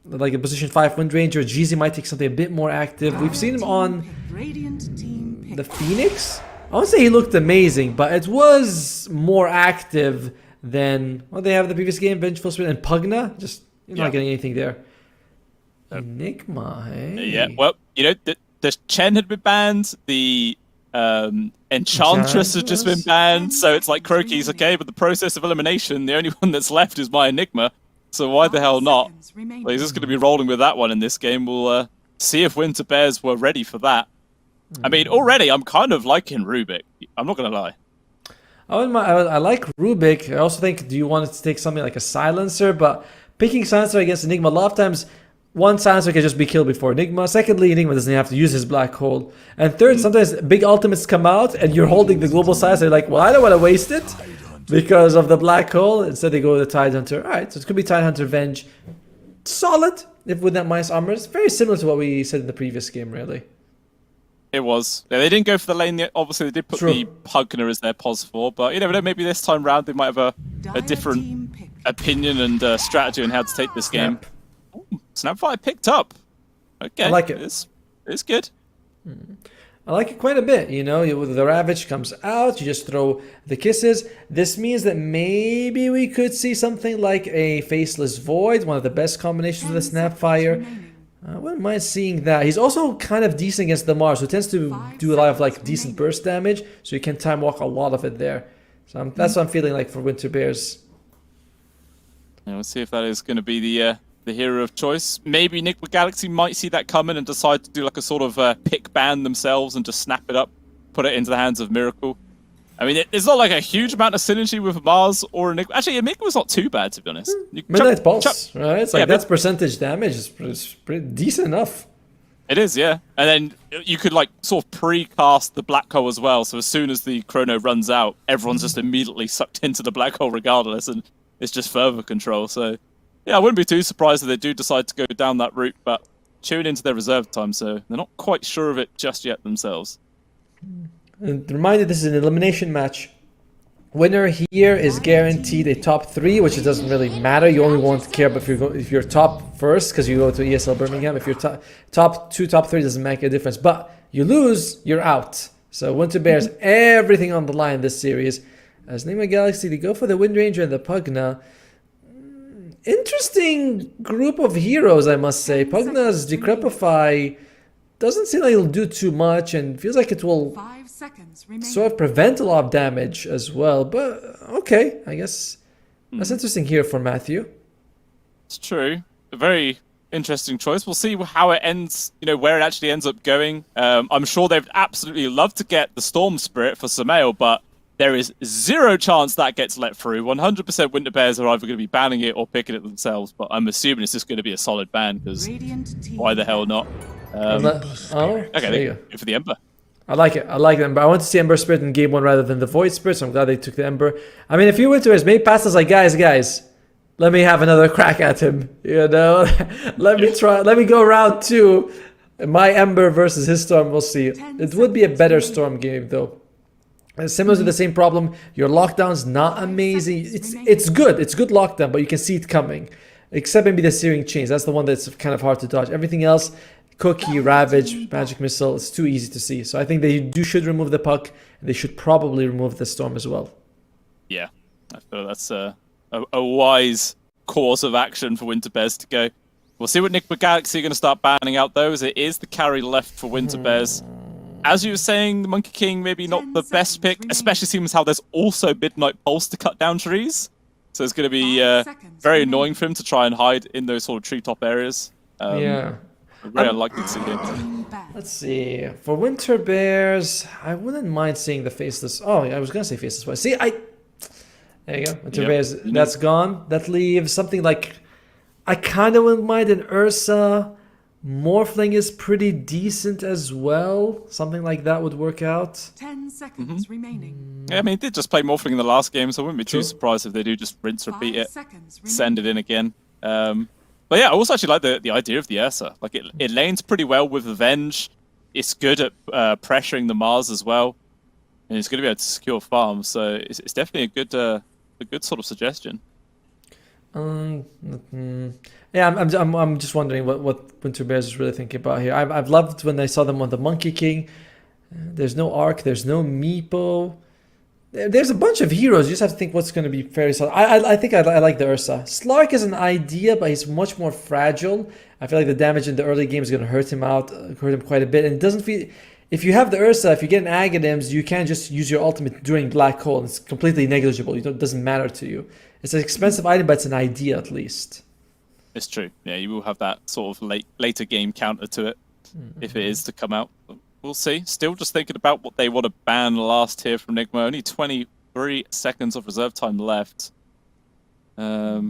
like a position 5 Wind Ranger. Jeezy might take something a bit more active. We've seen him on the Phoenix. I won't say he looked amazing, but it was more active than what they have in the previous game, Vengeful Spirit and Pugna. Just you're not getting anything there. Enigma, hey? Yeah, well, you know, the Chen had been banned, the Enchantress has just been banned, so it's like Croaky's okay, but the process of elimination, the only one that's left is my Enigma, so why the hell not? Well, he's just going to be rolling with that one in this game. We'll see if Winter Bears were ready for that. I mean, already I'm kind of liking Rubik. I'm not going to lie. I like Rubik. I also think, do you want to take something like a Silencer? But picking Silencer against Enigma, a lot of times one, Silencer can just be killed before Enigma. Secondly, Enigma doesn't have to use his black hole. And third, sometimes big ultimates come out and you're holding the global silencer. You're like, well, I don't want to waste it because of the black hole. Instead, they go with the Tidehunter. All right, so it could be Tidehunter Venge. Solid, if with that minus armor. It's very similar to what we said in the previous game, really. It was. Yeah, they didn't go for the lane yet. Obviously, they did put the Pugner as their pos for, but you never know. Maybe this time round they might have a different opinion and strategy on how to take this game. Snapfire picked up. Okay, I like it. It's good. I like it quite a bit. You know, the Ravage comes out, you just throw the kisses. This means that maybe we could see something like a Faceless Void, one of the best combinations with the Snapfire. I wouldn't mind seeing that. He's also kind of decent against the Mars, who tends to do a lot of like decent burst damage, so you can time walk a lot of it there. So that's what I'm feeling like for Winter Bears. Yeah, let's see if that is going to be the hero of choice. Maybe Enigma Galaxy might see that coming and decide to do like a sort of pick ban themselves and just snap it up, put it into the hands of Miracle. I mean, it's not like a huge amount of synergy with Mars or Enigma. Actually, Enigma's not too bad, to be honest. Midnight Pulse, right? It's like that's percentage damage. It's pretty decent enough. It is, yeah. And then you could like sort of pre-cast the black hole as well. So as soon as the chrono runs out, everyone's just immediately sucked into the black hole regardless, and it's just further control. So yeah, I wouldn't be too surprised if they do decide to go down that route, but tune into their reserve time, so they're not quite sure of it just yet themselves. And reminder, this is an elimination match. Winner here is guaranteed a top 3, which it doesn't really matter. You only won't care about if you're top first because you go to ESL Birmingham. If you're top 2, top 3, doesn't make a difference. But you lose, you're out. So Winter Bears, everything on the line this series. As Enigma Galaxy, they go for the Wind Ranger and the Pugna. Interesting group of heroes, I must say. Pugna's Decrepify doesn't seem like it'll do too much and feels like it will sort of prevent a lot of damage as well. But okay, I guess that's interesting here for Matthew. It's true. A very interesting choice. We'll see how it ends, you know, where it actually ends up going. I'm sure they'd absolutely love to get the Storm Spirit for Samael, but there is zero chance that gets let through. 100% Winter Bears are either going to be banning it or picking it themselves, but I'm assuming it's just going to be a solid ban, because why the hell not? Okay, they go for the Ember. I like it. I like Ember. I want to see Ember Spirit in game 1 rather than the Void Spirit, so I'm glad they took the Ember. I mean, if you Winter Bears, maybe Pasta's like, guys, let me have another crack at him. You know, let me try. Let me go round 2. My Ember versus his Storm. We'll see. It would be a better Storm game though. Similar to the same problem, your lockdown's not amazing. It's good. It's good lockdown, but you can see it coming. Except maybe the Searing Chains. That's the one that's kind of hard to dodge. Everything else, Cookie, Ravage, Magic Missile, it's too easy to see. So I think they should remove the Puck, and they should probably remove the Storm as well. Yeah, I feel that's a wise course of action for Winter Bears to go. We'll see what Enigma Galaxy are going to start banning out, though, as it is the carry left for Winter Bears. As you were saying, the Monkey King maybe not the best pick, especially seems how there's also Midnight Pulse to cut down trees. So it's going to be very annoying for him to try and hide in those sort of treetop areas. Yeah. Very unlikely to see him. Let's see. For Winter Bears, I wouldn't mind seeing the Faceless. Oh, I was going to say Faceless Voice. See, there you go. Winter Bears, that's gone. That leaves something like... I kind of wouldn't mind an Ursa. Morphling is pretty decent as well. Something like that would work out. 10 seconds remaining. Yeah, I mean, they did just play Morphling in the last game, so I wouldn't be too surprised if they do just rinse, repeat it, send it in again. But yeah, I also actually like the idea of the Ursa. Like, it lanes pretty well with Avenge. It's good at pressuring the Mars as well. And it's going to be able to secure farms, so it's definitely a good sort of suggestion. Yeah, I'm just wondering what Winter Bears is really thinking about here. I've loved when I saw them on the Monkey King. There's no Arc, there's no Meepo. There's a bunch of heroes. You just have to think what's going to be very solid. I think I like the Ursa. Slark is an idea, but he's much more fragile. I feel like the damage in the early game is going to hurt him quite a bit. And it doesn't feel... If you have the Ursa, if you get an Aghanim's, you can just use your ultimate during Black Hole. It's completely negligible. It doesn't matter to you. It's an expensive item, but it's an idea at least. It's true. Yeah, you will have that sort of later game counter to it if it is to come out. We'll see. Still just thinking about what they want to ban last here from Enigma. Only 23 seconds of reserve time left. I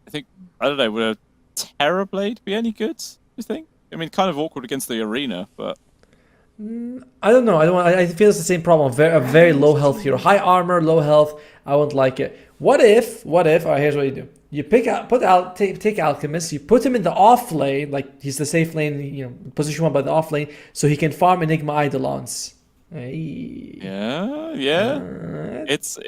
think, I don't know, Terrorblade be any good, you think? I mean, kind of awkward against the arena, but... I don't know. I feel it's the same problem. A very low health hero. High armor, low health. I won't like it. What if, all right, here's what you do. You take Alchemist, you put him in the off lane, like he's the safe lane, you know, position 1 by the off lane, so he can farm Enigma Eidolons. Hey. Yeah. It's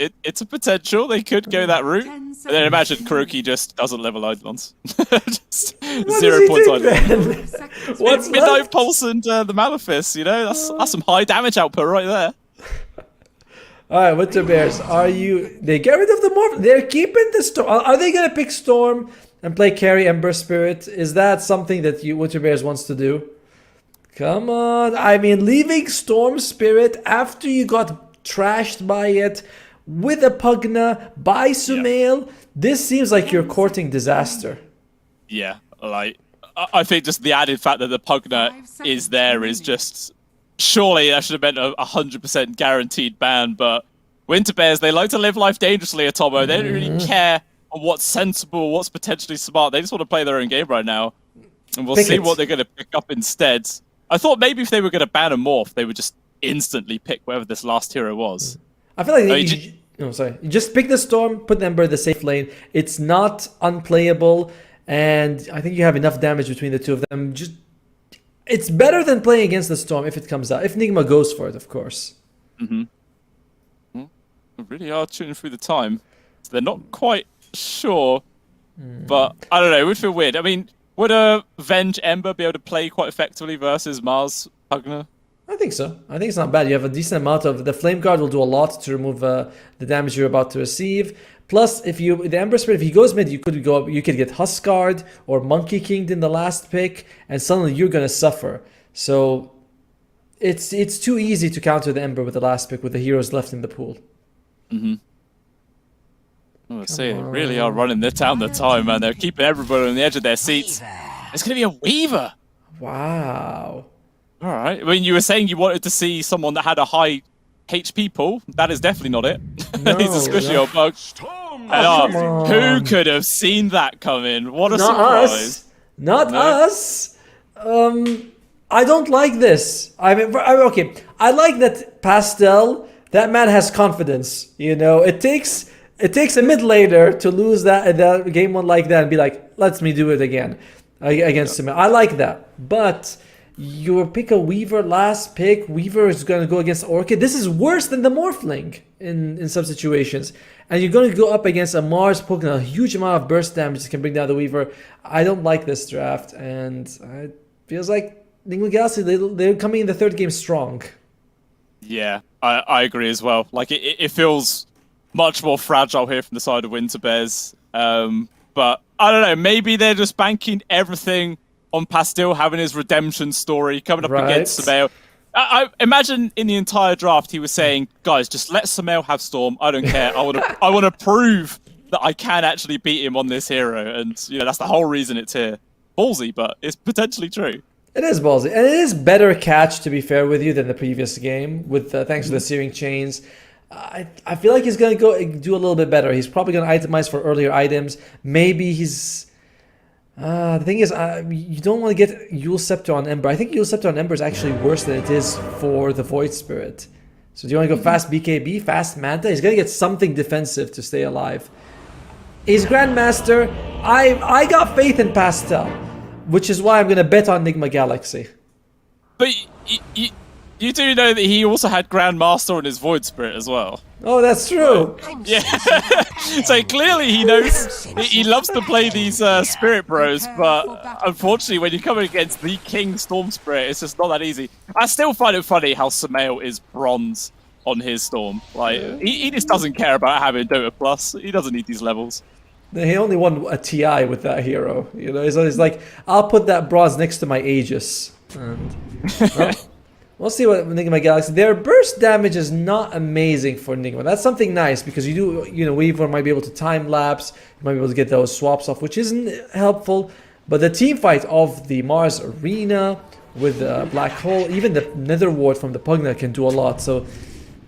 a potential. They could go that route. And then imagine Kuroki just doesn't level Eidolons. Just 0 points Eidolons. What's Midnight Pulse and the Malefice, you know? That's some high damage output right there. Alright, Winter Bears, they get rid of the Morph. They're keeping the Storm. Are they going to pick Storm and play carry Ember Spirit? Is that something that Winter Bears wants to do? Come on. I mean, leaving Storm Spirit after you got trashed by it with a Pugna by Sumail, this seems like you're courting disaster. Yeah, like, I think just the added fact that the Pugna is there is just... Surely that should have been a 100% guaranteed ban, but Winter Bears, they like to live life dangerously, Atomo. They don't really care on what's sensible, what's potentially smart. They just want to play their own game right now. And we'll see what they're going to pick up instead. I thought maybe if they were going to ban a Morph, they would just instantly pick whatever this last hero was. I feel like you just pick the Storm, put the Ember in the safe lane. It's not unplayable, and I think you have enough damage between the two of them. It's better than playing against the Storm if it comes out. If Nigma goes for it, of course. Mm-hmm. Well, they really are tuning through the time. So they're not quite sure, but I don't know. It would feel weird. I mean, would a Venge Ember be able to play quite effectively versus Mars Pugna? I think so. I think it's not bad. You have a decent amount of... The Flame Guard will do a lot to remove the damage you're about to receive. Plus, the Ember Spirit, if he goes mid, you could get Huskard or Monkey Kinged in the last pick, and suddenly you're gonna suffer. So it's too easy to counter the Ember with the last pick with the heroes left in the pool. Mm-hmm. I say they really are running down the time, man. They're keeping everybody on the edge of their seats. It's gonna be a Weaver. Wow. All right. I mean, you were saying you wanted to see someone that had a high HP pool. That is definitely not it. No, He's a squishy old bug. And, who could have seen that coming? What a surprise. Not us. I don't like this. I mean, okay. I like that Pastel, that man has confidence. You know, it takes a mid laner to lose that game one like that and be like, let me do it again against him. I like that. But you pick a Weaver last pick. Weaver is going to go against Orchid. This is worse than the Morphling in some situations. And you're going to go up against a Mars Pugna, a huge amount of burst damage that can bring down the Weaver. I don't like this draft, and it feels like Nigma Galaxy, they're coming in the third game strong. Yeah, I agree as well. Like, it feels much more fragile here from the side of Winter Bears. But I don't know, maybe they're just banking everything on Pastel having his redemption story coming up against Sumail. I imagine in the entire draft he was saying, guys, just let Sumail have Storm. I don't care. I want to prove that I can actually beat him on this hero. And you know, that's the whole reason it's here. Ballsy, but it's potentially true. It is ballsy. And it is better catch, to be fair with you, than the previous game, with thanks to the Searing Chains. I feel like he's going to go do a little bit better. He's probably going to itemize for earlier items. Maybe he's... the thing is, you don't want to get Yule Scepter on Ember. I think Yule Scepter on Ember is actually worse than it is for the Void Spirit. So do you want to go fast BKB, fast Manta? He's going to get something defensive to stay alive. He's Grandmaster. I got faith in Pastel, which is why I'm going to bet on Nigma Galaxy. But you do know that he also had Grandmaster on his Void Spirit as well. Oh, that's true. Yeah. So clearly he knows, he loves to play these Spirit Bros, but unfortunately when you're coming against the King Storm Spirit, it's just not that easy. I still find it funny how Sumail is bronze on his Storm. Like, he just doesn't care about having Dota Plus. He doesn't need these levels. He only won a TI with that hero. You know, he's like, I'll put that bronze next to my Aegis. And, well, we'll see what Nigma Galaxy. Their burst damage is not amazing for Nigma. That's something nice because Weaver might be able to time lapse. You might be able to get those swaps off, which isn't helpful. But the team fight of the Mars Arena with the Black Hole, even the Nether Ward from the Pugna can do a lot. So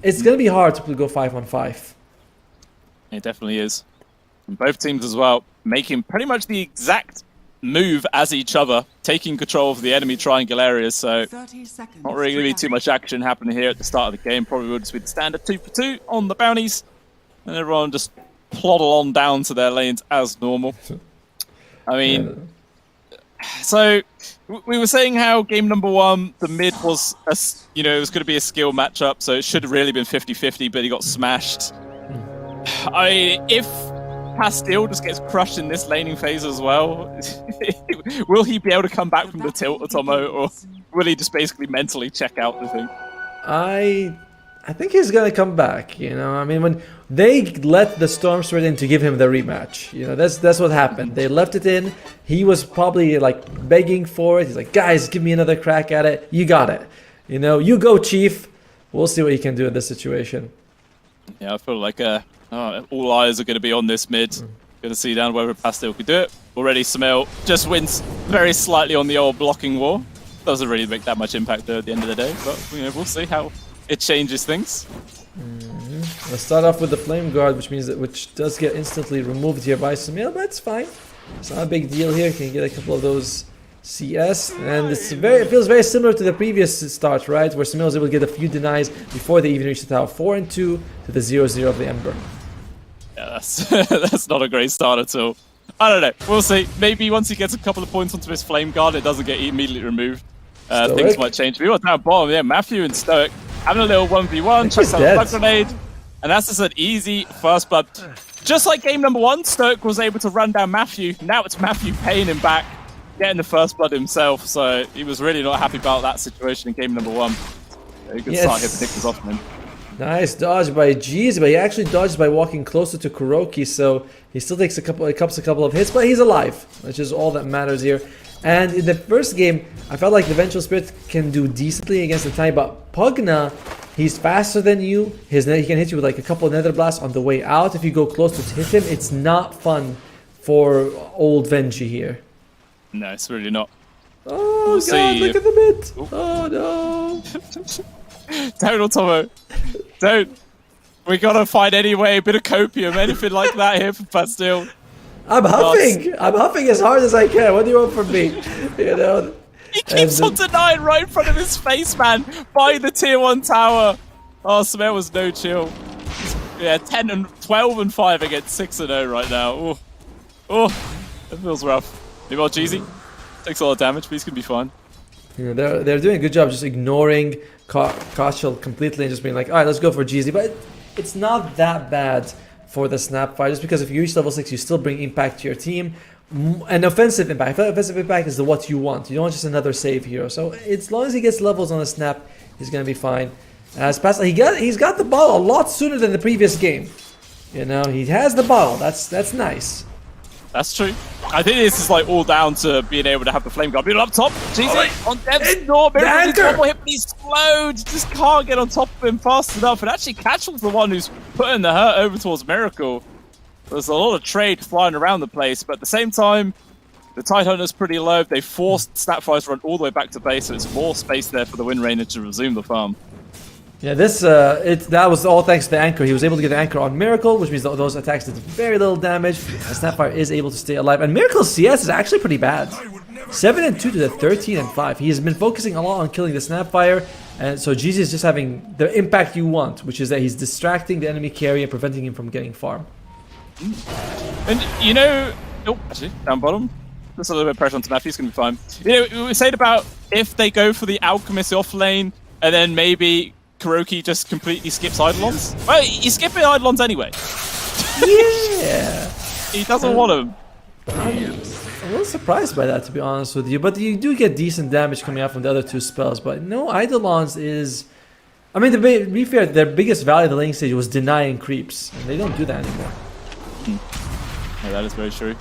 it's going to be hard to go 5-on-5. It definitely is. And both teams as well, making pretty much the exact move as each other, taking control of the enemy triangle areas. So 30 seconds. not really going to be too much action happening here at the start of the game. Probably will just be the standard 2 for 2 on the bounties, and everyone just ploddle on down to their lanes as normal. I mean, so we were saying how game number 1, the mid was, it was going to be a skill matchup, so it should have really been 50-50, but he got smashed. If Pastille just gets crushed in this laning phase as well, will he be able to come back from the tilt, Atomo, or will he just basically mentally check out the thing? I think he's gonna come back. I mean, when they let the Storm Sword in to give him the rematch, that's what happened. They left it in. He was probably like begging for it. He's like, guys, give me another crack at it. You got it. You go, Chief. We'll see what he can do in this situation. Yeah, I feel like all eyes are going to be on this mid. Going to see down whether Pastille could do it. Already, Smil just wins very slightly on the old blocking wall. Doesn't really make that much impact though at the end of the day, but we'll see how it changes things. Let's start off with the Flame Guard, which does get instantly removed here by Smil, but it's fine. It's not a big deal here. Can get a couple of those CS, and it feels very similar to the previous start, right? Where Smil was able to get a few denies before they even reached the tower. 4 and 2 to the 0-0 of the Ember. Yeah, that's not a great start at all. I don't know. We'll see. Maybe once he gets a couple of points onto his Flame Guard, it doesn't get immediately removed. Things might change. We want down bottom. Yeah, Matthew and Stoic having a little 1v1. Chucks out a blood grenade, and that's just an easy first blood. Just like game number 1, Stoic was able to run down Matthew. Now it's Matthew paying him back, getting the first blood himself. So he was really not happy about that situation in game number 1. He could start hitting Nickers off him. Nice dodge by Jeez, but he actually dodged by walking closer to Kuroki, so he still takes a couple of hits, but he's alive, which is all that matters here. And in the first game, I felt like the Vengeful Spirit can do decently against the Tiny, but Pugna, he's faster than you. He can hit you with like a couple of Nether Blasts on the way out. If you go close to hit him, it's not fun for old Venji here. No, it's really not. Oh god, look at the bit! Oh no! Don't, Otomo. Don't. We gotta find any way, a bit of copium, anything like that here for Pastille. I'm huffing! I'm huffing as hard as I can. What do you want from me? He keeps on denying right in front of his face, man, by the tier 1 tower. Oh, Smil was no chill. Yeah, 12 and 5 against 6 and 0 right now. Oh, that feels rough. Maybe Jeezy takes a lot of damage, but he's gonna be fine. They're doing a good job just ignoring Koshal completely and just being like, alright, let's go for Jeezy. But it's not that bad for the Snapfire, just because if you reach level 6, you still bring impact to your team. An offensive impact. I feel like offensive impact is what you want. You don't want just another save hero. So as long as he gets levels on the Snap, he's going to be fine. As he's got the ball a lot sooner than the previous game. He has the ball. That's nice. That's true. I think this is like all down to being able to have the Flame Guard. Up top, Jeezy on Dev's door. Double hit, he's slowed. Just can't get on top of him fast enough. And actually, Catchell's the one who's putting the hurt over towards Miracle. There's a lot of trade flying around the place, but at the same time, the Tidehunter's pretty low. They forced Snapfires to run all the way back to base, so it's more space there for the Wind Rainer to resume the farm. Yeah, that was all thanks to the anchor. He was able to get the anchor on Miracle, which means that those attacks did very little damage. Snapfire is able to stay alive, and Miracle's CS is actually pretty bad. 7 and 2 to the 13 and 5. He has been focusing a lot on killing the Snapfire, and so Jeezy is just having the impact you want, which is that he's distracting the enemy carry and preventing him from getting farm. And actually, down bottom, just a little bit of pressure onto Matthew. He's gonna be fine. We were saying about if they go for the Alchemist off lane, and then maybe Kuroki just completely skips Eidolons. Well, he's skipping Eidolons anyway. Yeah. He doesn't want them. I'm a little surprised by that, to be honest with you. But you do get decent damage coming out from the other 2 spells. But no, Eidolons is... I mean, to be fair, their biggest value of the laning stage was denying creeps. And they don't do that anymore. Yeah, that is very true.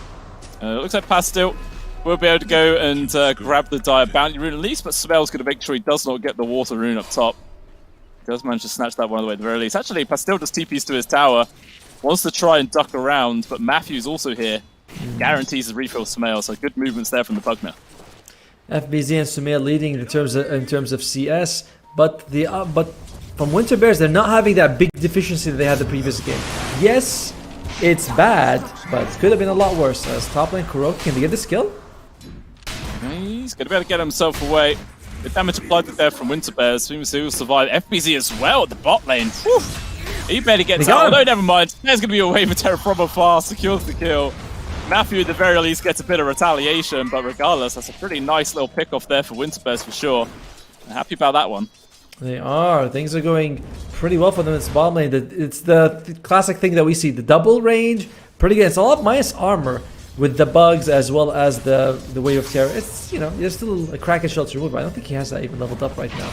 It looks like Pastille will be able to go and grab the Dire Bounty Rune at least, but Smel's going to make sure he does not get the Water Rune up top. He does manage to snatch that one away at the very least. Actually, Pastille just TPs to his tower, wants to try and duck around, but Matthew's also here. Guarantees the refill Smale, so good movements there from the Pugna. FBZ and Sumail leading in terms of CS, but from Winter Bears, they're not having that big deficiency that they had the previous game. Yes, it's bad, but it could have been a lot worse. As top lane Kuroki, can they get the skill? He's going to be able to get himself away. The damage applied to there from Winter Bears. Seems he will survive. FBZ as well at the bot lane. Whew. He better get out. Oh, no, never mind. There's going to be a wave of terror from afar. Secures the kill. Matthew, at the very least, gets a bit of retaliation. But regardless, that's a pretty nice little pick-off there for Winter Bears for sure. I'm happy about that one. They are. Things are going pretty well for them in this bottom lane. It's the classic thing that we see. The double range, pretty good. It's a lot minus armor with the bugs as well as the Wave of Terror. It's, you know, there's still a Kraken Shell to remove, but I don't think he has that even leveled up right now.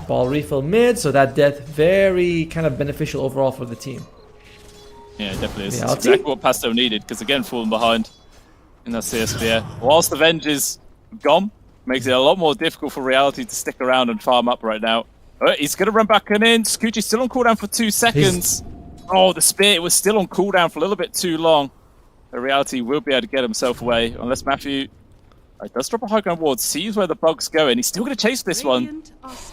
Ball refill mid, so that death very kind of beneficial overall for the team. Yeah, it definitely is. It's exactly what Pasto needed, because again, falling behind in that CSPR. Whilst the Venge is gone, makes it a lot more difficult for Reality to stick around and farm up right now. He's going to run back in. Scoochie's still on cooldown for 2 seconds. Oh, the Spear was still on cooldown for a little bit too long. The Reality will be able to get himself away, unless Matthew does drop a high ground ward, sees where the bug's going. He's still going to chase this one.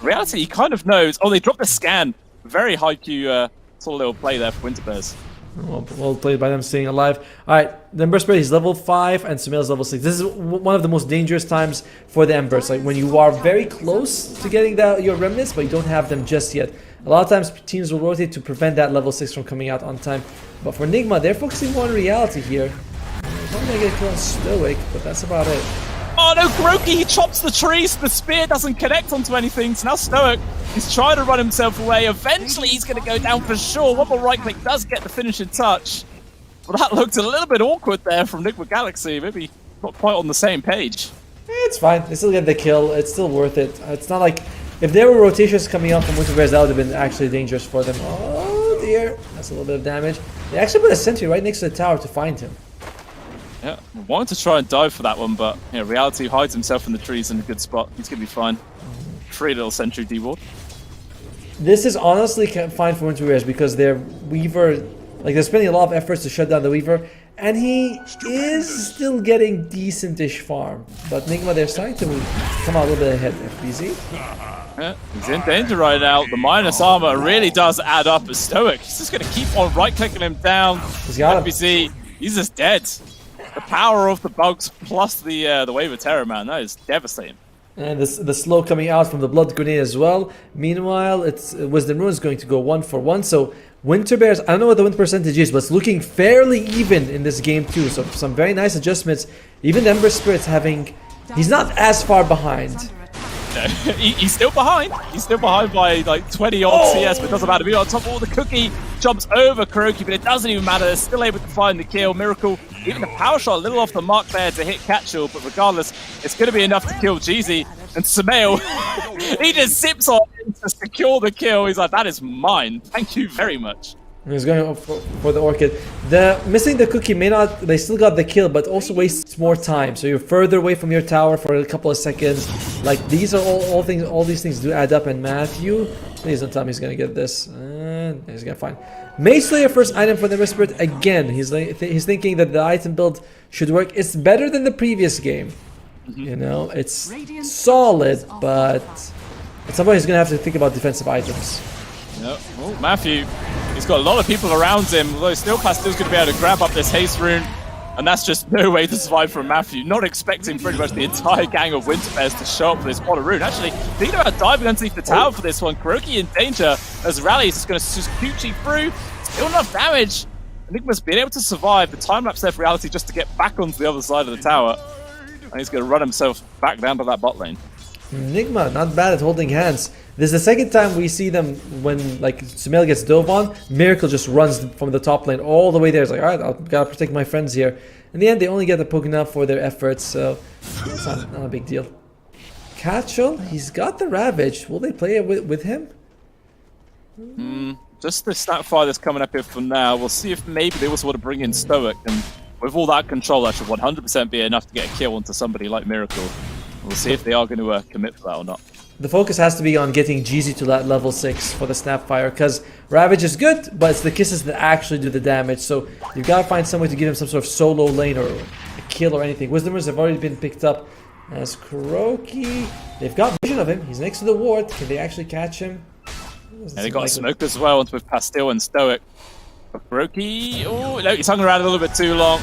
Reality, he kind of knows. Oh, they dropped a scan. Very high Q sort of little play there for Winter Bears. Well played by them staying alive. Alright, the Ember Spirit is level 5 and Sumail's level 6. This is one of the most dangerous times for the Embers. Like when you are very close to getting your remnants, but you don't have them just yet. A lot of times teams will rotate to prevent that level 6 from coming out on time. But for Nigma, they're focusing more on Reality here. He's not going to get killed on Stoic, but that's about it. Oh no, Kuroki, he chops the trees. The spear doesn't connect onto anything. So now Stoic, he's trying to run himself away. Eventually, he's going to go down for sure. One more right click does get the finishing touch. But that looked a little bit awkward there from Nigma Galaxy. Maybe not quite on the same page. It's fine. They still get the kill. It's still worth it. It's not like if there were rotations coming up from Winter Bears, that would have been actually dangerous for them. Oh dear, that's a little bit of damage. They actually put a sentry right next to the tower to find him. Yeah, wanted to try and dive for that one, but Reality hides himself in the trees in a good spot. He's going to be fine. Free little sentry D-ward. This is honestly fine for Winter Bears because their Weaver, like they're spending a lot of efforts to shut down the Weaver, and he is still getting decent-ish farm. But Nigma, they're starting to come out a little bit ahead. FBZ. Yeah, he's in danger right now. The minus armor really does add up as Stoic. He's just going to keep on right-clicking him down. He's got FBZ, he's just dead. The power of the bugs plus the Wave of Terror, man, that is devastating. And the slow coming out from the Blood Grenade as well. Meanwhile, it's Wisdom Rune is going to go 1 for 1. So Winter Bears, I don't know what the win percentage is, but it's looking fairly even in this game too. So some very nice adjustments. Even the Ember Spirit's he's not as far behind. No, he's still behind. He's still behind by like 20 odd CS, but it doesn't matter. We're on top of all the cookie. Jumps over Kuroki, but it doesn't even matter. They're still able to find the kill. Miracle, even the power shot a little off the mark there to hit Catchall, but regardless, it's going to be enough to kill Jeezy. And Sumail, he just zips on in to secure the kill. He's like, that is mine. Thank you very much. He's going for the Orchid. Missing the cookie may not, they still got the kill, but also wastes more time. So you're further away from your tower for a couple of seconds. Like these are all these things do add up. And Matthew, please don't tell me he's gonna get this. And he's gonna find Mace Slayer first item for the Ember Spirit again. He's thinking that the item build should work. It's better than the previous game. You know, it's solid, but at some point he's gonna have to think about defensive items. Yep. Oh, Matthew, he's got a lot of people around him, although still Pastil's going to be able to grab up this haste rune, and that's just no way to survive from Matthew. Not expecting pretty much the entire gang of Winter Bears to show up for this water rune. Actually, thinking about diving underneath the tower for this one. Kuroki in danger as Rally's just going to just Coochie through. Still enough damage. Enigma's been able to survive the time lapse there for Reality just to get back onto the other side of the tower. And he's going to run himself back down to that bot lane. Enigma, not bad at holding hands. This is the second time we see them when like Sumail gets dove on. Miracle just runs from the top lane all the way there. It's like, alright, I gotta protect my friends here. In the end, they only get the poke enough for their efforts, so it's not a big deal. Catchall, he's got the Ravage. Will they play it with him? Just the stat fire that's coming up here for now. We'll see if maybe they also want to bring in Stoic, and with all that control, that should 100% be enough to get a kill onto somebody like Miracle. We'll see if they are going to commit for that or not. The focus has to be on getting Jeezy to that level 6 for the Snapfire, because Ravage is good, but it's the kisses that actually do the damage. So you've got to find some way to give him some sort of solo lane or a kill or anything. Wisdomers have already been picked up as Kuroki. They've got vision of him. He's next to the ward. Can they actually catch him? And they got smoked as well with Pastil and Stoic. But Kuroki, oh no, he's hung around a little bit too long.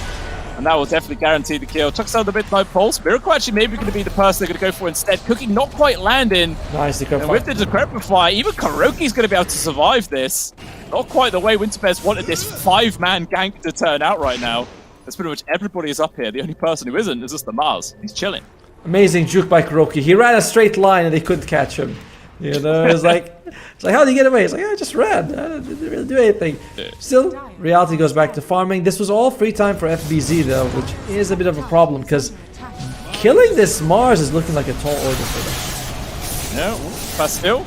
And that will definitely guarantee the kill. Chucks out the Midnight Pulse. Miracle actually maybe going to be the person they're going to go for instead. Cookie not quite landing. Nice, and with the Decrepify, even Kuroki's going to be able to survive this. Not quite the way Winterbears wanted this 5-man gank to turn out right now. That's pretty much everybody is up here. The only person who isn't is just the Mars. He's chilling. Amazing juke by Kuroki. He ran a straight line and they couldn't catch him. You know, it's like how did he get away? It's like, I just ran. I didn't really do anything. Still, reality goes back to farming. This was all free time for FBZ though, which is a bit of a problem because killing this Mars is looking like a tall order for them. Yeah, Bastille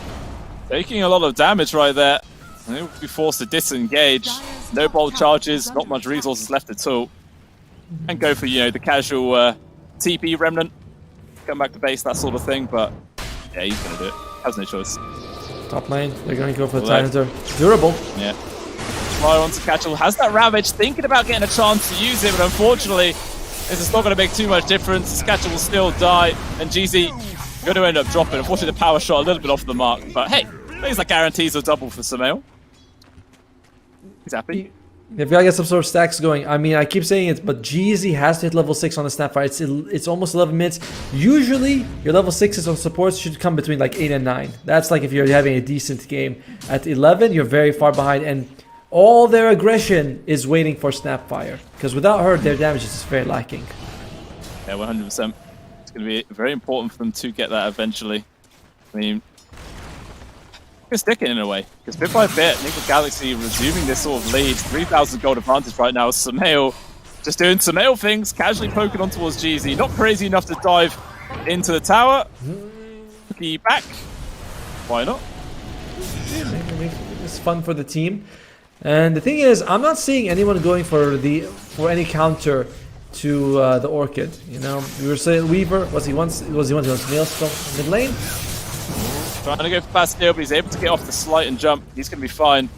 taking a lot of damage right there. And he'll be forced to disengage. No bolt charges, not much resources left at all. And go for, the casual TP remnant. Come back to base, that sort of thing, but yeah, he's going to do it. Has no choice. Top lane, they're going to go for the Tyranitar. Durable. Yeah. Fly on to Catchall. Has that Ravage, thinking about getting a chance to use it, but unfortunately, this is not going to make too much difference. Catchall will still die, and GZ going to end up dropping. Unfortunately, the power shot a little bit off the mark, but hey, at least that guarantees a double for Sumail. He's happy. They've got to get some sort of stacks going. I mean, I keep saying it, but GZ has to hit level 6 on the Snapfire. It's almost 11 minutes. Usually, your level 6s on supports should come between like 8 and 9. That's like if you're having a decent game. At 11, you're very far behind, and all their aggression is waiting for Snapfire. Because without her, their damage is just very lacking. Yeah, 100%. It's going to be very important for them to get that eventually. I mean, sticking in a way, because bit by bit, Nickel Galaxy resuming this sort of lead, 3,000 gold advantage right now. Sumail just doing Sumail things, casually poking on towards GZ, not crazy enough to dive into the tower. Cookie back. Why not? It's fun for the team, and the thing is, I'm not seeing anyone going for any counter to the Orchid. You know, we were saying Weaver was he once Maelstrom mid lane. Trying to go for Bastille, but he's able to get off the slight and jump. He's going to be fine.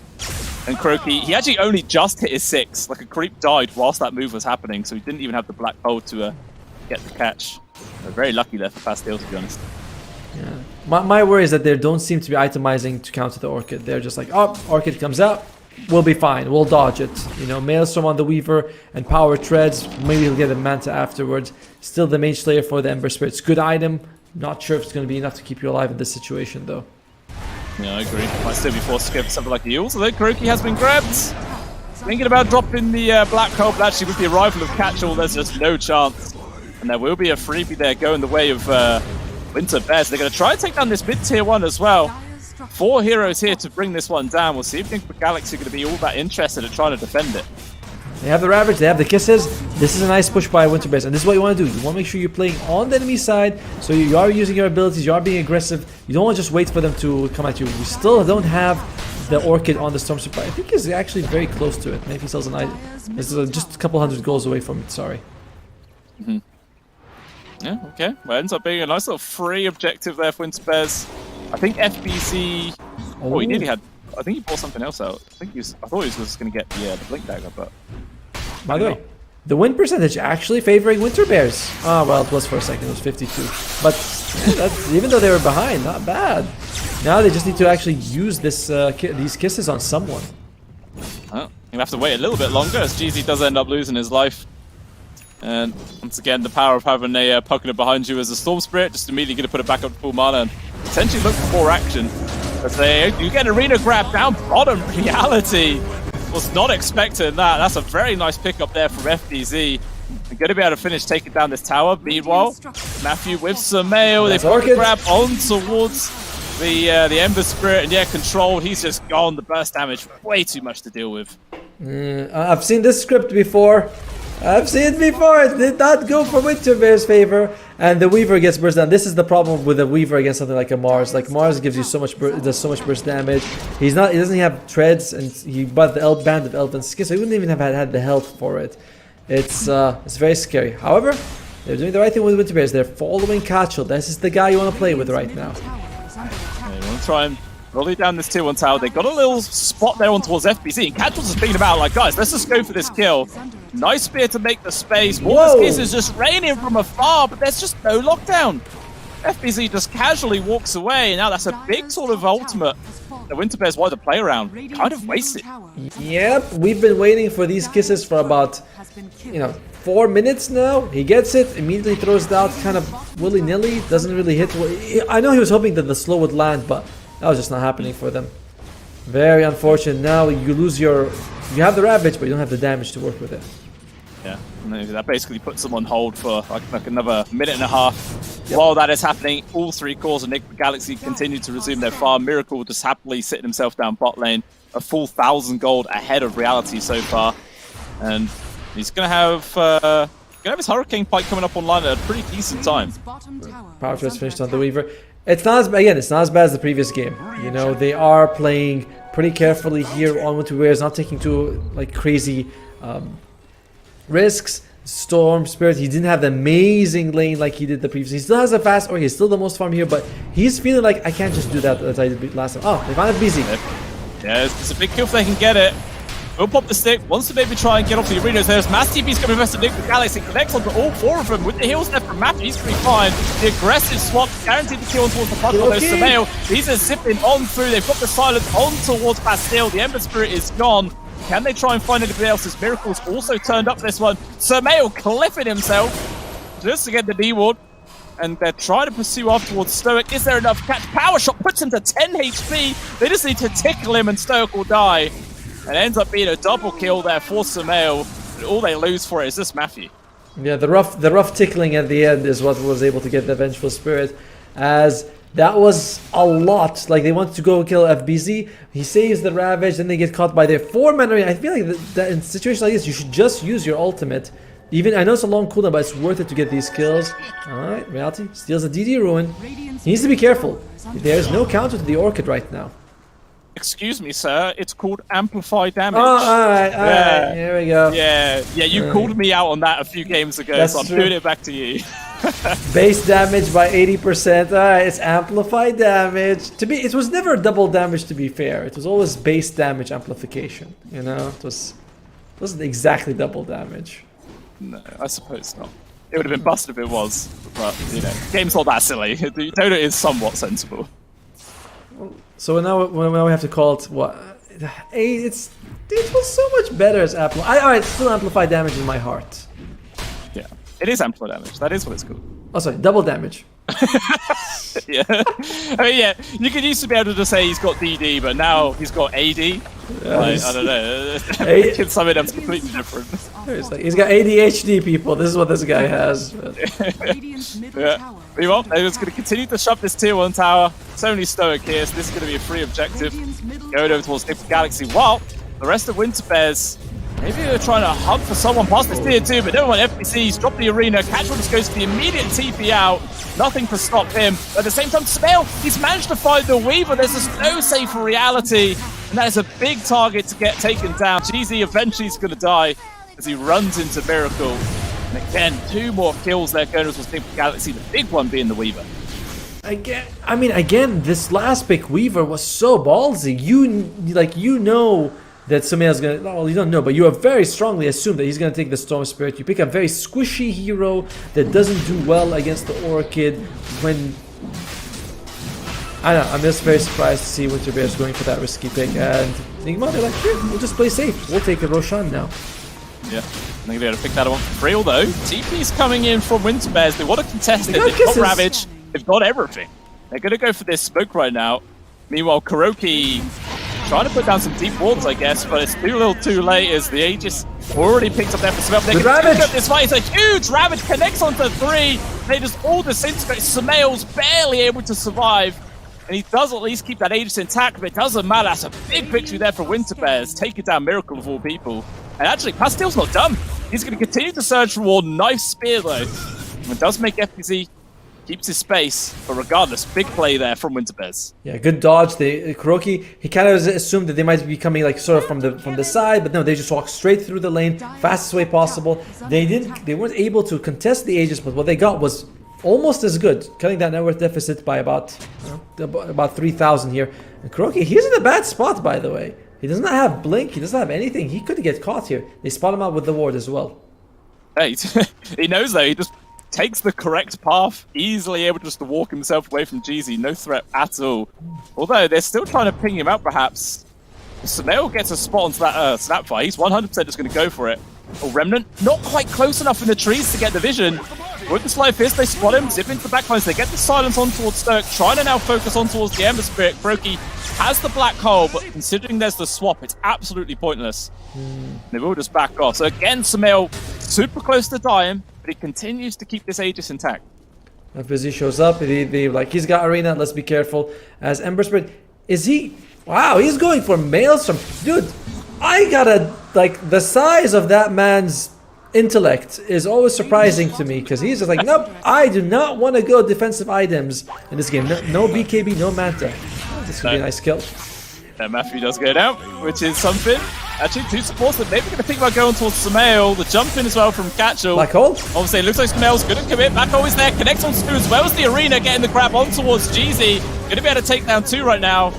And Kuroki, he actually only just hit his 6. Like a creep died whilst that move was happening, so he didn't even have the black hole to get the catch. Very lucky there for Bastille, to be honest. Yeah. My worry is that they don't seem to be itemizing to counter the Orchid. They're just like, oh, Orchid comes out, we'll be fine, we'll dodge it. You know, Maelstrom on the Weaver and Power Treads, maybe he'll get a Manta afterwards. Still the Mage Slayer for the Ember Spirits. Good item. Not sure if it's going to be enough to keep you alive in this situation, though. Yeah, I agree. Might still be forced to go for something like the Eels, although Kuroki has been grabbed. Thinking about dropping the Black Hole, but actually with the arrival of Catchall, there's just no chance. And there will be a freebie there going the way of Winter Bears. They're going to try and take down this mid-tier 1 as well. 4 heroes here to bring this one down. We'll see if Nickel Galaxy are going to be all that interested in trying to defend it. They have the Ravage, they have the Kisses. This is a nice push by Winter Bears, and this is what you want to do. You want to make sure you're playing on the enemy side, so you are using your abilities, you are being aggressive. You don't want to just wait for them to come at you. We still don't have the Orchid on the Storm Supply. I think he's actually very close to it. Maybe he sells an item. This is just a couple hundred goals away from it, sorry. Yeah, okay. Well, it ends up being a nice little free objective there for Winter Bears. I think FBC... Oh, he nearly had... I think he bought something else out. I thought he was just going to get the Blink Dagger, but... By the way, the win percentage actually favoring Winter Bears. Ah, well, it was for a second. It was 52. But that's, even though they were behind, not bad. Now they just need to actually use this these kisses on someone. Well, you'll have to wait a little bit longer as GZ does end up losing his life. And once again, the power of having a Pokémon behind you as a Storm Spirit, just immediately going to put it back up to full mana and potentially look for more action. As you get Arena grab down bottom. Reality was not expecting that. That's a very nice pickup there from FBZ. They're going to be able to finish taking down this tower. Meanwhile, Matthew with Sumail. They put the grab on towards the Ember Spirit, and yeah, controlled. He's just gone. The burst damage, way too much to deal with. I've seen this script before. I've seen it before. It did not go for Winter Bear's favor, and the Weaver gets burst down. This is the problem with the Weaver against something like a Mars. Like Mars gives you so much, does so much burst damage. He doesn't have treads, and he bought the band of Elven Skin, so he wouldn't even have had the health for it. It's very scary. However, they're doing the right thing with Winter Bears. They're following Catchall. This is the guy you want to play with right now. Yeah, you want to try and rolling down this tier 1 tower. They got a little spot there on towards FBZ, and Catchall's just thinking about like, guys, let's just go for this kill. Nice spear to make the space. Water's Kiss is just raining from afar, but there's just no lockdown. FBZ just casually walks away. Now that's a big sort of ultimate the Winter Bears wanted to play around. Kind of wasted. Yep, we've been waiting for these kisses for about, 4 minutes now. He gets it, immediately throws it out kind of willy-nilly. Doesn't really hit. I know he was hoping that the slow would land, but that was just not happening for them. Very unfortunate. Now you lose your... You have the Ravage, but you don't have the damage to work with it. Yeah, and that basically puts them on hold for like another minute and a half. Yep. While that is happening, all 3 cores of Nick Galaxy continue to resume their farm. Miracle just happily sitting himself down bot lane. A full 1,000 gold ahead of Reality so far. And he's going to have his Hurricane Pike coming up online at a pretty decent time. Power Trust finished on the Weaver. It's not as bad as the previous game. You know, they are playing pretty carefully here on what to wear. It's not taking too like crazy risks. Storm Spirit, he didn't have the amazing lane like he did the previous. He still has a fast, or he's still the most farm here, but he's feeling like I can't just do that as I did last time. Oh, they found it busy. Yeah, it's a big kill if they can get it. We'll pop the stick, wants to maybe try and get off the arenas. There's Mass TP's coming invested Nick with Galaxy, connects onto all 4 of them with the heals left from Matthew. He's pretty fine. The aggressive swap, guaranteed the kill towards the puzzle. There's Samael. These are zipping on through. They've got the silence on towards Bastille. The Ember Spirit is gone. Can they try and find anybody else's? Miracle's also turned up this one. Samael cliffing himself just to get the D-ward. And they're trying to pursue off towards Stoic. Is there enough catch? Power Shot puts him to 10 HP. They just need to tickle him and Stoic will die. And it ends up being a double kill there for Samael. But all they lose for it is this Matthew. Yeah, the rough tickling at the end is what was able to get the Vengeful Spirit, as that was a lot. Like, they wanted to go kill FBZ. He saves the Ravage, then they get caught by their 4 mana. I feel like that in situations like this, you should just use your ultimate. Even, I know it's a long cooldown, but it's worth it to get these kills. Alright, Reality steals a DD Ruin. He needs to be careful. There's no counter to the Orchid right now. Excuse me, sir. It's called Amplify Damage. Oh, alright. Here we go. Yeah, you called me out on that a few games ago, That's so I'm true. doing it back to you. Base damage by 80%. Alright, it's amplified damage. It was never double damage, to be fair. It was always base damage amplification. You know, it wasn't exactly double damage. No, I suppose not. It would have been busted if it was, but you know, game's not that silly. Dota is somewhat sensible. So now we have to call it what? It was so much better as amplified. Alright, still amplified damage in my heart. Yeah, it is amplified damage. That is what it's called. Oh, sorry, double damage. Yeah, I mean, yeah. You could used to be able to just say he's got DD, but now he's got AD. Like, I don't know. It's something that's completely different. He's got ADHD, people. This is what this guy has. Yeah. Well, they're just going to continue to shove this tier 1 tower. It's only Stoic here, so this is going to be a free objective. Going over towards Nick Galaxy. While the rest of Winter Bears, maybe they're trying to hunt for someone past this tier 2, but never mind. FPCs drop the arena. Casual just goes for the immediate TP out. Nothing to stop him. But at the same time, Smail, he's managed to find the Weaver. There's just no save for Reality. And that is a big target to get taken down. GZ eventually is going to die as he runs into Miracle. And again, 2 more kills there going towards Nick Galaxy. The big one being the Weaver. Again, this last pick Weaver was so ballsy. You know that Samael's gonna, well, you don't know, but you have very strongly assumed that he's gonna take the Storm Spirit. You pick a very squishy hero that doesn't do well against the Orchid when... I don't know, I'm just very surprised to see Winter Bears going for that risky pick, and Nigma, they're like, here, we'll just play safe. We'll take a Roshan now. Yeah, I think they're going to pick that one for real, though. TP's coming in from Winter Bears. They want to contest it. They've got Ravage. They've got everything. They're going to go for this smoke right now. Meanwhile, Kuroki trying to put down some deep wards, I guess, but it's too little too late as the Aegis already picked up there for Smail. They can pick up this fight. It's a huge Ravage, connects onto 3. They just all disintegrate. Smail's barely able to survive. And he does at least keep that Aegis intact, but it doesn't matter. That's a big victory there for Winter Bears. Taking down Miracle of all people. And actually, Pastil's not done. He's going to continue to surge toward Knife Spear, though. It does make FPZ keeps his space, but regardless, big play there from Winter Bears. Yeah, good dodge. Kuroki, he kind of assumed that they might be coming like sort of from the side, but no, they just walked straight through the lane, fastest way possible. They weren't able to contest the Aegis, but what they got was almost as good, cutting that net worth deficit by about 3,000 here. And Kuroki, he's in a bad spot, by the way. He does not have Blink, he doesn't have anything. He could get caught here. They spot him out with the ward as well. Hey, he knows though, he just takes the correct path, easily able just to walk himself away from GZ, no threat at all. Although they're still trying to ping him out perhaps. Samael gets a spot onto that Snapfire, he's 100% just going to go for it. Oh, Remnant, not quite close enough in the trees to get the vision. With the Slight Fist, they spot him, zip into the backlines, they get the silence on towards Stoic, trying to now focus on towards the Ember Spirit. Kroki has the black hole, but considering there's the swap, it's absolutely pointless. They will just back off. So again, Sumail super close to dying, but he continues to keep this Aegis intact. FBZ shows up, he's got Arena, let's be careful. As Ember Spirit, is he... Wow, he's going for Maelstrom. Dude, I gotta... Like, the size of that man's intellect is always surprising to me, because he's just like, nope, I do not want to go defensive items in this game. No BKB, no Manta. This could be a nice kill. And Matthew does go down, which is something. Actually, two supports that maybe going to think about going towards Sumail. The jump in as well from Catchel. Black hole? Obviously, it looks like Sumail's going to commit. Black hole is there. Connects on Stu as well as the Arena, getting the grab on towards Jeezy. Going to be able to take down 2 right now.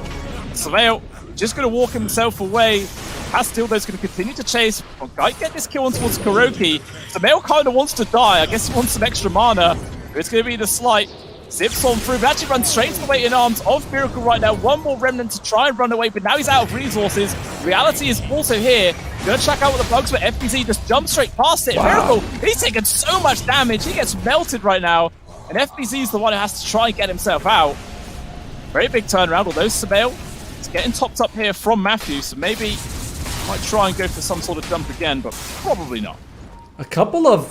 Sumail just going to walk himself away. Pastil, though, is going to continue to chase. Might get this kill on towards Kuroki. Sumail kind of wants to die. I guess he wants some extra mana. It's going to be the Slight. Zips on through, but actually runs straight to the waiting arms of Miracle right now. One more Remnant to try and run away, but now he's out of resources. Reality is also here. Gonna check out what the bugs, but FBZ just jumps straight past it. Wow. Miracle, he's taking so much damage. He gets melted right now. And FBZ is the one who has to try and get himself out. Very big turnaround, although Sumail is getting topped up here from Matthew, so maybe might try and go for some sort of jump again, but probably not. A couple of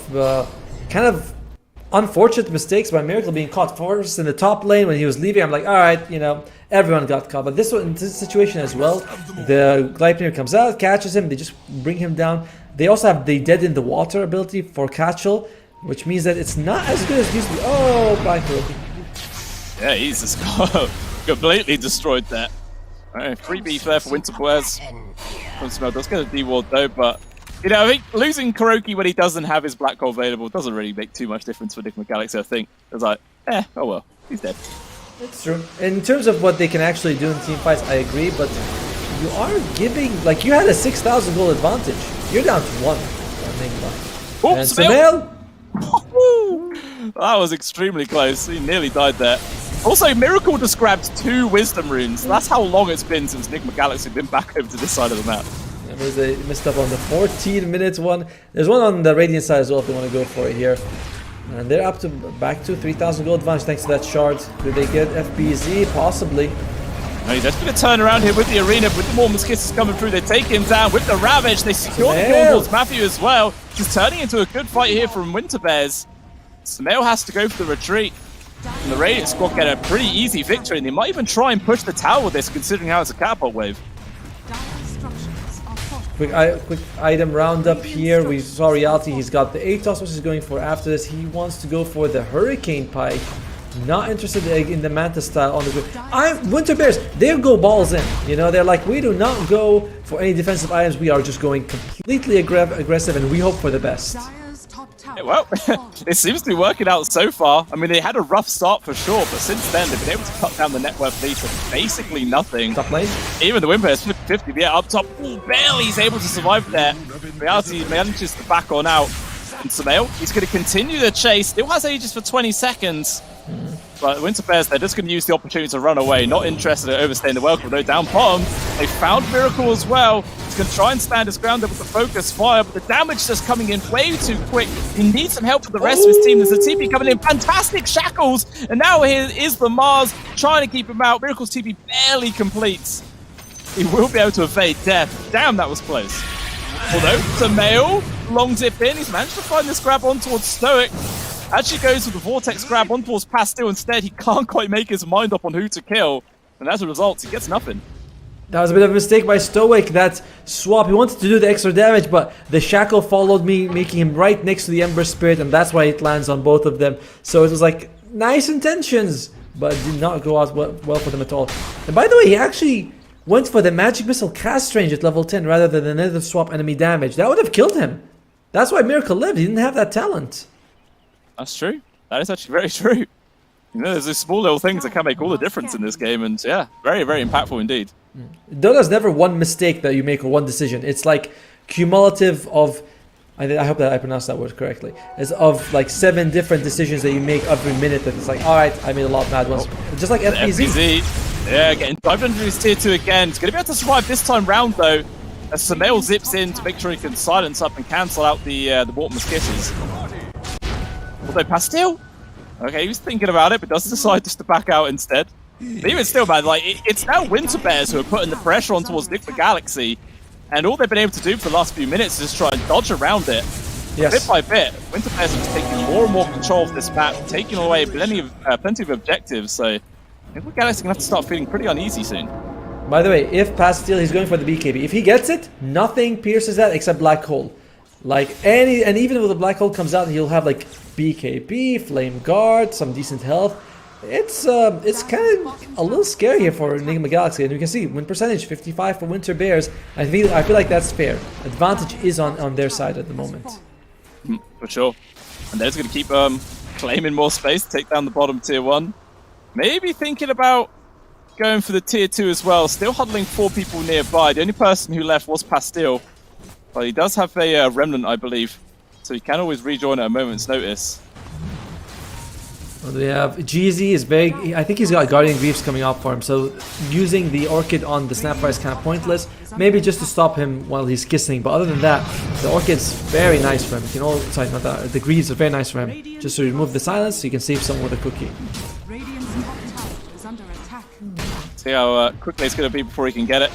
kind of unfortunate mistakes by Miracle, being caught first in the top lane when he was leaving. I'm like, all right, everyone got caught. But this one, in this situation as well, the Gleipnir comes out, catches him, they just bring him down. They also have the Dead in the Water ability for Catchel, which means that it's not as good as it used to be. Oh, Black Hole. Yeah, he's just completely destroyed that. All right, free beef there for Winterbears. Does get a D-Ward though, but I think losing Kuroki when he doesn't have his Black Hole available doesn't really make too much difference for Enigma Galaxy, I think. It's like, oh well, he's dead. It's true. In terms of what they can actually do in team fights, I agree, but you are giving, like, you had a 6,000 gold advantage. You're down to 1. And Sumail! That was extremely close. He nearly died there. Also, Miracle just grabbed 2 Wisdom Runes. That's how long it's been since Enigma Galaxy have been back over to this side of the map. They missed up on the 14-minute one. There's one on the Radiant side as well if they want to go for it here. And they're up to back to 3,000 gold advantage thanks to that shard. Do they get FBZ? Possibly. No, he's just going to turn around here with the Arena, with the Mormon's Kisses coming through. They take him down with the Ravage. They secure the kill towards Matthew as well. Just turning into a good fight here from Winterbears. Sumail has to go for the retreat. And the Radiant squad get a pretty easy victory. And they might even try and push the tower with this, considering how it's a catapult wave. Quick item roundup here. We saw Reality. He's got the Atos, which he's going for after this. He wants to go for the Hurricane Pike. Not interested in the Manta style on the grid. Winterbears, they go balls in. They're like, we do not go for any defensive items. We are just going completely aggressive, and we hope for the best. Yeah, well, it seems to be working out so far. I mean, they had a rough start for sure, but since then they've been able to cut down the net worth lead to basically nothing. Top lane? Even the Winterbears 50-50, yeah, up top. Ooh, barely is able to survive there. Reality manages to back on out. And Sumail, he's going to continue the chase. Still has Aegis for 20 seconds. But Winterbears, they're just going to use the opportunity to run away. Not interested in overstaying the welcome, though. Down bottom, they found Miracle as well. He's going to try and stand his ground there with the focus fire, but the damage just coming in way too quick. He needs some help from the rest of his team. There's a TP coming in. Fantastic shackles. And now here is the Mars trying to keep him out. Miracle's TP barely completes. He will be able to evade death. Damn, that was close. Although, Sumail, long zip in. He's managed to find this grab on towards Stoic. Actually goes with the Vortex grab on towards Pastil. Instead, he can't quite make his mind up on who to kill. And as a result, he gets nothing. That was a bit of a mistake by Stoic, that swap. He wanted to do the extra damage, but the Shackle followed me, making him right next to the Ember Spirit, and that's why it lands on both of them. So it was like, nice intentions, but did not go out well for them at all. And by the way, he actually went for the Magic Missile cast range at level 10 rather than another swap enemy damage. That would have killed him. That's why Miracle lived. He didn't have that talent. That's true. That is actually very true. There's these small little things that can make all the difference in this game, and yeah, very, very impactful indeed. Dota's never one mistake that you make or one decision. It's like cumulative of, I hope that I pronounced that word correctly, it's of like 7 different decisions that you make every minute that it's like, alright, I made a lot of bad ones. Just like FBZ. Yeah, getting dived under his tier 2 again. He's going to be able to survive this time round though. as Sumail zips in to make sure he can silence up and cancel out the Mortimer's kisses. Although Pastille, okay, he was thinking about it, but does decide just to back out instead. But even still, man, like, it's now Winter Bears who are putting the pressure on towards Nick the Galaxy, and all they've been able to do for the last few minutes is try and dodge around it. Yes. Bit by bit, Winter Bears are just taking more and more control of this map, taking away plenty of objectives, so Nick the Galaxy are going to have to start feeling pretty uneasy soon. By the way, if Pastille, he's going for the BKB. If he gets it, nothing pierces that except Black Hole. Like and even if the Black Hole comes out, he'll have like BKB, Flame Guard, some decent health. It's kind of a little scary here for Enigma Galaxy, and you can see win percentage 55 for Winter Bears. I feel like that's fair. Advantage is on their side at the moment. For sure, and they're just going to keep claiming more space to take down the bottom tier 1. Maybe thinking about going for the tier 2 as well. Still huddling 4 people nearby. The only person who left was Pastille, but he does have a remnant, I believe, so he can always rejoin at a moment's notice. We have GZ is very. I think he's got Guardian Greaves coming up for him, so using the Orchid on the Snapfire is kind of pointless. Maybe just to stop him while he's kissing, but other than that, the Orchid's very nice for him. You know, sorry, not that. The Greaves are very nice for him. Just to remove the silence, so you can save someone with a cookie. See how quickly it's going to be before he can get it.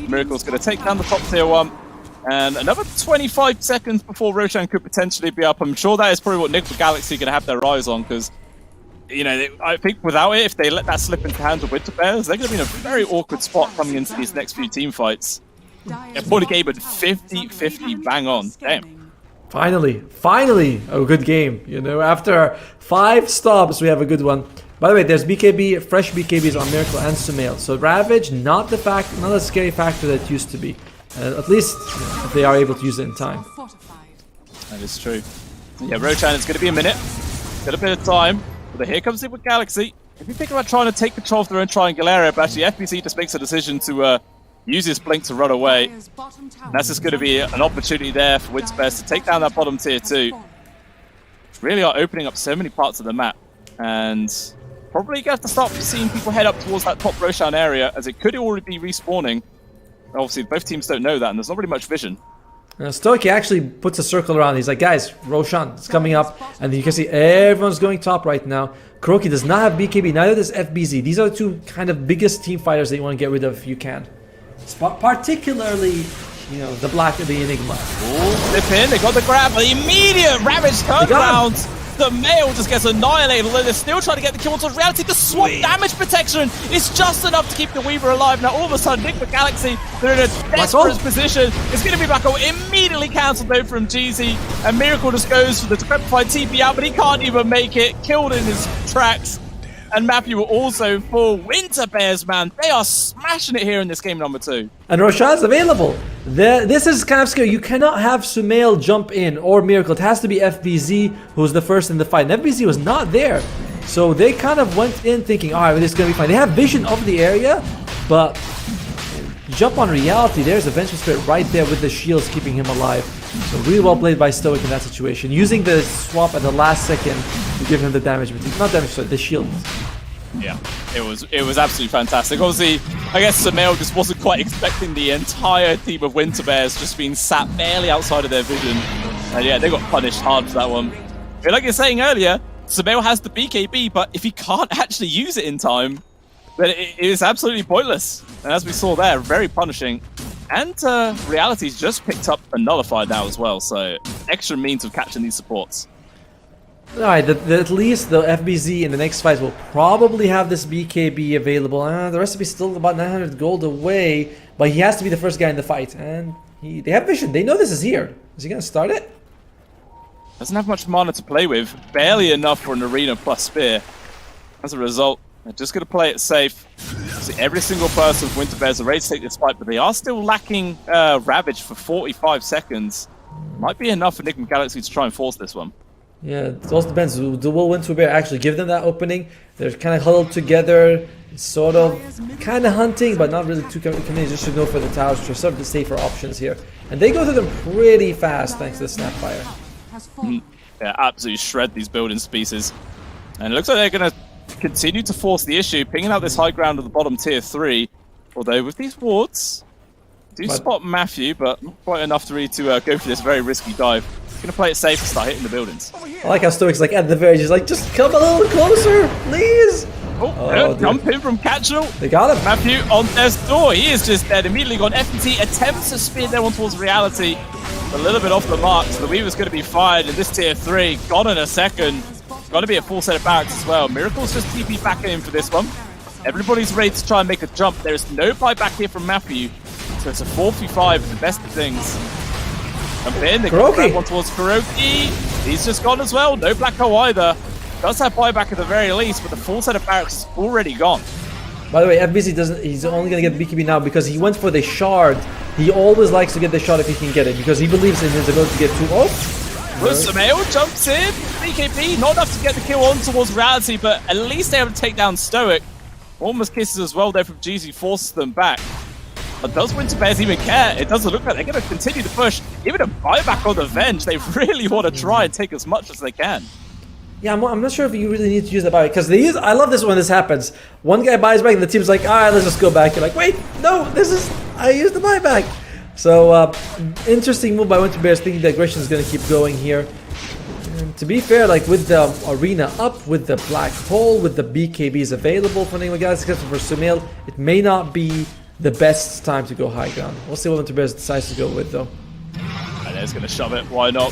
Miracle's going to take down the top tier 1. And another 25 seconds before Roshan could potentially be up. I'm sure that is probably what Nick the Galaxy are going to have their eyes on, because, you know, I think without it, if they let that slip into the hands of Winter Bears, they're going to be in a very awkward spot coming into these next few team fights. Yeah, Porter Gabe at 50-50 bang on. Damn. Finally, a good game. You know, after 5 stops, we have a good one. By the way, there's BKB, fresh BKBs on Miracle and Sumail. So Ravage, not a scary factor that it used to be. At least if they are able to use it in time. That is true. Yeah, Roshan, it's going to be a minute. Got a bit of time. But here comes it with Galaxy. If you think about trying to take control of their own triangle area, but actually FBC just makes a decision to use his blink to run away. And that's just going to be an opportunity there for Winter Bears to take down that bottom tier 2. Really are opening up so many parts of the map. And probably going to have to start seeing people head up towards that top Roshan area, as it could already be respawning. Obviously, both teams don't know that, and there's not really much vision. Stoicky actually puts a circle around. He's like, guys, Roshan is coming up. And you can see everyone's going top right now. Kuroki does not have BKB, neither does FBZ. These are the 2 kind of biggest team fighters that you want to get rid of if you can. Particularly, you know, the Enigma. Ooh, slip in, they got the grab, the immediate Ravage turnaround. The male just gets annihilated, although they're still trying to get the kill towards reality. The swap damage protection is just enough to keep the Weaver alive. Now, all of a sudden, Nick the Galaxy, they're in a desperate position. It's going to be Blacko immediately cancelled though from GZ, and Miracle just goes for the decrepified TP out, but he can't even make it. Killed in his tracks. And Matthew also for Winter Bears, man. They are smashing it here in this game number 2. And Roshan's available. This is kind of scary. You cannot have Sumail jump in or Miracle. It has to be FBZ who's the first in the fight. And FBZ was not there. So they kind of went in thinking, all right, this is going to be fine. They have vision of the area, but jump on reality. There's a Vengeful Spirit right there with the shields keeping him alive. So really well played by Stoic in that situation. Using the swap at the last second to give him the damage. Not damage, sorry, the shield. Yeah, it was absolutely fantastic. Obviously, I guess Sumail just wasn't quite expecting the entire team of Winter Bears just being sat barely outside of their vision. And yeah, they got punished hard for that one. But like you're saying earlier, Sumail has the BKB, but if he can't actually use it in time, then it is absolutely pointless. And as we saw there, very punishing. And Reality's just picked up a Nullifier now as well, so extra means of catching these supports. Alright, at least the FBZ in the next fight will probably have this BKB available. The recipe is still about 900 gold away, but he has to be the first guy in the fight. And they have vision. They know this is here. Is he going to start it? Doesn't have much mana to play with. Barely enough for an Arena plus Spear. As a result, they're just going to play it safe. See, every single person from Winter Bears are ready to take this fight, but they are still lacking Ravage for 45 seconds. Might be enough for Nick and Galaxy to try and force this one. Yeah, it also depends. Will Winter Bear actually give them that opening? They're kind of huddled together, sort of, kind of hunting, but not really too committed. Just to go for the towers, which are sort of the safer options here. And they go through them pretty fast thanks to the Snapfire. Yeah, absolutely shred these buildings to pieces. And it looks like they're going to continue to force the issue, pinging out this high ground of the bottom tier 3. Although with these wards, Do spot Matthew, but not quite enough to really go for this very risky dive. He's going to play it safe and start hitting the buildings. I like how Stoic's like at the very, he's like, just come a little closer, please. Jump in from Catchel. They got him. Matthew on death's door. He is just dead. Immediately gone. FNT attempts to speed their one towards reality. A little bit off the mark, so the Weaver's going to be fired in this tier 3. Gone in a second. Got to be a full set of barracks as well. Miracle's just TP back in for this one. Everybody's ready to try and make a jump. There is no buyback here from Matthew. So it's a 4v5 at the best of things. Jump in. They got that one towards Kuroki. He's just gone as well. No black hole either. Does have buyback at the very least, but the full set of barracks is already gone. By the way, FBC doesn't. He's only gonna get BKB now because he went for the shard. He always likes to get the shard if he can get it because he believes in his ability to get 2 off. Samael jumps in. BKB not enough to get the kill on towards reality, but at least they're able to take down Stoic. Almost kisses as well there from GZ, forces them back. But does Winterbears even care? It doesn't look like they're going to continue to push. Even a buyback on the Venge, they really want to try and take as much as they can. Yeah, I'm not sure if you really need to use the buyback because they use. I love this when this happens. One guy buys back and the team's like, all right, let's just go back. You're like, wait, no, I used the buyback. So interesting move by Winterbears, thinking the aggression is going to keep going here. And to be fair, like with the arena up, with the black hole, with the BKBs available for Enigma Galaxy, except for Sumail, it may not be the best time to go high ground. We'll see what Winterbears decides to go with though. And there's going to shove it. Why not?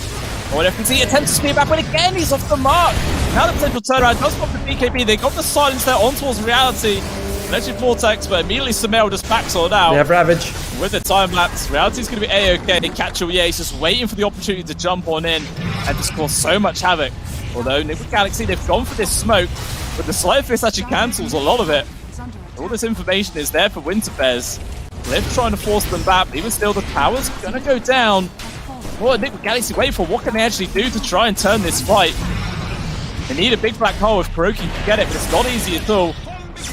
Oh, and FNT attempts to speed back, but again, he's off the mark. Now the potential turnaround does pop the BKB. They got the silence there on towards reality. Electric Vortex, but immediately Sumail just backs on out. They have Ravage. With the time lapse, reality's going to be A-OK. Catcher, yeah, he's just waiting for the opportunity to jump on in and just cause so much havoc. Although Liquid Galaxy, they've gone for this smoke, but the Slight Fist actually cancels a lot of it. All this information is there for Winterbears. Liv trying to force them back, but even still, the tower's going to go down. What Liquid Galaxy wait for? What can they actually do to try and turn this fight? They need a big black hole if Kuroki can get it, but it's not easy at all.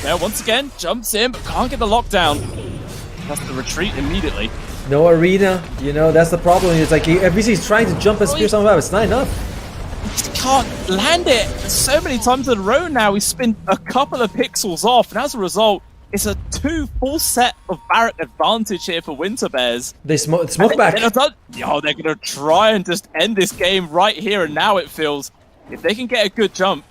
Now, once again, jumps in, but can't get the lockdown. Has to retreat immediately. No arena, you know, that's the problem. It's like FBC's trying to jump and spear someone up. It's not enough. He just can't land it. So many times in a row now, he's spun a couple of pixels off, and as a result, it's a 2 full set of barrack advantage here for Winterbears. They smoke back. They're going to try and just end this game right here and now, it feels. If they can get a good jump.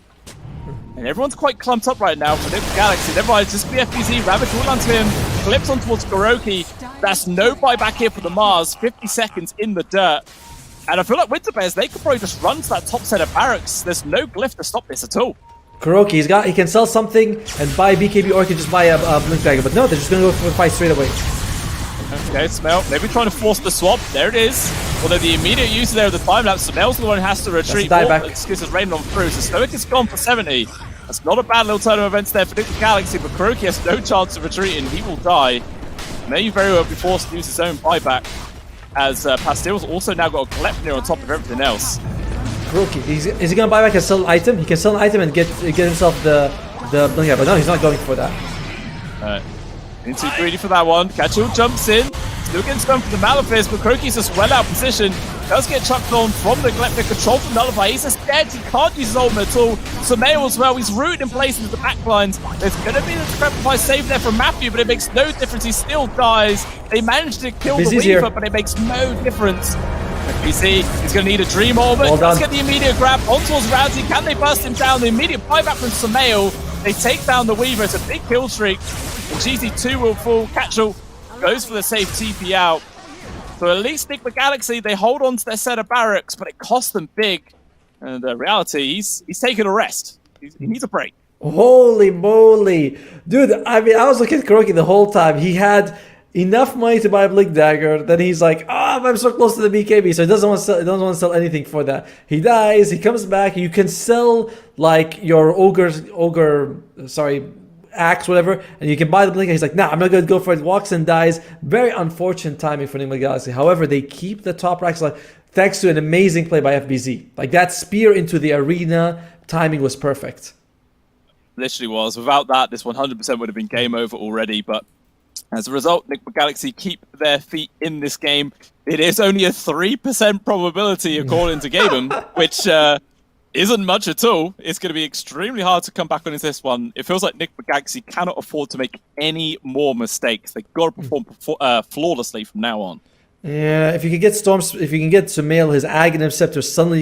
And everyone's quite clumped up right now for Liquid Galaxy. Everybody's just BFBZ, Ravage all onto him, flips on towards Kuroki. That's no buyback here for the Mars. 50 seconds in the dirt. And I feel like Winterbears, they could probably just run to that top set of barracks. There's no glyph to stop this at all. Kuroki, he can sell something and buy BKB, or he can just buy a Blink Dagger. But no, they're just going to go for the fight straight away. Okay, Smell, maybe trying to force the swap. There it is. Although the immediate use there of the time lapse, Smel's the one who has to retreat. Excuse us, raining on through. So Stoic is gone for 70. That's not a bad little turn of events there for Liquid Galaxy, but Kuroki has no chance of retreating. He will die. May very well be forced to use his own buyback, as Pastil's also now got a Glepnir on top of everything else. Kuroki, is he going to buy back and sell an item? He can sell an item and get himself the Blink Dagger, but no, he's not going for that. Alright. Being too greedy for that one. Catchel jumps in. Still getting stunned from the Malefice, but Kuroki's just well out of position. Does get chucked on from the Glepnir, control from Nullify. He's just dead. He can't use his ultimate at all. Sumail as well. He's rooted in place into the backlines. There's going to be the Discrepify save there from Matthew, but it makes no difference. He still dies. They managed to kill the Weaver, but it makes no difference. FBC is going to need a Dream Orbit. Let's get the immediate grab on towards Rousey. Can they burst him down? The immediate buyback from Sumail. They take down the Weaver. It's a big kill streak. And GZ2 will fall. Catchel goes for the safe TP out. So at least Liquid Galaxy, they hold on to their set of barracks, but it costs them big. And the reality, he's taking a rest. He needs a break. Holy moly. Dude, I mean, I was looking at Kuroki the whole time. He had enough money to buy a Blink Dagger. Then he's like, I'm so close to the BKB. So he doesn't want to sell anything for that. He dies. He comes back. You can sell like your axe, whatever, and you can buy the Blink. He's like, nah, I'm not going to go for it. Walks and dies. Very unfortunate timing for Enigma Galaxy. However, they keep the top racks thanks to an amazing play by FBZ. Like that spear into the arena, timing was perfect. Literally was. Without that, this 100% would have been game over already, but as a result, Enigma Galaxy keep their feet in this game. It is only a 3% probability according to Gabum, which isn't much at all. It's going to be extremely hard to come back on this one. It feels like Nigma Galaxy cannot afford to make any more mistakes. They've got to perform flawlessly from now on. Yeah, if you can get Sumail his Aghanim Scepter, suddenly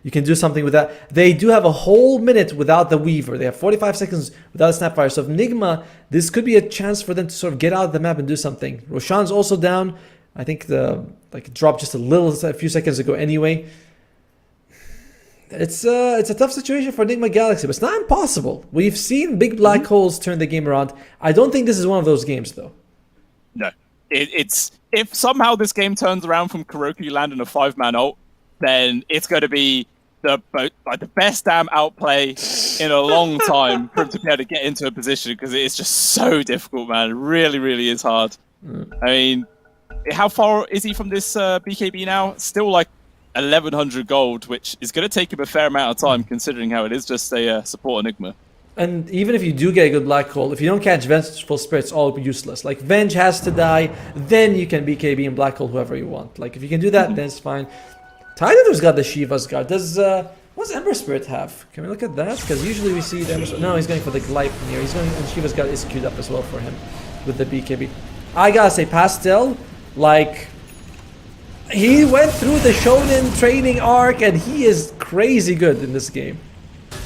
you can do something with that. They do have a whole minute without the Weaver. They have 45 seconds without a Snapfire. So if Nigma, this could be a chance for them to sort of get out of the map and do something. Roshan's also down. I think it dropped just a few seconds ago anyway. It's a tough situation for Nigma Galaxy, but it's not impossible. We've seen big black holes turn the game around. I don't think this is one of those games, though. No. It's if somehow this game turns around from Kuroki landing a 5-man ult, then it's going to be the best damn outplay in a long time for him to be able to get into a position, because it's just so difficult, man. It really, really is hard. I mean, how far is he from this BKB now? Still like 1100 gold, which is going to take him a fair amount of time, considering how it is just a support Enigma. And even if you do get a good black hole, if you don't catch Vengeful Spirit, it's all useless. Like, Venge has to die, then you can BKB and black hole whoever you want. Like, if you can do that, then it's fine. Tidal's got the Shiva's Guard. What's Ember Spirit have? Can we look at that? Because usually we see the Ember Spirit. No, he's going for the Glyph here. He's going, and Shiva's Guard is queued up as well for him with the BKB. I gotta say, Pastel, like, he went through the Shonen training arc and he is crazy good in this game.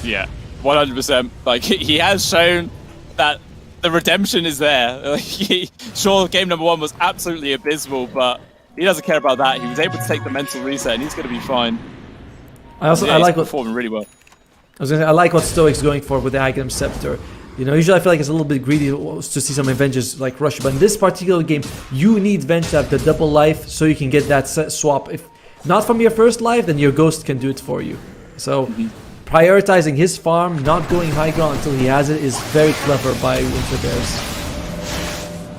Yeah. 100%. Like, he has shown that the redemption is there. Like, sure, game number 1 was absolutely abysmal, but he doesn't care about that. He was able to take the mental reset, and he's going to be fine. I like what performing really well. I like what Stoic's going for with the Aghanim Scepter. You know, usually I feel like it's a little bit greedy to see some Avengers like rush, but in this particular game, you need Venge to have the double life so you can get that swap. If not from your first life, then your Ghost can do it for you. So. Prioritizing his farm, not going high ground until he has it, is very clever by Winter Bears.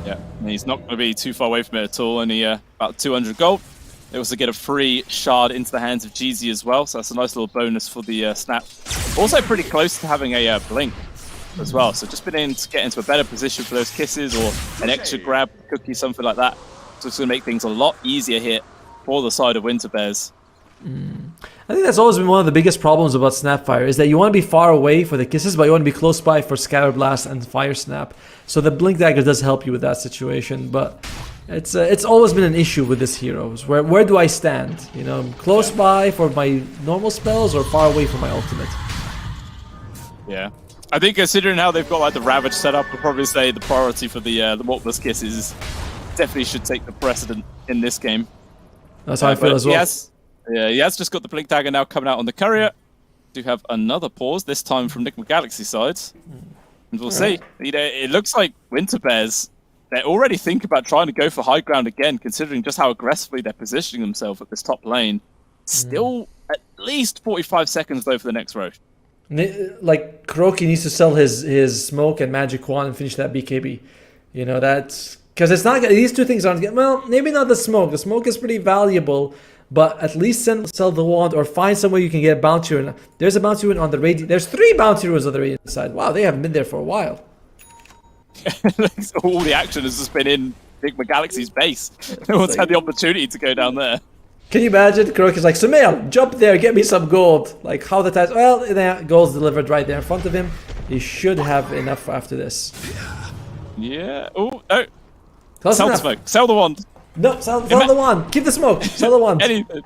Yeah, and he's not going to be too far away from it at all. Only about 200 gold. They also get a free shard into the hands of Jeezy as well, so that's a nice little bonus for the snap. Also pretty close to having a blink as well, so just been able to get into a better position for those kisses or an extra grab cookie, something like that. So it's going to make things a lot easier here for the side of Winter Bears. I think that's always been one of the biggest problems about Snapfire, is that you want to be far away for the kisses, but you want to be close by for Scatter Blast and Fire Snap. So the Blink Dagger does help you with that situation, but it's always been an issue with this heroes. Where do I stand? You know, close by for my normal spells or far away for my ultimate? Yeah. I think considering how they've got like the Ravage set up, I'll probably say the priority for the Mortless Kisses definitely should take the precedent in this game. That's how I feel as well. He has just got the Blink Dagger now coming out on the Courier. Do have another pause, this time from Nigma Galaxy side. And we'll see. You know, it looks like Winter Bears, they're already thinking about trying to go for high ground again, considering just how aggressively they're positioning themselves at this top lane. Still at least 45 seconds though for the next road. Like, Kuroki needs to sell his smoke and magic wand and finish that BKB. You know, that's because it's not, these two things aren't, well, maybe not the smoke. The smoke is pretty valuable, but at least sell the wand or find somewhere you can get a bounty rune. There's a bounty rune on the radiant. There's 3 bounty runes on the radiant side. Wow, they haven't been there for a while. All the action has just been in Nigma Galaxy's base. No one's had the opportunity to go down there. Can you imagine? Kuroki's like, Sumail, jump there, get me some gold. Like, how the times, well, gold's delivered right there in front of him. He should have enough after this. Yeah. Oh, no. Close sell enough. the smoke. Sell the wand. No, sell the wand. Keep the smoke. Sell the wand. Anything.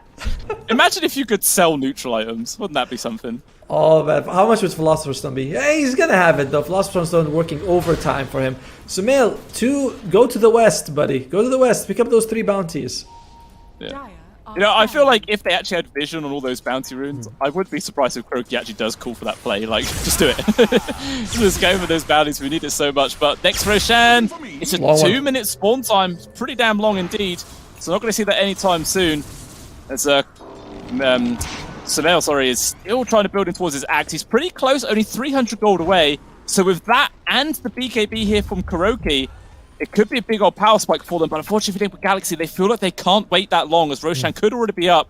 Imagine if you could sell neutral items. Wouldn't that be something? Oh, man. How much would Philosopher's Stone be? Hey, he's going to have it, though. Philosopher's Stone working overtime for him. Sumail, go to the west, buddy. Go to the west. Pick up those 3 bounties. Yeah. You know, I feel like if they actually had vision on all those bounty runes, I wouldn't be surprised if Kuroki actually does call for that play. Like, just do it. Just go for those bounties. We need it so much. But next Roshan, it's a 2-minute spawn time. Pretty damn long indeed. So not going to see that anytime soon. As Sumail, sorry, is still trying to build in towards his axe. He's pretty close, only 300 gold away. So with that and the BKB here from Kuroki, it could be a big old power spike for them, but unfortunately for Galaxy, they feel like they can't wait that long, as Roshan could already be up.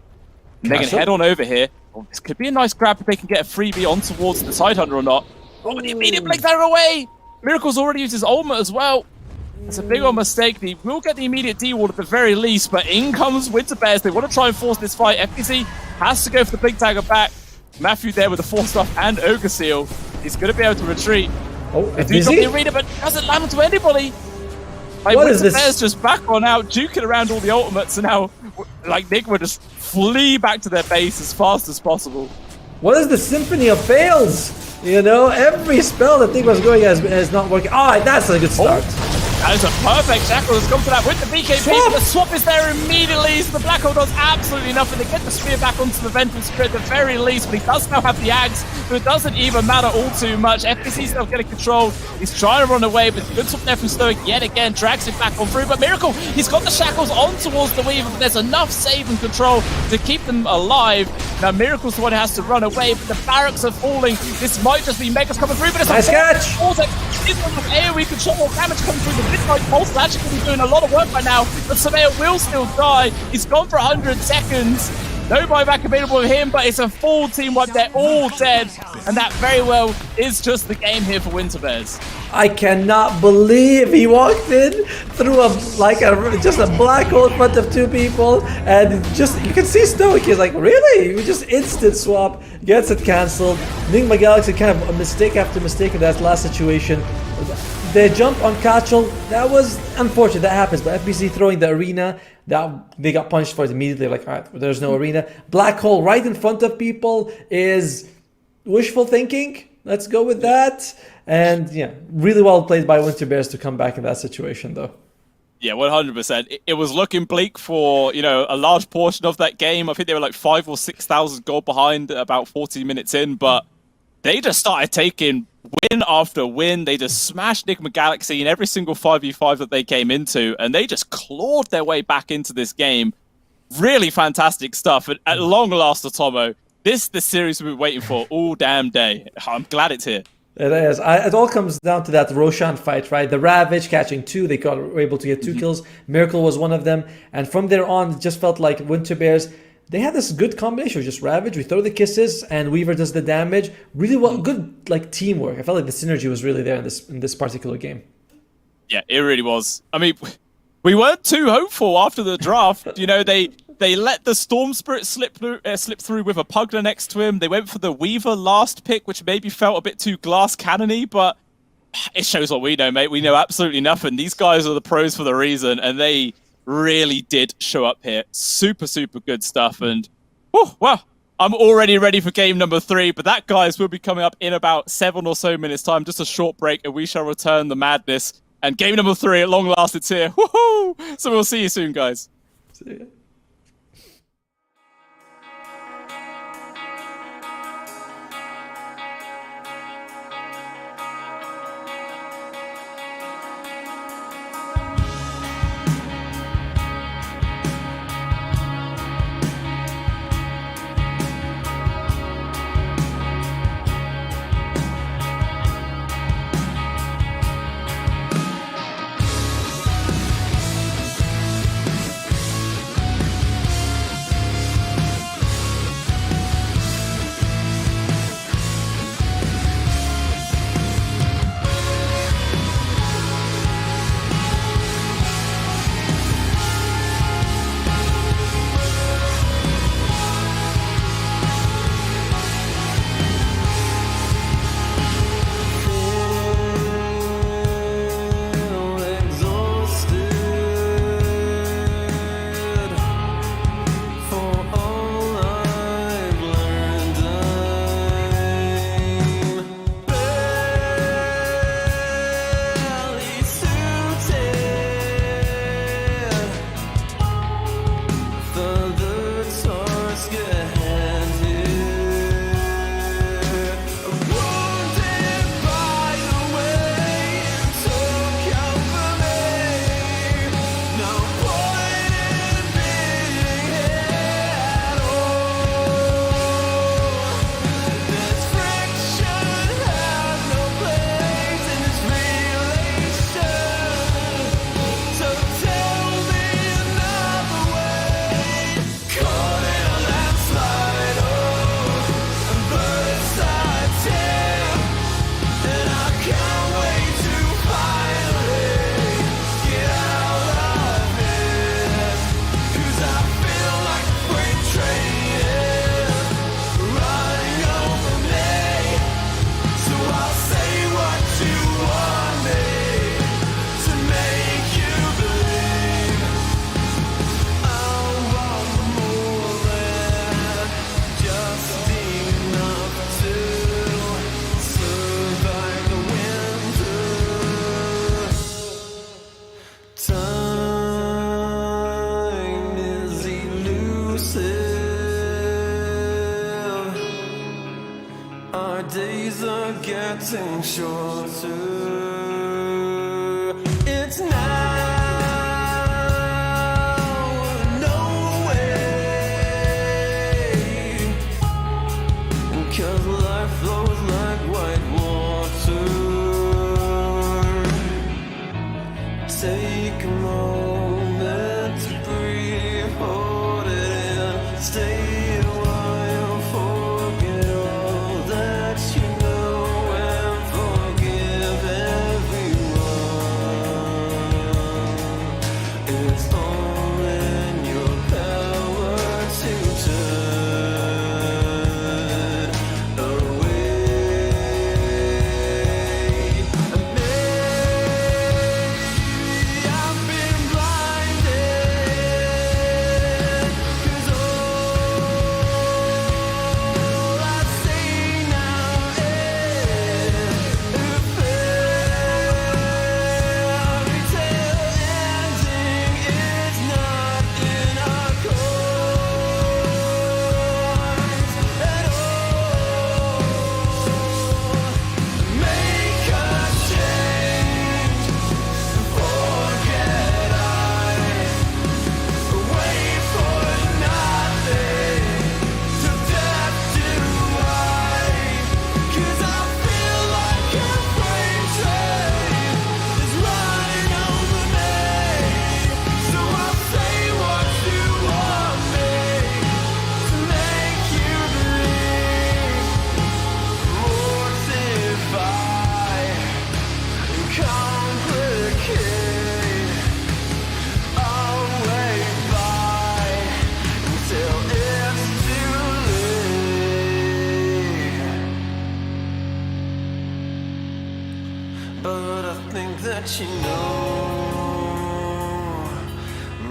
They can head on over here. Oh, this could be a nice grab if they can get a freebie on towards the side hunter or not. Oh, the immediate Blink Dagger away! Miracle's already used his ultimate as well. It's a big old mistake. He will get the immediate D-ward at the very least, but in comes Winter Bears. They want to try and force this fight. FPC has to go for the Blink Dagger back. Matthew there with the 4-stuff and Ogre Seal. He's going to be able to retreat. Oh, They do drop the arena, but doesn't land onto anybody. Like, What is this? Bears just back on out, duking around all the ultimates, and now, like, Nigma just flee back to their base as fast as possible. What is the symphony of fails? You know, every spell that Nigma's going is not working. Alright, that's a good start. That is a perfect Shackle that's come for that with the BKB, but the swap is there immediately, so the Black Hole does absolutely nothing. They get the spear back onto the Ventus Spirit at the very least, but he does now have the Axe, so it doesn't even matter all too much. FPC's still getting control. He's trying to run away, but good swap there from Stoic yet again, drags it back on through. But Miracle, he's got the Shackles on towards the Weaver, but there's enough save and control to keep them alive. Now Miracle's the one who has to run away, but the barracks are falling. This might just be Megas coming through, but it's nice catch! He's got enough AoE control, more damage coming through. The Midnight Pulse is actually going to be doing a lot of work right now, but Surveyor will still die. He's gone for 100 seconds. No buyback available with him, but it's a full team wipe. They're all dead, and that very well is just the game here for Winter Bears. I cannot believe he walked in through just a black hole in front of two people, and just you can see Stoic. He's like, really? We just instant swap, gets it cancelled. Nigma Galaxy kind of a mistake after mistake in that last situation. They jump on Kachel. That was unfortunate. That happens. But FBC throwing the arena, that they got punished for it immediately. Like, all right, there's no arena. Black hole right in front of people is wishful thinking. Let's go with that. And yeah, really well played by Winter Bears to come back in that situation, though. Yeah, 100%. It was looking bleak for, you know, a large portion of that game. I think they were like 5,000 or 6,000 gold behind about 40 minutes in, but they just started taking win after win. They just smashed Nigma Galaxy in every single 5v5 that they came into, and they just clawed their way back into this game. Really fantastic stuff. And at long last, Atomo, this the series we've been waiting for all damn day. I'm glad it's here. It is. It all comes down to that Roshan fight, right? The Ravage catching 2, they were able to get 2 kills. Miracle was one of them. And from there on, it just felt like Winter Bears, they had this good combination of just Ravage, we throw the kisses, and Weaver does the damage. Really well, good like teamwork. I felt like the synergy was really there in this particular game. Yeah, it really was. I mean, we weren't too hopeful after the draft. You know, they let the Storm Spirit slip through with a Pugler next to him. They went for the Weaver last pick, which maybe felt a bit too glass cannony, but it shows what we know, mate. We know absolutely nothing. These guys are the pros for the reason, and they really did show up here. Super, super good stuff. And, well, I'm already ready for game number 3, but that, guys, will be coming up in about 7 or so minutes' time. Just a short break, and we shall return the madness. And game number 3, at long last, it's here. Woohoo! So we'll see you soon, guys. See ya. getting shorter. It's now or no way, 'cause life flows like white water. Take a moment to breathe, hold it in, stay a while, forget all that you know, and forgive everyone. It's all in your power to turn away. And maybe I've been blinded, 'cause all I see now is a fairy tale ending. It's not in our course at all. Make a change, forget I wait for nothing, to death do I, 'cause I feel like a freight train is running over me. So I'll say what you want me to make you believe. Mortify and complicate. I'll wait by until it's too late. But I think that you know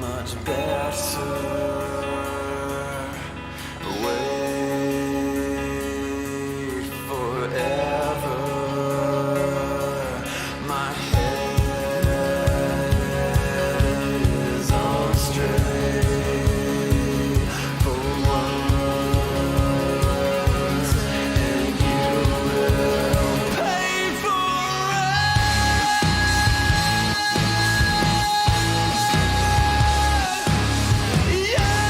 much better. Wait forever. My head is on straight for once, and you will pay for it. Yeah.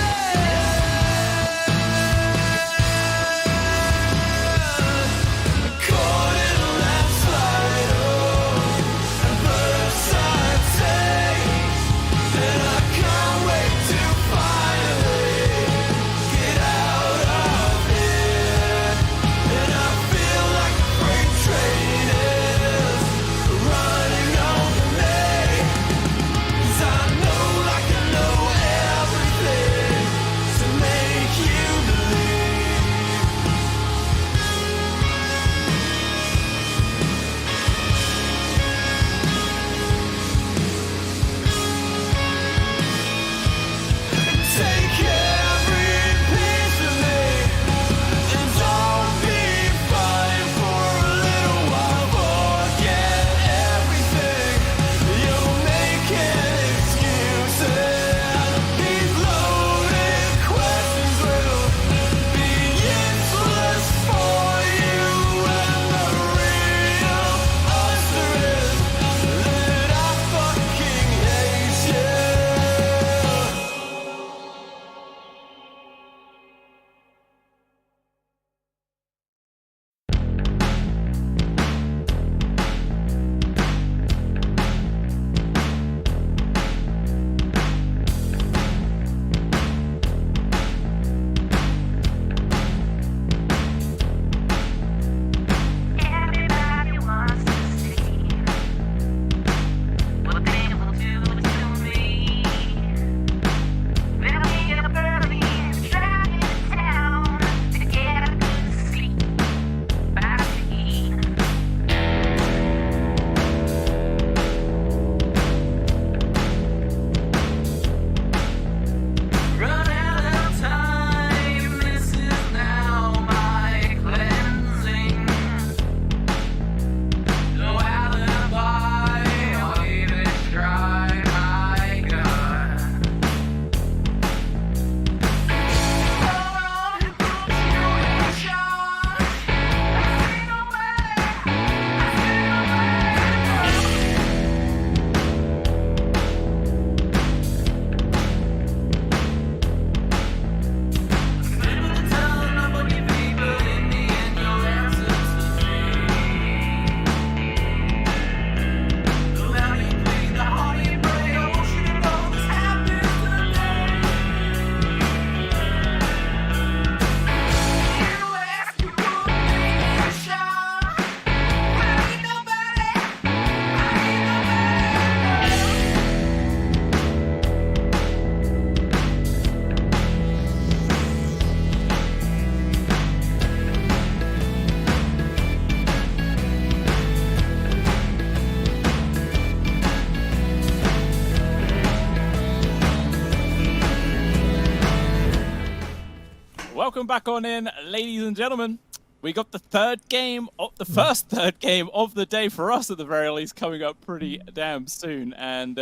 welcome back on in, ladies and gentlemen. We got the first third game of the day for us at the very least coming up pretty damn soon, and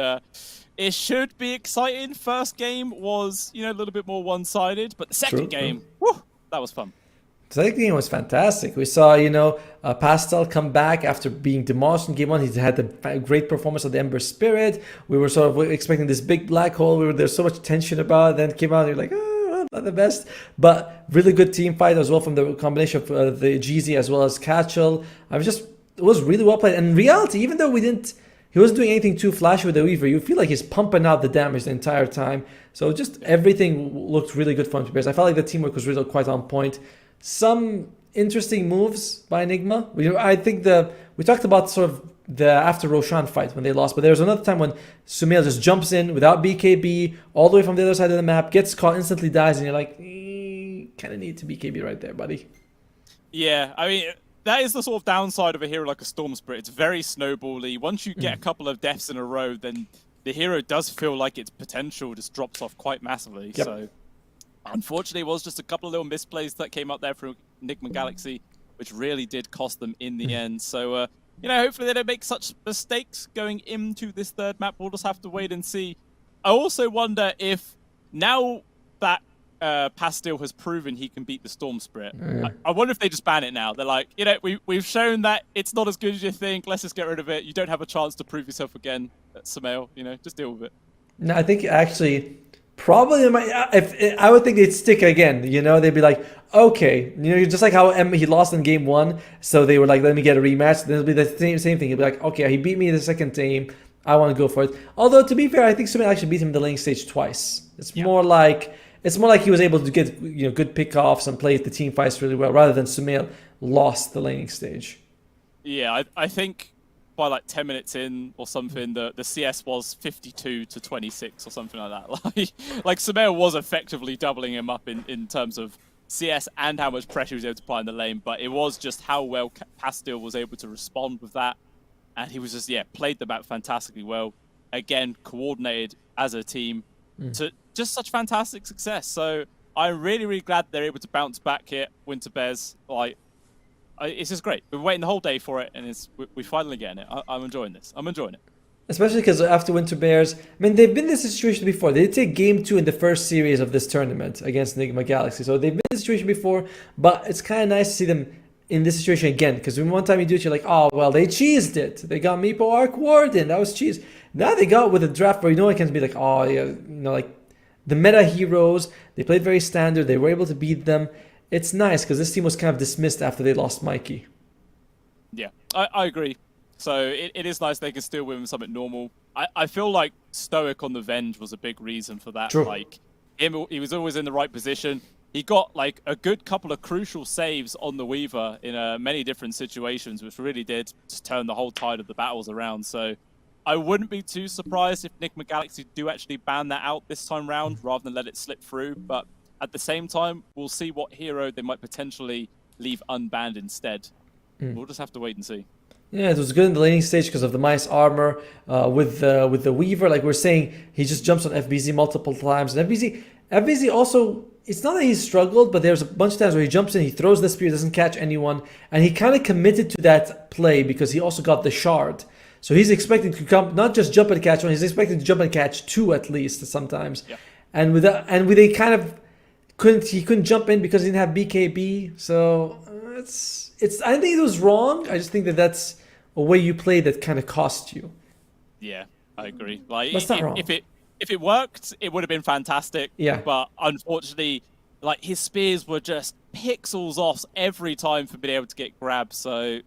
it should be exciting. First game was, a little bit more one-sided, but the second game, whew, that was fun. The second game was fantastic. We saw, Pastel come back after being demolished in game one. He had a great performance of the Ember Spirit. We were sort of expecting this big black hole. There's so much tension about it. Then it came out, and you're like, not the best. But really good team fight as well from the combination of the Jeezy as well as Catchell. It was really well played. And in reality, even though he wasn't doing anything too flashy with the Weaver, you feel like he's pumping out the damage the entire time. So just everything looked really good for him. I felt like the teamwork was really quite on point. Some interesting moves by Enigma. I think we talked about sort of the after Roshan fight when they lost, but there was another time when Sumail just jumps in without BKB all the way from the other side of the map, gets caught, instantly dies, and you're like, kind of need to BKB right there, buddy. Yeah, I mean, that is the sort of downside of a hero like a Storm Spirit. It's very snowbally. Once you get a couple of deaths in a row, then the hero does feel like its potential just drops off quite massively. Yep. So unfortunately, it was just a couple of little misplays that came up there from Enigma Galaxy, which really did cost them in the end. So, hopefully they don't make such mistakes going into this third map. We'll just have to wait and see. I also wonder if now that Pastil has proven he can beat the Storm Spirit, I wonder if they just ban it now. They're like, we've shown that it's not as good as you think. Let's just get rid of it. You don't have a chance to prove yourself again, Sumail. Just deal with it. No, I think actually... Probably, if I would think they'd stick again. They'd be like, okay, just like how he lost in game one, so they were like, let me get a rematch. Then it'll be the same thing. He'd be like, okay, he beat me in the second game, I want to go for it. Although to be fair, I think Sumail actually beat him in the laning stage twice. It's more like he was able to get good pickoffs and play the team fights really well, rather than Sumail lost the laning stage. Yeah, I think by like 10 minutes in or something, the CS was 52 to 26 or something like that. Like Sumail was effectively doubling him up in terms of CS and how much pressure he was able to apply in the lane, but it was just how well Pastil was able to respond with that. And he was just, played the map fantastically well. Again, coordinated as a team to just such fantastic success. So I'm really, really glad they're able to bounce back here, Winter Bears. It's just great. We've been waiting the whole day for it, and we're finally getting it. I'm enjoying this. I'm enjoying it. Especially because after Winter Bears, they've been in this situation before. They did take game 2 in the first series of this tournament against Enigma Galaxy. So they've been in this situation before, but it's kind of nice to see them in this situation again. Because one time you do it, you're like, oh, well, they cheesed it. They got Meepo Arc Warden. That was cheese. Now they got with a draft where it can be like, oh, yeah, like the meta heroes. They played very standard. They were able to beat them. It's nice because this team was kind of dismissed after they lost Mikey. Yeah, I agree. So it is nice they can still win something normal. I feel like Stoic on the Venge was a big reason for that. True. Like he was always in the right position. He got like a good couple of crucial saves on the Weaver in many different situations, which really did just turn the whole tide of the battles around. So I wouldn't be too surprised if Enigma Galaxy do actually ban that out this time round rather than let it slip through. But at the same time, we'll see what hero they might potentially leave unbanned instead. We'll just have to wait and see. Yeah, it was good in the laning stage because of the Mice armor. With the Weaver, like we're saying, he just jumps on FBZ multiple times. And FBZ also, it's not that he struggled, but there's a bunch of times where he jumps in, he throws the spear, doesn't catch anyone. And he kind of committed to that play because he also got the shard. So he's expecting to come, not just jump and catch one, he's expecting to jump and catch 2 at least sometimes. Yeah. And with a kind of he couldn't jump in because he didn't have BKB. So I don't think it was wrong. I just think that's a way you play that kind of cost you. Yeah, I agree. Like that's not wrong. If it worked, it would have been fantastic. Yeah. But unfortunately, like his spears were just pixels off every time for being able to get grabbed. So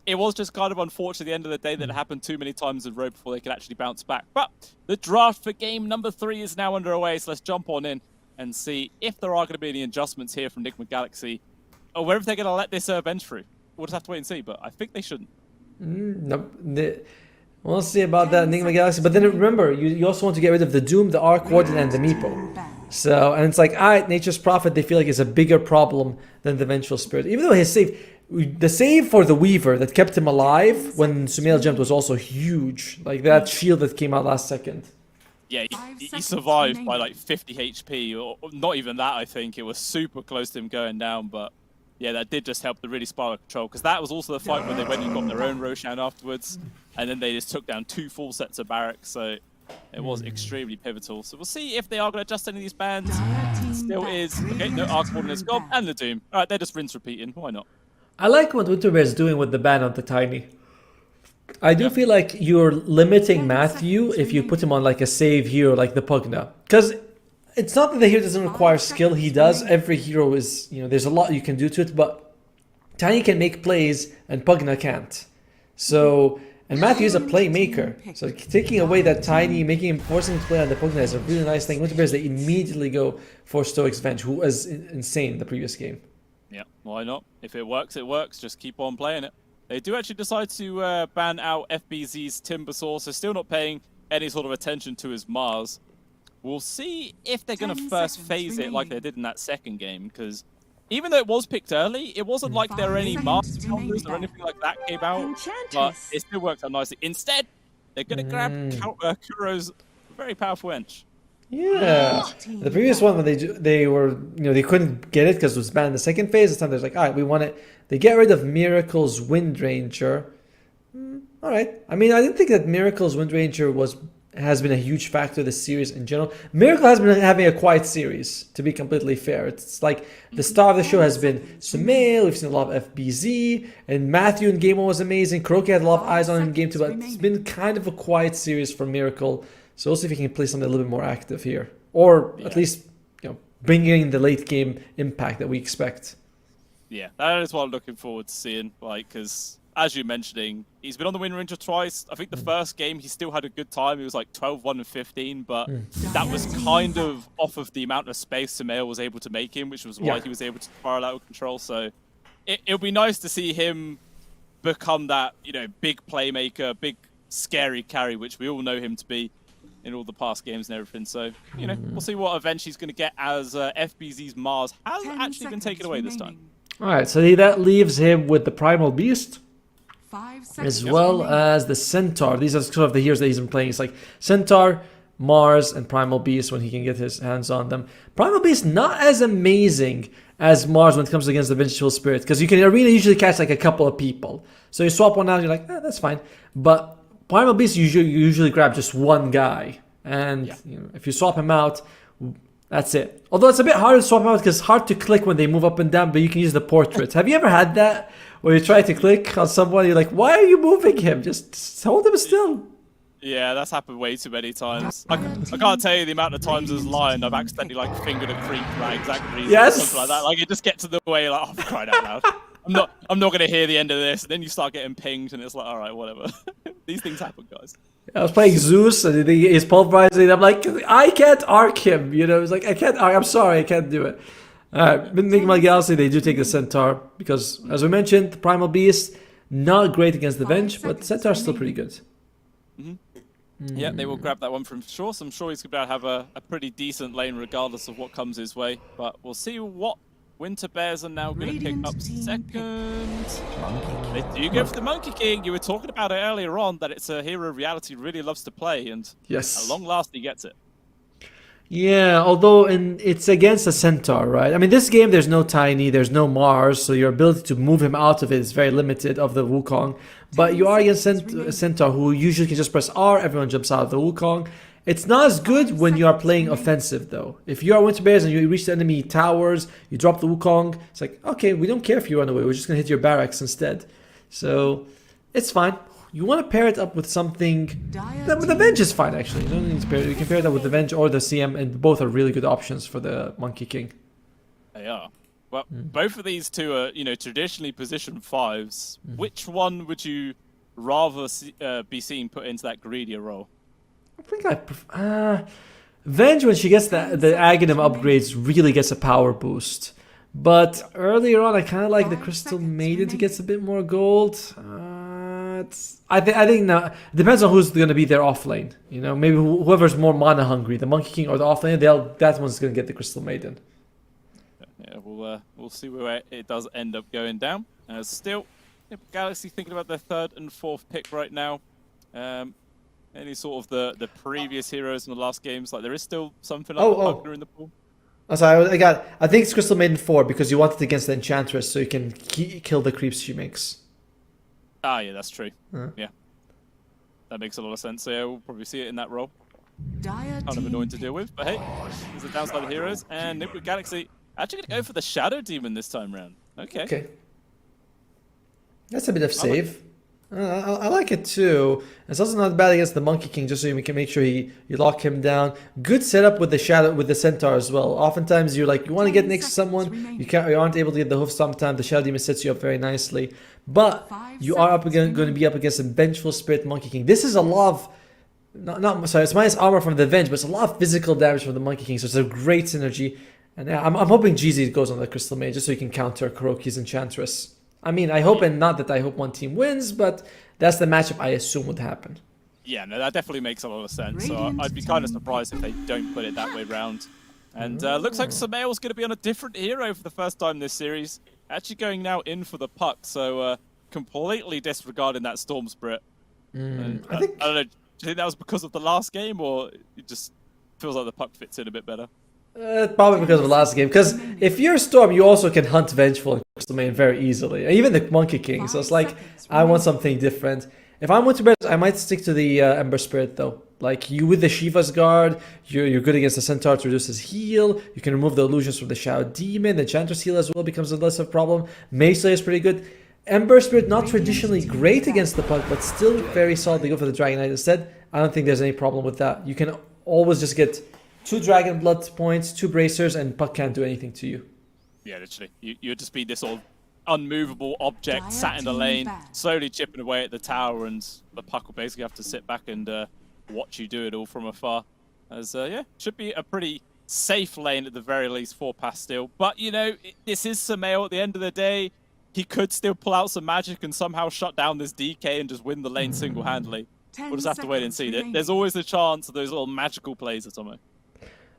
it was just kind of unfortunate at the end of the day that it happened too many times in a row before they could actually bounce back. But the draft for game number 3 is now underway. So let's jump on in and see if there are going to be any adjustments here from Enigma Galaxy, or whether they're going to let this Venge through. We'll just have to wait and see, but I think they shouldn't. No, we'll see about that Enigma Galaxy. But then remember, you also want to get rid of the Doom, the Arc Warden, and the Meepo. So, and it's like, Nature's Prophet, they feel like is a bigger problem than the Vengeful Spirit. Even though his the save for the Weaver that kept him alive when Sumail jumped was also huge. Like that shield that came out last second. Yeah, he survived by like 50 HP, or not even that, I think. It was super close to him going down, but yeah, that did just help to really spiral control, because that was also the fight when they went and got their own Roshan afterwards, and then they just took down 2 full sets of barracks, so it was extremely pivotal. So we'll see if they are going to adjust any of these bans. Still is. Okay, no Arc Warden is gone, and the Doom. Alright, they're just rinse repeating. Why not? I like what Winterbear is doing with the ban of the Tiny. I do feel like you're limiting Matthew if you put him on like a save hero like the Pugna. Because it's not that the hero doesn't require skill, he does. Every hero is, there's a lot you can do to it, but Tiny can make plays and Pugna can't. So, and Matthew is a playmaker. So taking away that Tiny, forcing him to play on the Pugna is a really nice thing. Winterbears, they immediately go for Stoic's Venge, who was insane in the previous game. Yeah, why not? If it works, it works. Just keep on playing it. They do actually decide to ban out FBZ's Timbersaw, so still not paying any sort of attention to his Mars. We'll see if they're going to first phase it like they did in that second game, because even though it was picked early, it wasn't like there were any Mars counters or anything like that came out, but it still worked out nicely. Instead, they're going to grab Kuro's very powerful Ench. Yeah, the previous one when they were they couldn't get it because it was banned in the second phase. This time they're like, all right, we want it. They get rid of Miracle's Wind Ranger. All right, I mean, I didn't think that Miracle's Wind Ranger has been a huge factor this series in general. Miracle has been having a quiet series, to be completely fair. It's like the star of the show has been Sumail. We've seen a lot of FBZ, and Matthew in game 1 was amazing. Kuroki had a lot of eyes on him in game 2, but it's been kind of a quiet series for Miracle. So we'll see if he can play something a little bit more active here, or at least bring in the late game impact that we expect. Yeah, that is what I'm looking forward to seeing. Like, because as you're mentioning, he's been on the Wind Ranger twice. I think the first game he still had a good time. He was like 12-1 and 15, but that was kind of off of the amount of space Sumail was able to make him, which was why he was able to spiral out of control. So it'll be nice to see him become that big playmaker, big scary carry, which we all know him to be in all the past games and everything. So, we'll see what event he's going to get, as FBZ's Mars has actually been taken away this time. All right, so that leaves him with the Primal Beast, as well as the Centaur. These are sort of the heroes that he's been playing. It's like Centaur, Mars, and Primal Beast when he can get his hands on them. Primal Beast not as amazing as Mars when it comes against the Vengeful Spirit, because you can arena usually catch like a couple of people. So you swap one out, you're like, that's fine. But Primal Beast you usually grab just one guy, and if you swap him out, that's it. Although it's a bit harder to swap him out because it's hard to click when they move up and down, but you can use the portrait. Have you ever had that where you try to click on someone, you're like, why are you moving him? Just hold him still. Yeah, that's happened way too many times. I can't tell you the amount of times as Lion I've accidentally fingered a creep for that exact reason. Yes. Or something like that. Like, it just gets in the way, like, oh, for crying out loud. I'm not gonna hear the end of this, and then you start getting pinged, and it's like, all right, whatever. These things happen, guys. I was playing Zeus, and he's pulverizing. I'm like, I can't arc him. It's like I can't arc. I'm sorry, I can't do it. Enigma Galaxy, they do take the Centaur because, as we mentioned, the Primal Beast not great against the Venge, but Centaur's still pretty good. Yeah, they will grab that one from sure. So I'm sure he's going to have a pretty decent lane regardless of what comes his way. But we'll see what Winter Bears are now going to pick up second. They do go for the Monkey King. You were talking about it earlier on, that it's a hero Reality really loves to play, and at long last he gets it. Yeah, although it's against a Centaur, right? I mean, this game there's no Tiny, there's no Mars, so your ability to move him out of it is very limited of the Wukong. But you are against Centaur, who usually can just press R, everyone jumps out of the Wukong. It's not as good when you are playing offensive, though. If you are Winter Bears and you reach the enemy towers, you drop the Wukong, it's like, okay, we don't care if you run away, we're just going to hit your barracks instead. So, it's fine. You want to pair it up with something... The Venge is fine, actually. You don't need to pair it. You can pair it up with the Venge or the CM, and both are really good options for the Monkey King. They are. Well, both of these two are, traditionally position 5s. Which one would you rather be seen put into that greedier role? I think I prefer... Venge, when she gets the Aghanim upgrades, really gets a power boost. But earlier on, I kind of like the Crystal Maiden to get a bit more gold. I think now it depends on who's going to be their offlane. Maybe whoever's more mana hungry, the Monkey King or the offlane, that one's going to get the Crystal Maiden. Yeah, we'll see where it does end up going down. Still, Galaxy thinking about their 3rd and 4th pick right now. Any sort of the previous heroes in the last games? Like there is still something like Oh, the oh. Pugner in the pool. Oh, sorry, I think it's Crystal Maiden 4 because you want it against the Enchantress so you can kill the creeps she makes. Ah, yeah, that's true. Huh? Yeah. That makes a lot of sense. So yeah, we'll probably see it in that role. Dire Kind of annoying to deal with, but hey, there's the downside of the heroes. And Liquid Galaxy actually going to go for the Shadow Demon this time round. Okay. Okay. That's a bit of save. I like it too. It's also not bad against the Monkey King, just so you can make sure you lock him down. Good setup with the Centaur as well. Oftentimes you want to get next to someone, you aren't able to get the hoof sometimes. The Shadow Demon sets you up very nicely, but you are going to be up against a Vengeful Spirit Monkey King. This is a lot of sorry, it's minus armor from the Venge, but it's a lot of physical damage from the Monkey King, so it's a great synergy. And yeah, I'm hoping GZ goes on the Crystal Mage just so you can counter Kuroki's Enchantress. I mean, I hope, and not that I hope one team wins, but that's the matchup I assume would happen. Yeah, no, that definitely makes a lot of sense. So I'd be kind of surprised if they don't put it that way round. And looks like Samael's going to be on a different hero for the first time this series. Actually going now in for the Puck, so completely disregarding that Storm Spirit. I don't know, do you think that was because of the last game, or it just feels like the Puck fits in a bit better? Probably because of the last game. Because if you're Storm, you also can hunt Vengeful and Crystal Maiden very easily. Even the Monkey King. So it's like, I want something different. If I'm Winter Bears, I might stick to the Ember Spirit though. Like you with the Shiva's Guard, you're good against the Centaur to reduce his heal. You can remove the illusions from the Shadow Demon. The Enchantress heal as well becomes a less of a problem. Mace Slayer is pretty good. Ember Spirit not traditionally great against the Puck, but still very solid. They go for the Dragon Knight instead. I don't think there's any problem with that. You can always just get 2 Dragon Blood points, 2 Bracers, and Puck can't do anything to you. Yeah, literally. You'd just be this sort of unmovable object sat in the lane, slowly chipping away at the tower, and the Puck will basically have to sit back and watch you do it all from afar. As, yeah, should be a pretty safe lane at the very least for Pastille. But, you know, this is Samael at the end of the day. He could still pull out some magic and somehow shut down this DK and just win the lane single-handedly. We'll just have to wait and see. There's always the chance of those little magical plays or something.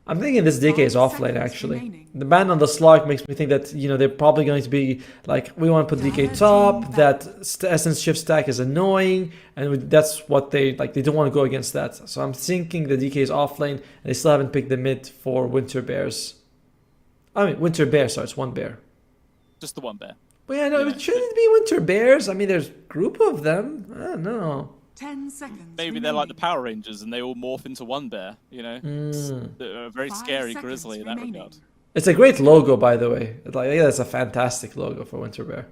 I'm thinking this DK is offlane actually. The ban on the Slug makes me think that, you know, they're probably going to be like, we want to put DK top, that Essence Shift stack is annoying, and that's what they like. They don't want to go against that. So I'm thinking the DK is offlane, and they still haven't picked the mid for Winter Bears. I mean, Winter Bear, sorry, it's one bear. Just the one bear. But yeah, no, shouldn't it be Winter Bears? I mean, there's a group of them. I don't know. 10 seconds. Maybe they're like the Power Rangers and they all morph into one bear, you know? They're a very scary grizzly in that regard. It's a great logo, by the way. Like, yeah, that's a fantastic logo for Winter Bear.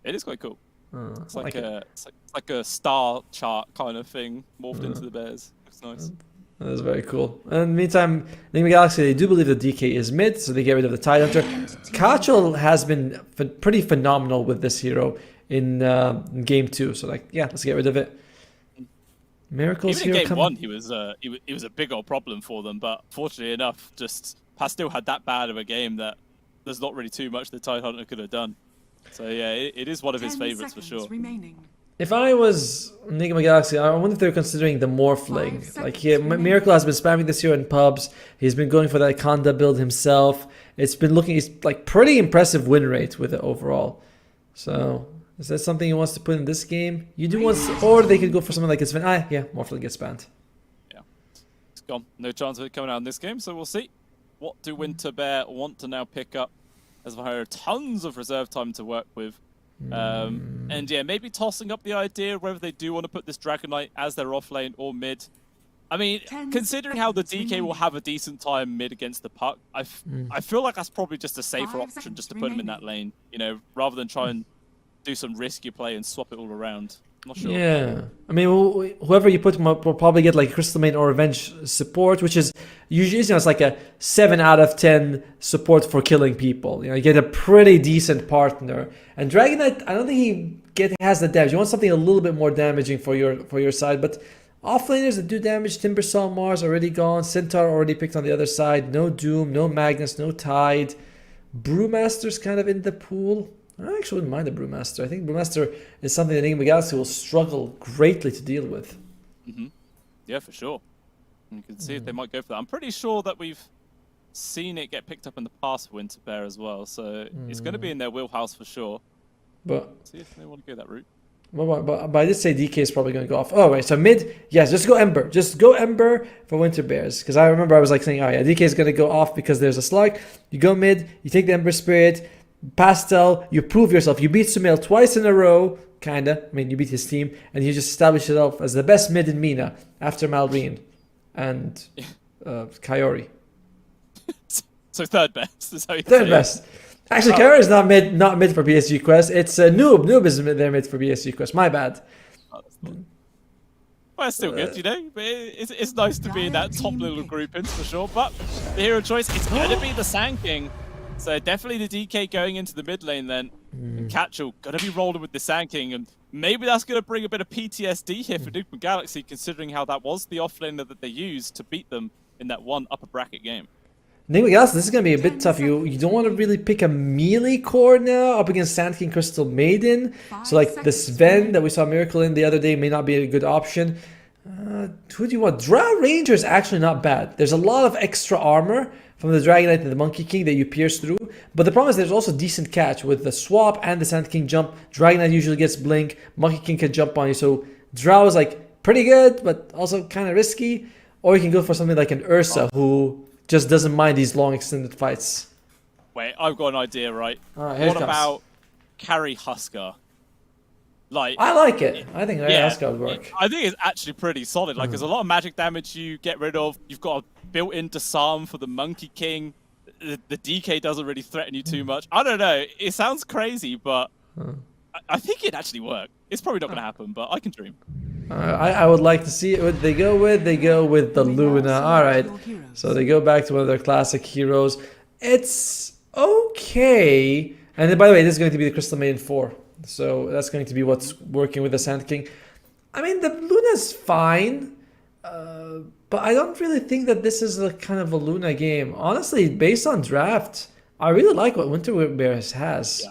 It is quite cool. It's like it's like a star chart kind of thing morphed into the bears. Looks nice. That is very cool. And in the meantime, Enigma Galaxy, they do believe the DK is mid, so they get rid of the Tidehunter. Kachel has been pretty phenomenal with this hero in game 2, so like, yeah, let's get rid of it. Miracles even in here game 1, he was a big old problem for them, but fortunately enough, just Pastille had that bad of a game that there's not really too much the Tidehunter could have done. So yeah, it is one of his favorites for sure. If I was Enigma Galaxy, I wonder if they're considering the Morphling. Like, Miracle has been spamming this year in pubs. He's been going for that Conda build himself. It's been looking, he's like pretty impressive win rate with it overall. So, is that something he wants to put in this game? You do want, or they could go for something like Sven. Yeah, Morphling gets banned. Yeah, it's gone. No chance of it coming out in this game, so we'll see. What do Winter Bear want to now pick up? As there are tons of reserve time to work with. And yeah, maybe tossing up the idea of whether they do want to put this Dragon Knight as their off lane or mid. I mean, considering how the DK will have a decent time mid against the Puck, I feel like that's probably just a safer option just to put him in that lane, you know, rather than try and do some risky play and swap it all around. I'm not sure. Yeah, I mean, whoever you put him up will probably get like Crystal Maiden or Revenge support, which is usually, you know, it's like a 7 out of 10 support for killing people. You know, you get a pretty decent partner. And Dragon Knight, I don't think he has the damage. You want something a little bit more damaging for your side, but offlaners that do damage, Timbersaw Mars already gone, Centaur already picked on the other side, no Doom, no Magnus, no Tide. Brewmaster's kind of in the pool. I actually wouldn't mind the Brewmaster. I think Brewmaster is something that Enigma Galaxy will struggle greatly to deal with. Yeah, for sure. You can see if they might go for that. I'm pretty sure that we've seen it get picked up in the past for Winter Bear as well, so it's going to be in their wheelhouse for sure. But see if they want to go that route. But I did say DK is probably going to go off. Oh, wait, so mid, yes, just go Ember. Just go Ember for Winter Bears. Because I remember I was like saying, oh yeah, DK is going to go off because there's a slug. You go mid, you take the Ember Spirit, Pastel, you prove yourself. You beat Sumail twice in a row, kinda. I mean, you beat his team, and you just establish yourself as the best mid in MENA after Malrine and Kaori. So third best is how you Third best. Actually, Kaori is not mid for PSG Quest. It's Noob. Noob is their mid for PSG Quest. My bad. Well, it's still good, you know. But it's nice to be in that top little grouping for sure. But the hero choice, it's going to be the Sand King. So definitely the DK going into the mid lane then. And Catchel going to be rolling with the Sand King. And maybe that's going to bring a bit of PTSD here for Enigma Galaxy, considering how that was the offlaner that they used to beat them in that one upper bracket game. Enigma Galaxy, this is going to be a bit tough. You don't want to really pick a melee core now up against Sand King Crystal Maiden. So like the Sven that we saw Miracle in the other day may not be a good option. Who do you want? Drow Ranger is actually not bad. There's a lot of extra armor from the Dragonite and the Monkey King that you pierce through. But the problem is there's also decent catch with the swap and the Sand King jump. Dragonite usually gets blink. Monkey King can jump on you. So Drow is like pretty good, but also kind of risky. Or you can go for something like an Ursa who just doesn't mind these long extended fights. Wait, I've got an idea, right? What about carry Husker? Like, I like it. I think Husker would work. I think it's actually pretty solid. Like, there's a lot of magic damage you get rid of. You've got a built-in disarm for the Monkey King. The DK doesn't really threaten you too much. I don't know. It sounds crazy, but I think it'd actually work. It's probably not going to happen, but I can dream. I would like to see it. What they go with? They go with the Luna. All right. So they go back to one of their classic heroes. It's okay. And then, by the way, this is going to be the Crystal Maiden 4. So that's going to be what's working with the Sand King. I mean, the Luna's fine. But I don't really think that this is a kind of a Luna game. Honestly, based on draft, I really like what Winter Bears has. Yeah.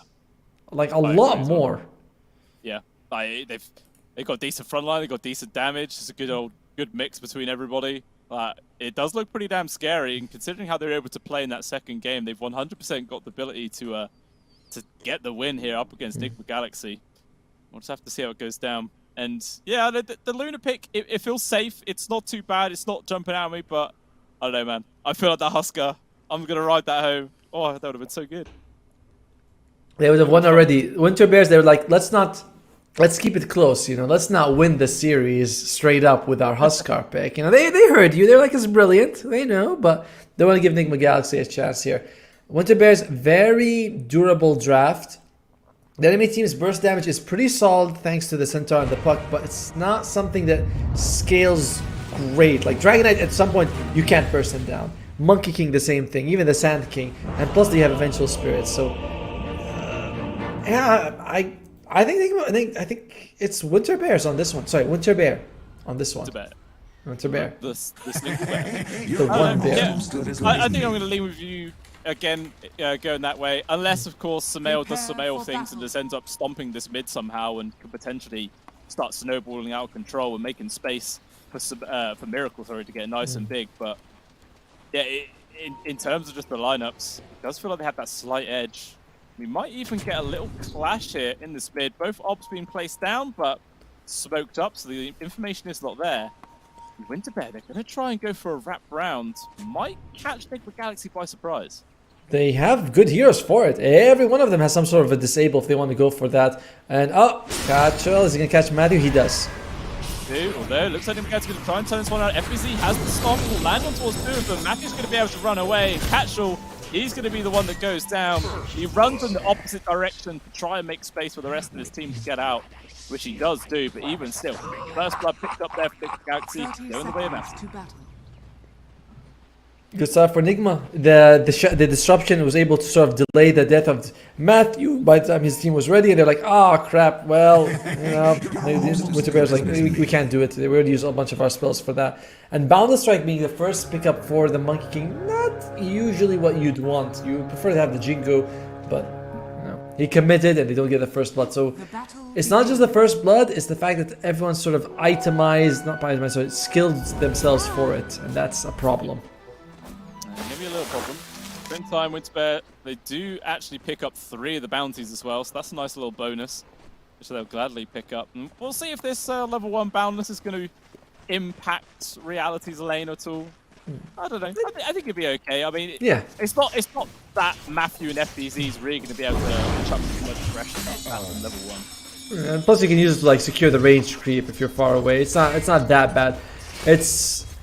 Like a lot more. Yeah. They've got decent frontline, they've got decent damage. It's a good mix between everybody. It does look pretty damn scary, and considering how they're able to play in that second game, they've 100% got the ability to get the win here up against Enigma Galaxy. We'll just have to see how it goes down. And yeah, the Luna pick, it feels safe. It's not too bad. It's not jumping out at me, but I don't know, man. I feel like that Husker. I'm going to ride that home. Oh, that would have been so good. They would have won already. Winter Bears, they were like, let's keep it close, you know. Let's not win the series straight up with our Huskar pick. You know, they heard you. They're like, it's brilliant. They know, but they want to give Enigma Galaxy a chance here. Winter Bears, very durable draft. The enemy team's burst damage is pretty solid thanks to the Centaur and the Puck, but it's not something that scales great. Like Dragonite, at some point, you can't burst him down. Monkey King, the same thing. Even the Sand King. And plus, they have Eventual Spirits. So, yeah, I think it's Winter Bears on this one. Sorry, Winter Bear on this one. Winter Bear. The sneaky bear. The one bear. Yeah. I think I'm going to lean with you again, going that way. Unless, of course, Sumail does Sumail things and just ends up stomping this mid somehow and could potentially start snowballing out of control and making space for Miracle, sorry, to get nice and big. But yeah, in terms of just the lineups, it does feel like they have that slight edge. We might even get a little clash here in this mid. Both obs being placed down, but smoked up, so the information is not there. Winter Bear, they're going to try and go for a wrap round. Might catch Enigma Galaxy by surprise. They have good heroes for it. Every one of them has some sort of a disable if they want to go for that. And Catchel, is he going to catch Matthew? He does. Although, looks like Enigma Galaxy going to try and turn this one out. FBZ has the stop, will land on towards two of them. Matthew's going to be able to run away. Catchel, he's going to be the one that goes down. He runs in the opposite direction to try and make space for the rest of his team to get out, which he does do, but even still, first blood picked up there for Enigma Galaxy, going the way of Matthew. Good stuff for Enigma. The disruption was able to sort of delay the death of Matthew by the time his team was ready, and they're like, crap, well, you know, Winter Bear's like, we can't do it. They already used a bunch of our spells for that. And Boundless Strike being the first pickup for the Monkey King, not usually what you'd want. You prefer to have the Jingo, but he committed and they don't get the first blood. So it's not just the first blood, it's the fact that everyone's sort of skilled themselves for it, and that's a problem. Maybe a little problem. Spend time, Winter Bear. They do actually pick up 3 of the bounties as well, so that's a nice little bonus. which they'll gladly pick up. And we'll see if this level 1 boundless is going to impact Reality's lane at all. I don't know. I think it'd be okay. I mean, Yeah. it's not that Matthew and FBZ is really going to be able to chuck too much aggression at level 1. And plus, you can use it to like secure the range creep if you're far away. It's not that bad.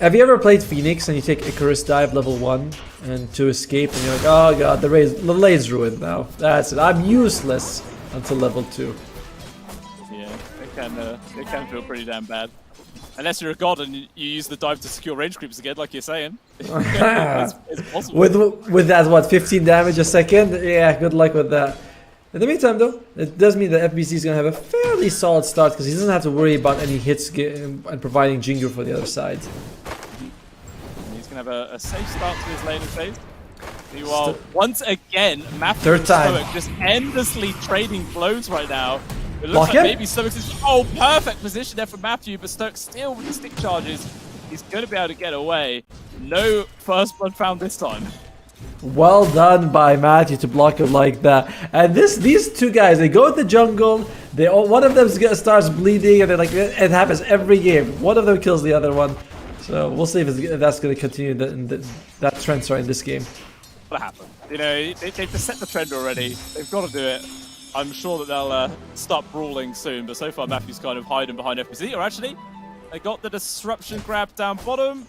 Have you ever played Phoenix and you take Icarus dive level 1 and to escape and you're like, oh god, the lane's ruined now. That's it. I'm useless until level 2. Yeah, it can feel pretty damn bad. Unless you're a god and you use the dive to secure range creeps again, like you're saying. It's possible. With that, what, 15 damage a second? Yeah, good luck with that. In the meantime, though, it does mean that FBC is going to have a fairly solid start because he doesn't have to worry about any hits and providing Jingu for the other side. He's going to have a safe start to his laning phase. Meanwhile, once again, Matthew Third and time. Stoic just endlessly trading blows right now. It looks Lock like him? maybe Stoic is... Oh, perfect position there from Matthew, but Stoic still with the stick charges. He's going to be able to get away. No first blood found this time. Well done by Matthew to block it like that. And these two guys, they go to the jungle. One of them starts bleeding, and it happens every game. One of them kills the other one. So we'll see if that's going to continue that trend in this game. What happened? You know, they've just set the trend already. They've got to do it. I'm sure that they'll start brawling soon. But so far, Matthew's kind of hiding behind FPC. Or actually, they got the disruption grab down bottom.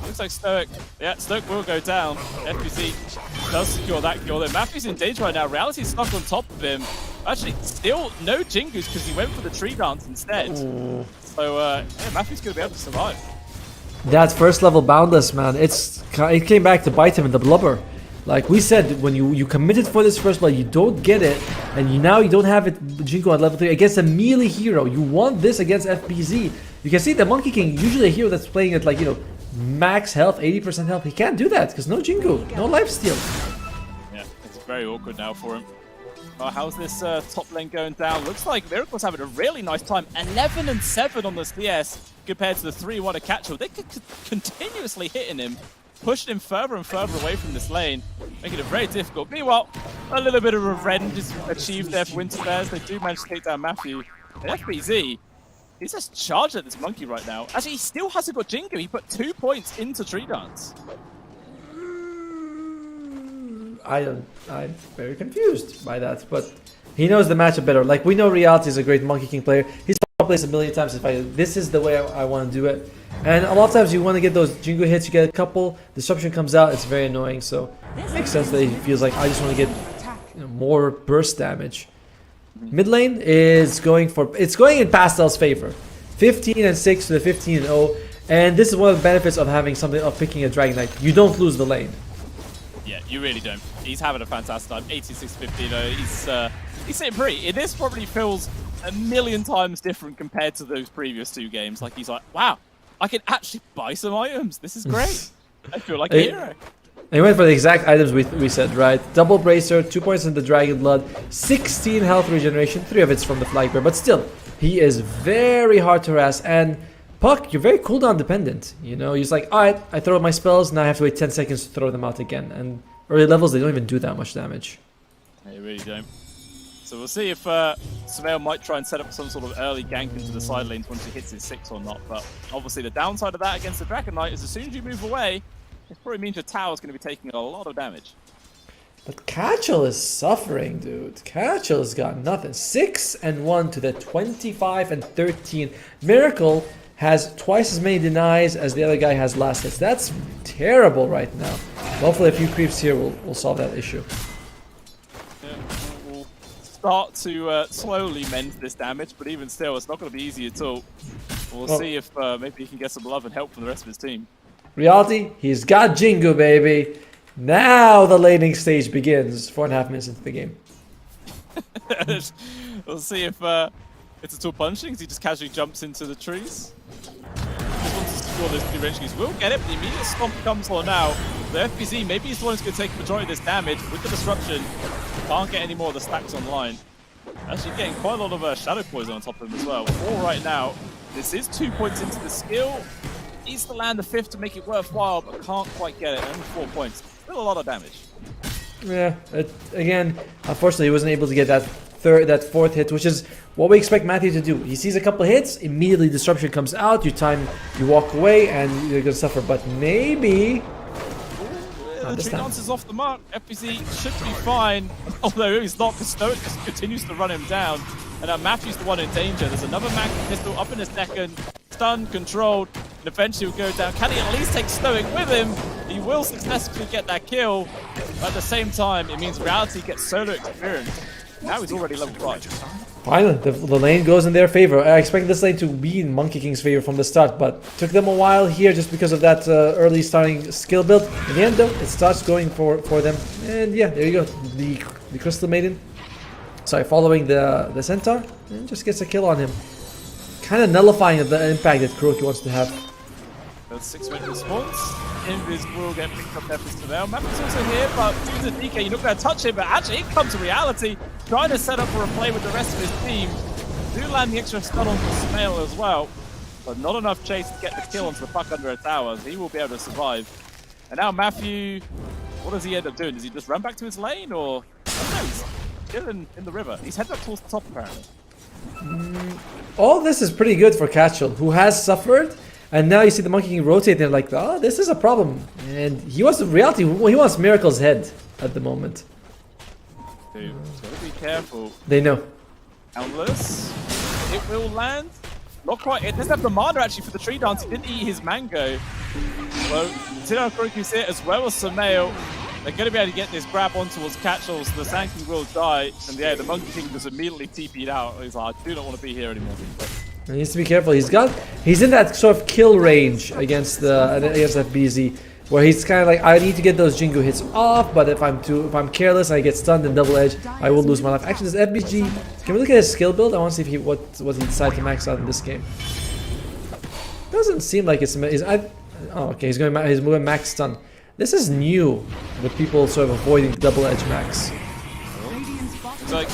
Looks like Stoic. Yeah, Stoic will go down. FPC does secure that kill. Then Matthew's in danger right now. Reality's stuck on top of him. Actually, still no Jingus because he went for the tree dance instead. Ooh. So, yeah, Matthew's going to be able to survive. That first level boundless, man, it came back to bite him in the blubber. Like we said, when you committed for this first blood, you don't get it, and now you don't have it, Jinko at level 3 against a melee hero. You want this against FBZ. You can see the Monkey King, usually a hero that's playing at max health, 80% health. He can't do that because no Jinko, no lifesteal. Yeah, it's very awkward now for him. How's this top lane going down? Looks like Miracle's having a really nice time. 11 and 7 on the CS compared to the 3-1 of Catchall. They could continuously hitting him, pushing him further and further away from this lane, making it very difficult. Meanwhile, a little bit of revenge is achieved there for Winter Bears. They do manage to take down Matthew. And FBZ, he's just charged at this monkey right now. Actually, he still hasn't got Jingu. He put 2 points into Tree Dance. I'm very confused by that, but he knows the matchup better. Like, we know Reality is a great Monkey King player. He's played this a million times. This is the way I want to do it. And a lot of times you want to get those Jingu hits, you get a couple, disruption comes out, it's very annoying. So it makes sense that he feels like I just want to get more burst damage. Mid lane is going in Pastel's favor. 15 and 6 to the 15 and 0. And this is one of the benefits of having picking a Dragon Knight. You don't lose the lane. Yeah, you really don't. He's having a fantastic time. 86-50. He's sitting pretty. This probably feels a million times different compared to those previous 2 games. Like, he's like, wow, I can actually buy some items. This is great. I feel like a hero. He went for the exact items we said, right? Double Bracer, 2 points in the Dragon Blood, 16 health regeneration, 3 of it's from the Flag Bear. But still, he is very hard to harass. And Puck, you're very cooldown dependent. You know, he's like, alright, I throw out my spells, now I have to wait 10 seconds to throw them out again. And early levels, they don't even do that much damage. They really don't. So we'll see if Samael might try and set up some sort of early gank into the side lanes once he hits his 6 or not. But obviously the downside of that against the Dragon Knight is as soon as you move away, it probably means your tower's going to be taking a lot of damage. But Catchall is suffering, dude. Catchall's got nothing. 6 and 1 to the 25 and 13. Miracle has twice as many denies as the other guy has last hits. That's terrible right now. Hopefully a few creeps here will solve that issue. Yeah, we'll start to slowly mend this damage, but even still, it's not going to be easy at all. We'll see if maybe he can get some love and help from the rest of his team. Reality, he's got Jingu, baby. Now the laning stage begins. 4.5 minutes into the game. We'll see if it's a tool punching, because he just casually jumps into the trees. Just wants to score those 2 range keys. Will get it, but the immediate stomp comes on now. The FBZ, maybe he's the one who's going to take the majority of this damage with the disruption. Can't get any more of the stacks online. Actually getting quite a lot of shadow poison on top of him as well. 4 right now. This is 2 points into the skill. Needs to land the 5th to make it worthwhile, but can't quite get it. Only 4 points. Still a lot of damage. Yeah, again, unfortunately he wasn't able to get that fourth hit, which is what we expect Matthew to do. He sees a couple hits, immediately disruption comes out, you walk away, and you're gonna suffer. But maybe the tree dance is off the mark. FPC should be fine, although he's not, because Stoic just continues to run him down. And now Matthew's the one in danger. There's another Mac pistol up in a second, stunned, controlled, and eventually will go down. Can he at least take Stoic with him? He will successfully get that kill, but at the same time, it means Reality gets solo experience. Now he's already level 5. Finally, the lane goes in their favor. I expected this lane to be in Monkey King's favor from the start, but took them a while here just because of that early starting skill build. In the end, though, it starts going for them. And yeah, there you go. The Crystal Maiden, following the Centaur, and just gets a kill on him. Kind of nullifying the impact that Kuroki wants to have. That's 6-minute response. Invis will get picked up there for Sumail. Mapper's also here, but due to the DK, you're not going to touch him, but actually it comes to Reality, trying to set up for a play with the rest of his team. Do land the extra stun on Sumail as well, but not enough chase to get the kill onto the puck under a tower, so he will be able to survive. And now Matthew, what does he end up doing? Does he just run back to his lane, or... Oh, no, he's still in the river. He's headed up towards the top, apparently. All this is pretty good for Catchell, who has suffered. And now you see the Monkey King rotate, they're like, oh, this is a problem. And he wants Reality, he wants Miracle's head at the moment. Dude, gotta be careful. They know. Boundless. It will land. Not quite. It doesn't have the mana actually for the tree dance. He didn't eat his mango. So, Tino Kuroki's here as well as Sumail. They're going to be able to get this grab on towards Catchell, so the Sand King will die. And yeah, the Monkey King just immediately TP'd out. He's like, I do not want to be here anymore. But he needs to be careful. He's in that sort of kill range against FBZ, where he's kind of like, I need to get those Jingu hits off, but if I'm careless, I get stunned and double edge, I will lose my life. Actually, this FBG, can we look at his skill build? I want to see if what he decided to max out in this game. Doesn't seem like it's oh, okay, he's moving max stun. This is new, with people sort of avoiding double edge max. It's like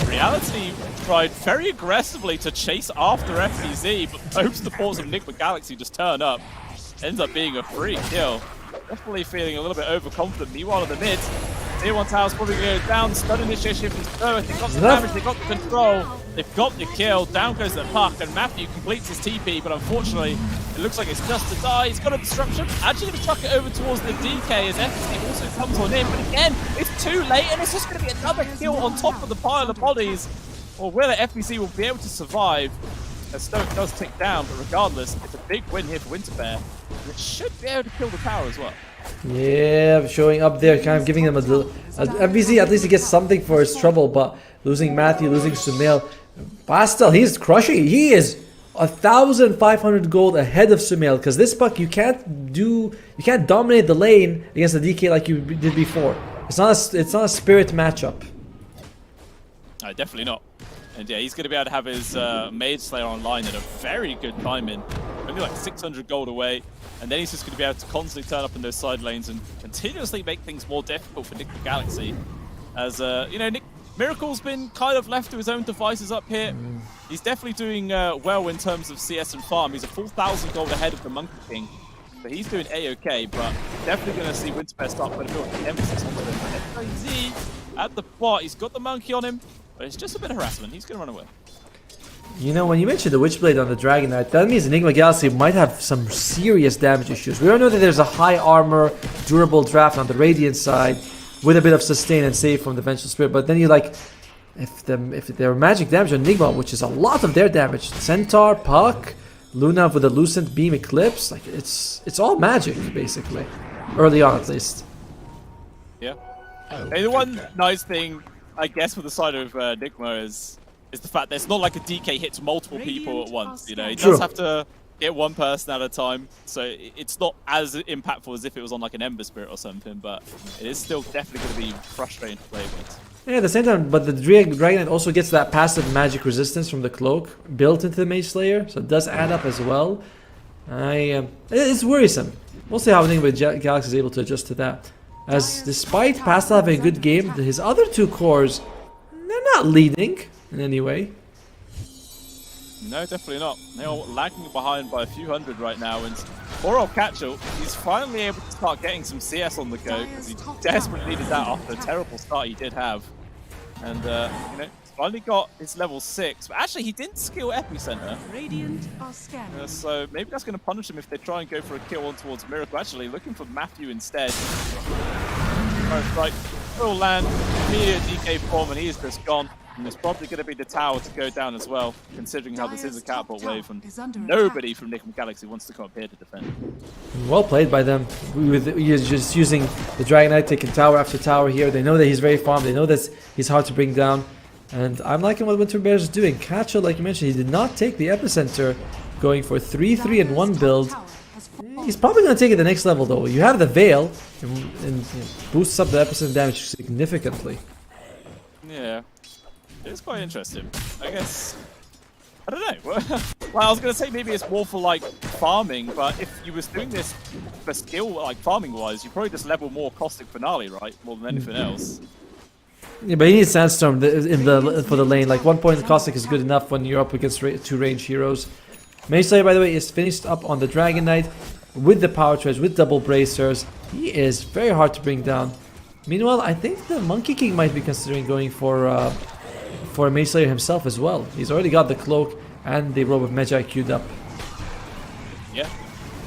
Reality tried very aggressively to chase after FBZ, but both supports of Enigma Galaxy just turn up. Ends up being a free kill. Definitely feeling a little bit overconfident. Meanwhile, in the mid, Tier 1 tower's probably going to go down. Stun initiation from Stoic. They got the damage, they got the control, they've got the kill. Down goes the puck, and Matthew completes his TP, but unfortunately, it looks like it's just to die. He's got a disruption. Actually going to chuck it over towards the DK as FBZ also comes on in, but again, it's too late, and it's just going to be another kill on top of the pile of bodies. Or whether FBC will be able to survive as Stoic does tick down, but regardless, it's a big win here for Winterbear. It should be able to kill the tower as well. Yeah, showing up there, kind of giving them a FBZ, at least he gets something for his trouble, but losing Matthew, losing Sumail. Pastel, he's crushing. He is 1,500 gold ahead of Sumail, because this puck you can't dominate the lane against the DK like you did before. It's not a spirit matchup. No, definitely not. And yeah, he's going to be able to have his Mage Slayer online at a very good timing. Only like 600 gold away. And then he's just going to be able to constantly turn up in those side lanes and continuously make things more difficult for Nick the Galaxy. As, you know, Miracle's been kind of left to his own devices up here. He's definitely doing well in terms of CS and farm. He's a full 1,000 gold ahead of the Monkey King. So he's doing A-okay, but definitely going to see Winterbear start putting a bit of emphasis onto him. FBZ at the bot, he's got the monkey on him. But it's just a bit of harassment. He's going to run away. You know, when you mentioned the Witchblade on the Dragon Knight, that means Enigma Galaxy might have some serious damage issues. We all know that there's a high armor, durable draft on the Radiant side, with a bit of sustain and save from the Vengeful Spirit. But then you like, if their magic damage on Enigma, which is a lot of their damage, Centaur, Puck, Luna with a Lucent Beam Eclipse, like it's all magic basically, early on at least. Yeah. Hey, the one nice thing, I guess, with the side of Enigma is the fact that it's not like a DK hits multiple people at once. You know, he does have to get one person at a time, so it's not as impactful as if it was on like an Ember Spirit or something. But it is still definitely going to be frustrating to play with. Yeah, at the same time, but the Dragon Knight also gets that passive magic resistance from the cloak built into the Mage Slayer, so it does add up as well. It's worrisome. We'll see how Enigma Galaxy is able to adjust to that. As despite Pastel having a good game, his other two cores, they're not leading in any way. No, definitely not. They are lagging behind by a few hundred right now, and poor old Catchell, he's finally able to start getting some CS on the go, because he desperately needed that after the terrible start he did have. And, you know, finally got his level 6, but actually he didn't skill Epicenter. Radiant are scanning. So maybe that's going to punish him if they try and go for a kill on towards Miracle. Actually, looking for Matthew instead. Right, will land, immediate DK form, and he is just gone. And there's probably going to be the tower to go down as well, considering how this is a catapult wave, and nobody from Enigma Galaxy wants to come up here to defend. Well played by them. With just using the Dragon Knight, taking tower after tower here. They know that he's very farmed. They know that he's hard to bring down. And I'm liking what Winter Bears is doing. Catcho, like you mentioned, he did not take the Epicenter, going for 3-3 and 1 build. He's probably going to take it the next level though. You have the Veil, and boosts up the Epicenter damage significantly. Yeah. It's quite interesting. I guess, I don't know. Well, I was going to say maybe it's more for like farming, but if you was doing this for skill, like farming wise, you probably just level more Caustic Finale, right? More than anything else. Yeah, but he needs Sandstorm for the lane. Like 1 point Caustic is good enough when you're up against 2 range heroes. Mage Slayer, by the way, is finished up on the Dragon Knight with the Power Treads, with double bracers. He is very hard to bring down. Meanwhile, I think the Monkey King might be considering going for Mage Slayer himself as well. He's already got the cloak and the robe of Magi queued up. Yeah.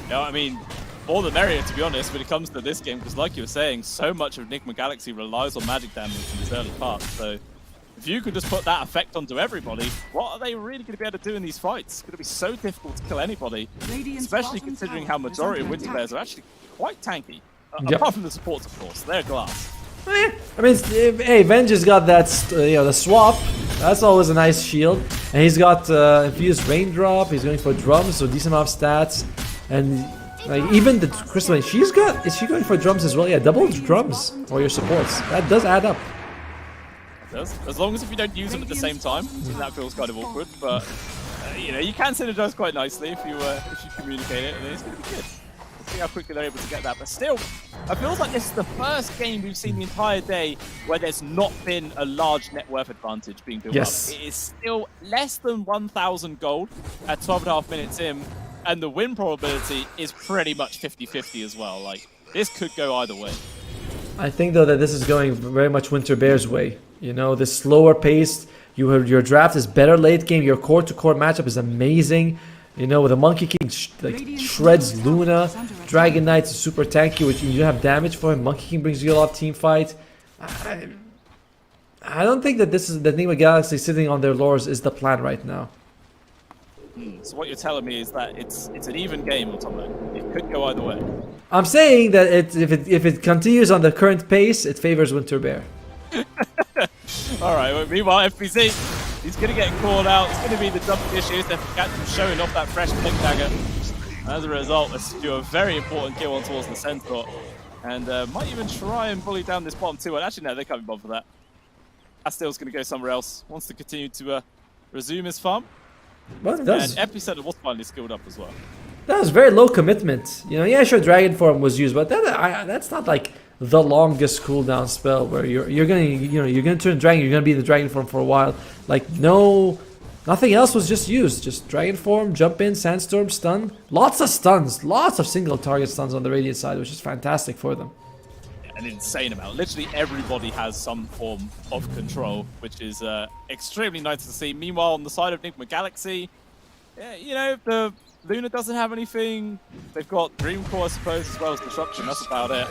No, I mean, more the merrier, to be honest, when it comes to this game, because like you were saying, so much of Enigma Galaxy relies on magic damage in this early part. So if you could just put that effect onto everybody, what are they really going to be able to do in these fights? It's going to be so difficult to kill anybody, especially considering how majority of Winter Bears are actually quite tanky. Apart from the supports, of course. They're glass. I mean, hey, Venge has got that, the swap. That's always a nice shield. And he's got infused raindrop. He's going for drums, so decent amount of stats. And like even the Crystalline, is she going for drums as well? Yeah, double drums for your supports. That does add up. It does. As long as if you don't use them at the same time, that feels kind of awkward. But you know, you can synergize quite nicely if you communicate it, and it's going to be good. See how quickly they're able to get that, but still, I feel like this is the first game we've seen the entire day where there's not been a large net worth advantage being built up. It is still less than 1,000 gold at 12.5 minutes in, and the win probability is pretty much 50-50 as well. Like, this could go either way. I think though that this is going very much Winter Bears way. You know, the slower paced, your draft is better late game, your core-to-core matchup is amazing. You know, with the Monkey King shreds Luna, Dragon Knight's super tanky, which you have damage for him. Monkey King brings you a lot of team fight. I don't think that this is the Enigma Galaxy sitting on their laurels is the plan right now. So what you're telling me is that it's an even game or something. It could go either way. I'm saying that if it continues on the current pace, it favors Winter Bear. All right. Well, meanwhile, FPC. He's going to get called out. It's going to be the double issues. They're showing off that fresh Blink Dagger. As a result, let's do a very important kill on towards the Centaur. And might even try and bully down this bottom 2. Well, actually, no, they can't be bothered for that. Astil's going to go somewhere else. Wants to continue to resume his farm. Well, that's... And Epicenter was finally skilled up as well. That was very low commitment. You know, yeah, sure, Dragon Form was used, but that's not like the longest cooldown spell where you're gonna turn Dragon. You're gonna be in the Dragon Form for a while. Like nothing else was just used. Just Dragon Form, jump in, Sandstorm, stun. Lots of stuns, lots of single target stuns on the Radiant side, which is fantastic for them. An insane amount. Literally everybody has some form of control, which is extremely nice to see. Meanwhile, on the side of Enigma Galaxy, you know, the Luna doesn't have anything. They've got Dreamcore, I suppose, as well as Disruption. That's about it.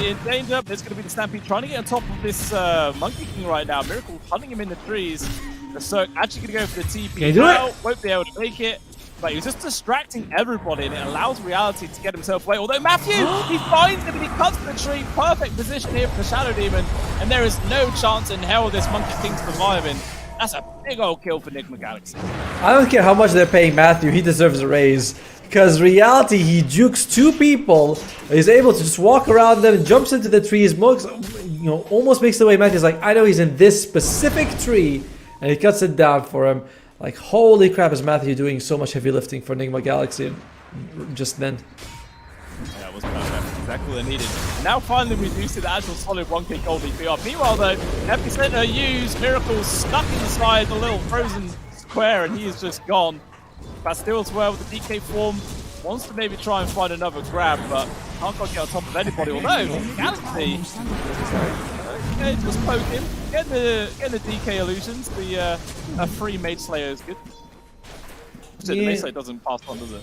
In danger, there's going to be the Stampede trying to get on top of this Monkey King right now. Miracle hunting him in the trees. The Cirque actually going to go for the TP. Can you do it? Won't be able to make it. But he's just distracting everybody, and it allows Reality to get himself away. Although Matthew, he finds him and he cuts the tree. Perfect position here for the Shadow Demon. And there is no chance in hell this Monkey King's surviving. That's a big old kill for Enigma Galaxy. I don't care how much they're paying Matthew, he deserves a raise. Because Reality, he jukes 2 people, he's able to just walk around them, jumps into the trees, almost makes the way. Matthew's like, I know he's in this specific tree, and he cuts it down for him. Like, holy crap, is Matthew doing so much heavy lifting for Enigma Galaxy just then. Yeah, it was perfect. Exactly what they needed. Now finally we do see the actual solid 1k gold DPR. Meanwhile though, Epicenter used Miracle stuck inside the little frozen square and he is just gone. Bastille as well with the DK form. Wants to maybe try and find another grab, but can't quite get on top of anybody. Although, Galaxy Okay, just poke him. Get the DK illusions. The free Mage Slayer is good. The Mage Slayer doesn't pass on, does it?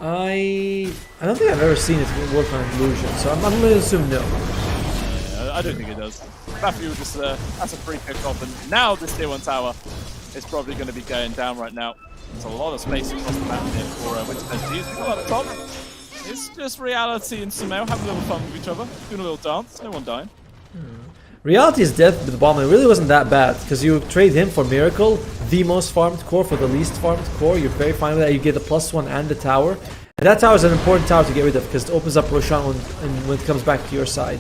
I don't think I've ever seen it work on illusion, so I'm going to assume no. Yeah, I don't think it does. Matthew just that's a free pick-off, and now this tier 1 tower is probably going to be going down right now. There's a lot of space across the map here for Winterfest to use. At the top, it's just Reality and Sumail having a little fun with each other, doing a little dance, no one dying. Reality is dead with the bomb. It really wasn't that bad because you trade him for Miracle, the most farmed core for the least farmed core. You're very fine with that. You get the +1 and the tower. And that tower is an important tower to get rid of because it opens up Roshan when it comes back to your side.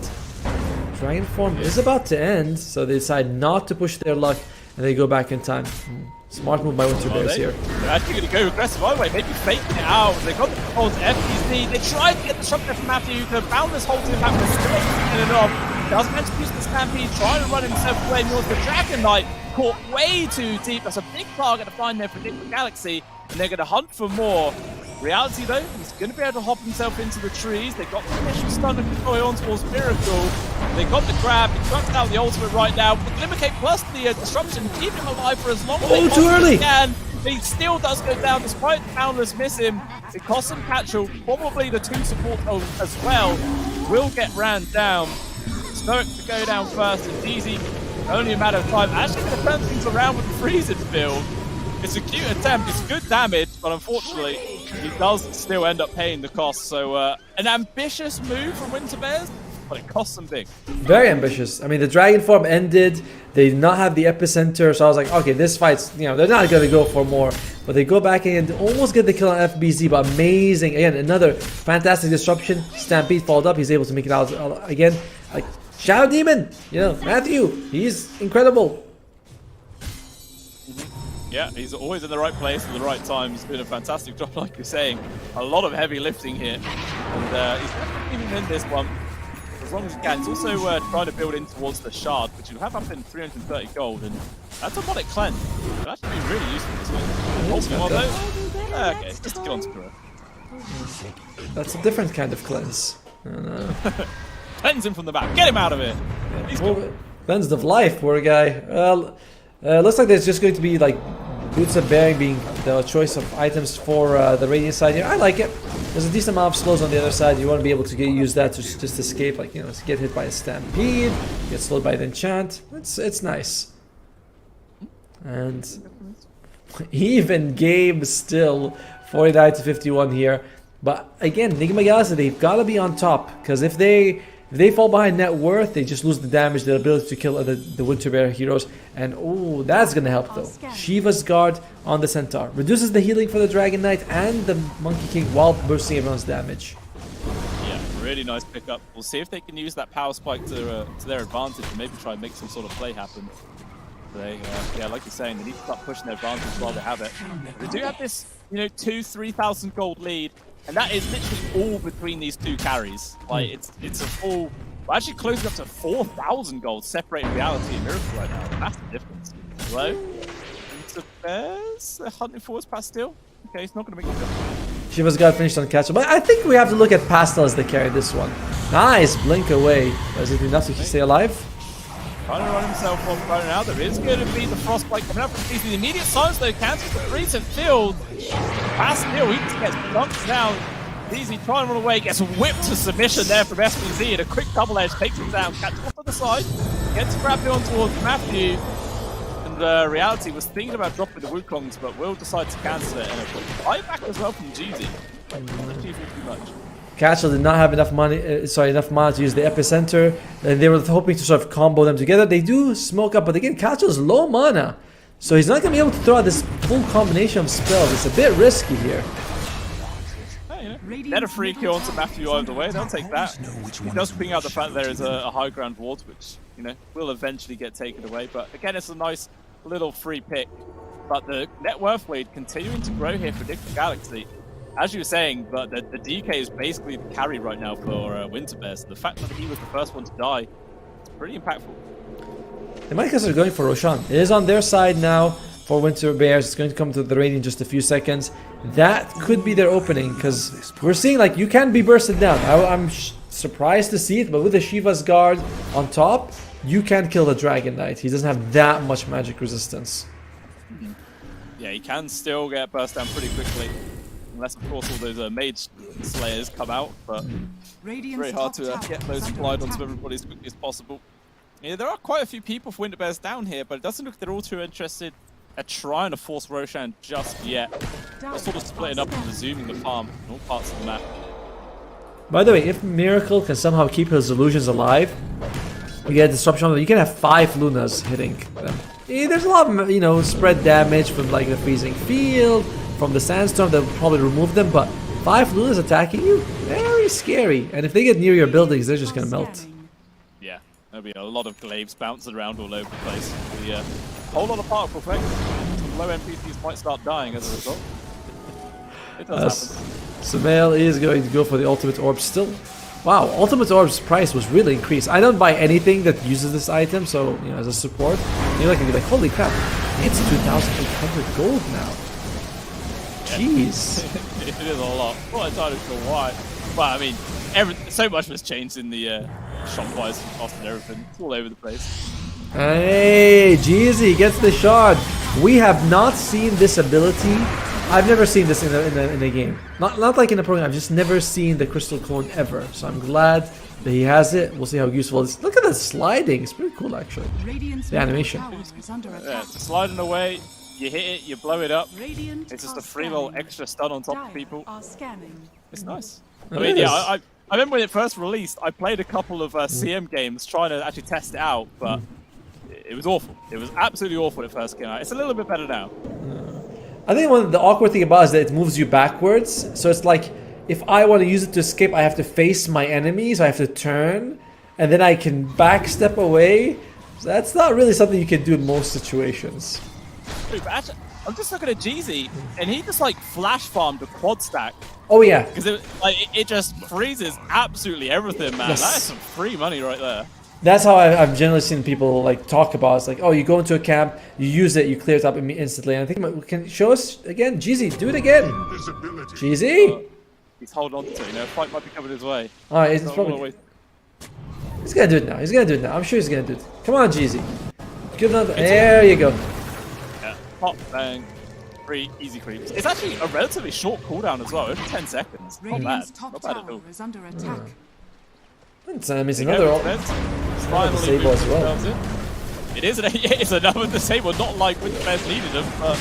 Dragon form is about to end, so they decide not to push their luck and they go back in time. Smart move by Winter Bears here. They're actually going to go aggressive either way, maybe faking it out. They got the control to FPC. They tried to get the shot there from Matthew. You could have found this whole team back, but still ain't getting it off. Doesn't manage to use the Stampede, trying to run himself away. North the Dragon Knight caught way too deep. That's a big target to find there for Nick Galaxy, and they're going to hunt for more. Reality though, he's going to be able to hop himself into the trees. They got the initial stun and control on towards Miracle. They got the grab. He trucks out the ultimate right now. With Limicate plus the disruption, keep him alive for as long as they possibly can. He still does go down despite Boundless miss him. It costs him Catchel. Probably the 2 support as well will get ran down. Stoic to go down first, and DZ only a matter of time. Actually going to turn things around with the freezing build. It's a cute attempt, it's good damage, but unfortunately, he does still end up paying the cost. So, an ambitious move from Winter Bears, but it costs them big. Very ambitious. I mean, the Dragon form ended. They did not have the epicenter, so I was like, okay, this fight's, you know, they're not going to go for more. But they go back and almost get the kill on FBZ, but amazing. Again, another fantastic disruption. Stampede followed up. He's able to make it out again. Like, Shadow Demon, you know, Matthew, he's incredible. Yeah, he's always in the right place at the right time. He's doing a fantastic job, like you're saying. A lot of heavy lifting here. And he's definitely even in this one as long as he can. He's also trying to build in towards the shard, which you have up in 330 gold. And that's a Monic cleanse. It'll actually be really useful this one. Ultimate one though. Okay, just to kill on Sakura. That's a different kind of cleanse. Cleanse him from the back. Get him out of it. He's well, cleansed of life, poor guy. Well, looks like there's just going to be like Boots of Bearing being the choice of items for the Radiant side here. I like it. There's a decent amount of slows on the other side. You want to be able to use that to just escape, like, you know, to get hit by a Stampede, get slowed by the enchant. It's nice. And even game still 49 to 51 here. But again, Nigma Galaxy, they've got to be on top, because if they fall behind net worth, they just lose the damage, the ability to kill the Winter Bear heroes. And oh, that's gonna help though. Shiva's Guard on the Centaur reduces the healing for the Dragon Knight and the Monkey King while boosting everyone's damage. Yeah, really nice pickup. We'll see if they can use that power spike to their advantage and maybe try and make some sort of play happen. They, yeah, like you're saying, they need to start pushing their advantage while they have it. They do have this, you know, 2,000-3,000 gold lead. And that is literally all between these two carries. Like, it's a full... We're actually closing up to 4,000 gold separating Reality and Miracle right now. That's the difference. Hello? Winter Bears? They're hunting forwards Pastel? Okay, it's not going to make a difference. Shiva's Guard finished on Catcher. But I think we have to look at Pastel as the carry this one. Nice blink away. Is it enough to stay alive? Trying to run himself off right now. There is going to be the Frostbite coming up. He's the immediate silence though. Cancels the recent field. Pastel, he just gets bumped down. Easy trying to run away. Gets whipped to submission there from SPZ. And a quick double edge takes him down. Catches off to the side. Gets grabbed on towards Matthew. And Reality was thinking about dropping the Wukongs, but will decide to cancel it. And a quick buyback as well from GZ. Not too much. Catchel did not have enough money, enough mana to use the epicenter, and they were hoping to sort of combo them together. They do smoke up, but again, Catchel's low mana, so he's not going to be able to throw out this full combination of spells. It's a bit risky here. Hey, you know, get a free kill onto Matthew either way. They'll take that. He does bring out the fact there is a high ground ward, which, you know, will eventually get taken away. But again, it's a nice little free pick. But the net worth lead continuing to grow here for Different Galaxy. As you were saying, but the DK is basically the carry right now for Winter Bears. The fact that he was the first one to die, it's pretty impactful. The Micas are going for Roshan. It is on their side now for Winter Bears. It's going to come to the raid in just a few seconds. That could be their opening, because we're seeing, like, you can be bursted down. I'm surprised to see it, but with the Shiva's Guard on top, you can't kill the Dragon Knight. He doesn't have that much magic resistance. Yeah, he can still get burst down pretty quickly. Unless, of course, all those Mage Slayers come out. But it's very hard to get those applied onto everybody as quickly as possible. Yeah, there are quite a few people for Winter Bears down here, but it doesn't look like they're all too interested at trying to force Roshan just yet. They're sort of splitting up and resuming the farm in all parts of the map. By the way, if Miracle can somehow keep his illusions alive, you get disruption. You can have 5 Lunas hitting them. There's a lot of, you know, spread damage from like the freezing field, from the sandstorm that will probably remove them, but 5 Lunas attacking you, very scary. And if they get near your buildings, they're just gonna melt. Yeah, there'll be a lot of glaives bouncing around all over the place. The whole lot of particle effect. Some low NPCs might start dying as a result. It does happen. Sumail is going to go for the ultimate orb still. Wow, ultimate orb's price was really increased. I don't buy anything that uses this item, so you know, as a support, you can be like, holy crap, it's 2,800 gold now. Jeez. It is a lot. Not entirely sure why. But I mean, so much was changed in the shop-wise cost and everything. It's all over the place. Hey, Jeezy gets the shot. We have not seen this ability. I've never seen this in a game. Not like in a program. I've just never seen the Crystal Cone ever. So I'm glad that he has it. We'll see how useful it is. Look at that sliding. It's pretty cool, actually. The animation. Yeah, sliding away. You hit it, you blow it up. It's just a free roll extra stun on top of people. It's nice. I mean, yeah, I remember when it first released, I played a couple of CM games trying to actually test it out, but it was awful. It was absolutely awful when it first came out. It's a little bit better now. I think the awkward thing about it is that it moves you backwards. So it's like, if I want to use it to escape, I have to face my enemies, I have to turn, and then I can backstep away. So that's not really something you can do in most situations. Dude, but actually, I'm just looking at Jeezy, and he just like flash farmed a quad stack. Oh yeah. Because it just freezes absolutely everything, man. Yes. That is some free money right there. That's how I've generally seen people like talk about it. It's like, oh, you go into a camp, you use it, you clear it up instantly. And I think, can you show us again? Jeezy, do it again. Jeezy! He's holding on to it, you know, fight might be coming his way. Alright, he's probably... He's gonna do it now, he's gonna do it now. I'm sure he's gonna do it. Come on, Jeezy. Give another... There you go. Yeah, pop, bang. 3 easy creeps. It's actually a relatively short cooldown as well, only 10 seconds. Not bad. Not bad at all. I mean, it's another disable as well. It is it's another disable, not like Winter Bears needed them, but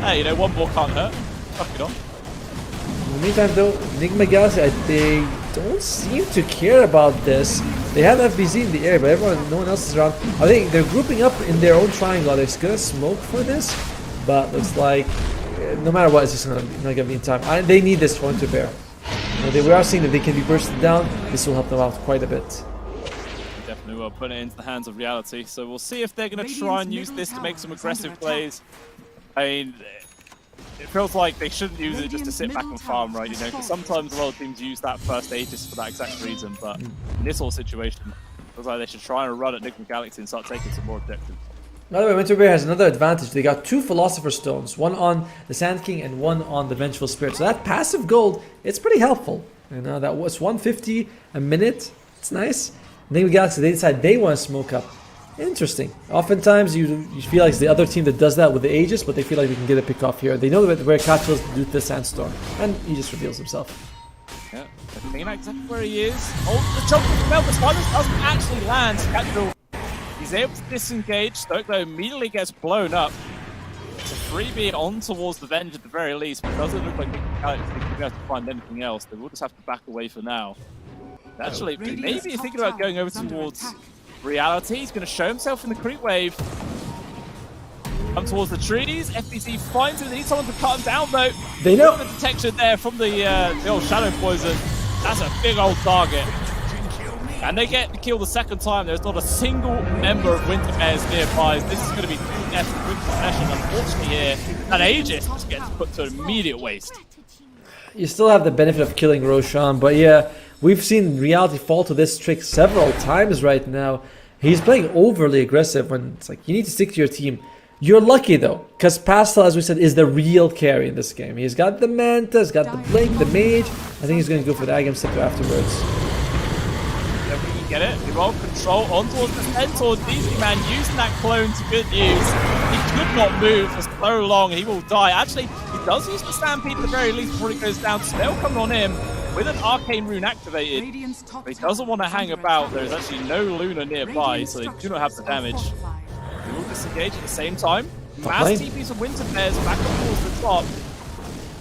hey, you know, one more can't hurt. Fuck it on. In the meantime, though, Enigma Galaxy, they don't seem to care about this. They have FBZ in the air, but no one else is around. I think they're grouping up in their own triangle. They're gonna smoke for this, but looks like no matter what, it's just not gonna be in time. They need this for Winter Bear. We are seeing that they can be bursted down. This will help them out quite a bit. Definitely will put it into the hands of reality. So we'll see if they're going to try and use this to make some aggressive plays. I mean, it feels like they shouldn't use it just to sit back and farm, right? You know, because sometimes a lot of teams use that first Aegis for that exact reason. But in this whole situation, it looks like they should try and run at Enigma Galaxy and start taking some more objectives. By the way, Winter Bear has another advantage. They got 2 Philosopher's Stones, one on the Sand King and one on the Vengeful Spirit. So that passive gold, it's pretty helpful. You know, that was 150 a minute. It's nice. Enigma Galaxy, they decide they want to smoke up. Interesting. Oftentimes you feel like it's the other team that does that with the Aegis, but they feel like they can get a pick off here. They know where Catchel is due to the Sandstorm, and he just reveals himself. Yeah, thinking about exactly where he is. Oh, the chocolate smell, the spiders doesn't actually land. Catchel, he's able to disengage. Stoke, though, immediately gets blown up. It's a freebie on towards the Venge at the very least, but it doesn't look like Alex is going to have to find anything else. They will just have to back away for now. Actually, maybe you're thinking about going over towards reality. He's going to show himself in the creep wave. Come towards the trees. FBC finds him. They need someone to cut him down, though. They know the detection there from the old shadow poison. That's a big old target. And they get the kill the second time. There's not a single member of Winter Bears nearby. This is going to be 2 deaths in quick succession. Unfortunately here, that Aegis just gets put to an immediate waste. You still have the benefit of killing Roshan, but yeah, we've seen reality fall to this trick several times right now. He's playing overly aggressive when it's like, you need to stick to your team. You're lucky though, because Pastel, as we said, is the real carry in this game. He's got the Manta, he's got the Blink, the Mage. I think he's going to go for the Agam Scepter afterwards. Then we can get it. Well, control on towards the centaur. DZ Man using that clone to good use. He could not move for so long. He will die. Actually, he does use the stampede at the very least before he goes down. Spell coming on him with an arcane rune activated. But he doesn't want to hang about. There is actually no Luna nearby, so they do not have the damage. They will disengage at the same time. Mass TPs and Winter Bears back up towards the top.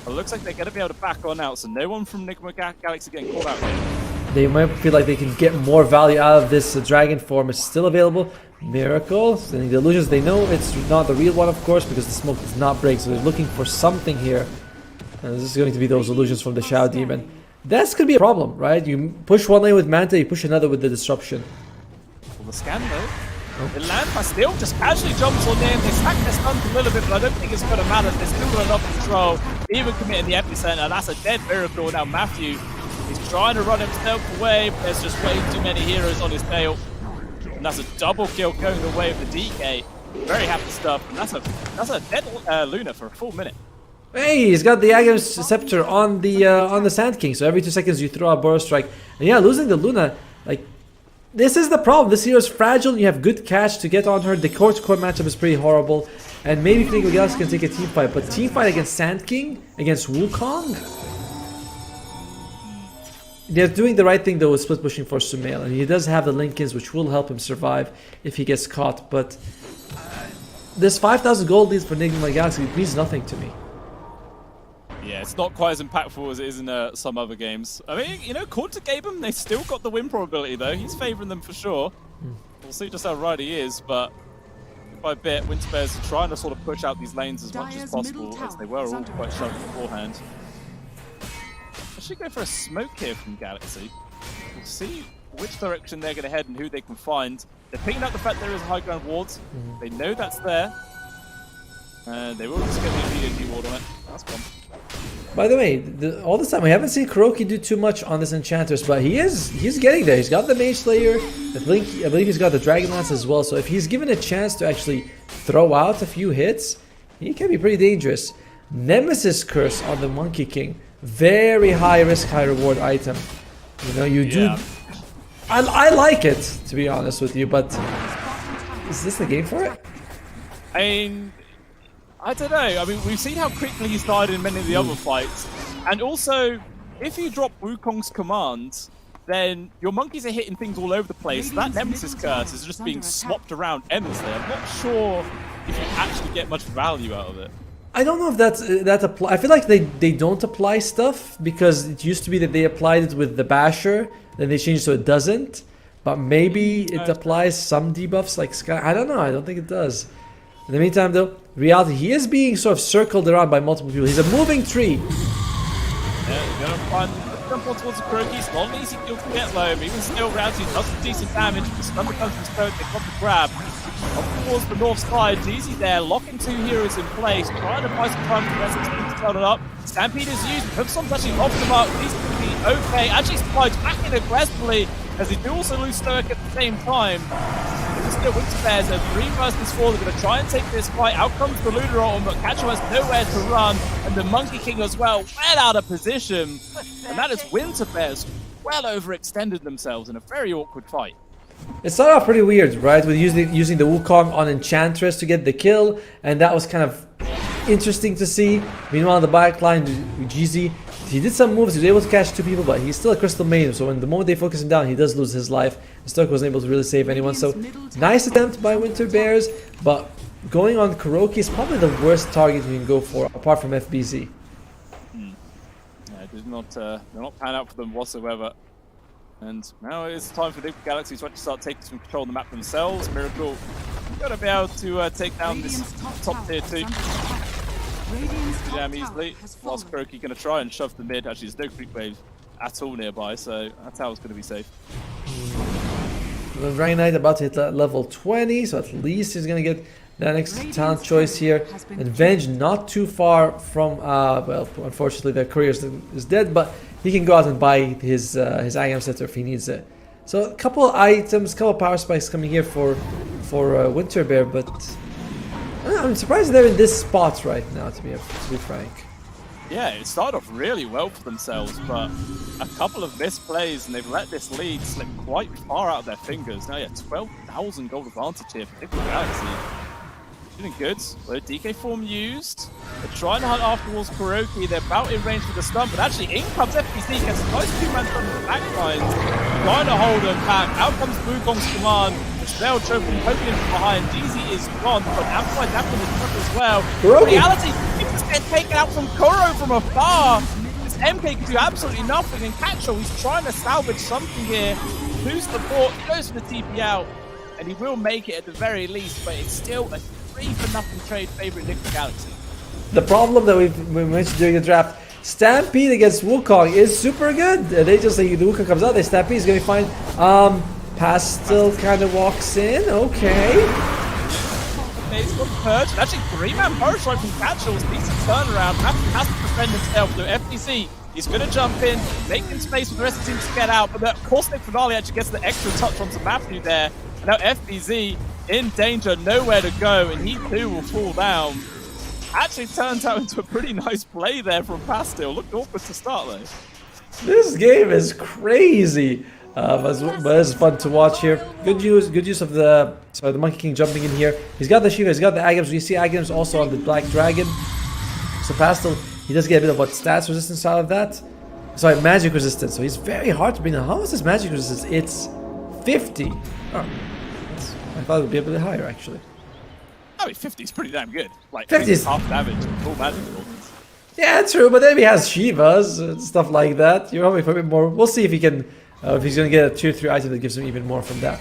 But it looks like they're going to be able to back on out, so no one from Nigma Galaxy getting called out here. They might feel like they can get more value out of this dragon form. It's still available. Miracle, sending the illusions. They know it's not the real one, of course, because the smoke does not break, so they're looking for something here. And this is going to be those illusions from the Shadow Demon. That's going to be a problem, right? You push one lane with Manta, you push another with the Disruption. Well, the scan though. The Landmass still just casually jumps on in. They stack their stuns a little bit, but I don't think it's going to matter. They're still got enough control. Even committing the epicenter. That's a dead Miracle. Now Matthew, he's trying to run himself away, but there's just way too many heroes on his tail. And that's a double kill going the way of the DK. Very happy stuff. And that's a dead Luna for a full minute. Hey, he's got the Agam Scepter on the Sand King, so every 2 seconds you throw a Burst Strike. And yeah, losing the Luna, like, this is the problem. This hero is fragile. You have good catch to get on her. The core-to-core matchup is pretty horrible. And maybe Nigma Galaxy can take a team fight, but team fight against Sand King, against Wukong? They're doing the right thing though with split pushing for Sumail, and he does have the Linkins, which will help him survive if he gets caught, but this 5,000 gold lead for Nigma Galaxy means nothing to me. Yeah, it's not quite as impactful as it is in some other games. I mean, you know, according to Gaben, they still got the win probability though. He's favouring them for sure. We'll see just how right he is, but bit by bit, Winter Bears are trying to sort of push out these lanes as much as possible, as they were all quite shoved beforehand. I should go for a smoke here from Galaxy. We'll see which direction they're going to head and who they can find. They're picking up the fact there is a high ground ward. They know that's there. And they will just get the immediate new ward on it. That's gone. By the way, all this time we haven't seen Kuroki do too much on this Enchantress, but he's getting there. He's got the Mage Slayer. I believe he's got the Dragon Lance as well. So if he's given a chance to actually throw out a few hits, he can be pretty dangerous. Nemesis Curse on the Monkey King. Very high risk, high reward item. You know, you do... I like it, to be honest with you, but is this the game for it? I mean, I don't know. I mean, we've seen how quickly he started in many of the other fights. And also, if you drop Wukong's command, then your monkeys are hitting things all over the place. That Nemesis Curse is just being swapped around endlessly. I'm not sure if you actually get much value out of it. I don't know if that apply. I feel like they don't apply stuff, because it used to be that they applied it with the Basher, then they changed so it doesn't. But maybe it applies some debuffs like Sky. I don't know. I don't think it does. In the meantime, though, reality, he is being sort of circled around by multiple people. He's a moving tree. Yeah, you're gonna find jump on towards the Kuroki. It's not an easy kill to get low. Even still, Reality does some decent damage. The stun comes from Stone. They got the grab. Up towards the north side, Jeezy there, locking two heroes in place, trying to buy some time for the rest of the team to start it up. Stampede is used, Hoofstom's actually off the mark, these can be okay. Actually slides back in aggressively, as they do also lose Stoic at the same time. It's still Winter Bears, a 3 versus 4, they're going to try and take this fight. Out comes the Lunar on, but Kacho has nowhere to run, and the Monkey King as well, well out of position. And that is Winter Bears well overextended themselves in a very awkward fight. It started off pretty weird, right? With using the Wukong on Enchantress to get the kill, and that was kind of interesting to see. Meanwhile, the backline, Jeezy, he did some moves, he was able to catch 2 people, but he's still a Crystal Maiden, so when the moment they focus him down, he does lose his life. Stoke wasn't able to really save anyone, so nice attempt by Winter Bears, but going on Kuroki is probably the worst target you can go for, apart from FBZ. Yeah, it did not pan out for them whatsoever. And now it's time for the Galaxy to actually start taking some control of the map themselves. Miracle, you've got to be able to take down this top tier 2 damn easily. Whilst Kuroki going to try and shove the mid. Actually, there's no creep wave at all nearby, so that tower's going to be safe. The Dragon Knight about to hit level 20, so at least he's going to get the next talent choice here. And Venge not too far from, well, unfortunately their courier is dead, but he can go out and buy his Agam Scepter if he needs it. So a couple items, couple power spikes coming here for Winter Bear, but I'm surprised they're in this spot right now, to be frank. Yeah, it started off really well for themselves, but a couple of misplays and they've let this lead slip quite far out of their fingers. Now, yeah, 12,000 gold advantage here for Liquid Galaxy. Doing good. Well, DK form used. They're trying to hunt afterwards Kuroki. They're about in range for the stun, but actually in comes FPC, gets a nice two-man stun from the backlines. Trying to hold them back. Out comes Wukong's command. Michelle choking, poking him from behind. DZ is gone, but Amplified that one is struck as well. Kuroki. Reality, he just gets taken out from Kuro from afar. This MK can do absolutely nothing, and Catcho, he's trying to salvage something here. Boost the port, goes for the TP out, and he will make it at the very least, but it's still a 3-0 trade favoring Liquid Galaxy. The problem that we mentioned during the draft, Stampede against Wukong is super good. They just like the Wukong comes out, they Stampede, he's gonna be fine. Pastel kind of walks in, okay. He's got the purge. Actually, 3-man purge right from Catcho was decent turnaround. Has to defend himself through FTC. He's going to jump in, making space for the rest of the team to get out, but the Caustic Finale actually gets the extra touch onto Matthew there. And now FBZ in danger, nowhere to go, and he too will fall down. Actually turns out into a pretty nice play there from Pastel. Looked awkward to start though. This game is crazy, but it's fun to watch here. Good use of the Monkey King jumping in here. He's got the Shiva, he's got the Agams. You see Agams also on the Black Dragon. So Pastel, he does get a bit of what stats resistance out of that. Sorry, magic resistance. So he's very hard to bring down. How is this magic resistance? It's 50. Oh, I thought it would be a bit higher actually. I mean, 50 is pretty damn good. Like 50 is half damage and full magic abilities. Yeah, true, but then he has Shivas and stuff like that. You're hoping for a bit more. We'll see if he can, if he's going to get a tier 3 item that gives him even more from that.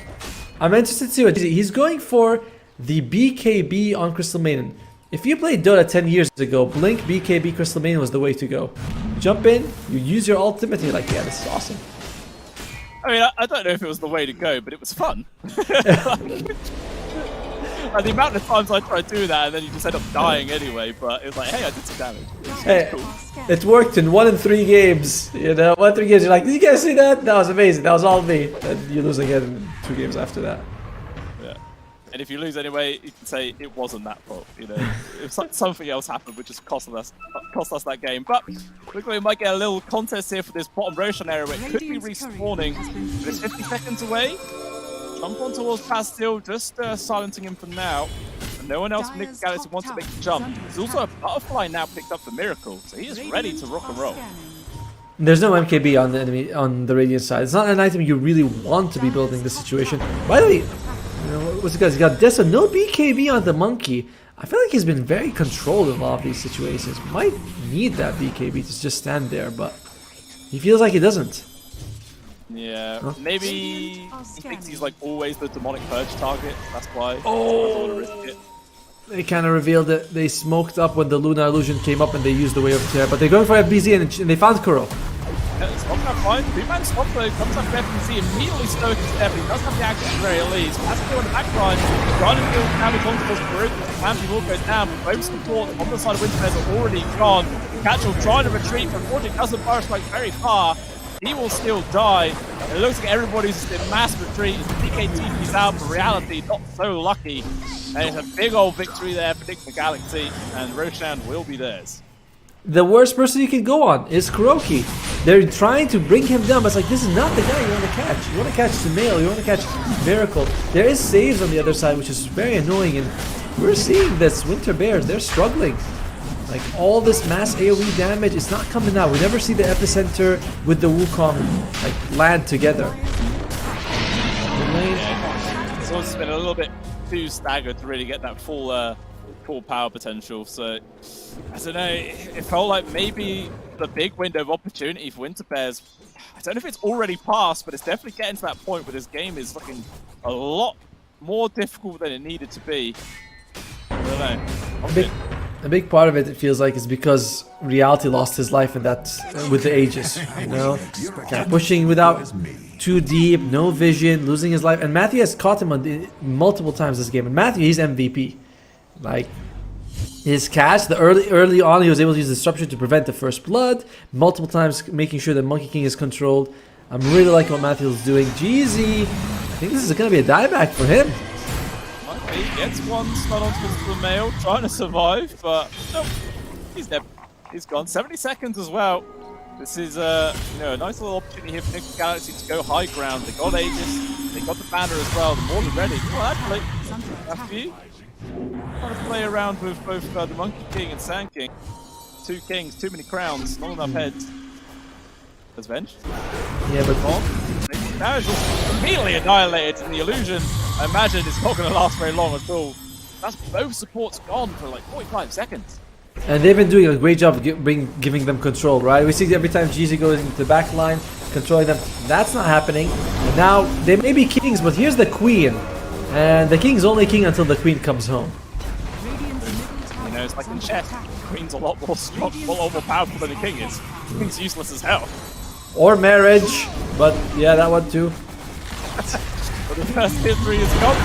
I'm interested to see what he's going for. The BKB on Crystal Maiden. If you played Dota 10 years ago, Blink BKB Crystal Maiden was the way to go. You jump in, you use your ultimate, and you're like, yeah, this is awesome. I mean, I don't know if it was the way to go, but it was fun. Like, the amount of times I tried to do that, and then you just end up dying anyway, but it was like, hey, I did some damage. Hey, cool. It worked in 1 in 3 games. You know, 1 in 3 games, you're like, did you guys see that? That was amazing. That was all me. And you lose again in 2 games after that. Yeah. And if you lose anyway, you can say it wasn't that fault. You know, if something else happened, which just cost us that game. But looks like we might get a little contest here for this bottom Roshan area. Where it could be respawning. But it's 50 seconds away. Jump on towards Pastel, just silencing him for now. And no one else from Liquid Galaxy wants to make the jump. There's also a butterfly now picked up for Miracle, so he is ready to rock and roll. There's no MKB on the enemy on the Radiant side. It's not an item you really want to be building this situation. By the way, you know, what's it got? He's got Dessa, no BKB on the Monkey. I feel like he's been very controlled in a lot of these situations. Might need that BKB to just stand there, but he feels like he doesn't. Yeah, maybe he thinks he's like always the demonic purge target. That's why. Oh, risk it. They kind of revealed it. They smoked up when the Lunar Illusion came up and they used the Way of Terror. But they're going for FBZ and they found Kuro. Yeah, it's not that fine. 3-man stop though comes up with FBZ, immediately stoking his step. He does have the action at the very least. Has to go on the back line. Trying to build damage onto this Baruch. Family will go down. Both support on the side of Winterfest are already gone. Catchell trying to retreat, but unfortunately doesn't burst like very far. He will still die. It looks like everybody's just in mass retreat. DKTP's out, but reality not so lucky. And it's a big old victory there for Liquid Galaxy, and Roshan will be theirs. The worst person you can go on is Kuroki. They're trying to bring him down, but it's like, this is not the guy you want to catch. You want to catch Sumail, you want to catch Miracle. There is saves on the other side, which is very annoying, and we're seeing this Winter Bears, they're struggling. Like, all this mass AoE damage is not coming out. We never see the epicenter with the Wukong like land together. It's also been a little bit too staggered to really get that full power potential. So I don't know. It felt like maybe the big window of opportunity for Winter Bears. I don't know if it's already passed, but it's definitely getting to that point where this game is looking a lot more difficult than it needed to be. I don't know. A big part of it, it feels like, is because Reality lost his life in that with the ages, you know, kind of pushing without too deep, no vision, losing his life. And Matthew has caught him on multiple times this game. And Matthew, he's MVP. Like, his catch, the early on, he was able to use Disruption to prevent the first blood, multiple times making sure that Monkey King is controlled. I'm really liking what Matthew is doing. GZ, I think this is going to be a dieback for him. He gets one stun onto the male, trying to survive, but nope, he's dead. He's gone. 70 seconds as well. This is a nice little opportunity here for Nick Galaxy to go high ground. They got Aegis, they got the banner as well. They're more than ready. Well, actually, after you, trying to play around with both the Monkey King and Sand King. 2 kings, too many crowns, not enough heads. That's Venge. Yeah, but Now it's just immediately annihilated in the illusion. I imagine it's not going to last very long at all. That's both supports gone for like 45 seconds. And they've been doing a great job of giving them control, right? We see every time GZ goes into the back line, controlling them. That's not happening. And now, they may be kings, but here's the queen. And the king's only king until the queen comes home. You know, it's like in chess. The queen's a lot more strong, a lot more powerful than the king is. The king's useless as hell. Or marriage, but yeah, that one too. But the first tier 3 is gone.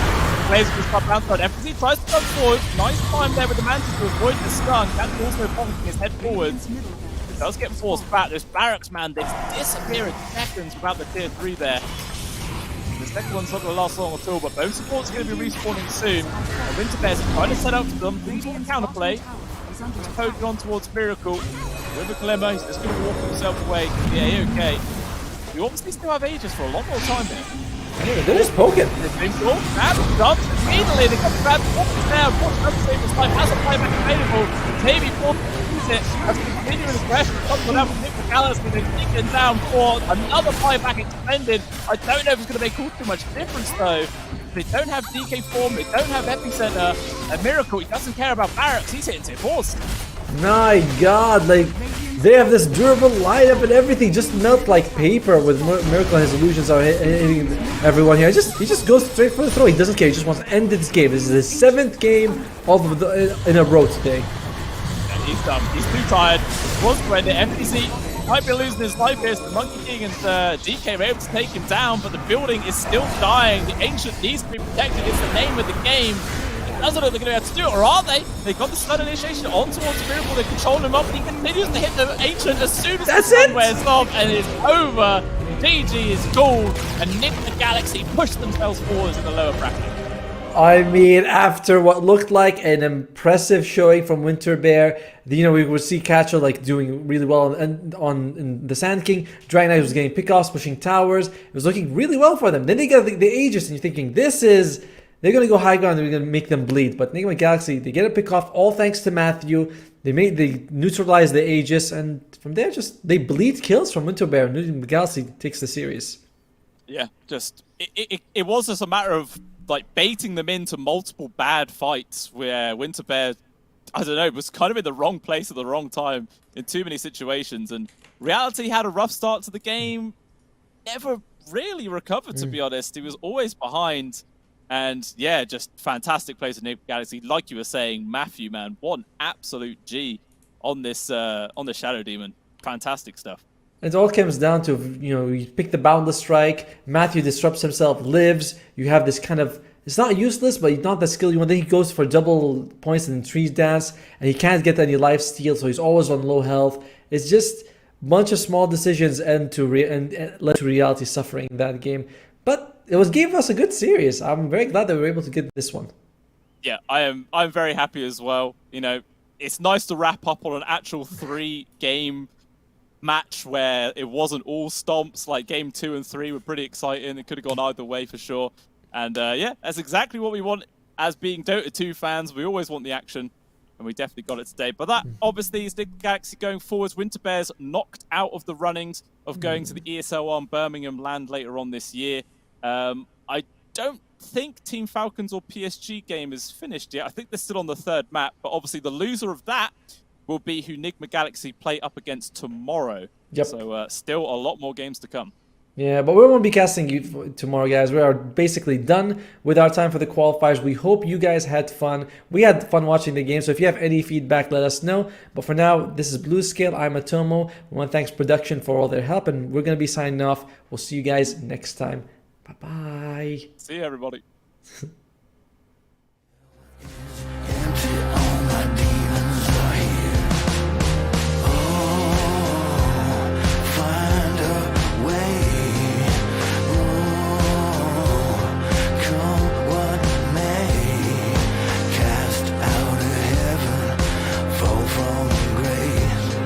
Players just got bounced out. Empathy tries to come forward. Nice time there with the Mantis to avoid the stun. That's also popping his head forwards. It does get forced back. There's Barracks Man. They disappear in seconds without the tier 3 there. The second one's not going to last long at all, but both supports are going to be respawning soon. And Winter Bears are trying to set up for them. Things want to counterplay. He's poking on towards Miracle. With a Glimmer, he's just going to walk himself away. Yeah, okay. We obviously still have Aegis for a lot more time here. Yeah, they're just poking. Grab jumps immediately. They got grab there. Force to save his life. Has a playback available. Maybe force to use it. As we continue in aggression, comes one out with Nick McAllister. They're taken down for another playback extended. I don't know if it's going to make too much difference though. They don't have DK form. They don't have Epicenter. And Miracle, he doesn't care about Barracks. He's hitting tier 4s. My god, like, they have this durable lineup and everything just melt like paper with Miracle. His illusions are hitting everyone here. He just goes straight for the throw. He doesn't care. He just wants to end this game. This is his 7th game in a row today. And he's done. He's too tired. He wants to end it. MPC might be losing his life here. So the Monkey King and DK are able to take him down, but the building is still dying. The Ancient needs to be protected. It's the name of the game. Doesn't look like they're going to have to do it, or are they? They got the stun initiation on towards the Miracle. They control him up, and he continues to hit the Ancient as soon as the stun wears off, and it's over. GG is gold, and Nick the Galaxy push themselves forwards in the lower bracket. I mean, after what looked like an impressive showing from Winter Bear, we would see Catcher like doing really well in the Sand King. Dragon Knight was getting pickoffs, pushing towers. It was looking really well for them. Then they got the Aegis, and you're thinking, they're going to go high ground and we're going to make them bleed. But Enigma Galaxy, they get a pick off, all thanks to Matthew. They neutralize the Aegis, and from there, they bleed kills from Winter Bear. Enigma Galaxy takes the series. Yeah, it was just a matter of like baiting them into multiple bad fights where Winter Bear, I don't know, was kind of in the wrong place at the wrong time in too many situations. And Reality had a rough start to the game, never really recovered, to be honest. He was always behind. And yeah, just fantastic plays in Nick Galaxy. Like you were saying, Matthew, man, what an absolute G on this Shadow Demon. Fantastic stuff. It all comes down to, you pick the Boundless Strike, Matthew disrupts himself, lives, you have this kind of, it's not useless, but not the skill you want. Then he goes for double points in Trees Dance, and he can't get any life steal, so he's always on low health. It's just a bunch of small decisions and led to Reality suffering in that game. But it gave us a good series. I'm very glad that we were able to get this one. Yeah, I'm very happy as well. It's nice to wrap up on an actual 3-game match where it wasn't all stomps. Like game 2 and 3 were pretty exciting. It could have gone either way for sure. And yeah, that's exactly what we want as being Dota 2 fans. We always want the action, and we definitely got it today. But that obviously is Nick Galaxy going forwards. Winter Bears knocked out of the runnings of going to the ESL on Birmingham land later on this year. I don't think Team Falcons or PSG game is finished yet. I think they're still on the 3rd map, but obviously the loser of that will be who Enigma Galaxy play up against tomorrow. Yep. So still a lot more games to come. Yeah, but we won't be casting you tomorrow, guys. We are basically done with our time for the qualifiers. We hope you guys had fun. We had fun watching the game, so if you have any feedback, let us know. But for now, this is Blue Scale. I'm Atomo. We want to thank production for all their help, and we're going to be signing off. We'll see you guys next time. Bye-bye. See you, everybody. Cast out of heaven, fall from grace.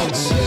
Don't say